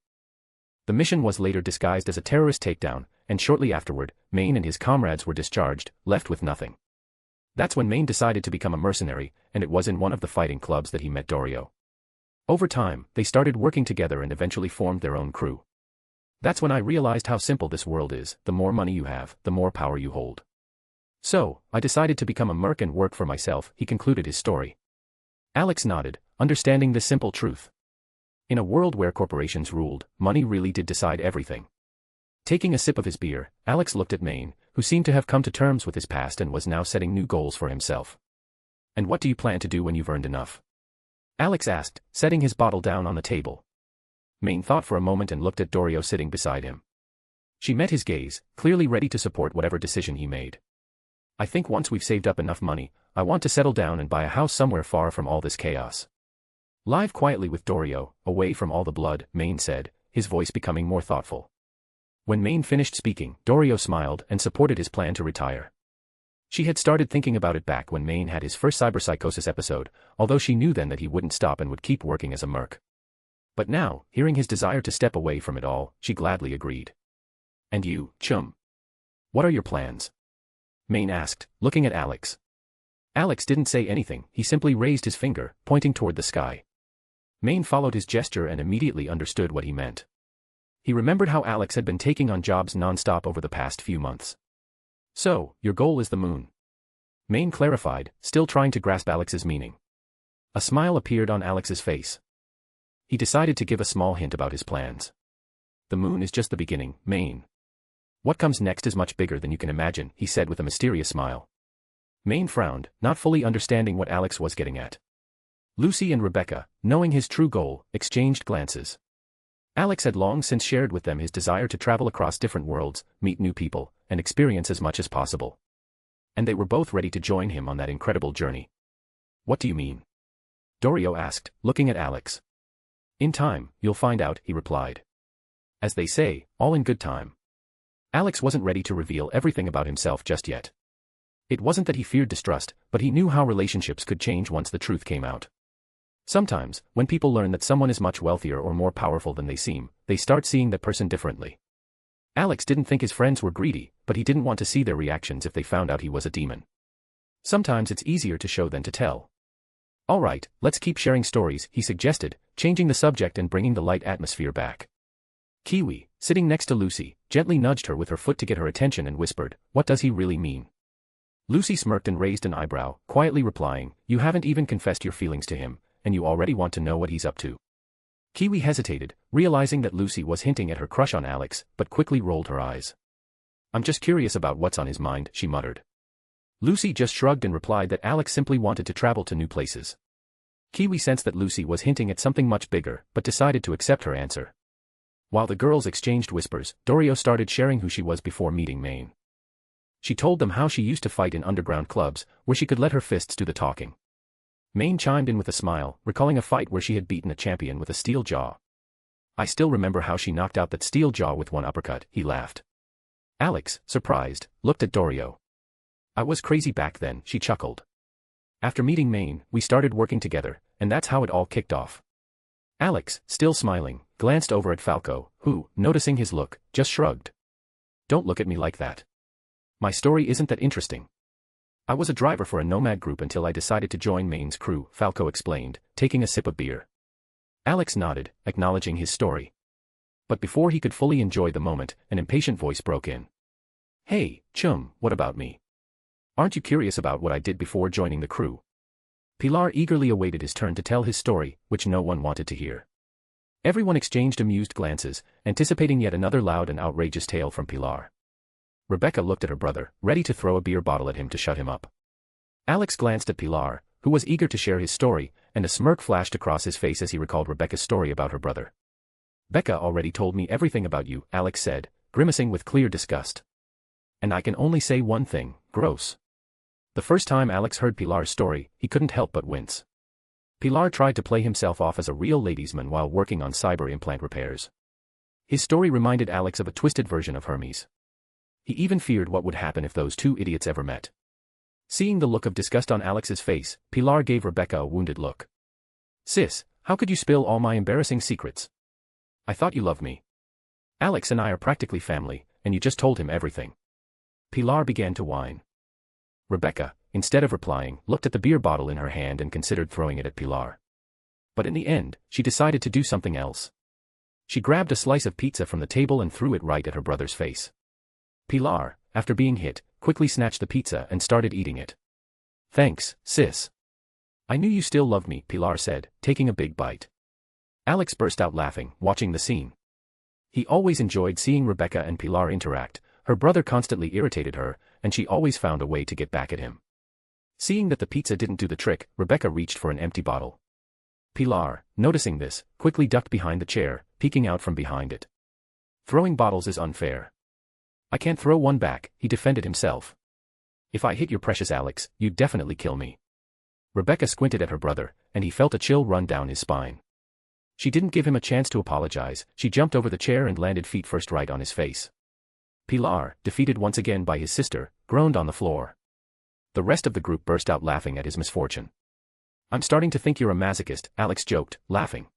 The mission was later disguised as a terrorist takedown, and shortly afterward, Maine and his comrades were discharged, left with nothing. That's when Maine decided to become a mercenary, and it was in one of the fighting clubs that he met Dorio. Over time, they started working together and eventually formed their own crew. "That's when I realized how simple this world is: the more money you have, the more power you hold. So, I decided to become a merc and work for myself," he concluded his story. Alex nodded, understanding this simple truth. In a world where corporations ruled, money really did decide everything. Taking a sip of his beer, Alex looked at Maine, who seemed to have come to terms with his past and was now setting new goals for himself. "And what do you plan to do when you've earned enough?" Alex asked, setting his bottle down on the table. Maine thought for a moment and looked at Dorio sitting beside him. She met his gaze, clearly ready to support whatever decision he made. "I think once we've saved up enough money, I want to settle down and buy a house somewhere far from all this chaos. Live quietly with Dorio, away from all the blood," Maine said, his voice becoming more thoughtful. When Maine finished speaking, Dorio smiled and supported his plan to retire. She had started thinking about it back when Maine had his first cyberpsychosis episode, although she knew then that he wouldn't stop and would keep working as a merc. But now, hearing his desire to step away from it all, she gladly agreed. "And you, chum? What are your plans?" Maine asked, looking at Alex. Alex didn't say anything, he simply raised his finger, pointing toward the sky. Maine followed his gesture and immediately understood what he meant. He remembered how Alex had been taking on jobs non-stop over the past few months. "So, your goal is the moon?" Maine clarified, still trying to grasp Alex's meaning. A smile appeared on Alex's face. He decided to give a small hint about his plans. "The moon is just the beginning, Maine. What comes next is much bigger than you can imagine, he said with a mysterious smile. Maine frowned, not fully understanding what Alex was getting at. Lucy and Rebecca, knowing his true goal, exchanged glances. Alex had long since shared with them his desire to travel across different worlds, meet new people, and experience as much as possible. And they were both ready to join him on that incredible journey. What do you mean? Dorio asked, looking at Alex. In time, you'll find out, he replied. As they say, all in good time. Alex wasn't ready to reveal everything about himself just yet. It wasn't that he feared distrust, but he knew how relationships could change once the truth came out. Sometimes, when people learn that someone is much wealthier or more powerful than they seem, they start seeing that person differently. Alex didn't think his friends were greedy, but he didn't want to see their reactions if they found out he was a demon. Sometimes it's easier to show than to tell. All right, let's keep sharing stories, he suggested, changing the subject and bringing the light atmosphere back. Kiwi, sitting next to Lucy, gently nudged her with her foot to get her attention and whispered, "What does he really mean?" Lucy smirked and raised an eyebrow, quietly replying, "You haven't even confessed your feelings to him, and you already want to know what he's up to." Kiwi hesitated, realizing that Lucy was hinting at her crush on Alex, but quickly rolled her eyes. "I'm just curious about what's on his mind," she muttered. Lucy just shrugged and replied that Alex simply wanted to travel to new places. Kiwi sensed that Lucy was hinting at something much bigger, but decided to accept her answer. While the girls exchanged whispers, Dorio started sharing who she was before meeting Maine. She told them how she used to fight in underground clubs, where she could let her fists do the talking. Maine chimed in with a smile, recalling a fight where she had beaten a champion with a steel jaw. "I still remember how she knocked out that steel jaw with one uppercut," he laughed. Alex, surprised, looked at Dorio. "I was crazy back then," she chuckled. "After meeting Maine, we started working together, and that's how it all kicked off." Alex, still smiling, glanced over at Falco, who, noticing his look, just shrugged. "Don't look at me like that. My story isn't that interesting. I was a driver for a nomad group until I decided to join Maine's crew," Falco explained, taking a sip of beer. Alex nodded, acknowledging his story. But before he could fully enjoy the moment, an impatient voice broke in. "Hey, chum, what about me? Aren't you curious about what I did before joining the crew?" Pilar eagerly awaited his turn to tell his story, which no one wanted to hear. Everyone exchanged amused glances, anticipating yet another loud and outrageous tale from Pilar. Rebecca looked at her brother, ready to throw a beer bottle at him to shut him up. Alex glanced at Pilar, who was eager to share his story, and a smirk flashed across his face as he recalled Rebecca's story about her brother. "Becca already told me everything about you," Alex said, grimacing with clear disgust. "And I can only say one thing, gross." The first time Alex heard Pilar's story, he couldn't help but wince. Pilar tried to play himself off as a real ladiesman while working on cyber implant repairs. His story reminded Alex of a twisted version of Hermes. He even feared what would happen if those two idiots ever met. Seeing the look of disgust on Alex's face, Pilar gave Rebecca a wounded look. "Sis, how could you spill all my embarrassing secrets? I thought you loved me. Alex and I are practically family, and you just told him everything." Pilar began to whine. Rebecca, instead of replying, looked at the beer bottle in her hand and considered throwing it at Pilar. But in the end, she decided to do something else. She grabbed a slice of pizza from the table and threw it right at her brother's face. Pilar, after being hit, quickly snatched the pizza and started eating it. "Thanks, sis. I knew you still loved me," Pilar said, taking a big bite. Alex burst out laughing, watching the scene. He always enjoyed seeing Rebecca and Pilar interact. Her brother constantly irritated her, and she always found a way to get back at him. Seeing that the pizza didn't do the trick, Rebecca reached for an empty bottle. Pilar, noticing this, quickly ducked behind the chair, peeking out from behind it. "Throwing bottles is unfair. I can't throw one back," he defended himself. "If I hit your precious Alex, you'd definitely kill me." Rebecca squinted at her brother, and he felt a chill run down his spine. She didn't give him a chance to apologize. She jumped over the chair and landed feet first right on his face. Pilar, defeated once again by his sister, groaned on the floor. The rest of the group burst out laughing at his misfortune. "I'm starting to think you're a masochist," Alex joked, laughing.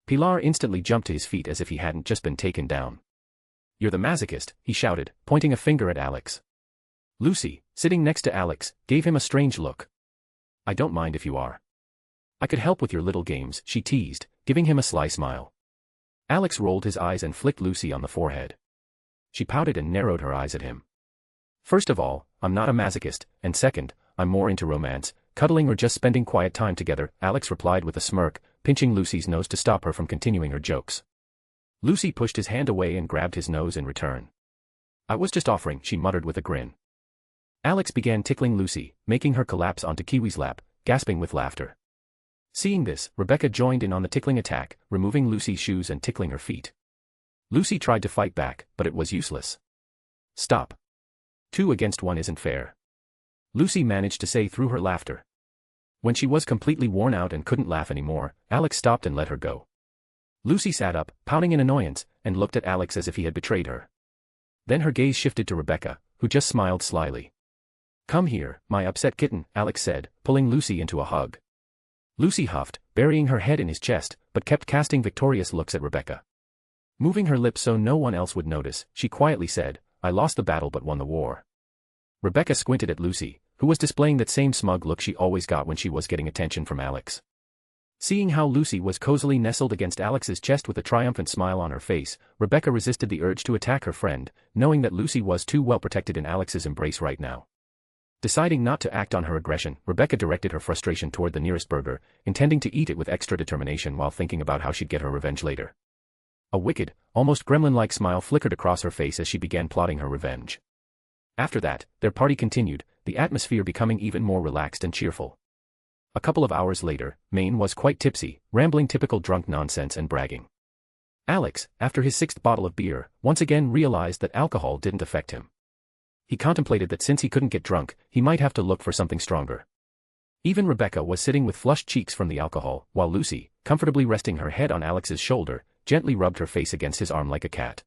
Pilar instantly jumped to his feet as if he hadn't just been taken down. "You're the masochist," he shouted, pointing a finger at Alex. Lucy, sitting next to Alex, gave him a strange look. "I don't mind if you are. I could help with your little games," she teased, giving him a sly smile. Alex rolled his eyes and flicked Lucy on the forehead. She pouted and narrowed her eyes at him. "First of all, I'm not a masochist, and second, I'm more into romance, cuddling or just spending quiet time together," Alex replied with a smirk, pinching Lucy's nose to stop her from continuing her jokes. Lucy pushed his hand away and grabbed his nose in return. I was just offering, she muttered with a grin. Alex began tickling Lucy, making her collapse onto Kiwi's lap, gasping with laughter. Seeing this, Rebecca joined in on the tickling attack, removing Lucy's shoes and tickling her feet. Lucy tried to fight back, but it was useless. Stop. 2 against 1 isn't fair. Lucy managed to say through her laughter. When she was completely worn out and couldn't laugh anymore, Alex stopped and let her go. Lucy sat up, pouting in annoyance, and looked at Alex as if he had betrayed her. Then her gaze shifted to Rebecca, who just smiled slyly. Come here, my upset kitten, Alex said, pulling Lucy into a hug. Lucy huffed, burying her head in his chest, but kept casting victorious looks at Rebecca. Moving her lips so no one else would notice, she quietly said, I lost the battle but won the war. Rebecca squinted at Lucy, who was displaying that same smug look she always got when she was getting attention from Alex. Seeing how Lucy was cozily nestled against Alex's chest with a triumphant smile on her face, Rebecca resisted the urge to attack her friend, knowing that Lucy was too well protected in Alex's embrace right now. Deciding not to act on her aggression, Rebecca directed her frustration toward the nearest burger, intending to eat it with extra determination while thinking about how she'd get her revenge later. A wicked, almost gremlin-like smile flickered across her face as she began plotting her revenge. After that, their party continued, the atmosphere becoming even more relaxed and cheerful. A couple of hours later, Maine was quite tipsy, rambling typical drunk nonsense and bragging. Alex, after his 6th bottle of beer, once again realized that alcohol didn't affect him. He contemplated that since he couldn't get drunk, he might have to look for something stronger. Even Rebecca was sitting with flushed cheeks from the alcohol, while Lucy, comfortably resting her head on Alex's shoulder, gently rubbed her face against his arm like a cat.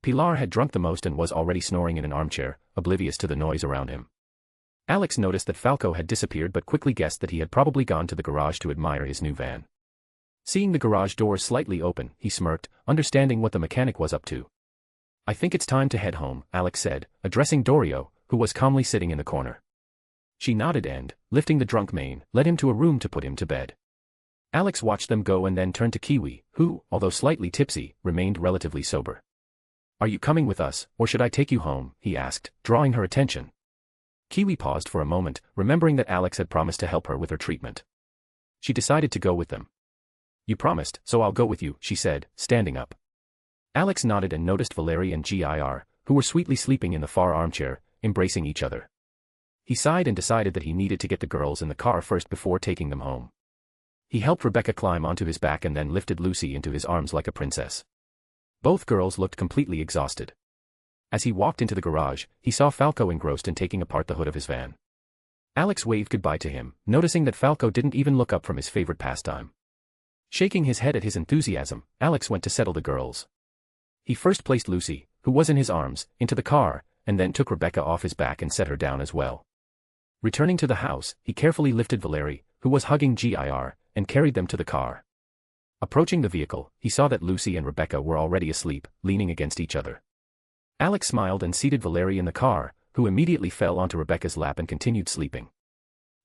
Pilar had drunk the most and was already snoring in an armchair, oblivious to the noise around him. Alex noticed that Falco had disappeared but quickly guessed that he had probably gone to the garage to admire his new van. Seeing the garage door slightly open, he smirked, understanding what the mechanic was up to. I think it's time to head home, Alex said, addressing Dorio, who was calmly sitting in the corner. She nodded and, lifting the drunk Maine, led him to a room to put him to bed. Alex watched them go and then turned to Kiwi, who, although slightly tipsy, remained relatively sober. Are you coming with us, or should I take you home? He asked, drawing her attention. Kiwi paused for a moment, remembering that Alex had promised to help her with her treatment. She decided to go with them. You promised, so I'll go with you, she said, standing up. Alex nodded and noticed Valerie and Gir, who were sweetly sleeping in the far armchair, embracing each other. He sighed and decided that he needed to get the girls in the car first before taking them home. He helped Rebecca climb onto his back and then lifted Lucy into his arms like a princess. Both girls looked completely exhausted. As he walked into the garage, he saw Falco engrossed in taking apart the hood of his van. Alex waved goodbye to him, noticing that Falco didn't even look up from his favorite pastime. Shaking his head at his enthusiasm, Alex went to settle the girls. He first placed Lucy, who was in his arms, into the car, and then took Rebecca off his back and set her down as well. Returning to the house, he carefully lifted Valerie, who was hugging Gir, and carried them to the car. Approaching the vehicle, he saw that Lucy and Rebecca were already asleep, leaning against each other. Alex smiled and seated Valerie in the car, who immediately fell onto Rebecca's lap and continued sleeping.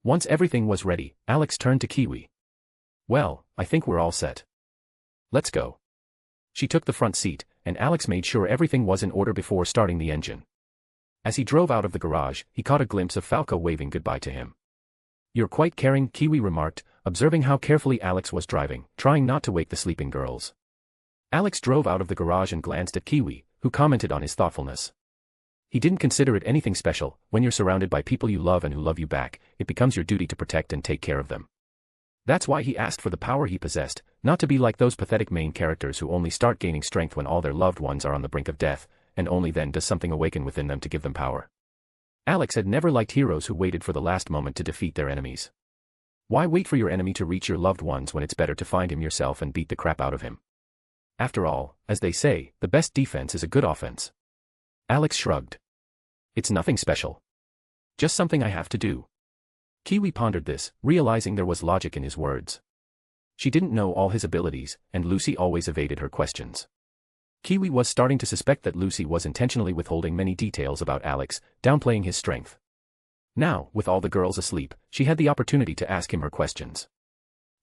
Once everything was ready, Alex turned to Kiwi. Well, I think we're all set. Let's go. She took the front seat, and Alex made sure everything was in order before starting the engine. As he drove out of the garage, he caught a glimpse of Falco waving goodbye to him. You're quite caring, Kiwi remarked, observing how carefully Alex was driving, trying not to wake the sleeping girls. Alex drove out of the garage and glanced at Kiwi, who commented on his thoughtfulness. He didn't consider it anything special. When you're surrounded by people you love and who love you back, it becomes your duty to protect and take care of them. That's why he asked for the power he possessed, not to be like those pathetic main characters who only start gaining strength when all their loved ones are on the brink of death, and only then does something awaken within them to give them power. Alex had never liked heroes who waited for the last moment to defeat their enemies. Why wait for your enemy to reach your loved ones when it's better to find him yourself and beat the crap out of him? After all, as they say, the best defense is a good offense. Alex shrugged. It's nothing special. Just something I have to do. Kiwi pondered this, realizing there was logic in his words. She didn't know all his abilities, and Lucy always evaded her questions. Kiwi was starting to suspect that Lucy was intentionally withholding many details about Alex, downplaying his strength. Now, with all the girls asleep, she had the opportunity to ask him her questions.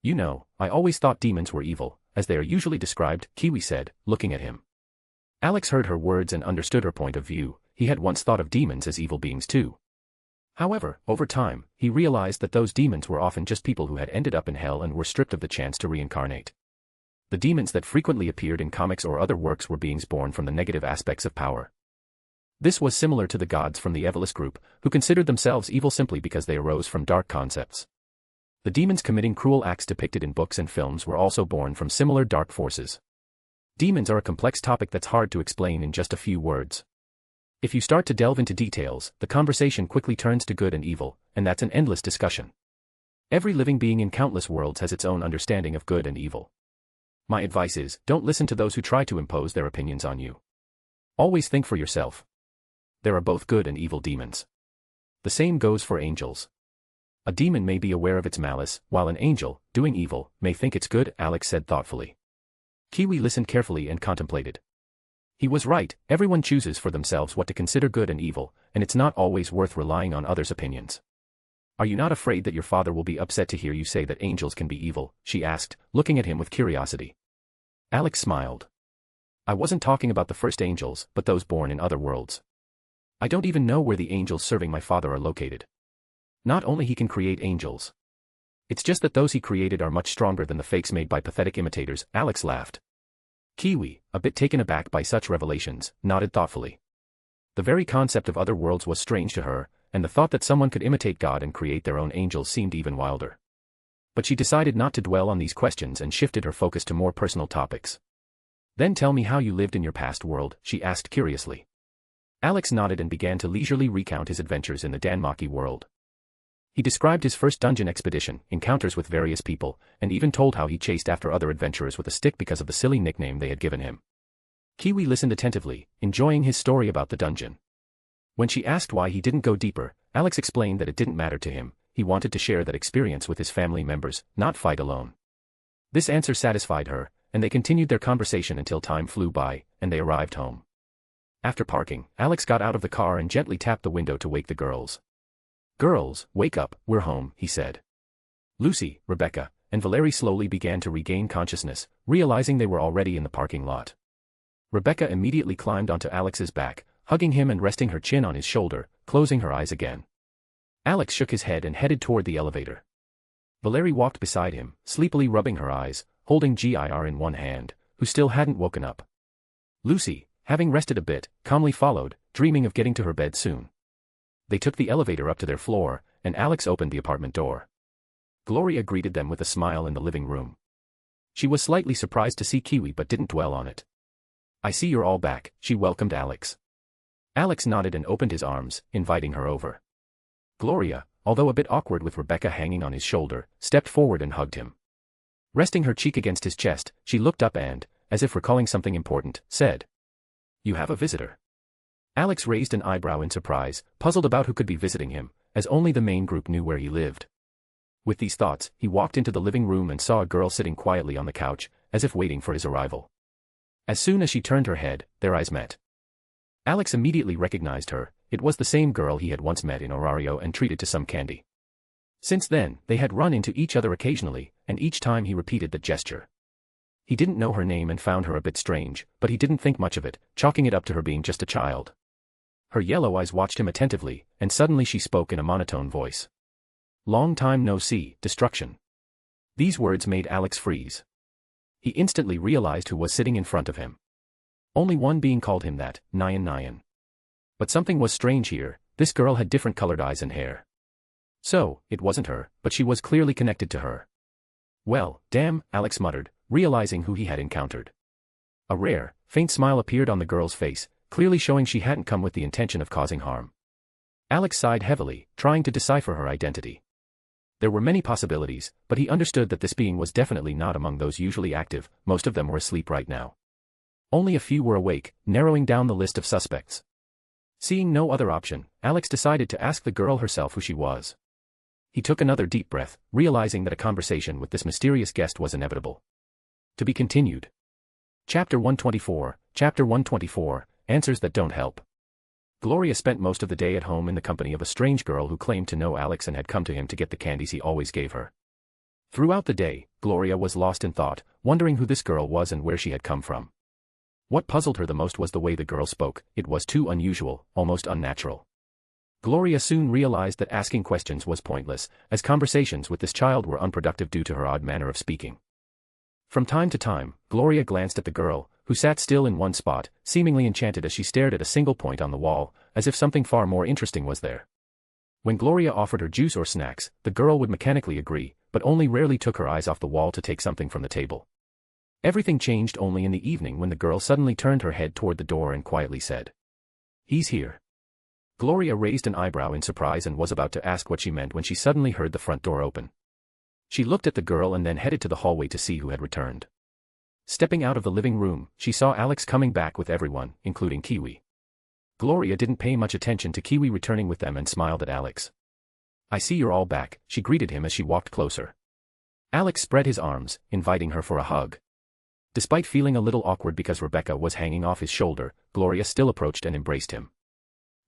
You know, I always thought demons were evil, as they are usually described, Kiwi said, looking at him. Alex heard her words and understood her point of view. He had once thought of demons as evil beings too. However, over time, he realized that those demons were often just people who had ended up in hell and were stripped of the chance to reincarnate. The demons that frequently appeared in comics or other works were beings born from the negative aspects of power. This was similar to the gods from the Evolus group, who considered themselves evil simply because they arose from dark concepts. The demons committing cruel acts depicted in books and films were also born from similar dark forces. Demons are a complex topic that's hard to explain in just a few words. If you start to delve into details, the conversation quickly turns to good and evil, and that's an endless discussion. Every living being in countless worlds has its own understanding of good and evil. My advice is, don't listen to those who try to impose their opinions on you. Always think for yourself. There are both good and evil demons. The same goes for angels. A demon may be aware of its malice, while an angel, doing evil, may think it's good, Alex said thoughtfully. Kiwi listened carefully and contemplated. He was right, everyone chooses for themselves what to consider good and evil, and it's not always worth relying on others' opinions. Are you not afraid that your father will be upset to hear you say that angels can be evil? She asked, looking at him with curiosity. Alex smiled. I wasn't talking about the first angels, but those born in other worlds. I don't even know where the angels serving my father are located. Not only he can create angels. It's just that those he created are much stronger than the fakes made by pathetic imitators, Alex laughed. Kiwi, a bit taken aback by such revelations, nodded thoughtfully. The very concept of other worlds was strange to her, and the thought that someone could imitate God and create their own angels seemed even wilder. But she decided not to dwell on these questions and shifted her focus to more personal topics. Then tell me how you lived in your past world, she asked curiously. Alex nodded and began to leisurely recount his adventures in the Danmaki world. He described his first dungeon expedition, encounters with various people, and even told how he chased after other adventurers with a stick because of the silly nickname they had given him. Kiwi listened attentively, enjoying his story about the dungeon. When she asked why he didn't go deeper, Alex explained that it didn't matter to him, he wanted to share that experience with his family members, not fight alone. This answer satisfied her, and they continued their conversation until time flew by, and they arrived home. After parking, Alex got out of the car and gently tapped the window to wake the girls. Girls, wake up, we're home, he said. Lucy, Rebecca, and Valerie slowly began to regain consciousness, realizing they were already in the parking lot. Rebecca immediately climbed onto Alex's back, hugging him and resting her chin on his shoulder, closing her eyes again. Alex shook his head and headed toward the elevator. Valerie walked beside him, sleepily rubbing her eyes, holding GIR in one hand, who still hadn't woken up. Lucy, having rested a bit, calmly followed, dreaming of getting to her bed soon. They took the elevator up to their floor, and Alex opened the apartment door. Gloria greeted them with a smile in the living room. She was slightly surprised to see Kiwi but didn't dwell on it. I see you're all back, she welcomed Alex. Alex nodded and opened his arms, inviting her over. Gloria, although a bit awkward with Rebecca hanging on his shoulder, stepped forward and hugged him. Resting her cheek against his chest, she looked up and, as if recalling something important, said, You have a visitor. Alex raised an eyebrow in surprise, puzzled about who could be visiting him, as only the main group knew where he lived. With these thoughts, he walked into the living room and saw a girl sitting quietly on the couch, as if waiting for his arrival. As soon as she turned her head, their eyes met. Alex immediately recognized her, it was the same girl he had once met in Orario and treated to some candy. Since then, they had run into each other occasionally, and each time he repeated the gesture. He didn't know her name and found her a bit strange, but he didn't think much of it, chalking it up to her being just a child. Her yellow eyes watched him attentively, and suddenly she spoke in a monotone voice. Long time no see, destruction. These words made Alex freeze. He instantly realized who was sitting in front of him. Only one being called him that, Nyan. But something was strange here, this girl had different colored eyes and hair. So, it wasn't her, but she was clearly connected to her. Well, damn, Alex muttered, realizing who he had encountered. A rare, faint smile appeared on the girl's face, clearly showing she hadn't come with the intention of causing harm. Alex sighed heavily, trying to decipher her identity. There were many possibilities, but he understood that this being was definitely not among those usually active, most of them were asleep right now. Only a few were awake, narrowing down the list of suspects. Seeing no other option, Alex decided to ask the girl herself who she was. He took another deep breath, realizing that a conversation with this mysterious guest was inevitable. To be continued. Chapter 124, Answers That Don't Help. Gloria spent most of the day at home in the company of a strange girl who claimed to know Alex and had come to him to get the candies he always gave her. Throughout the day, Gloria was lost in thought, wondering who this girl was and where she had come from. What puzzled her the most was the way the girl spoke, it was too unusual, almost unnatural. Gloria soon realized that asking questions was pointless, as conversations with this child were unproductive due to her odd manner of speaking. From time to time, Gloria glanced at the girl, who sat still in one spot, seemingly enchanted as she stared at a single point on the wall, as if something far more interesting was there. When Gloria offered her juice or snacks, the girl would mechanically agree, but only rarely took her eyes off the wall to take something from the table. Everything changed only in the evening when the girl suddenly turned her head toward the door and quietly said, "He's here." Gloria raised an eyebrow in surprise and was about to ask what she meant when she suddenly heard the front door open. She looked at the girl and then headed to the hallway to see who had returned. Stepping out of the living room, she saw Alex coming back with everyone, including Kiwi. Gloria didn't pay much attention to Kiwi returning with them and smiled at Alex. "I see you're all back," she greeted him as she walked closer. Alex spread his arms, inviting her for a hug. Despite feeling a little awkward because Rebecca was hanging off his shoulder, Gloria still approached and embraced him.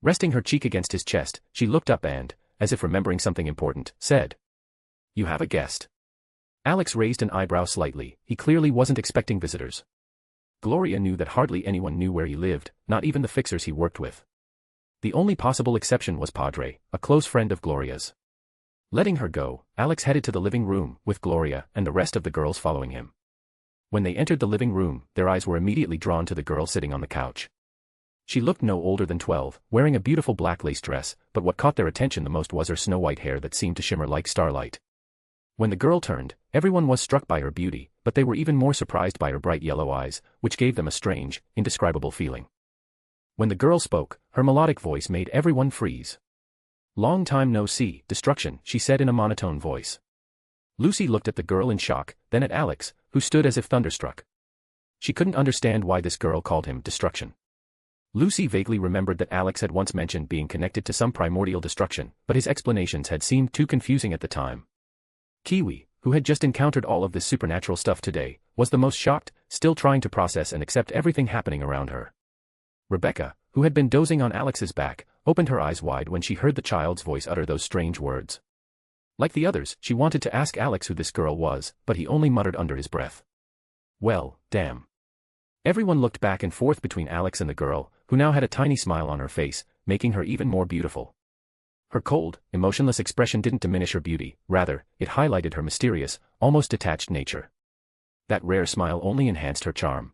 Resting her cheek against his chest, she looked up and, as if remembering something important, said, "You have a guest." Alex raised an eyebrow slightly. He clearly wasn't expecting visitors. Gloria knew that hardly anyone knew where he lived, not even the fixers he worked with. The only possible exception was Padre, a close friend of Gloria's. Letting her go, Alex headed to the living room, with Gloria and the rest of the girls following him. When they entered the living room, their eyes were immediately drawn to the girl sitting on the couch. She looked no older than 12, wearing a beautiful black lace dress, but what caught their attention the most was her snow-white hair that seemed to shimmer like starlight. When the girl turned, everyone was struck by her beauty, but they were even more surprised by her bright yellow eyes, which gave them a strange, indescribable feeling. When the girl spoke, her melodic voice made everyone freeze. "Long time no see, Destruction," she said in a monotone voice. Lucy looked at the girl in shock, then at Alex, who stood as if thunderstruck. She couldn't understand why this girl called him Destruction. Lucy vaguely remembered that Alex had once mentioned being connected to some primordial destruction, but his explanations had seemed too confusing at the time. Kiwi, who had just encountered all of this supernatural stuff today, was the most shocked, still trying to process and accept everything happening around her. Rebecca, who had been dozing on Alex's back, opened her eyes wide when she heard the child's voice utter those strange words. Like the others, she wanted to ask Alex who this girl was, but he only muttered under his breath, "Well, damn." Everyone looked back and forth between Alex and the girl, who now had a tiny smile on her face, making her even more beautiful. Her cold, emotionless expression didn't diminish her beauty, rather, it highlighted her mysterious, almost detached nature. That rare smile only enhanced her charm.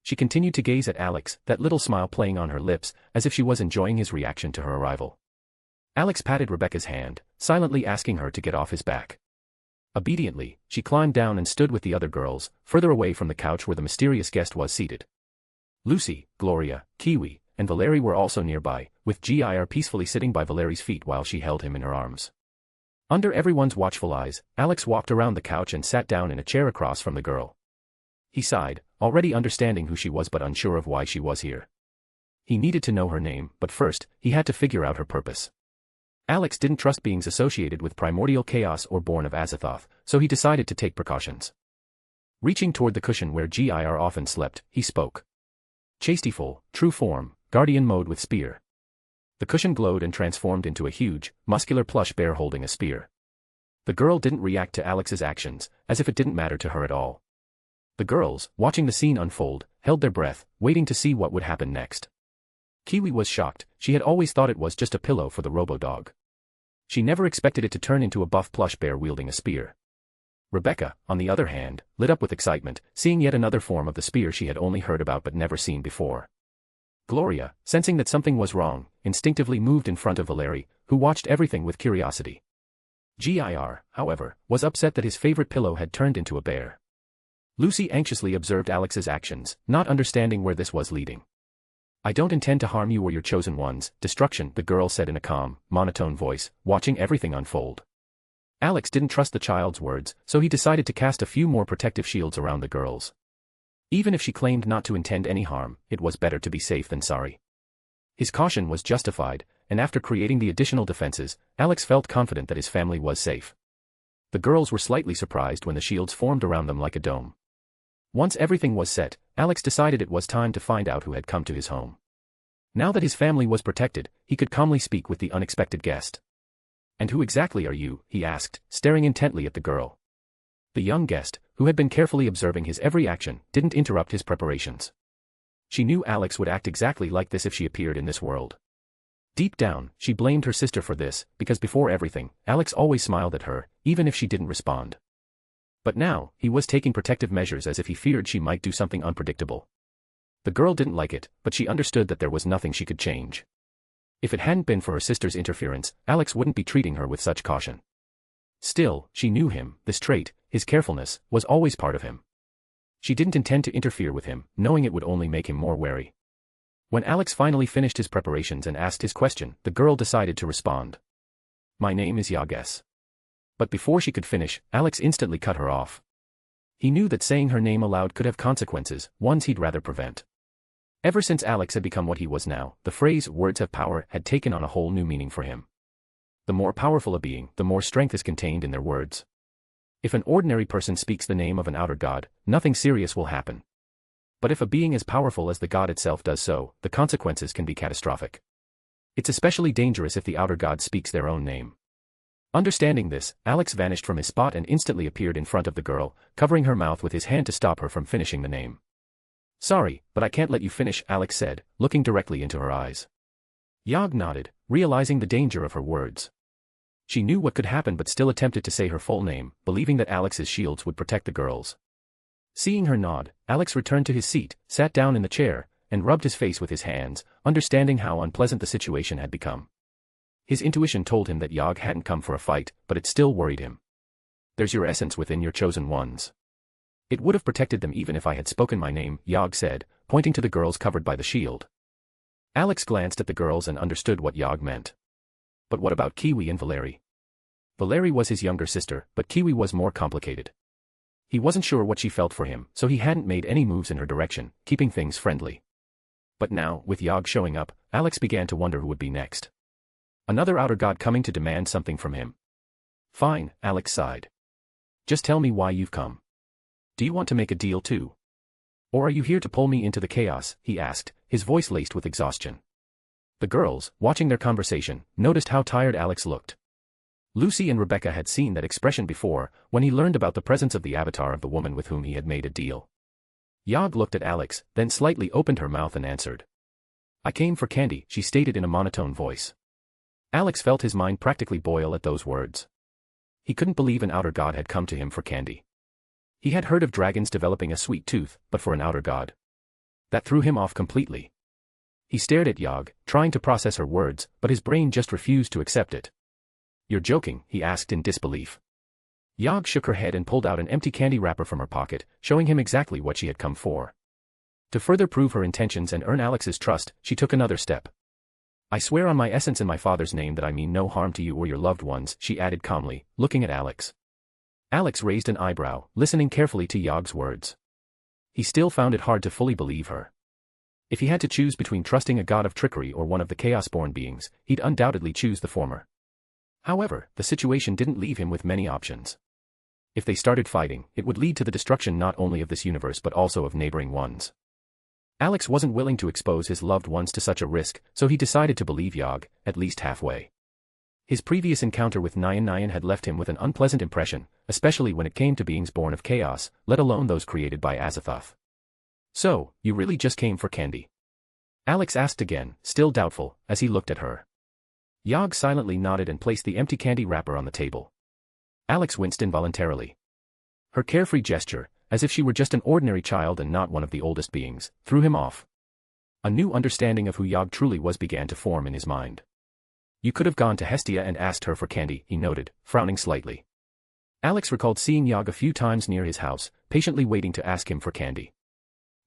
She continued to gaze at Alex, that little smile playing on her lips, as if she was enjoying his reaction to her arrival. Alex patted Rebecca's hand, silently asking her to get off his back. Obediently, she climbed down and stood with the other girls, further away from the couch where the mysterious guest was seated. Lucy, Gloria, Kiwi, and Valerie were also nearby, with Gir peacefully sitting by Valerie's feet while she held him in her arms. Under everyone's watchful eyes, Alex walked around the couch and sat down in a chair across from the girl. He sighed, already understanding who she was but unsure of why she was here. He needed to know her name, but first, he had to figure out her purpose. Alex didn't trust beings associated with primordial chaos or born of Azathoth, so he decided to take precautions. Reaching toward the cushion where Gir often slept, he spoke. "Chasteful, true form, guardian mode with spear." The cushion glowed and transformed into a huge, muscular plush bear holding a spear. The girl didn't react to Alex's actions, as if it didn't matter to her at all. The girls, watching the scene unfold, held their breath, waiting to see what would happen next. Kiwi was shocked. She had always thought it was just a pillow for the robo-dog. She never expected it to turn into a buff plush bear wielding a spear. Rebecca, on the other hand, lit up with excitement, seeing yet another form of the spear she had only heard about but never seen before. Gloria, sensing that something was wrong, instinctively moved in front of Valerie, who watched everything with curiosity. Gir, however, was upset that his favorite pillow had turned into a bear. Lucy anxiously observed Alex's actions, not understanding where this was leading. "I don't intend to harm you or your chosen ones, Destruction," the girl said in a calm, monotone voice, watching everything unfold. Alex didn't trust the child's words, so he decided to cast a few more protective shields around the girls. Even if she claimed not to intend any harm, it was better to be safe than sorry. His caution was justified, and after creating the additional defenses, Alex felt confident that his family was safe. The girls were slightly surprised when the shields formed around them like a dome. Once everything was set, Alex decided it was time to find out who had come to his home. Now that his family was protected, he could calmly speak with the unexpected guest. "And who exactly are you?" he asked, staring intently at the girl. The young guest, who had been carefully observing his every action, didn't interrupt his preparations. She knew Alex would act exactly like this if she appeared in this world. Deep down, she blamed her sister for this, because before everything, Alex always smiled at her, even if she didn't respond. But now, he was taking protective measures as if he feared she might do something unpredictable. The girl didn't like it, but she understood that there was nothing she could change. If it hadn't been for her sister's interference, Alex wouldn't be treating her with such caution. Still, she knew him, this trait, his carefulness, was always part of him. She didn't intend to interfere with him, knowing it would only make him more wary. When Alex finally finished his preparations and asked his question, the girl decided to respond. "My name is Yages." But before she could finish, Alex instantly cut her off. He knew that saying her name aloud could have consequences, ones he'd rather prevent. Ever since Alex had become what he was now, the phrase, "words have power," had taken on a whole new meaning for him. The more powerful a being, the more strength is contained in their words. If an ordinary person speaks the name of an outer god, nothing serious will happen. But if a being as powerful as the god itself does so, the consequences can be catastrophic. It's especially dangerous if the outer god speaks their own name. Understanding this, Alex vanished from his spot and instantly appeared in front of the girl, covering her mouth with his hand to stop her from finishing the name. "Sorry, but I can't let you finish," Alex said, looking directly into her eyes. Yag nodded, realizing the danger of her words. She knew what could happen but still attempted to say her full name, believing that Alex's shields would protect the girls. Seeing her nod, Alex returned to his seat, sat down in the chair, and rubbed his face with his hands, understanding how unpleasant the situation had become. His intuition told him that Yag hadn't come for a fight, but it still worried him. "There's your essence within your chosen ones. It would have protected them even if I had spoken my name," Yag said, pointing to the girls covered by the shield. Alex glanced at the girls and understood what Yag meant. But what about Kiwi and Valeri? Valeri was his younger sister, but Kiwi was more complicated. He wasn't sure what she felt for him, so he hadn't made any moves in her direction, keeping things friendly. But now, with Yag showing up, Alex began to wonder who would be next. Another outer god coming to demand something from him. "Fine," Alex sighed. "Just tell me why you've come. Do you want to make a deal too? Or are you here to pull me into the chaos?" he asked, his voice laced with exhaustion. The girls, watching their conversation, noticed how tired Alex looked. Lucy and Rebecca had seen that expression before, when he learned about the presence of the avatar of the woman with whom he had made a deal. Yag looked at Alex, then slightly opened her mouth and answered. "I came for candy," she stated in a monotone voice. Alex felt his mind practically boil at those words. He couldn't believe an outer god had come to him for candy. He had heard of dragons developing a sweet tooth, but for an outer god. That threw him off completely. He stared at Yag, trying to process her words, but his brain just refused to accept it. "You're joking?" he asked in disbelief. Yag shook her head and pulled out an empty candy wrapper from her pocket, showing him exactly what she had come for. To further prove her intentions and earn Alex's trust, she took another step. "I swear on my essence and my father's name that I mean no harm to you or your loved ones," she added calmly, looking at Alex. Alex raised an eyebrow, listening carefully to Yag's words. He still found it hard to fully believe her. If he had to choose between trusting a god of trickery or one of the chaos-born beings, he'd undoubtedly choose the former. However, the situation didn't leave him with many options. If they started fighting, it would lead to the destruction not only of this universe but also of neighboring ones. Alex wasn't willing to expose his loved ones to such a risk, so he decided to believe Yag, at least halfway. His previous encounter with Nyan had left him with an unpleasant impression, especially when it came to beings born of chaos, let alone those created by Azathoth. "So, you really just came for candy?" Alex asked again, still doubtful, as he looked at her. Yag silently nodded and placed the empty candy wrapper on the table. Alex winced involuntarily. Her carefree gesture, as if she were just an ordinary child and not one of the oldest beings, threw him off. A new understanding of who Yag truly was began to form in his mind. "You could have gone to Hestia and asked her for candy," he noted, frowning slightly. Alex recalled seeing Yag a few times near his house, patiently waiting to ask him for candy.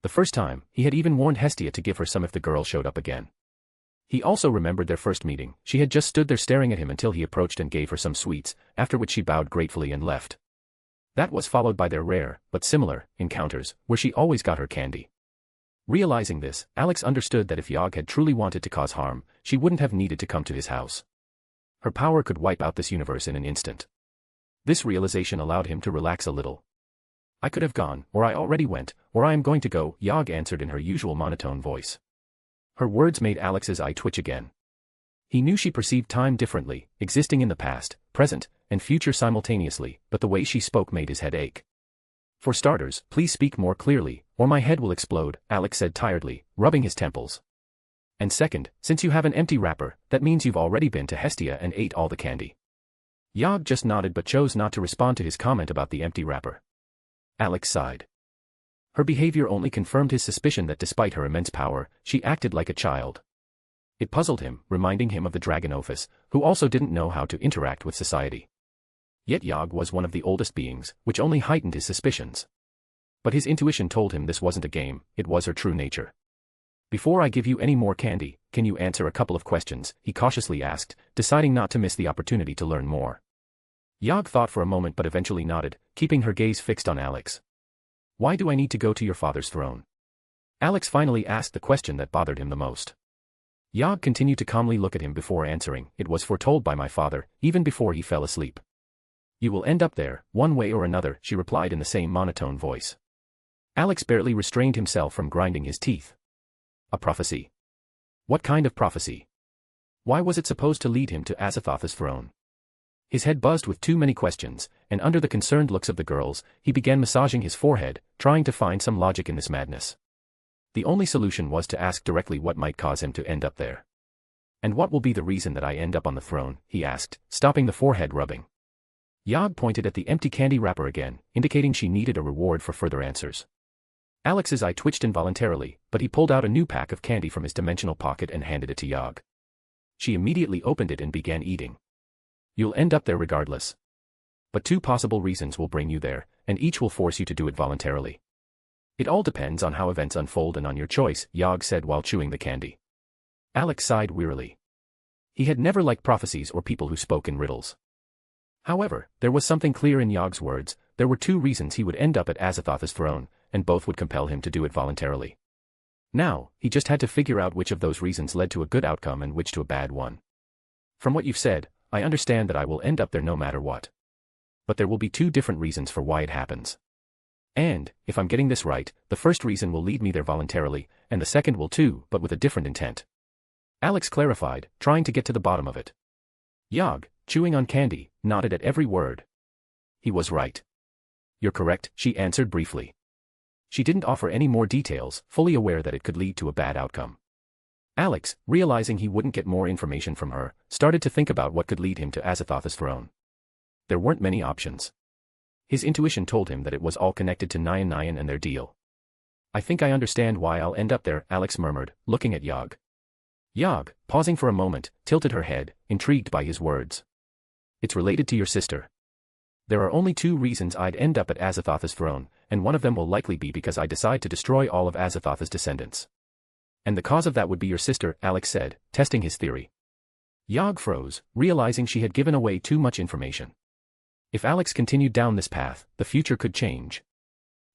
The first time, he had even warned Hestia to give her some if the girl showed up again. He also remembered their first meeting. She had just stood there staring at him until he approached and gave her some sweets, after which she bowed gratefully and left. That was followed by their rare, but similar, encounters, where she always got her candy. Realizing this, Alex understood that if Yag had truly wanted to cause harm, she wouldn't have needed to come to his house. Her power could wipe out this universe in an instant. This realization allowed him to relax a little. "I could have gone, or I already went, or I am going to go," Yag answered in her usual monotone voice. Her words made Alex's eye twitch again. He knew she perceived time differently, existing in the past, present, and future simultaneously, but the way she spoke made his head ache. "For starters, please speak more clearly, or my head will explode," Alex said tiredly, rubbing his temples. "And second, since you have an empty wrapper, that means you've already been to Hestia and ate all the candy." Yag just nodded but chose not to respond to his comment about the empty wrapper. Alex sighed. Her behavior only confirmed his suspicion that despite her immense power, she acted like a child. It puzzled him, reminding him of the dragon Ophis, who also didn't know how to interact with society. Yet Yog was one of the oldest beings, which only heightened his suspicions. But his intuition told him this wasn't a game, it was her true nature. "Before I give you any more candy, can you answer a couple of questions?" he cautiously asked, deciding not to miss the opportunity to learn more. Yog thought for a moment but eventually nodded, keeping her gaze fixed on Alex. "Why do I need to go to your father's throne?" Alex finally asked the question that bothered him the most. Yog continued to calmly look at him before answering. "It was foretold by my father, even before he fell asleep." "You will end up there, one way or another," she replied in the same monotone voice. Alex barely restrained himself from grinding his teeth. A prophecy? What kind of prophecy? Why was it supposed to lead him to Azathoth's throne? His head buzzed with too many questions, and under the concerned looks of the girls, he began massaging his forehead, trying to find some logic in this madness. The only solution was to ask directly what might cause him to end up there. "And what will be the reason that I end up on the throne?" he asked, stopping the forehead rubbing. Yog pointed at the empty candy wrapper again, indicating she needed a reward for further answers. Alex's eye twitched involuntarily, but he pulled out a new pack of candy from his dimensional pocket and handed it to Yog. She immediately opened it and began eating. "You'll end up there regardless. But two possible reasons will bring you there, and each will force you to do it voluntarily. It all depends on how events unfold and on your choice," Yog said while chewing the candy. Alex sighed wearily. He had never liked prophecies or people who spoke in riddles. However, there was something clear in Yog's words. There were two reasons he would end up at Azathoth's throne, and both would compel him to do it voluntarily. Now, he just had to figure out which of those reasons led to a good outcome and which to a bad one. "From what you've said, I understand that I will end up there no matter what. But there will be two different reasons for why it happens. And, if I'm getting this right, the first reason will lead me there voluntarily, and the second will too, but with a different intent." Alex clarified, trying to get to the bottom of it. Yog, chewing on candy, nodded at every word. He was right. "You're correct," she answered briefly. She didn't offer any more details, fully aware that it could lead to a bad outcome. Alex, realizing he wouldn't get more information from her, started to think about what could lead him to Azathoth's throne. There weren't many options. His intuition told him that it was all connected to Nyan and their deal. "I think I understand why I'll end up there," Alex murmured, looking at Yog. Yog, pausing for a moment, tilted her head, intrigued by his words. "It's related to your sister. There are only two reasons I'd end up at Azathoth's throne, and one of them will likely be because I decide to destroy all of Azathoth's descendants. And the cause of that would be your sister," Alex said, testing his theory. Yog froze, realizing she had given away too much information. If Alex continued down this path, the future could change.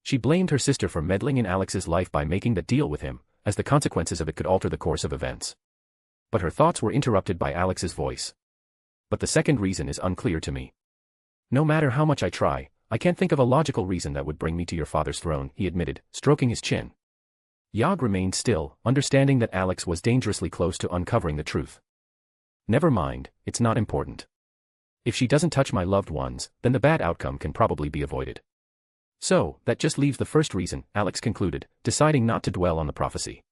She blamed her sister for meddling in Alex's life by making that deal with him, as the consequences of it could alter the course of events. But her thoughts were interrupted by Alex's voice. "But the second reason is unclear to me. No matter how much I try, I can't think of a logical reason that would bring me to your father's throne," he admitted, stroking his chin. Yog remained still, understanding that Alex was dangerously close to uncovering the truth. "Never mind, it's not important. If she doesn't touch my loved ones, then the bad outcome can probably be avoided. So, that just leaves the first reason," Alex concluded, deciding not to dwell on the prophecy.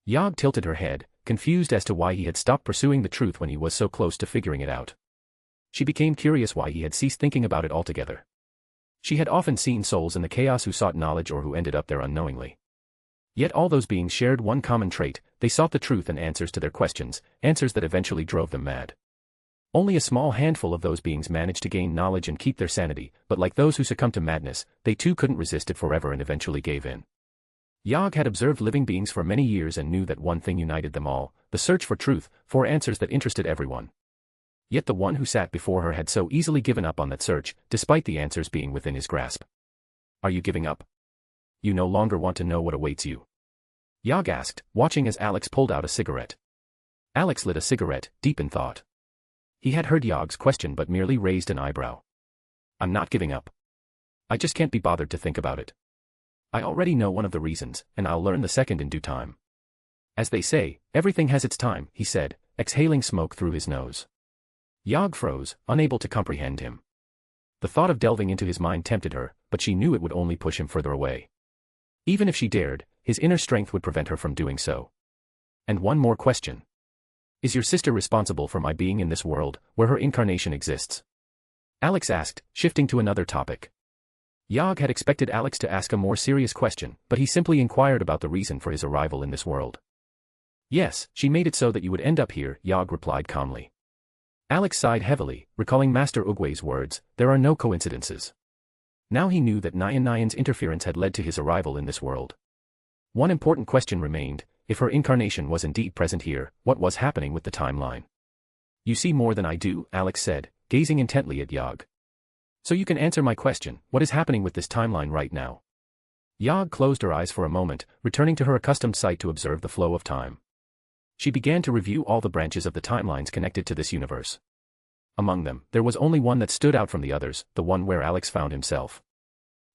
Yog tilted her head, confused as to why he had stopped pursuing the truth when he was so close to figuring it out. She became curious why he had ceased thinking about it altogether. She had often seen souls in the chaos who sought knowledge or who ended up there unknowingly. Yet all those beings shared one common trait: they sought the truth and answers to their questions, answers that eventually drove them mad. Only a small handful of those beings managed to gain knowledge and keep their sanity, but like those who succumbed to madness, they too couldn't resist it forever and eventually gave in. Yog had observed living beings for many years and knew that one thing united them all: the search for truth, for answers that interested everyone. Yet the one who sat before her had so easily given up on that search, despite the answers being within his grasp. "Are you giving up? You no longer want to know what awaits you?" Yog asked, watching as Alex pulled out a cigarette. Alex lit a cigarette, deep in thought. He had heard Yog's question but merely raised an eyebrow. "I'm not giving up. I just can't be bothered to think about it. I already know one of the reasons, and I'll learn the second in due time. As they say, everything has its time," he said, exhaling smoke through his nose. Yog froze, unable to comprehend him. The thought of delving into his mind tempted her, but she knew it would only push him further away. Even if she dared, his inner strength would prevent her from doing so. "And one more question. Is your sister responsible for my being in this world, where her incarnation exists?" Alex asked, shifting to another topic. Yog had expected Alex to ask a more serious question, but he simply inquired about the reason for his arrival in this world. Yes, she made it so that you would end up here, Yog replied calmly. Alex sighed heavily, recalling Master Ugwe's words, there are no coincidences. Now he knew that Nyan's interference had led to his arrival in this world. One important question remained, if her incarnation was indeed present here, what was happening with the timeline? You see more than I do, Alex said, gazing intently at Yog. So you can answer my question, what is happening with this timeline right now? Yog closed her eyes for a moment, returning to her accustomed sight to observe the flow of time. She began to review all the branches of the timelines connected to this universe. Among them, there was only one that stood out from the others, the one where Alex found himself.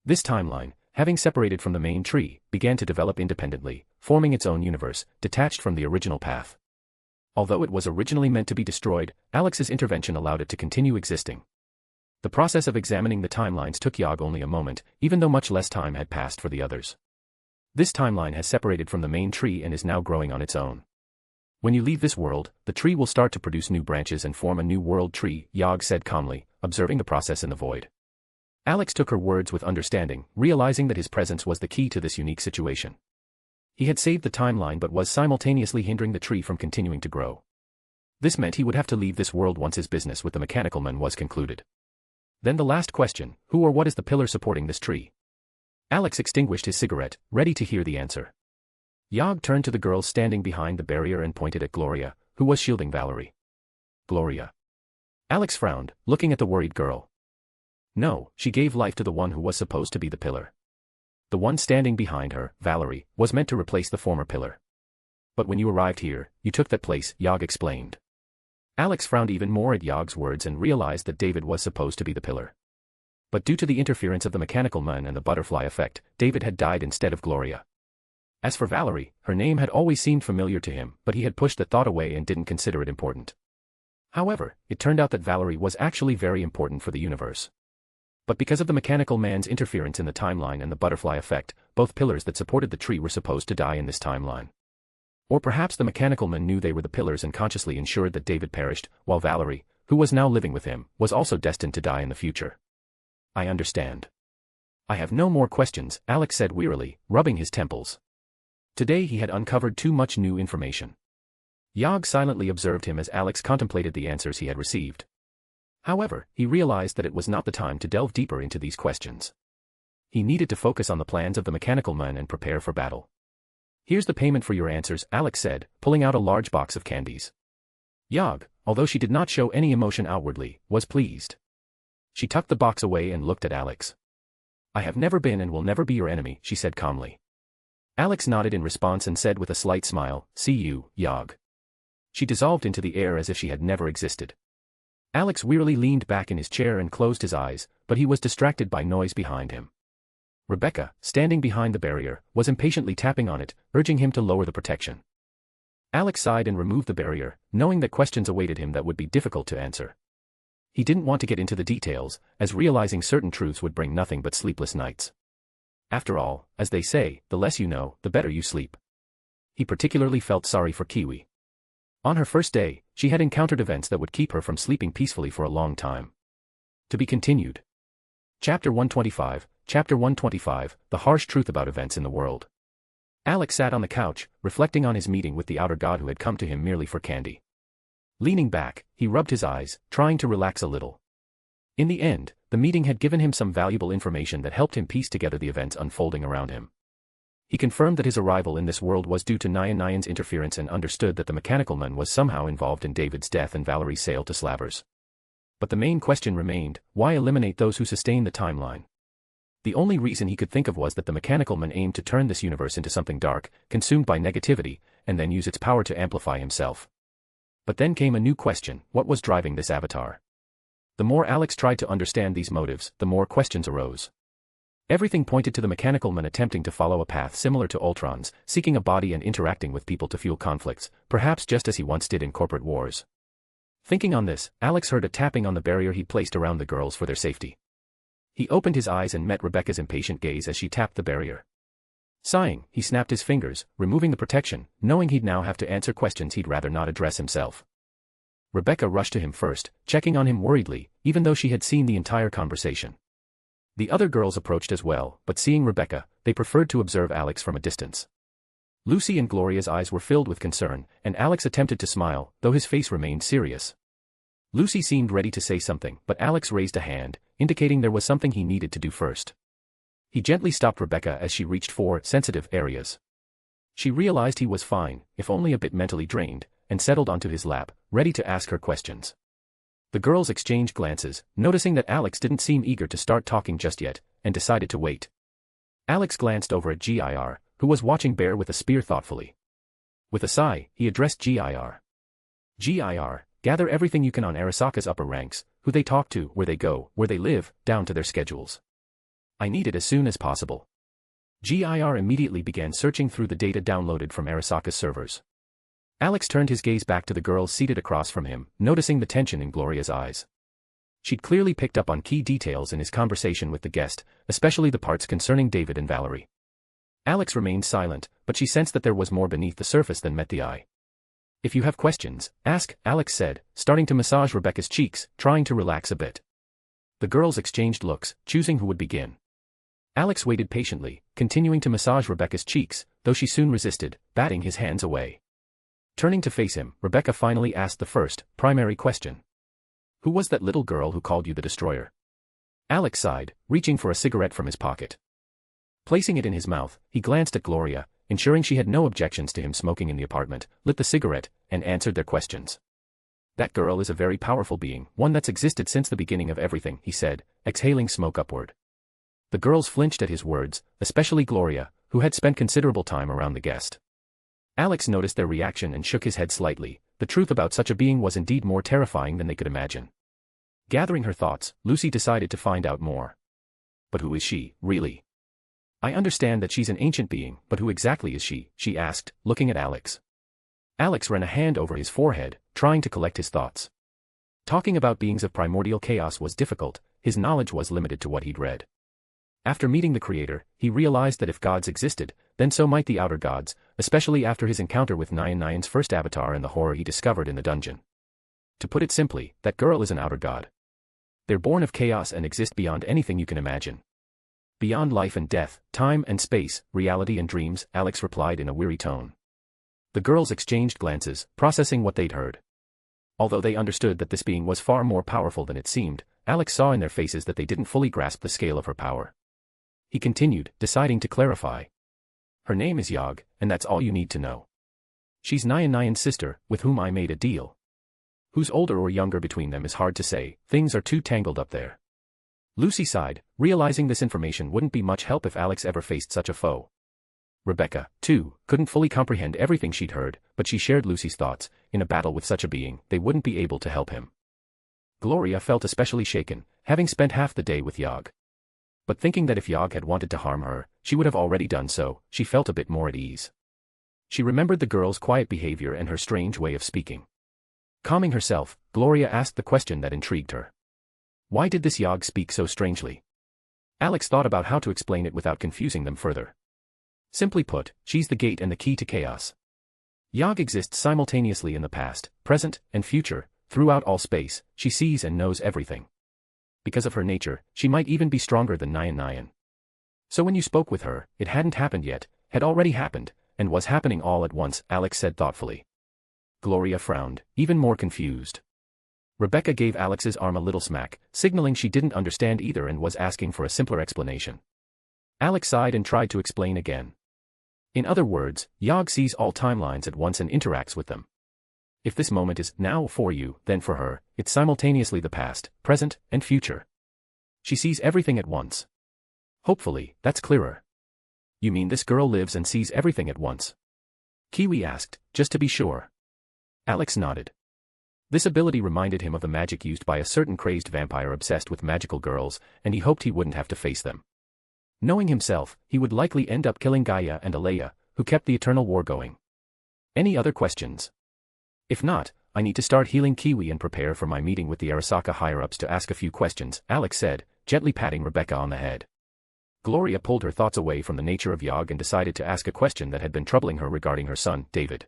This timeline, having separated from the main tree, began to develop independently, forming its own universe, detached from the original path. Although it was originally meant to be destroyed, Alex's intervention allowed it to continue existing. The process of examining the timelines took Yog only a moment, even though much less time had passed for the others. This timeline has separated from the main tree and is now growing on its own. When you leave this world, the tree will start to produce new branches and form a new world tree, Yog said calmly, observing the process in the void. Alex took her words with understanding, realizing that his presence was the key to this unique situation. He had saved the timeline but was simultaneously hindering the tree from continuing to grow. This meant he would have to leave this world once his business with the mechanical man was concluded. Then the last question, who or what is the pillar supporting this tree? Alex extinguished his cigarette, ready to hear the answer. Yog turned to the girl standing behind the barrier and pointed at Gloria, who was shielding Valerie. Gloria. Alex frowned, looking at the worried girl. No, she gave life to the one who was supposed to be the pillar. The one standing behind her, Valerie, was meant to replace the former pillar. But when you arrived here, you took that place, Yog explained. Alex frowned even more at Yog's words and realized that David was supposed to be the pillar. But due to the interference of the mechanical man and the butterfly effect, David had died instead of Gloria. As for Valerie, her name had always seemed familiar to him, but he had pushed that thought away and didn't consider it important. However, it turned out that Valerie was actually very important for the universe. But because of the mechanical man's interference in the timeline and the butterfly effect, both pillars that supported the tree were supposed to die in this timeline. Or perhaps the mechanical man knew they were the pillars and consciously ensured that David perished, while Valerie, who was now living with him, was also destined to die in the future. I understand. I have no more questions, Alex said wearily, rubbing his temples. Today he had uncovered too much new information. Yog silently observed him as Alex contemplated the answers he had received. However, he realized that it was not the time to delve deeper into these questions. He needed to focus on the plans of the mechanical man and prepare for battle. Here's the payment for your answers, Alex said, pulling out a large box of candies. Yog, although she did not show any emotion outwardly, was pleased. She tucked the box away and looked at Alex. I have never been and will never be your enemy, she said calmly. Alex nodded in response and said with a slight smile, see you, Yog. She dissolved into the air as if she had never existed. Alex wearily leaned back in his chair and closed his eyes, but he was distracted by noise behind him. Rebecca, standing behind the barrier, was impatiently tapping on it, urging him to lower the protection. Alex sighed and removed the barrier, knowing that questions awaited him that would be difficult to answer. He didn't want to get into the details, as realizing certain truths would bring nothing but sleepless nights. After all, as they say, the less you know, the better you sleep. He particularly felt sorry for Kiwi. On her first day, she had encountered events that would keep her from sleeping peacefully for a long time. To be continued. Chapter 125, Chapter 125, The Harsh Truth About Events in the World. Alex sat on the couch, reflecting on his meeting with the outer god who had come to him merely for candy. Leaning back, he rubbed his eyes, trying to relax a little. In the end, the meeting had given him some valuable information that helped him piece together the events unfolding around him. He confirmed that his arrival in this world was due to Nyan's interference and understood that the mechanical man was somehow involved in David's death and Valerie's sale to Slavers. But the main question remained, why eliminate those who sustain the timeline? The only reason he could think of was that the mechanical man aimed to turn this universe into something dark, consumed by negativity, and then use its power to amplify himself. But then came a new question, what was driving this avatar? The more Alex tried to understand these motives, the more questions arose. Everything pointed to the mechanical man attempting to follow a path similar to Ultron's, seeking a body and interacting with people to fuel conflicts, perhaps just as he once did in corporate wars. Thinking on this, Alex heard a tapping on the barrier he'd placed around the girls for their safety. He opened his eyes and met Rebecca's impatient gaze as she tapped the barrier. Sighing, he snapped his fingers, removing the protection, knowing he'd now have to answer questions he'd rather not address himself. Rebecca rushed to him first, checking on him worriedly, even though she had seen the entire conversation. The other girls approached as well, but seeing Rebecca, they preferred to observe Alex from a distance. Lucy and Gloria's eyes were filled with concern, and Alex attempted to smile, though his face remained serious. Lucy seemed ready to say something, but Alex raised a hand, indicating there was something he needed to do first. He gently stopped Rebecca as she reached for sensitive areas. She realized he was fine, if only a bit mentally drained, and settled onto his lap, ready to ask her questions. The girls exchanged glances, noticing that Alex didn't seem eager to start talking just yet, and decided to wait. Alex glanced over at Gir, who was watching Bear with a spear thoughtfully. With a sigh, he addressed Gir. Gir, gather everything you can on Arasaka's upper ranks, who they talk to, where they go, where they live, down to their schedules. I need it as soon as possible. Gir immediately began searching through the data downloaded from Arasaka's servers. Alex turned his gaze back to the girls seated across from him, noticing the tension in Gloria's eyes. She'd clearly picked up on key details in his conversation with the guest, especially the parts concerning David and Valerie. Alex remained silent, but she sensed that there was more beneath the surface than met the eye. If you have questions, ask, Alex said, starting to massage Rebecca's cheeks, trying to relax a bit. The girls exchanged looks, choosing who would begin. Alex waited patiently, continuing to massage Rebecca's cheeks, though she soon resisted, batting his hands away. Turning to face him, Rebecca finally asked the first, primary question. Who was that little girl who called you the Destroyer? Alex sighed, reaching for a cigarette from his pocket. Placing it in his mouth, he glanced at Gloria, ensuring she had no objections to him smoking in the apartment, lit the cigarette, and answered their questions. That girl is a very powerful being, one that's existed since the beginning of everything, he said, exhaling smoke upward. The girls flinched at his words, especially Gloria, who had spent considerable time around the guest. Alex noticed their reaction and shook his head slightly. The truth about such a being was indeed more terrifying than they could imagine. Gathering her thoughts, Lucy decided to find out more. But who is she, really? I understand that she's an ancient being, but who exactly is she? She asked, looking at Alex. Alex ran a hand over his forehead, trying to collect his thoughts. Talking about beings of primordial chaos was difficult, his knowledge was limited to what he'd read. After meeting the Creator, he realized that if gods existed, then so might the outer gods, especially after his encounter with Nyan's first avatar and the horror he discovered in the dungeon. To put it simply, that girl is an outer god. They're born of chaos and exist beyond anything you can imagine. Beyond life and death, time and space, reality and dreams, Alex replied in a weary tone. The girls exchanged glances, processing what they'd heard. Although they understood that this being was far more powerful than it seemed, Alex saw in their faces that they didn't fully grasp the scale of her power. He continued, deciding to clarify. Her name is Yog, and that's all you need to know. She's Nyan's sister, with whom I made a deal. Who's older or younger between them is hard to say, things are too tangled up there. Lucy sighed, realizing this information wouldn't be much help if Alex ever faced such a foe. Rebecca, too, couldn't fully comprehend everything she'd heard, but she shared Lucy's thoughts. In a battle with such a being, they wouldn't be able to help him. Gloria felt especially shaken, having spent half the day with Yog. But thinking that if Yog had wanted to harm her, she would have already done so, she felt a bit more at ease. She remembered the girl's quiet behavior and her strange way of speaking. Calming herself, Gloria asked the question that intrigued her. Why did this Yog speak so strangely? Alex thought about how to explain it without confusing them further. Simply put, she's the gate and the key to chaos. Yog exists simultaneously in the past, present, and future. Throughout all space, she sees and knows everything. Because of her nature, she might even be stronger than Nyan. So when you spoke with her, it hadn't happened yet, had already happened, and was happening all at once, Alex said thoughtfully. Gloria frowned, even more confused. Rebecca gave Alex's arm a little smack, signaling she didn't understand either and was asking for a simpler explanation. Alex sighed and tried to explain again. In other words, Yog sees all timelines at once and interacts with them. If this moment is now for you, then for her, it's simultaneously the past, present, and future. She sees everything at once. Hopefully, that's clearer. You mean this girl lives and sees everything at once? Kiwi asked, just to be sure. Alex nodded. This ability reminded him of the magic used by a certain crazed vampire obsessed with magical girls, and he hoped he wouldn't have to face them. Knowing himself, he would likely end up killing Gaia and Alea, who kept the eternal war going. Any other questions? If not, I need to start healing Kiwi and prepare for my meeting with the Arasaka higher-ups to ask a few questions, Alex said, gently patting Rebecca on the head. Gloria pulled her thoughts away from the nature of Yog and decided to ask a question that had been troubling her regarding her son, David.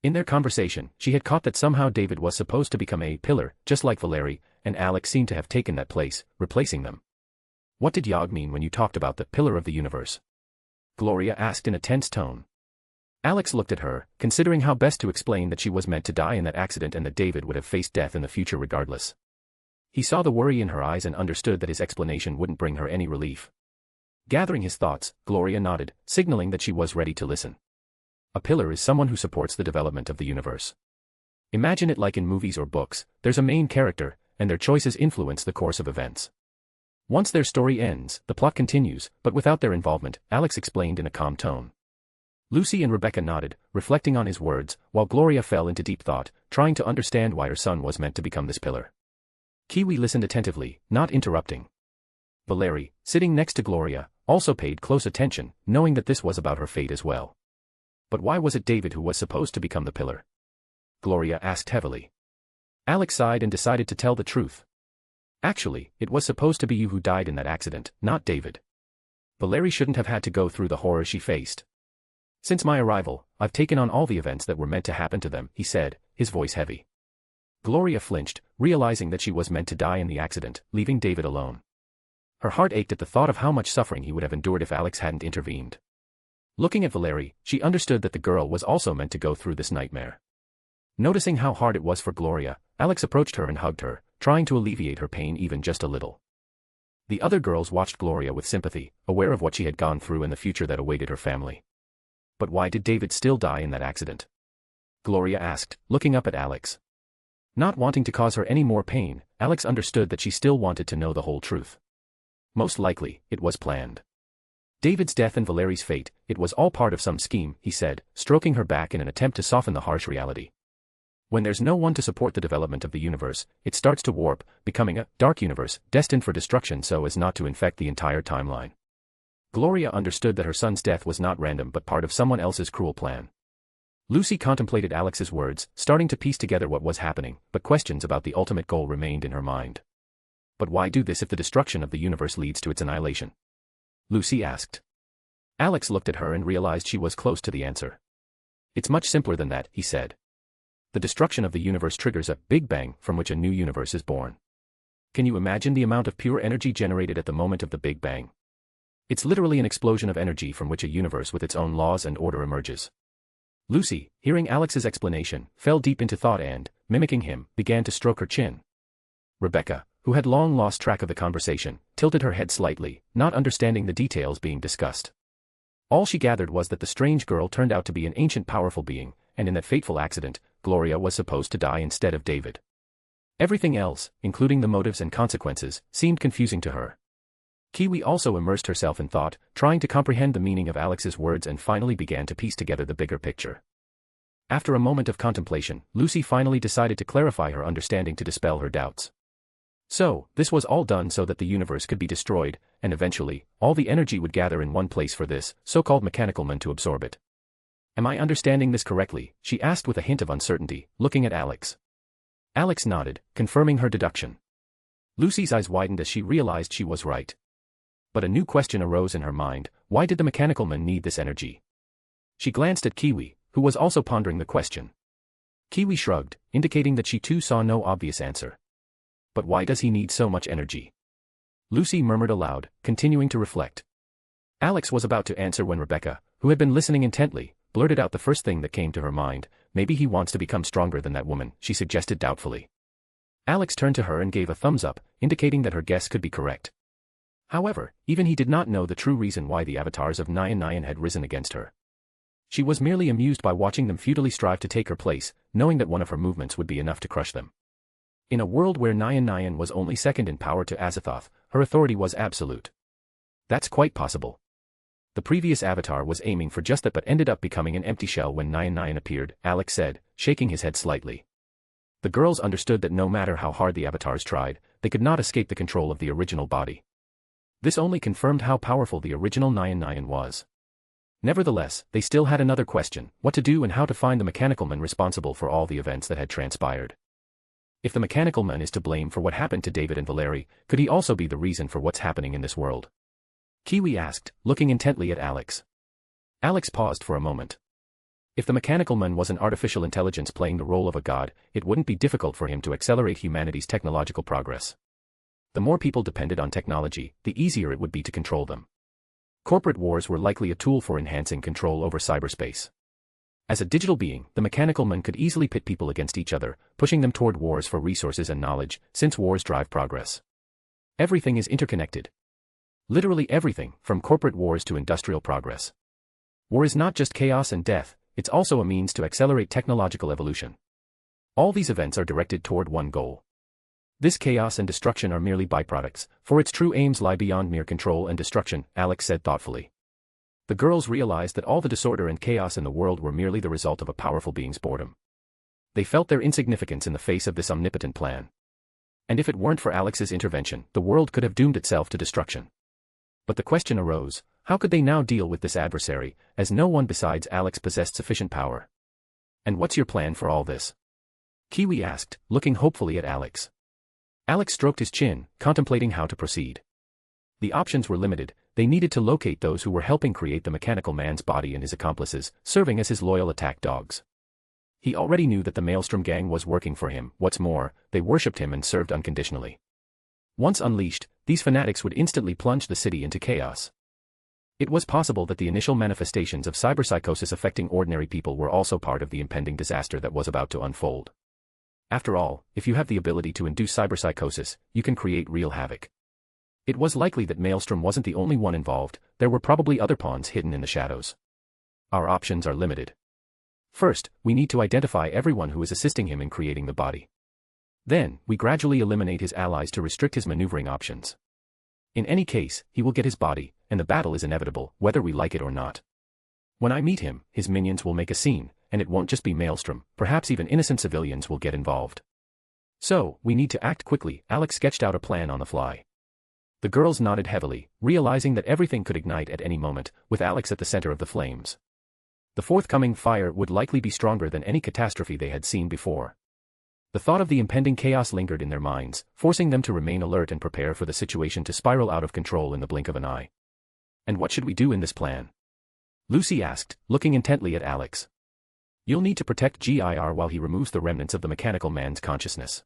In their conversation, she had caught that somehow David was supposed to become a pillar, just like Valerie, and Alex seemed to have taken that place, replacing them. What did Yog mean when you talked about the pillar of the universe? Gloria asked in a tense tone. Alex looked at her, considering how best to explain that she was meant to die in that accident and that David would have faced death in the future regardless. He saw the worry in her eyes and understood that his explanation wouldn't bring her any relief. Gathering his thoughts, Gloria nodded, signaling that she was ready to listen. A pillar is someone who supports the development of the universe. Imagine it like in movies or books, there's a main character, and their choices influence the course of events. Once their story ends, the plot continues, but without their involvement, Alex explained in a calm tone. Lucy and Rebecca nodded, reflecting on his words, while Gloria fell into deep thought, trying to understand why her son was meant to become this pillar. Kiwi listened attentively, not interrupting. Valeri, sitting next to Gloria, also paid close attention, knowing that this was about her fate as well. But why was it David who was supposed to become the pillar? Gloria asked heavily. Alex sighed and decided to tell the truth. Actually, it was supposed to be you who died in that accident, not David. Valeri shouldn't have had to go through the horror she faced. Since my arrival, I've taken on all the events that were meant to happen to them, he said, his voice heavy. Gloria flinched, realizing that she was meant to die in the accident, leaving David alone. Her heart ached at the thought of how much suffering he would have endured if Alex hadn't intervened. Looking at Valeri, she understood that the girl was also meant to go through this nightmare. Noticing how hard it was for Gloria, Alex approached her and hugged her, trying to alleviate her pain even just a little. The other girls watched Gloria with sympathy, aware of what she had gone through and the future that awaited her family. But why did David still die in that accident? Gloria asked, looking up at Alex. Not wanting to cause her any more pain, Alex understood that she still wanted to know the whole truth. Most likely, it was planned. David's death and Valeri's fate, it was all part of some scheme, he said, stroking her back in an attempt to soften the harsh reality. When there's no one to support the development of the universe, it starts to warp, becoming a dark universe, destined for destruction so as not to infect the entire timeline. Gloria understood that her son's death was not random but part of someone else's cruel plan. Lucy contemplated Alex's words, starting to piece together what was happening, but questions about the ultimate goal remained in her mind. But why do this if the destruction of the universe leads to its annihilation? Lucy asked. Alex looked at her and realized she was close to the answer. It's much simpler than that, he said. The destruction of the universe triggers a Big Bang from which a new universe is born. Can you imagine the amount of pure energy generated at the moment of the Big Bang? It's literally an explosion of energy from which a universe with its own laws and order emerges. Lucy, hearing Alex's explanation, fell deep into thought and, mimicking him, began to stroke her chin. Rebecca, who had long lost track of the conversation, tilted her head slightly, not understanding the details being discussed. All she gathered was that the strange girl turned out to be an ancient powerful being, and in that fateful accident, Gloria was supposed to die instead of David. Everything else, including the motives and consequences, seemed confusing to her. Kiwi also immersed herself in thought, trying to comprehend the meaning of Alex's words and finally began to piece together the bigger picture. After a moment of contemplation, Lucy finally decided to clarify her understanding to dispel her doubts. So, this was all done so that the universe could be destroyed, and eventually, all the energy would gather in one place for this so-called mechanical man to absorb it. Am I understanding this correctly? She asked with a hint of uncertainty, looking at Alex. Alex nodded, confirming her deduction. Lucy's eyes widened as she realized she was right. But a new question arose in her mind: why did the mechanical man need this energy? She glanced at Kiwi, who was also pondering the question. Kiwi shrugged, indicating that she too saw no obvious answer. But why does he need so much energy? Lucy murmured aloud, continuing to reflect. Alex was about to answer when Rebecca, who had been listening intently, blurted out the first thing that came to her mind. Maybe he wants to become stronger than that woman, she suggested doubtfully. Alex turned to her and gave a thumbs up, indicating that her guess could be correct. However, even he did not know the true reason why the avatars of Nyan had risen against her. She was merely amused by watching them futilely strive to take her place, knowing that one of her movements would be enough to crush them. In a world where Nyan was only second in power to Azathoth, her authority was absolute. That's quite possible. The previous avatar was aiming for just that but ended up becoming an empty shell when Nyan appeared, Alex said, shaking his head slightly. The girls understood that no matter how hard the avatars tried, they could not escape the control of the original body. This only confirmed how powerful the original Nyan was. Nevertheless, they still had another question: what to do and how to find the mechanical man responsible for all the events that had transpired. If the mechanical man is to blame for what happened to David and Valeri, could he also be the reason for what's happening in this world? Kiwi asked, looking intently at Alex. Alex paused for a moment. If the mechanical man was an artificial intelligence playing the role of a god, it wouldn't be difficult for him to accelerate humanity's technological progress. The more people depended on technology, the easier it would be to control them. Corporate wars were likely a tool for enhancing control over cyberspace. As a digital being, the mechanical man could easily pit people against each other, pushing them toward wars for resources and knowledge, since wars drive progress. Everything is interconnected. Literally everything, from corporate wars to industrial progress. War is not just chaos and death, it's also a means to accelerate technological evolution. All these events are directed toward one goal. This chaos and destruction are merely byproducts, for its true aims lie beyond mere control and destruction, Alex said thoughtfully. The girls realized that all the disorder and chaos in the world were merely the result of a powerful being's boredom. They felt their insignificance in the face of this omnipotent plan. And if it weren't for Alex's intervention, the world could have doomed itself to destruction. But the question arose, how could they now deal with this adversary, as no one besides Alex possessed sufficient power? And what's your plan for all this? Kiwi asked, looking hopefully at Alex. Alex stroked his chin, contemplating how to proceed. The options were limited. They needed to locate those who were helping create the mechanical man's body and his accomplices, serving as his loyal attack dogs. He already knew that the Maelstrom gang was working for him. What's more, they worshipped him and served unconditionally. Once unleashed, these fanatics would instantly plunge the city into chaos. It was possible that the initial manifestations of cyberpsychosis affecting ordinary people were also part of the impending disaster that was about to unfold. After all, if you have the ability to induce cyberpsychosis, you can create real havoc. It was likely that Maelstrom wasn't the only one involved, there were probably other pawns hidden in the shadows. Our options are limited. First, we need to identify everyone who is assisting him in creating the body. Then, we gradually eliminate his allies to restrict his maneuvering options. In any case, he will get his body, and the battle is inevitable, whether we like it or not. When I meet him, his minions will make a scene, and it won't just be Maelstrom, perhaps even innocent civilians will get involved. So, we need to act quickly. Alex sketched out a plan on the fly. The girls nodded heavily, realizing that everything could ignite at any moment, with Alex at the center of the flames. The forthcoming fire would likely be stronger than any catastrophe they had seen before. The thought of the impending chaos lingered in their minds, forcing them to remain alert and prepare for the situation to spiral out of control in the blink of an eye. And what should we do in this plan? Lucy asked, looking intently at Alex. You'll need to protect GIR while he removes the remnants of the mechanical man's consciousness.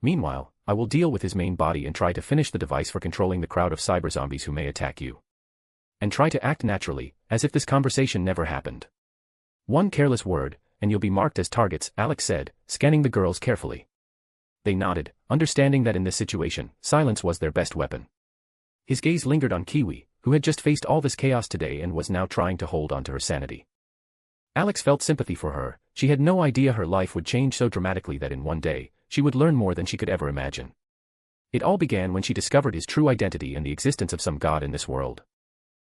Meanwhile, I will deal with his main body and try to finish the device for controlling the crowd of cyber zombies who may attack you. And try to act naturally, as if this conversation never happened. One careless word, and you'll be marked as targets, Alex said, scanning the girls carefully. They nodded, understanding that in this situation, silence was their best weapon. His gaze lingered on Kiwi, who had just faced all this chaos today and was now trying to hold on to her sanity. Alex felt sympathy for her. She had no idea her life would change so dramatically that in one day, she would learn more than she could ever imagine. It all began when she discovered his true identity and the existence of some god in this world.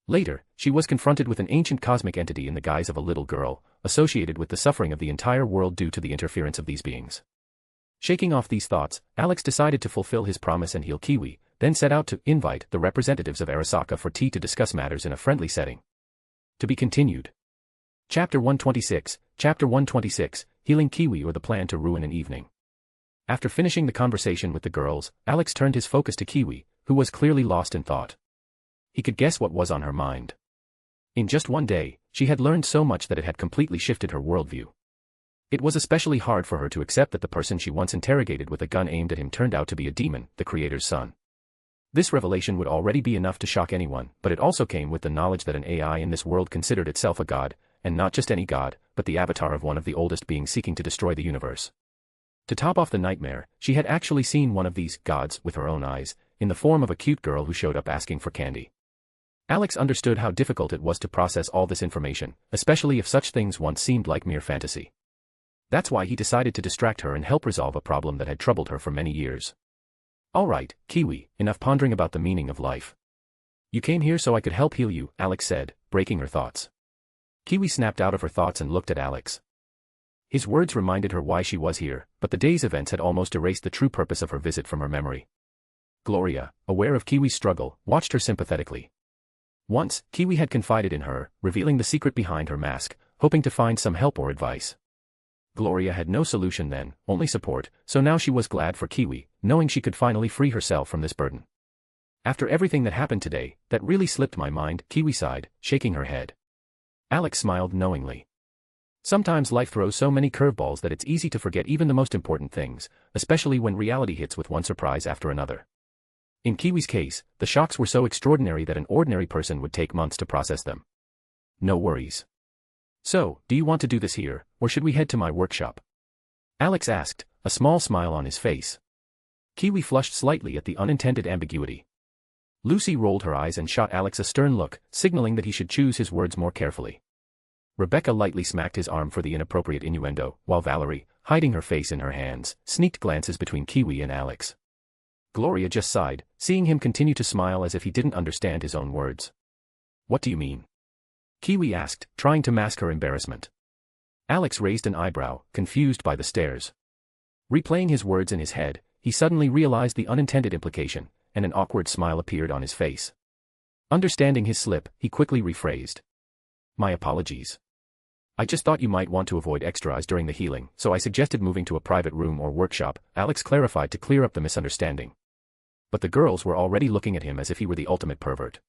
Later, she was confronted with an ancient cosmic entity in the guise of a little girl, associated with the suffering of the entire world due to the interference of these beings. Shaking off these thoughts, Alex decided to fulfill his promise and heal Kiwi, then set out to invite the representatives of Arasaka for tea to discuss matters in a friendly setting. To be continued. Chapter 126, Chapter 126, Healing Kiwi or the Plan to Ruin an Evening. After finishing the conversation with the girls, Alex turned his focus to Kiwi, who was clearly lost in thought. He could guess what was on her mind. In just one day, she had learned so much that it had completely shifted her worldview. It was especially hard for her to accept that the person she once interrogated with a gun aimed at him turned out to be a demon, the Creator's son. This revelation would already be enough to shock anyone, but it also came with the knowledge that an AI in this world considered itself a god, and not just any god, but the avatar of one of the oldest beings seeking to destroy the universe. To top off the nightmare, she had actually seen one of these gods with her own eyes, in the form of a cute girl who showed up asking for candy. Alex understood how difficult it was to process all this information, especially if such things once seemed like mere fantasy. That's why he decided to distract her and help resolve a problem that had troubled her for many years. All right, Kiwi, enough pondering about the meaning of life. You came here so I could help heal you, Alex said, breaking her thoughts. Kiwi snapped out of her thoughts and looked at Alex. His words reminded her why she was here, but the day's events had almost erased the true purpose of her visit from her memory. Gloria, aware of Kiwi's struggle, watched her sympathetically. Once, Kiwi had confided in her, revealing the secret behind her mask, hoping to find some help or advice. Gloria had no solution then, only support, so now she was glad for Kiwi, knowing she could finally free herself from this burden. After everything that happened today, that really slipped my mind, Kiwi sighed, shaking her head. Alex smiled knowingly. Sometimes life throws so many curveballs that it's easy to forget even the most important things, especially when reality hits with one surprise after another. In Kiwi's case, the shocks were so extraordinary that an ordinary person would take months to process them. No worries. So, do you want to do this here, or should we head to my workshop? Alex asked, a small smile on his face. Kiwi flushed slightly at the unintended ambiguity. Lucy rolled her eyes and shot Alex a stern look, signaling that he should choose his words more carefully. Rebecca lightly smacked his arm for the inappropriate innuendo, while Valerie, hiding her face in her hands, sneaked glances between Kiwi and Alex. Gloria just sighed, seeing him continue to smile as if he didn't understand his own words. What do you mean? Kiwi asked, trying to mask her embarrassment. Alex raised an eyebrow, confused by the stares. Replaying his words in his head, he suddenly realized the unintended implication, and an awkward smile appeared on his face. Understanding his slip, he quickly rephrased. My apologies. I just thought you might want to avoid extra eyes during the healing, so I suggested moving to a private room or workshop, Alex clarified to clear up the misunderstanding. But the girls were already looking at him as if he were the ultimate pervert.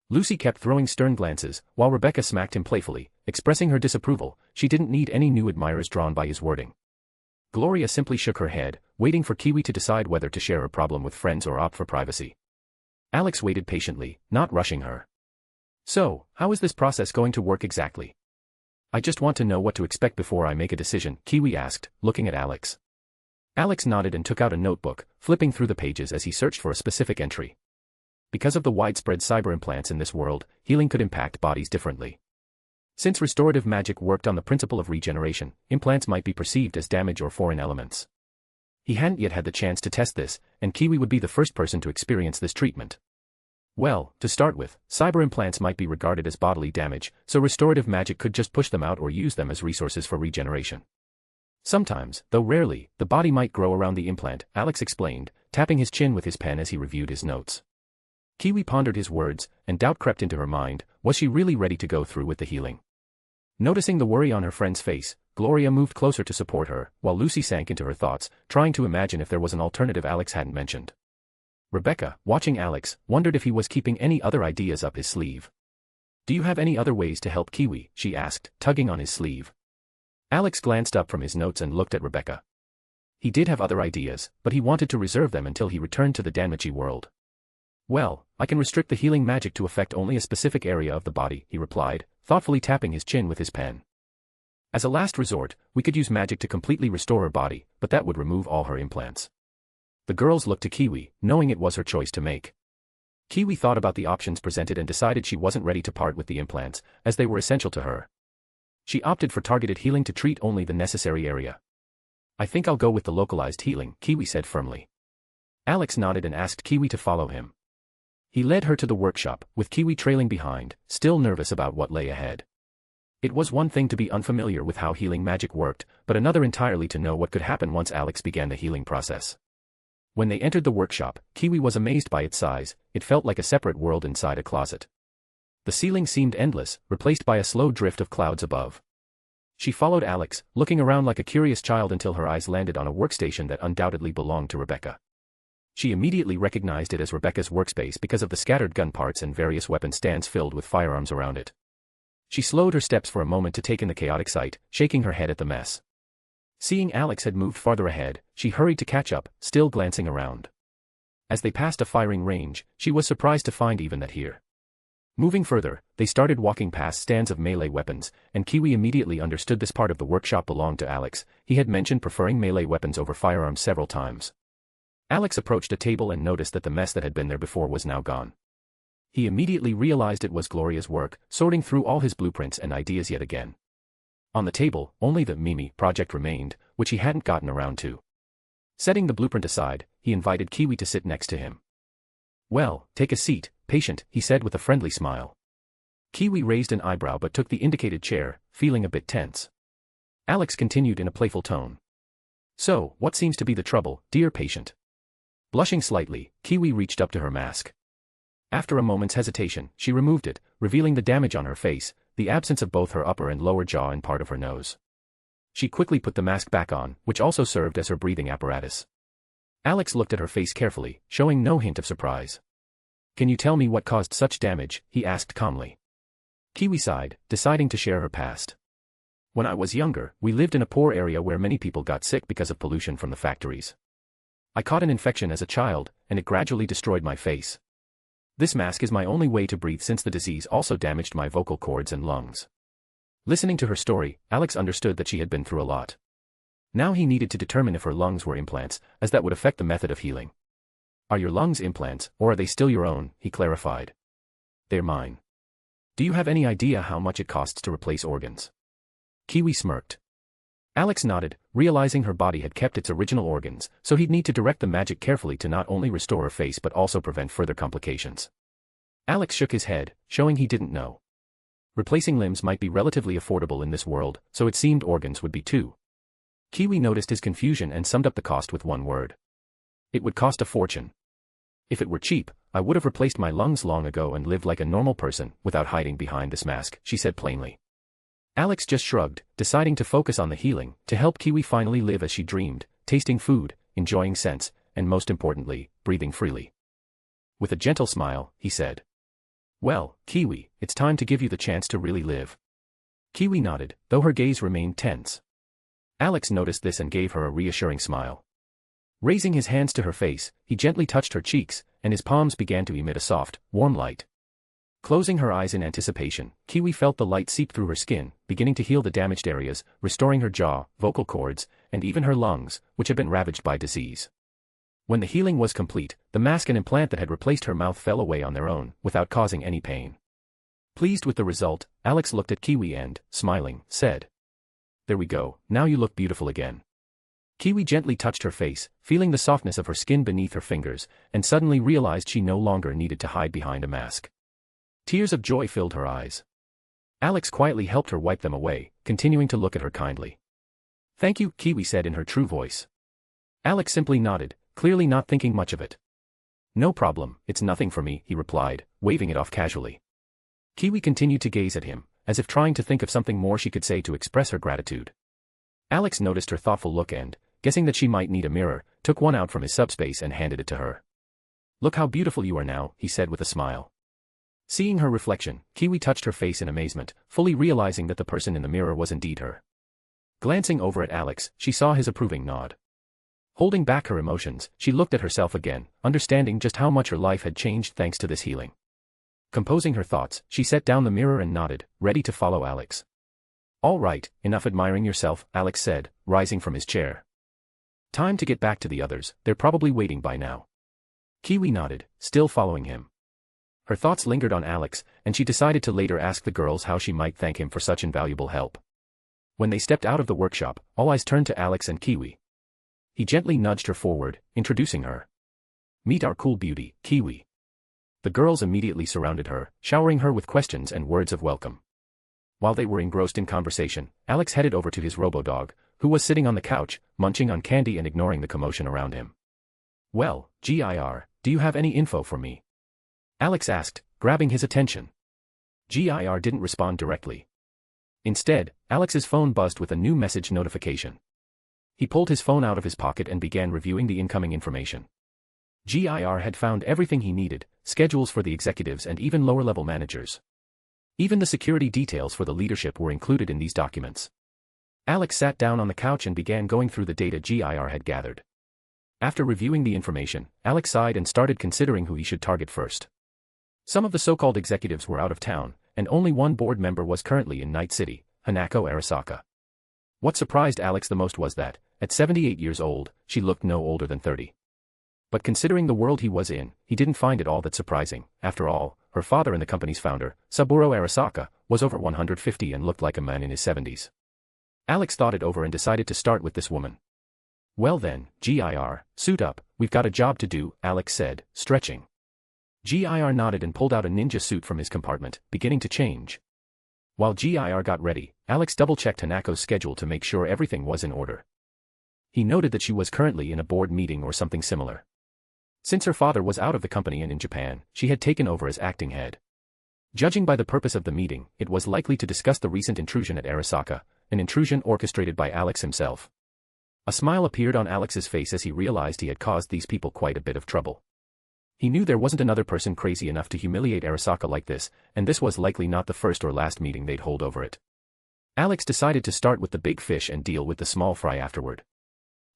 Lucy kept throwing stern glances, while Rebecca smacked him playfully, expressing her disapproval. She didn't need any new admirers drawn by his wording. Gloria simply shook her head, waiting for Kiwi to decide whether to share her problem with friends or opt for privacy. Alex waited patiently, not rushing her. So, how is this process going to work exactly? I just want to know what to expect before I make a decision, Kiwi asked, looking at Alex. Alex nodded and took out a notebook, flipping through the pages as he searched for a specific entry. Because of the widespread cyber implants in this world, healing could impact bodies differently. Since restorative magic worked on the principle of regeneration, implants might be perceived as damage or foreign elements. He hadn't yet had the chance to test this, and Kiwi would be the first person to experience this treatment. Well, to start with, cyber implants might be regarded as bodily damage, so restorative magic could just push them out or use them as resources for regeneration. Sometimes, though rarely, the body might grow around the implant, Alex explained, tapping his chin with his pen as he reviewed his notes. Kiwi pondered his words, and doubt crept into her mind. Was she really ready to go through with the healing? Noticing the worry on her friend's face, Gloria moved closer to support her, while Lucy sank into her thoughts, trying to imagine if there was an alternative Alex hadn't mentioned. Rebecca, watching Alex, wondered if he was keeping any other ideas up his sleeve. Do you have any other ways to help Kiwi? She asked, tugging on his sleeve. Alex glanced up from his notes and looked at Rebecca. He did have other ideas, but he wanted to reserve them until he returned to the Danmachi world. Well, I can restrict the healing magic to affect only a specific area of the body, he replied, thoughtfully tapping his chin with his pen. As a last resort, we could use magic to completely restore her body, but that would remove all her implants. The girls looked to Kiwi, knowing it was her choice to make. Kiwi thought about the options presented and decided she wasn't ready to part with the implants, as they were essential to her. She opted for targeted healing to treat only the necessary area. I think I'll go with the localized healing, Kiwi said firmly. Alex nodded and asked Kiwi to follow him. He led her to the workshop, with Kiwi trailing behind, still nervous about what lay ahead. It was one thing to be unfamiliar with how healing magic worked, but another entirely to know what could happen once Alex began the healing process. When they entered the workshop, Kiwi was amazed by its size. It felt like a separate world inside a closet. The ceiling seemed endless, replaced by a slow drift of clouds above. She followed Alex, looking around like a curious child until her eyes landed on a workstation that undoubtedly belonged to Rebecca. She immediately recognized it as Rebecca's workspace because of the scattered gun parts and various weapon stands filled with firearms around it. She slowed her steps for a moment to take in the chaotic sight, shaking her head at the mess. Seeing Alex had moved farther ahead, she hurried to catch up, still glancing around. As they passed a firing range, she was surprised to find even that here. Moving further, they started walking past stands of melee weapons, and Kiwi immediately understood this part of the workshop belonged to Alex. He had mentioned preferring melee weapons over firearms several times. Alex approached a table and noticed that the mess that had been there before was now gone. He immediately realized it was Gloria's work, sorting through all his blueprints and ideas yet again. On the table, only the Mimi project remained, which he hadn't gotten around to. Setting the blueprint aside, he invited Kiwi to sit next to him. Well, take a seat, patient, he said with a friendly smile. Kiwi raised an eyebrow but took the indicated chair, feeling a bit tense. Alex continued in a playful tone. So, what seems to be the trouble, dear patient? Blushing slightly, Kiwi reached up to her mask. After a moment's hesitation, she removed it, revealing the damage on her face, the absence of both her upper and lower jaw and part of her nose. She quickly put the mask back on, which also served as her breathing apparatus. Alex looked at her face carefully, showing no hint of surprise. Can you tell me what caused such damage? He asked calmly. Kiwi sighed, deciding to share her past. When I was younger, we lived in a poor area where many people got sick because of pollution from the factories. I caught an infection as a child, and it gradually destroyed my face. This mask is my only way to breathe since the disease also damaged my vocal cords and lungs. Listening to her story, Alex understood that she had been through a lot. Now he needed to determine if her lungs were implants, as that would affect the method of healing. Are your lungs implants, or are they still your own? He clarified. They're mine. Do you have any idea how much it costs to replace organs? Kiwi smirked. Alex nodded, realizing her body had kept its original organs, so he'd need to direct the magic carefully to not only restore her face but also prevent further complications. Alex shook his head, showing he didn't know. Replacing limbs might be relatively affordable in this world, so it seemed organs would be too. Kiwi noticed his confusion and summed up the cost with one word. It would cost a fortune. If it were cheap, I would have replaced my lungs long ago and lived like a normal person, without hiding behind this mask, she said plainly. Alex just shrugged, deciding to focus on the healing, to help Kiwi finally live as she dreamed, tasting food, enjoying scents, and most importantly, breathing freely. With a gentle smile, he said, "Well, Kiwi, it's time to give you the chance to really live." Kiwi nodded, though her gaze remained tense. Alex noticed this and gave her a reassuring smile. Raising his hands to her face, he gently touched her cheeks, and his palms began to emit a soft, warm light. Closing her eyes in anticipation, Kiwi felt the light seep through her skin, beginning to heal the damaged areas, restoring her jaw, vocal cords, and even her lungs, which had been ravaged by disease. When the healing was complete, the mask and implant that had replaced her mouth fell away on their own, without causing any pain. Pleased with the result, Alex looked at Kiwi and, smiling, said, "There we go, now you look beautiful again." Kiwi gently touched her face, feeling the softness of her skin beneath her fingers, and suddenly realized she no longer needed to hide behind a mask. Tears of joy filled her eyes. Alex quietly helped her wipe them away, continuing to look at her kindly. "Thank you," Kiwi said in her true voice. Alex simply nodded, clearly not thinking much of it. "No problem, it's nothing for me," he replied, waving it off casually. Kiwi continued to gaze at him, as if trying to think of something more she could say to express her gratitude. Alex noticed her thoughtful look and, guessing that she might need a mirror, took one out from his subspace and handed it to her. "Look how beautiful you are now," he said with a smile. Seeing her reflection, Kiwi touched her face in amazement, fully realizing that the person in the mirror was indeed her. Glancing over at Alex, she saw his approving nod. Holding back her emotions, she looked at herself again, understanding just how much her life had changed thanks to this healing. Composing her thoughts, she set down the mirror and nodded, ready to follow Alex. "All right, enough admiring yourself," Alex said, rising from his chair. "Time to get back to the others, they're probably waiting by now." Kiwi nodded, still following him. Her thoughts lingered on Alex, and she decided to later ask the girls how she might thank him for such invaluable help. When they stepped out of the workshop, all eyes turned to Alex and Kiwi. He gently nudged her forward, introducing her. "Meet our cool beauty, Kiwi." The girls immediately surrounded her, showering her with questions and words of welcome. While they were engrossed in conversation, Alex headed over to his robo-dog, who was sitting on the couch, munching on candy and ignoring the commotion around him. "Well, Gir, do you have any info for me?" Alex asked, grabbing his attention. Gir didn't respond directly. Instead, Alex's phone buzzed with a new message notification. He pulled his phone out of his pocket and began reviewing the incoming information. Gir had found everything he needed, schedules for the executives and even lower-level managers. Even the security details for the leadership were included in these documents. Alex sat down on the couch and began going through the data Gir had gathered. After reviewing the information, Alex sighed and started considering who he should target first. Some of the so-called executives were out of town, and only one board member was currently in Night City, Hanako Arasaka. What surprised Alex the most was that, at 78 years old, she looked no older than 30. But considering the world he was in, he didn't find it all that surprising. After all, her father and the company's founder, Saburo Arasaka, was over 150 and looked like a man in his 70s. Alex thought it over and decided to start with this woman. "Well then, Gir, suit up, we've got a job to do," Alex said, stretching. Gir nodded and pulled out a ninja suit from his compartment, beginning to change. While Gir got ready, Alex double-checked Hanako's schedule to make sure everything was in order. He noted that she was currently in a board meeting or something similar. Since her father was out of the company and in Japan, she had taken over as acting head. Judging by the purpose of the meeting, it was likely to discuss the recent intrusion at Arasaka, an intrusion orchestrated by Alex himself. A smile appeared on Alex's face as he realized he had caused these people quite a bit of trouble. He knew there wasn't another person crazy enough to humiliate Arasaka like this, and this was likely not the first or last meeting they'd hold over it. Alex decided to start with the big fish and deal with the small fry afterward.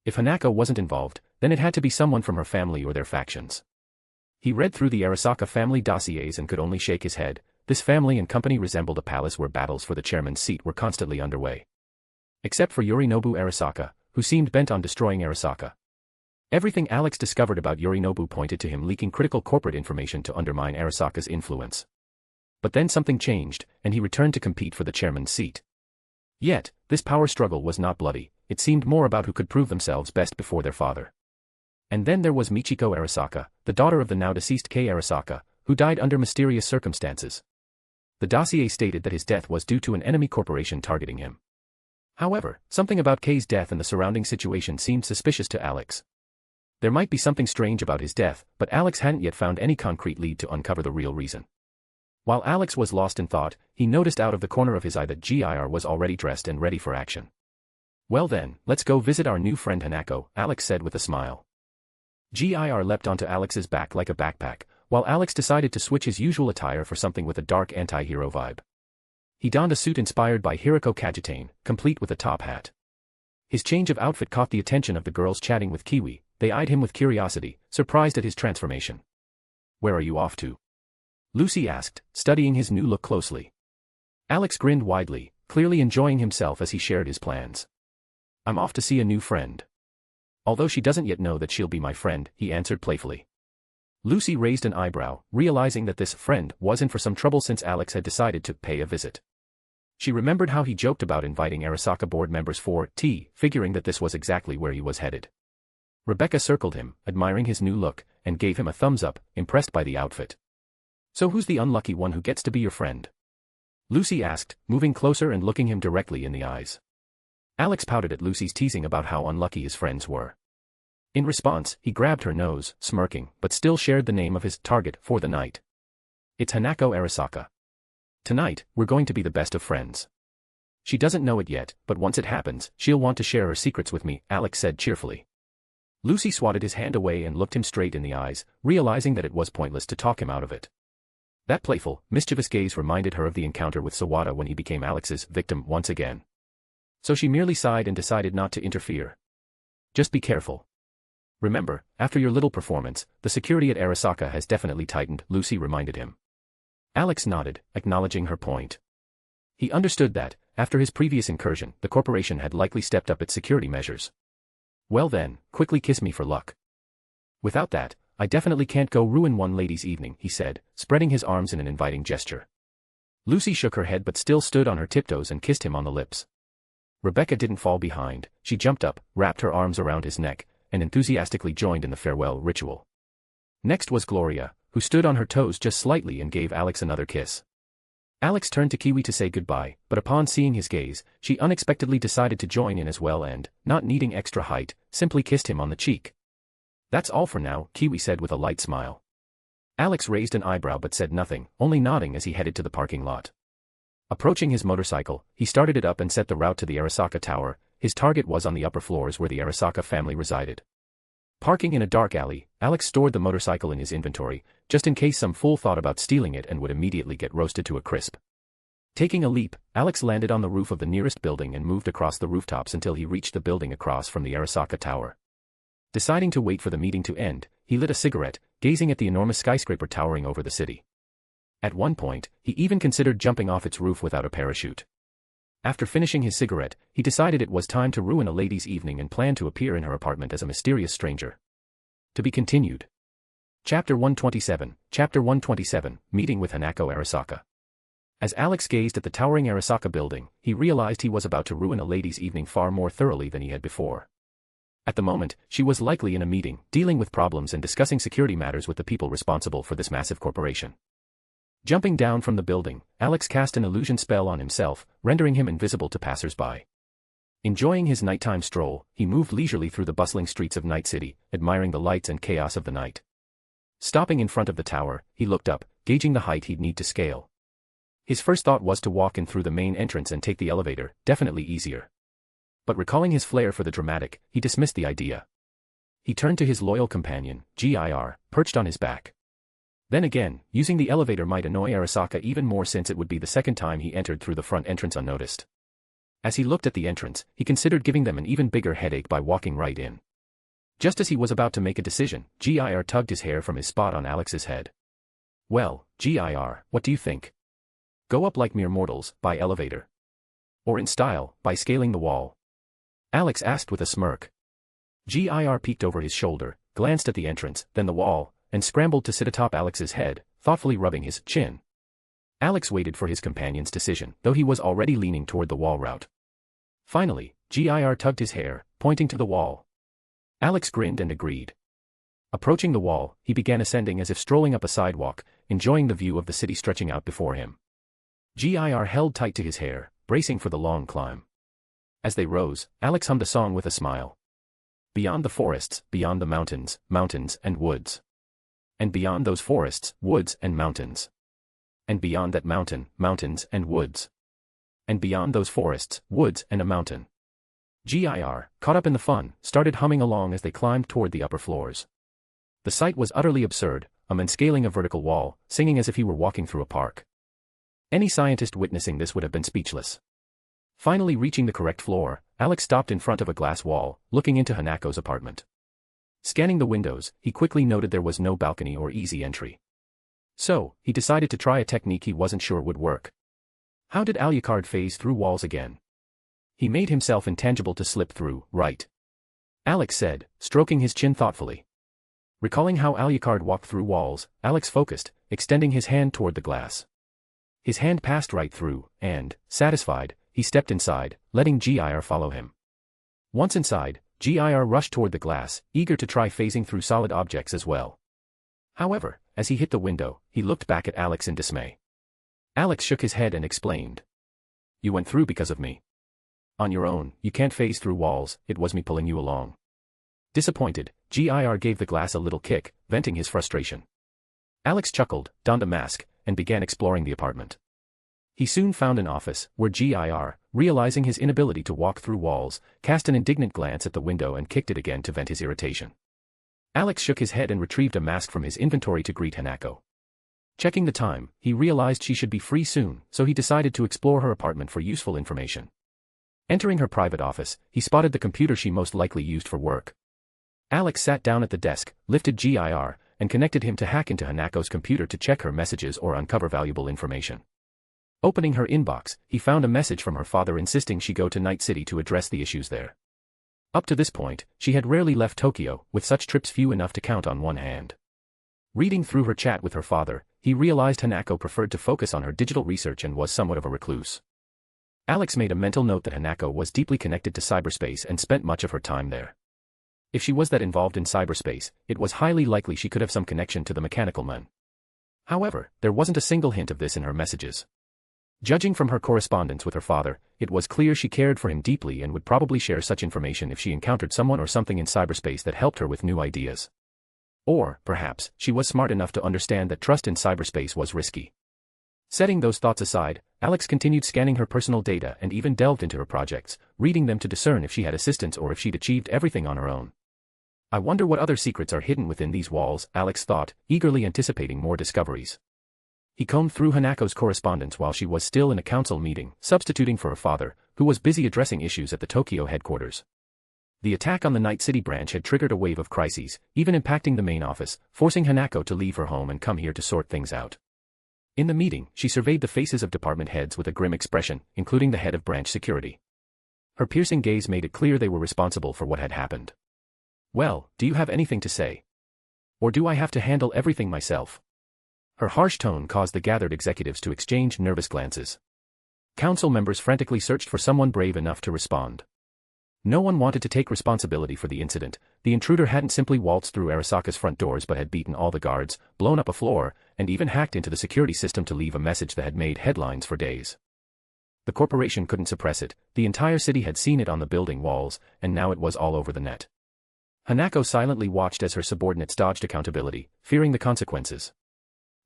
If Hanako wasn't involved, then it had to be someone from her family or their factions. He read through the Arasaka family dossiers and could only shake his head. This family and company resembled a palace where battles for the chairman's seat were constantly underway. Except for Yorinobu Arasaka, who seemed bent on destroying Arasaka. Everything Alex discovered about Yorinobu pointed to him leaking critical corporate information to undermine Arasaka's influence. But then something changed, and he returned to compete for the chairman's seat. Yet, this power struggle was not bloody, it seemed more about who could prove themselves best before their father. And then there was Michiko Arasaka, the daughter of the now-deceased Kei Arasaka, who died under mysterious circumstances. The dossier stated that his death was due to an enemy corporation targeting him. However, something about Kei's death and the surrounding situation seemed suspicious to Alex. There might be something strange about his death, but Alex hadn't yet found any concrete lead to uncover the real reason. While Alex was lost in thought, he noticed out of the corner of his eye that GIR was already dressed and ready for action. "Well then, let's go visit our new friend Hanako," Alex said with a smile. GIR leapt onto Alex's back like a backpack, while Alex decided to switch his usual attire for something with a dark anti-hero vibe. He donned a suit inspired by Hiroko Kajitane, complete with a top hat. His change of outfit caught the attention of the girls chatting with Kiwi. They eyed him with curiosity, surprised at his transformation. "Where are you off to?" Lucy asked, studying his new look closely. Alex grinned widely, clearly enjoying himself as he shared his plans. "I'm off to see a new friend. Although she doesn't yet know that she'll be my friend," he answered playfully. Lucy raised an eyebrow, realizing that this friend was in for some trouble since Alex had decided to pay a visit. She remembered how he joked about inviting Arasaka board members for tea, figuring that this was exactly where he was headed. Rebecca circled him, admiring his new look, and gave him a thumbs up, impressed by the outfit. "So who's the unlucky one who gets to be your friend?" Lucy asked, moving closer and looking him directly in the eyes. Alex pouted at Lucy's teasing about how unlucky his friends were. In response, he grabbed her nose, smirking, but still shared the name of his target for the night. "It's Hanako Arasaka. Tonight, we're going to be the best of friends. She doesn't know it yet, but once it happens, she'll want to share her secrets with me," Alex said cheerfully. Lucy swatted his hand away and looked him straight in the eyes, realizing that it was pointless to talk him out of it. That playful, mischievous gaze reminded her of the encounter with Sawada when he became Alex's victim once again. So she merely sighed and decided not to interfere. "Just be careful. Remember, after your little performance, the security at Arasaka has definitely tightened," Lucy reminded him. Alex nodded, acknowledging her point. He understood that, after his previous incursion, the corporation had likely stepped up its security measures. "Well then, quickly kiss me for luck. Without that, I definitely can't go ruin one lady's evening," he said, spreading his arms in an inviting gesture. Lucy shook her head but still stood on her tiptoes and kissed him on the lips. Rebecca didn't fall behind. She jumped up, wrapped her arms around his neck, and enthusiastically joined in the farewell ritual. Next was Gloria, who stood on her toes just slightly and gave Alex another kiss. Alex turned to Kiwi to say goodbye, but upon seeing his gaze, she unexpectedly decided to join in as well and, not needing extra height, simply kissed him on the cheek. "That's all for now," Kiwi said with a light smile. Alex raised an eyebrow but said nothing, only nodding as he headed to the parking lot. Approaching his motorcycle, he started it up and set the route to the Arasaka Tower. His target was on the upper floors where the Arasaka family resided. Parking in a dark alley, Alex stored the motorcycle in his inventory, just in case some fool thought about stealing it and would immediately get roasted to a crisp. Taking a leap, Alex landed on the roof of the nearest building and moved across the rooftops until he reached the building across from the Arasaka Tower. Deciding to wait for the meeting to end, he lit a cigarette, gazing at the enormous skyscraper towering over the city. At one point, he even considered jumping off its roof without a parachute. After finishing his cigarette, he decided it was time to ruin a lady's evening and planned to appear in her apartment as a mysterious stranger. To be continued. Chapter 127, Meeting with Hanako Arasaka. As Alex gazed at the towering Arasaka building, he realized he was about to ruin a lady's evening far more thoroughly than he had before. At the moment, she was likely in a meeting, dealing with problems and discussing security matters with the people responsible for this massive corporation. Jumping down from the building, Alex cast an illusion spell on himself, rendering him invisible to passers-by. Enjoying his nighttime stroll, he moved leisurely through the bustling streets of Night City, admiring the lights and chaos of the night. Stopping in front of the tower, he looked up, gauging the height he'd need to scale. His first thought was to walk in through the main entrance and take the elevator, definitely easier. But recalling his flair for the dramatic, he dismissed the idea. He turned to his loyal companion, GIR, perched on his back. Then again, using the elevator might annoy Arasaka even more since it would be the second time he entered through the front entrance unnoticed. As he looked at the entrance, he considered giving them an even bigger headache by walking right in. Just as he was about to make a decision, Gir tugged his hair from his spot on Alex's head. Well, Gir, what do you think? Go up like mere mortals, by elevator. Or in style, by scaling the wall? Alex asked with a smirk. Gir peeked over his shoulder, glanced at the entrance, then the wall, and scrambled to sit atop Alex's head, thoughtfully rubbing his chin. Alex waited for his companion's decision, though he was already leaning toward the wall route. Finally, Gir tugged his hair, pointing to the wall. Alex grinned and agreed. Approaching the wall, he began ascending as if strolling up a sidewalk, enjoying the view of the city stretching out before him. Gir held tight to his hair, bracing for the long climb. As they rose, Alex hummed a song with a smile. Beyond the forests, beyond the mountains, mountains and woods. And beyond those forests, woods and mountains. And beyond that mountain, mountains and woods. And beyond those forests, woods and a mountain. Gir, caught up in the fun, started humming along as they climbed toward the upper floors. The sight was utterly absurd, a man scaling a vertical wall, singing as if he were walking through a park. Any scientist witnessing this would have been speechless. Finally reaching the correct floor, Alex stopped in front of a glass wall, looking into Hanako's apartment. Scanning the windows, he quickly noted there was no balcony or easy entry. So, he decided to try a technique he wasn't sure would work. How did Alucard phase through walls again? He made himself intangible to slip through, right? Alex said, stroking his chin thoughtfully. Recalling how Alucard walked through walls, Alex focused, extending his hand toward the glass. His hand passed right through, and, satisfied, he stepped inside, letting Gir follow him. Once inside, Gir rushed toward the glass, eager to try phasing through solid objects as well. However, as he hit the window, he looked back at Alex in dismay. Alex shook his head and explained. You went through because of me. On your own, you can't phase through walls, it was me pulling you along. Disappointed, Gir gave the glass a little kick, venting his frustration. Alex chuckled, donned a mask, and began exploring the apartment. He soon found an office, where Gir, realizing his inability to walk through walls, cast an indignant glance at the window and kicked it again to vent his irritation. Alex shook his head and retrieved a mask from his inventory to greet Hanako. Checking the time, he realized she should be free soon, so he decided to explore her apartment for useful information. Entering her private office, he spotted the computer she most likely used for work. Alex sat down at the desk, lifted Gir, and connected him to hack into Hanako's computer to check her messages or uncover valuable information. Opening her inbox, he found a message from her father insisting she go to Night City to address the issues there. Up to this point, she had rarely left Tokyo, with such trips few enough to count on one hand. Reading through her chat with her father, he realized Hanako preferred to focus on her digital research and was somewhat of a recluse. Alex made a mental note that Hanako was deeply connected to cyberspace and spent much of her time there. If she was that involved in cyberspace, it was highly likely she could have some connection to the mechanical men. However, there wasn't a single hint of this in her messages. Judging from her correspondence with her father, it was clear she cared for him deeply and would probably share such information if she encountered someone or something in cyberspace that helped her with new ideas. Or, perhaps, she was smart enough to understand that trust in cyberspace was risky. Setting those thoughts aside, Alex continued scanning her personal data and even delved into her projects, reading them to discern if she had assistance or if she'd achieved everything on her own. I wonder what other secrets are hidden within these walls, Alex thought, eagerly anticipating more discoveries. He combed through Hanako's correspondence while she was still in a council meeting, substituting for her father, who was busy addressing issues at the Tokyo headquarters. The attack on the Night City branch had triggered a wave of crises, even impacting the main office, forcing Hanako to leave her home and come here to sort things out. In the meeting, she surveyed the faces of department heads with a grim expression, including the head of branch security. Her piercing gaze made it clear they were responsible for what had happened. Well, do you have anything to say? Or do I have to handle everything myself? Her harsh tone caused the gathered executives to exchange nervous glances. Council members frantically searched for someone brave enough to respond. No one wanted to take responsibility for the incident. The intruder hadn't simply waltzed through Arasaka's front doors but had beaten all the guards, blown up a floor, and even hacked into the security system to leave a message that had made headlines for days. The corporation couldn't suppress it, the entire city had seen it on the building walls, and now it was all over the net. Hanako silently watched as her subordinates dodged accountability, fearing the consequences.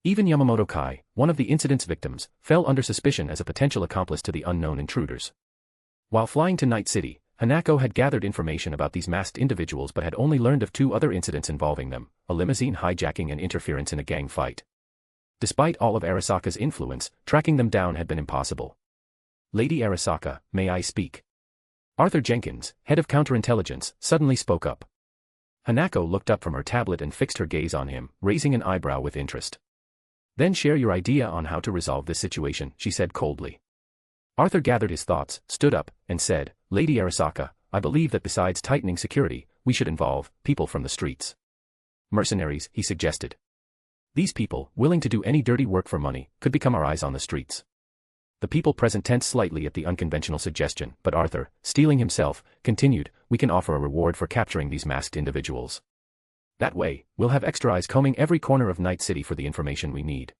Even Yamamoto Kai, one of the incident's victims, fell under suspicion as a potential accomplice to the unknown intruders. While flying to Night City, Hanako had gathered information about these masked individuals but had only learned of 2 other incidents involving them, a limousine hijacking and interference in a gang fight. Despite all of Arasaka's influence, tracking them down had been impossible. Lady Arasaka, may I speak? Arthur Jenkins, head of counterintelligence, suddenly spoke up. Hanako looked up from her tablet and fixed her gaze on him, raising an eyebrow with interest. Then share your idea on how to resolve this situation, she said coldly. Arthur gathered his thoughts, stood up, and said, Lady Arasaka, I believe that besides tightening security, we should involve people from the streets. Mercenaries, he suggested. These people, willing to do any dirty work for money, could become our eyes on the streets. The people present tensed slightly at the unconventional suggestion, but Arthur, steeling himself, continued, we can offer a reward for capturing these masked individuals. That way, we'll have extra eyes combing every corner of Night City for the information we need.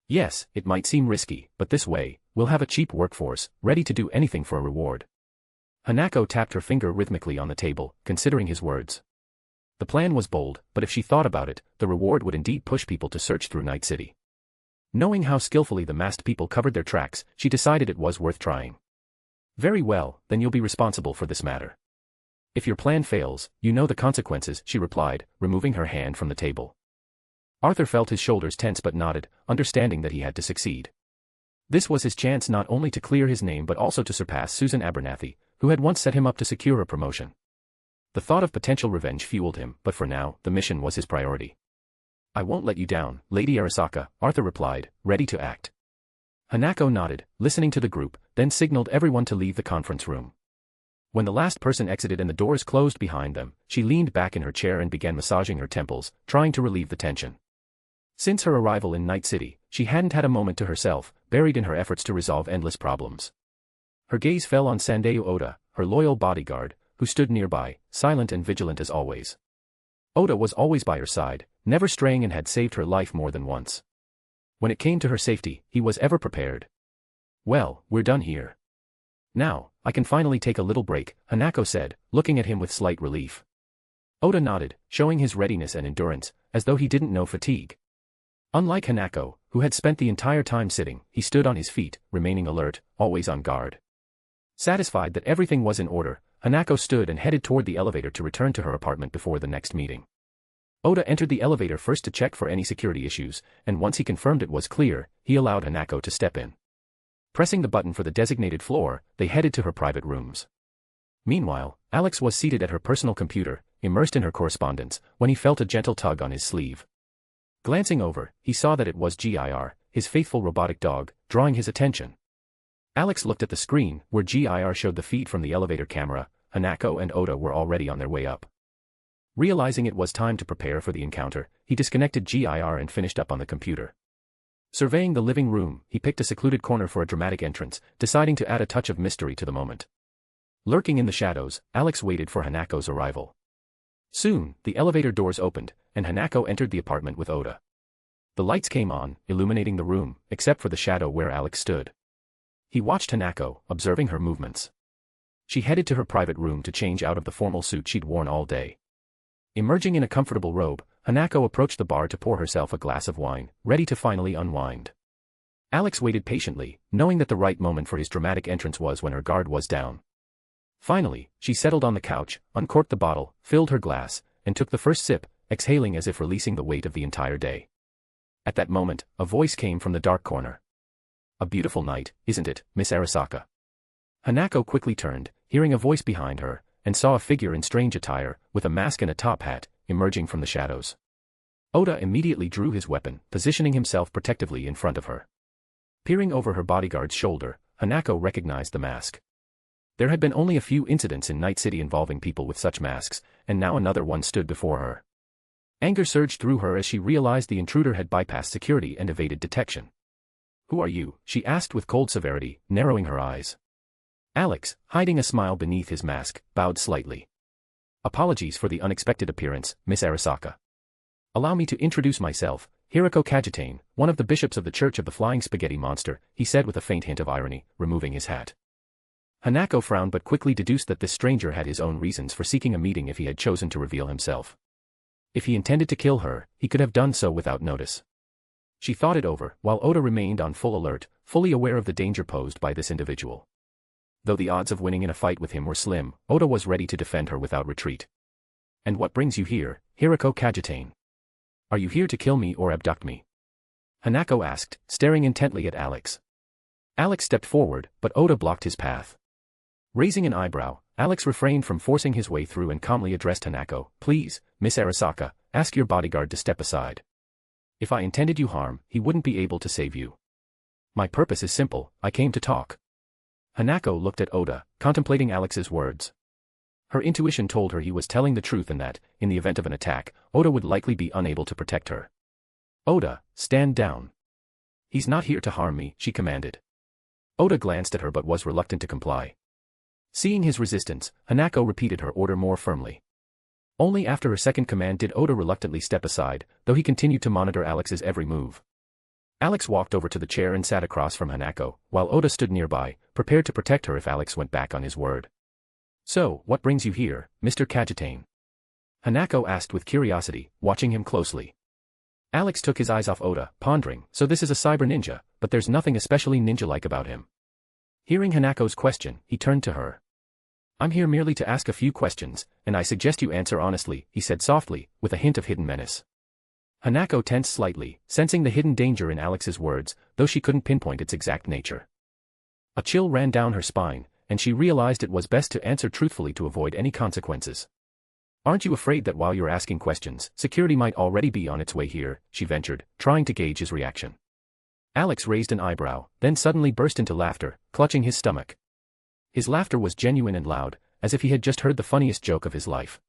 Yes, it might seem risky, but this way, we'll have a cheap workforce, ready to do anything for a reward. Hanako tapped her finger rhythmically on the table, considering his words. The plan was bold, but if she thought about it, the reward would indeed push people to search through Night City. Knowing how skillfully the masked people covered their tracks, she decided it was worth trying. Very well, then you'll be responsible for this matter. If your plan fails, you know the consequences, she replied, removing her hand from the table. Arthur felt his shoulders tense but nodded, understanding that he had to succeed. This was his chance not only to clear his name but also to surpass Susan Abernathy, who had once set him up to secure a promotion. The thought of potential revenge fueled him, but for now, the mission was his priority. I won't let you down, Lady Arasaka, Arthur replied, ready to act. Hanako nodded, listening to the group, then signaled everyone to leave the conference room. When the last person exited and the doors closed behind them, she leaned back in her chair and began massaging her temples, trying to relieve the tension. Since her arrival in Night City, she hadn't had a moment to herself, buried in her efforts to resolve endless problems. Her gaze fell on Sandayu Oda, her loyal bodyguard, who stood nearby, silent and vigilant as always. Oda was always by her side, never straying, and had saved her life more than once. When it came to her safety, he was ever prepared. Well, we're done here. Now, I can finally take a little break, Hanako said, looking at him with slight relief. Oda nodded, showing his readiness and endurance, as though he didn't know fatigue. Unlike Hanako, who had spent the entire time sitting, he stood on his feet, remaining alert, always on guard. Satisfied that everything was in order, Hanako stood and headed toward the elevator to return to her apartment before the next meeting. Oda entered the elevator first to check for any security issues, and once he confirmed it was clear, he allowed Hanako to step in. Pressing the button for the designated floor, they headed to her private rooms. Meanwhile, Alex was seated at her personal computer, immersed in her correspondence, when he felt a gentle tug on his sleeve. Glancing over, he saw that it was GIR, his faithful robotic dog, drawing his attention. Alex looked at the screen, where GIR showed the feed from the elevator camera. Hanako and Oda were already on their way up. Realizing it was time to prepare for the encounter, he disconnected GIR and finished up on the computer. Surveying the living room, he picked a secluded corner for a dramatic entrance, deciding to add a touch of mystery to the moment. Lurking in the shadows, Alex waited for Hanako's arrival. Soon, the elevator doors opened, and Hanako entered the apartment with Oda. The lights came on, illuminating the room, except for the shadow where Alex stood. He watched Hanako, observing her movements. She headed to her private room to change out of the formal suit she'd worn all day. Emerging in a comfortable robe, Hanako approached the bar to pour herself a glass of wine, ready to finally unwind. Alex waited patiently, knowing that the right moment for his dramatic entrance was when her guard was down. Finally, she settled on the couch, uncorked the bottle, filled her glass, and took the first sip, exhaling as if releasing the weight of the entire day. At that moment, a voice came from the dark corner. A beautiful night, isn't it, Miss Arasaka? Hanako quickly turned, hearing a voice behind her, and saw a figure in strange attire, with a mask and a top hat, emerging from the shadows. Oda immediately drew his weapon, positioning himself protectively in front of her. Peering over her bodyguard's shoulder, Hanako recognized the mask. There had been only a few incidents in Night City involving people with such masks, and now another one stood before her. Anger surged through her as she realized the intruder had bypassed security and evaded detection. Who are you? She asked with cold severity, narrowing her eyes. Alex, hiding a smile beneath his mask, bowed slightly. Apologies for the unexpected appearance, Miss Arasaka. Allow me to introduce myself, Hiroko Kajitane, one of the bishops of the Church of the Flying Spaghetti Monster, he said with a faint hint of irony, removing his hat. Hanako frowned but quickly deduced that this stranger had his own reasons for seeking a meeting if he had chosen to reveal himself. If he intended to kill her, he could have done so without notice. She thought it over, while Oda remained on full alert, fully aware of the danger posed by this individual. Though the odds of winning in a fight with him were slim, Oda was ready to defend her without retreat. And what brings you here, Hiroko Kajitane? Are you here to kill me or abduct me? Hanako asked, staring intently at Alex. Alex stepped forward, but Oda blocked his path. Raising an eyebrow, Alex refrained from forcing his way through and calmly addressed Hanako. Please, Miss Arasaka, ask your bodyguard to step aside. If I intended you harm, he wouldn't be able to save you. My purpose is simple, I came to talk. Hanako looked at Oda, contemplating Alex's words. Her intuition told her he was telling the truth and that, in the event of an attack, Oda would likely be unable to protect her. Oda, stand down. He's not here to harm me, she commanded. Oda glanced at her but was reluctant to comply. Seeing his resistance, Hanako repeated her order more firmly. Only after her second command did Oda reluctantly step aside, though he continued to monitor Alex's every move. Alex walked over to the chair and sat across from Hanako, while Oda stood nearby, prepared to protect her if Alex went back on his word. So, what brings you here, Mr. Kajitane? Hanako asked with curiosity, watching him closely. Alex took his eyes off Oda, pondering, so this is a cyber ninja, but there's nothing especially ninja-like about him. Hearing Hanako's question, he turned to her. I'm here merely to ask a few questions, and I suggest you answer honestly, he said softly, with a hint of hidden menace. Hanako tensed slightly, sensing the hidden danger in Alex's words, though she couldn't pinpoint its exact nature. A chill ran down her spine, and she realized it was best to answer truthfully to avoid any consequences. Aren't you afraid that while you're asking questions, security might already be on its way here, she ventured, trying to gauge his reaction. Alex raised an eyebrow, then suddenly burst into laughter, clutching his stomach. His laughter was genuine and loud, as if he had just heard the funniest joke of his life.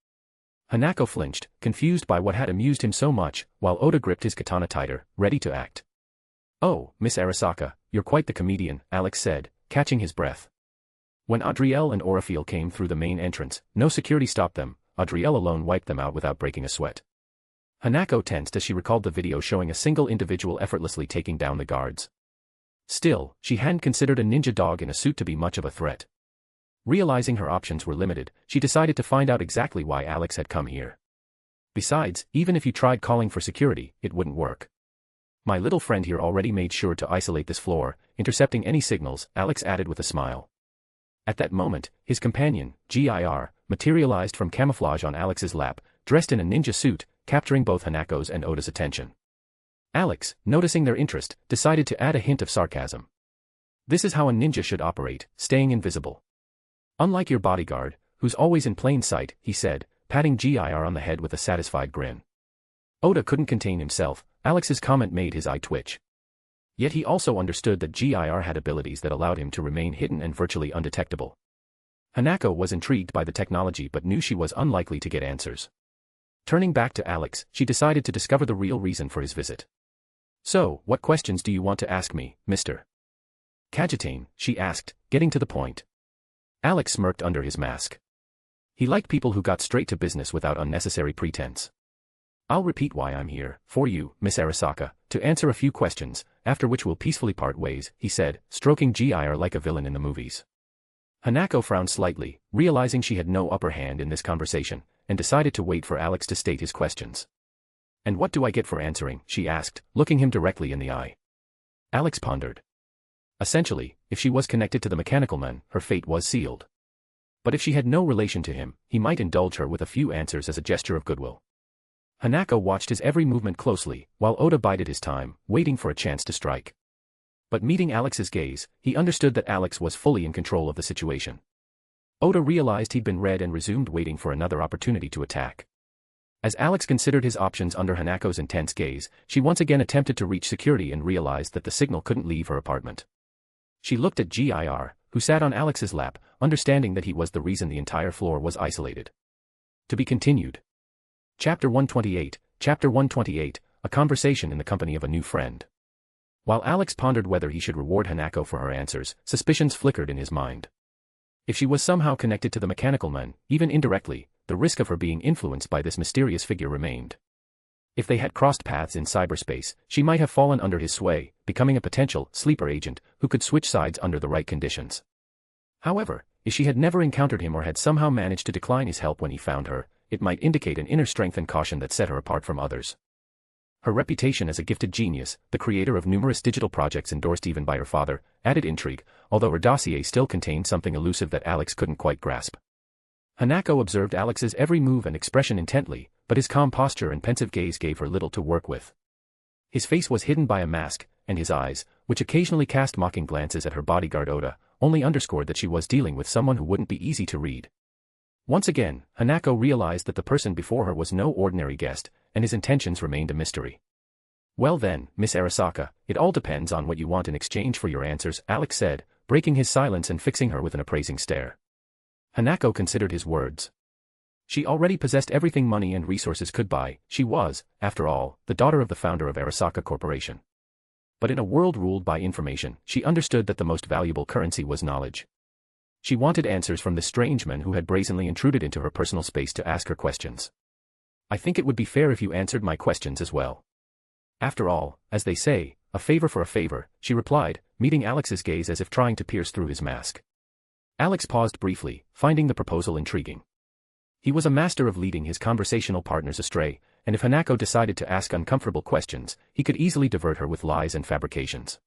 Hanako flinched, confused by what had amused him so much, while Oda gripped his katana tighter, ready to act. Oh, Miss Arasaka, you're quite the comedian, Alex said, catching his breath. When Adriel and Orifil came through the main entrance, no security stopped them, Adriel alone wiped them out without breaking a sweat. Hanako tensed as she recalled the video showing a single individual effortlessly taking down the guards. Still, she hadn't considered a ninja dog in a suit to be much of a threat. Realizing her options were limited, she decided to find out exactly why Alex had come here. Besides, even if you tried calling for security, it wouldn't work. My little friend here already made sure to isolate this floor, intercepting any signals, Alex added with a smile. At that moment, his companion, GIR, materialized from camouflage on Alex's lap, dressed in a ninja suit, capturing both Hanako's and Oda's attention. Alex, noticing their interest, decided to add a hint of sarcasm. This is how a ninja should operate, staying invisible. Unlike your bodyguard, who's always in plain sight, he said, patting GIR on the head with a satisfied grin. Oda couldn't contain himself, Alex's comment made his eye twitch. Yet he also understood that GIR had abilities that allowed him to remain hidden and virtually undetectable. Hanako was intrigued by the technology but knew she was unlikely to get answers. Turning back to Alex, she decided to discover the real reason for his visit. So, what questions do you want to ask me, Mr. Kajitane? She asked, getting to the point. Alex smirked under his mask. He liked people who got straight to business without unnecessary pretense. I'll repeat why I'm here, for you, Miss Arasaka, to answer a few questions, after which we'll peacefully part ways, he said, stroking GIR like a villain in the movies. Hanako frowned slightly, realizing she had no upper hand in this conversation, and decided to wait for Alex to state his questions. And what do I get for answering? She asked, looking him directly in the eye. Alex pondered. Essentially, if she was connected to the mechanical man, her fate was sealed. But if she had no relation to him, he might indulge her with a few answers as a gesture of goodwill. Hanako watched his every movement closely, while Oda bided his time, waiting for a chance to strike. But meeting Alex's gaze, he understood that Alex was fully in control of the situation. Oda realized he'd been read and resumed waiting for another opportunity to attack. As Alex considered his options under Hanako's intense gaze, she once again attempted to reach security and realized that the signal couldn't leave her apartment. She looked at GIR, who sat on Alex's lap, understanding that he was the reason the entire floor was isolated. To be continued. Chapter 128, Chapter 128, A Conversation in the Company of a New Friend. While Alex pondered whether he should reward Hanako for her answers, suspicions flickered in his mind. If she was somehow connected to the mechanical man, even indirectly, the risk of her being influenced by this mysterious figure remained. If they had crossed paths in cyberspace, she might have fallen under his sway, becoming a potential sleeper agent who could switch sides under the right conditions. However, if she had never encountered him or had somehow managed to decline his help when he found her, it might indicate an inner strength and caution that set her apart from others. Her reputation as a gifted genius, the creator of numerous digital projects endorsed even by her father, added intrigue, although her dossier still contained something elusive that Alex couldn't quite grasp. Hanako observed Alex's every move and expression intently, but his calm posture and pensive gaze gave her little to work with. His face was hidden by a mask, and his eyes, which occasionally cast mocking glances at her bodyguard Oda, only underscored that she was dealing with someone who wouldn't be easy to read. Once again, Hanako realized that the person before her was no ordinary guest, and his intentions remained a mystery. Well then, Miss Arasaka, it all depends on what you want in exchange for your answers, Alex said, breaking his silence and fixing her with an appraising stare. Hanako considered his words. She already possessed everything money and resources could buy. She was, after all, the daughter of the founder of Arasaka Corporation. But in a world ruled by information, she understood that the most valuable currency was knowledge. She wanted answers from this strange man who had brazenly intruded into her personal space to ask her questions. I think it would be fair if you answered my questions as well. After all, as they say, a favor for a favor, she replied, meeting Alex's gaze as if trying to pierce through his mask. Alex paused briefly, finding the proposal intriguing. He was a master of leading his conversational partners astray, and if Hanako decided to ask uncomfortable questions, he could easily divert her with lies and fabrications.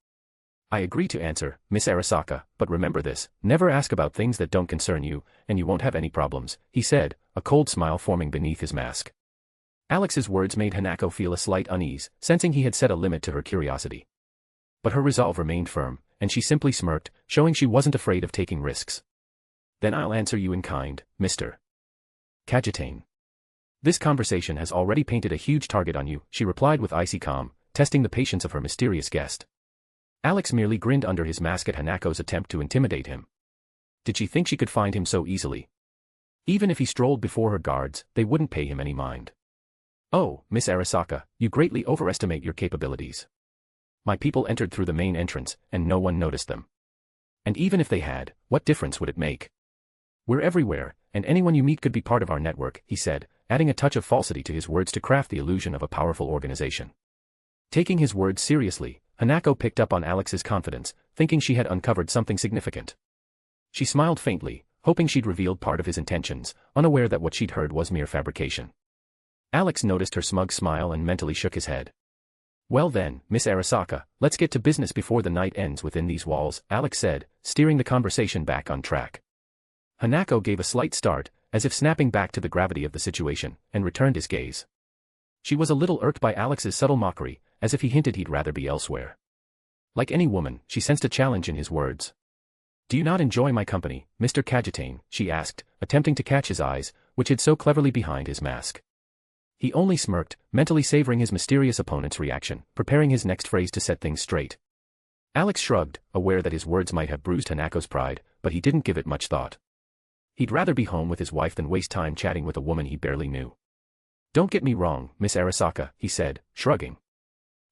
I agree to answer, Miss Arasaka, but remember this, never ask about things that don't concern you, and you won't have any problems, he said, a cold smile forming beneath his mask. Alex's words made Hanako feel a slight unease, sensing he had set a limit to her curiosity. But her resolve remained firm, and she simply smirked, showing she wasn't afraid of taking risks. Then I'll answer you in kind, Mr. Kajitane. This conversation has already painted a huge target on you, she replied with icy calm, testing the patience of her mysterious guest. Alex merely grinned under his mask at Hanako's attempt to intimidate him. Did she think she could find him so easily? Even if he strolled before her guards, they wouldn't pay him any mind. Oh, Miss Arasaka, you greatly overestimate your capabilities. My people entered through the main entrance, and no one noticed them. And even if they had, what difference would it make? We're everywhere, and anyone you meet could be part of our network, he said, adding a touch of falsity to his words to craft the illusion of a powerful organization. Taking his words seriously, Hanako picked up on Alex's confidence, thinking she had uncovered something significant. She smiled faintly, hoping she'd revealed part of his intentions, unaware that what she'd heard was mere fabrication. Alex noticed her smug smile and mentally shook his head. Well then, Miss Arasaka, let's get to business before the night ends within these walls, Alex said, steering the conversation back on track. Hanako gave a slight start, as if snapping back to the gravity of the situation, and returned his gaze. She was a little irked by Alex's subtle mockery, as if he hinted he'd rather be elsewhere. Like any woman, she sensed a challenge in his words. Do you not enjoy my company, Mr. Kajitane, she asked, attempting to catch his eyes, which hid so cleverly behind his mask. He only smirked, mentally savoring his mysterious opponent's reaction, preparing his next phrase to set things straight. Alex shrugged, aware that his words might have bruised Hanako's pride, but he didn't give it much thought. He'd rather be home with his wife than waste time chatting with a woman he barely knew. Don't get me wrong, Miss Arasaka, he said, shrugging.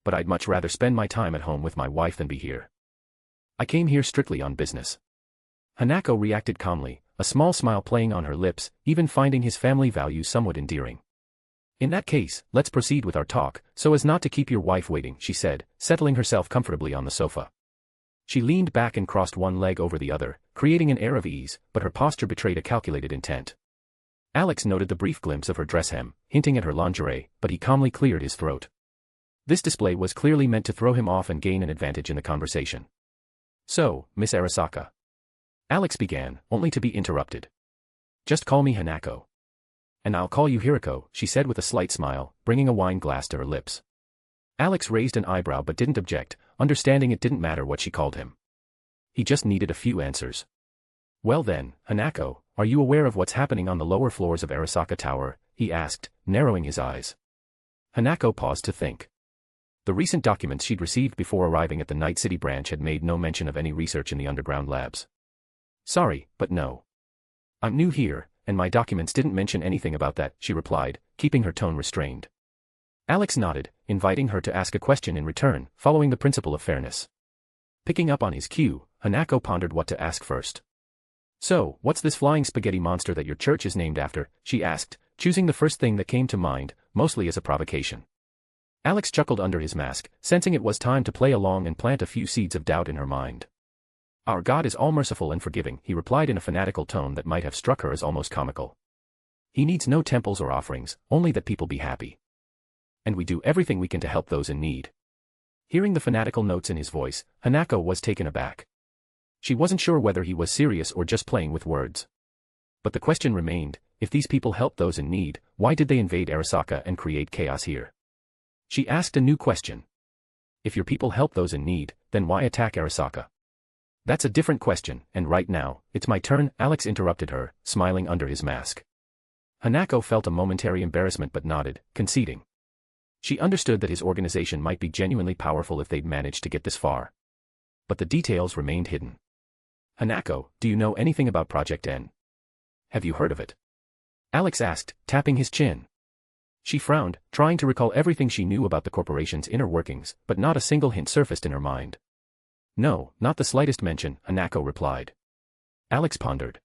But I'd much rather spend my time at home with my wife than be here. I came here strictly on business. Hanako reacted calmly, a small smile playing on her lips, even finding his family values somewhat endearing. In that case, let's proceed with our talk, so as not to keep your wife waiting, she said, settling herself comfortably on the sofa. She leaned back and crossed one leg over the other, creating an air of ease, but her posture betrayed a calculated intent. Alex noted the brief glimpse of her dress hem, hinting at her lingerie, but he calmly cleared his throat. This display was clearly meant to throw him off and gain an advantage in the conversation. So, Miss Arasaka. Alex began, only to be interrupted. Just call me Hanako. And I'll call you Hiroko, she said with a slight smile, bringing a wine glass to her lips. Alex raised an eyebrow but didn't object, understanding it didn't matter what she called him. He just needed a few answers. Well then, Hanako, are you aware of what's happening on the lower floors of Arasaka Tower? He asked, narrowing his eyes. Hanako paused to think. The recent documents she'd received before arriving at the Night City branch had made no mention of any research in the underground labs. Sorry, but no. I'm new here, and my documents didn't mention anything about that, she replied, keeping her tone restrained. Alex nodded, inviting her to ask a question in return, following the principle of fairness. Picking up on his cue, Hanako pondered what to ask first. So, what's this flying spaghetti monster that your church is named after? She asked, choosing the first thing that came to mind, mostly as a provocation. Alex chuckled under his mask, sensing it was time to play along and plant a few seeds of doubt in her mind. Our God is all-merciful and forgiving, he replied in a fanatical tone that might have struck her as almost comical. He needs no temples or offerings, only that people be happy. And we do everything we can to help those in need. Hearing the fanatical notes in his voice, Hanako was taken aback. She wasn't sure whether he was serious or just playing with words. But the question remained, if these people help those in need, why did they invade Arasaka and create chaos here? She asked a new question. If your people help those in need, then why attack Arasaka? That's a different question, and right now, it's my turn, Alex interrupted her, smiling under his mask. Hanako felt a momentary embarrassment but nodded, conceding. She understood that his organization might be genuinely powerful if they'd managed to get this far. But the details remained hidden. Hanako, do you know anything about Project N? Have you heard of it? Alex asked, tapping his chin. She frowned, trying to recall everything she knew about the corporation's inner workings, but not a single hint surfaced in her mind. No, not the slightest mention, Hanako replied. Alex pondered.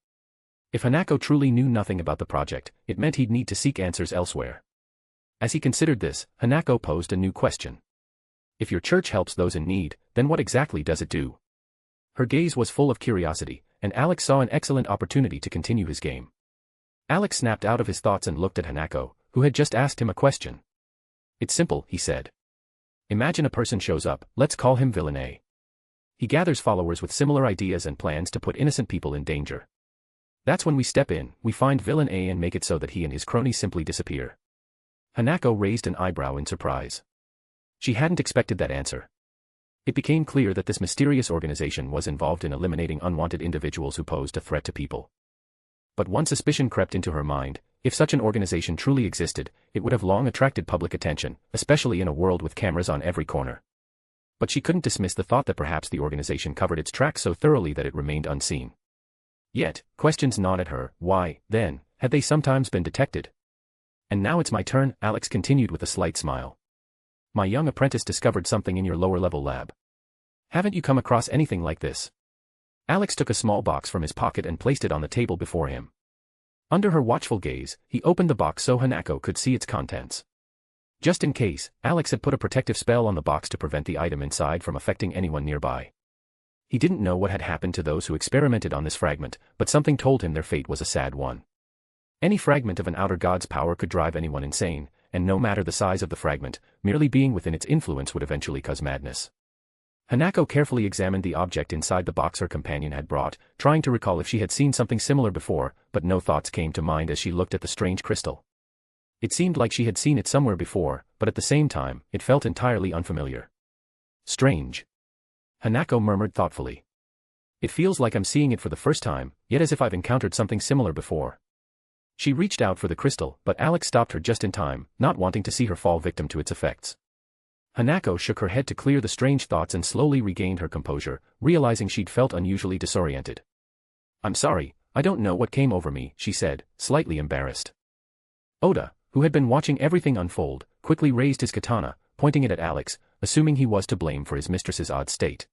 If Hanako truly knew nothing about the project, it meant he'd need to seek answers elsewhere. As he considered this, Hanako posed a new question. If your church helps those in need, then what exactly does it do? Her gaze was full of curiosity, and Alex saw an excellent opportunity to continue his game. Alex snapped out of his thoughts and looked at Hanako, who had just asked him a question. It's simple, he said. Imagine a person shows up, let's call him Villain A. He gathers followers with similar ideas and plans to put innocent people in danger. That's when we step in, we find Villain A and make it so that he and his cronies simply disappear. Hanako raised an eyebrow in surprise. She hadn't expected that answer. It became clear that this mysterious organization was involved in eliminating unwanted individuals who posed a threat to people. But one suspicion crept into her mind: if such an organization truly existed, it would have long attracted public attention, especially in a world with cameras on every corner. But she couldn't dismiss the thought that perhaps the organization covered its tracks so thoroughly that it remained unseen. Yet, questions gnawed at her. Why, then, had they sometimes been detected? And now it's my turn, Alex continued with a slight smile. My young apprentice discovered something in your lower-level lab. Haven't you come across anything like this? Alex took a small box from his pocket and placed it on the table before him. Under her watchful gaze, he opened the box so Hanako could see its contents. Just in case, Alex had put a protective spell on the box to prevent the item inside from affecting anyone nearby. He didn't know what had happened to those who experimented on this fragment, but something told him their fate was a sad one. Any fragment of an outer god's power could drive anyone insane, and no matter the size of the fragment, merely being within its influence would eventually cause madness. Hanako carefully examined the object inside the box her companion had brought, trying to recall if she had seen something similar before, but no thoughts came to mind as she looked at the strange crystal. It seemed like she had seen it somewhere before, but at the same time, it felt entirely unfamiliar. Strange. Hanako murmured thoughtfully. It feels like I'm seeing it for the first time, yet as if I've encountered something similar before. She reached out for the crystal, but Alex stopped her just in time, not wanting to see her fall victim to its effects. Hanako shook her head to clear the strange thoughts and slowly regained her composure, realizing she'd felt unusually disoriented. I'm sorry, I don't know what came over me, she said, slightly embarrassed. Oda, who had been watching everything unfold, quickly raised his katana, pointing it at Alex, assuming he was to blame for his mistress's odd state.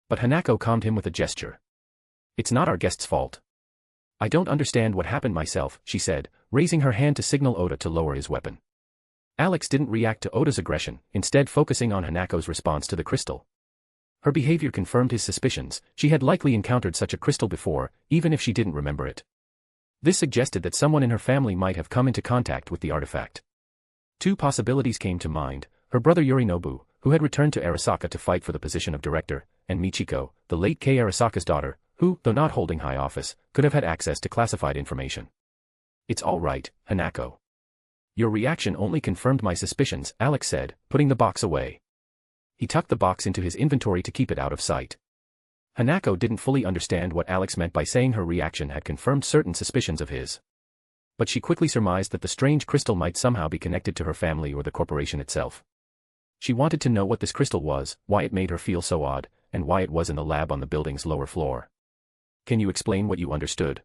But Hanako calmed him with a gesture. It's not our guest's fault. I don't understand what happened myself, she said, raising her hand to signal Oda to lower his weapon. Alex didn't react to Oda's aggression, instead focusing on Hanako's response to the crystal. Her behavior confirmed his suspicions. She had likely encountered such a crystal before, even if she didn't remember it. This suggested that someone in her family might have come into contact with the artifact. Two possibilities came to mind: her brother Yorinobu, who had returned to Arasaka to fight for the position of director, and Michiko, the late Kei Arasaka's daughter, who, though not holding high office, could have had access to classified information. It's all right, Hanako. Your reaction only confirmed my suspicions, Alex said, putting the box away. He tucked the box into his inventory to keep it out of sight. Hanako didn't fully understand what Alex meant by saying her reaction had confirmed certain suspicions of his. But she quickly surmised that the strange crystal might somehow be connected to her family or the corporation itself. She wanted to know what this crystal was, why it made her feel so odd, and why it was in the lab on the building's lower floor. Can you explain what you understood?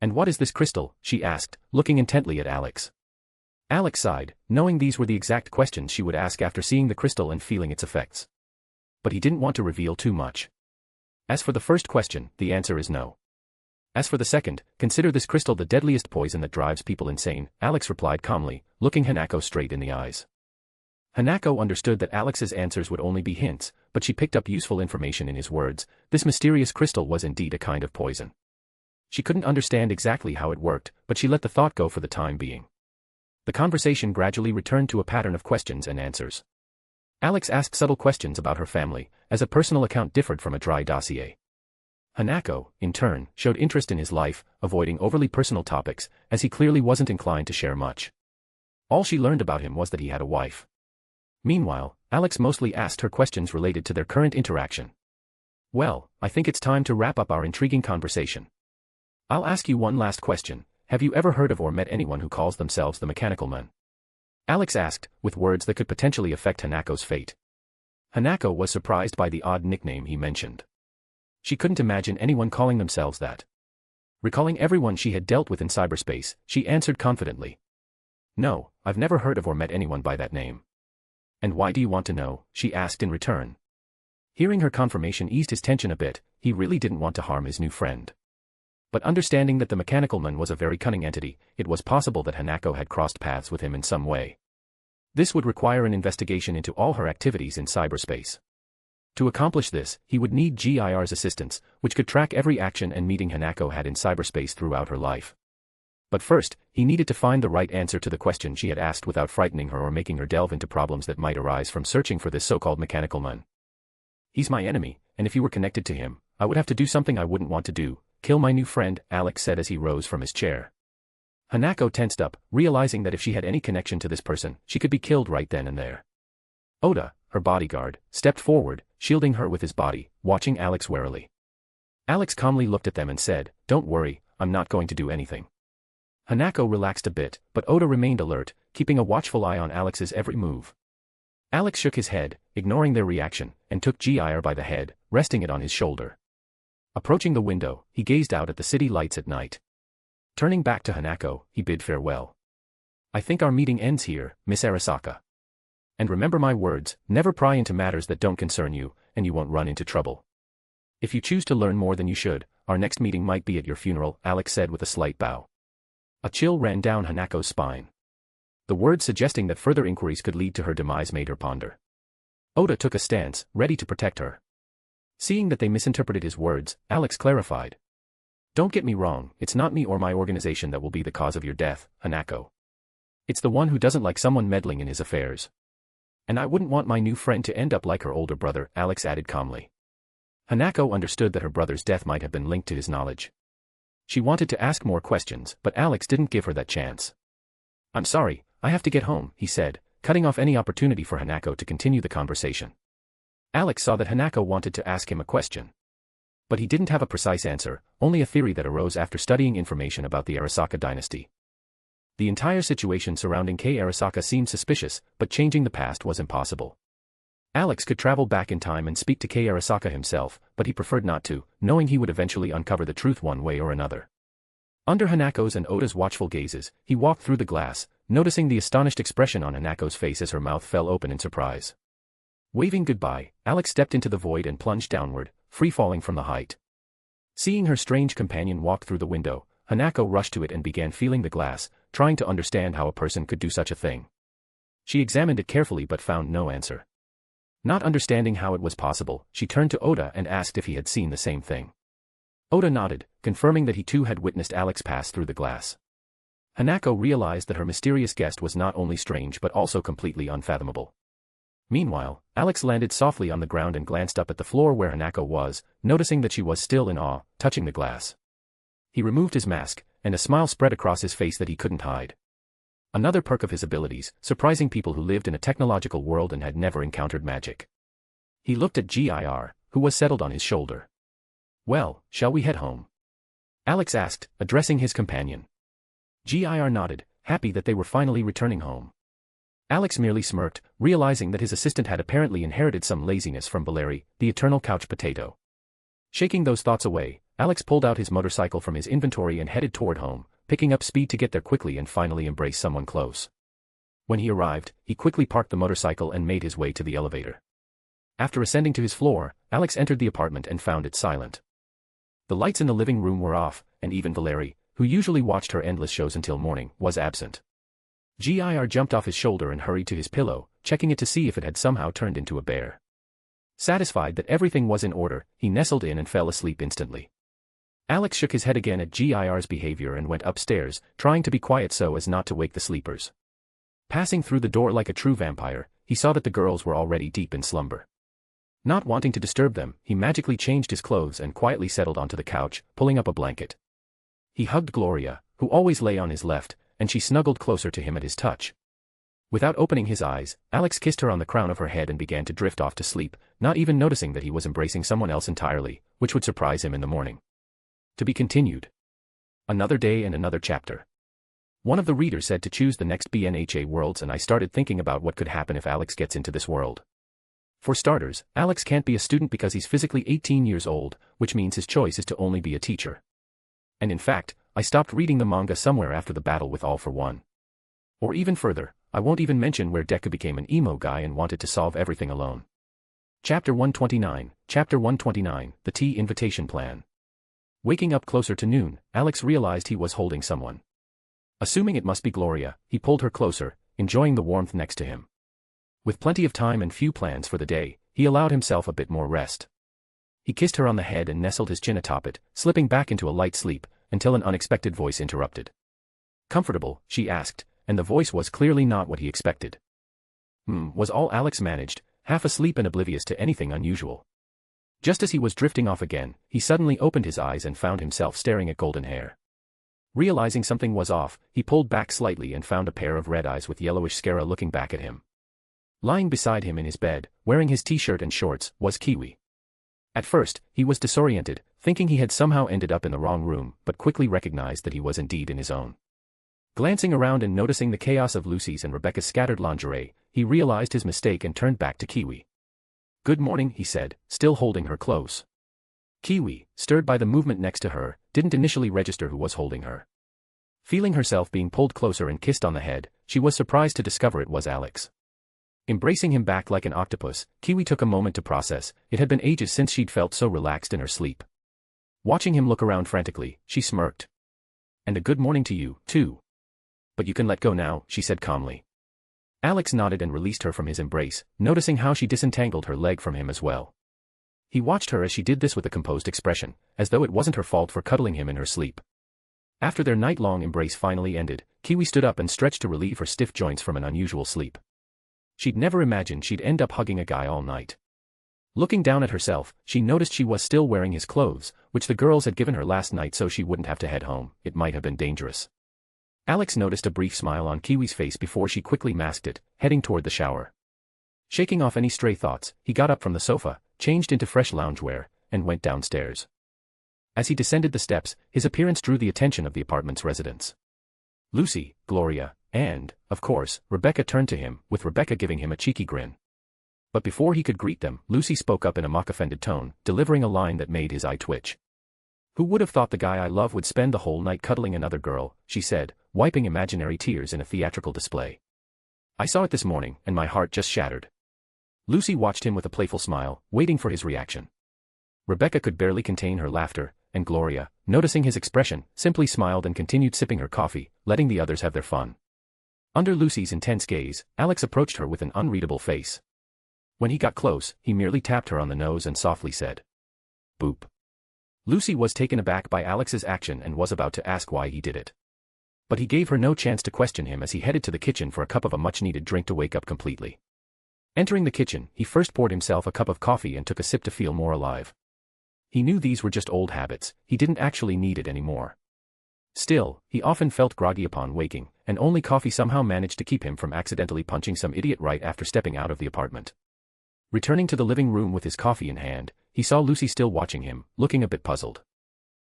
And what is this crystal? She asked, looking intently at Alex. Alex sighed, knowing these were the exact questions she would ask after seeing the crystal and feeling its effects. But he didn't want to reveal too much. As for the first question, the answer is no. As for the second, consider this crystal the deadliest poison that drives people insane, Alex replied calmly, looking Hanako straight in the eyes. Hanako understood that Alex's answers would only be hints, but she picked up useful information in his words. This mysterious crystal was indeed a kind of poison. She couldn't understand exactly how it worked, but she let the thought go for the time being. The conversation gradually returned to a pattern of questions and answers. Alex asked subtle questions about her family, as a personal account differed from a dry dossier. Hanako, in turn, showed interest in his life, avoiding overly personal topics, as he clearly wasn't inclined to share much. All she learned about him was that he had a wife. Meanwhile, Alex mostly asked her questions related to their current interaction. Well, I think it's time to wrap up our intriguing conversation. I'll ask you one last question. Have you ever heard of or met anyone who calls themselves the Mechanical Man? Alex asked, with words that could potentially affect Hanako's fate. Hanako was surprised by the odd nickname he mentioned. She couldn't imagine anyone calling themselves that. Recalling everyone she had dealt with in cyberspace, she answered confidently. No, I've never heard of or met anyone by that name. And why do you want to know? She asked in return. Hearing her confirmation eased his tension a bit. He really didn't want to harm his new friend. But understanding that the Mechanical Man was a very cunning entity, it was possible that Hanako had crossed paths with him in some way. This would require an investigation into all her activities in cyberspace. To accomplish this, he would need GIR's assistance, which could track every action and meeting Hanako had in cyberspace throughout her life. But first, he needed to find the right answer to the question she had asked without frightening her or making her delve into problems that might arise from searching for this so-called Mechanical Man. He's my enemy, and if you were connected to him, I would have to do something I wouldn't want to do, kill my new friend, Alex said as he rose from his chair. Hanako tensed up, realizing that if she had any connection to this person, she could be killed right then and there. Oda, her bodyguard, stepped forward, shielding her with his body, watching Alex warily. Alex calmly looked at them and said, "Don't worry, I'm not going to do anything." Hanako relaxed a bit, but Oda remained alert, keeping a watchful eye on Alex's every move. Alex shook his head, ignoring their reaction, and took GIR by the head, resting it on his shoulder. Approaching the window, he gazed out at the city lights at night. Turning back to Hanako, he bid farewell. "I think our meeting ends here, Miss Arasaka. And remember my words, never pry into matters that don't concern you, and you won't run into trouble. If you choose to learn more than you should, our next meeting might be at your funeral," Alex said with a slight bow. A chill ran down Hanako's spine. The words suggesting that further inquiries could lead to her demise made her ponder. Oda took a stance, ready to protect her. Seeing that they misinterpreted his words, Alex clarified. "Don't get me wrong, it's not me or my organization that will be the cause of your death, Hanako. It's the one who doesn't like someone meddling in his affairs. And I wouldn't want my new friend to end up like her older brother," Alex added calmly. Hanako understood that her brother's death might have been linked to his knowledge. She wanted to ask more questions, but Alex didn't give her that chance. "I'm sorry, I have to get home," he said, cutting off any opportunity for Hanako to continue the conversation. Alex saw that Hanako wanted to ask him a question. But he didn't have a precise answer, only a theory that arose after studying information about the Arasaka dynasty. The entire situation surrounding Kei Arasaka seemed suspicious, but changing the past was impossible. Alex could travel back in time and speak to Kei Arasaka himself, but he preferred not to, knowing he would eventually uncover the truth one way or another. Under Hanako's and Oda's watchful gazes, he walked through the glass, noticing the astonished expression on Hanako's face as her mouth fell open in surprise. Waving goodbye, Alex stepped into the void and plunged downward, free-falling from the height. Seeing her strange companion walk through the window, Hanako rushed to it and began feeling the glass, trying to understand how a person could do such a thing. She examined it carefully but found no answer. Not understanding how it was possible, she turned to Oda and asked if he had seen the same thing. Oda nodded, confirming that he too had witnessed Alex pass through the glass. Hanako realized that her mysterious guest was not only strange but also completely unfathomable. Meanwhile, Alex landed softly on the ground and glanced up at the floor where Hanako was, noticing that she was still in awe, touching the glass. He removed his mask, and a smile spread across his face that he couldn't hide. Another perk of his abilities, surprising people who lived in a technological world and had never encountered magic. He looked at GIR, who was settled on his shoulder. "Well, shall we head home?" Alex asked, addressing his companion. GIR nodded, happy that they were finally returning home. Alex merely smirked, realizing that his assistant had apparently inherited some laziness from Valeri, the eternal couch potato. Shaking those thoughts away, Alex pulled out his motorcycle from his inventory and headed toward home, picking up speed to get there quickly and finally embrace someone close. When he arrived, he quickly parked the motorcycle and made his way to the elevator. After ascending to his floor, Alex entered the apartment and found it silent. The lights in the living room were off, and even Valeri, who usually watched her endless shows until morning, was absent. GIR jumped off his shoulder and hurried to his pillow, checking it to see if it had somehow turned into a bear. Satisfied that everything was in order, he nestled in and fell asleep instantly. Alex shook his head again at GIR's behavior and went upstairs, trying to be quiet so as not to wake the sleepers. Passing through the door like a true vampire, he saw that the girls were already deep in slumber. Not wanting to disturb them, he magically changed his clothes and quietly settled onto the couch, pulling up a blanket. He hugged Gloria, who always lay on his left, and she snuggled closer to him at his touch. Without opening his eyes, Alex kissed her on the crown of her head and began to drift off to sleep, not even noticing that he was embracing someone else entirely, which would surprise him in the morning. To be continued. Another day and another chapter. One of the readers said to choose the next BNHA worlds, and I started thinking about what could happen if Alex gets into this world. For starters, Alex can't be a student because he's physically 18 years old, which means his choice is to only be a teacher. And in fact, I stopped reading the manga somewhere after the battle with All for One. Or even further, I won't even mention where Deku became an emo guy and wanted to solve everything alone. Chapter 129, The Tea Invitation Plan. Waking up closer to noon, Alex realized he was holding someone. Assuming it must be Gloria, he pulled her closer, enjoying the warmth next to him. With plenty of time and few plans for the day, he allowed himself a bit more rest. He kissed her on the head and nestled his chin atop it, slipping back into a light sleep, until an unexpected voice interrupted. "Comfortable?" she asked, and the voice was clearly not what he expected. Was all Alex managed, half asleep and oblivious to anything unusual. Just as he was drifting off again, he suddenly opened his eyes and found himself staring at golden hair. Realizing something was off, he pulled back slightly and found a pair of red eyes with yellowish sclera looking back at him. Lying beside him in his bed, wearing his t-shirt and shorts, was Kiwi. At first, he was disoriented, thinking he had somehow ended up in the wrong room, but quickly recognized that he was indeed in his own. Glancing around and noticing the chaos of Lucy's and Rebecca's scattered lingerie, he realized his mistake and turned back to Kiwi. "Good morning," he said, still holding her close. Kiwi, stirred by the movement next to her, didn't initially register who was holding her. Feeling herself being pulled closer and kissed on the head, she was surprised to discover it was Alex. Embracing him back like an octopus, Kiwi took a moment to process. It had been ages since she'd felt so relaxed in her sleep. Watching him look around frantically, she smirked. "And a good morning to you, too. But you can let go now," she said calmly. Alex nodded and released her from his embrace, noticing how she disentangled her leg from him as well. He watched her as she did this with a composed expression, as though it wasn't her fault for cuddling him in her sleep. After their night-long embrace finally ended, Kiwi stood up and stretched to relieve her stiff joints from an unusual sleep. She'd never imagined she'd end up hugging a guy all night. Looking down at herself, she noticed she was still wearing his clothes, which the girls had given her last night so she wouldn't have to head home. It might have been dangerous. Alex noticed a brief smile on Kiwi's face before she quickly masked it, heading toward the shower. Shaking off any stray thoughts, he got up from the sofa, changed into fresh loungewear, and went downstairs. As he descended the steps, his appearance drew the attention of the apartment's residents. Lucy, Gloria, and, of course, Rebecca turned to him, with Rebecca giving him a cheeky grin. But before he could greet them, Lucy spoke up in a mock-offended tone, delivering a line that made his eye twitch. "Who would have thought the guy I love would spend the whole night cuddling another girl," she said, wiping imaginary tears in a theatrical display. "I saw it this morning, and my heart just shattered." Lucy watched him with a playful smile, waiting for his reaction. Rebecca could barely contain her laughter, and Gloria, noticing his expression, simply smiled and continued sipping her coffee, letting the others have their fun. Under Lucy's intense gaze, Alex approached her with an unreadable face. When he got close, he merely tapped her on the nose and softly said, "Boop." Lucy was taken aback by Alex's action and was about to ask why he did it. But he gave her no chance to question him as he headed to the kitchen for a cup of a much-needed drink to wake up completely. Entering the kitchen, he first poured himself a cup of coffee and took a sip to feel more alive. He knew these were just old habits, he didn't actually need it anymore. Still, he often felt groggy upon waking, and only coffee somehow managed to keep him from accidentally punching some idiot right after stepping out of the apartment. Returning to the living room with his coffee in hand, he saw Lucy still watching him, looking a bit puzzled.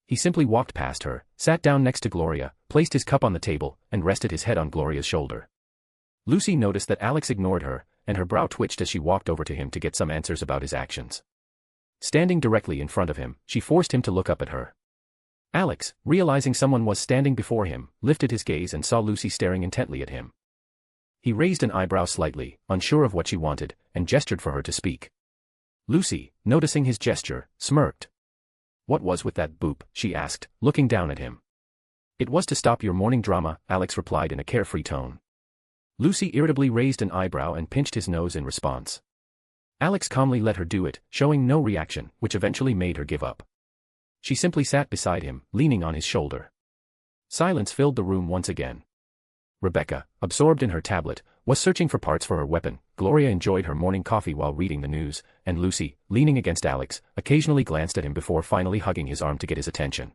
He simply walked past her, sat down next to Gloria, placed his cup on the table, and rested his head on Gloria's shoulder. Lucy noticed that Alex ignored her, and her brow twitched as she walked over to him to get some answers about his actions. Standing directly in front of him, she forced him to look up at her. Alex, realizing someone was standing before him, lifted his gaze and saw Lucy staring intently at him. He raised an eyebrow slightly, unsure of what she wanted, and gestured for her to speak. Lucy, noticing his gesture, smirked. "What was with that boop?" she asked, looking down at him. "It was to stop your morning drama," Alex replied in a carefree tone. Lucy irritably raised an eyebrow and pinched his nose in response. Alex calmly let her do it, showing no reaction, which eventually made her give up. She simply sat beside him, leaning on his shoulder. Silence filled the room once again. Rebecca, absorbed in her tablet, was searching for parts for her weapon. Gloria enjoyed her morning coffee while reading the news, and Lucy, leaning against Alex, occasionally glanced at him before finally hugging his arm to get his attention.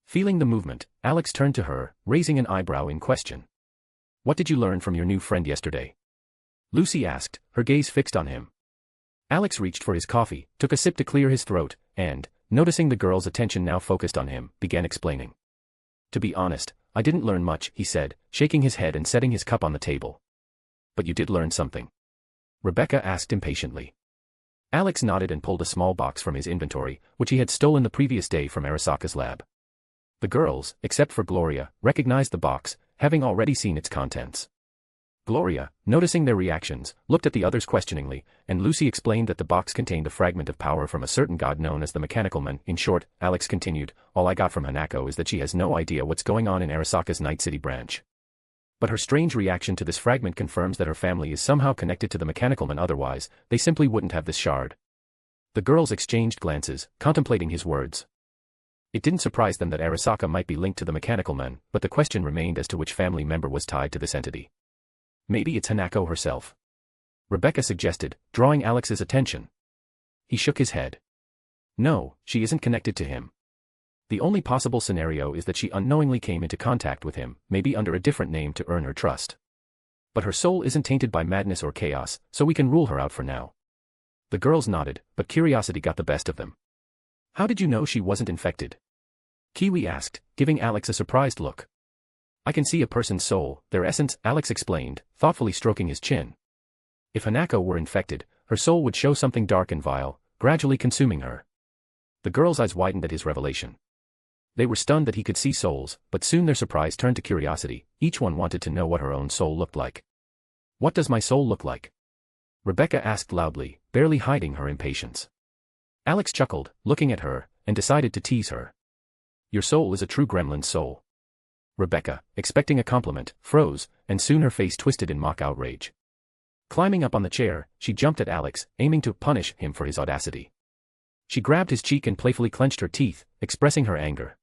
Feeling the movement, Alex turned to her, raising an eyebrow in question. What did you learn from your new friend yesterday? Lucy asked, her gaze fixed on him. Alex reached for his coffee, took a sip to clear his throat, and, noticing the girl's attention now focused on him, began explaining. To be honest, I didn't learn much, he said, shaking his head and setting his cup on the table. But you did learn something? Rebecca asked impatiently. Alex nodded and pulled a small box from his inventory, which he had stolen the previous day from Arasaka's lab. The girls, except for Gloria, recognized the box, having already seen its contents. Gloria, noticing their reactions, looked at the others questioningly, and Lucy explained that the box contained a fragment of power from a certain god known as the Mechanical Man. In short, Alex continued, all I got from Hanako is that she has no idea what's going on in Arasaka's Night City branch. But her strange reaction to this fragment confirms that her family is somehow connected to the Mechanical Man, otherwise, they simply wouldn't have this shard. The girls exchanged glances, contemplating his words. It didn't surprise them that Arasaka might be linked to the Mechanical Man, but the question remained as to which family member was tied to this entity. Maybe it's Hanako herself. Rebecca suggested, drawing Alex's attention. He shook his head. No, she isn't connected to him. The only possible scenario is that she unknowingly came into contact with him, maybe under a different name to earn her trust. But her soul isn't tainted by madness or chaos, so we can rule her out for now. The girls nodded, but curiosity got the best of them. How did you know she wasn't infected? Kiwi asked, giving Alex a surprised look. I can see a person's soul, their essence, Alex explained, thoughtfully stroking his chin. If Hanako were infected, her soul would show something dark and vile, gradually consuming her. The girls' eyes widened at his revelation. They were stunned that he could see souls, but soon their surprise turned to curiosity. Each one wanted to know what her own soul looked like. What does my soul look like? Rebecca asked loudly, barely hiding her impatience. Alex chuckled, looking at her, and decided to tease her. Your soul is a true gremlin's soul. Rebecca, expecting a compliment, froze, and soon her face twisted in mock outrage. Climbing up on the chair, she jumped at Alex, aiming to punish him for his audacity. She grabbed his cheek and playfully clenched her teeth, expressing her anger.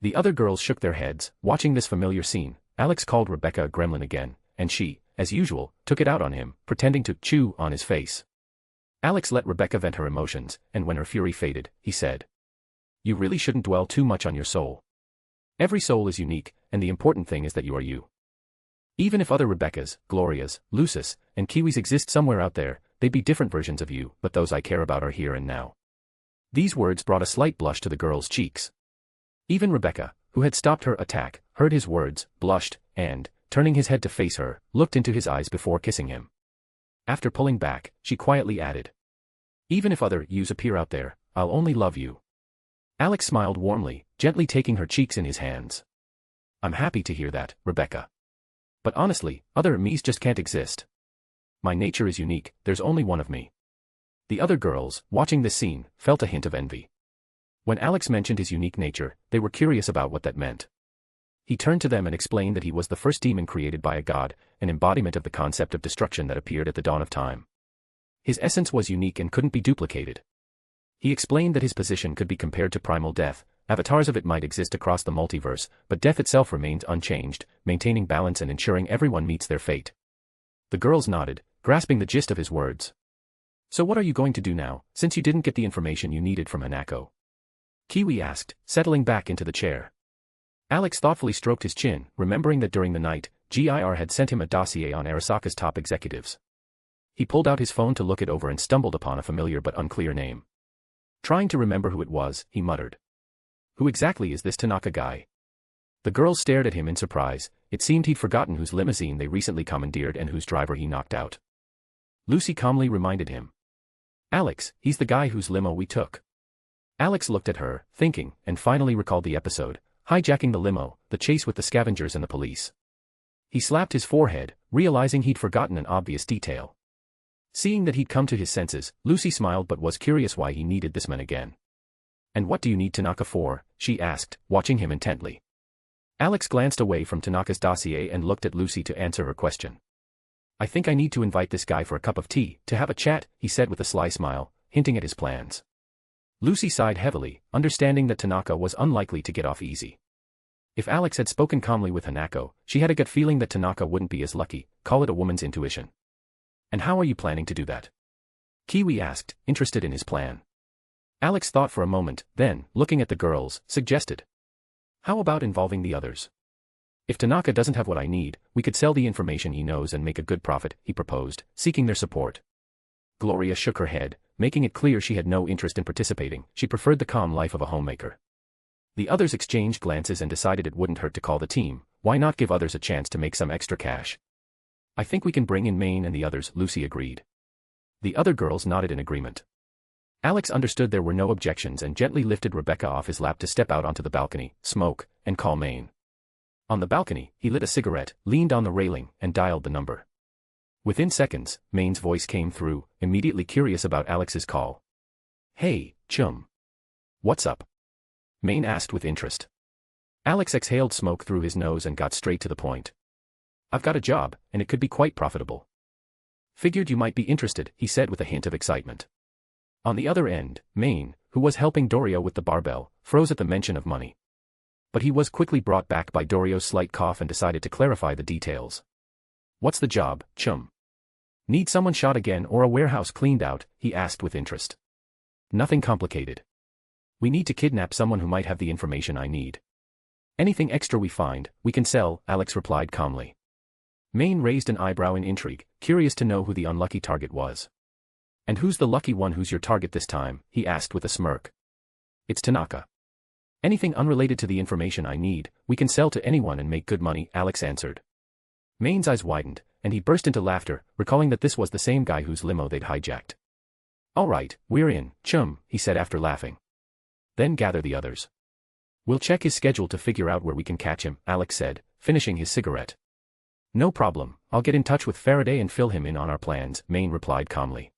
The other girls shook their heads, watching this familiar scene. Alex called Rebecca a gremlin again, and she, as usual, took it out on him, pretending to chew on his face. Alex let Rebecca vent her emotions, and when her fury faded, he said, You really shouldn't dwell too much on your soul. Every soul is unique, and the important thing is that you are you. Even if other Rebeccas, Glorias, Lucis, and Kiwis exist somewhere out there, they'd be different versions of you, but those I care about are here and now. These words brought a slight blush to the girl's cheeks. Even Rebecca, who had stopped her attack, heard his words, blushed, and, turning his head to face her, looked into his eyes before kissing him. After pulling back, she quietly added, Even if other yous appear out there, I'll only love you. Alex smiled warmly, gently taking her cheeks in his hands. I'm happy to hear that, Rebecca. But honestly, other me's just can't exist. My nature is unique, there's only one of me. The other girls, watching this scene, felt a hint of envy. When Alex mentioned his unique nature, they were curious about what that meant. He turned to them and explained that he was the first demon created by a god, an embodiment of the concept of destruction that appeared at the dawn of time. His essence was unique and couldn't be duplicated. He explained that his position could be compared to primal death. Avatars of it might exist across the multiverse, but death itself remains unchanged, maintaining balance and ensuring everyone meets their fate. The girls nodded, grasping the gist of his words. So what are you going to do now, since you didn't get the information you needed from Hanako? Kiwi asked, settling back into the chair. Alex thoughtfully stroked his chin, remembering that during the night, GIR had sent him a dossier on Arasaka's top executives. He pulled out his phone to look it over and stumbled upon a familiar but unclear name. Trying to remember who it was, he muttered. Who exactly is this Tanaka guy? The girls stared at him in surprise. It seemed he'd forgotten whose limousine they recently commandeered and whose driver he knocked out. Lucy calmly reminded him. Alex, he's the guy whose limo we took. Alex looked at her, thinking, and finally recalled the episode, hijacking the limo, the chase with the scavengers and the police. He slapped his forehead, realizing he'd forgotten an obvious detail. Seeing that he'd come to his senses, Lucy smiled but was curious why he needed this man again. And what do you need Tanaka for? She asked, watching him intently. Alex glanced away from Tanaka's dossier and looked at Lucy to answer her question. I think I need to invite this guy for a cup of tea, to have a chat, he said with a sly smile, hinting at his plans. Lucy sighed heavily, understanding that Tanaka was unlikely to get off easy. If Alex had spoken calmly with Hanako, she had a gut feeling that Tanaka wouldn't be as lucky, call it a woman's intuition. And how are you planning to do that? Kiwi asked, interested in his plan. Alex thought for a moment, then, looking at the girls, suggested. How about involving the others? If Tanaka doesn't have what I need, we could sell the information he knows and make a good profit, he proposed, seeking their support. Gloria shook her head, making it clear she had no interest in participating. She preferred the calm life of a homemaker. The others exchanged glances and decided it wouldn't hurt to call the team. Why not give others a chance to make some extra cash? I think we can bring in Maine and the others, Lucy agreed. The other girls nodded in agreement. Alex understood there were no objections and gently lifted Rebecca off his lap to step out onto the balcony, smoke, and call Maine. On the balcony, he lit a cigarette, leaned on the railing, and dialed the number. Within seconds, Maine's voice came through, immediately curious about Alex's call. Hey, chum. What's up? Maine asked with interest. Alex exhaled smoke through his nose and got straight to the point. I've got a job, and it could be quite profitable. Figured you might be interested, he said with a hint of excitement. On the other end, Maine, who was helping Dorio with the barbell, froze at the mention of money. But he was quickly brought back by Dorio's slight cough and decided to clarify the details. What's the job, chum? Need someone shot again or a warehouse cleaned out, he asked with interest. Nothing complicated. We need to kidnap someone who might have the information I need. Anything extra we find, we can sell, Alex replied calmly. Maine raised an eyebrow in intrigue, curious to know who the unlucky target was. And who's the lucky one who's your target this time, he asked with a smirk. It's Tanaka. Anything unrelated to the information I need, we can sell to anyone and make good money, Alex answered. Maine's eyes widened, and he burst into laughter, recalling that this was the same guy whose limo they'd hijacked. All right, we're in, chum, he said after laughing. Then gather the others. We'll check his schedule to figure out where we can catch him, Alex said, finishing his cigarette. No problem, I'll get in touch with Faraday and fill him in on our plans, Maine replied calmly.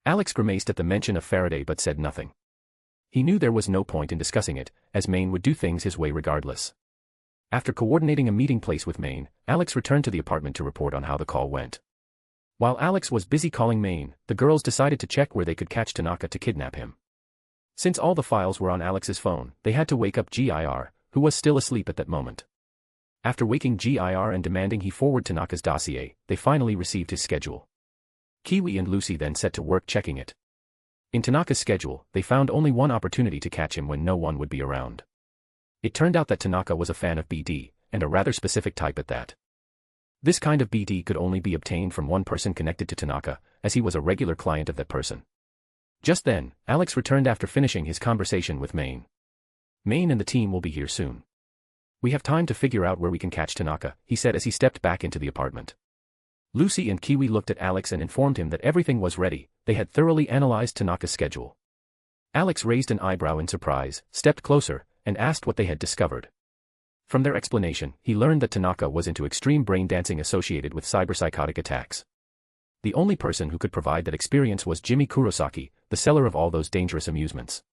Alex grimaced at the mention of Faraday but said nothing. He knew there was no point in discussing it, as Maine would do things his way regardless. After coordinating a meeting place with Maine, Alex returned to the apartment to report on how the call went. While Alex was busy calling Maine, the girls decided to check where they could catch Tanaka to kidnap him. Since all the files were on Alex's phone, they had to wake up GIR, who was still asleep at that moment. After waking GIR and demanding he forward Tanaka's dossier, they finally received his schedule. Kiwi and Lucy then set to work checking it. In Tanaka's schedule, they found only one opportunity to catch him when no one would be around. It turned out that Tanaka was a fan of BD, and a rather specific type at that. This kind of BD could only be obtained from one person connected to Tanaka, as he was a regular client of that person. Just then, Alex returned after finishing his conversation with Maine. Maine and the team will be here soon. We have time to figure out where we can catch Tanaka, he said as he stepped back into the apartment. Lucy and Kiwi looked at Alex and informed him that everything was ready. They had thoroughly analyzed Tanaka's schedule. Alex raised an eyebrow in surprise, stepped closer, and asked what they had discovered. From their explanation, he learned that Tanaka was into extreme brain dancing associated with cyberpsychotic attacks. The only person who could provide that experience was Jimmy Kurosaki, the seller of all those dangerous amusements.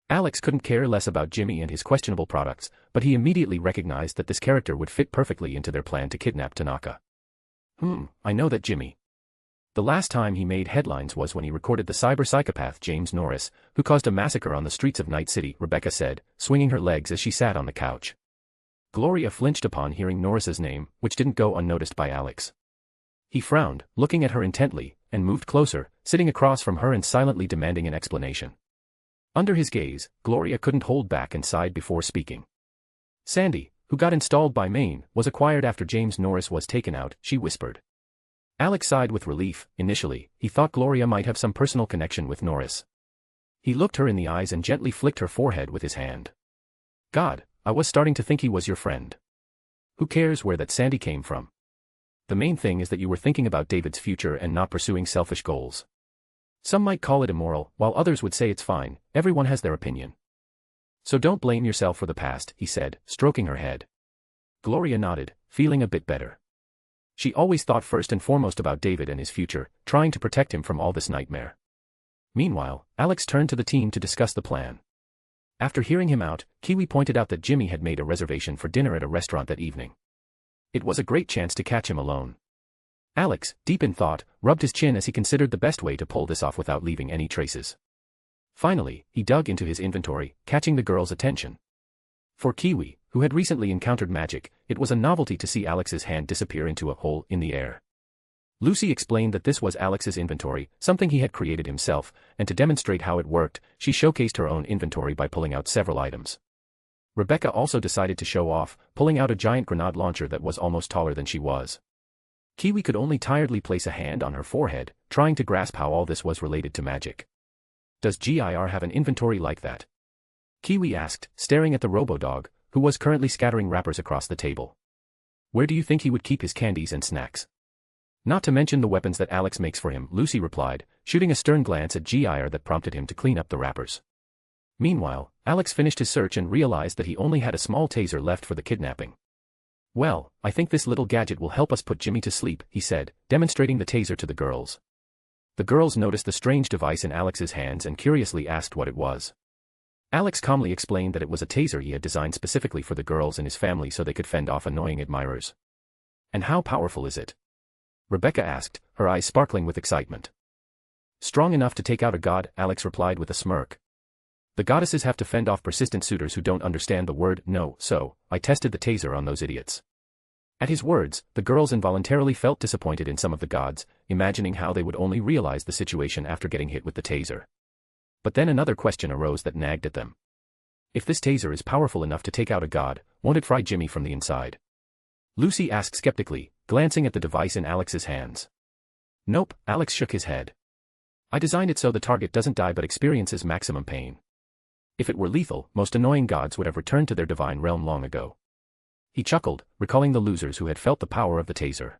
Alex couldn't care less about Jimmy and his questionable products, but he immediately recognized that this character would fit perfectly into their plan to kidnap Tanaka. I know that Jimmy. The last time he made headlines was when he recorded the cyber psychopath James Norris, who caused a massacre on the streets of Night City, Rebecca said, swinging her legs as she sat on the couch. Gloria flinched upon hearing Norris's name, which didn't go unnoticed by Alex. He frowned, looking at her intently, and moved closer, sitting across from her and silently demanding an explanation. Under his gaze, Gloria couldn't hold back and sighed before speaking. Sandy, who got installed by Maine, was acquired after James Norris was taken out, she whispered. Alex sighed with relief. Initially, he thought Gloria might have some personal connection with Norris. He looked her in the eyes and gently flicked her forehead with his hand. God, I was starting to think he was your friend. Who cares where that Sandy came from? The main thing is that you were thinking about David's future and not pursuing selfish goals. Some might call it immoral, while others would say it's fine. Everyone has their opinion. So don't blame yourself for the past, he said, stroking her head. Gloria nodded, feeling a bit better. She always thought first and foremost about David and his future, trying to protect him from all this nightmare. Meanwhile, Alex turned to the team to discuss the plan. After hearing him out, Kiwi pointed out that Jimmy had made a reservation for dinner at a restaurant that evening. It was a great chance to catch him alone. Alex, deep in thought, rubbed his chin as he considered the best way to pull this off without leaving any traces. Finally, he dug into his inventory, catching the girl's attention. For Kiwi, who had recently encountered magic, it was a novelty to see Alex's hand disappear into a hole in the air. Lucy explained that this was Alex's inventory, something he had created himself, and to demonstrate how it worked, she showcased her own inventory by pulling out several items. Rebecca also decided to show off, pulling out a giant grenade launcher that was almost taller than she was. Kiwi could only tiredly place a hand on her forehead, trying to grasp how all this was related to magic. Does GIR have an inventory like that? Kiwi asked, staring at the robo-dog, who was currently scattering wrappers across the table. Where do you think he would keep his candies and snacks? Not to mention the weapons that Alex makes for him, Lucy replied, shooting a stern glance at GIR that prompted him to clean up the wrappers. Meanwhile, Alex finished his search and realized that he only had a small taser left for the kidnapping. Well, I think this little gadget will help us put Jimmy to sleep, he said, demonstrating the taser to the girls. The girls noticed the strange device in Alex's hands and curiously asked what it was. Alex calmly explained that it was a taser he had designed specifically for the girls and his family so they could fend off annoying admirers. And how powerful is it? Rebecca asked, her eyes sparkling with excitement. Strong enough to take out a god, Alex replied with a smirk. The goddesses have to fend off persistent suitors who don't understand the word no, so I tested the taser on those idiots. At his words, the girls involuntarily felt disappointed in some of the gods, imagining how they would only realize the situation after getting hit with the taser. But then another question arose that nagged at them. If this taser is powerful enough to take out a god, won't it fry Jimmy from the inside? Lucy asked skeptically, glancing at the device in Alex's hands. Nope, Alex shook his head. I designed it so the target doesn't die but experiences maximum pain. If it were lethal, most annoying gods would have returned to their divine realm long ago. He chuckled, recalling the losers who had felt the power of the taser.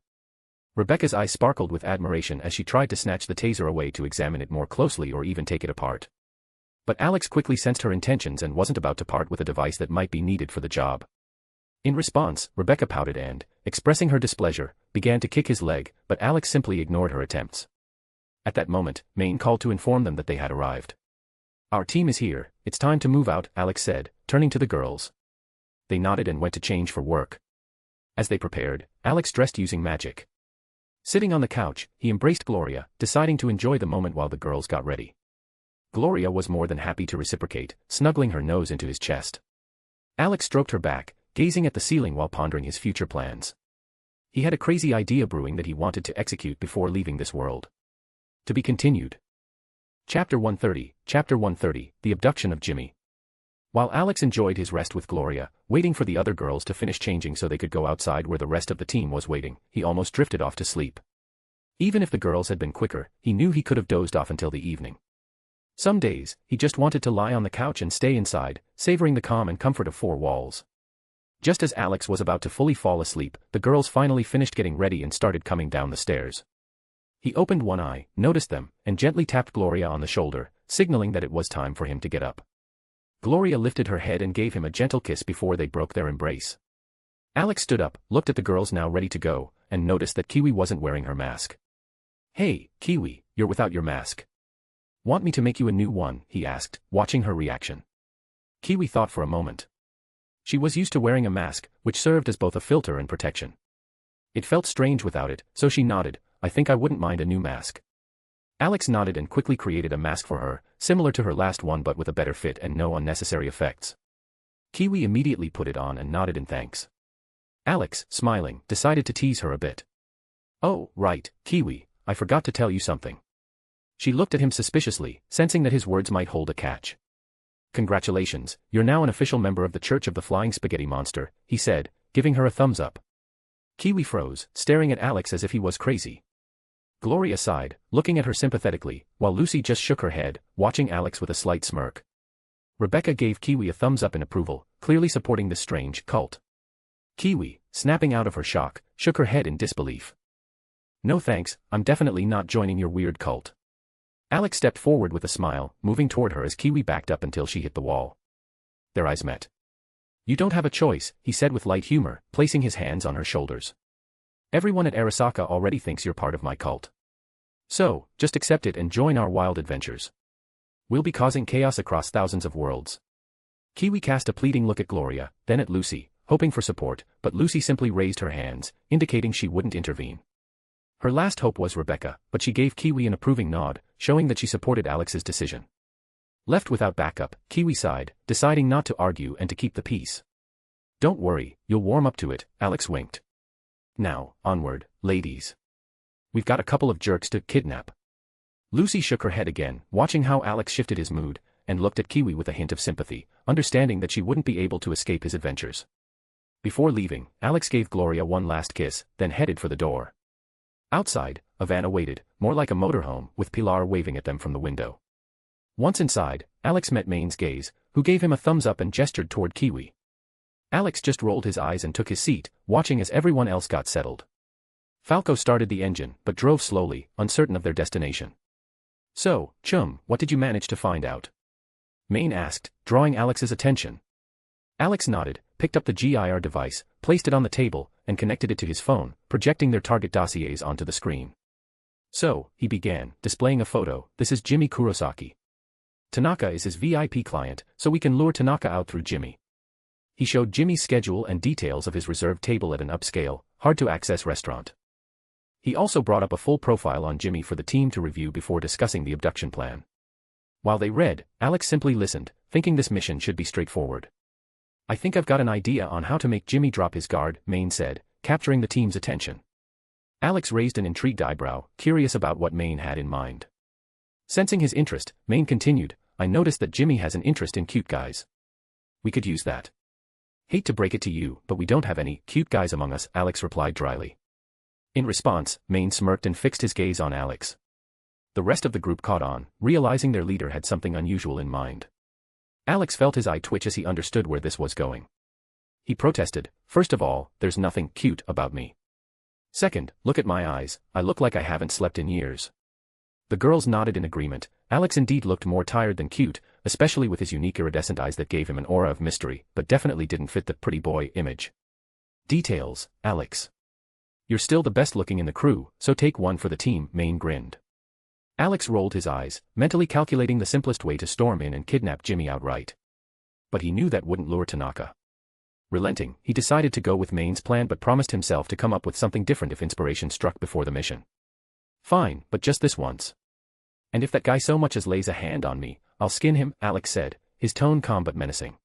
Rebecca's eyes sparkled with admiration as she tried to snatch the taser away to examine it more closely or even take it apart. But Alex quickly sensed her intentions and wasn't about to part with a device that might be needed for the job. In response, Rebecca pouted and, expressing her displeasure, began to kick his leg, but Alex simply ignored her attempts. At that moment, Maine called to inform them that they had arrived. Our team is here, it's time to move out, Alex said, turning to the girls. They nodded and went to change for work. As they prepared, Alex dressed using magic. Sitting on the couch, he embraced Gloria, deciding to enjoy the moment while the girls got ready. Gloria was more than happy to reciprocate, snuggling her nose into his chest. Alex stroked her back, gazing at the ceiling while pondering his future plans. He had a crazy idea brewing that he wanted to execute before leaving this world. To be continued. Chapter 130, The Abduction of Jimmy. While Alex enjoyed his rest with Gloria, waiting for the other girls to finish changing so they could go outside where the rest of the team was waiting, he almost drifted off to sleep. Even if the girls had been quicker, he knew he could have dozed off until the evening. Some days, he just wanted to lie on the couch and stay inside, savoring the calm and comfort of four walls. Just as Alex was about to fully fall asleep, the girls finally finished getting ready and started coming down the stairs. He opened one eye, noticed them, and gently tapped Gloria on the shoulder, signaling that it was time for him to get up. Gloria lifted her head and gave him a gentle kiss before they broke their embrace. Alex stood up, looked at the girls now ready to go, and noticed that Kiwi wasn't wearing her mask. Hey, Kiwi, you're without your mask. Want me to make you a new one? He asked, watching her reaction. Kiwi thought for a moment. She was used to wearing a mask, which served as both a filter and protection. It felt strange without it, so she nodded. I think I wouldn't mind a new mask. Alex nodded and quickly created a mask for her, similar to her last one but with a better fit and no unnecessary effects. Kiwi immediately put it on and nodded in thanks. Alex, smiling, decided to tease her a bit. Oh, right, Kiwi, I forgot to tell you something. She looked at him suspiciously, sensing that his words might hold a catch. Congratulations, you're now an official member of the Church of the Flying Spaghetti Monster, he said, giving her a thumbs up. Kiwi froze, staring at Alex as if he was crazy. Gloria sighed, looking at her sympathetically, while Lucy just shook her head, watching Alex with a slight smirk. Rebecca gave Kiwi a thumbs up in approval, clearly supporting this strange cult. Kiwi, snapping out of her shock, shook her head in disbelief. No thanks, I'm definitely not joining your weird cult. Alex stepped forward with a smile, moving toward her as Kiwi backed up until she hit the wall. Their eyes met. You don't have a choice, he said with light humor, placing his hands on her shoulders. Everyone at Arasaka already thinks you're part of my cult. So, just accept it and join our wild adventures. We'll be causing chaos across thousands of worlds. Kiwi cast a pleading look at Gloria, then at Lucy, hoping for support, but Lucy simply raised her hands, indicating she wouldn't intervene. Her last hope was Rebecca, but she gave Kiwi an approving nod, showing that she supported Alex's decision. Left without backup, Kiwi sighed, deciding not to argue and to keep the peace. Don't worry, you'll warm up to it, Alex winked. Now, onward, ladies. We've got a couple of jerks to kidnap. Lucy shook her head again, watching how Alex shifted his mood, and looked at Kiwi with a hint of sympathy, understanding that she wouldn't be able to escape his adventures. Before leaving, Alex gave Gloria one last kiss, then headed for the door. Outside, a van awaited, more like a motorhome, with Pilar waving at them from the window. Once inside, Alex met Main's gaze, who gave him a thumbs up and gestured toward Kiwi. Alex just rolled his eyes and took his seat, watching as everyone else got settled. Falco started the engine, but drove slowly, uncertain of their destination. "So, chum, what did you manage to find out?" Main asked, drawing Alex's attention. Alex nodded, picked up the GIR device, placed it on the table, and connected it to his phone, projecting their target dossiers onto the screen. "So," he began, displaying a photo, "this is Jimmy Kurosaki. Tanaka is his VIP client, so we can lure Tanaka out through Jimmy." He showed Jimmy's schedule and details of his reserved table at an upscale, hard-to-access restaurant. He also brought up a full profile on Jimmy for the team to review before discussing the abduction plan. While they read, Alex simply listened, thinking this mission should be straightforward. "I think I've got an idea on how to make Jimmy drop his guard," Main said, capturing the team's attention. Alex raised an intrigued eyebrow, curious about what Main had in mind. Sensing his interest, Main continued, "I noticed that Jimmy has an interest in cute guys. We could use that." "Hate to break it to you, but we don't have any cute guys among us," Alex replied dryly. In response, Main smirked and fixed his gaze on Alex. The rest of the group caught on, realizing their leader had something unusual in mind. Alex felt his eye twitch as he understood where this was going. He protested, "First of all, there's nothing cute about me. Second, look at my eyes, I look like I haven't slept in years." The girls nodded in agreement. Alex indeed looked more tired than cute, especially with his unique iridescent eyes that gave him an aura of mystery, but definitely didn't fit the pretty boy image. "Details, Alex. You're still the best looking in the crew, so take one for the team," Main grinned. Alex rolled his eyes, mentally calculating the simplest way to storm in and kidnap Jimmy outright. But he knew that wouldn't lure Tanaka. Relenting, he decided to go with Main's plan but promised himself to come up with something different if inspiration struck before the mission. "Fine, but just this once. And if that guy so much as lays a hand on me, I'll skin him," Alex said, his tone calm but menacing.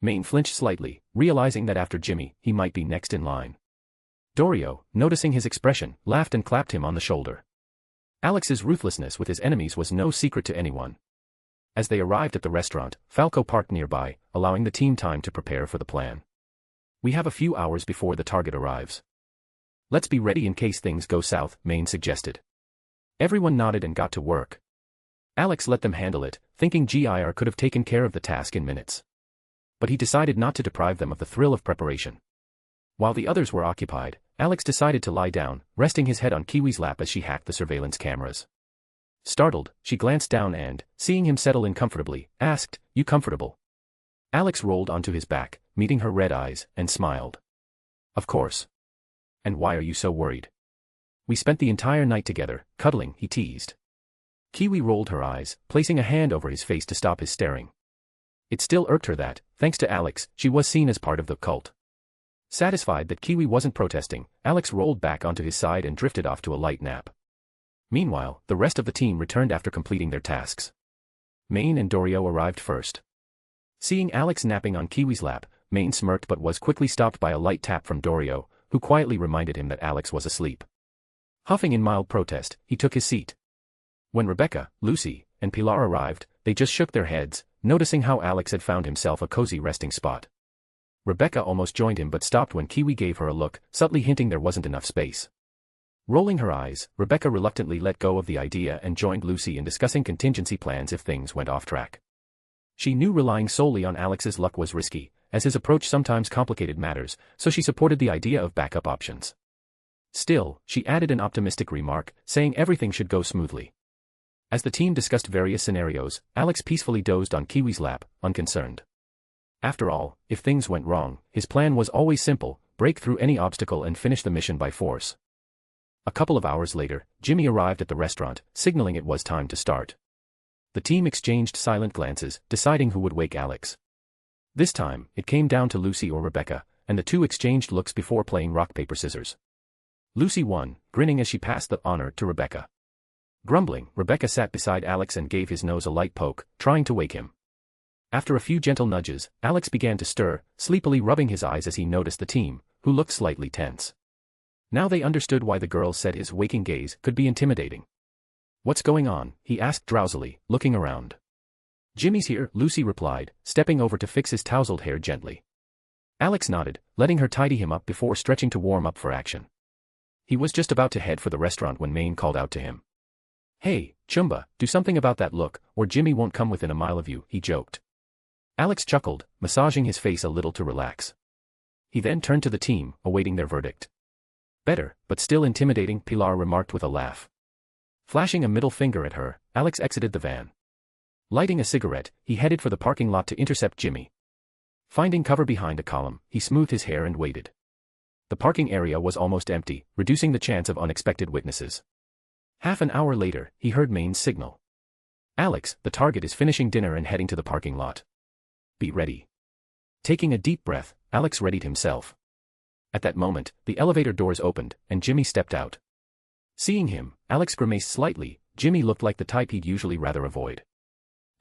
Main flinched slightly, realizing that after Jimmy, he might be next in line. Dorio, noticing his expression, laughed and clapped him on the shoulder. Alex's ruthlessness with his enemies was no secret to anyone. As they arrived at the restaurant, Falco parked nearby, allowing the team time to prepare for the plan. "We have a few hours before the target arrives. Let's be ready in case things go south," Main suggested. Everyone nodded and got to work. Alex let them handle it, thinking GIR could have taken care of the task in minutes. But he decided not to deprive them of the thrill of preparation. While the others were occupied, Alex decided to lie down, resting his head on Kiwi's lap as she hacked the surveillance cameras. Startled, she glanced down and, seeing him settle in comfortably, asked, "You comfortable?" Alex rolled onto his back, meeting her red eyes, and smiled. "Of course. And why are you so worried? We spent the entire night together, cuddling," he teased. Kiwi rolled her eyes, placing a hand over his face to stop his staring. It still irked her that, thanks to Alex, she was seen as part of the cult. Satisfied that Kiwi wasn't protesting, Alex rolled back onto his side and drifted off to a light nap. Meanwhile, the rest of the team returned after completing their tasks. Main and Dorio arrived first. Seeing Alex napping on Kiwi's lap, Main smirked but was quickly stopped by a light tap from Dorio, who quietly reminded him that Alex was asleep. Huffing in mild protest, he took his seat. When Rebecca, Lucy, and Pilar arrived, they just shook their heads, noticing how Alex had found himself a cozy resting spot. Rebecca almost joined him but stopped when Kiwi gave her a look, subtly hinting there wasn't enough space. Rolling her eyes, Rebecca reluctantly let go of the idea and joined Lucy in discussing contingency plans if things went off track. She knew relying solely on Alex's luck was risky, as his approach sometimes complicated matters, so she supported the idea of backup options. Still, she added an optimistic remark, saying everything should go smoothly. As the team discussed various scenarios, Alex peacefully dozed on Kiwi's lap, unconcerned. After all, if things went wrong, his plan was always simple: break through any obstacle and finish the mission by force. A couple of hours later, Jimmy arrived at the restaurant, signaling it was time to start. The team exchanged silent glances, deciding who would wake Alex. This time, it came down to Lucy or Rebecca, and the two exchanged looks before playing rock-paper-scissors. Lucy won, grinning as she passed the honor to Rebecca. Grumbling, Rebecca sat beside Alex and gave his nose a light poke, trying to wake him. After a few gentle nudges, Alex began to stir, sleepily rubbing his eyes as he noticed the team, who looked slightly tense. Now they understood why the girl said his waking gaze could be intimidating. "What's going on?" he asked drowsily, looking around. Jimmy's here, Lucy replied, stepping over to fix his tousled hair gently. Alex nodded, letting her tidy him up before stretching to warm up for action. He was just about to head for the restaurant when Maine called out to him. "Hey, Chumba, do something about that look, or Jimmy won't come within a mile of you," he joked. Alex chuckled, massaging his face a little to relax. He then turned to the team, awaiting their verdict. "Better, but still intimidating," Pilar remarked with a laugh. Flashing a middle finger at her, Alex exited the van. Lighting a cigarette, he headed for the parking lot to intercept Jimmy. Finding cover behind a column, he smoothed his hair and waited. The parking area was almost empty, reducing the chance of unexpected witnesses. Half an hour later, he heard Maine's signal. "Alex, the target is finishing dinner and heading to the parking lot. Be ready." Taking a deep breath, Alex readied himself. At that moment, the elevator doors opened, and Jimmy stepped out. Seeing him, Alex grimaced slightly. Jimmy looked like the type he'd usually rather avoid.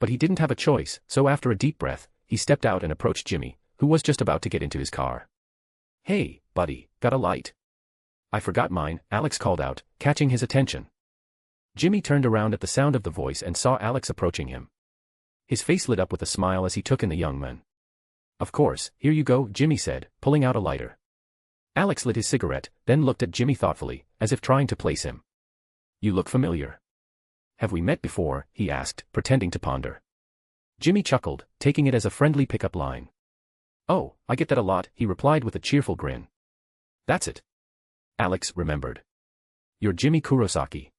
But he didn't have a choice, so after a deep breath, he stepped out and approached Jimmy, who was just about to get into his car. "Hey, buddy, got a light?" "I forgot mine," Alex called out, catching his attention. Jimmy turned around at the sound of the voice and saw Alex approaching him. His face lit up with a smile as he took in the young man. "Of course, here you go," Jimmy said, pulling out a lighter. Alex lit his cigarette, then looked at Jimmy thoughtfully, as if trying to place him. "You look familiar. Have we met before?" he asked, pretending to ponder. Jimmy chuckled, taking it as a friendly pickup line. "Oh, I get that a lot," he replied with a cheerful grin. "That's it." Alex remembered. "You're Jimmy Kurosaki.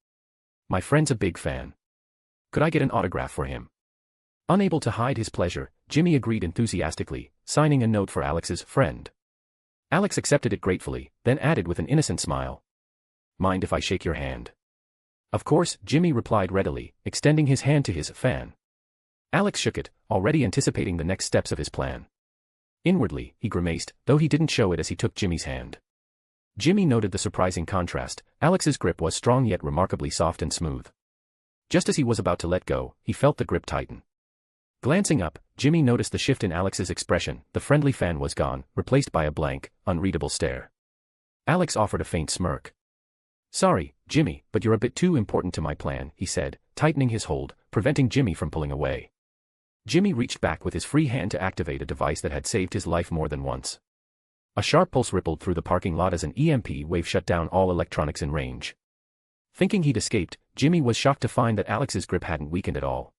My friend's a big fan. Could I get an autograph for him?" Unable to hide his pleasure, Jimmy agreed enthusiastically, signing a note for Alex's friend. Alex accepted it gratefully, then added with an innocent smile. "Mind if I shake your hand?" "Of course," Jimmy replied readily, extending his hand to his fan. Alex shook it, already anticipating the next steps of his plan. Inwardly, he grimaced, though he didn't show it as he took Jimmy's hand. Jimmy noted the surprising contrast. Alex's grip was strong yet remarkably soft and smooth. Just as he was about to let go, he felt the grip tighten. Glancing up, Jimmy noticed the shift in Alex's expression. The friendly fan was gone, replaced by a blank, unreadable stare. Alex offered a faint smirk. "Sorry, Jimmy, but you're a bit too important to my plan," he said, tightening his hold, preventing Jimmy from pulling away. Jimmy reached back with his free hand to activate a device that had saved his life more than once. A sharp pulse rippled through the parking lot as an EMP wave shut down all electronics in range. Thinking he'd escaped, Jimmy was shocked to find that Alex's grip hadn't weakened at all.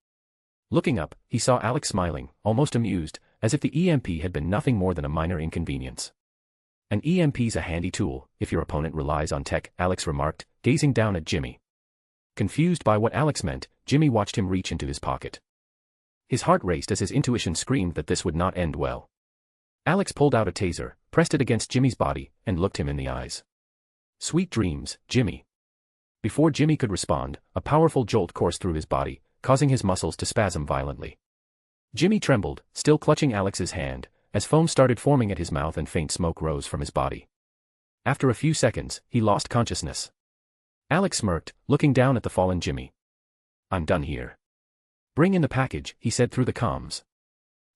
Looking up, he saw Alex smiling, almost amused, as if the EMP had been nothing more than a minor inconvenience. "An EMP's a handy tool, if your opponent relies on tech," Alex remarked, gazing down at Jimmy. Confused by what Alex meant, Jimmy watched him reach into his pocket. His heart raced as his intuition screamed that this would not end well. Alex pulled out a taser, pressed it against Jimmy's body, and looked him in the eyes. "Sweet dreams, Jimmy." Before Jimmy could respond, a powerful jolt coursed through his body, causing his muscles to spasm violently. Jimmy trembled, still clutching Alex's hand, as foam started forming at his mouth and faint smoke rose from his body. After a few seconds, he lost consciousness. Alex smirked, looking down at the fallen Jimmy. "I'm done here. Bring in the package," he said through the comms.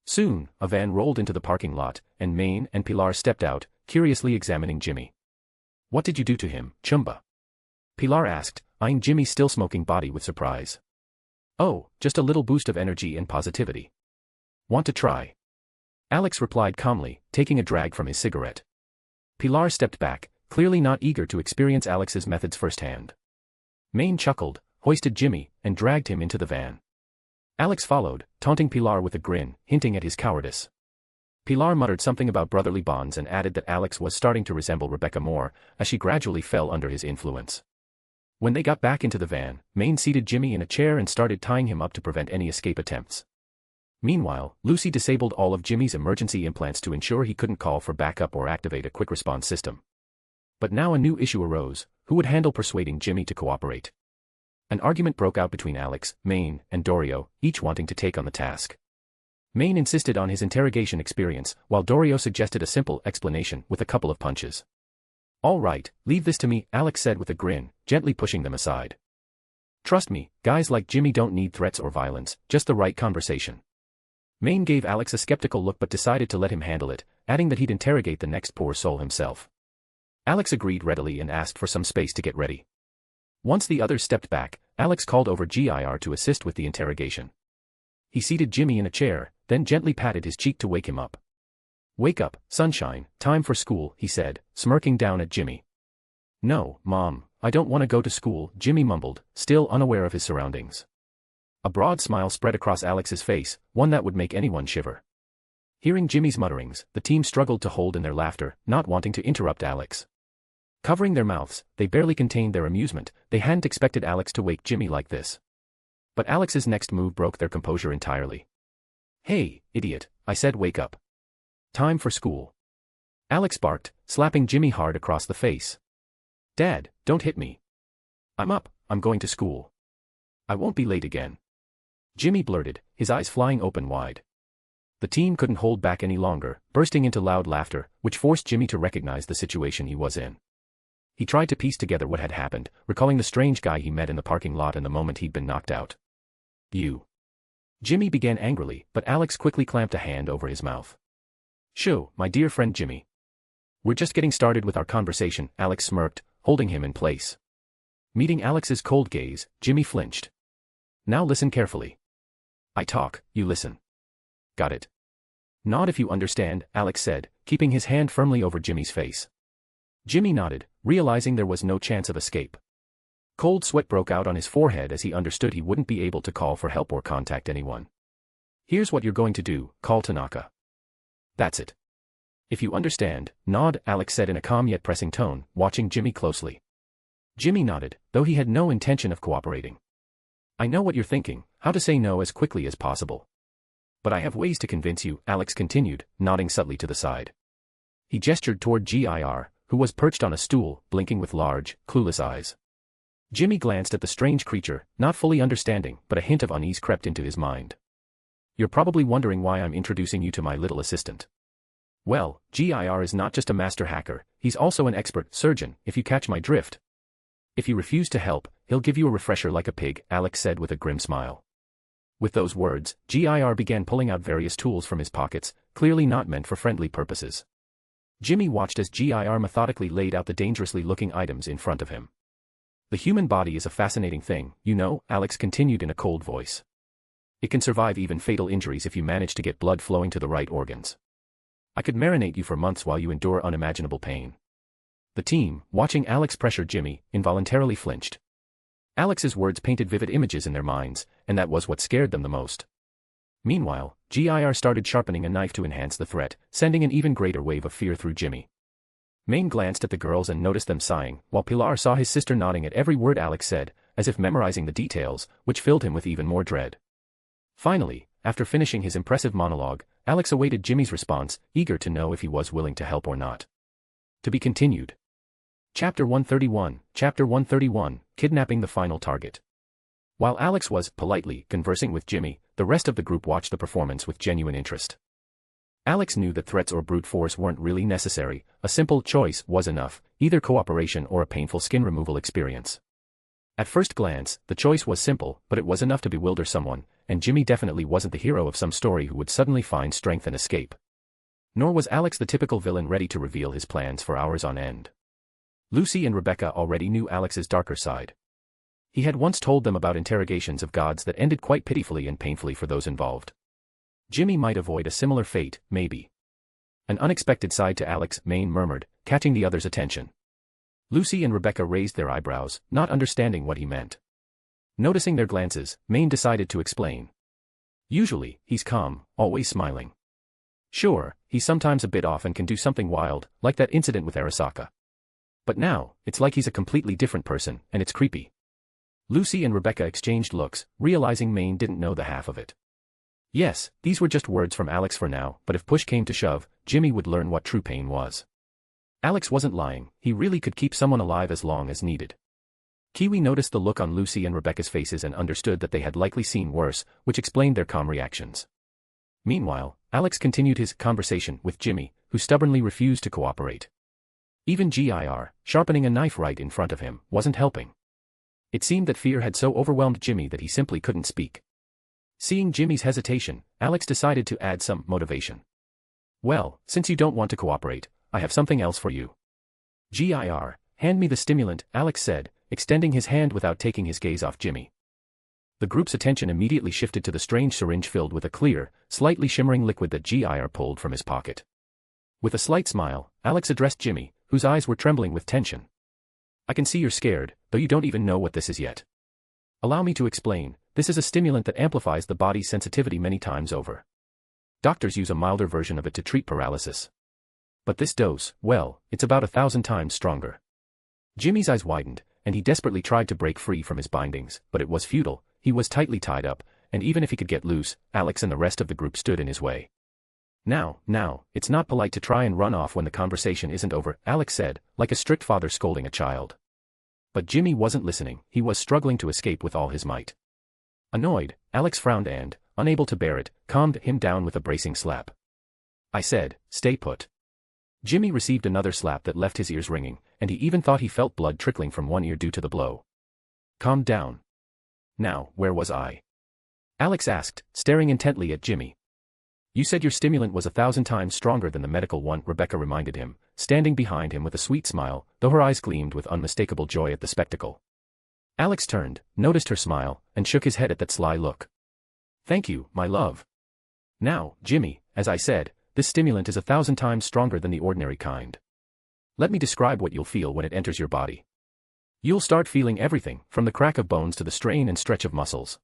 Soon, a van rolled into the parking lot, and Maine and Pilar stepped out, curiously examining Jimmy. "What did you do to him, Chumba?" Pilar asked, eyeing Jimmy's still smoking body with surprise. "Oh, just a little boost of energy and positivity. Want to try?" Alex replied calmly, taking a drag from his cigarette. Pilar stepped back, clearly not eager to experience Alex's methods firsthand. Maine chuckled, hoisted Jimmy, and dragged him into the van. Alex followed, taunting Pilar with a grin, hinting at his cowardice. Pilar muttered something about brotherly bonds and added that Alex was starting to resemble Rebecca more, as she gradually fell under his influence. When they got back into the van, Maine seated Jimmy in a chair and started tying him up to prevent any escape attempts. Meanwhile, Lucy disabled all of Jimmy's emergency implants to ensure he couldn't call for backup or activate a quick response system. But now a new issue arose: who would handle persuading Jimmy to cooperate? An argument broke out between Alex, Maine, and Dorio, each wanting to take on the task. Maine insisted on his interrogation experience, while Dorio suggested a simple explanation with a couple of punches. "All right, leave this to me," Alex said with a grin, gently pushing them aside. "Trust me, guys like Jimmy don't need threats or violence, just the right conversation." Maine gave Alex a skeptical look but decided to let him handle it, adding that he'd interrogate the next poor soul himself. Alex agreed readily and asked for some space to get ready. Once the others stepped back, Alex called over GIR to assist with the interrogation. He seated Jimmy in a chair, then gently patted his cheek to wake him up. "Wake up, sunshine, time for school," he said, smirking down at Jimmy. "No, Mom, I don't want to go to school," Jimmy mumbled, still unaware of his surroundings. A broad smile spread across Alex's face, one that would make anyone shiver. Hearing Jimmy's mutterings, the team struggled to hold in their laughter, not wanting to interrupt Alex. Covering their mouths, they barely contained their amusement. They hadn't expected Alex to wake Jimmy like this. But Alex's next move broke their composure entirely. "Hey, idiot, I said wake up. Time for school." Alex barked, slapping Jimmy hard across the face. "Dad, don't hit me. I'm up, I'm going to school. I won't be late again." Jimmy blurted, his eyes flying open wide. The team couldn't hold back any longer, bursting into loud laughter, which forced Jimmy to recognize the situation he was in. He tried to piece together what had happened, recalling the strange guy he met in the parking lot and the moment he'd been knocked out. "You." Jimmy began angrily, but Alex quickly clamped a hand over his mouth. "Shoo, my dear friend Jimmy. We're just getting started with our conversation," Alex smirked, holding him in place. Meeting Alex's cold gaze, Jimmy flinched. "Now listen carefully. I talk, you listen. Got it?" "Nod if you understand," Alex said, keeping his hand firmly over Jimmy's face. Jimmy nodded, realizing there was no chance of escape. Cold sweat broke out on his forehead as he understood he wouldn't be able to call for help or contact anyone. "Here's what you're going to do, call Tanaka. That's it. If you understand, nod," Alex said in a calm yet pressing tone, watching Jimmy closely. Jimmy nodded, though he had no intention of cooperating. "I know what you're thinking, how to say no as quickly as possible. But I have ways to convince you," Alex continued, nodding subtly to the side. He gestured toward GIR, who was perched on a stool, blinking with large, clueless eyes. Jimmy glanced at the strange creature, not fully understanding, but a hint of unease crept into his mind. "You're probably wondering why I'm introducing you to my little assistant. Well, GIR is not just a master hacker, he's also an expert surgeon, if you catch my drift. If you refuse to help, he'll give you a refresher like a pig," Alex said with a grim smile. With those words, GIR began pulling out various tools from his pockets, clearly not meant for friendly purposes. Jimmy watched as GIR methodically laid out the dangerously looking items in front of him. "The human body is a fascinating thing, you know," Alex continued in a cold voice. "It can survive even fatal injuries if you manage to get blood flowing to the right organs. I could marinate you for months while you endure unimaginable pain." The team, watching Alex pressure Jimmy, involuntarily flinched. Alex's words painted vivid images in their minds, and that was what scared them the most. Meanwhile, GIR started sharpening a knife to enhance the threat, sending an even greater wave of fear through Jimmy. Maine glanced at the girls and noticed them sighing, while Pilar saw his sister nodding at every word Alex said, as if memorizing the details, which filled him with even more dread. Finally, after finishing his impressive monologue, Alex awaited Jimmy's response, eager to know if he was willing to help or not. To be continued. Chapter 131, Kidnapping the Final Target. While Alex was, politely, conversing with Jimmy, the rest of the group watched the performance with genuine interest. Alex knew that threats or brute force weren't really necessary, a simple choice was enough, either cooperation or a painful skin removal experience. At first glance, the choice was simple, but it was enough to bewilder someone, and Jimmy definitely wasn't the hero of some story who would suddenly find strength and escape. Nor was Alex the typical villain ready to reveal his plans for hours on end. Lucy and Rebecca already knew Alex's darker side. He had once told them about interrogations of gods that ended quite pitifully and painfully for those involved. Jimmy might avoid a similar fate, maybe. An unexpected side to Alex, Maine murmured, catching the others' attention. Lucy and Rebecca raised their eyebrows, not understanding what he meant. Noticing their glances, Maine decided to explain. "Usually, he's calm, always smiling. Sure, he's sometimes a bit off and can do something wild, like that incident with Arasaka. But now, it's like he's a completely different person, and it's creepy." Lucy and Rebecca exchanged looks, realizing Maine didn't know the half of it. Yes, these were just words from Alex for now, but if push came to shove, Jimmy would learn what true pain was. Alex wasn't lying, he really could keep someone alive as long as needed. Kiwi noticed the look on Lucy and Rebecca's faces and understood that they had likely seen worse, which explained their calm reactions. Meanwhile, Alex continued his conversation with Jimmy, who stubbornly refused to cooperate. Even GIR, sharpening a knife right in front of him, wasn't helping. It seemed that fear had so overwhelmed Jimmy that he simply couldn't speak. Seeing Jimmy's hesitation, Alex decided to add some motivation. "Well, since you don't want to cooperate, I have something else for you." "GIR, hand me the stimulant," Alex said, extending his hand without taking his gaze off Jimmy. The group's attention immediately shifted to the strange syringe filled with a clear, slightly shimmering liquid that GIR pulled from his pocket. With a slight smile, Alex addressed Jimmy, whose eyes were trembling with tension. "I can see you're scared, though you don't even know what this is yet. Allow me to explain, this is a stimulant that amplifies the body's sensitivity many times over. Doctors use a milder version of it to treat paralysis. But this dose, well, it's about 1,000 times stronger." Jimmy's eyes widened, and he desperately tried to break free from his bindings, but it was futile. He was tightly tied up, and even if he could get loose, Alex and the rest of the group stood in his way. Now, it's not polite to try and run off when the conversation isn't over," Alex said, like a strict father scolding a child. But Jimmy wasn't listening. He was struggling to escape with all his might. Annoyed, Alex frowned and, unable to bear it, calmed him down with a bracing slap. "I said, stay put." Jimmy received another slap that left his ears ringing, and he even thought he felt blood trickling from one ear due to the blow. "Calm down." "Now, where was I?" Alex asked, staring intently at Jimmy. "You said your stimulant was 1,000 times stronger than the medical one," Rebecca reminded him, standing behind him with a sweet smile, though her eyes gleamed with unmistakable joy at the spectacle. Alex turned, noticed her smile, and shook his head at that sly look. "Thank you, my love. Now, Jimmy, as I said, this stimulant is 1,000 times stronger than the ordinary kind. Let me describe what you'll feel when it enters your body. You'll start feeling everything, from the crack of bones to the strain and stretch of muscles.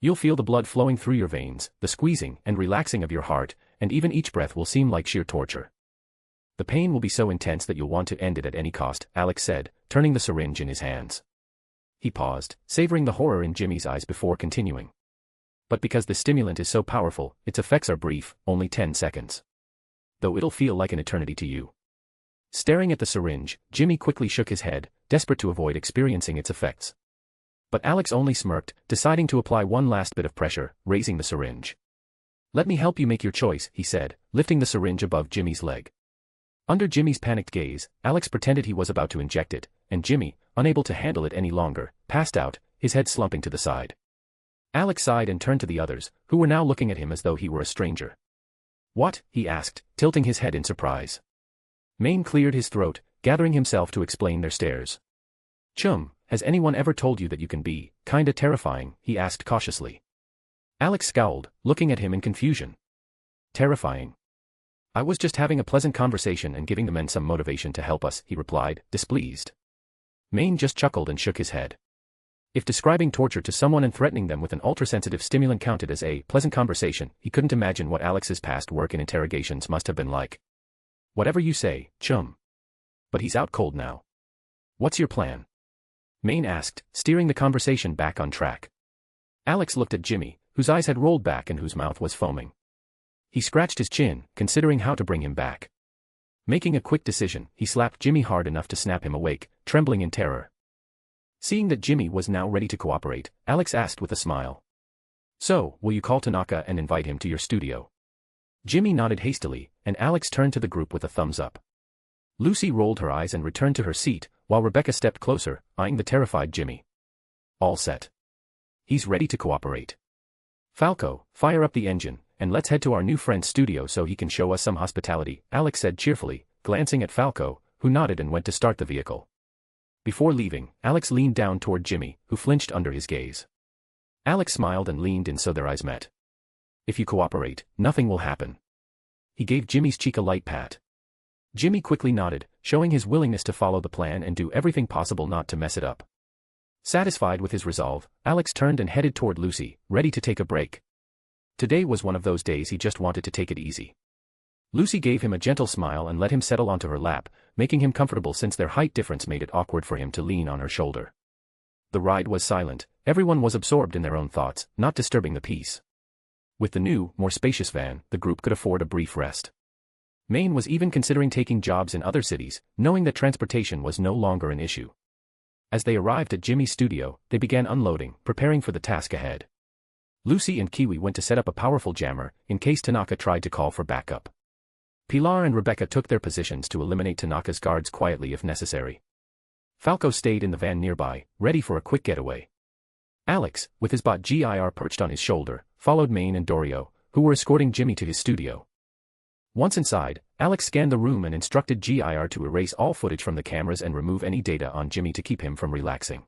You'll feel the blood flowing through your veins, the squeezing and relaxing of your heart, and even each breath will seem like sheer torture. The pain will be so intense that you'll want to end it at any cost," Alex said, turning the syringe in his hands. He paused, savoring the horror in Jimmy's eyes before continuing. "But because the stimulant is so powerful, its effects are brief, only 10 seconds. Though it'll feel like an eternity to you." Staring at the syringe, Jimmy quickly shook his head, desperate to avoid experiencing its effects. But Alex only smirked, deciding to apply one last bit of pressure, raising the syringe. "Let me help you make your choice," he said, lifting the syringe above Jimmy's leg. Under Jimmy's panicked gaze, Alex pretended he was about to inject it, and Jimmy, unable to handle it any longer, passed out, his head slumping to the side. Alex sighed and turned to the others, who were now looking at him as though he were a stranger. "What?" he asked, tilting his head in surprise. Maine cleared his throat, gathering himself to explain their stares. "Chum, has anyone ever told you that you can be kinda terrifying?" he asked cautiously. Alex scowled, looking at him in confusion. "Terrifying? I was just having a pleasant conversation and giving the men some motivation to help us," he replied, displeased. Maine just chuckled and shook his head. If describing torture to someone and threatening them with an ultra-sensitive stimulant counted as a pleasant conversation, he couldn't imagine what Alex's past work in interrogations must have been like. "Whatever you say, chum. But he's out cold now. What's your plan?" Maine asked, steering the conversation back on track. Alex looked at Jimmy, whose eyes had rolled back and whose mouth was foaming. He scratched his chin, considering how to bring him back. Making a quick decision, he slapped Jimmy hard enough to snap him awake, trembling in terror. Seeing that Jimmy was now ready to cooperate, Alex asked with a smile. "So, will you call Tanaka and invite him to your studio?" Jimmy nodded hastily, and Alex turned to the group with a thumbs up. Lucy rolled her eyes and returned to her seat, while Rebecca stepped closer, eyeing the terrified Jimmy. "All set. He's ready to cooperate. Falco, fire up the engine, and let's head to our new friend's studio so he can show us some hospitality," Alex said cheerfully, glancing at Falco, who nodded and went to start the vehicle. Before leaving, Alex leaned down toward Jimmy, who flinched under his gaze. Alex smiled and leaned in so their eyes met. "If you cooperate, nothing will happen." He gave Jimmy's cheek a light pat. Jimmy quickly nodded, showing his willingness to follow the plan and do everything possible not to mess it up. Satisfied with his resolve, Alex turned and headed toward Lucy, ready to take a break. Today was one of those days he just wanted to take it easy. Lucy gave him a gentle smile and let him settle onto her lap, making him comfortable since their height difference made it awkward for him to lean on her shoulder. The ride was silent, everyone was absorbed in their own thoughts, not disturbing the peace. With the new, more spacious van, the group could afford a brief rest. Maine was even considering taking jobs in other cities, knowing that transportation was no longer an issue. As they arrived at Jimmy's studio, they began unloading, preparing for the task ahead. Lucy and Kiwi went to set up a powerful jammer, in case Tanaka tried to call for backup. Pilar and Rebecca took their positions to eliminate Tanaka's guards quietly if necessary. Falco stayed in the van nearby, ready for a quick getaway. Alex, with his bot GIR perched on his shoulder, followed Maine and Dorio, who were escorting Jimmy to his studio. Once inside, Alex scanned the room and instructed GIR to erase all footage from the cameras and remove any data on Jimmy to keep him from relaxing.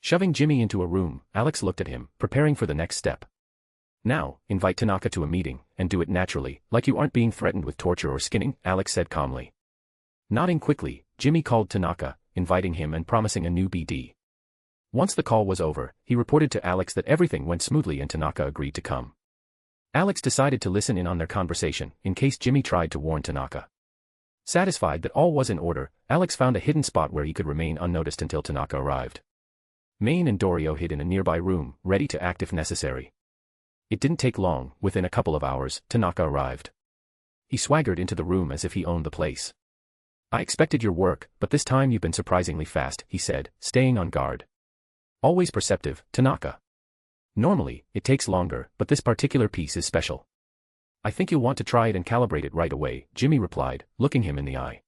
Shoving Jimmy into a room, Alex looked at him, preparing for the next step. Now, invite Tanaka to a meeting, and do it naturally, like you aren't being threatened with torture or skinning, Alex said calmly. Nodding quickly, Jimmy called Tanaka, inviting him and promising a new BD. Once the call was over, he reported to Alex that everything went smoothly and Tanaka agreed to come. Alex decided to listen in on their conversation, in case Jimmy tried to warn Tanaka. Satisfied that all was in order, Alex found a hidden spot where he could remain unnoticed until Tanaka arrived. Maine and Dorio hid in a nearby room, ready to act if necessary. It didn't take long. Within a couple of hours, Tanaka arrived. He swaggered into the room as if he owned the place. I expected your work, but this time you've been surprisingly fast, he said, staying on guard. Always perceptive, Tanaka. Normally, it takes longer, but this particular piece is special. I think you'll want to try it and calibrate it right away, Jimmy replied, looking him in the eye.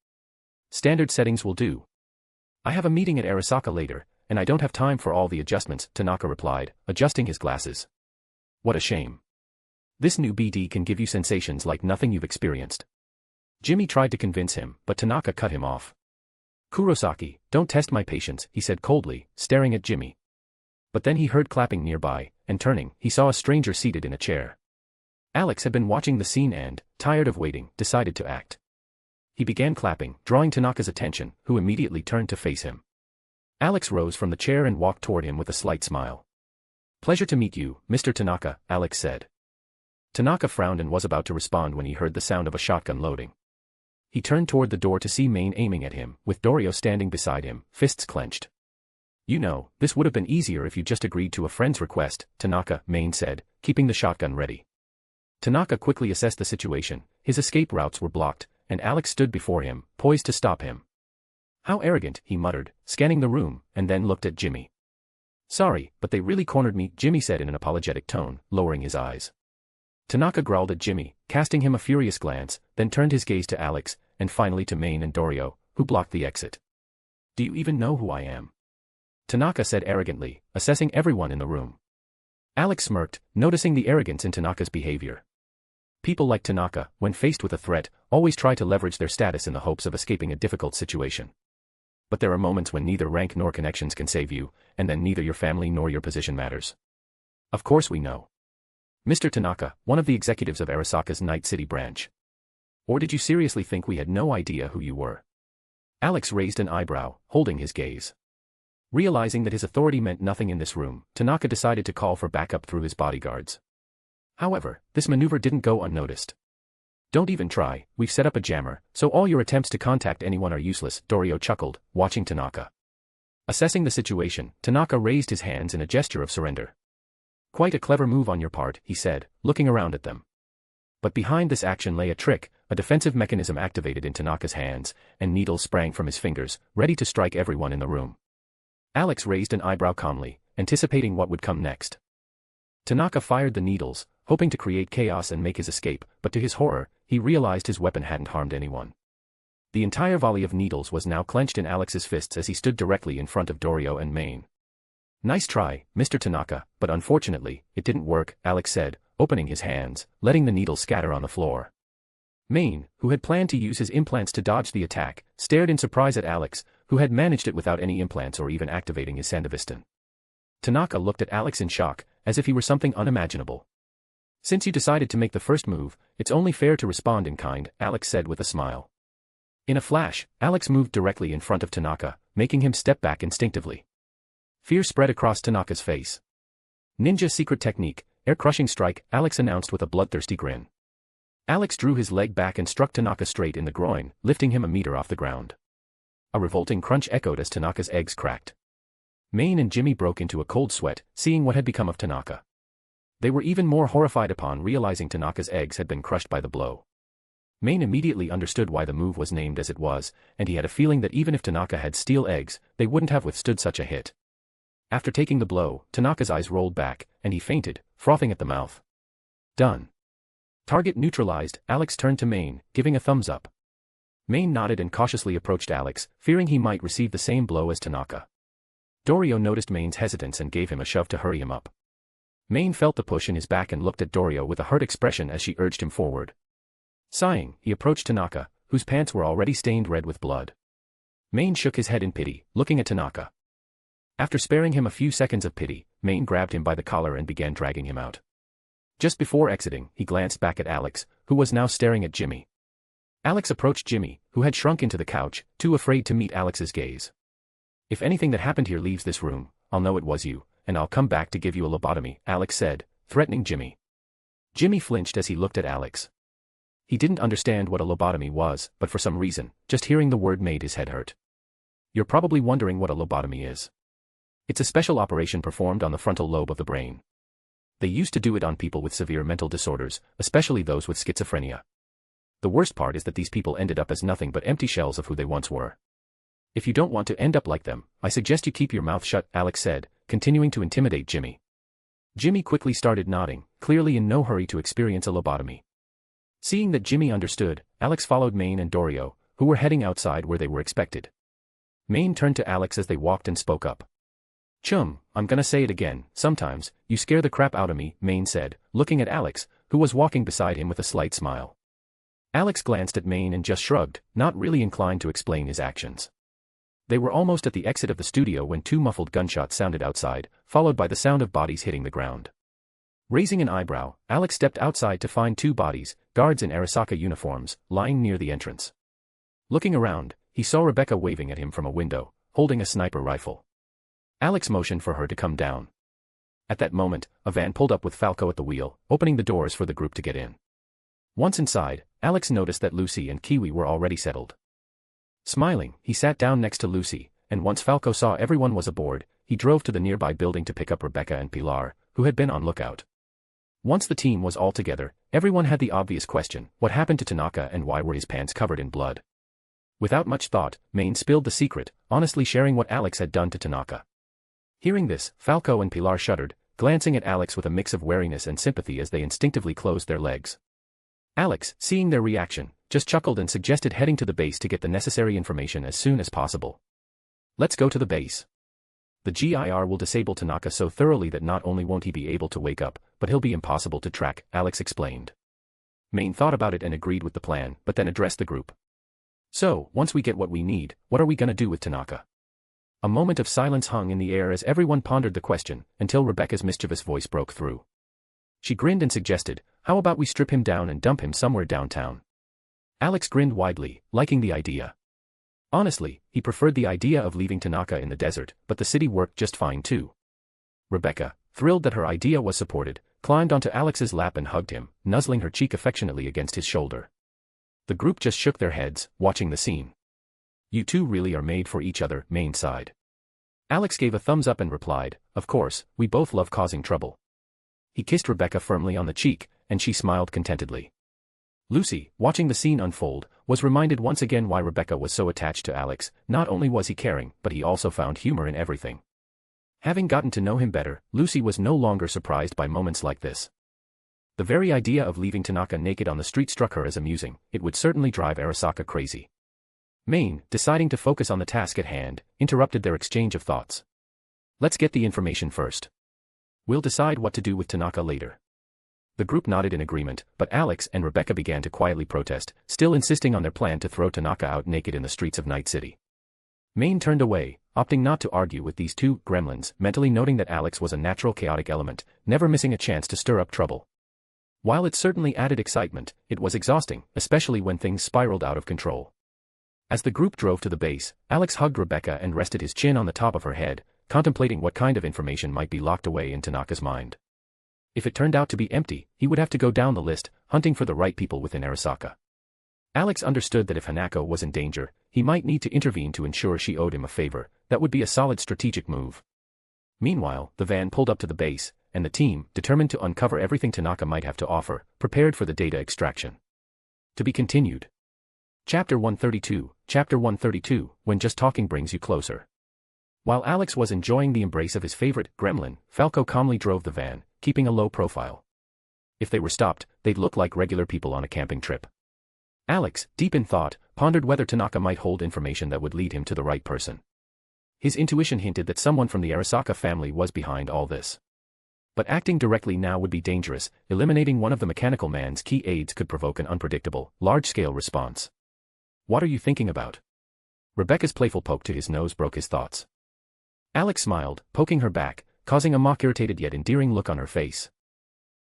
Standard settings will do. I have a meeting at Arasaka later, and I don't have time for all the adjustments, Tanaka replied, adjusting his glasses. What a shame. This new BD can give you sensations like nothing you've experienced. Jimmy tried to convince him, but Tanaka cut him off. Kurosaki, don't test my patience, he said coldly, staring at Jimmy. But then he heard clapping nearby, and turning, he saw a stranger seated in a chair. Alex had been watching the scene and, tired of waiting, decided to act. He began clapping, drawing Tanaka's attention, who immediately turned to face him. Alex rose from the chair and walked toward him with a slight smile. Pleasure to meet you, Mr. Tanaka, Alex said. Tanaka frowned and was about to respond when he heard the sound of a shotgun loading. He turned toward the door to see Maine aiming at him, with Dorio standing beside him, fists clenched. You know, this would have been easier if you just agreed to a friend's request, Tanaka, Maine said, keeping the shotgun ready. Tanaka quickly assessed the situation. His escape routes were blocked, and Alex stood before him, poised to stop him. How arrogant, he muttered, scanning the room, and then looked at Jimmy. Sorry, but they really cornered me, Jimmy said in an apologetic tone, lowering his eyes. Tanaka growled at Jimmy, casting him a furious glance, then turned his gaze to Alex, and finally to Maine and Dorio, who blocked the exit. Do you even know who I am? Tanaka said arrogantly, assessing everyone in the room. Alex smirked, noticing the arrogance in Tanaka's behavior. People like Tanaka, when faced with a threat, always try to leverage their status in the hopes of escaping a difficult situation. But there are moments when neither rank nor connections can save you, and then neither your family nor your position matters. Of course we know. Mr. Tanaka, one of the executives of Arasaka's Night City branch. Or did you seriously think we had no idea who you were? Alex raised an eyebrow, holding his gaze. Realizing that his authority meant nothing in this room, Tanaka decided to call for backup through his bodyguards. However, this maneuver didn't go unnoticed. Don't even try, we've set up a jammer, so all your attempts to contact anyone are useless, Dorio chuckled, watching Tanaka. Assessing the situation, Tanaka raised his hands in a gesture of surrender. Quite a clever move on your part, he said, looking around at them. But behind this action lay a trick. A defensive mechanism activated in Tanaka's hands, and needles sprang from his fingers, ready to strike everyone in the room. Alex raised an eyebrow calmly, anticipating what would come next. Tanaka fired the needles, hoping to create chaos and make his escape, but to his horror, he realized his weapon hadn't harmed anyone. The entire volley of needles was now clenched in Alex's fists as he stood directly in front of Dorio and Maine. Nice try, Mr. Tanaka, but unfortunately, it didn't work, Alex said, opening his hands, letting the needles scatter on the floor. Maine, who had planned to use his implants to dodge the attack, stared in surprise at Alex, who had managed it without any implants or even activating his Sandevistan. Tanaka looked at Alex in shock, as if he were something unimaginable. Since you decided to make the first move, it's only fair to respond in kind, Alex said with a smile. In a flash, Alex moved directly in front of Tanaka, making him step back instinctively. Fear spread across Tanaka's face. Ninja secret technique, air-crushing strike, Alex announced with a bloodthirsty grin. Alex drew his leg back and struck Tanaka straight in the groin, lifting him a meter off the ground. A revolting crunch echoed as Tanaka's eggs cracked. Maine and Jimmy broke into a cold sweat, seeing what had become of Tanaka. They were even more horrified upon realizing Tanaka's eggs had been crushed by the blow. Maine immediately understood why the move was named as it was, and he had a feeling that even if Tanaka had steel eggs, they wouldn't have withstood such a hit. After taking the blow, Tanaka's eyes rolled back, and he fainted, frothing at the mouth. Done. Target neutralized, Alex turned to Maine, giving a thumbs up. Maine nodded and cautiously approached Alex, fearing he might receive the same blow as Tanaka. Dorio noticed Maine's hesitance and gave him a shove to hurry him up. Maine felt the push in his back and looked at Dorio with a hurt expression as she urged him forward. Sighing, he approached Tanaka, whose pants were already stained red with blood. Maine shook his head in pity, looking at Tanaka. After sparing him a few seconds of pity, Maine grabbed him by the collar and began dragging him out. Just before exiting, he glanced back at Alex, who was now staring at Jimmy. Alex approached Jimmy, who had shrunk into the couch, too afraid to meet Alex's gaze. "If anything that happened here leaves this room, I'll know it was you, and I'll come back to give you a lobotomy," Alex said, threatening Jimmy. Jimmy flinched as he looked at Alex. He didn't understand what a lobotomy was, but for some reason, just hearing the word made his head hurt. You're probably wondering what a lobotomy is. It's a special operation performed on the frontal lobe of the brain. They used to do it on people with severe mental disorders, especially those with schizophrenia. The worst part is that these people ended up as nothing but empty shells of who they once were. "If you don't want to end up like them, I suggest you keep your mouth shut," Alex said, continuing to intimidate Jimmy. Jimmy quickly started nodding, clearly in no hurry to experience a lobotomy. Seeing that Jimmy understood, Alex followed Maine and Dorio, who were heading outside where they were expected. Maine turned to Alex as they walked and spoke up. "Chum, I'm gonna say it again, sometimes, you scare the crap out of me," Maine said, looking at Alex, who was walking beside him with a slight smile. Alex glanced at Maine and just shrugged, not really inclined to explain his actions. They were almost at the exit of the studio when two muffled gunshots sounded outside, followed by the sound of bodies hitting the ground. Raising an eyebrow, Alex stepped outside to find two bodies, guards in Arasaka uniforms, lying near the entrance. Looking around, he saw Rebecca waving at him from a window, holding a sniper rifle. Alex motioned for her to come down. At that moment, a van pulled up with Falco at the wheel, opening the doors for the group to get in. Once inside, Alex noticed that Lucy and Kiwi were already settled. Smiling, he sat down next to Lucy, and once Falco saw everyone was aboard, he drove to the nearby building to pick up Rebecca and Pilar, who had been on lookout. Once the team was all together, everyone had the obvious question: what happened to Tanaka and why were his pants covered in blood? Without much thought, Maine spilled the secret, honestly sharing what Alex had done to Tanaka. Hearing this, Falco and Pilar shuddered, glancing at Alex with a mix of wariness and sympathy as they instinctively closed their legs. Alex, seeing their reaction, just chuckled and suggested heading to the base to get the necessary information as soon as possible. "Let's go to the base. The GIR will disable Tanaka so thoroughly that not only won't he be able to wake up, but he'll be impossible to track," Alex explained. Maine thought about it and agreed with the plan, but then addressed the group. "So, once we get what we need, what are we gonna do with Tanaka?" A moment of silence hung in the air as everyone pondered the question, until Rebecca's mischievous voice broke through. She grinned and suggested, "How about we strip him down and dump him somewhere downtown?" Alex grinned widely, liking the idea. Honestly, he preferred the idea of leaving Tanaka in the desert, but the city worked just fine too. Rebecca, thrilled that her idea was supported, climbed onto Alex's lap and hugged him, nuzzling her cheek affectionately against his shoulder. The group just shook their heads, watching the scene. "You two really are made for each other," Maine sighed. Alex gave a thumbs up and replied, "Of course, we both love causing trouble." He kissed Rebecca firmly on the cheek, and she smiled contentedly. Lucy, watching the scene unfold, was reminded once again why Rebecca was so attached to Alex. Not only was he caring, but he also found humor in everything. Having gotten to know him better, Lucy was no longer surprised by moments like this. The very idea of leaving Tanaka naked on the street struck her as amusing. It would certainly drive Arasaka crazy. Maine, deciding to focus on the task at hand, interrupted their exchange of thoughts. "Let's get the information first. We'll decide what to do with Tanaka later." The group nodded in agreement, but Alex and Rebecca began to quietly protest, still insisting on their plan to throw Tanaka out naked in the streets of Night City. Maine turned away, opting not to argue with these two gremlins, mentally noting that Alex was a natural chaotic element, never missing a chance to stir up trouble. While it certainly added excitement, it was exhausting, especially when things spiraled out of control. As the group drove to the base, Alex hugged Rebecca and rested his chin on the top of her head, contemplating what kind of information might be locked away in Tanaka's mind. If it turned out to be empty, he would have to go down the list, hunting for the right people within Arasaka. Alex understood that if Hanako was in danger, he might need to intervene to ensure she owed him a favor. That would be a solid strategic move. Meanwhile, the van pulled up to the base, and the team, determined to uncover everything Tanaka might have to offer, prepared for the data extraction. To be continued. Chapter 132, Chapter 132, When Just Talking Brings You Closer. While Alex was enjoying the embrace of his favorite gremlin, Falco calmly drove the van, keeping a low profile. If they were stopped, they'd look like regular people on a camping trip. Alex, deep in thought, pondered whether Tanaka might hold information that would lead him to the right person. His intuition hinted that someone from the Arasaka family was behind all this. But acting directly now would be dangerous. Eliminating one of the mechanical man's key aides could provoke an unpredictable, large-scale response. "What are you thinking about?" Rebecca's playful poke to his nose broke his thoughts. Alex smiled, poking her back, causing a mock-irritated yet endearing look on her face.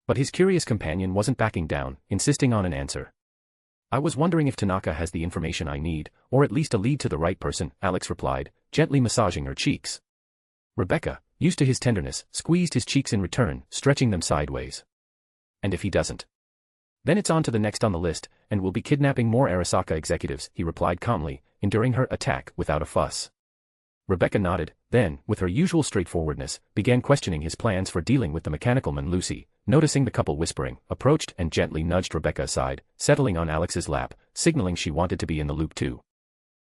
But his curious companion wasn't backing down, insisting on an answer. I was wondering if Tanaka has the information I need, or at least a lead to the right person, Alex replied, gently massaging her cheeks. Rebecca, used to his tenderness, squeezed his cheeks in return, stretching them sideways. And if he doesn't? Then it's on to the next on the list, and we'll be kidnapping more Arasaka executives, he replied calmly, enduring her attack without a fuss. Rebecca nodded, then, with her usual straightforwardness, began questioning his plans for dealing with the mechanical man. Lucy, noticing the couple whispering, approached and gently nudged Rebecca aside, settling on Alex's lap, signaling she wanted to be in the loop too.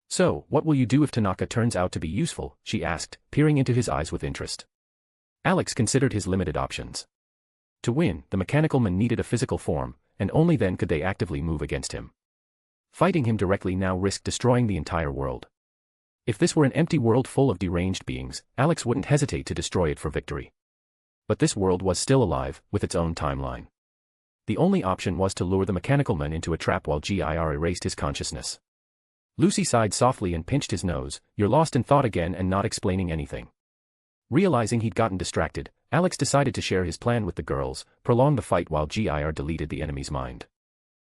So, what will you do if Tanaka turns out to be useful, she asked, peering into his eyes with interest. Alex considered his limited options. To win, the mechanical man needed a physical form, and only then could they actively move against him. Fighting him directly now risked destroying the entire world. If this were an empty world full of deranged beings, Alex wouldn't hesitate to destroy it for victory. But this world was still alive, with its own timeline. The only option was to lure the mechanical man into a trap while GIR erased his consciousness. Lucy sighed softly and pinched his nose, "You're lost in thought again and not explaining anything." Realizing he'd gotten distracted, Alex decided to share his plan with the girls, prolong the fight while GIR deleted the enemy's mind.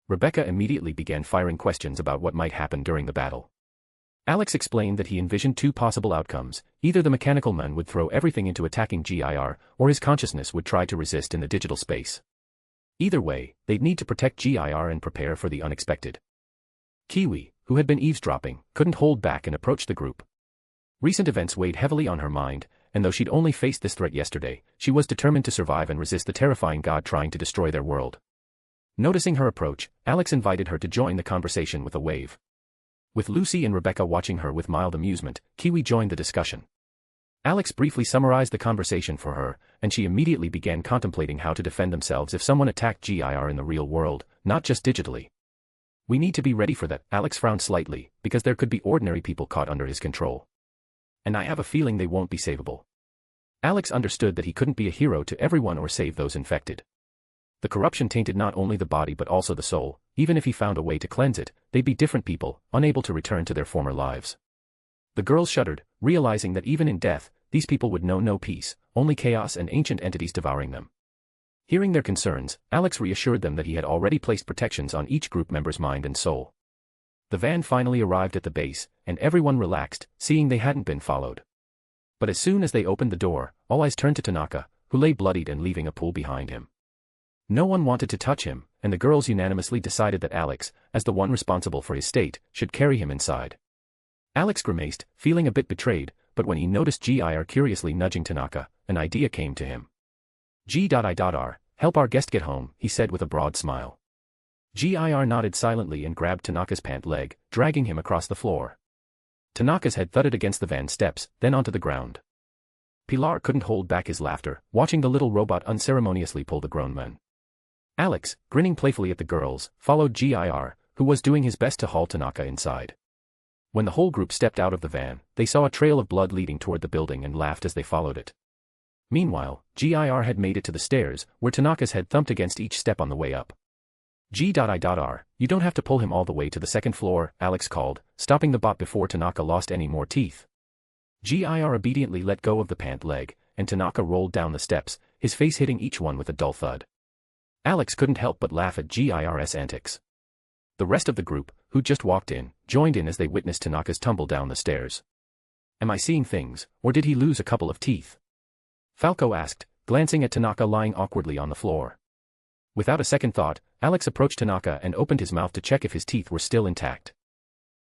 Rebecca immediately began firing questions about what might happen during the battle. Alex explained that he envisioned two possible outcomes: either the mechanical man would throw everything into attacking GIR, or his consciousness would try to resist in the digital space. Either way, they'd need to protect GIR and prepare for the unexpected. Kiwi, who had been eavesdropping, couldn't hold back and approached the group. Recent events weighed heavily on her mind, and though she'd only faced this threat yesterday, she was determined to survive and resist the terrifying god trying to destroy their world. Noticing her approach, Alex invited her to join the conversation with a wave. With Lucy and Rebecca watching her with mild amusement, Kiwi joined the discussion. Alex briefly summarized the conversation for her, and she immediately began contemplating how to defend themselves if someone attacked GIR in the real world, not just digitally. We need to be ready for that, Alex frowned slightly, because there could be ordinary people caught under his control. And I have a feeling they won't be savable. Alex understood that he couldn't be a hero to everyone or save those infected. The corruption tainted not only the body but also the soul. Even if he found a way to cleanse it, they'd be different people, unable to return to their former lives. The girls shuddered, realizing that even in death, these people would know no peace, only chaos and ancient entities devouring them. Hearing their concerns, Alex reassured them that he had already placed protections on each group member's mind and soul. The van finally arrived at the base, and everyone relaxed, seeing they hadn't been followed. But as soon as they opened the door, all eyes turned to Tanaka, who lay bloodied and leaving a pool behind him. No one wanted to touch him, and the girls unanimously decided that Alex, as the one responsible for his state, should carry him inside. Alex grimaced, feeling a bit betrayed, but when he noticed GIR curiously nudging Tanaka, an idea came to him. G.I.R, help our guest get home, he said with a broad smile. GIR nodded silently and grabbed Tanaka's pant leg, dragging him across the floor. Tanaka's head thudded against the van steps, then onto the ground. Pilar couldn't hold back his laughter, watching the little robot unceremoniously pull the grown man. Alex, grinning playfully at the girls, followed GIR, who was doing his best to haul Tanaka inside. When the whole group stepped out of the van, they saw a trail of blood leading toward the building and laughed as they followed it. Meanwhile, GIR had made it to the stairs, where Tanaka's head thumped against each step on the way up. G.I.R, you don't have to pull him all the way to the second floor, Alex called, stopping the bot before Tanaka lost any more teeth. GIR obediently let go of the pant leg, and Tanaka rolled down the steps, his face hitting each one with a dull thud. Alex couldn't help but laugh at GIR's antics. The rest of the group, who'd just walked in, joined in as they witnessed Tanaka's tumble down the stairs. Am I seeing things, or did he lose a couple of teeth? Falco asked, glancing at Tanaka lying awkwardly on the floor. Without a second thought, Alex approached Tanaka and opened his mouth to check if his teeth were still intact.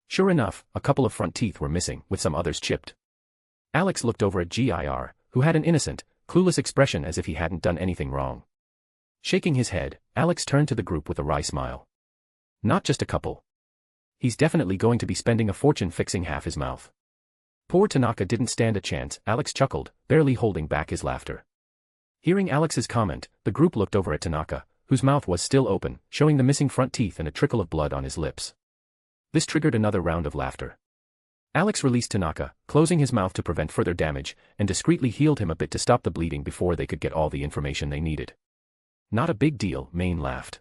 Sure enough, a couple of front teeth were missing, with some others chipped. Alex looked over at GIR, who had an innocent, clueless expression as if he hadn't done anything wrong. Shaking his head, Alex turned to the group with a wry smile. Not just a couple. He's definitely going to be spending a fortune fixing half his mouth. Poor Tanaka didn't stand a chance, Alex chuckled, barely holding back his laughter. Hearing Alex's comment, the group looked over at Tanaka, whose mouth was still open, showing the missing front teeth and a trickle of blood on his lips. This triggered another round of laughter. Alex released Tanaka, closing his mouth to prevent further damage, and discreetly healed him a bit to stop the bleeding before they could get all the information they needed. Not a big deal, Maine laughed.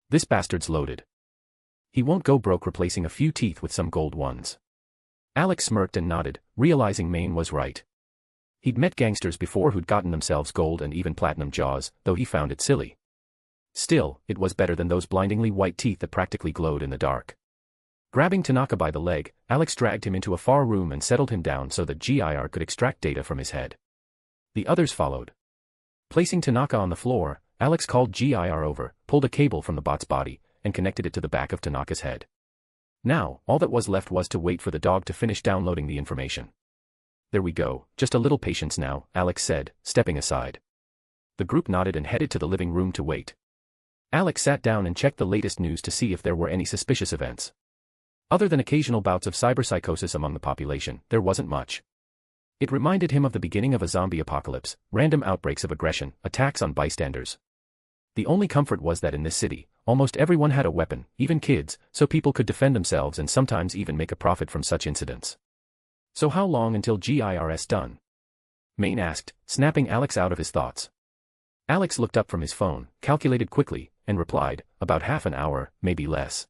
This bastard's loaded. He won't go broke replacing a few teeth with some gold ones. Alex smirked and nodded, realizing Maine was right. He'd met gangsters before who'd gotten themselves gold and even platinum jaws, though he found it silly. Still, it was better than those blindingly white teeth that practically glowed in the dark. Grabbing Tanaka by the leg, Alex dragged him into a far room and settled him down so that GIR could extract data from his head. The others followed. Placing Tanaka on the floor, Alex called GIR over, pulled a cable from the bot's body, and connected it to the back of Tanaka's head. Now, all that was left was to wait for the dog to finish downloading the information. There we go, just a little patience now, Alex said, stepping aside. The group nodded and headed to the living room to wait. Alex sat down and checked the latest news to see if there were any suspicious events. Other than occasional bouts of cyberpsychosis among the population, there wasn't much. It reminded him of the beginning of a zombie apocalypse, random outbreaks of aggression, attacks on bystanders. The only comfort was that in this city, almost everyone had a weapon, even kids, so people could defend themselves and sometimes even make a profit from such incidents. So how long until GIR's done? Maine asked, snapping Alex out of his thoughts. Alex looked up from his phone, calculated quickly, and replied, about half an hour, maybe less.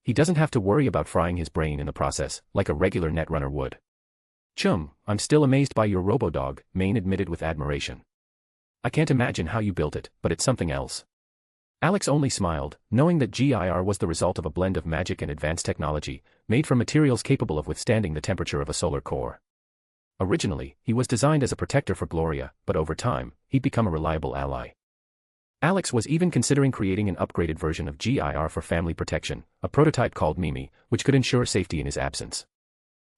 He doesn't have to worry about frying his brain in the process, like a regular netrunner would. Chum, I'm still amazed by your robodog, Maine admitted with admiration. I can't imagine how you built it, but it's something else. Alex only smiled, knowing that GIR was the result of a blend of magic and advanced technology, made from materials capable of withstanding the temperature of a solar core. Originally, he was designed as a protector for Gloria, but over time, he'd become a reliable ally. Alex was even considering creating an upgraded version of GIR for family protection, a prototype called Mimi, which could ensure safety in his absence.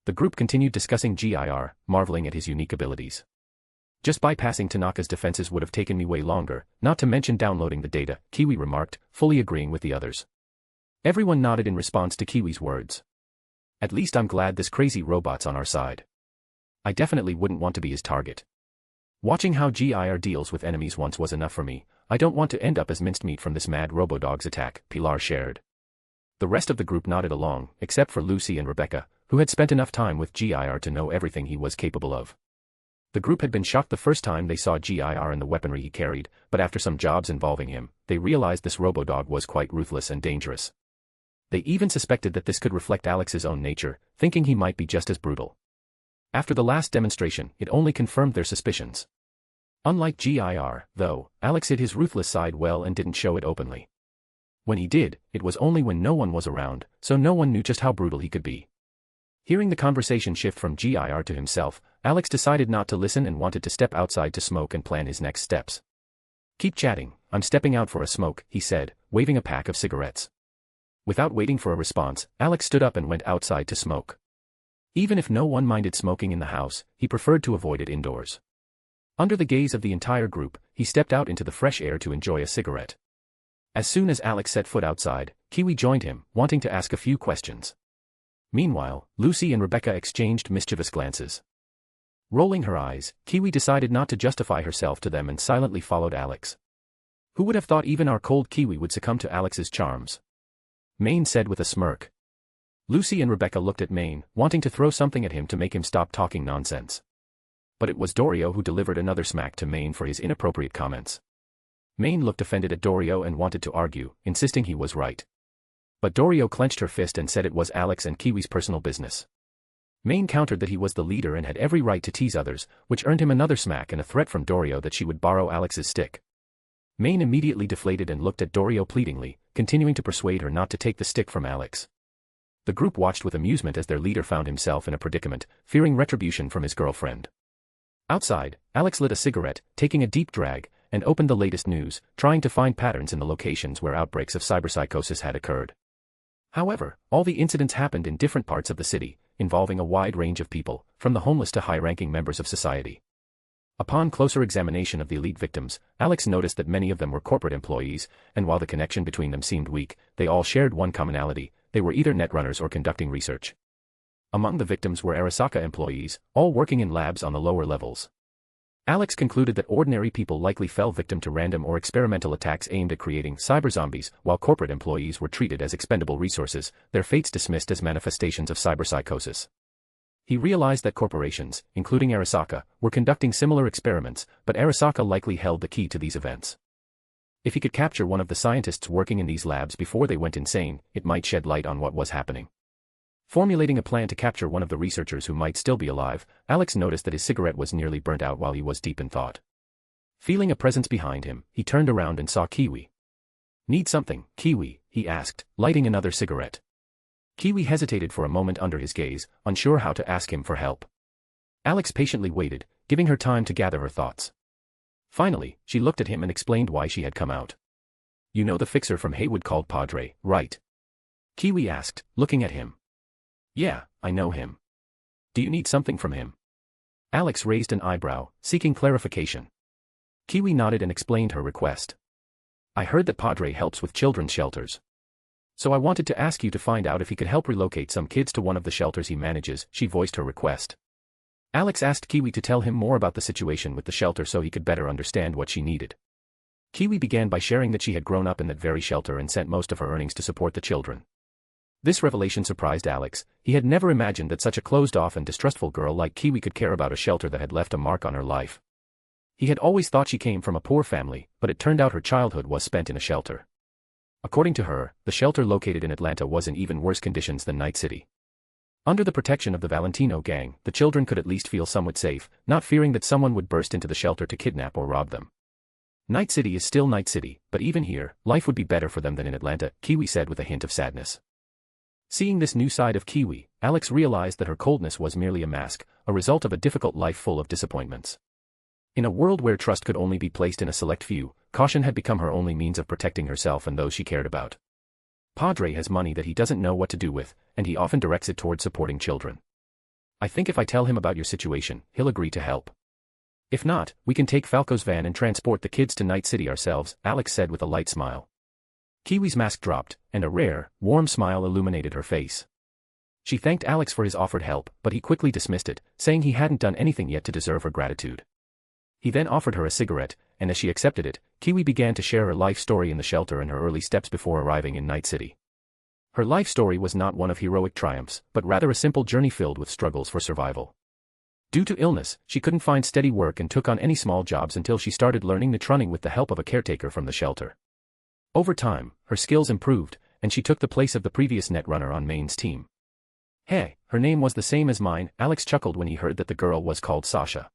The group continued discussing GIR, marveling at his unique abilities. Just bypassing Tanaka's defenses would have taken me way longer, not to mention downloading the data, Kiwi remarked, fully agreeing with the others. Everyone nodded in response to Kiwi's words. At least I'm glad this crazy robot's on our side. I definitely wouldn't want to be his target. Watching how GIR deals with enemies once was enough for me. I don't want to end up as minced meat from this mad robodog's attack, Pilar shared. The rest of the group nodded along, except for Lucy and Rebecca, who had spent enough time with GIR to know everything he was capable of. The group had been shocked the first time they saw GIR and the weaponry he carried, but after some jobs involving him, they realized this robodog was quite ruthless and dangerous. They even suspected that this could reflect Alex's own nature, thinking he might be just as brutal. After the last demonstration, it only confirmed their suspicions. Unlike GIR, though, Alex hid his ruthless side well and didn't show it openly. When he did, it was only when no one was around, so no one knew just how brutal he could be. Hearing the conversation shift from GIR to himself, Alex decided not to listen and wanted to step outside to smoke and plan his next steps. Keep chatting, I'm stepping out for a smoke, he said, waving a pack of cigarettes. Without waiting for a response, Alex stood up and went outside to smoke. Even if no one minded smoking in the house, he preferred to avoid it indoors. Under the gaze of the entire group, he stepped out into the fresh air to enjoy a cigarette. As soon as Alex set foot outside, Kiwi joined him, wanting to ask a few questions. Meanwhile, Lucy and Rebecca exchanged mischievous glances. Rolling her eyes, Kiwi decided not to justify herself to them and silently followed Alex. Who would have thought even our cold Kiwi would succumb to Alex's charms? Maine said with a smirk. Lucy and Rebecca looked at Maine, wanting to throw something at him to make him stop talking nonsense. But it was Dorio who delivered another smack to Maine for his inappropriate comments. Maine looked offended at Dorio and wanted to argue, insisting he was right. But Dorio clenched her fist and said it was Alex and Kiwi's personal business. Maine countered that he was the leader and had every right to tease others, which earned him another smack and a threat from Dorio that she would borrow Alex's stick. Maine immediately deflated and looked at Dorio pleadingly, continuing to persuade her not to take the stick from Alex. The group watched with amusement as their leader found himself in a predicament, fearing retribution from his girlfriend. Outside, Alex lit a cigarette, taking a deep drag, and opened the latest news, trying to find patterns in the locations where outbreaks of cyberpsychosis had occurred. However, all the incidents happened in different parts of the city, involving a wide range of people, from the homeless to high-ranking members of society. Upon closer examination of the elite victims, Alex noticed that many of them were corporate employees, and while the connection between them seemed weak, they all shared one commonality: they were either netrunners or conducting research. Among the victims were Arasaka employees, all working in labs on the lower levels. Alex concluded that ordinary people likely fell victim to random or experimental attacks aimed at creating cyberzombies, while corporate employees were treated as expendable resources, their fates dismissed as manifestations of cyberpsychosis. He realized that corporations, including Arasaka, were conducting similar experiments, but Arasaka likely held the key to these events. If he could capture one of the scientists working in these labs before they went insane, it might shed light on what was happening. Formulating a plan to capture one of the researchers who might still be alive, Alex noticed that his cigarette was nearly burnt out while he was deep in thought. Feeling a presence behind him, he turned around and saw Kiwi. "Need something, Kiwi?" he asked, lighting another cigarette. Kiwi hesitated for a moment under his gaze, unsure how to ask him for help. Alex patiently waited, giving her time to gather her thoughts. Finally, she looked at him and explained why she had come out. "You know the fixer from Haywood called Padre, right?" Kiwi asked, looking at him. "Yeah, I know him. Do you need something from him?" Alex raised an eyebrow, seeking clarification. Kiwi nodded and explained her request. "I heard that Padre helps with children's shelters. So I wanted to ask you to find out if he could help relocate some kids to one of the shelters he manages." She voiced her request. Alex asked Kiwi to tell him more about the situation with the shelter so he could better understand what she needed. Kiwi began by sharing that she had grown up in that very shelter and sent most of her earnings to support the children. This revelation surprised Alex. He had never imagined that such a closed-off and distrustful girl like Kiwi could care about a shelter that had left a mark on her life. He had always thought she came from a poor family, but it turned out her childhood was spent in a shelter. According to her, the shelter located in Atlanta was in even worse conditions than Night City. Under the protection of the Valentino gang, the children could at least feel somewhat safe, not fearing that someone would burst into the shelter to kidnap or rob them. Night City is still Night City, but even here, life would be better for them than in Atlanta, Kiwi said with a hint of sadness. Seeing this new side of Kiwi, Alex realized that her coldness was merely a mask, a result of a difficult life full of disappointments. In a world where trust could only be placed in a select few, caution had become her only means of protecting herself and those she cared about. Padre has money that he doesn't know what to do with, and he often directs it toward supporting children. I think if I tell him about your situation, he'll agree to help. If not, we can take Falco's van and transport the kids to Night City ourselves, Alex said with a light smile. Kiwi's mask dropped, and a rare, warm smile illuminated her face. She thanked Alex for his offered help, but he quickly dismissed it, saying he hadn't done anything yet to deserve her gratitude. He then offered her a cigarette, and as she accepted it, Kiwi began to share her life story in the shelter and her early steps before arriving in Night City. Her life story was not one of heroic triumphs, but rather a simple journey filled with struggles for survival. Due to illness, she couldn't find steady work and took on any small jobs until she started learning netrunning with the help of a caretaker from the shelter. Over time, her skills improved, and she took the place of the previous netrunner on Maine's team. "Hey, her name was the same as mine," Alex chuckled when he heard that the girl was called Sasha.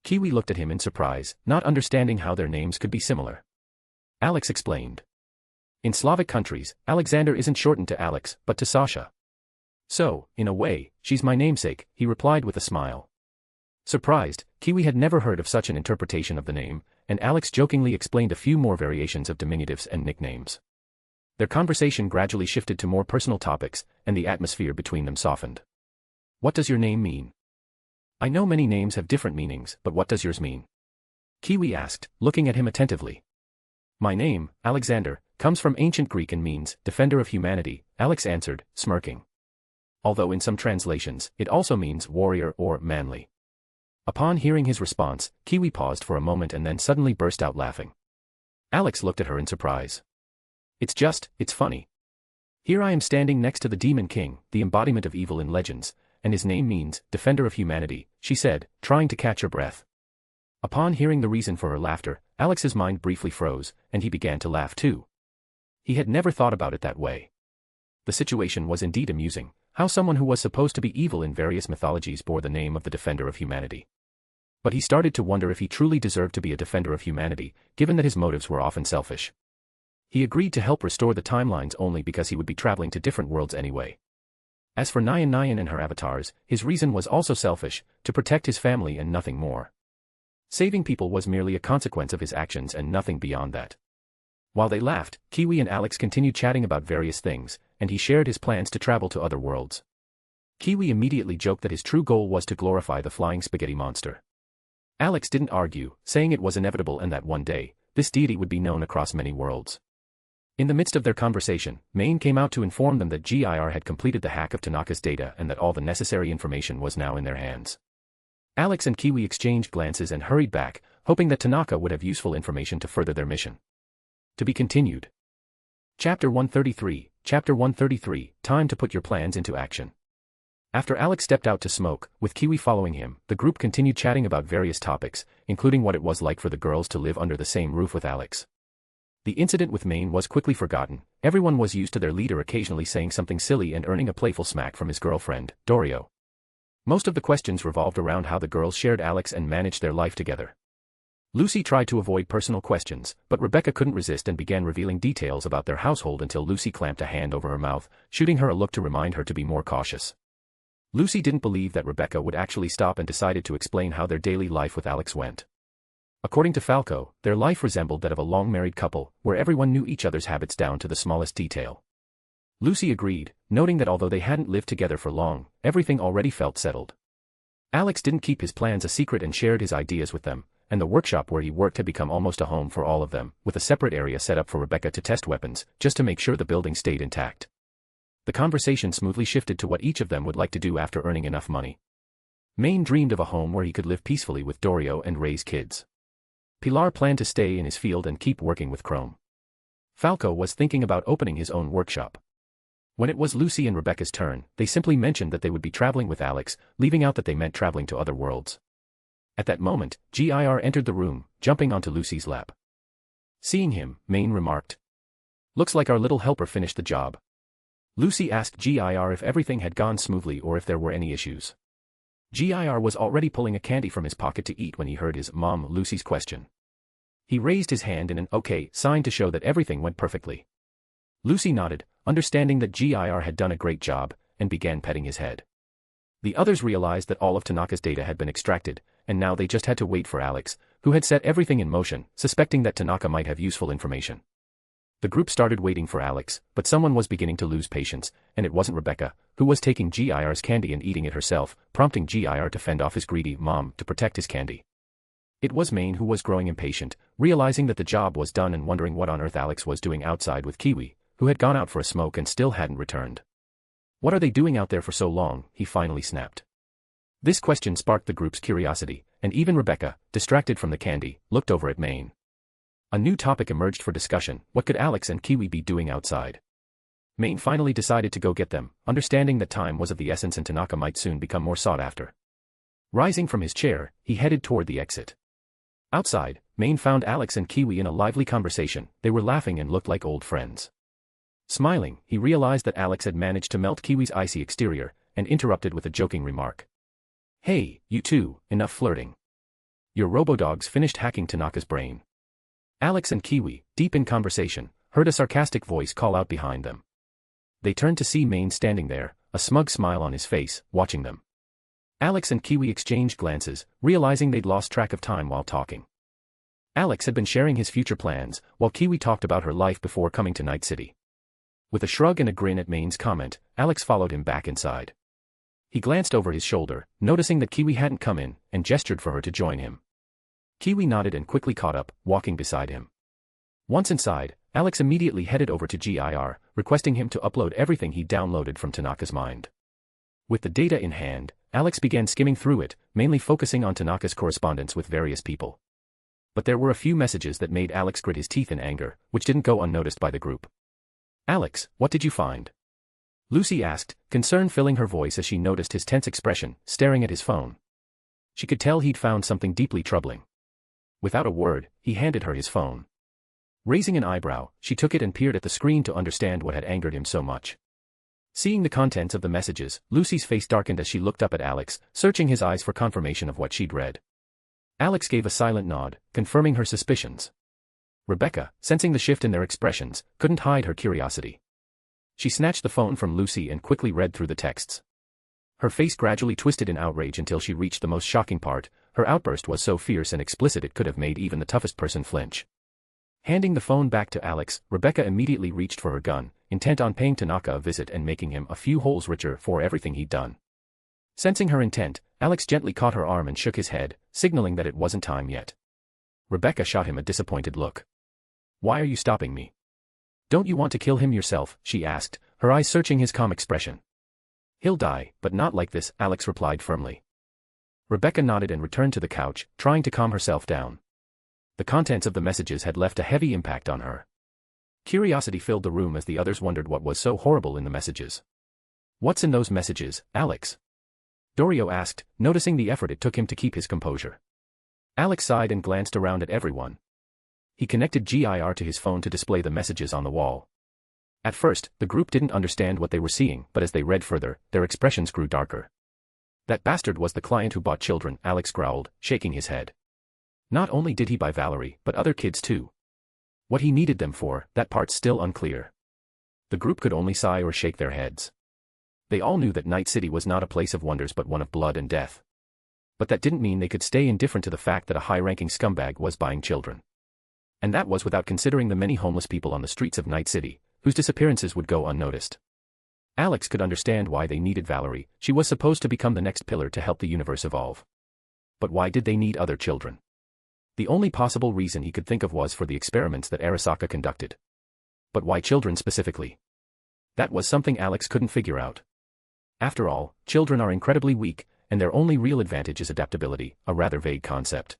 Kiwi looked at him in surprise, not understanding how their names could be similar. Alex explained. In Slavic countries, Alexander isn't shortened to Alex, but to Sasha. "So, in a way, she's my namesake," he replied with a smile. Surprised, Kiwi had never heard of such an interpretation of the name, and Alex jokingly explained a few more variations of diminutives and nicknames. Their conversation gradually shifted to more personal topics, and the atmosphere between them softened. "What does your name mean?" "I know many names have different meanings, but what does yours mean?" Kiwi asked, looking at him attentively. "My name, Alexander, comes from ancient Greek and means, defender of humanity," Alex answered, smirking. Although in some translations, it also means warrior or manly. Upon hearing his response, Kiwi paused for a moment and then suddenly burst out laughing. Alex looked at her in surprise. It's funny. Here I am standing next to the Demon King, the embodiment of evil in legends, and his name means, defender of humanity, she said, trying to catch her breath. Upon hearing the reason for her laughter, Alex's mind briefly froze, and he began to laugh too. He had never thought about it that way. The situation was indeed amusing, how someone who was supposed to be evil in various mythologies bore the name of the defender of humanity. But he started to wonder if he truly deserved to be a defender of humanity, given that his motives were often selfish. He agreed to help restore the timelines only because he would be traveling to different worlds anyway. As for Nyan and her avatars, his reason was also selfish, to protect his family and nothing more. Saving people was merely a consequence of his actions and nothing beyond that. While they laughed, Kiwi and Alex continued chatting about various things, and he shared his plans to travel to other worlds. Kiwi immediately joked that his true goal was to glorify the flying spaghetti monster. Alex didn't argue, saying it was inevitable and that one day, this deity would be known across many worlds. In the midst of their conversation, Maine came out to inform them that GIR had completed the hack of Tanaka's data and that all the necessary information was now in their hands. Alex and Kiwi exchanged glances and hurried back, hoping that Tanaka would have useful information to further their mission. To be continued. Chapter 133, Time to put your plans into action. After Alex stepped out to smoke, with Kiwi following him, the group continued chatting about various topics, including what it was like for the girls to live under the same roof with Alex. The incident with Maine was quickly forgotten. Everyone was used to their leader occasionally saying something silly and earning a playful smack from his girlfriend, Dorio. Most of the questions revolved around how the girls shared Alex and managed their life together. Lucy tried to avoid personal questions, but Rebecca couldn't resist and began revealing details about their household until Lucy clamped a hand over her mouth, shooting her a look to remind her to be more cautious. Lucy didn't believe that Rebecca would actually stop and decided to explain how their daily life with Alex went. According to Falco, their life resembled that of a long-married couple, where everyone knew each other's habits down to the smallest detail. Lucy agreed, noting that although they hadn't lived together for long, everything already felt settled. Alex didn't keep his plans a secret and shared his ideas with them, and the workshop where he worked had become almost a home for all of them, with a separate area set up for Rebecca to test weapons, just to make sure the building stayed intact. The conversation smoothly shifted to what each of them would like to do after earning enough money. Maine dreamed of a home where he could live peacefully with Dorio and raise kids. Pilar planned to stay in his field and keep working with Chrome. Falco was thinking about opening his own workshop. When it was Lucy and Rebecca's turn, they simply mentioned that they would be traveling with Alex, leaving out that they meant traveling to other worlds. At that moment, Gir entered the room, jumping onto Lucy's lap. Seeing him, Maine remarked, "Looks like our little helper finished the job." Lucy asked Gir if everything had gone smoothly or if there were any issues. Gir was already pulling a candy from his pocket to eat when he heard his mom Lucy's question. He raised his hand in an okay sign to show that everything went perfectly. Lucy nodded, understanding that Gir had done a great job, and began petting his head. The others realized that all of Tanaka's data had been extracted, and now they just had to wait for Alex, who had set everything in motion, suspecting that Tanaka might have useful information. The group started waiting for Alex, but someone was beginning to lose patience, and it wasn't Rebecca, who was taking Gir's candy and eating it herself, prompting Gir to fend off his greedy mom to protect his candy. It was Maine who was growing impatient, realizing that the job was done and wondering what on earth Alex was doing outside with Kiwi, who had gone out for a smoke and still hadn't returned. "What are they doing out there for so long?" he finally snapped. This question sparked the group's curiosity, and even Rebecca, distracted from the candy, looked over at Maine. A new topic emerged for discussion: what could Alex and Kiwi be doing outside? Maine finally decided to go get them, understanding that time was of the essence and Tanaka might soon become more sought after. Rising from his chair, he headed toward the exit. Outside, Maine found Alex and Kiwi in a lively conversation. They were laughing and looked like old friends. Smiling, he realized that Alex had managed to melt Kiwi's icy exterior, and interrupted with a joking remark. "Hey, you two, enough flirting. Your robo-dogs finished hacking Tanaka's brain." Alex and Kiwi, deep in conversation, heard a sarcastic voice call out behind them. They turned to see Maine standing there, a smug smile on his face, watching them. Alex and Kiwi exchanged glances, realizing they'd lost track of time while talking. Alex had been sharing his future plans, while Kiwi talked about her life before coming to Night City. With a shrug and a grin at Maine's comment, Alex followed him back inside. He glanced over his shoulder, noticing that Kiwi hadn't come in, and gestured for her to join him. Kiwi nodded and quickly caught up, walking beside him. Once inside, Alex immediately headed over to Gir, requesting him to upload everything he downloaded from Tanaka's mind. With the data in hand, Alex began skimming through it, mainly focusing on Tanaka's correspondence with various people. But there were a few messages that made Alex grit his teeth in anger, which didn't go unnoticed by the group. "Alex, what did you find?" Lucy asked, concern filling her voice as she noticed his tense expression, staring at his phone. She could tell he'd found something deeply troubling. Without a word, he handed her his phone. Raising an eyebrow, she took it and peered at the screen to understand what had angered him so much. Seeing the contents of the messages, Lucy's face darkened as she looked up at Alex, searching his eyes for confirmation of what she'd read. Alex gave a silent nod, confirming her suspicions. Rebecca, sensing the shift in their expressions, couldn't hide her curiosity. She snatched the phone from Lucy and quickly read through the texts. Her face gradually twisted in outrage until she reached the most shocking part. Her outburst was so fierce and explicit it could have made even the toughest person flinch. Handing the phone back to Alex, Rebecca immediately reached for her gun, intent on paying Tanaka a visit and making him a few holes richer for everything he'd done. Sensing her intent, Alex gently caught her arm and shook his head, signaling that it wasn't time yet. Rebecca shot him a disappointed look. "Why are you stopping me? Don't you want to kill him yourself?" she asked, her eyes searching his calm expression. "He'll die, but not like this," Alex replied firmly. Rebecca nodded and returned to the couch, trying to calm herself down. The contents of the messages had left a heavy impact on her. Curiosity filled the room as the others wondered what was so horrible in the messages. "What's in those messages, Alex?" Dorio asked, noticing the effort it took him to keep his composure. Alex sighed and glanced around at everyone. He connected GIR to his phone to display the messages on the wall. At first, the group didn't understand what they were seeing, but as they read further, their expressions grew darker. That bastard was the client who bought children, Alex growled, shaking his head. Not only did he buy Valerie, but other kids too. What he needed them for, that part's still unclear. The group could only sigh or shake their heads. They all knew that Night City was not a place of wonders but one of blood and death. But that didn't mean they could stay indifferent to the fact that a high-ranking scumbag was buying children. And that was without considering the many homeless people on the streets of Night City, whose disappearances would go unnoticed. Alex could understand why they needed Valerie. She was supposed to become the next pillar to help the universe evolve. But why did they need other children? The only possible reason he could think of was for the experiments that Arasaka conducted. But why children specifically? That was something Alex couldn't figure out. After all, children are incredibly weak, and their only real advantage is adaptability, a rather vague concept.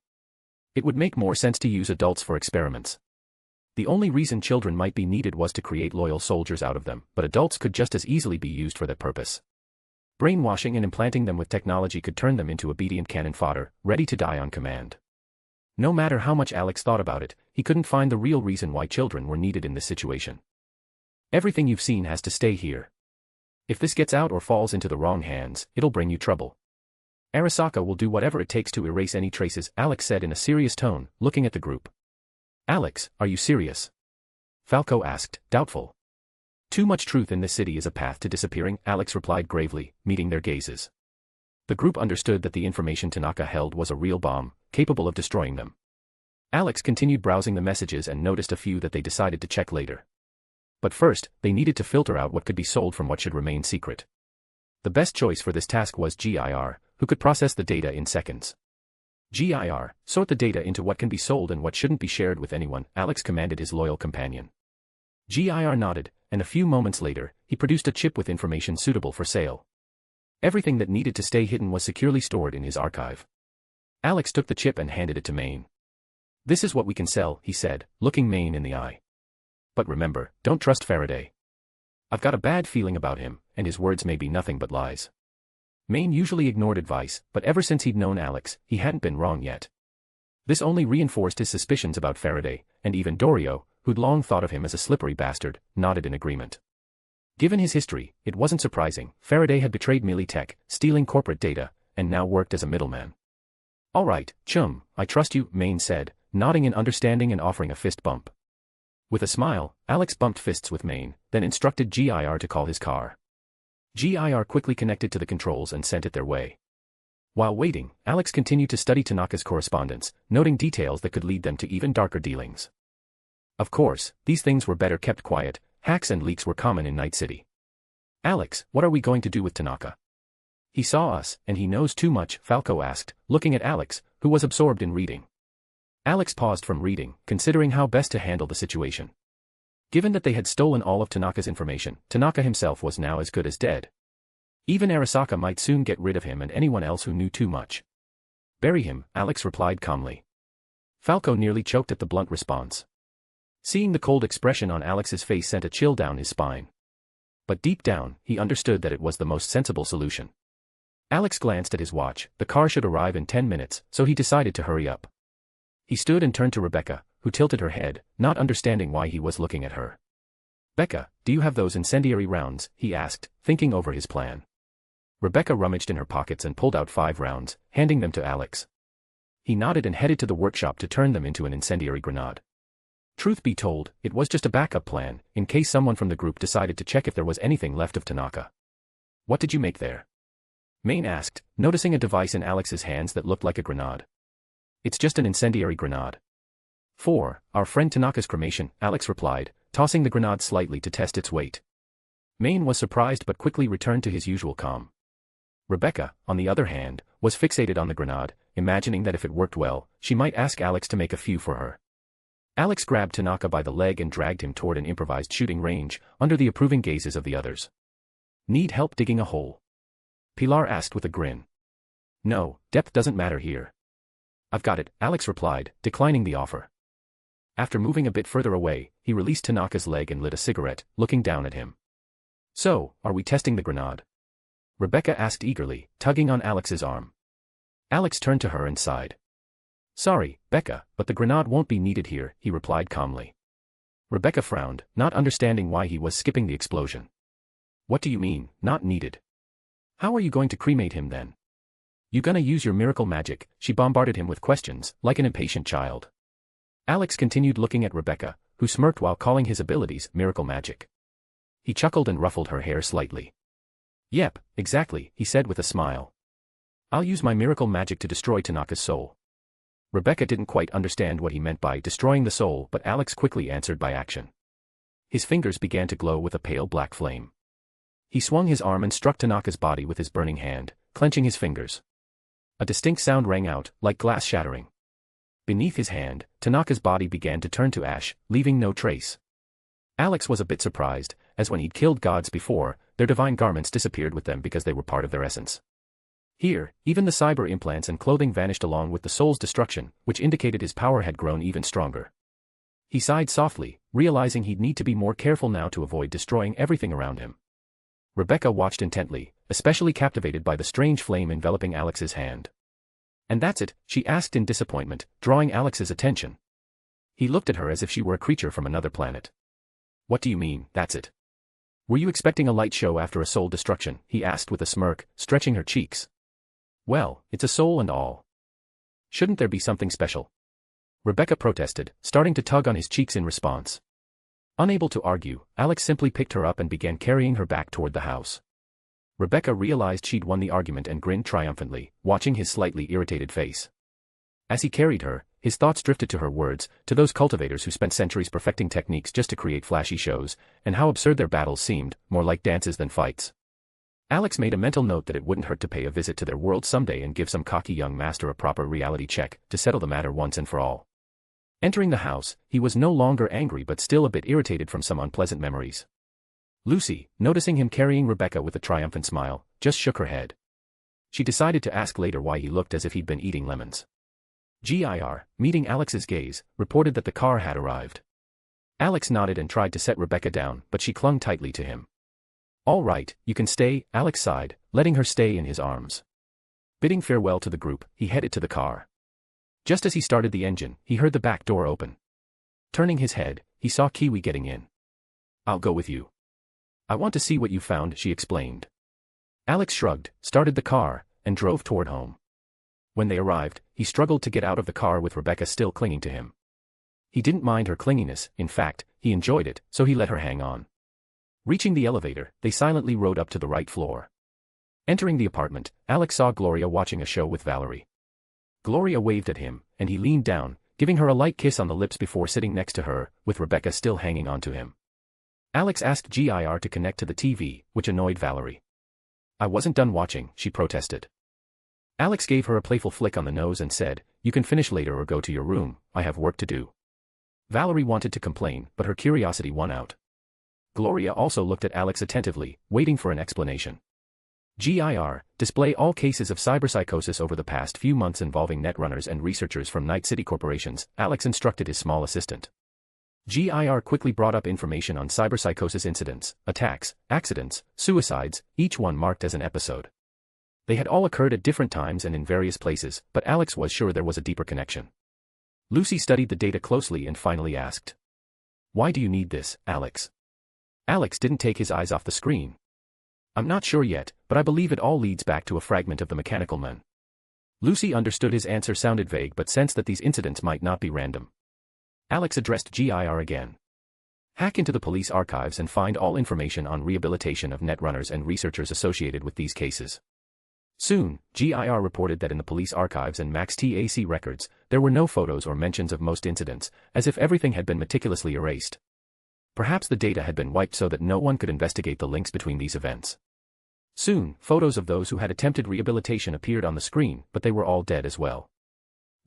It would make more sense to use adults for experiments. The only reason children might be needed was to create loyal soldiers out of them, but adults could just as easily be used for that purpose. Brainwashing and implanting them with technology could turn them into obedient cannon fodder, ready to die on command. No matter how much Alex thought about it, he couldn't find the real reason why children were needed in this situation. Everything you've seen has to stay here. If this gets out or falls into the wrong hands, it'll bring you trouble. Arasaka will do whatever it takes to erase any traces, Alex said in a serious tone, looking at the group. Alex, are you serious? Falco asked, doubtful. Too much truth in this city is a path to disappearing, Alex replied gravely, meeting their gazes. The group understood that the information Tanaka held was a real bomb, capable of destroying them. Alex continued browsing the messages and noticed a few that they decided to check later. But first, they needed to filter out what could be sold from what should remain secret. The best choice for this task was GIR, who could process the data in seconds. GIR, sort the data into what can be sold and what shouldn't be shared with anyone, Alex commanded his loyal companion. GIR nodded, and a few moments later, he produced a chip with information suitable for sale. Everything that needed to stay hidden was securely stored in his archive. Alex took the chip and handed it to Maine. This is what we can sell, he said, looking Maine in the eye. But remember, don't trust Faraday. I've got a bad feeling about him, and his words may be nothing but lies. Maine usually ignored advice, but ever since he'd known Alex, he hadn't been wrong yet. This only reinforced his suspicions about Faraday, and even Dorio, who'd long thought of him as a slippery bastard, nodded in agreement. Given his history, it wasn't surprising. Faraday had betrayed Militech, stealing corporate data, and now worked as a middleman. All right, chum, I trust you, Maine said, nodding in understanding and offering a fist bump. With a smile, Alex bumped fists with Maine, then instructed GIR to call his car. GIR quickly connected to the controls and sent it their way. While waiting, Alex continued to study Tanaka's correspondence, noting details that could lead them to even darker dealings. Of course, these things were better kept quiet. Hacks and leaks were common in Night City. Alex, what are we going to do with Tanaka? He saw us, and he knows too much, Falco asked, looking at Alex, who was absorbed in reading. Alex paused from reading, considering how best to handle the situation. Given that they had stolen all of Tanaka's information, Tanaka himself was now as good as dead. Even Arasaka might soon get rid of him and anyone else who knew too much. Bury him, Alex replied calmly. Falco nearly choked at the blunt response. Seeing the cold expression on Alex's face sent a chill down his spine. But deep down, he understood that it was the most sensible solution. Alex glanced at his watch. The car should arrive in 10 minutes, so he decided to hurry up. He stood and turned to Rebecca, who tilted her head, not understanding why he was looking at her. Becca, do you have those incendiary rounds? He asked, thinking over his plan. Rebecca rummaged in her pockets and pulled out 5 rounds, handing them to Alex. He nodded and headed to the workshop to turn them into an incendiary grenade. Truth be told, it was just a backup plan, in case someone from the group decided to check if there was anything left of Tanaka. What did you make there? Maine asked, noticing a device in Alex's hands that looked like a grenade. It's just an incendiary grenade. For our friend Tanaka's cremation, Alex replied, tossing the grenade slightly to test its weight. Maine was surprised but quickly returned to his usual calm. Rebecca, on the other hand, was fixated on the grenade, imagining that if it worked well, she might ask Alex to make a few for her. Alex grabbed Tanaka by the leg and dragged him toward an improvised shooting range, under the approving gazes of the others. Need help digging a hole? Pilar asked with a grin. No, depth doesn't matter here. I've got it, Alex replied, declining the offer. After moving a bit further away, he released Tanaka's leg and lit a cigarette, looking down at him. So, are we testing the grenade? Rebecca asked eagerly, tugging on Alex's arm. Alex turned to her and sighed. Sorry, Becca, but the grenade won't be needed here, he replied calmly. Rebecca frowned, not understanding why he was skipping the explosion. What do you mean, not needed? How are you going to cremate him then? You gonna use your miracle magic? She bombarded him with questions, like an impatient child. Alex continued looking at Rebecca, who smirked while calling his abilities miracle magic. He chuckled and ruffled her hair slightly. Yep, exactly, he said with a smile. I'll use my miracle magic to destroy Tanaka's soul. Rebecca didn't quite understand what he meant by destroying the soul, but Alex quickly answered by action. His fingers began to glow with a pale black flame. He swung his arm and struck Tanaka's body with his burning hand, clenching his fingers. A distinct sound rang out, like glass shattering. Beneath his hand, Tanaka's body began to turn to ash, leaving no trace. Alex was a bit surprised, as when he'd killed gods before, their divine garments disappeared with them because they were part of their essence. Here, even the cyber implants and clothing vanished along with the soul's destruction, which indicated his power had grown even stronger. He sighed softly, realizing he'd need to be more careful now to avoid destroying everything around him. Rebecca watched intently, especially captivated by the strange flame enveloping Alex's hand. And that's it, she asked in disappointment, drawing Alex's attention. He looked at her as if she were a creature from another planet. What do you mean, that's it? Were you expecting a light show after a soul destruction? He asked with a smirk, stretching her cheeks. Well, it's a soul and all. Shouldn't there be something special? Rebecca protested, starting to tug on his cheeks in response. Unable to argue, Alex simply picked her up and began carrying her back toward the house. Rebecca realized she'd won the argument and grinned triumphantly, watching his slightly irritated face. As he carried her, his thoughts drifted to her words, to those cultivators who spent centuries perfecting techniques just to create flashy shows, and how absurd their battles seemed, more like dances than fights. Alex made a mental note that it wouldn't hurt to pay a visit to their world someday and give some cocky young master a proper reality check to settle the matter once and for all. Entering the house, he was no longer angry but still a bit irritated from some unpleasant memories. Lucy, noticing him carrying Rebecca with a triumphant smile, just shook her head. She decided to ask later why he looked as if he'd been eating lemons. GIR, meeting Alex's gaze, reported that the car had arrived. Alex nodded and tried to set Rebecca down, but she clung tightly to him. All right, you can stay, Alex sighed, letting her stay in his arms. Bidding farewell to the group, he headed to the car. Just as he started the engine, he heard the back door open. Turning his head, he saw Kiwi getting in. I'll go with you. I want to see what you found, she explained. Alex shrugged, started the car, and drove toward home. When they arrived, he struggled to get out of the car with Rebecca still clinging to him. He didn't mind her clinginess, in fact, he enjoyed it, so he let her hang on. Reaching the elevator, they silently rode up to the right floor. Entering the apartment, Alex saw Gloria watching a show with Valerie. Gloria waved at him, and he leaned down, giving her a light kiss on the lips before sitting next to her, with Rebecca still hanging on to him. Alex asked GIR to connect to the TV, which annoyed Valerie. I wasn't done watching, she protested. Alex gave her a playful flick on the nose and said, you can finish later or go to your room, I have work to do. Valerie wanted to complain, but her curiosity won out. Gloria also looked at Alex attentively, waiting for an explanation. GIR, display all cases of cyberpsychosis over the past few months involving netrunners and researchers from Night City corporations, Alex instructed his small assistant. GIR quickly brought up information on cyberpsychosis incidents, attacks, accidents, suicides, each one marked as an episode. They had all occurred at different times and in various places, but Alex was sure there was a deeper connection. Lucy studied the data closely and finally asked. Why do you need this, Alex? Alex didn't take his eyes off the screen. I'm not sure yet, but I believe it all leads back to a fragment of the mechanical man. Lucy understood his answer sounded vague but sensed that these incidents might not be random. Alex addressed GIR again. Hack into the police archives and find all information on rehabilitation of netrunners and researchers associated with these cases. Soon, GIR reported that in the police archives and Max TAC records, there were no photos or mentions of most incidents, as if everything had been meticulously erased. Perhaps the data had been wiped so that no one could investigate the links between these events. Soon, photos of those who had attempted rehabilitation appeared on the screen, but they were all dead as well.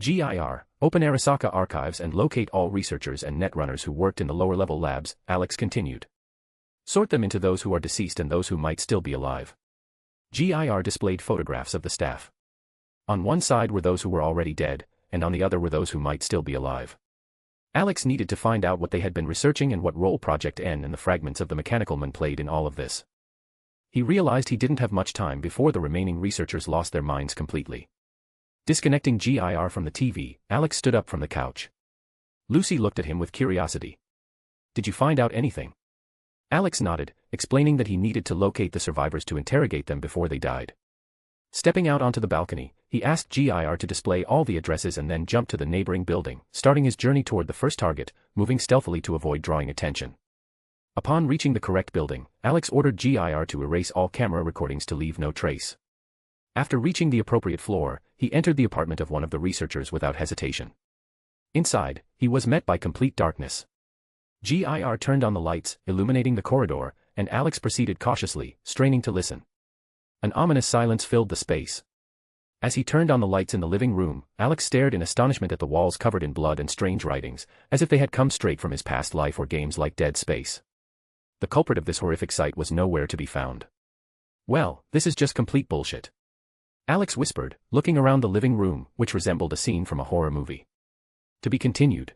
GIR, open Arasaka archives and locate all researchers and netrunners who worked in the lower-level labs, Alex continued. Sort them into those who are deceased and those who might still be alive. GIR displayed photographs of the staff. On one side were those who were already dead, and on the other were those who might still be alive. Alex needed to find out what they had been researching and what role Project N and the fragments of the mechanical man played in all of this. He realized he didn't have much time before the remaining researchers lost their minds completely. Disconnecting GIR from the TV, Alex stood up from the couch. Lucy looked at him with curiosity. Did you find out anything? Alex nodded, explaining that he needed to locate the survivors to interrogate them before they died. Stepping out onto the balcony, he asked GIR to display all the addresses and then jumped to the neighboring building, starting his journey toward the first target, moving stealthily to avoid drawing attention. Upon reaching the correct building, Alex ordered GIR to erase all camera recordings to leave no trace. After reaching the appropriate floor, he entered the apartment of one of the researchers without hesitation. Inside, he was met by complete darkness. GIR turned on the lights, illuminating the corridor, and Alex proceeded cautiously, straining to listen. An ominous silence filled the space. As he turned on the lights in the living room, Alex stared in astonishment at the walls covered in blood and strange writings, as if they had come straight from his past life or games like Dead Space. The culprit of this horrific sight was nowhere to be found. Well, this is just complete bullshit, Alex whispered, looking around the living room, which resembled a scene from a horror movie. To be continued.